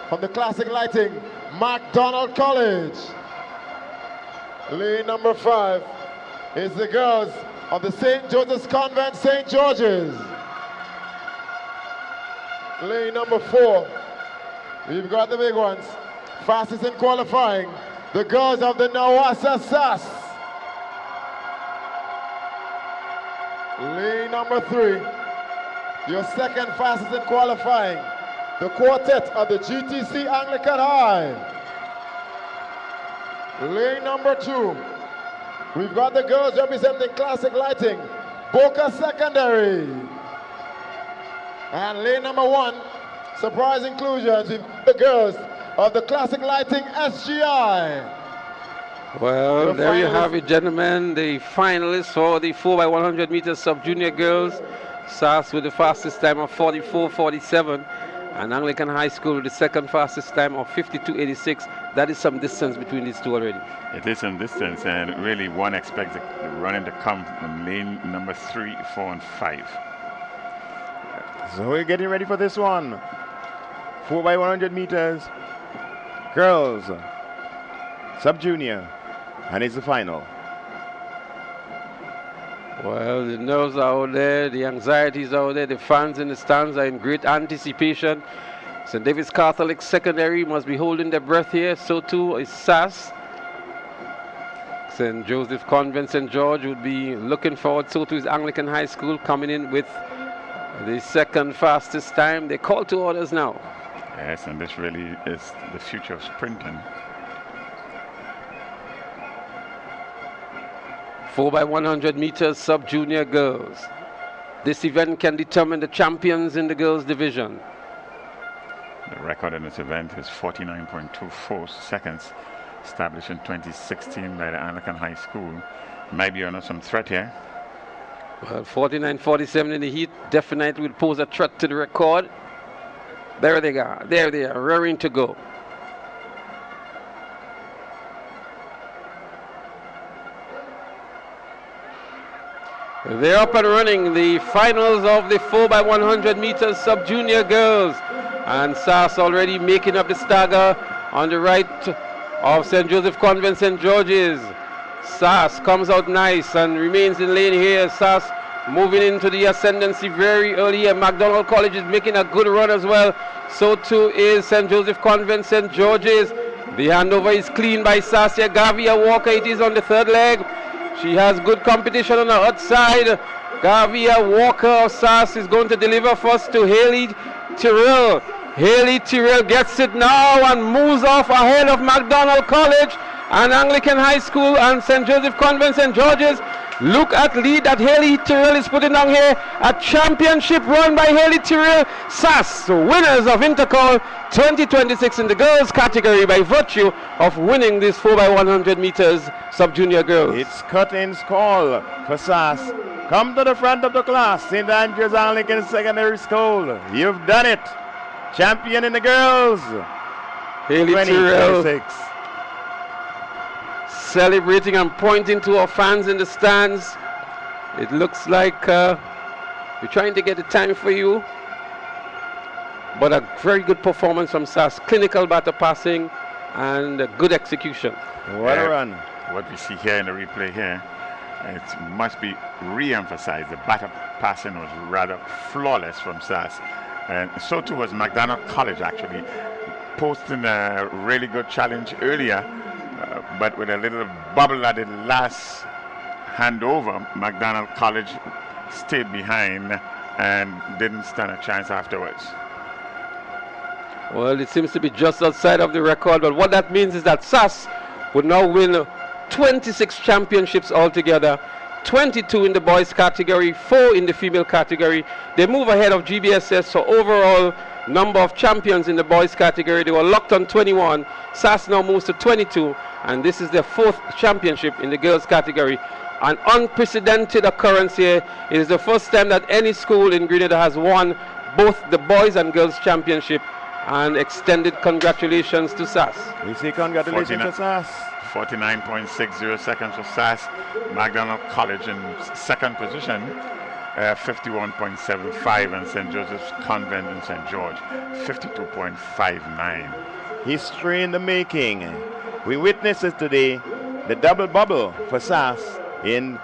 S11: from the Classic Lighting, MacDonald College. Lane number 5 is the girls of the St. Joseph's Convent, St. George's. Lane number 4, we've got the big ones. Fastest in qualifying, the girls of the Nawasa SAS. Lane number 3, your second fastest in qualifying, the quartet of the GTC Anglican High. Lane number 2, we've got the girls representing Classic Lighting, Boca Secondary. And lane number 1, surprise inclusions, we've got the girls of the Classic Lighting SGI.
S1: Well, there you have it, gentlemen. The finalists for the 4x100 meters sub-junior girls. SAS with the fastest time of 44.47, and Anglican High School with the second fastest time of 52.86. That is some distance between these two already.
S12: It is some distance, and really one expects the running to come from lane number 3, 4, and 5.
S7: So we're getting ready for this one. 4x100 meters. Girls, sub-junior, and it's the final.
S1: Well, the nerves are out there, the anxieties are out there, the fans in the stands are in great anticipation. St. David's Catholic Secondary must be holding their breath here, so too is SAS. St. Joseph Convent, St. George would be looking forward, so too is Anglican High School coming in with The second fastest time. They call to orders now.
S12: Yes, and this really is the future of sprinting.
S1: 4x100 meters sub-junior girls. This event can determine the champions in the girls division.
S12: The record in this event is 49.24 seconds, established in 2016 by the Anglican High School. Might be under some threat here.
S1: Well, 49.47 in the heat definitely will pose a threat to the record. There they are. There they are, raring to go. They're up and running, the finals of the 4x100 meters sub-junior girls. And SAS already making up the stagger on the right of St. Joseph Convent, St. George's. SAS comes out nice and remains in lane here. SAS moving into the ascendancy very early here. McDonald College is making a good run as well. So too is St. Joseph Convent, St. George's. The handover is clean by SAS here. Gavia Walker, it is on the third leg. She has good competition on the outside. Gavia Walker of SAS is going to deliver first to Haley Tyrrell. Haley Tyrrell gets it now and moves off ahead of McDonald College and Anglican High School and St. Joseph Convent, St. George's. Look at lead that Haley Tyrrell is putting down here. A championship run by Haley Tyrrell. SAS, winners of Intercol 2026 in the girls category by virtue of winning this 4x100 meters sub-junior girls.
S7: It's Cutting's call for SAS. Come to the front of the class, St. Andrew's Anglican Secondary School. You've done it. Champion in the girls.
S1: Haley Tyrrell celebrating and pointing to our fans in the stands. It looks like we're trying to get the time for you. But a very good performance from SAS. Clinical batter passing and good execution.
S7: What a run.
S12: What we see here in the replay here, it must be re-emphasized. The batter passing was rather flawless from SAS. And so too was McDonald College, actually, posting a really good challenge earlier, but with a little bubble at the last handover. McDonald College stayed behind and didn't stand a chance afterwards.
S1: Well, it seems to be just outside of the record, but what that means is that SAS would now win 26 championships altogether. 22 in the boys category, 4 in the female category. They move ahead of GBSS, so overall number of champions in the boys category. They were locked on 21. SAS now moves to 22, and this is their 4th championship in the girls category. An unprecedented occurrence here. It is the first time that any school in Grenada has won both the boys and girls championship, and extended congratulations to SAS.
S7: We say congratulations to SAS.
S12: 49.60 seconds for SAS. McDonald College in second position, 51.75, and St. Joseph's Convent in St. George, 52.59.
S7: History in the making. We witnessed it today, the double bubble for SAS in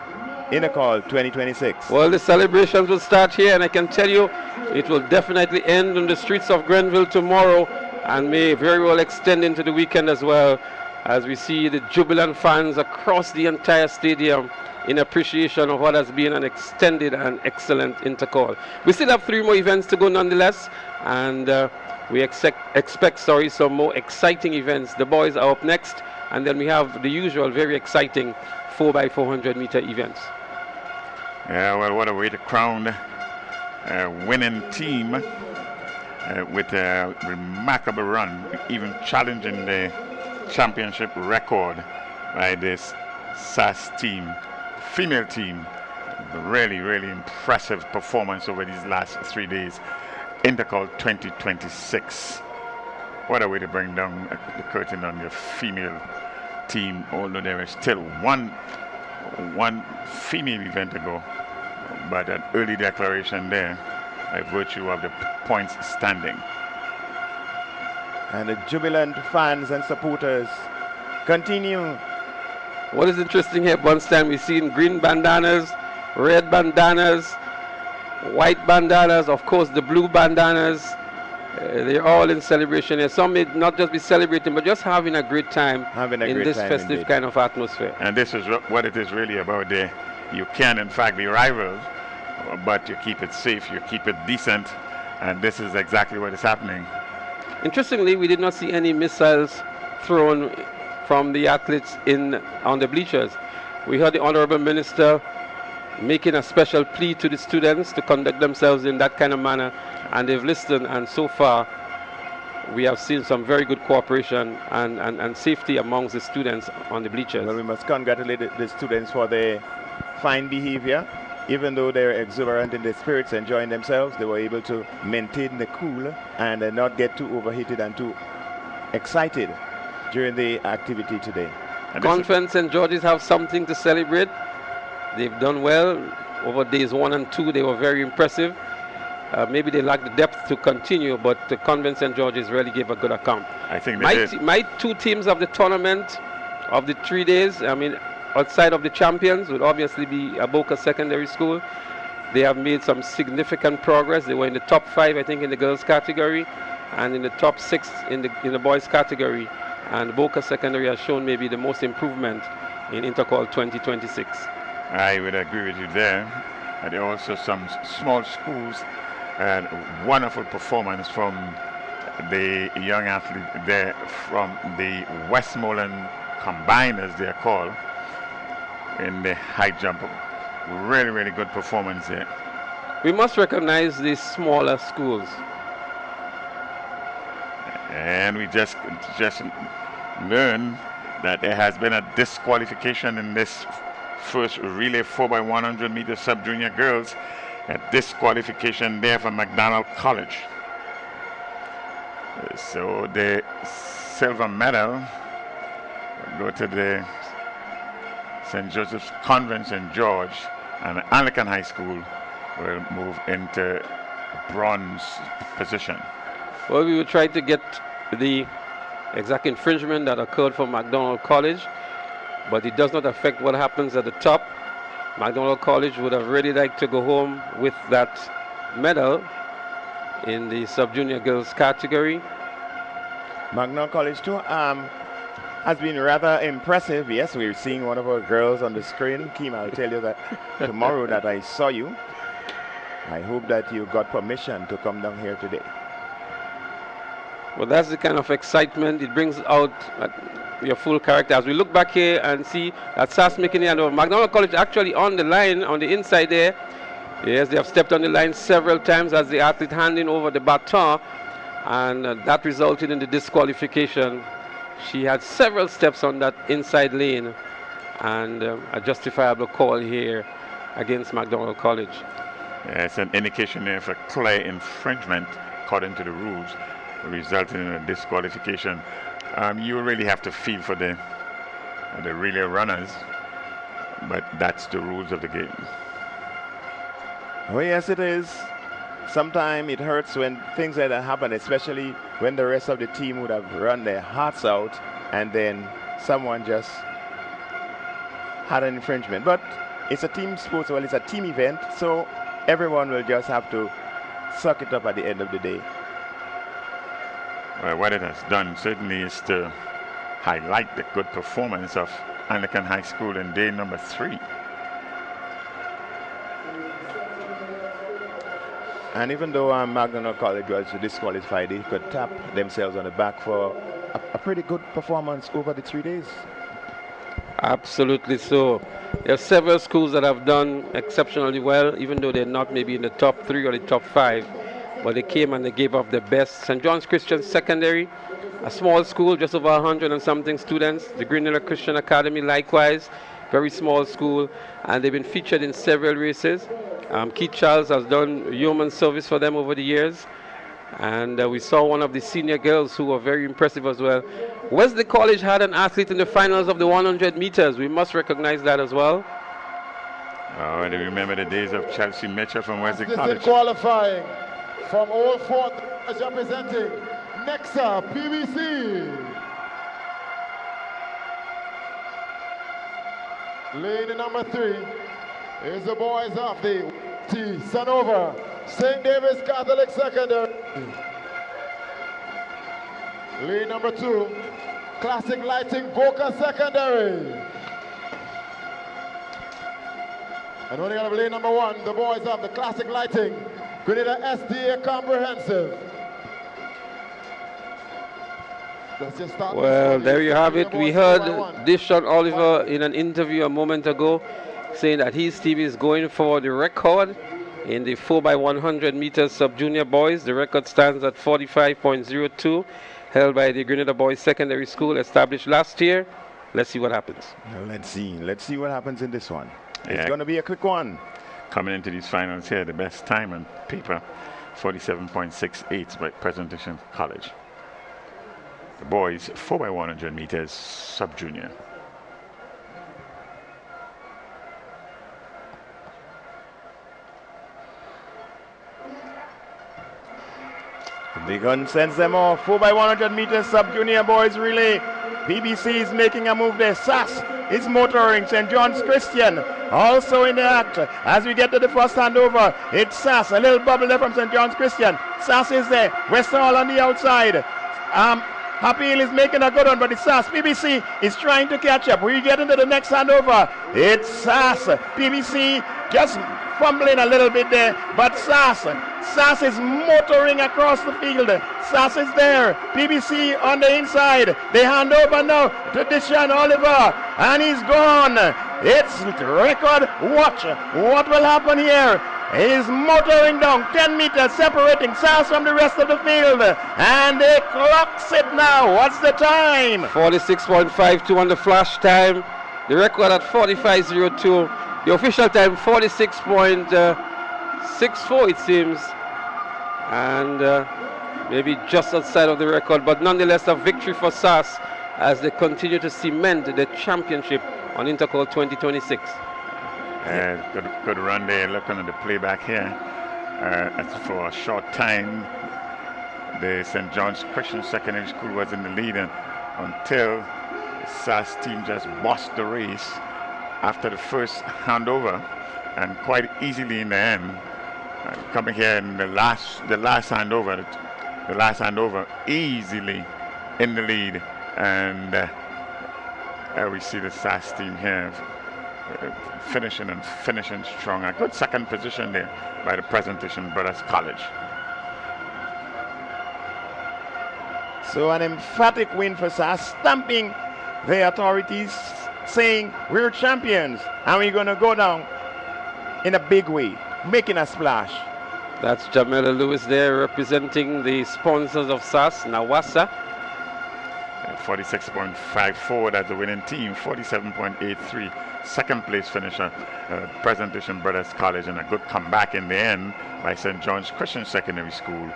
S7: Intercol 2026.
S1: Well, the celebrations will start here, and I can tell you it will definitely end on the streets of Grenville tomorrow and may very well extend into the weekend as well, as we see the jubilant fans across the entire stadium in appreciation of what has been an extended and excellent Intercol. We still have 3 more events to go nonetheless, and we expect some more exciting events. The boys are up next, and then we have the usual very exciting 4x400 meter events.
S12: Yeah, well, what a way to crown a winning team with a remarkable run, even challenging the championship record by this SAS team, female team. Really, really impressive performance over these last 3 days. Intercol 2026. What a way to bring down the curtain on your female team, although there is still one female event to go, but an early declaration there by virtue of the points standing.
S7: And the jubilant fans and supporters continue.
S1: What is interesting here, Bunstein, we've seen green bandanas, red bandanas, white bandanas, of course the blue bandanas. They're all in celebration here. Some may not just be celebrating, but just having a great time in this festive indeed. Kind of atmosphere.
S12: And this is what it is really about there. You can, in fact, be rivals, but you keep it safe, you keep it decent, and this is exactly what is happening.
S1: Interestingly, we did not see any missiles thrown from the athletes on the bleachers. We heard the Honorable Minister making a special plea to the students to conduct themselves in that kind of manner, and they've listened, and so far we have seen some very good cooperation and safety amongst the students on the bleachers.
S7: Well, we must congratulate the students for their fine behavior. Even though they're exuberant in their spirits, enjoying themselves, they were able to maintain the cool and not get too overheated and too excited during the activity today.
S1: Conference St. George's have something to celebrate. They've done well over days 1 and 2. They were very impressive. Maybe they lack the depth to continue, but the Conference St. George's really gave a good account.
S12: I think
S1: my two teams of the tournament of the 3 days, I mean, outside of the champions would obviously be Aboka Secondary School. They have made some significant progress. They were in the top 5, I think, in the girls category, and in the top 6 in the boys category. And Aboka Secondary has shown maybe the most improvement in Intercol 2026.
S12: I would agree with you there. And there are also some small schools and wonderful performance from the young athlete there from the Westmoreland Combined, as they are called, in the high jump. Really, really good performance there.
S1: We must recognize these smaller schools.
S12: And we just learned that there has been a disqualification in this first relay 4x100 meter sub-junior girls. A disqualification there for McDonald College. So the silver medal will go to the St. Joseph's Convent St. George, and Anglican High School will move into bronze position.
S1: Well, we will try to get the exact infringement that occurred for McDonald College, but it does not affect what happens at the top. McDonald College would have really liked to go home with that medal in the sub-junior girls category.
S7: McDonald College too has been rather impressive. Yes, we're seeing one of our girls on the screen. Kim, I'll tell you that tomorrow that I saw you. I hope that you got permission to come down here today.
S1: Well, that's the kind of excitement. It brings out your full character. As we look back here and see that SAS McKinney and McDonald College actually on the line, on the inside there. Yes, they have stepped on the line several times as the athlete handing over the baton, and that resulted in the disqualification. She had several steps on that inside lane, and a justifiable call here against McDonald College.
S12: Yeah, it's an indication there for clear infringement according to the rules, resulting in a disqualification. You really have to feel for the relay runners, but that's the rules of the game.
S7: Oh yes, it is. Sometimes it hurts when things like that happen, especially when the rest of the team would have run their hearts out and then someone just had an infringement. But it's a team sport, well, it's a team event, so everyone will just have to suck it up at the end of the day.
S12: Well, what it has done certainly is to highlight the good performance of Anglican High School in day number 3.
S7: And even though McDonald College was disqualified, they could tap themselves on the back for a pretty good performance over the 3 days.
S1: Absolutely so. There are several schools that have done exceptionally well, even though they're not maybe in the top 3 or the top 5. But they came and they gave up their best. St. John's Christian Secondary, a small school, just over 100 and something students. The Grenada Christian Academy, likewise, very small school, and they've been featured in several races. Keith Charles has done yeoman service for them over the years, and we saw one of the senior girls who were very impressive as well. Wesley College had an athlete in the finals of the 100 meters. We must recognize that as well.
S12: Oh, and remember the days of Chelsea Mitchell from Wesley College.
S11: Qualifying from Old Fort representing Nexa PBC. Lane number 3 is the boys of the T. Sanover St. David's Catholic Secondary. Lane number 2, Classic Lighting Boca Secondary. And running out of lane number 1, the boys of the Classic Lighting, Grenada SDA Comprehensive.
S1: Well, there you have it. We heard Dishon Oliver in an interview a moment ago saying that his team is going for the record in the 4x100 meters sub-junior boys. The record stands at 45.02, held by the Grenada Boys Secondary School, established last year. Let's see what happens.
S7: Well, let's see what happens in this one. It's going to be a quick one.
S12: Coming into these finals here, the best time on paper, 47.68 by Presentation College. The boys 4x100 meters sub-junior.
S7: The gun sends them off. 4x100 meters sub-junior boys relay. BBC is making a move there. SAS is motoring. St. John's Christian also in the act. As we get to the first handover, it's SAS. A little bubble there from St. John's Christian. SAS is there. Western Hall on the outside. Happy Hill is making a good one, but it's SAS. BBC is trying to catch up. We get into the next handover. It's SAS. BBC just fumbling a little bit there, but SAS is motoring across the field. SAS is there. BBC on the inside. They hand over now to Dishon Oliver, and he's gone. It's record. Watch what will happen here. He's motoring down 10 meters, separating SAS from the rest of the field, and they clocks it now. What's the time?
S1: 46.52 on the flash time. The record at 45.02. The official time 46.64 it seems, and maybe just outside of the record, but nonetheless a victory for SAS as they continue to cement the championship on Intercol 2026.
S12: Good run there. Looking at the playback here, for a short time the St. John's Christian Secondary School was in the lead until the SAS team just bossed the race after the first handover, and quite easily in the end. Coming here in the last handover, easily in the lead, and we see the SAS team here finishing strong. A good second position there by the Presentation Brothers College.
S7: So an emphatic win for SAS, stamping the authorities, saying we're champions and we're going to go down in a big way, making a splash.
S1: That's Jamila Lewis there representing the sponsors of SAS, Nawasa.
S12: 46.54, that's the winning team. 47.83, second place finisher, Presentation Brothers College, and a good comeback in the end by St. John's Christian Secondary School.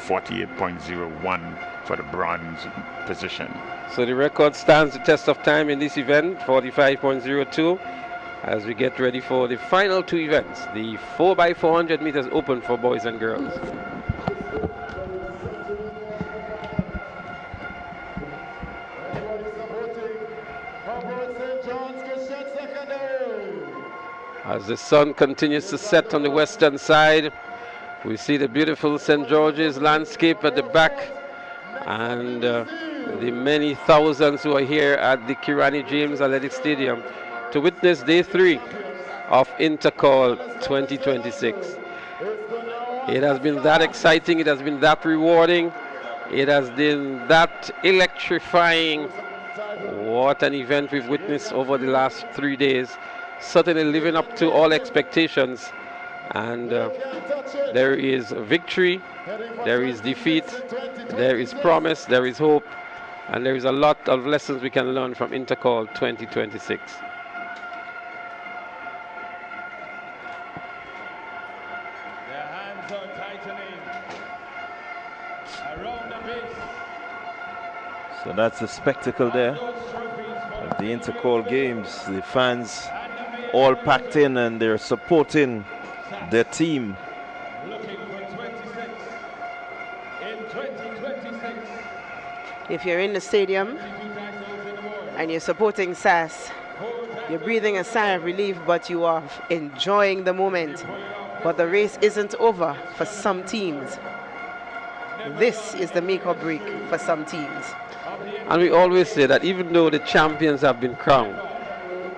S12: 48.01 for the bronze position.
S1: So the record stands the test of time in this event, 45.02, as we get ready for the final two events, the 4x400 meters open for boys and girls. As the sun continues to set on the western side, we see the beautiful St. George's landscape at the back, and the many thousands who are here at the Kirani James Athletic Stadium to witness day 3 of Intercol 2026. It has been that exciting, it has been that rewarding, it has been that electrifying. What an event we've witnessed over the last 3 days. Certainly living up to all expectations, and there is victory, there is defeat, there is promise, there is hope, and there is a lot of lessons we can learn from Intercol 2026.
S19: Their hands are tightening around the base.
S17: So that's the spectacle there of the Intercol games. The fans all packed in and they're supporting their team.
S19: Looking for 26 in 2026.
S2: If you're in the stadium and you're supporting SAS, you're breathing a sigh of relief, but you are enjoying the moment. But the race isn't over for some teams. This is the make or break for some teams.
S1: And we always say that even though the champions have been crowned,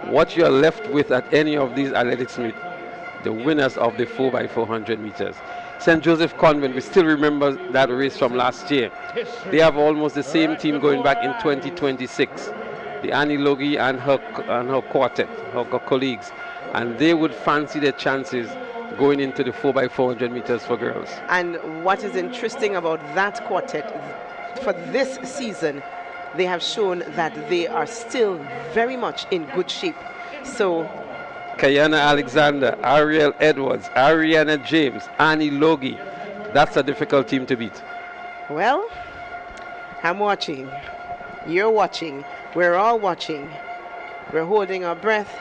S1: what you are left with at any of these athletics meet the winners of the 4x400 meters. St. Joseph Convent, we still remember that race from last year. They have almost the same team going back in 2026. The Annie Logie and her quartet, her colleagues. And they would fancy their chances going into the 4x400 meters for girls.
S2: And what is interesting about that quartet, for this season, they have shown that they are still very much in good shape. So
S1: Kayana Alexander, Ariel Edwards, Ariana James, Annie Logie. That's a difficult team to beat.
S2: Well, I'm watching. You're watching. We're all watching. We're holding our breath.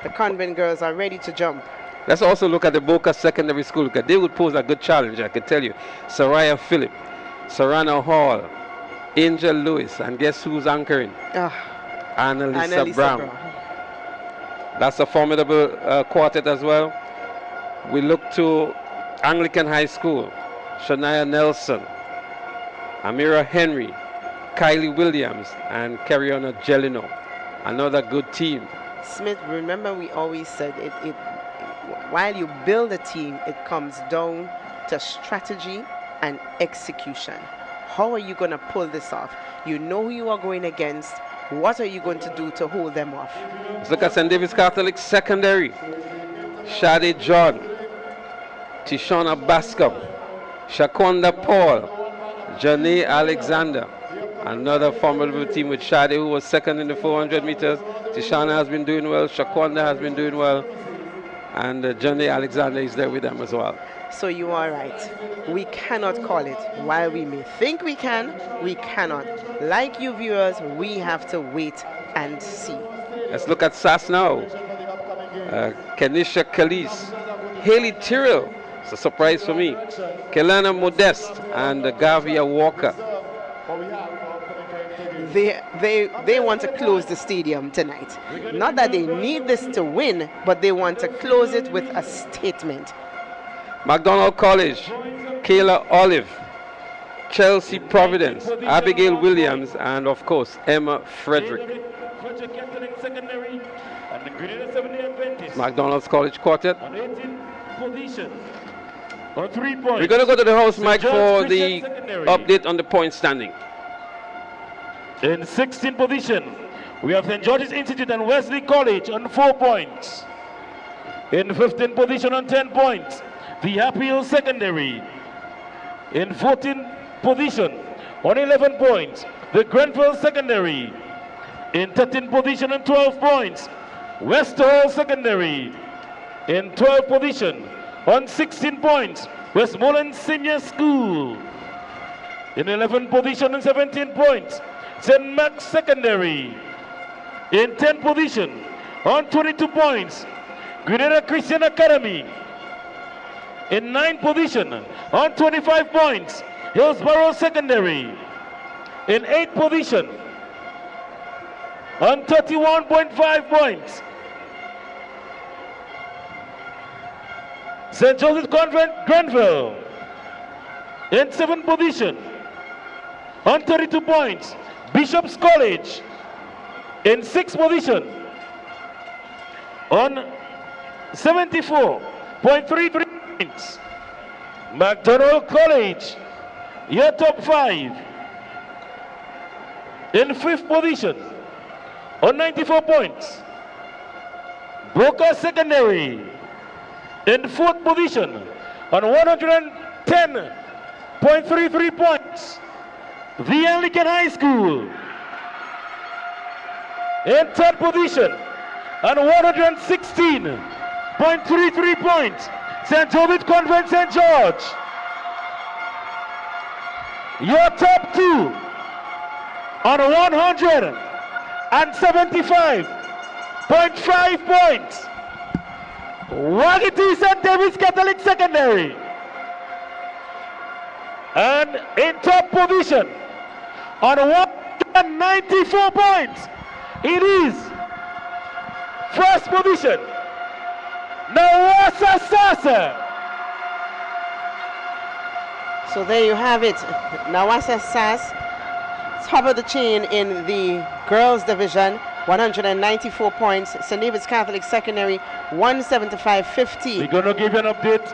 S2: The convent girls are ready to jump.
S1: Let's also look at the Boca Secondary School, because they would pose a good challenge, I can tell you. Soraya Phillip, Sarana Hall, Angel Lewis, and guess who's anchoring? Annalisa Brown. That's a formidable quartet as well. We look to Anglican High School, Shania Nelson, Amira Henry, Kylie Williams, and Carriona Gelino. Another good team.
S2: Smith, remember we always said while you build a team, it comes down to strategy and execution. How are you going to pull this off? You know who you are going against. What are you going to do to hold them off?
S1: Let's look at St. David's Catholic Secondary. Shade John, Tishona Bascom, Shaquanda Paul, Janae Alexander. Another formidable team with Shade, who was second in the 400 meters. Tishana has been doing well. Shaquanda has been doing well. And Janae Alexander is there with them as well.
S2: So you are right. We cannot call it. While we may think we can, we cannot. Like you viewers, we have to wait and see.
S1: Let's look at SAS now. Kenisha Kalis, Haley Tyrrell, it's a surprise for me. Kelana Modeste and Gavia Walker.
S2: They want to close the stadium tonight. Not that they need this to win, but they want to close it with a statement.
S1: McDonald College, Kayla Olive, Chelsea Providence, Abigail Williams, and of course Emma Frederick. McDonald's College Quartet. We're going to go to the house mic for the update on the point standing.
S19: In 16th position, we have St. George's Institute and Wesley College on 4 points. In 15th position on 10 points, the Happy Hill Secondary. In 14th position on 11 points, the Grenfell Secondary. In 13th position on 12 points, Westerhall Secondary. In 12th position on 16 points, Westmoreland Senior School. In 11th position on 17 points, St. Max Secondary. In 10th position on 22 points, Grenada Christian Academy. In 9th position on 25 points, Hillsborough Secondary. In 8th position on 31.5 points, St. Joseph Convent Grenville. In 7th position on 32 points, Bishop's College. In 6th position on 74.33 points, McDonald College, your top 5. In 5th position on 94 points, Boca Secondary. In 4th position on 110.33 points, the Anglican High School. In 3rd position on 116.33 points, St. Joseph Convent St. George. Your top 2 on 175.5 points, Wagiti St. David's Catholic Secondary. And in top position on 194 points, it is 1st position, Nawasa Sasa.
S2: So there you have it. Nawasa Sass, top of the chain in the girls division, 194 points. St. David's Catholic Secondary, 175.50.
S19: We're going to give you an update.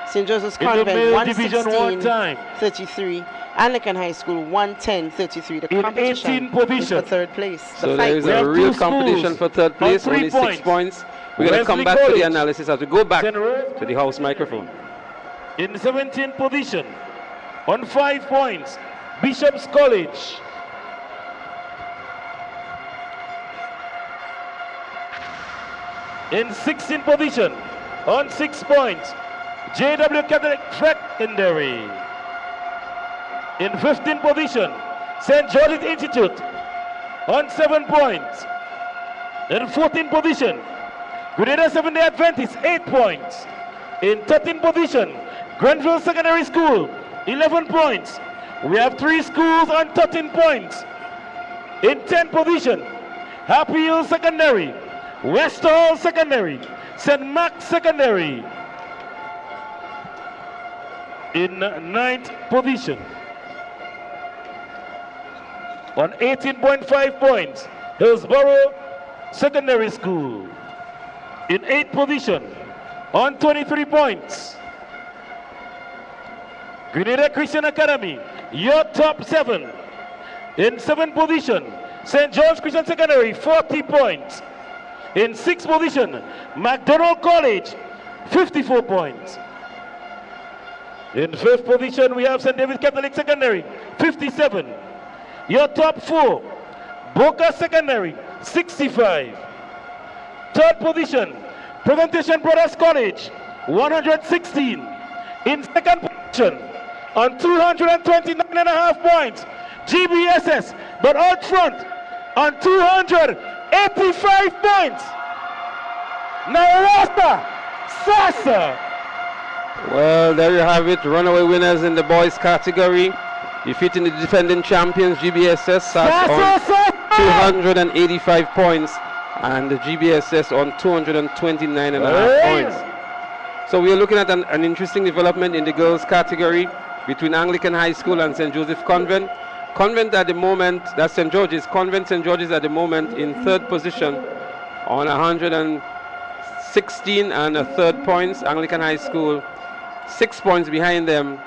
S2: St. Joseph's
S19: In the
S2: Convent,
S19: male division one time.
S2: 116.33. Anglican High School, 110.33. The
S19: In
S2: competition
S19: 18 position.
S2: is for third place.
S1: So there is a real competition for third place, only 6 points. We're going to come back to the analysis as we go back to the house microphone.
S19: In 17th position, on 5 points, Bishop's College. In 16th position, on 6 points, JW Catholic Secondary. In 15th position, St. George's Institute, on 7 points. In 14th position, Grenada Seventh-day Adventist, 8 points. In 13th position, Grenville Secondary School, 11 points. We have 3 schools on 13 points. In 10th position, Happy Hill Secondary, West Hall Secondary, St. Mark Secondary. In 9th position, on 18.5 points, Hillsborough Secondary School. In 8th position, on 23 points, Grenada Christian Academy, your top 7. In 7th position, St. George Christian Secondary, 40 points. In 6th position, McDonald College, 54 points. In 5th position, we have St. David's Catholic Secondary, 57. Your top 4, Boca Secondary, 65. 3rd position, Presentation Brothers College, 116. In 2nd position, on 229.5 points, GBSS, but out front on 285 points. Narasta Sasa.
S1: Well, there you have it. Runaway winners in the boys category. Defeating the defending champions, GBSS, Sasa on 285 points. And the GBSS on 229.5 points. So we are looking at an interesting development in the girls category between Anglican High School and St. Joseph Convent. Convent at the moment, that's St. George's. Convent St. George's at the moment in 3rd position on 116 and a third points. Anglican High School 6 points behind them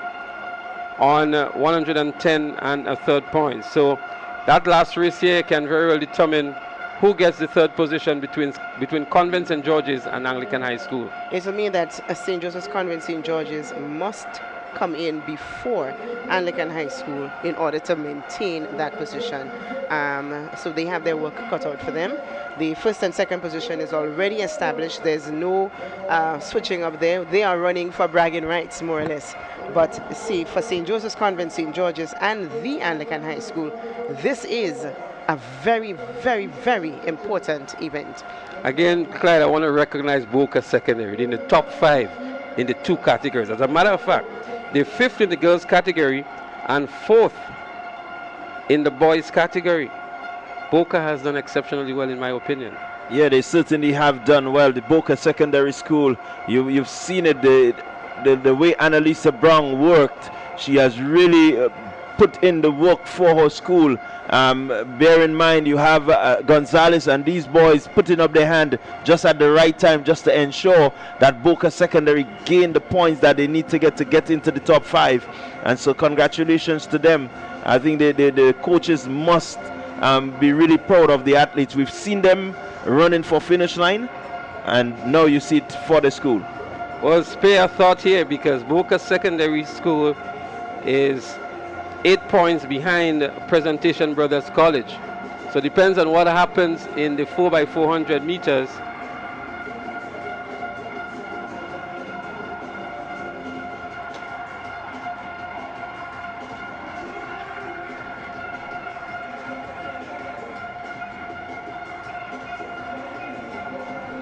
S1: on 110 and a third points. So that last race here can very well determine who gets the 3rd position between Convent St. George's and Anglican High School.
S2: It will mean that St. Joseph's Convent St. George's must come in before Anglican High School in order to maintain that position. So they have their work cut out for them. The 1st and 2nd position is already established. There's no switching up there. They are running for bragging rights, more or less. But see, for St. Joseph's Convent St. George's and the Anglican High School, this is a very, very, very important event.
S1: Again, Clyde, I want to recognize Boca Secondary in the top 5 in the 2 categories. As a matter of fact, they're 5th in the girls category and 4th in the boys category. Boca has done exceptionally well, in my opinion.
S17: Yeah, they certainly have done well. The Boca Secondary School, you've seen it, the way Annalisa Brown worked. She has really put in the work for her school. Bear in mind, you have Gonzalez and these boys putting up their hand just at the right time, just to ensure that Boca Secondary gain the points that they need to get into the top 5. And so congratulations to them. I think the coaches must be really proud of the athletes. We've seen them running for finish line, and now you see it for the school.
S1: Well, spare a thought here, because Boca Secondary School is 8 points behind Presentation Brothers College. So it depends on what happens in the 4x400 meters.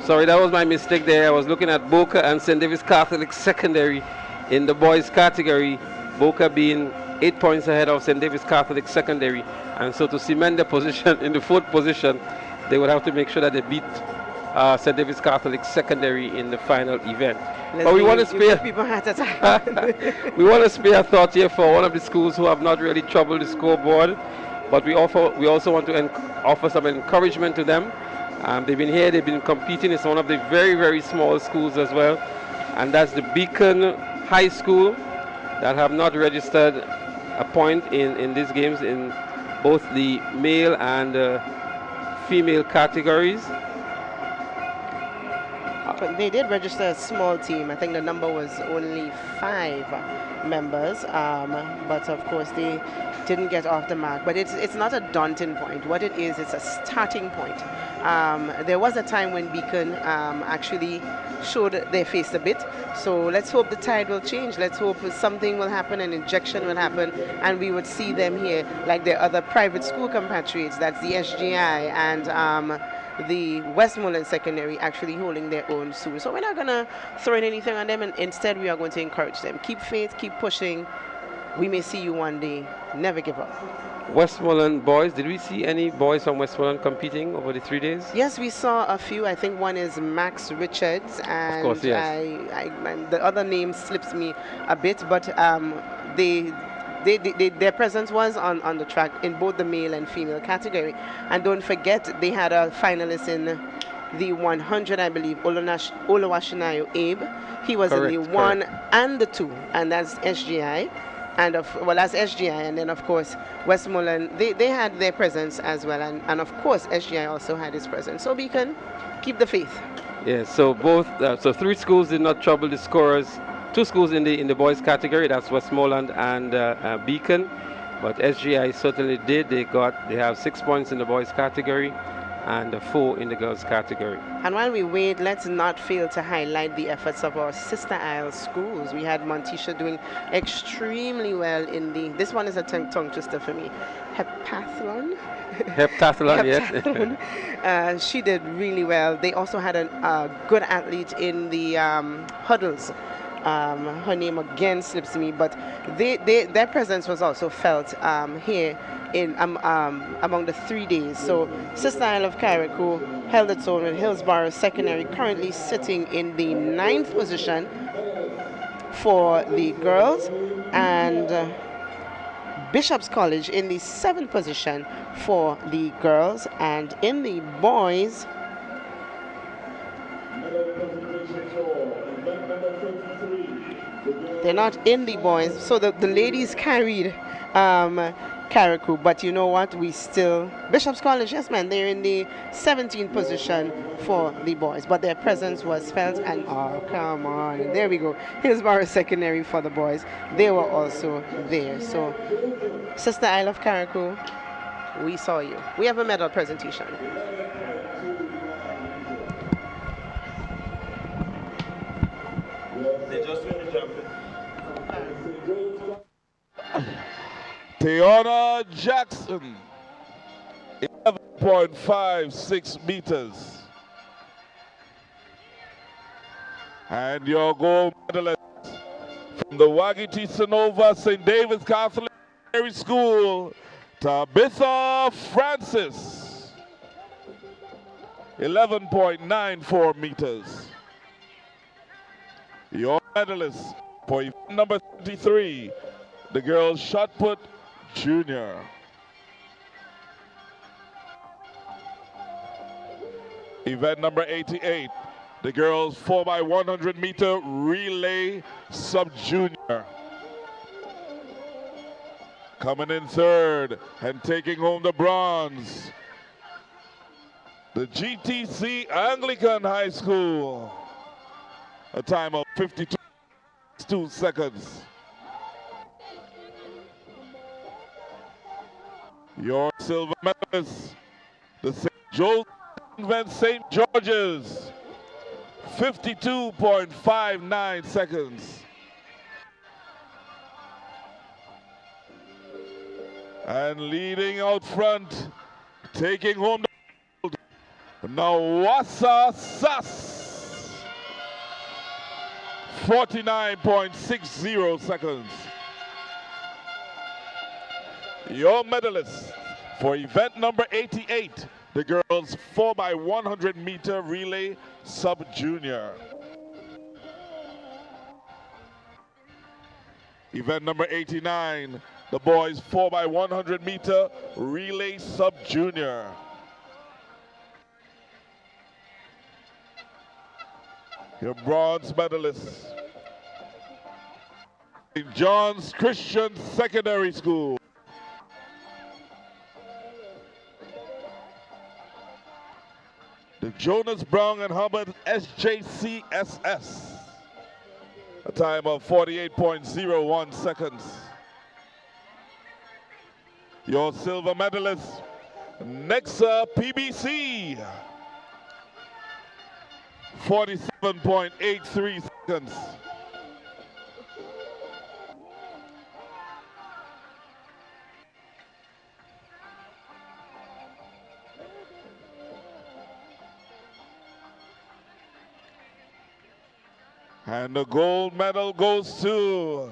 S1: Sorry, that was my mistake there. I was looking at Boca and St. David's Catholic Secondary in the boys category. Boca being 8 points ahead of St. David's Catholic Secondary, and so to cement their position in the 4th position, they would have to make sure that they beat St. David's Catholic Secondary in the final event. But we want to spare
S2: people heart attack.
S1: we want to spare a thought here for one of the schools who have not really troubled the scoreboard. but we also want to offer some encouragement to them. They've been here, they've been competing. It's one of the very, very small schools as well, and that's the Beacon High School that have not registered a point in these games in both the male and female categories.
S2: They did register a small team. I think the number was only 5 members, but of course they didn't get off the mark. But it's not a daunting point. What it is, it's a starting point. There was a time when Beacon actually showed their face a bit. So let's hope the tide will change. Let's hope something will happen, an injection will happen, and we would see them here like their other private school compatriots. That's the SGI and the Westmoreland Secondary actually holding their own soon. So we're not going to throw in anything on them, and instead we are going to encourage them. Keep faith, keep pushing. We may see you one day. Never give up.
S1: Westmoreland boys, did we see any boys from Westmoreland competing over the 3 days?
S2: Yes, we saw a few. I think one is Max Richards, and
S1: of course, yes.
S2: the other name slips me a bit, but their presence was on the track in both the male and female category. And don't forget, they had a finalist in the 100, I believe, Oluwashinayo Abe. He was in the 1 and the 2, and that's SGI. And that's SGI, and then of course Westmoreland, they had their presence as well, and of course SGI also had its presence. So Beacon, keep the faith.
S1: Yeah, so so 3 schools did not trouble the scorers. 2 schools in the boys category, that's Westmoreland and Beacon, but SGI certainly did. They have 6 points in the boys category and 4 in the girls category.
S2: And while we wait, let's not fail to highlight the efforts of our sister Isle schools. We had Montisha doing extremely well in this one is a tongue twister for me, heptathlon.
S1: Heptathlon, yes.
S2: She did really well. They also had a good athlete in the hurdles. Her name again slips me, but their presence was also felt here in among the 3 days. So Sister Isle of Carriacou held its own with Hillsborough Secondary, currently sitting in the 9th position for the girls, and Bishop's College in the 7th position for the girls, and in the boys, they're not in the boys, so the ladies carried Carriacou, but you know what, Bishop's College, yes man, they're in the 17th position for the boys, but their presence was felt, and oh come on, there we go, Hillsborough Secondary for the boys, they were also there. So Sister Isle of Carriacou, we saw you. We have a medal presentation.
S15: They just finished jumping. Tiana Jackson, 11.56 meters. And your gold medalist from the Wagiti Sonova St. David's Catholic School, Tabitha Francis, 11.94 meters. Your medalist for event number 33, the girls shot put junior. Event number 88, the girls 4x100 meter relay sub-junior. Coming in third and taking home the bronze, the GTC Anglican High School, a time of 52 seconds. Your silver medalist, the St. George's, 52.59 seconds. And leading out front, taking home the gold, Nawasa Sas, 49.60 seconds. Your medalist for event number 88, the girls 4x100 meter relay sub-junior. Event number 89, the boys 4x100 meter relay sub-junior. Your bronze medalists. St. John's Christian Secondary School. The Jonas Brown and Hubbard SJCSS. A time of 48.01 seconds. Your silver medalist, Nexa PBC. 47.83 seconds. And the gold medal goes to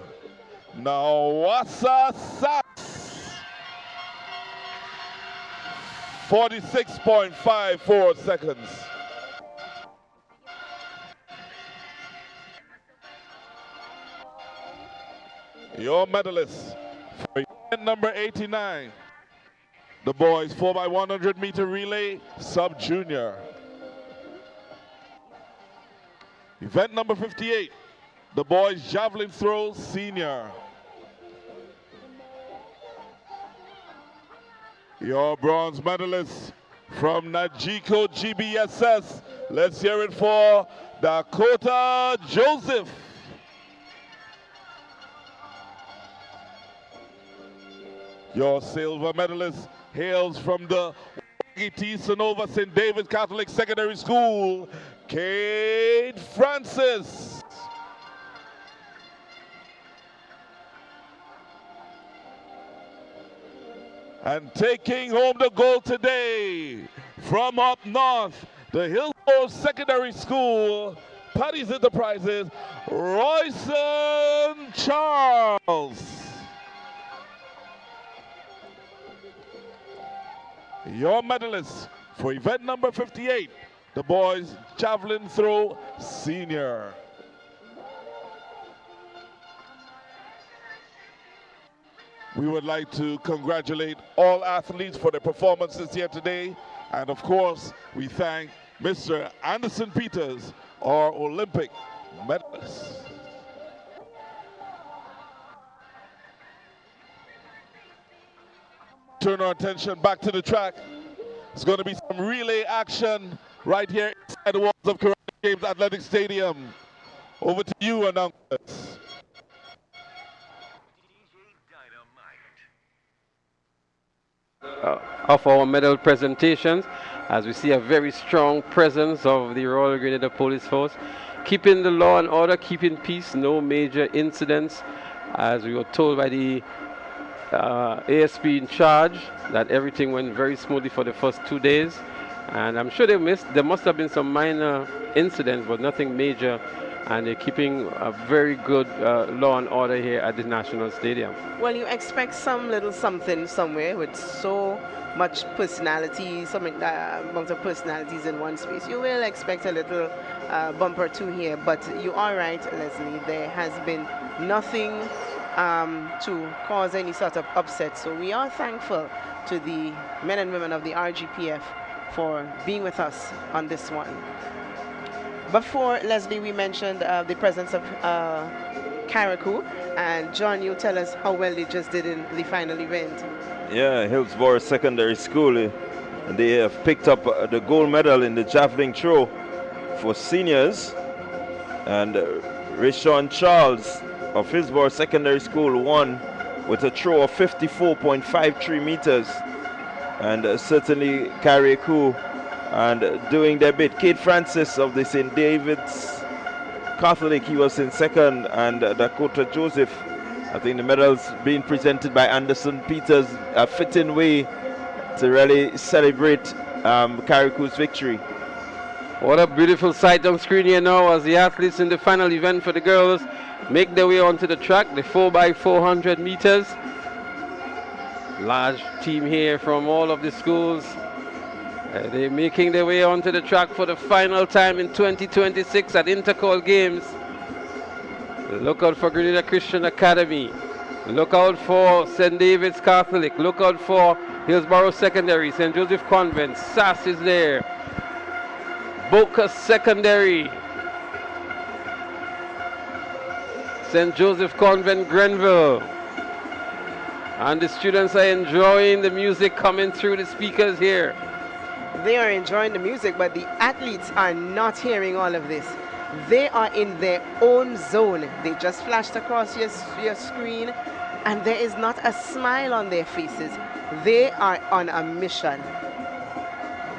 S15: Nawasa Sachs. 46.54 seconds. Your medalist for event number 89, the boys 4x100 meter relay sub-junior. Event number 58, the boys javelin throw senior. Your bronze medalist from Najiko GBSS. Let's hear it for Dakota Joseph. Your silver medalist hails from the T. Sonova St. David Catholic Secondary School, Kate Francis. And taking home the gold today from up north, the Hillsborough Secondary School, Paddy's Enterprises, Royson Charles. Your medalist for event number 58, the boys javelin throw senior. We would like to congratulate all athletes for their performances here today. And of course, we thank Mr. Anderson Peters, our Olympic medalist. Turn our attention back to the track. It's going to be some relay action right here inside the walls of Carriacou James Athletic Stadium. Over to you, announcers.
S1: Of our medal presentations, as we see a very strong presence of the Royal Grenada Police Force, keeping the law and order, keeping peace, no major incidents, as we were told by the ASP in charge that everything went very smoothly for the first 2 days, and I'm sure there must have been some minor incidents, but nothing major, and they're keeping a very good law and order here at the National Stadium.
S2: Well, you expect some little something somewhere with so much personality, some amount of personalities in one space. You will expect a little bump or two here, but you are right, Leslie. There has been nothing to cause any sort of upset. So we are thankful to the men and women of the RGPF for being with us on this one. Before, Leslie, we mentioned the presence of carriacou, and John, you tell us how well they just did in the final event.
S17: Yeah, Hillsborough Secondary School, they have picked up the gold medal in the javelin throw for seniors, and Rishon Charles of Hillsborough Secondary School won with a throw of 54.53 meters, and certainly carriacou and doing their bit. Kate Francis of the St. David's Catholic, he was in second, and Dakota Joseph. I think the medals being presented by Anderson Peters, a fitting way to really celebrate carriacou's victory.
S1: What a beautiful sight on screen here now as the athletes in the final event for the girls make their way onto the track, the 4x400 meters. Large team here from all of the schools. They're making their way onto the track for the final time in 2026 at Intercol Games. Look out for Grenada Christian Academy, Look out for St. David's Catholic. Look out for Hillsborough Secondary. St. Joseph Convent. SAS is there. Boca Secondary. St. Joseph Convent, Grenville. And the students are enjoying the music coming through the speakers here.
S2: They are enjoying the music, but the athletes are not hearing all of this. They are in their own zone. They just flashed across your screen, and there is not a smile on their faces. They are on a mission.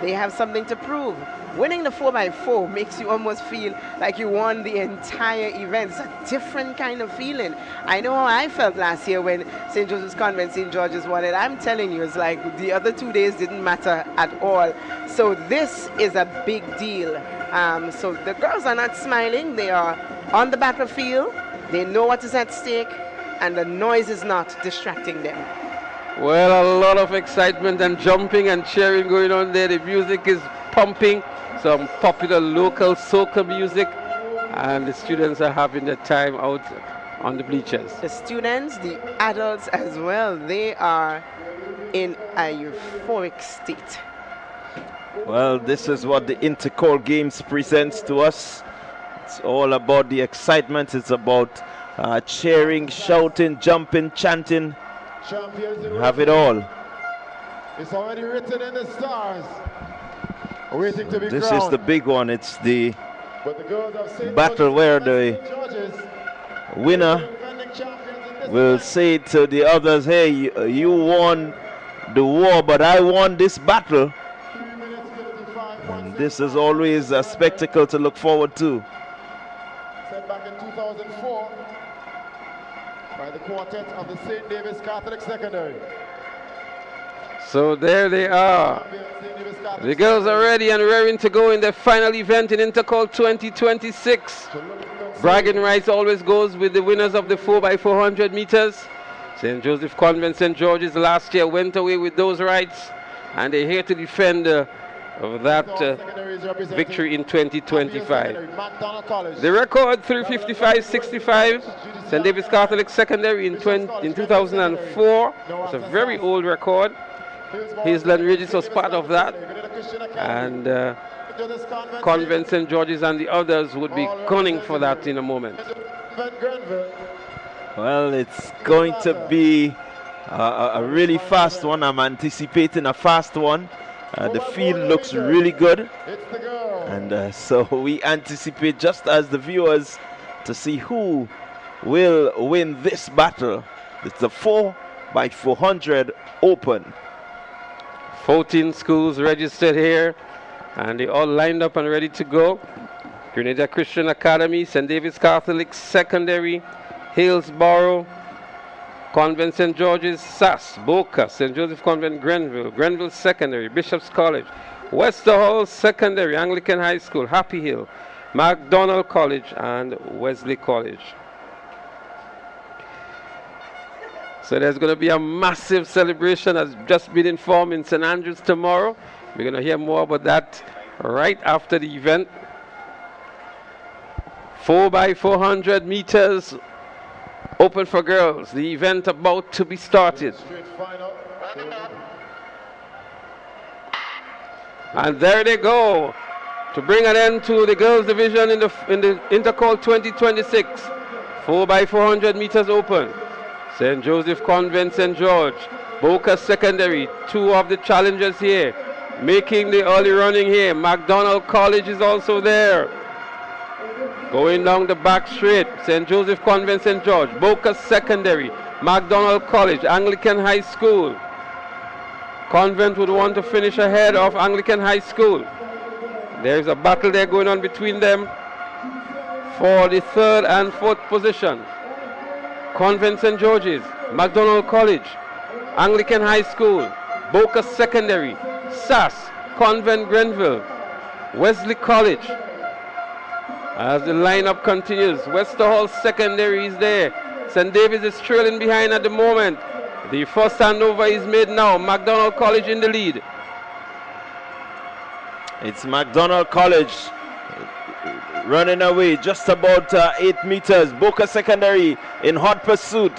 S2: They have something to prove. Winning the 4x4 makes you almost feel like you won the entire event. It's a different kind of feeling. I know how I felt last year when St. Joseph's Convent, St. George's won it. I'm telling you, it's like the other 2 days didn't matter at all. So this is a big deal. So the girls are not smiling. They are on the battlefield. They know what is at stake, and the noise is not distracting them.
S1: Well, a lot of excitement and jumping and cheering going on there. The music is pumping. Some popular local soca music, and the students are having their time out on the bleachers.
S2: The students, the adults as well, they are in a euphoric state.
S17: Well, this is what the Intercol Games presents to us. It's all about the excitement. It's about cheering, shouting, jumping, chanting. Have it all.
S11: It's already written in the stars. Waiting to be
S17: This
S11: crowned.
S17: is the big one. It's the
S11: But the girls of St.
S17: battle where the winner will say to the others, hey, you won the war, but I won this battle. And this is always a spectacle to look forward to.
S11: Set back in 2004 by the quartet of the St. David's Catholic Secondary.
S1: So there they are. The girls are ready and raring to go in the final event in Intercol 2026. Bragging rights always goes with the winners of the 4x400 meters. St. Joseph Convent, St. George's last year went away with those rights, and they're here to defend that victory in 2025. The record 355.65. St. David's Catholic Secondary in 2004. It's a very old record. Hazelland Regis was part of that, and Convent, St. George's and the others would be gunning for that in a moment.
S17: Well, it's going to be a really fast one. I'm anticipating a fast one. The field looks really good, and so we anticipate, just as the viewers, to see who will win this battle. It's the 4x400 Open.
S1: 14 schools registered here, and they all lined up and ready to go. Grenada Christian Academy, St. David's Catholic Secondary, Hillsborough, Convent St. George's, SAS, Boca, St. Joseph Convent, Grenville, Grenville Secondary, Bishop's College, Wester Hall Secondary, Anglican High School, Happy Hill, MacDonald College, and Wesley College. So there's going to be a massive celebration, as just been informed, in St. Andrews tomorrow. We're going to hear more about that right after the event. 4x400 meters open for girls. The event about to be started. And there they go to bring an end to the girls division in the Intercol 2026. 4x400 meters open. St. Joseph Convent, St. George, Boca Secondary, two of the challengers here, making the early running here. MacDonald College is also there. Going down the back straight, St. Joseph Convent, St. George, Boca Secondary, MacDonald College, Anglican High School. Convent would want to finish ahead of Anglican High School. There's a battle there going on between them for the third and fourth position. Convent St. George's, MacDonald College, Anglican High School, Boca Secondary, SAS, Convent Grenville, Wesley College. As the lineup continues, Wester Hall Secondary is there. St. David's is trailing behind at the moment. The first handover is made now. MacDonald College in the lead.
S17: It's MacDonald College running away just about 8 meters. Boca Secondary in hot pursuit.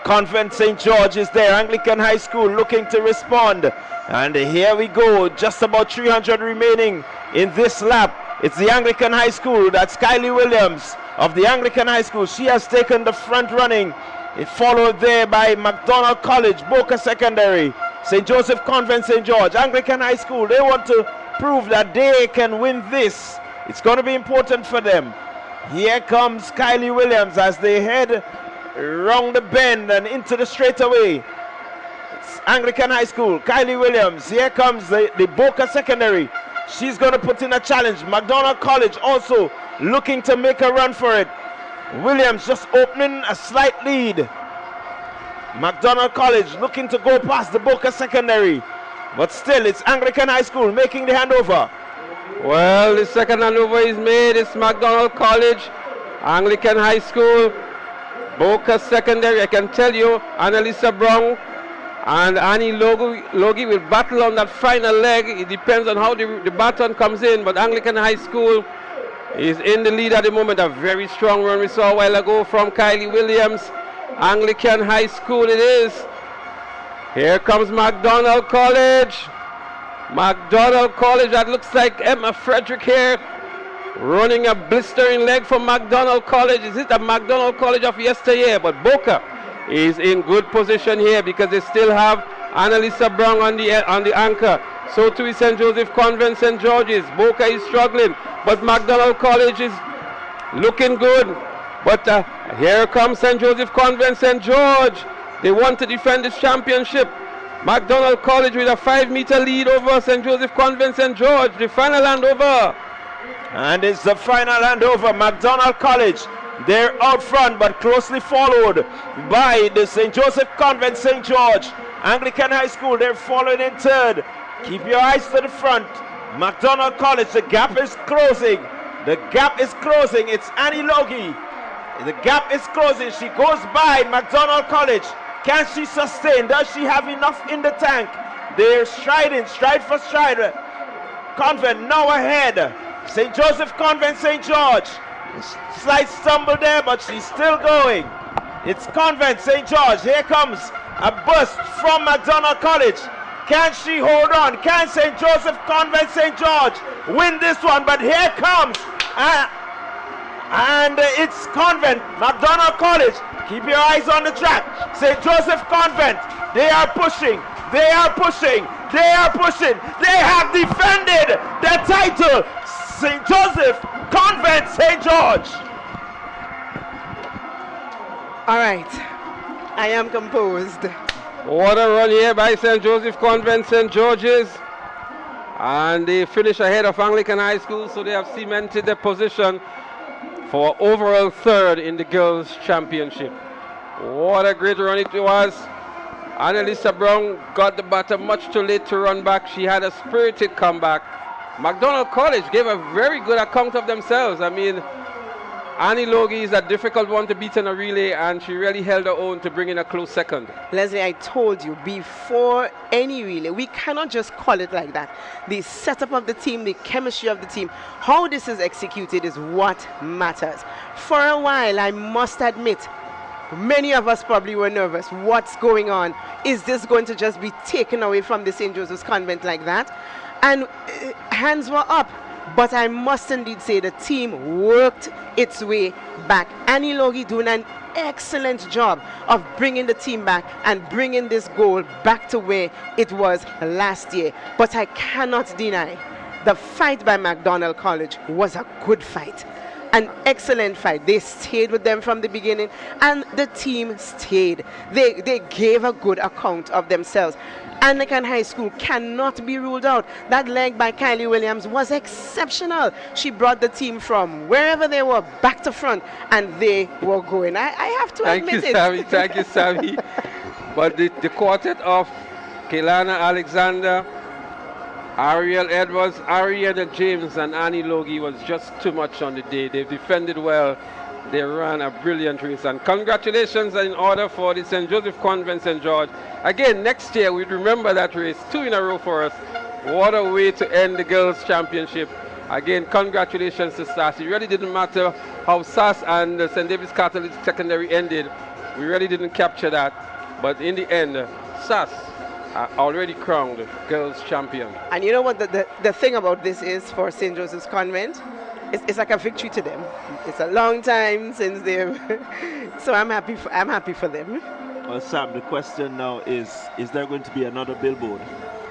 S17: Convent St. George is there. Anglican High School looking to respond. And here we go. Just about 300 remaining in this lap. It's the Anglican High School. That's Kylie Williams of the Anglican High School. She has taken the front running. It followed there by McDonald College, Boca Secondary, St. Joseph Convent St. George, Anglican High School. They want to prove that they can win this. It's going to be important for them. Here comes Kylie Williams as they head around the bend and into the straightaway. It's Anglican High School, Kylie Williams. Here comes the Boca Secondary. She's going to put in a challenge. McDonald College also looking to make a run for it. Williams just opening a slight lead. McDonald College looking to go past the Boca Secondary. But still, it's Anglican High School making the handover.
S1: Well, the second handover is made. It's McDonald College, Anglican High School, Boca Secondary. I can tell you, Annalisa Brown and Annie Logie will battle on that final leg. It depends on how the baton comes in, but Anglican High School is in the lead at the moment. A very strong run we saw a while ago from Kylie Williams. Anglican High School it is. Here comes McDonald College. McDonald College, that looks like Emma Frederick here, running a blistering leg for McDonald College. Is it a McDonald College of yesteryear? But Boca is in good position here because they still have Annalisa Brown on the anchor. So too is St. Joseph Convent St. George's. Boca is struggling, but McDonald College is looking good. But here comes St. Joseph Convent St. George. They want to defend this championship. McDonald College with a 5-meter lead over St. Joseph Convent St. George. The final handover.
S17: And it's the final handover. McDonald College, they're out front but closely followed by the St. Joseph Convent St. George. Anglican High School, they're following in third. Keep your eyes to the front. McDonald College, the gap is closing. The gap is closing. It's Annie Logie. The gap is closing. She goes by McDonald College. Can she sustain? Does she have enough in the tank? They're striding, stride for stride. Convent now ahead. St. Joseph Convent St. George. Slight stumble there, but she's still going. It's Convent St. George. Here comes a burst from McDonald College. Can she hold on? Can St. Joseph Convent St. George win this one? But here comes, and it's Convent, McDonald College. Keep your eyes on the track. St. Joseph Convent, they are pushing. They are pushing. They are pushing. They have defended the title. St. Joseph Convent St. George.
S2: All right, I am composed.
S1: What a run here by St. Joseph Convent St. George's. And they finish ahead of Anglican High School, so they have cemented their position for overall third in the girls' championship. What a great run it was. Annalisa Brown got the baton much too late to run back. She had a spirited comeback. McDonald College gave a very good account of themselves. I mean, Annie Logie is a difficult one to beat in a relay, and she really held her own to bring in a close second.
S2: Leslie, I told you, before any relay, we cannot just call it like that. The setup of the team, the chemistry of the team, how this is executed is what matters. For a while, I must admit, many of us probably were nervous. What's going on? Is this going to just be taken away from the St. Joseph's Convent like that? And hands were up. But I must indeed say the team worked its way back. Annie Logie doing an excellent job of bringing the team back and bringing this goal back to where it was last year. But I cannot deny the fight by McDonald College was a good fight. An excellent fight. They stayed with them from the beginning, and the team stayed. They gave a good account of themselves. Anglican High School cannot be ruled out. That leg by Kylie Williams was exceptional. She brought the team from wherever they were back to front, and they were going. I have to admit it.
S1: Thank you, Sammy. But the quartet of Kaylana Alexander, Ariel Edwards, Ariana James, and Annie Logie was just too much on the day. They defended well. They ran a brilliant race, and congratulations in order for the St. Joseph Convent St. George. Again, next year we'd remember that race, 2 in a row for us. What a way to end the girls' championship. Again, congratulations to SAS. It really didn't matter how SAS and St. David's Catholic Secondary ended. We really didn't capture that. But in the end, SAS already crowned girls champion.
S2: And you know what the thing about this is for St. Joseph's Convent? It's like a victory to them. It's a long time since they've... so I'm happy for them.
S17: Well, Sam, the question now is there going to be another billboard?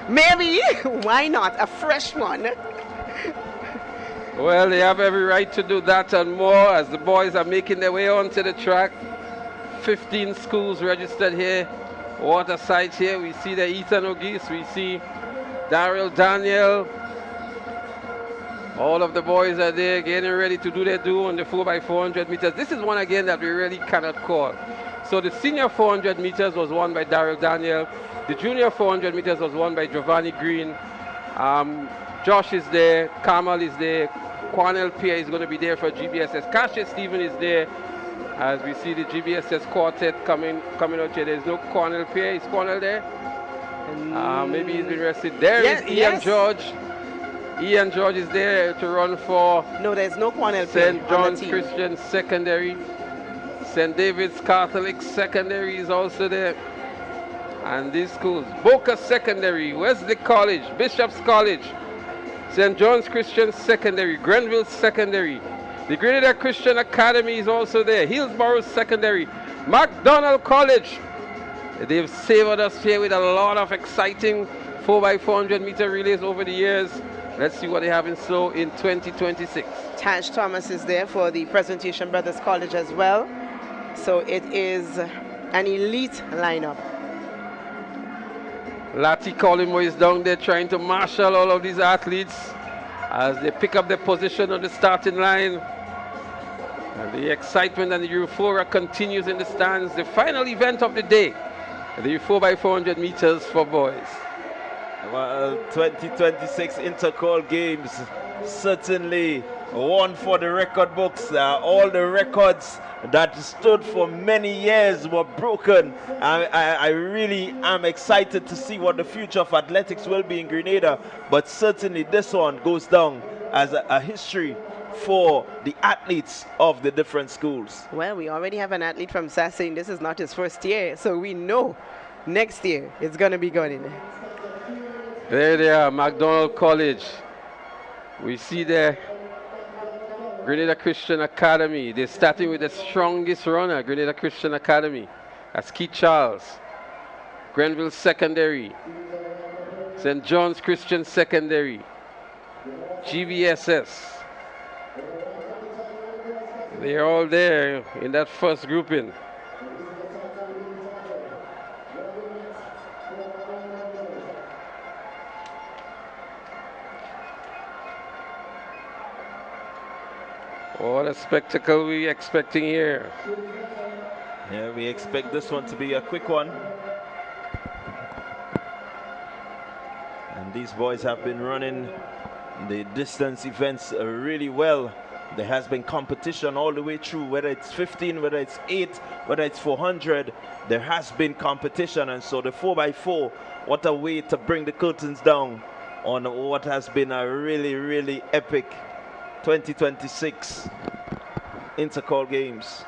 S2: Maybe. Why not? A fresh one.
S1: Well, they have every right to do that and more as the boys are making their way onto the track. 15 schools registered here. Water sites here. We see the Ethan O'Geese. We see Daryl Daniel. All of the boys are there getting ready to do their do on the 4x400 meters. This is one again that we really cannot call. So the senior 400 meters was won by Daryl Daniel. The junior 400 meters was won by Giovanni Green. Josh is there. Kamal is there. Quanel Pierre is going to be there for GBSS. Cassius Stephen is there. As we see the GBSS quartet coming out here. There's no Quanel Pierre. Is Quanel there? Maybe he's been rested. There is Ian George. Ian George is there to run for...
S2: No, there's no Quanel Pierre.
S1: St. John's Christian Secondary. St. David's Catholic Secondary is also there. And these schools, Boca Secondary, Wesley College, Bishop's College, St. John's Christian Secondary, Grenville Secondary, the Grenada Christian Academy is also there, Hillsborough Secondary, McDonald College. They've savored us here with a lot of exciting 4x400 meter relays over the years. Let's see what they have in store in 2026.
S2: Taj Thomas is there for the Presentation Brothers College as well. So it is an elite lineup.
S1: Lati Collimo is down there trying to marshal all of these athletes as they pick up their position on the starting line. And the excitement and the euphoria continues in the stands. The final event of the day, the 4x400 meters for boys.
S17: Well, 2026 Intercol Games, certainly one for the record books. All the records that stood for many years were broken. I really am excited to see what the future of athletics will be in Grenada, but certainly this one goes down as a history for the athletes of the different schools.
S2: Well, we already have an athlete from SAS saying this is not his first year, so we know next year it's going to be good.
S1: There they are, McDonald College. We see there Grenada Christian Academy. They're starting with the strongest runner, Grenada Christian Academy. That's Keith Charles. Grenville Secondary. St. John's Christian Secondary. GVSS. They're all there in that first grouping. What a spectacle we're expecting here.
S17: Yeah, we expect this one to be a quick one. And these boys have been running the distance events really well. There has been competition all the way through, whether it's 15, whether it's 8, whether it's 400. There has been competition, and so the 4x4, what a way to bring the curtains down on what has been a really, really epic 2026 Intercol Games.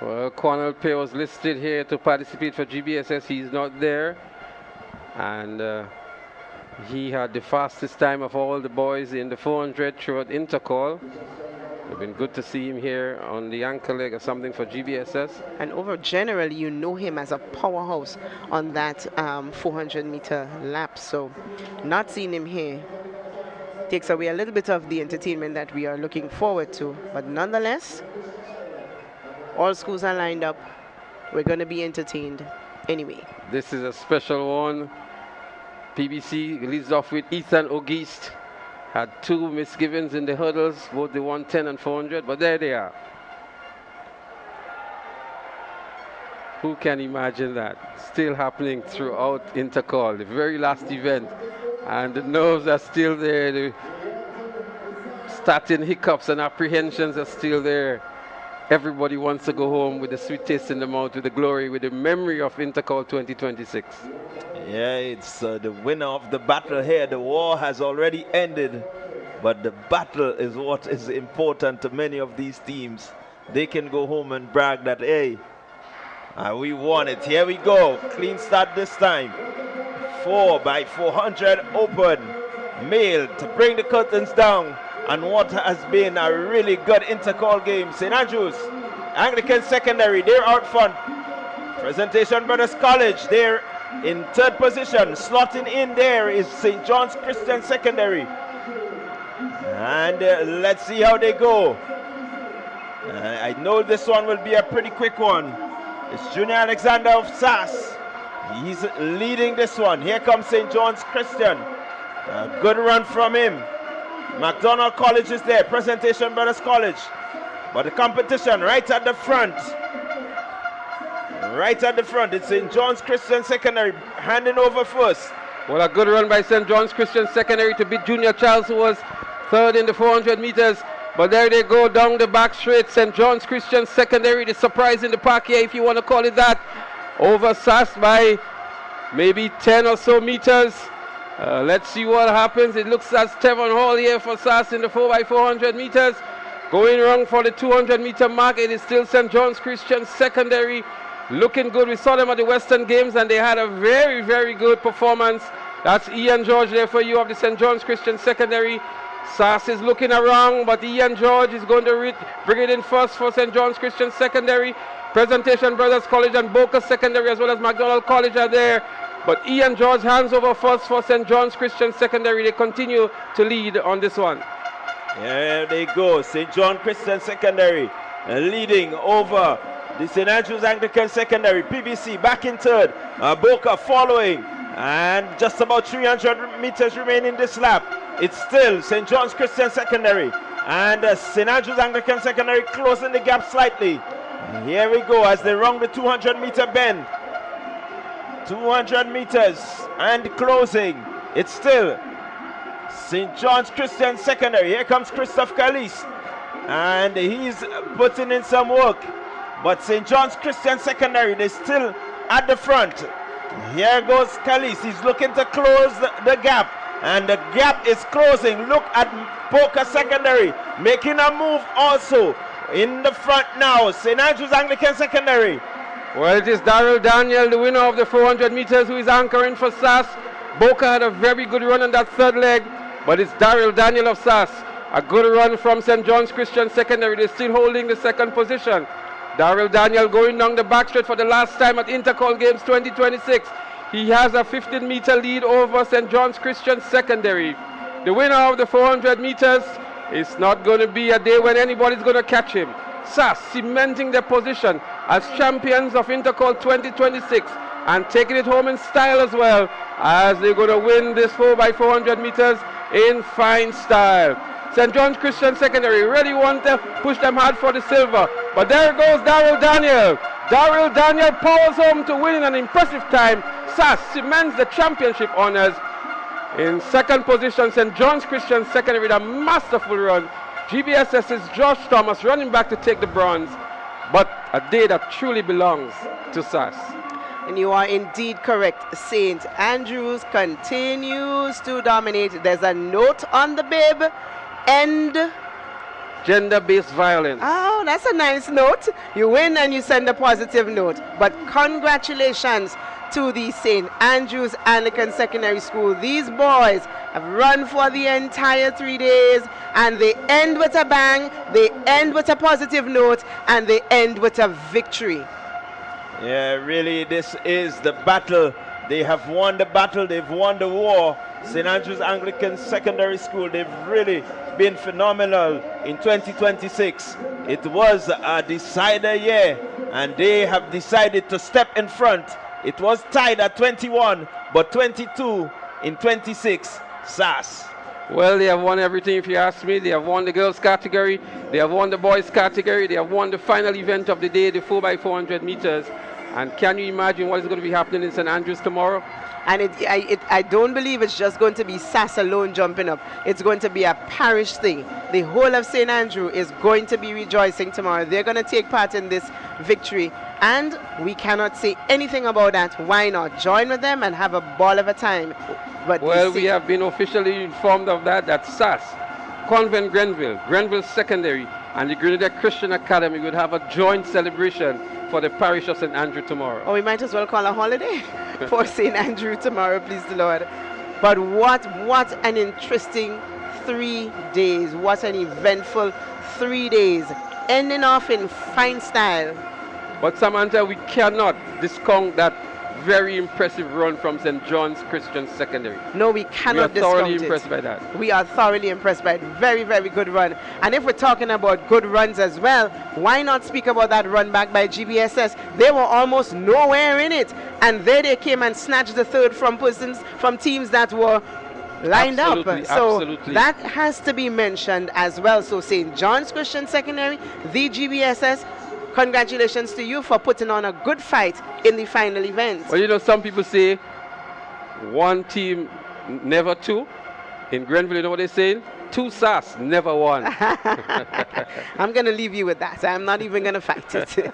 S1: Well, Quanel Pay was listed here to participate for GBSS. He's not there. And he had the fastest time of all the boys in the 400 throughout Intercol. It's been good to see him here on the ankle leg or something for GBSS.
S2: And over generally, you know him as a powerhouse on that 400 meter lap. So not seeing him here takes away a little bit of the entertainment that we are looking forward to. But nonetheless, all schools are lined up. We're going to be entertained anyway.
S1: This is a special one. PBC leads off with Ethan Auguste. Had 2 misgivings in the hurdles, both the 110 and 400, but there they are. Who can imagine that? Still happening throughout Intercol, the very last event. And the nerves are still there. The starting hiccups and apprehensions are still there. Everybody wants to go home with a sweet taste in the mouth, with the glory, with the memory of Intercol 2026.
S17: Yeah, it's the winner of the battle here. The war has already ended, but the battle is what is important to many of these teams. They can go home and brag that, hey, And we won it. Here we go. Clean start this time. 4 by 400 open. Male to bring the curtains down. And what has been a really good Intercol game. St. Andrews Anglican Secondary, they're out front. Presentation Brothers College, they're in third position. Slotting in there is St. John's Christian Secondary. And let's see how they go. I know this one will be a pretty quick one. It's Junior Alexander of SAS. He's leading this one. Here comes St. John's Christian. A good run from him. McDonald College is there. Presentation Brothers College. But the competition right at the front. Right at the front. It's St. John's Christian Secondary handing over first.
S1: Well, a good run by St. John's Christian Secondary to beat Junior Charles, who was third in the 400 meters. But there they go down the back straight. St. John's Christian Secondary, the surprise in the park here, if you want to call it that. Over SAS by maybe 10 or so meters. Let's see what happens. It looks as Tevon Hall here for SAS in the 4x400 meters. Going wrong for the 200 meter mark. It is still St. John's Christian Secondary. Looking good. We saw them at the Western Games and they had a very, very good performance. That's Ian George there for you of the St. John's Christian Secondary. SAS is looking around, but Ian George is going to bring it in first for St. John's Christian Secondary. Presentation Brothers College and Boca Secondary as well as McDonald College are there. But Ian George hands over first for St. John's Christian Secondary. They continue to lead on this one.
S17: There they go. St. John Christian Secondary leading over the St. Andrews Anglican Secondary. PBC back in third. Boca following. And just about 300 meters remaining this lap. It's still St. John's Christian Secondary. And St. Andrews Anglican Secondary closing the gap slightly. Here we go as they round the 200 meter bend. 200 meters and closing. It's still St. John's Christian Secondary. Here comes Christophe Calise. And he's putting in some work. But St. John's Christian Secondary, they're still at the front. Here goes Calise. He's looking to close the gap. And the gap is closing. Look at Boca Secondary making a move also. In the front now, St. Andrews Anglican Secondary.
S1: Well, it is Daryl Daniel, the winner of the 400 meters, who is anchoring for SAS. Boca had a very good run on that third leg, but it's Daryl Daniel of SAS. A good run from St. John's Christian Secondary. They're still holding the second position. Daryl Daniel going down the back straight for the last time at Intercol Games 2026. He has a 15-meter lead over St. John's Christian Secondary. The winner of the 400 meters, it's not going to be a day when anybody's going to catch him. SAS cementing their position as champions of Intercol 2026 and taking it home in style as well, as they're going to win this 4x400 meters in fine style. St. John's Christian Secondary really want to push them hard for the silver, but there goes Daryl Daniel. Daryl Daniel powers home to win in an impressive time. SAS cements the championship honors. In second position, St. John's Christian Secondary with a masterful run. GBSS's Josh Thomas running back to take the bronze, but a day that truly belongs to SAS.
S2: And you are indeed correct. St. Andrews continues to dominate. There's a note on the bib. End
S1: gender-based violence.
S2: Oh, that's a nice note. You win and you send a positive note. But congratulations to the St. Andrews Anglican Secondary School. These boys have run for the entire 3 days, and they end with a bang, they end with a positive note, and they end with a victory.
S17: Yeah, really, this is the battle. They have won the battle, they've won the war. St. Andrews Anglican Secondary School, they've really been phenomenal in 2026. It was a decider year, and they have decided to step in front. It was tied at 21, but 22 in 26, SAS.
S1: Well, they have won everything, if you ask me. They have won the girls category, they have won the boys category, they have won the final event of the day, the 4x400 meters. And can you imagine what is going to be happening in St. Andrews tomorrow?
S2: And I don't believe it's just going to be SAS alone jumping up. It's going to be a parish thing. The whole of St. Andrew is going to be rejoicing tomorrow. They're going to take part in this victory. And we cannot say anything about that. Why not? Join with them and have a ball of a time. But
S1: well, we have been officially informed of that SAS, Convent Grenville, Grenville Secondary, and the Grenada Christian Academy would have a joint celebration for the parish of St. Andrew tomorrow.
S2: Or we might as well call a holiday for St. Andrew tomorrow, please the Lord. But what an interesting 3 days. What an eventful 3 days. Ending off in fine style.
S1: But Samantha, we cannot discount that very impressive run from St. John's Christian Secondary.
S2: No, we cannot discount it.
S1: We are thoroughly impressed by that.
S2: We are thoroughly impressed by it. Very, very good run. And if we're talking about good runs as well, why not speak about that run back by GBSS? They were almost nowhere in it. And there they came and snatched the third from teams that were lined up. So that has to be mentioned as well. So St. John's Christian Secondary, the GBSS, congratulations to you for putting on a good fight in the final event.
S1: Well, you know, some people say one team, never two. In Grenville, you know what they're saying? Two SAS, never one.
S2: I'm going to leave you with that. I'm not even going to fight it.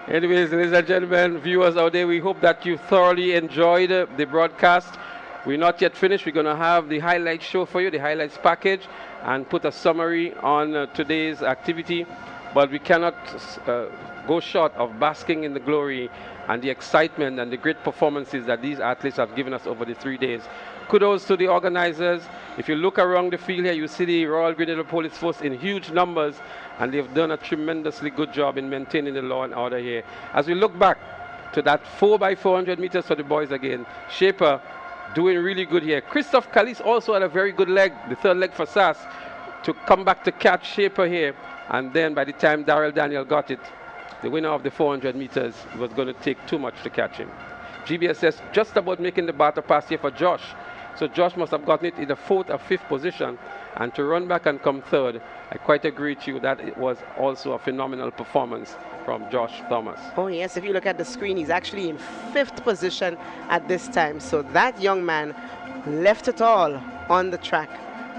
S1: Anyways, ladies and gentlemen, viewers out there, we hope that you thoroughly enjoyed the broadcast. We're not yet finished. We're going to have the highlights show for you, the highlights package, and put a summary on today's activity. But we cannot go short of basking in the glory and the excitement and the great performances that these athletes have given us over the 3 days. Kudos to the organizers. If you look around the field here, you see the Royal Grenada Police Force in huge numbers, and they've done a tremendously good job in maintaining the law and order here. As we look back to that 4x400 meters for the boys again, Shaper doing really good here. Christophe Callis also had a very good leg, the third leg for SAS, to come back to catch Shaper here. And then by the time Darrell Daniel got it, the winner of the 400 meters, it was going to take too much to catch him. GBSS just about making the batter pass here for Josh. So Josh must have gotten it in the 4th or 5th position. And to run back and come third, I quite agree with you that it was also a phenomenal performance from Josh Thomas.
S2: Oh yes, if you look at the screen, he's actually in 5th position at this time. So that young man left it all on the track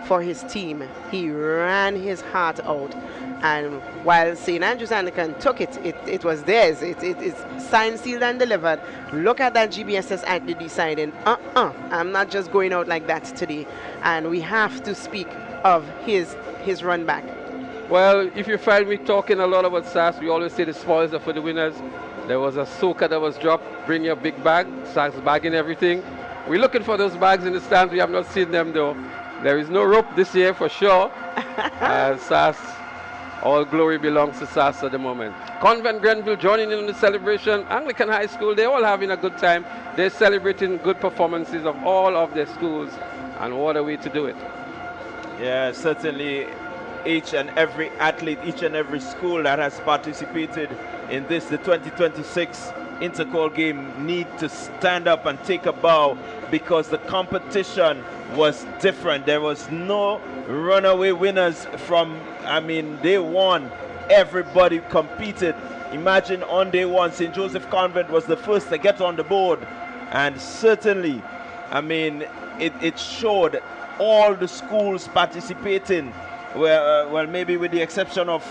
S2: for his team. He ran his heart out, and while St. Andrews Anglican took it, it was theirs. It's signed, sealed and delivered. Look at that GBSS athlete deciding, I'm not just going out like that today. And we have to speak of his run back.
S1: Well, if you find me talking a lot about SAS, we always say the spoils are for the winners. There was a soaker that was dropped. Bring your big bag. SAS bagging everything. We're looking for those bags in the stands. We have not seen them though. There is no rope this year for sure. SAS, all glory belongs to SAS at the moment. Convent Grenville joining in on the celebration. Anglican High School, they're all having a good time. They're celebrating good performances of all of their schools, and what a way to do it.
S17: Yeah, certainly each and every athlete, each and every school that has participated in this, the 2026 Intercol game, need to stand up and take a bow, because the competition was different. There was no runaway winners from, day one. Everybody competed. Imagine on day one, St. Joseph Convent was the first to get on the board. And certainly, it showed all the schools participating, well, maybe with the exception of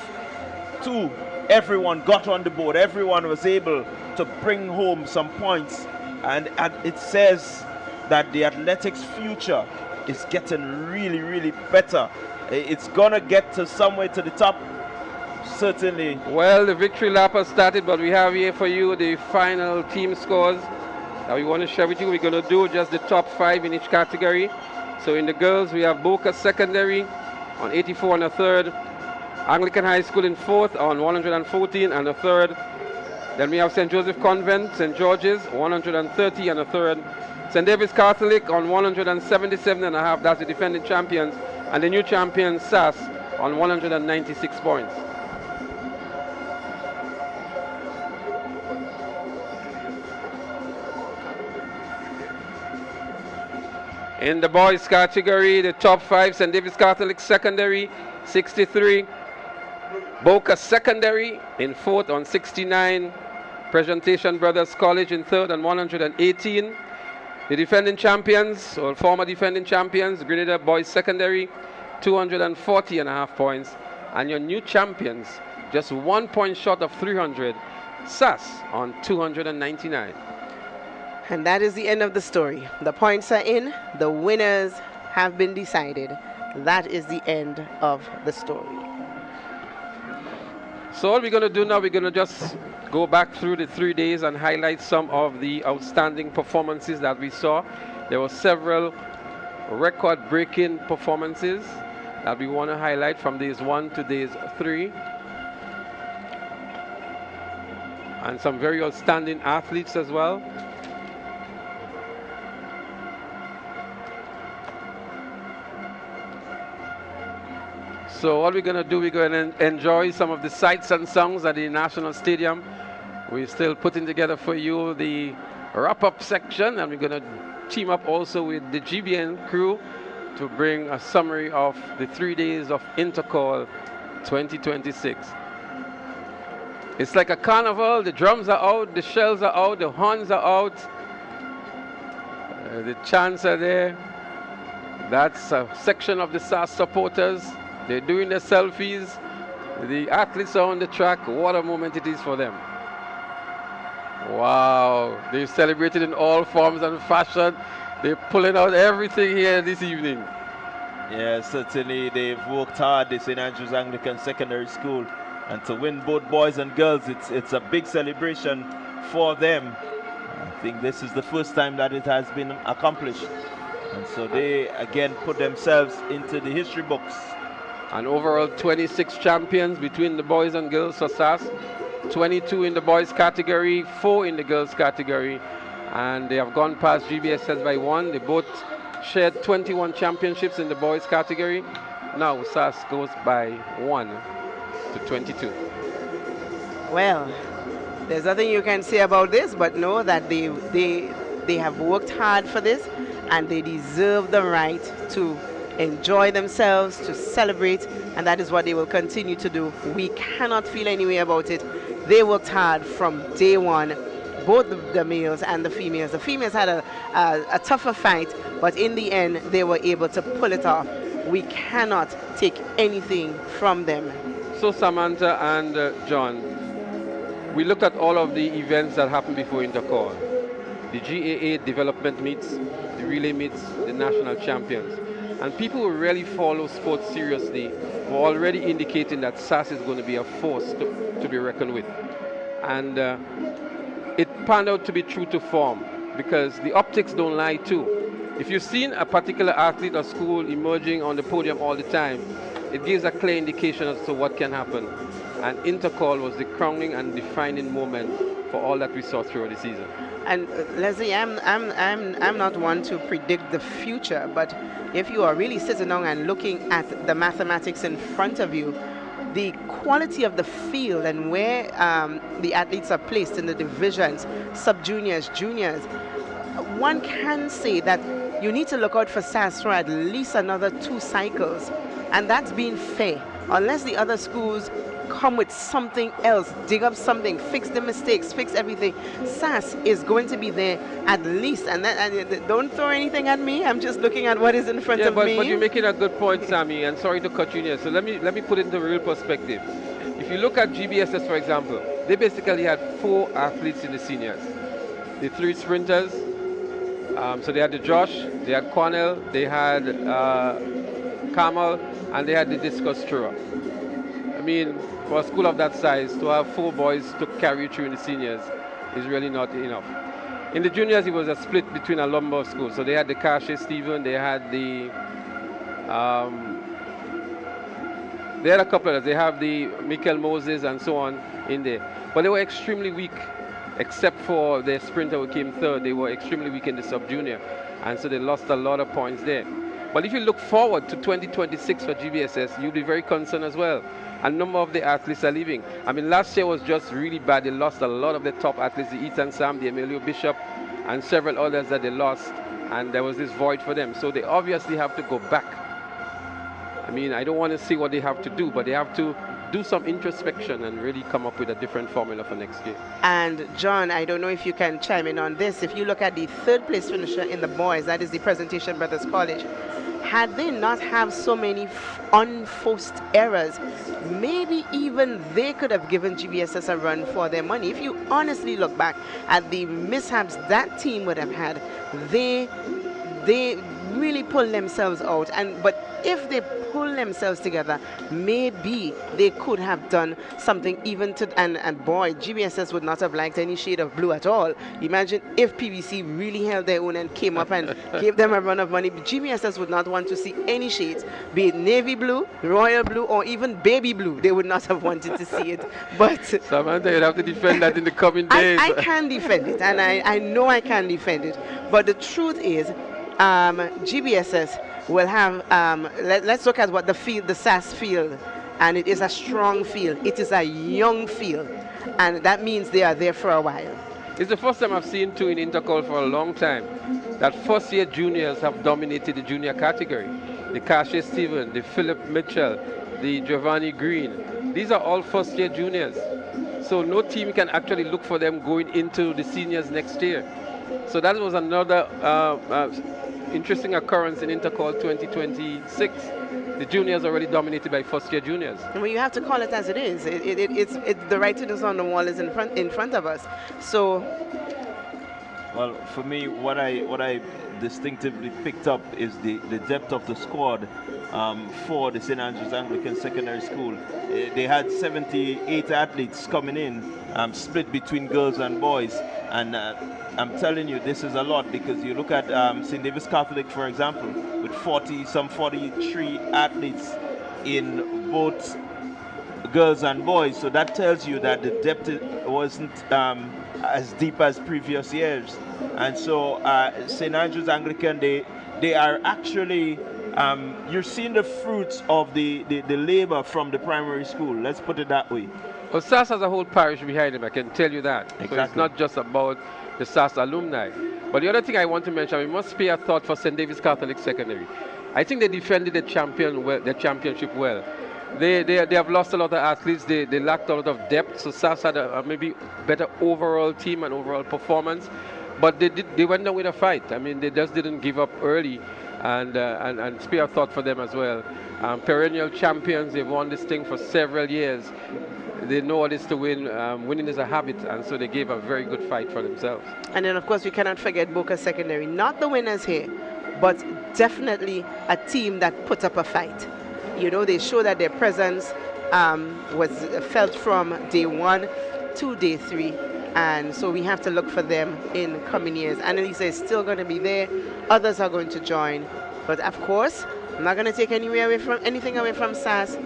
S17: 2, everyone got on the board. Everyone was able to bring home some points. And it says that the athletics future is getting really, really better. It's gonna get to somewhere to the top, certainly.
S1: Well, the victory lap has started, but we have here for you the final team scores that we want to share with you. We're gonna do just the top 5 in each category. So in the girls, we have Boca Secondary on 84 and a third, Anglican High School in 4th on 114 and a third. Then we have St. Joseph Convent, St. George's, 130 and a third. St. David's Catholic on 177 and a half, that's the defending champions. And the new champion, SAS, on 196 points. In the boys category, the top 5, St. David's Catholic Secondary, 63. Boca Secondary in 4th on 69. Presentation Brothers College in 3rd on 118. The defending champions, or former defending champions, Grenada Boys Secondary, 240 and a half points. And your new champions, just 1 point short of 300, SAS on 299.
S2: And that is the end of the story. The points are in, the winners have been decided. That is the end of the story.
S1: So all we're going to do now, we're going to just go back through the 3 days and highlight some of the outstanding performances that we saw. There were several record-breaking performances that we want to highlight from days 1 to days 3. And some very outstanding athletes as well. So what we're going to do, we're going to enjoy some of the sights and sounds at the National Stadium. We're still putting together for you the wrap-up section, and we're going to team up also with the GBN crew to bring a summary of the 3 days of Intercol 2026. It's like a carnival. The drums are out, the shells are out, the horns are out, the chants are there. That's a section of the SAS supporters. They're doing their selfies. The athletes are on the track. What a moment it is for them. Wow, they've celebrated in all forms and fashion. They're pulling out everything here this evening.
S17: Yeah, certainly they've worked hard. This St. Andrews Anglican Secondary School, and to win both boys and girls, it's a big celebration for them. I think this is the first time that it has been accomplished, and so they again put themselves into the history books.
S1: And overall 26 champions between the boys and girls for SAS, 22 in the boys category, 4 in the girls category, and they have gone past GBSS by 1. They both shared 21 championships in the boys category. Now SAS goes by 1 to 22.
S2: Well, there's nothing you can say about this, but know that they have worked hard for this, and they deserve the right to enjoy themselves, to celebrate, and that is what they will continue to do. We cannot feel any way about it. They worked hard from day one, both the males and the females. The females had a tougher fight, but in the end, they were able to pull it off. We cannot take anything from them.
S1: So Samantha and John, we looked at all of the events that happened before Intercol. The GAA development meets, the relay meets, the national champions. And people who really follow sports seriously were already indicating that SAS is going to be a force to be reckoned with. And it panned out to be true to form, because the optics don't lie too. If you've seen a particular athlete or school emerging on the podium all the time, it gives a clear indication as to what can happen. And Intercol was the crowning and defining moment for all that we saw throughout the season.
S2: And Leslie, I'm not one to predict the future, but if you are really sitting down and looking at the mathematics in front of you, the quality of the field and where the athletes are placed in the divisions, sub-juniors, juniors, one can say that you need to look out for SAS for at least another 2 cycles, and that's being fair. Unless the other schools come with something else, dig up something, fix the mistakes, fix everything, SAS is going to be there at least. And don't throw anything at me. I'm just looking at what is in front of me.
S1: But you're making a good point, Sammy, and sorry to cut you in here. So let me put it into real perspective. If you look at GBSS, for example, they basically had 4 athletes in the seniors. The 3 sprinters. So they had the Josh, they had Cornell, they had Kamal, and they had the discus thrower. I mean, for a school of that size, to have 4 boys to carry through in the seniors is really not enough. In the juniors, it was a split between a number of schools. So they had the Cache Stephen, they had the, they had a couple others. They have the Michael Moses and so on in there. But they were extremely weak, except for the sprinter who came 3rd. They were extremely weak in the sub-junior. And so they lost a lot of points there. But if you look forward to 2026 for GBSS, you'll be very concerned as well. A number of the athletes are leaving. I mean, last year was just really bad. They lost a lot of the top athletes, the Ethan Sam, the Emilio Bishop, and several others that they lost. And there was this void for them. So they obviously have to go back. I mean, I don't want to see what they have to do, but they have to do some introspection and really come up with a different formula for next year.
S2: And John, I don't know if you can chime in on this. If you look at the 3rd place finisher in the boys, that is the Presentation Brothers College, had they not have so many unforced errors, maybe even they could have given GBSS a run for their money. If you honestly look back at the mishaps that team would have had, they really pull themselves out. But if they pull themselves together, maybe they could have done something even to, and boy, GBSS would not have liked any shade of blue at all. Imagine if PVC really held their own and came up and gave them a run of money. GBSS would not want to see any shades, be it navy blue, royal blue, or even baby blue. They would not have wanted to see it. But
S1: Samantha, you'll have to defend that in the coming days.
S2: I can defend it, and I know I can defend it. But the truth is, GBSS will have, let's look at what the SAS field, and it is a strong field. It is a young field, and that means they are there for a while.
S1: It's the first time I've seen two in Intercol for a long time that first-year juniors have dominated the junior category. The Kasia Stephen, the Philip Mitchell, the Giovanni Green. These are all first-year juniors. So no team can actually look for them going into the seniors next year. So that was another interesting occurrence in Intercol 2026. The juniors are already dominated by first-year juniors.
S2: Well, you have to call it as it is. The writing is on the wall is in front of us. So,
S17: well, for me, what I distinctively picked up is the depth of the squad for the St. Andrews Anglican Secondary School. They had 78 athletes coming in, split between girls and boys, and I'm telling you, this is a lot, because you look at St. David's Catholic, for example, with 43 athletes in both girls and boys. So that tells you that the depth wasn't as deep as previous years. And so St. Andrews Anglican, they are actually, you're seeing the fruits of the labor from the primary school. Let's put it that way.
S1: Well, SAS has a whole parish behind him, I can tell you that.
S17: Exactly.
S1: So it's not just about the SAS alumni. But the other thing I want to mention, we must spare a thought for St. David's Catholic Secondary. I think they defended the championship well. They have lost a lot of athletes. They lacked a lot of depth. So SAS had a maybe better overall team and overall performance. But they went down with a fight. I mean, they just didn't give up early, and spare a thought for them as well. Perennial champions. They've won this thing for several years. They know what it is to win. Winning is a habit, and so they gave a very good fight for themselves.
S2: and then of course we cannot forget Boca Secondary. Not the winners here, but definitely a team that put up a fight. You know, they show that their presence was felt from day 1 to day 3. And so we have to look for them in coming years. Annalisa is still going to be there. Others are going to join. But of course, I'm not going to take anything away from SAS.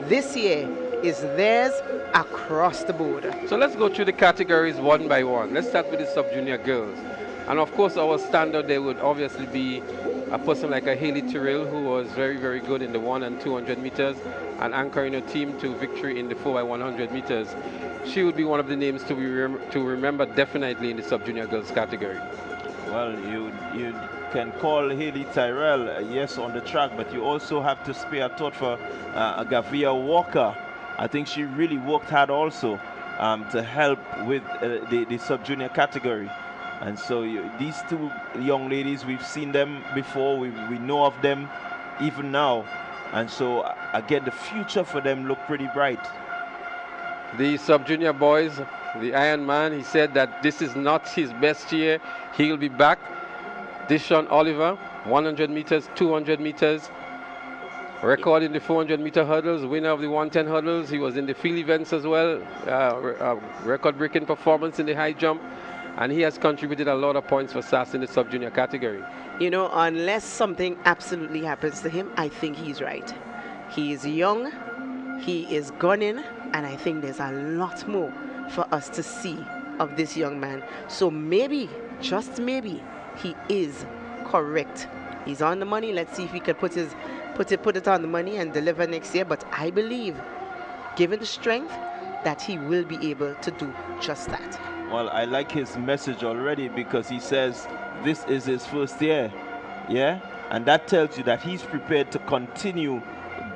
S2: This year is theirs across the board.
S1: So let's go through the categories one by one. Let's start with the sub-junior girls. And of course, our standard there would obviously be a person like a Haley Tyrrell, who was very, very good in the 100 and 200 meters and anchoring her team to victory in the 4x100 meters. She would be one of the names to remember definitely in the sub-junior girls category.
S17: Well, you can call Haley Tyrrell, yes, on the track, but you also have to spare a thought for Gavia Walker. I think she really worked hard also to help with the sub-junior category. And so these two young ladies, we've seen them before, we know of them even now. And so, again, the future for them look pretty bright.
S1: The sub-junior boys, the Iron Man, he said that this is not his best year. He'll be back. Dishon Oliver, 100 meters, 200 meters. Record in the 400-meter hurdles, winner of the 110 hurdles. He was in the field events as well. Record-breaking performance in the high jump. And he has contributed a lot of points for SAS in the sub-junior category.
S2: You know, unless something absolutely happens to him, I think he's right. He is young, he is gunning, and I think there's a lot more for us to see of this young man. So maybe, just maybe, he is correct. He's on the money. Let's see if he could put it on the money and deliver next year. But I believe, given the strength, that he will be able to do just that.
S17: Well, I like his message already, because he says this is his first year, yeah? And that tells you that he's prepared to continue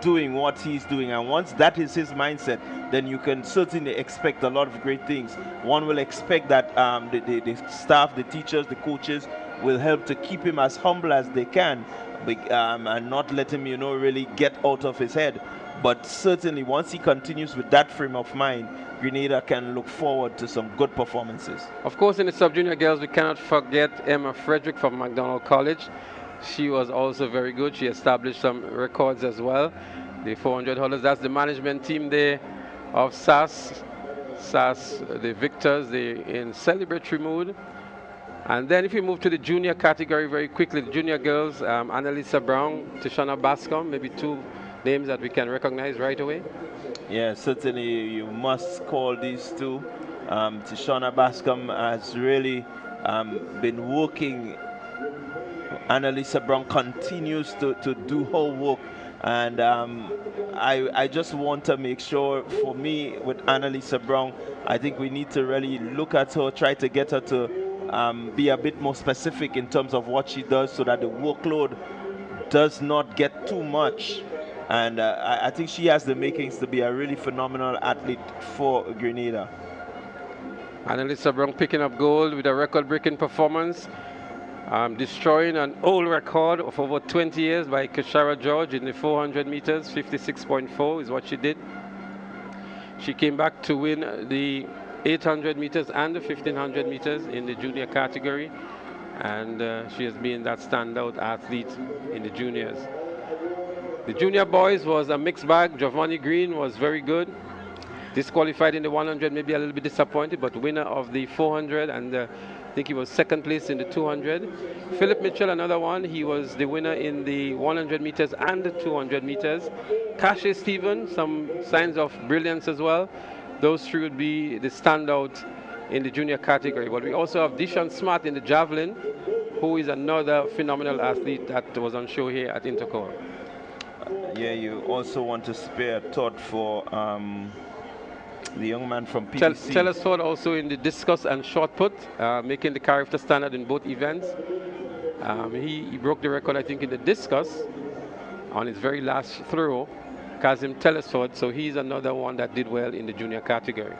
S17: doing what he's doing. And once that is his mindset, then you can certainly expect a lot of great things. One will expect that the staff, the teachers, the coaches will help to keep him as humble as they can, and not let him, really get out of his head. But certainly, once he continues with that frame of mind, Grenada can look forward to some good performances.
S1: Of course, in the sub-junior girls, we cannot forget Emma Frederick from McDonald College. She was also very good. She established some records as well. The 400 hurdles, that's the management team there of SAS. SAS, the victors, they in celebratory mood. And then if we move to the junior category very quickly, the junior girls, Annalisa Brown, Tishana Bascom, maybe two names that we can recognize right away.
S17: Yeah, certainly you must call these two. Tishana Bascom has really been working. Annalisa Brown continues to do her work. And I just want to make sure, for me, with Annalisa Brown, I think we need to really look at her, try to get her to be a bit more specific in terms of what she does so that the workload does not get too much. And I think she has the makings to be a really phenomenal athlete for Grenada.
S1: Annalisa Brown picking up gold with a record-breaking performance, destroying an old record of over 20 years by Kashara George in the 400 meters, 56.4 is what she did. She came back to win the 800 meters and the 1500 meters in the junior category, and she has been that standout athlete in the juniors. The junior boys was a mixed bag. Giovanni Green was very good. Disqualified in the 100, maybe a little bit disappointed, but winner of the 400, and I think he was second place in the 200. Philip Mitchell, another one, he was the winner in the 100 meters and the 200 meters. Cache Stephen, some signs of brilliance as well. Those three would be the standout in the junior category. But we also have Dishan Smart in the javelin, who is another phenomenal athlete that was on show here at Intercol.
S17: Yeah, you also want to spare a thought for the young man from PTC.
S1: Telesford also in the discus and shot put, making the character standard in both events. He broke the record, I think, in the discus on his very last throw, Kazim Telesford, so he's another one that did well in the junior category.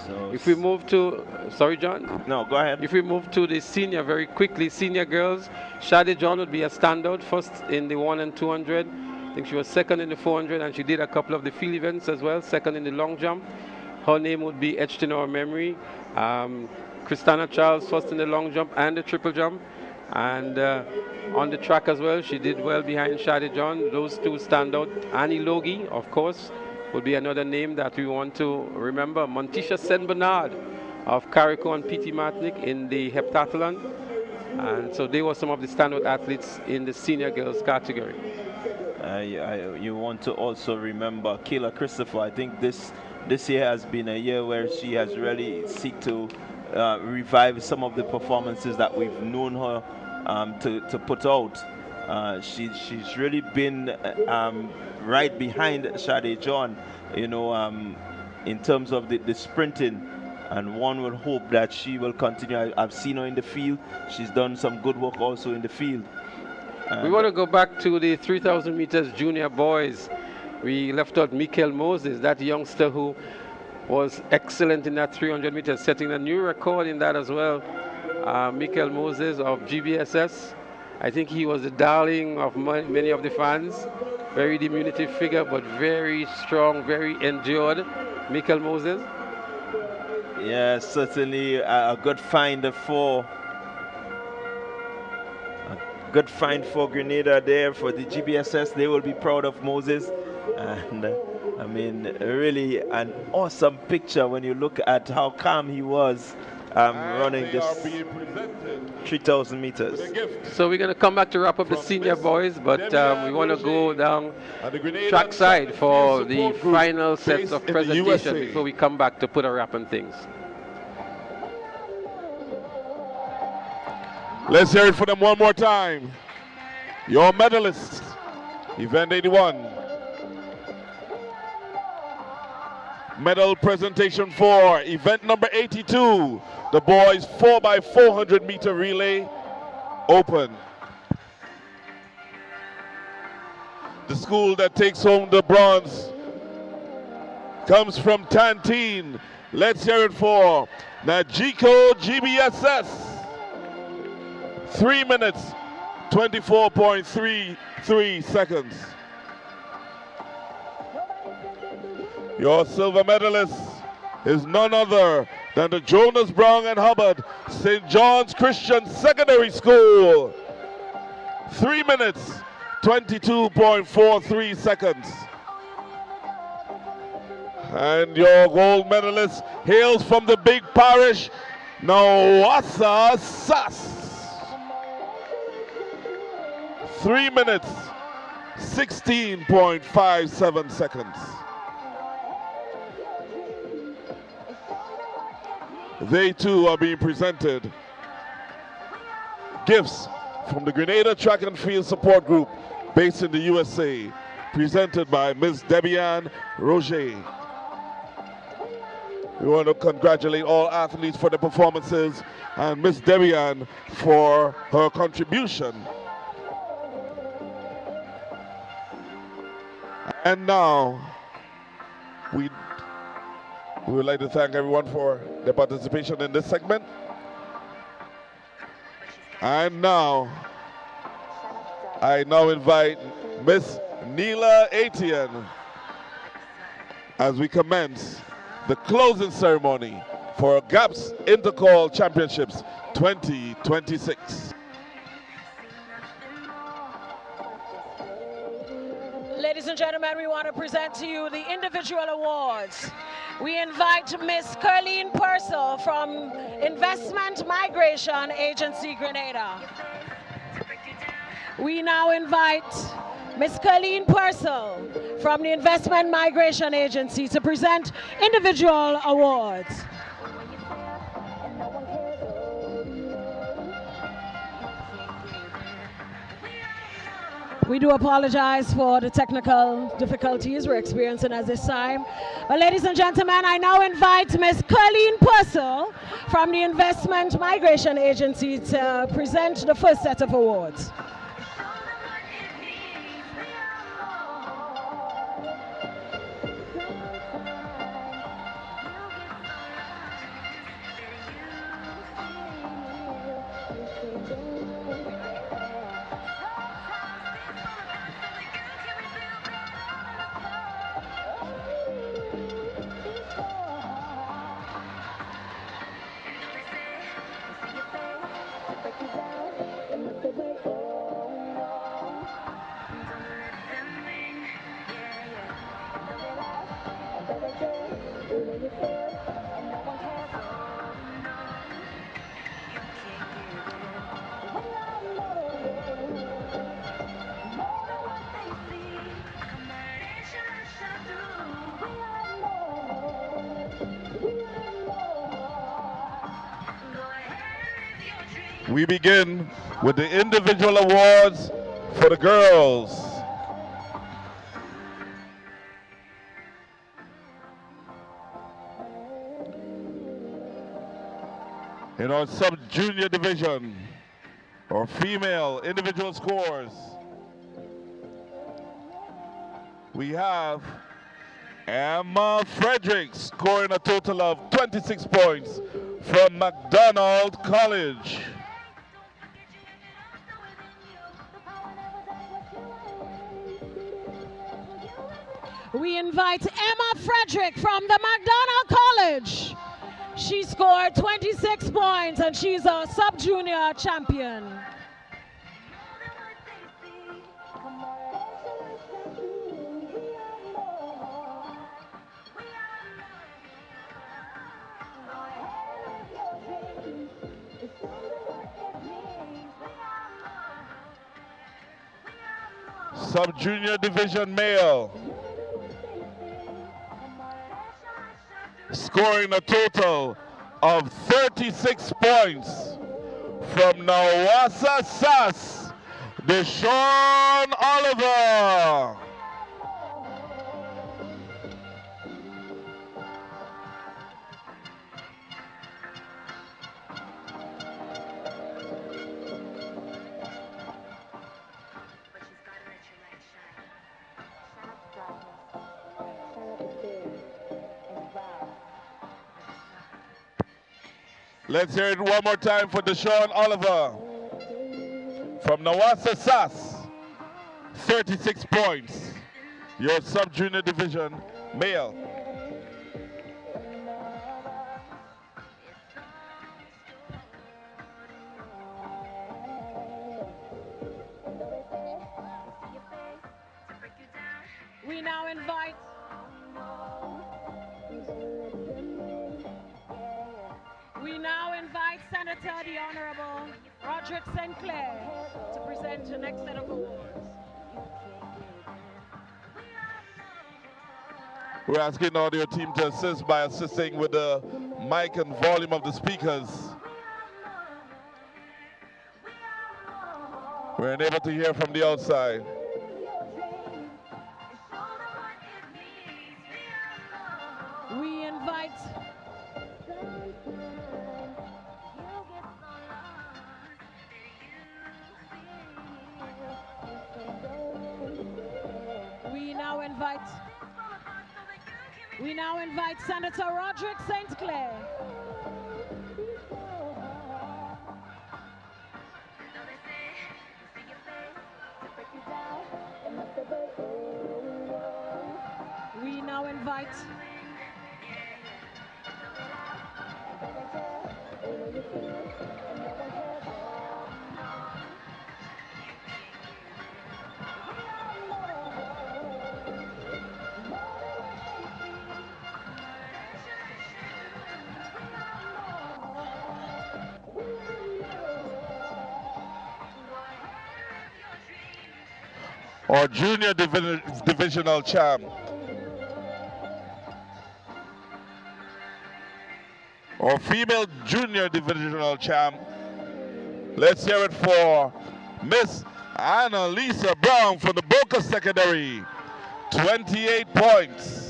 S17: So
S1: if we move to, sorry John?
S17: No, go ahead.
S1: If we move to the senior very quickly, senior girls, Shade John would be a standout, first in the 1 and 200. I think she was second in the 400, and she did a couple of the field events as well, second in the long jump. Her name would be etched in our memory. Christina Charles, first in the long jump and the triple jump. And on the track as well, she did well behind Shade John. Those two stand out. Annie Logie, of course, would be another name that we want to remember. Montisha Sen Bernard of Carriacou and PT Martinique in the heptathlon. And so they were some of the standout athletes in the senior girls category.
S17: You want to also remember Kayla Christopher. I think this year has been a year where she has really seek to revive some of the performances that we've known her to put out. She's really been right behind Shade John, you know, in terms of the sprinting, and one will hope that she will continue. I've seen her in the field. She's done some good work also in the field.
S1: We want to go back to the 3,000 meters junior boys. We left out Mikel Moses, that youngster who was excellent in that 300 meters, setting a new record in that as well. Mikel Moses of GBSS. I think he was the darling of many of the fans. Very diminutive figure, but very strong, very endured. Mikel Moses.
S17: Yeah, certainly a good find for Grenada there for the GBSS. They will be proud of Moses, and I mean, really an awesome picture when you look at how calm he was running this 3,000 meters.
S1: So we're going to come back to wrap up the senior boys, but we want to go down track side for the final sets of presentation before we come back to put a wrap on things.
S15: Let's hear it for them one more time. Your medalists, event 81. Medal presentation for event number 82, the boys 4x400 meter relay open. The school that takes home the bronze comes from Tantine. Let's hear it for Najiko GBSS. 3 minutes, 24.33 seconds. Your silver medalist is none other Then the Jonas Brown and Hubbard St. John's Christian Secondary School. 3 minutes, 22.43 seconds. And your gold medalist hails from the big parish, Nawassa Sas. 3 minutes, 16.57 seconds. They too are being presented gifts from the Grenada Track and Field Support Group based in the USA, presented by Ms. Debian Roger. We want to congratulate all athletes for their performances and Ms. Debian for her contribution. And now, we would like to thank everyone for their participation in this segment. And now, I now invite Miss Neela Atian as we commence the closing ceremony for GAPS Intercol Championships 2026.
S8: Ladies and gentlemen, we want to present to you the individual awards. We invite Miss Curleen Purcell from Investment Migration Agency, Grenada. We now invite Miss Curleen Purcell from the Investment Migration Agency to present individual awards. We do apologize for the technical difficulties we're experiencing at this time. But ladies and gentlemen, I now invite Ms. Curleen Purcell from the Investment Migration Agency to present the first set of awards.
S15: We begin with the individual awards for the girls. In our sub-junior division, or female individual scores, we have Emma Fredericks scoring a total of 26 points from McDonald College.
S8: We invite Emma Frederick from the McDonald College. She scored 26 points and she's a sub-junior champion.
S15: Sub-junior division male, scoring a total of 36 points from Nawassa Sas, Deshaun Oliver. Let's hear it one more time for Deshaun Oliver from Nawassa Sas. 36 points. Your sub-junior division male.
S8: We now invite Senator the Honorable Roderick St. Clair to present the next set of awards.
S15: We're asking the audio team to assist by assisting with the mic and volume of the speakers. We're unable to hear from the outside.
S8: We invite We now invite Senator Roderick St. Clair. We now invite
S15: or junior divisional champ, or female junior divisional champ. Let's hear it for Miss Annalisa Brown from the Boca Secondary. 28 points.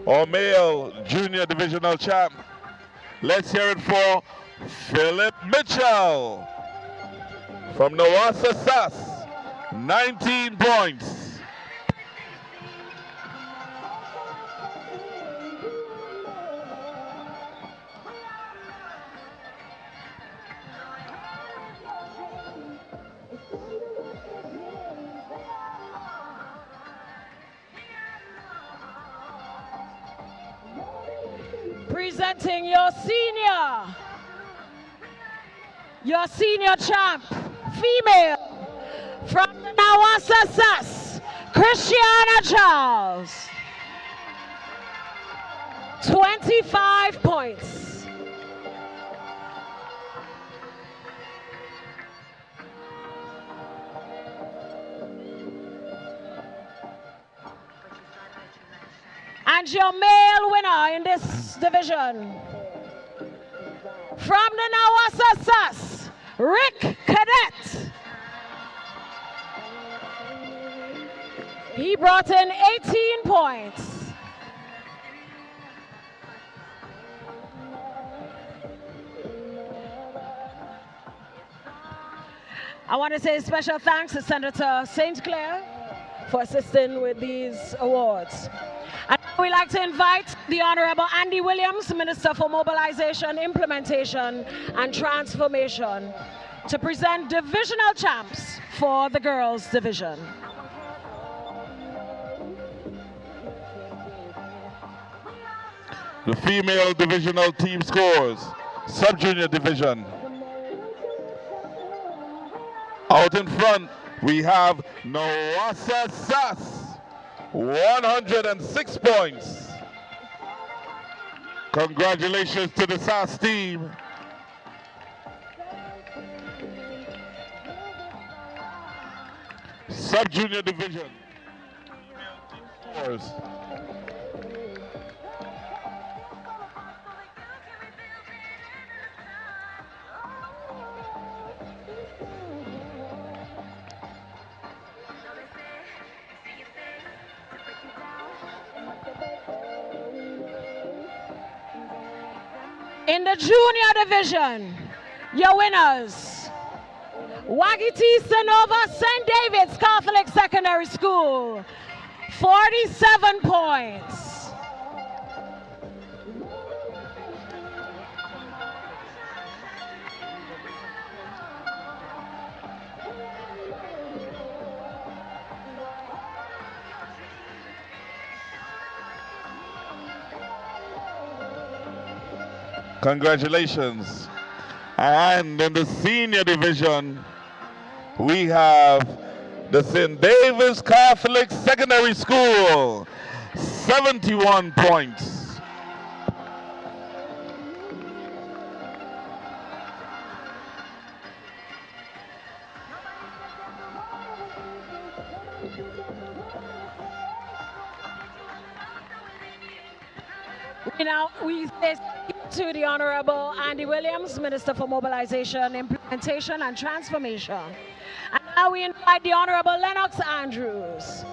S15: Or male junior divisional champ. Let's hear it for Philip Mitchell from Nawasa SAS. 19 points.
S8: Presenting your senior champ, female, from the Nawasa SAS, Christiana Charles. 25 points. And your male winner in this division, from the Nawasa SAS, Rick Cadet. He brought in 18 points. I want to say special thanks to Senator St. Clair for assisting with these awards. And we'd like to invite the Honorable Andy Williams, Minister for Mobilization, Implementation and Transformation, to present divisional champs for the girls division.
S15: The female divisional team scores, sub-junior division. Out in front, we have Nawasa SAS. 106 points. Congratulations to the SAS team. Sub-junior division.
S8: In the junior division, your winners, Wagiti Senova St. David's Catholic Secondary School, 47 points.
S15: Congratulations. And in the senior division, we have the St. David's Catholic Secondary School, 71 points.
S8: We say to the Honorable Andy Williams, Minister for Mobilization, Implementation and Transformation. And now we invite the Honorable Lennox Andrews,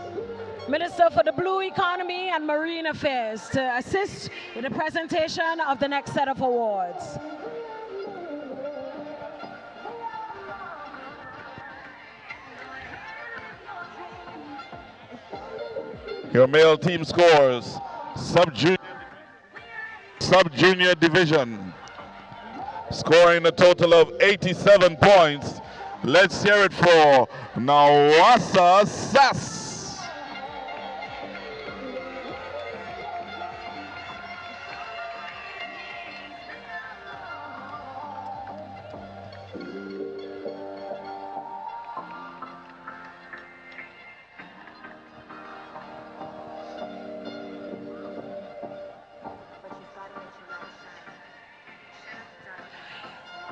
S8: Minister for the Blue Economy and Marine Affairs, to assist with the presentation of the next set of awards.
S15: Your male team scores, sub-junior division, scoring a total of 87 points. Let's hear it for Nawasa Sass.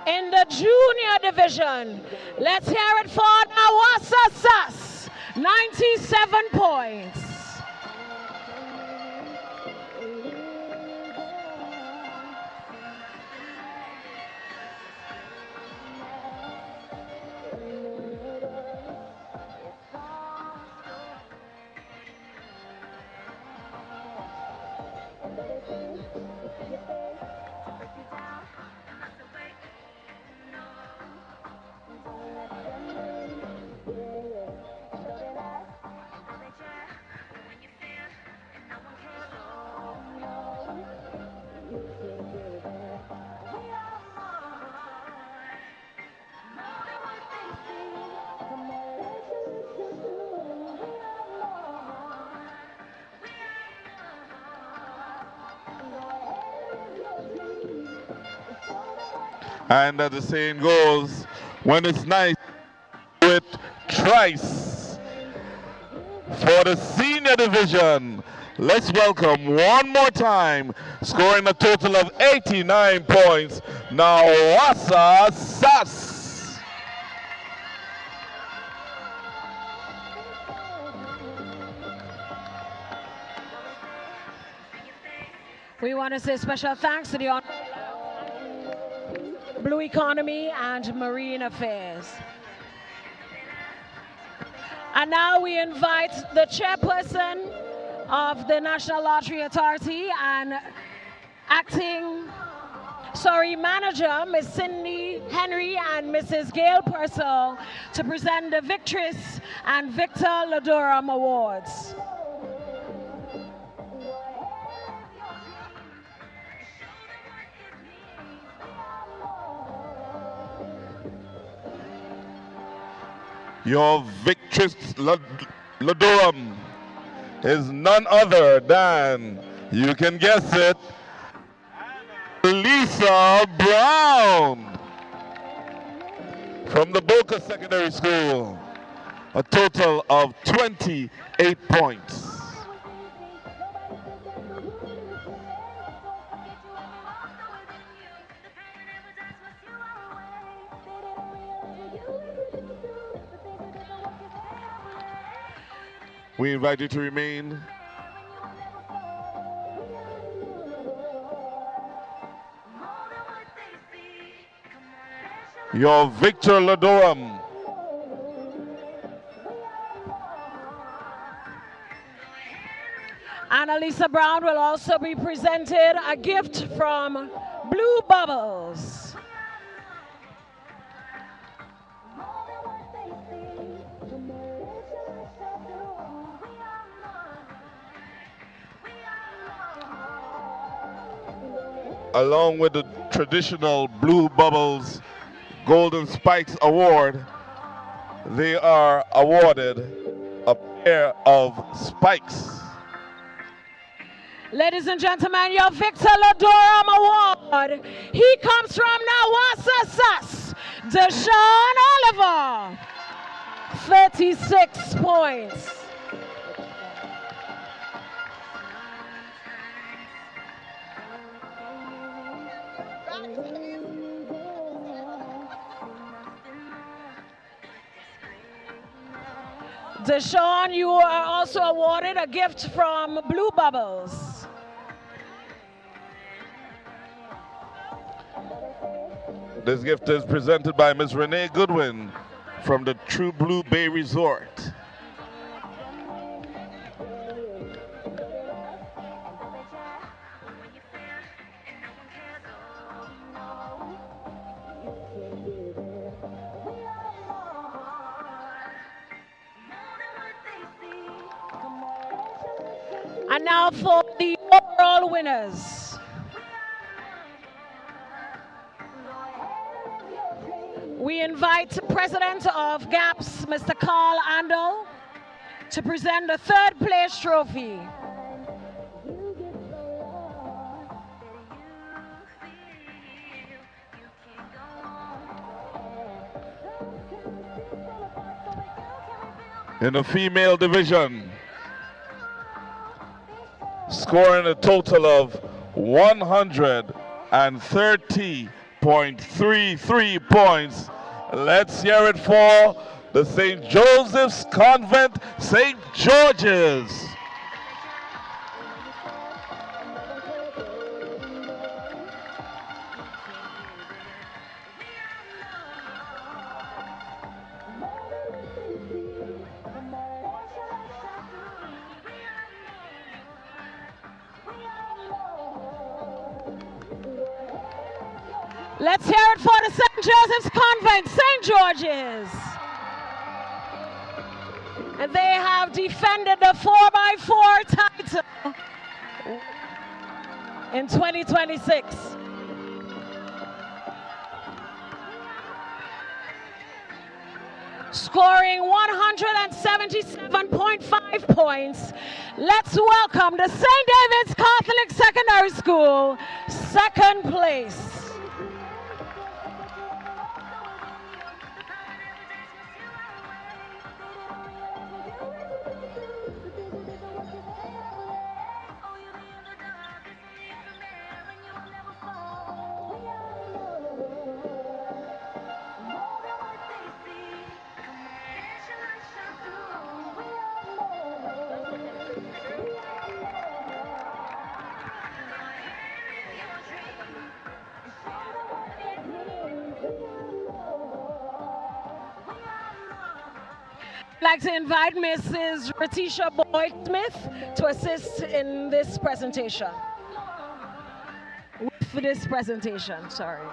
S8: In the junior division, let's hear it for Nawasa Sass, 97 points.
S15: And as the saying goes, when it's nice, with thrice. For the senior division, let's welcome one more time, scoring a total of 89 points, Nawasa Sass.
S8: We want to say special thanks to the Blue Economy and Marine Affairs. And now we invite the chairperson of the National Lottery Authority and manager, Ms. Cindy Henry and Mrs. Gail Purcell, to present the Victress and Victor Ladorum Awards.
S15: Your Victress Ladorum is none other than, you can guess it, Lisa Brown from the Boca Secondary School. A total of 28 points. We invite you to remain. Your Victor Ladorum.
S8: Annalisa Brown will also be presented a gift from Blue Bubbles.
S15: Along with the traditional Blue Bubbles Golden Spikes Award, they are awarded a pair of spikes.
S8: Ladies and gentlemen, your Victor Ladoram Award. He comes from Nawasa Sas, Deshaun Oliver. 36 points. Deshaun, you are also awarded a gift from Blue Bubbles.
S15: This gift is presented by Ms. Renee Goodwin from the True Blue Bay Resort.
S8: And now for the overall winners. We invite President of GAPS, Mr. Carl Andel, to present the third place trophy.
S15: In the female division, scoring a total of 130.33 points. Let's hear it for the St. Joseph's Convent, St. George's.
S8: Let's hear it for the St. Joseph's Convent, St. George's. And they have defended the 4x4 title in 2026. Scoring 177.5 points. Let's welcome the St. David's Catholic Secondary School, second place. I'd like to invite Mrs. Ratisha Boyd-Smith to assist in this presentation. With this presentation, sorry.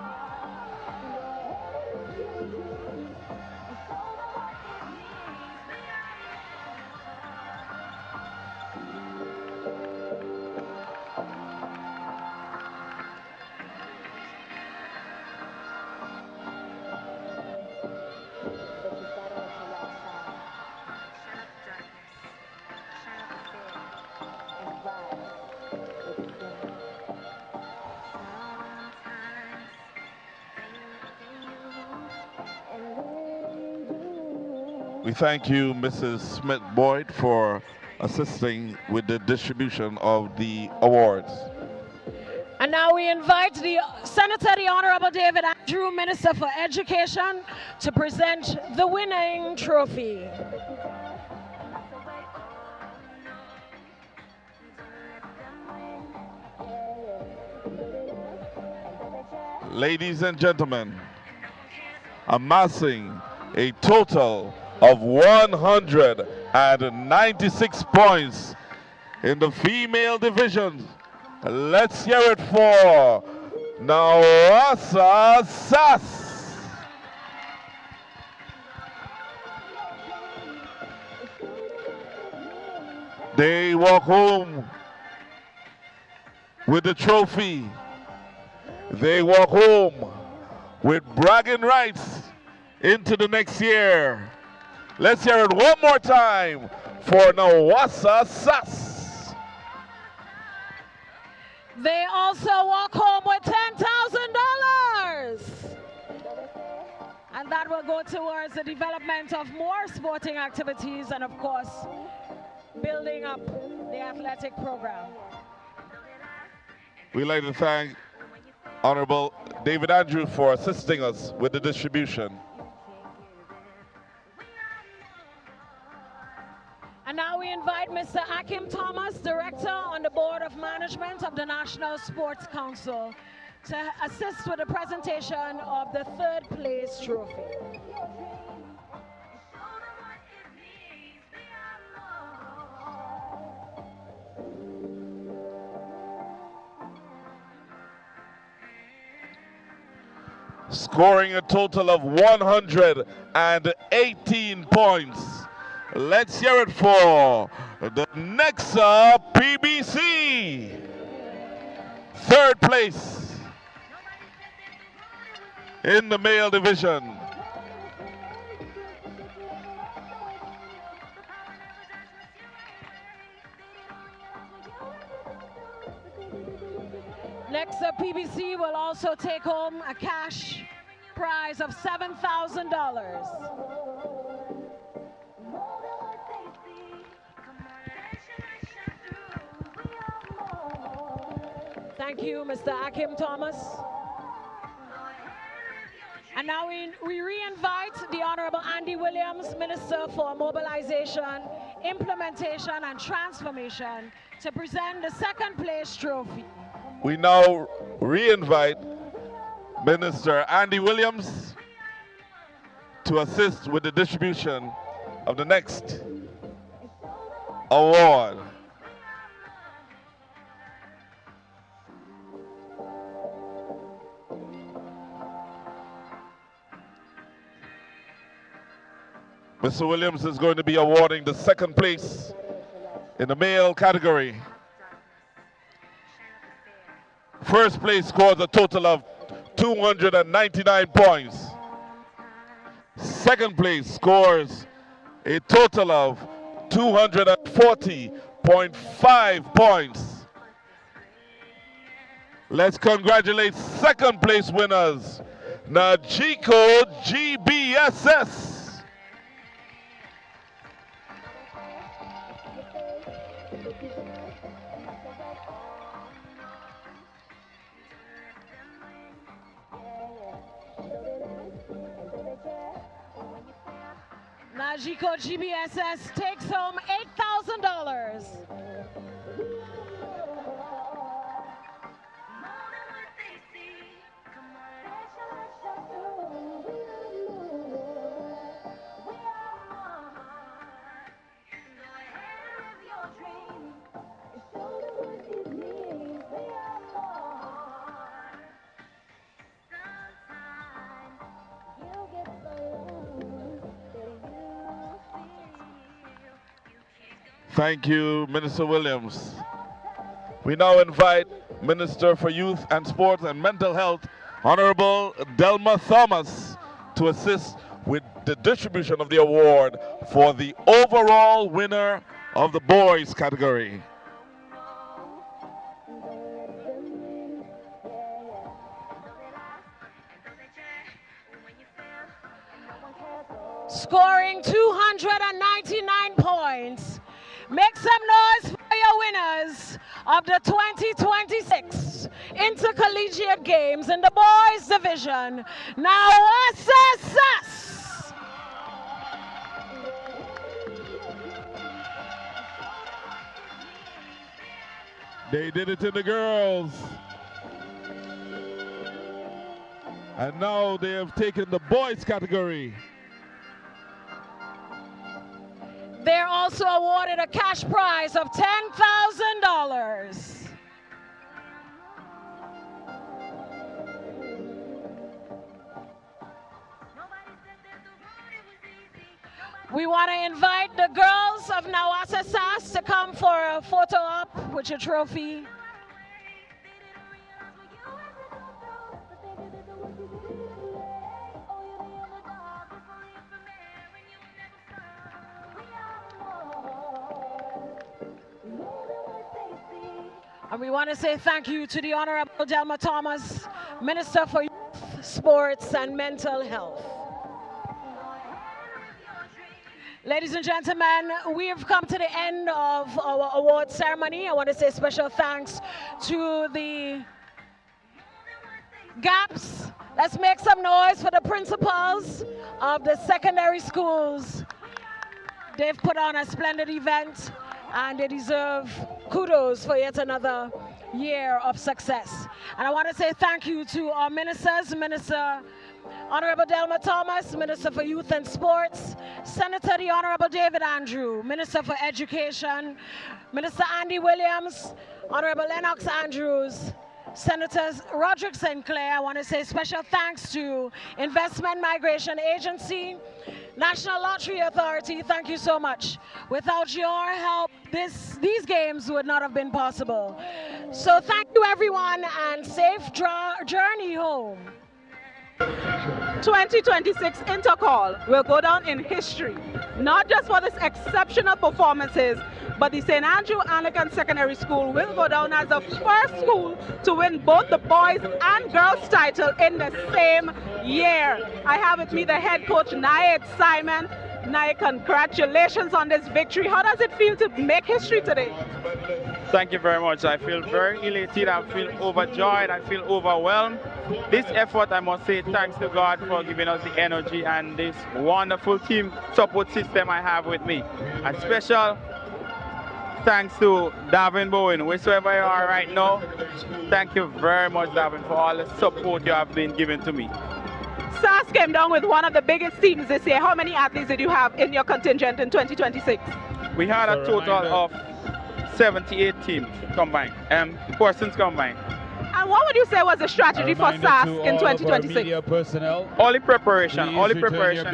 S15: We thank you, Mrs. Smith-Boyd, for assisting with the distribution of the awards.
S8: And now we invite the Senator, the Honorable David Andrew, Minister for Education, to present the winning trophy.
S15: Ladies and gentlemen, amassing a total of 196 points in the female division. Let's hear it for Nawasa Sas. They walk home with the trophy. They walk home with bragging rights into the next year. Let's hear it one more time for Nawasa Sas.
S8: They also walk home with $10,000. And that will go towards the development of more sporting activities and, of course, building up the athletic program.
S15: We'd like to thank Honorable David Andrew for assisting us with the distribution.
S8: And now we invite Mr. Akim Thomas, Director on the Board of Management of the National Sports Council, to assist with the presentation of the third place trophy.
S15: Scoring a total of 118 points. Let's hear it for the Nexa PBC. Third place in the male division.
S8: Next, the PBC will also take home a cash prize of $7,000. Thank you, Mr. Akim Thomas. And now we re-invite the Honorable Andy Williams, Minister for Mobilization, Implementation and Transformation, to present the second place trophy.
S15: We now re-invite Minister Andy Williams to assist with the distribution of the next award. Mr. Williams is going to be awarding the second place in the male category. First place scores a total of 299 points. Second place scores a total of 240.5 points. Let's congratulate second place winners, Najiko GBSS.
S8: Najiko GBSS takes home $8,000.
S15: Thank you, Minister Williams. We now invite Minister for Youth and Sports and Mental Health, Honorable Delma Thomas, to assist with the distribution of the award for the overall winner of the boys category.
S8: Scoring 299 points. Make some noise for your winners of the 2026 Intercollegiate Games in the boys division. Now, SSS!
S15: They did it to the girls. And now they have taken the boys category.
S8: They're also awarded a cash prize of $10,000. We want to invite the girls of Nawasa SAS to come for a photo op with your trophy. And we want to say thank you to the Honorable Delma Thomas, Minister for Youth, Sports and Mental Health. Ladies and gentlemen, we have come to the end of our award ceremony. I want to say special thanks to the GAPs. Let's make some noise for the principals of the secondary schools. They've put on a splendid event and they deserve kudos for yet another year of success. And I want to say thank you to our ministers, Honorable Delma Thomas, Minister for Youth and Sports, Senator the Honorable David Andrew, Minister for Education, Minister Andy Williams, Honorable Lennox Andrews, Senators Roderick Sinclair. I want to say special thanks to Investment Migration Agency, National Lottery Authority. Thank you so much. Without your help, these games would not have been possible. So thank you everyone and safe journey home.
S5: 2026 Intercol will go down in history, not just for its exceptional performances, but the St. Andrew Anglican Secondary School will go down as the first school to win both the boys and girls title in the same year. I have with me the head coach, Nayed Simon. Nayed, congratulations on this victory. How does it feel to make history today?
S16: Thank you very much. I feel very elated. I feel overjoyed. I feel overwhelmed. This effort, I must say, thanks to God for giving us the energy and this wonderful team support system I have with me. A special thanks to Davin Bowen, wherever you are right now. Thank you very much, Davin, for all the support you have been giving to me.
S5: SAS came down with one of the biggest teams this year. How many athletes did you have in your contingent in 2026
S16: We had a total of 78 teams combined, persons combined.
S5: And what would you say was the strategy for SAS in 2026?
S20: Personnel.
S16: All the preparation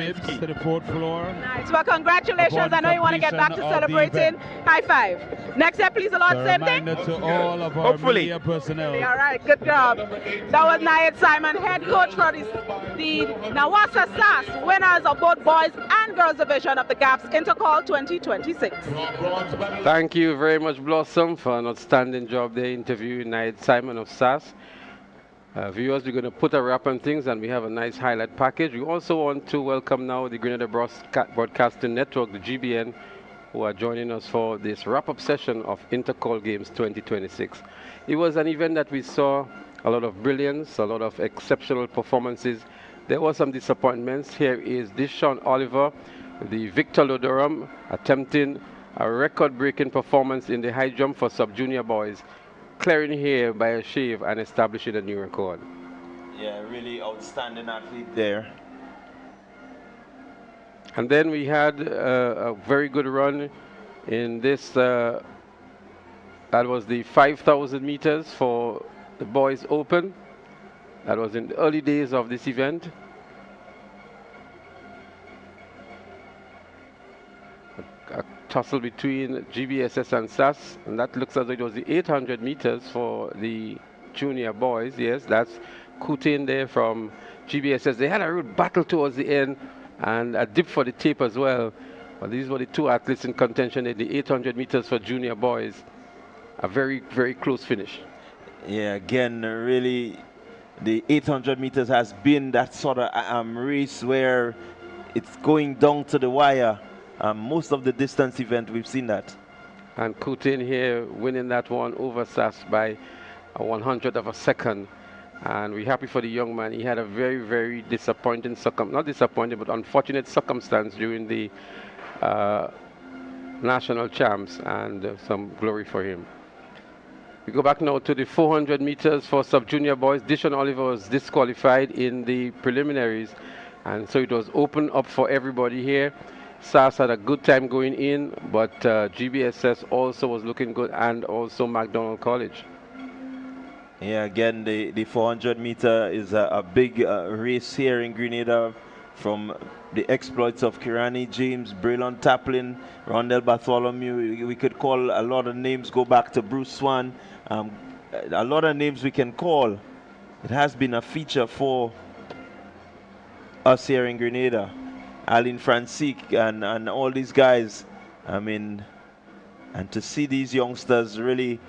S16: is key.
S20: To the fourth floor.
S5: Nice. Well, congratulations. I know you want to get back to celebrating. High five. Next step, please, a lot same thing.
S20: To all of our media personnel.
S5: All right, good job. That was Nayed Simon, head coach for the Nawasa SAS, winners of both boys and girls division of the GAPS Intercol 2026.
S1: Thank you very much, Blossom, for an outstanding job there interviewing Nayed Simon of SAS. Viewers, we're going to put a wrap on things and we have a nice highlight package. We also want to welcome now the Grenada Broadcasting Network, the GBN, who are joining us for this wrap-up session of Intercol Games 2026. It was an event that we saw a lot of brilliance, a lot of exceptional performances. There were some disappointments. Here is Dishon Oliver, the Victor Lodorum, attempting a record-breaking performance in the high jump for sub-junior boys, clearing here by a shave and establishing a new record.
S17: Yeah, really outstanding athlete there.
S1: And then we had a very good run in this, that was the 5,000 meters for the boys open. That was in the early days of this event. A tussle between GBSS and SAS, and that looks as though it was the 800 meters for the junior boys. Yes, that's Kutin there from GBSS. They had a real battle towards the end and a dip for the tape as well. But these were the two athletes in contention in the 800 meters for junior boys. A very, very close finish.
S17: Yeah, again, really, the 800 meters has been that sort of race where it's going down to the wire. Most of the distance event, we've seen that.
S1: And Kutin here winning that one over SAS by a 100th of a second. And we're happy for the young man. He had a very, very disappointing, not disappointing, but unfortunate circumstance during the national champs, and some glory for him. We go back now to the 400 meters for sub-junior boys. Dishon Oliver was disqualified in the preliminaries, and so it was open up for everybody here. SAS had a good time going in, but GBSS also was looking good, and also McDonald College.
S17: Yeah, again, the 400 meter is a big race here in Grenada, from the exploits of Kirani James, Braylon Taplin, Rondell Bartholomew. We could call a lot of names, go back to Bruce Swan. A lot of names we can call. It has been a feature for us here in Grenada. Aline Francique and all these guys. I mean, And to see these youngsters really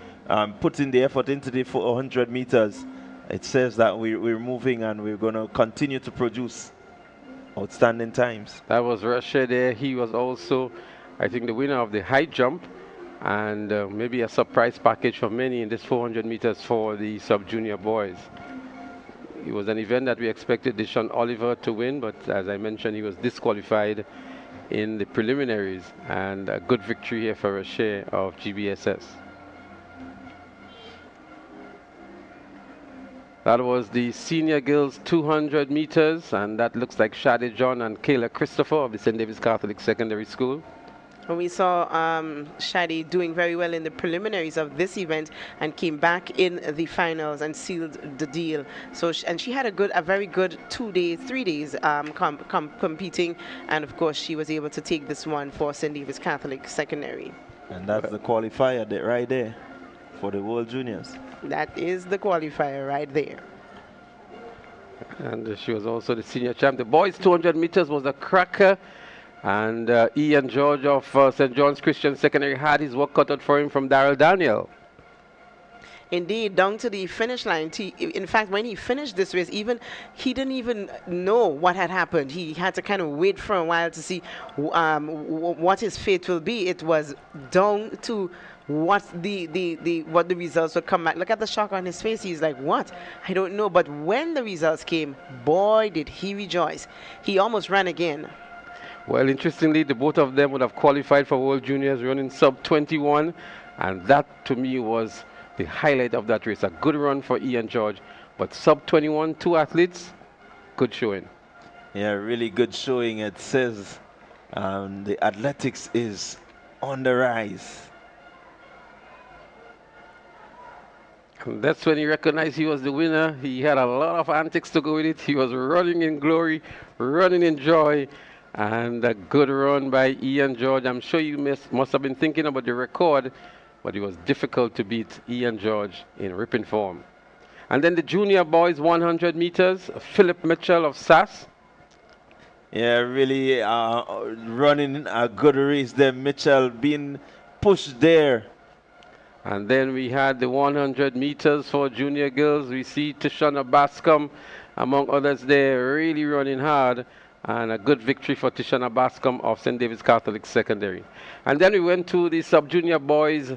S17: putting the effort into the 400 meters, it says that we're moving and we're going to continue to produce outstanding times.
S1: That was Russia there. He was also, I think, the winner of the high jump, and maybe a surprise package for many in this 400 meters for the sub-junior boys. It was an event that we expected Deshaun Oliver to win, but as I mentioned, he was disqualified in the preliminaries, and a good victory here for Rocher of GBSS. That was the senior girls 200 meters, and that looks like Shade John and Kayla Christopher of the St. David's Catholic Secondary School.
S2: We saw Shadi doing very well in the preliminaries of this event and came back in the finals and sealed the deal. So and she had a very good 3 days competing, and of course she was able to take this one for St. David's Catholic Secondary.
S17: And that's the qualifier right there for the World Juniors.
S2: That is the qualifier right there.
S1: And she was also the senior champ. The boys 200 meters was a cracker. And Ian George of St. John's Christian Secondary had his work cut out for him from Daryl Daniel.
S2: Indeed, down to the finish line. In fact, when he finished this race, he didn't even know what had happened. He had to kind of wait for a while to see what his fate will be. It was down to what the results would come back. Look at the shock on his face. He's like, what? I don't know. But when the results came, boy, did he rejoice. He almost ran again.
S1: Well, interestingly, the both of them would have qualified for World Juniors running sub-21, and that to me was the highlight of that race. A good run for Ian George, but sub-21, 2 athletes, good showing.
S17: Yeah, really good showing. It says the athletics is on the rise.
S1: And that's when he recognized he was the winner. He had a lot of antics to go with it. He was running in glory, running in joy. And a good run by Ian George. I'm sure you must have been thinking about the record, but it was difficult to beat Ian George in ripping form. And then the junior boys 100 meters, Philip Mitchell of SAS.
S17: Yeah, really running a good race there. Mitchell being pushed there.
S1: And then we had the 100 meters for junior girls. We see Tishana Bascom, among others there, really running hard. And a good victory for Tishana Bascom of St. David's Catholic Secondary. And then we went to the sub-junior boys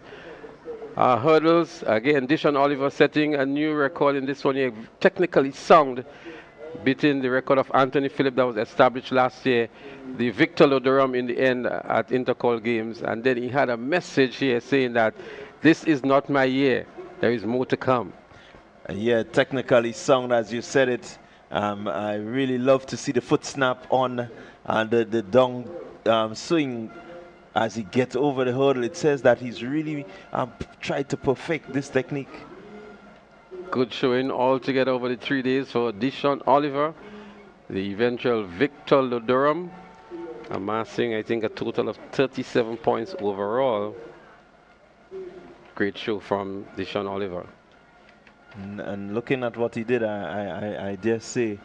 S1: hurdles. Again, Deshaun Oliver setting a new record in this one here, technically sound, beating the record of Anthony Phillip that was established last year. The Victor Lodorum in the end at Intercol Games. And then he had a message here saying that this is not my year. There is more to come.
S17: Yeah, technically sound as you said it. I really love to see the foot snap on the down swing as he gets over the hurdle. It says that he's really tried to perfect this technique.
S1: Good showing altogether over the 3 days for Deshaun Oliver, the eventual Victor Lodorum, amassing, I think, a total of 37 points overall. Great show from Deshaun Oliver.
S17: And looking at what he did, I dare say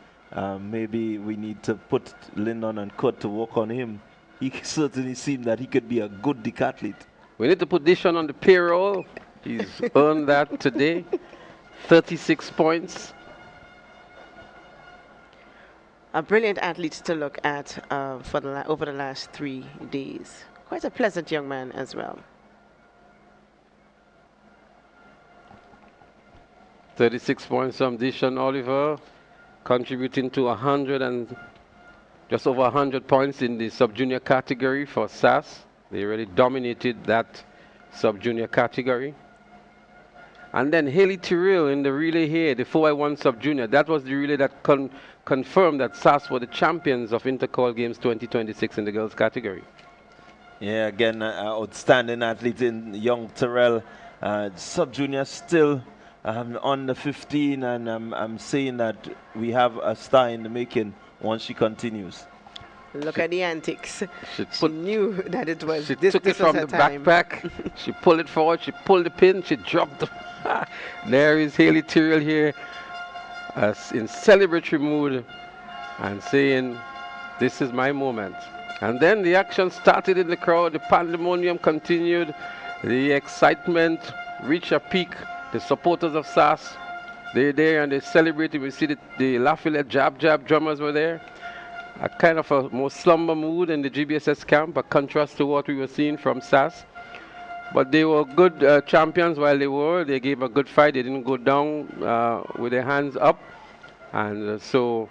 S17: maybe we need to put Lyndon and Kurt to work on him. He certainly seemed that he could be a good decathlete.
S1: We need to put Deshaun on the payroll. He's earned that today. 36 points.
S2: A brilliant athlete to look at over the last 3 days. Quite a pleasant young man as well.
S1: 36 points from Deshaun Oliver, contributing to just over 100 points in the sub-junior category for SAS. They really dominated that sub-junior category. And then Haley Tyrrell in the relay here, the 4x1 sub-junior. That was the relay that confirmed that SAS were the champions of Intercol Games 2026 in the girls category.
S17: Yeah, again, outstanding athlete in young Tyrrell. Sub-junior still on the 15, and I'm saying that we have a star in the making once she continues.
S2: Look at the antics. She knew that it was.
S1: She took it from the backpack. She pulled it forward. She pulled the pin. She dropped the. There is Haley Tyrrell here, in celebratory mood, and saying, "This is my moment." And then the action started in the crowd. The pandemonium continued. The excitement reached a peak. The supporters of SAS, they're there and they celebrated. We see the Lafayette Jab drummers were there. A kind of a more slumber mood in the GBSS camp, a contrast to what we were seeing from SAS. But they were good champions while they were. They gave a good fight. They didn't go down with their hands up. And so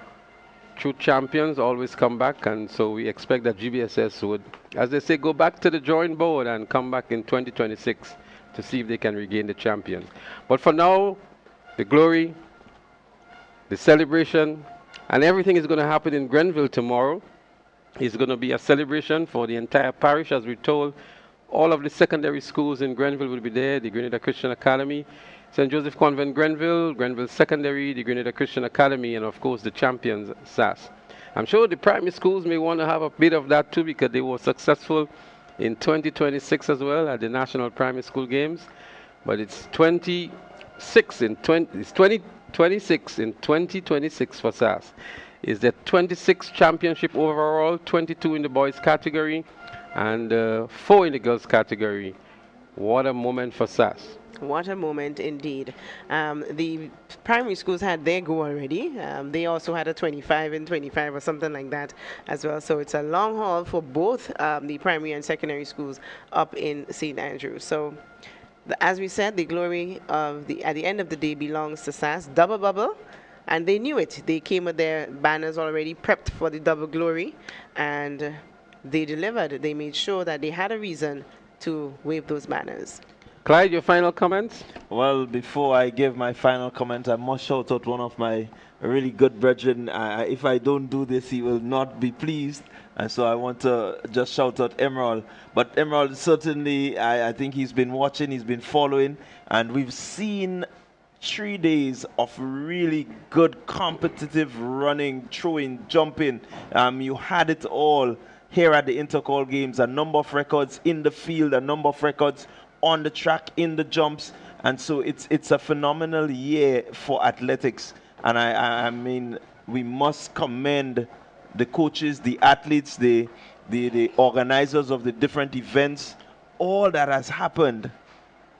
S1: true champions always come back. And so we expect that GBSS would, as they say, go back to the drawing board and come back in 2026 to see if they can regain the champion. But for now, the glory, the celebration, and everything is going to happen in Grenville tomorrow. It's going to be a celebration for the entire parish, as we're told. All of the secondary schools in Grenville will be there, the Grenada Christian Academy, St. Joseph Convent Grenville, Grenville Secondary, the Grenada Christian Academy, and of course the champions, SAS. I'm sure the primary schools may want to have a bit of that too, because they were successful in 2026 as well at the National Primary School Games. But it's 26 in 2026 for SAS. It's the 26th championship overall, 22 in the boys category, and 4 in the girls category. What a moment for SAS.
S2: What a moment indeed. The primary schools had their go already. They also had a 25 and 25 or something like that as well. So it's a long haul for both the primary and secondary schools up in St. Andrews. So as we said, the glory of at the end of the day belongs to SAS. Double bubble. And they knew it. They came with their banners already prepped for the double glory. And they delivered. They made sure that they had a reason to wave those banners.
S1: Clyde, your final comments?
S17: Well, before I give my final comment, I must shout out one of my really good brethren. If I don't do this, he will not be pleased. And so I want to just shout out Emerald. But Emerald, certainly, I think he's been watching, he's been following, and we've seen 3 days of really good competitive running, throwing, jumping. You had it all here at the Intercol Games, a number of records in the field, a number of records on the track, in the jumps. And so it's a phenomenal year for athletics. And I mean, we must commend the coaches, the athletes, the organizers of the different events, all that has happened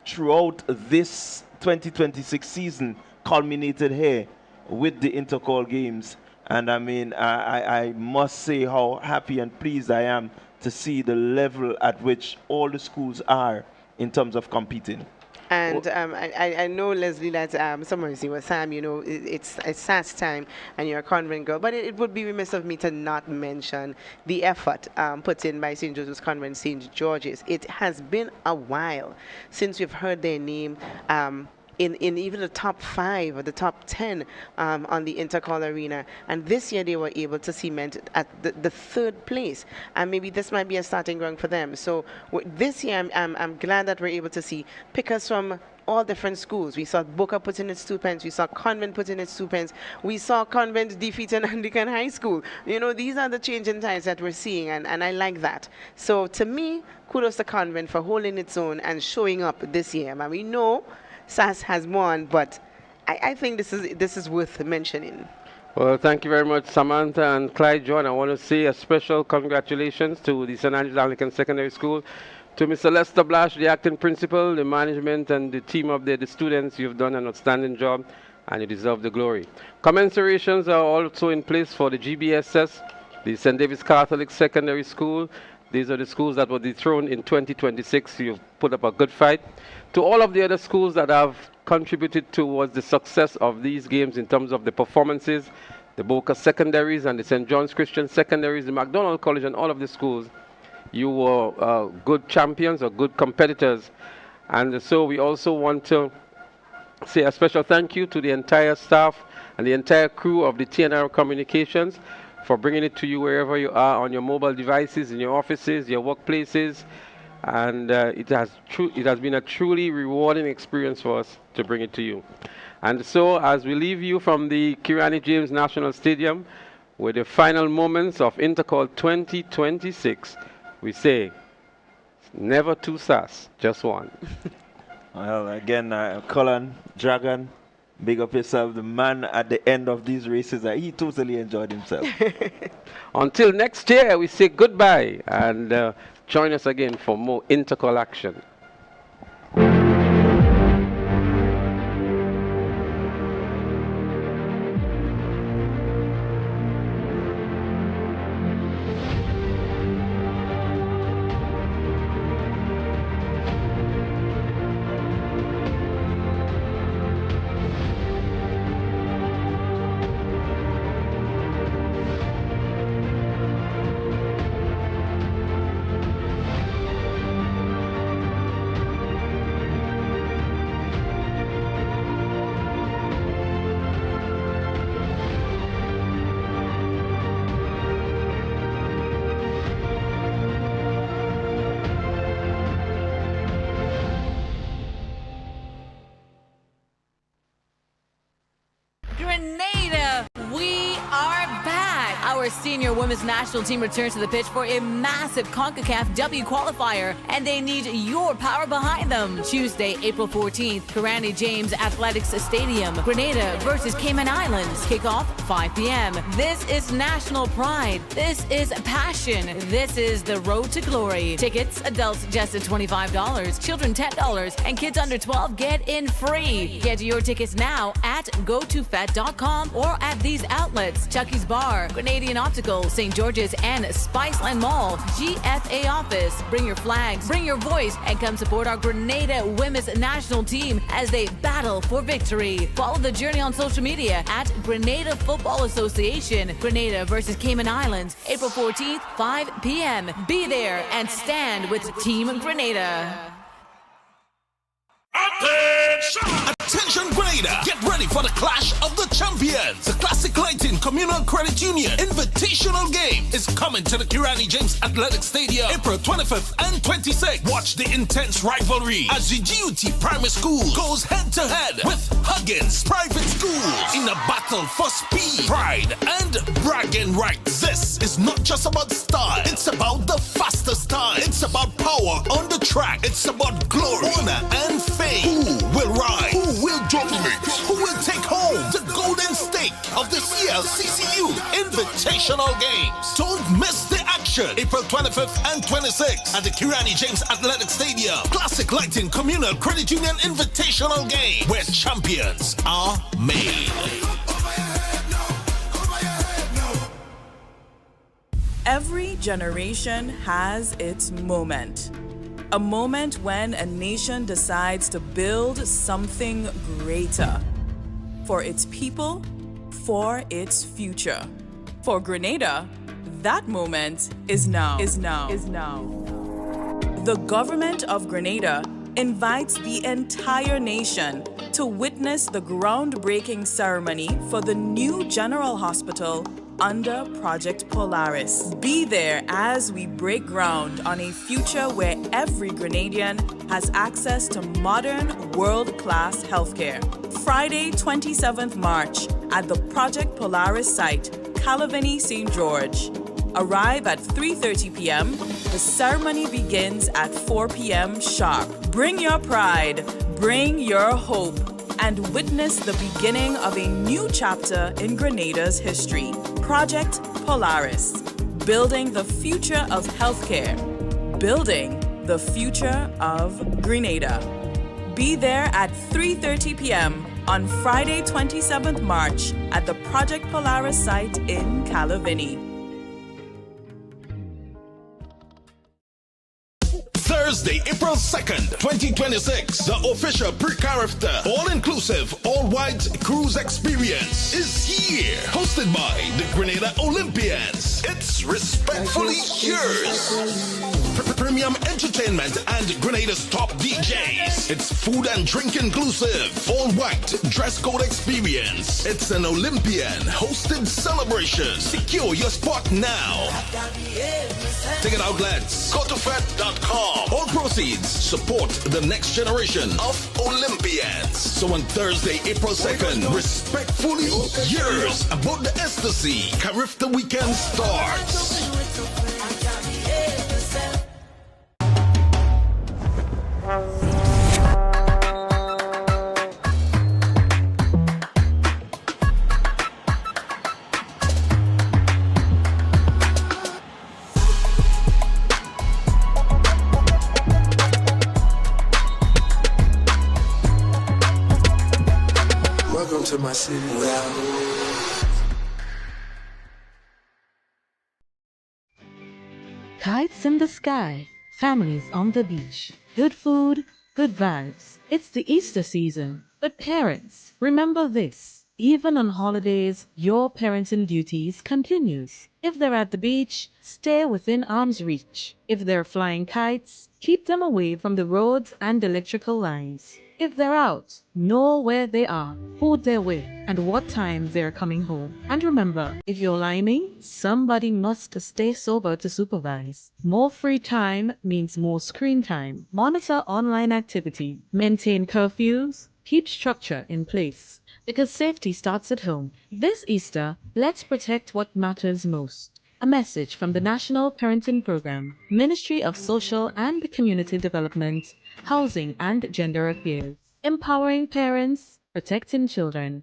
S17: throughout this 2026 season culminated here with the Intercol Games. And I mean, I must say how happy and pleased I am to see the level at which all the schools are in terms of competing.
S2: And I know, Leslie, that someone say, well, Sam, you know, it's SAS time and you're a convent girl, but it would be remiss of me to not mention the effort put in by St. Joseph's Convent, St. George's. It has been a while since we've heard their name in even the top 5 or the top 10 on the Intercol arena. And this year they were able to cement at the 3rd place. And maybe this might be a starting ground for them. So this year I'm glad that we're able to see pickers from all different schools. We saw Boca put in its 2 pence. We saw Convent put in its 2 pence. We saw Convent defeating Anglican High School. You know, these are the changing times that we're seeing, and I like that. So to me, kudos to Convent for holding its own and showing up this year. And we know SAS has won, but I think this is worth mentioning.
S1: Well, thank you very much, Samantha and Clyde John. I want to say a special congratulations to the St. Andrews Anglican Secondary School, to Mr. Lester Blash, the acting principal, the management, and the team up there, the students. You've done an outstanding job, and you deserve the glory. Commensurations are also in place for the GBSS, the St. David's Catholic Secondary School. These are the schools that were dethroned in 2026. You've put up a good fight. To all of the other schools that have contributed towards the success of these games in terms of the performances, the Boca Secondaries and the St. John's Christian Secondaries, the McDonald College, and all of the schools, you were good champions or good competitors. And so we also want to say a special thank you to the entire staff and the entire crew of the TNR Communications for bringing it to you wherever you are on your mobile devices, in your offices, your workplaces. And it has been a truly rewarding experience for us to bring it to you. And so as we leave you from the Kirani James National Stadium with the final moments of Intercol 2026, we say, never two SAS, just one.
S17: Well, again, Colin, Dragon, big up yourself. The man at the end of these races, he totally enjoyed himself.
S1: Until next year, we say goodbye and join us again for more Intercol action.
S21: senior women's national team returns to the pitch for a massive CONCACAF W qualifier, and they need your power behind them. Tuesday, April 14th, Carriacou James Athletics Stadium, Grenada versus Cayman Islands. Kickoff 5 p.m. This is national pride. This is passion. This is the road to glory. Tickets, adults just at $25, children $10, and kids under 12 get in free. Get your tickets now at gotofet.com or at these outlets: Chucky's Bar, Grenadian Optical, St. George's, and Spiceland Mall. GFA office. Bring your flags, bring your voice, and come support our Grenada women's national team as they battle for victory. Follow the journey on social media at Grenada Football Association. Grenada versus Cayman Islands, April 14th, 5 p.m. Be there and stand with Team Grenada.
S22: Attention Grenada! Get ready for the Clash of the Champions! The Classic Lighting Communal Credit Union Invitational Game is coming to the Carriacou James Athletic Stadium April 25th and 26th. Watch the intense rivalry as the GUT Primary School goes head-to-head with Huggins Private Schools in a battle for speed, pride, and bragging rights. This is not just about style, it's about the fastest time. It's about power on the track. It's about glory, honor, and fame. Who will rise? Who will dominate? Who will take home the golden stake of the CLCCU Invitational Games? Don't miss the action. April 25th and 26th at the Carriacou James Athletic Stadium. Classic Lighting Communal Credit Union Invitational Game, where champions are made.
S23: Every generation has its moment. A moment when a nation decides to build something greater for its people, for its future. For Grenada, that moment is now. The government of Grenada invites the entire nation to witness the groundbreaking ceremony for the new General Hospital under Project Polaris. Be there as we break ground on a future where every Grenadian has access to modern, world-class healthcare. Friday, 27th March at the Project Polaris site, Calavini, St. George. Arrive at 3:30 p.m. The ceremony begins at 4 p.m. sharp. Bring your pride, bring your hope, and witness the beginning of a new chapter in Grenada's history. Project Polaris, building the future of healthcare, building the future of Grenada. Be there at 3:30 p.m. on Friday, 27th March at the Project Polaris site in Calavini.
S22: Thursday, April 2nd, 2026, the official pre-Carifta all-inclusive, all-white cruise experience is here. Hosted by the Grenada Olympians. It's respectfully yours. Premium entertainment and Grenada's top DJs. It's food and drink inclusive. All-white dress code experience. It's an Olympian hosted celebration. Secure your spot now. Ticket outlets, gotofet.com. All proceeds support the next generation of Olympians. So on Thursday, April 2nd, respectfully yours, about the ecstasy, Carifta weekend starts.
S24: Welcome to my city.
S25: Kites in the sky, families on the beach, good food, good vibes. It's the Easter season. But parents, remember this. Even on holidays, your parenting duties continues. If they're at the beach, stay within arm's reach. If they're flying kites, keep them away from the roads and electrical lines. If they're out, know where they are, who they're with, and what time they're coming home. And remember, if you're liming, somebody must stay sober to supervise. More free time means more screen time. Monitor online activity. Maintain curfews. Keep structure in place. because safety starts at home. This Easter, let's protect what matters most. A message from the National Parenting Program, Ministry of Social and Community Development, Housing and Gender Affairs. Empowering parents, protecting children.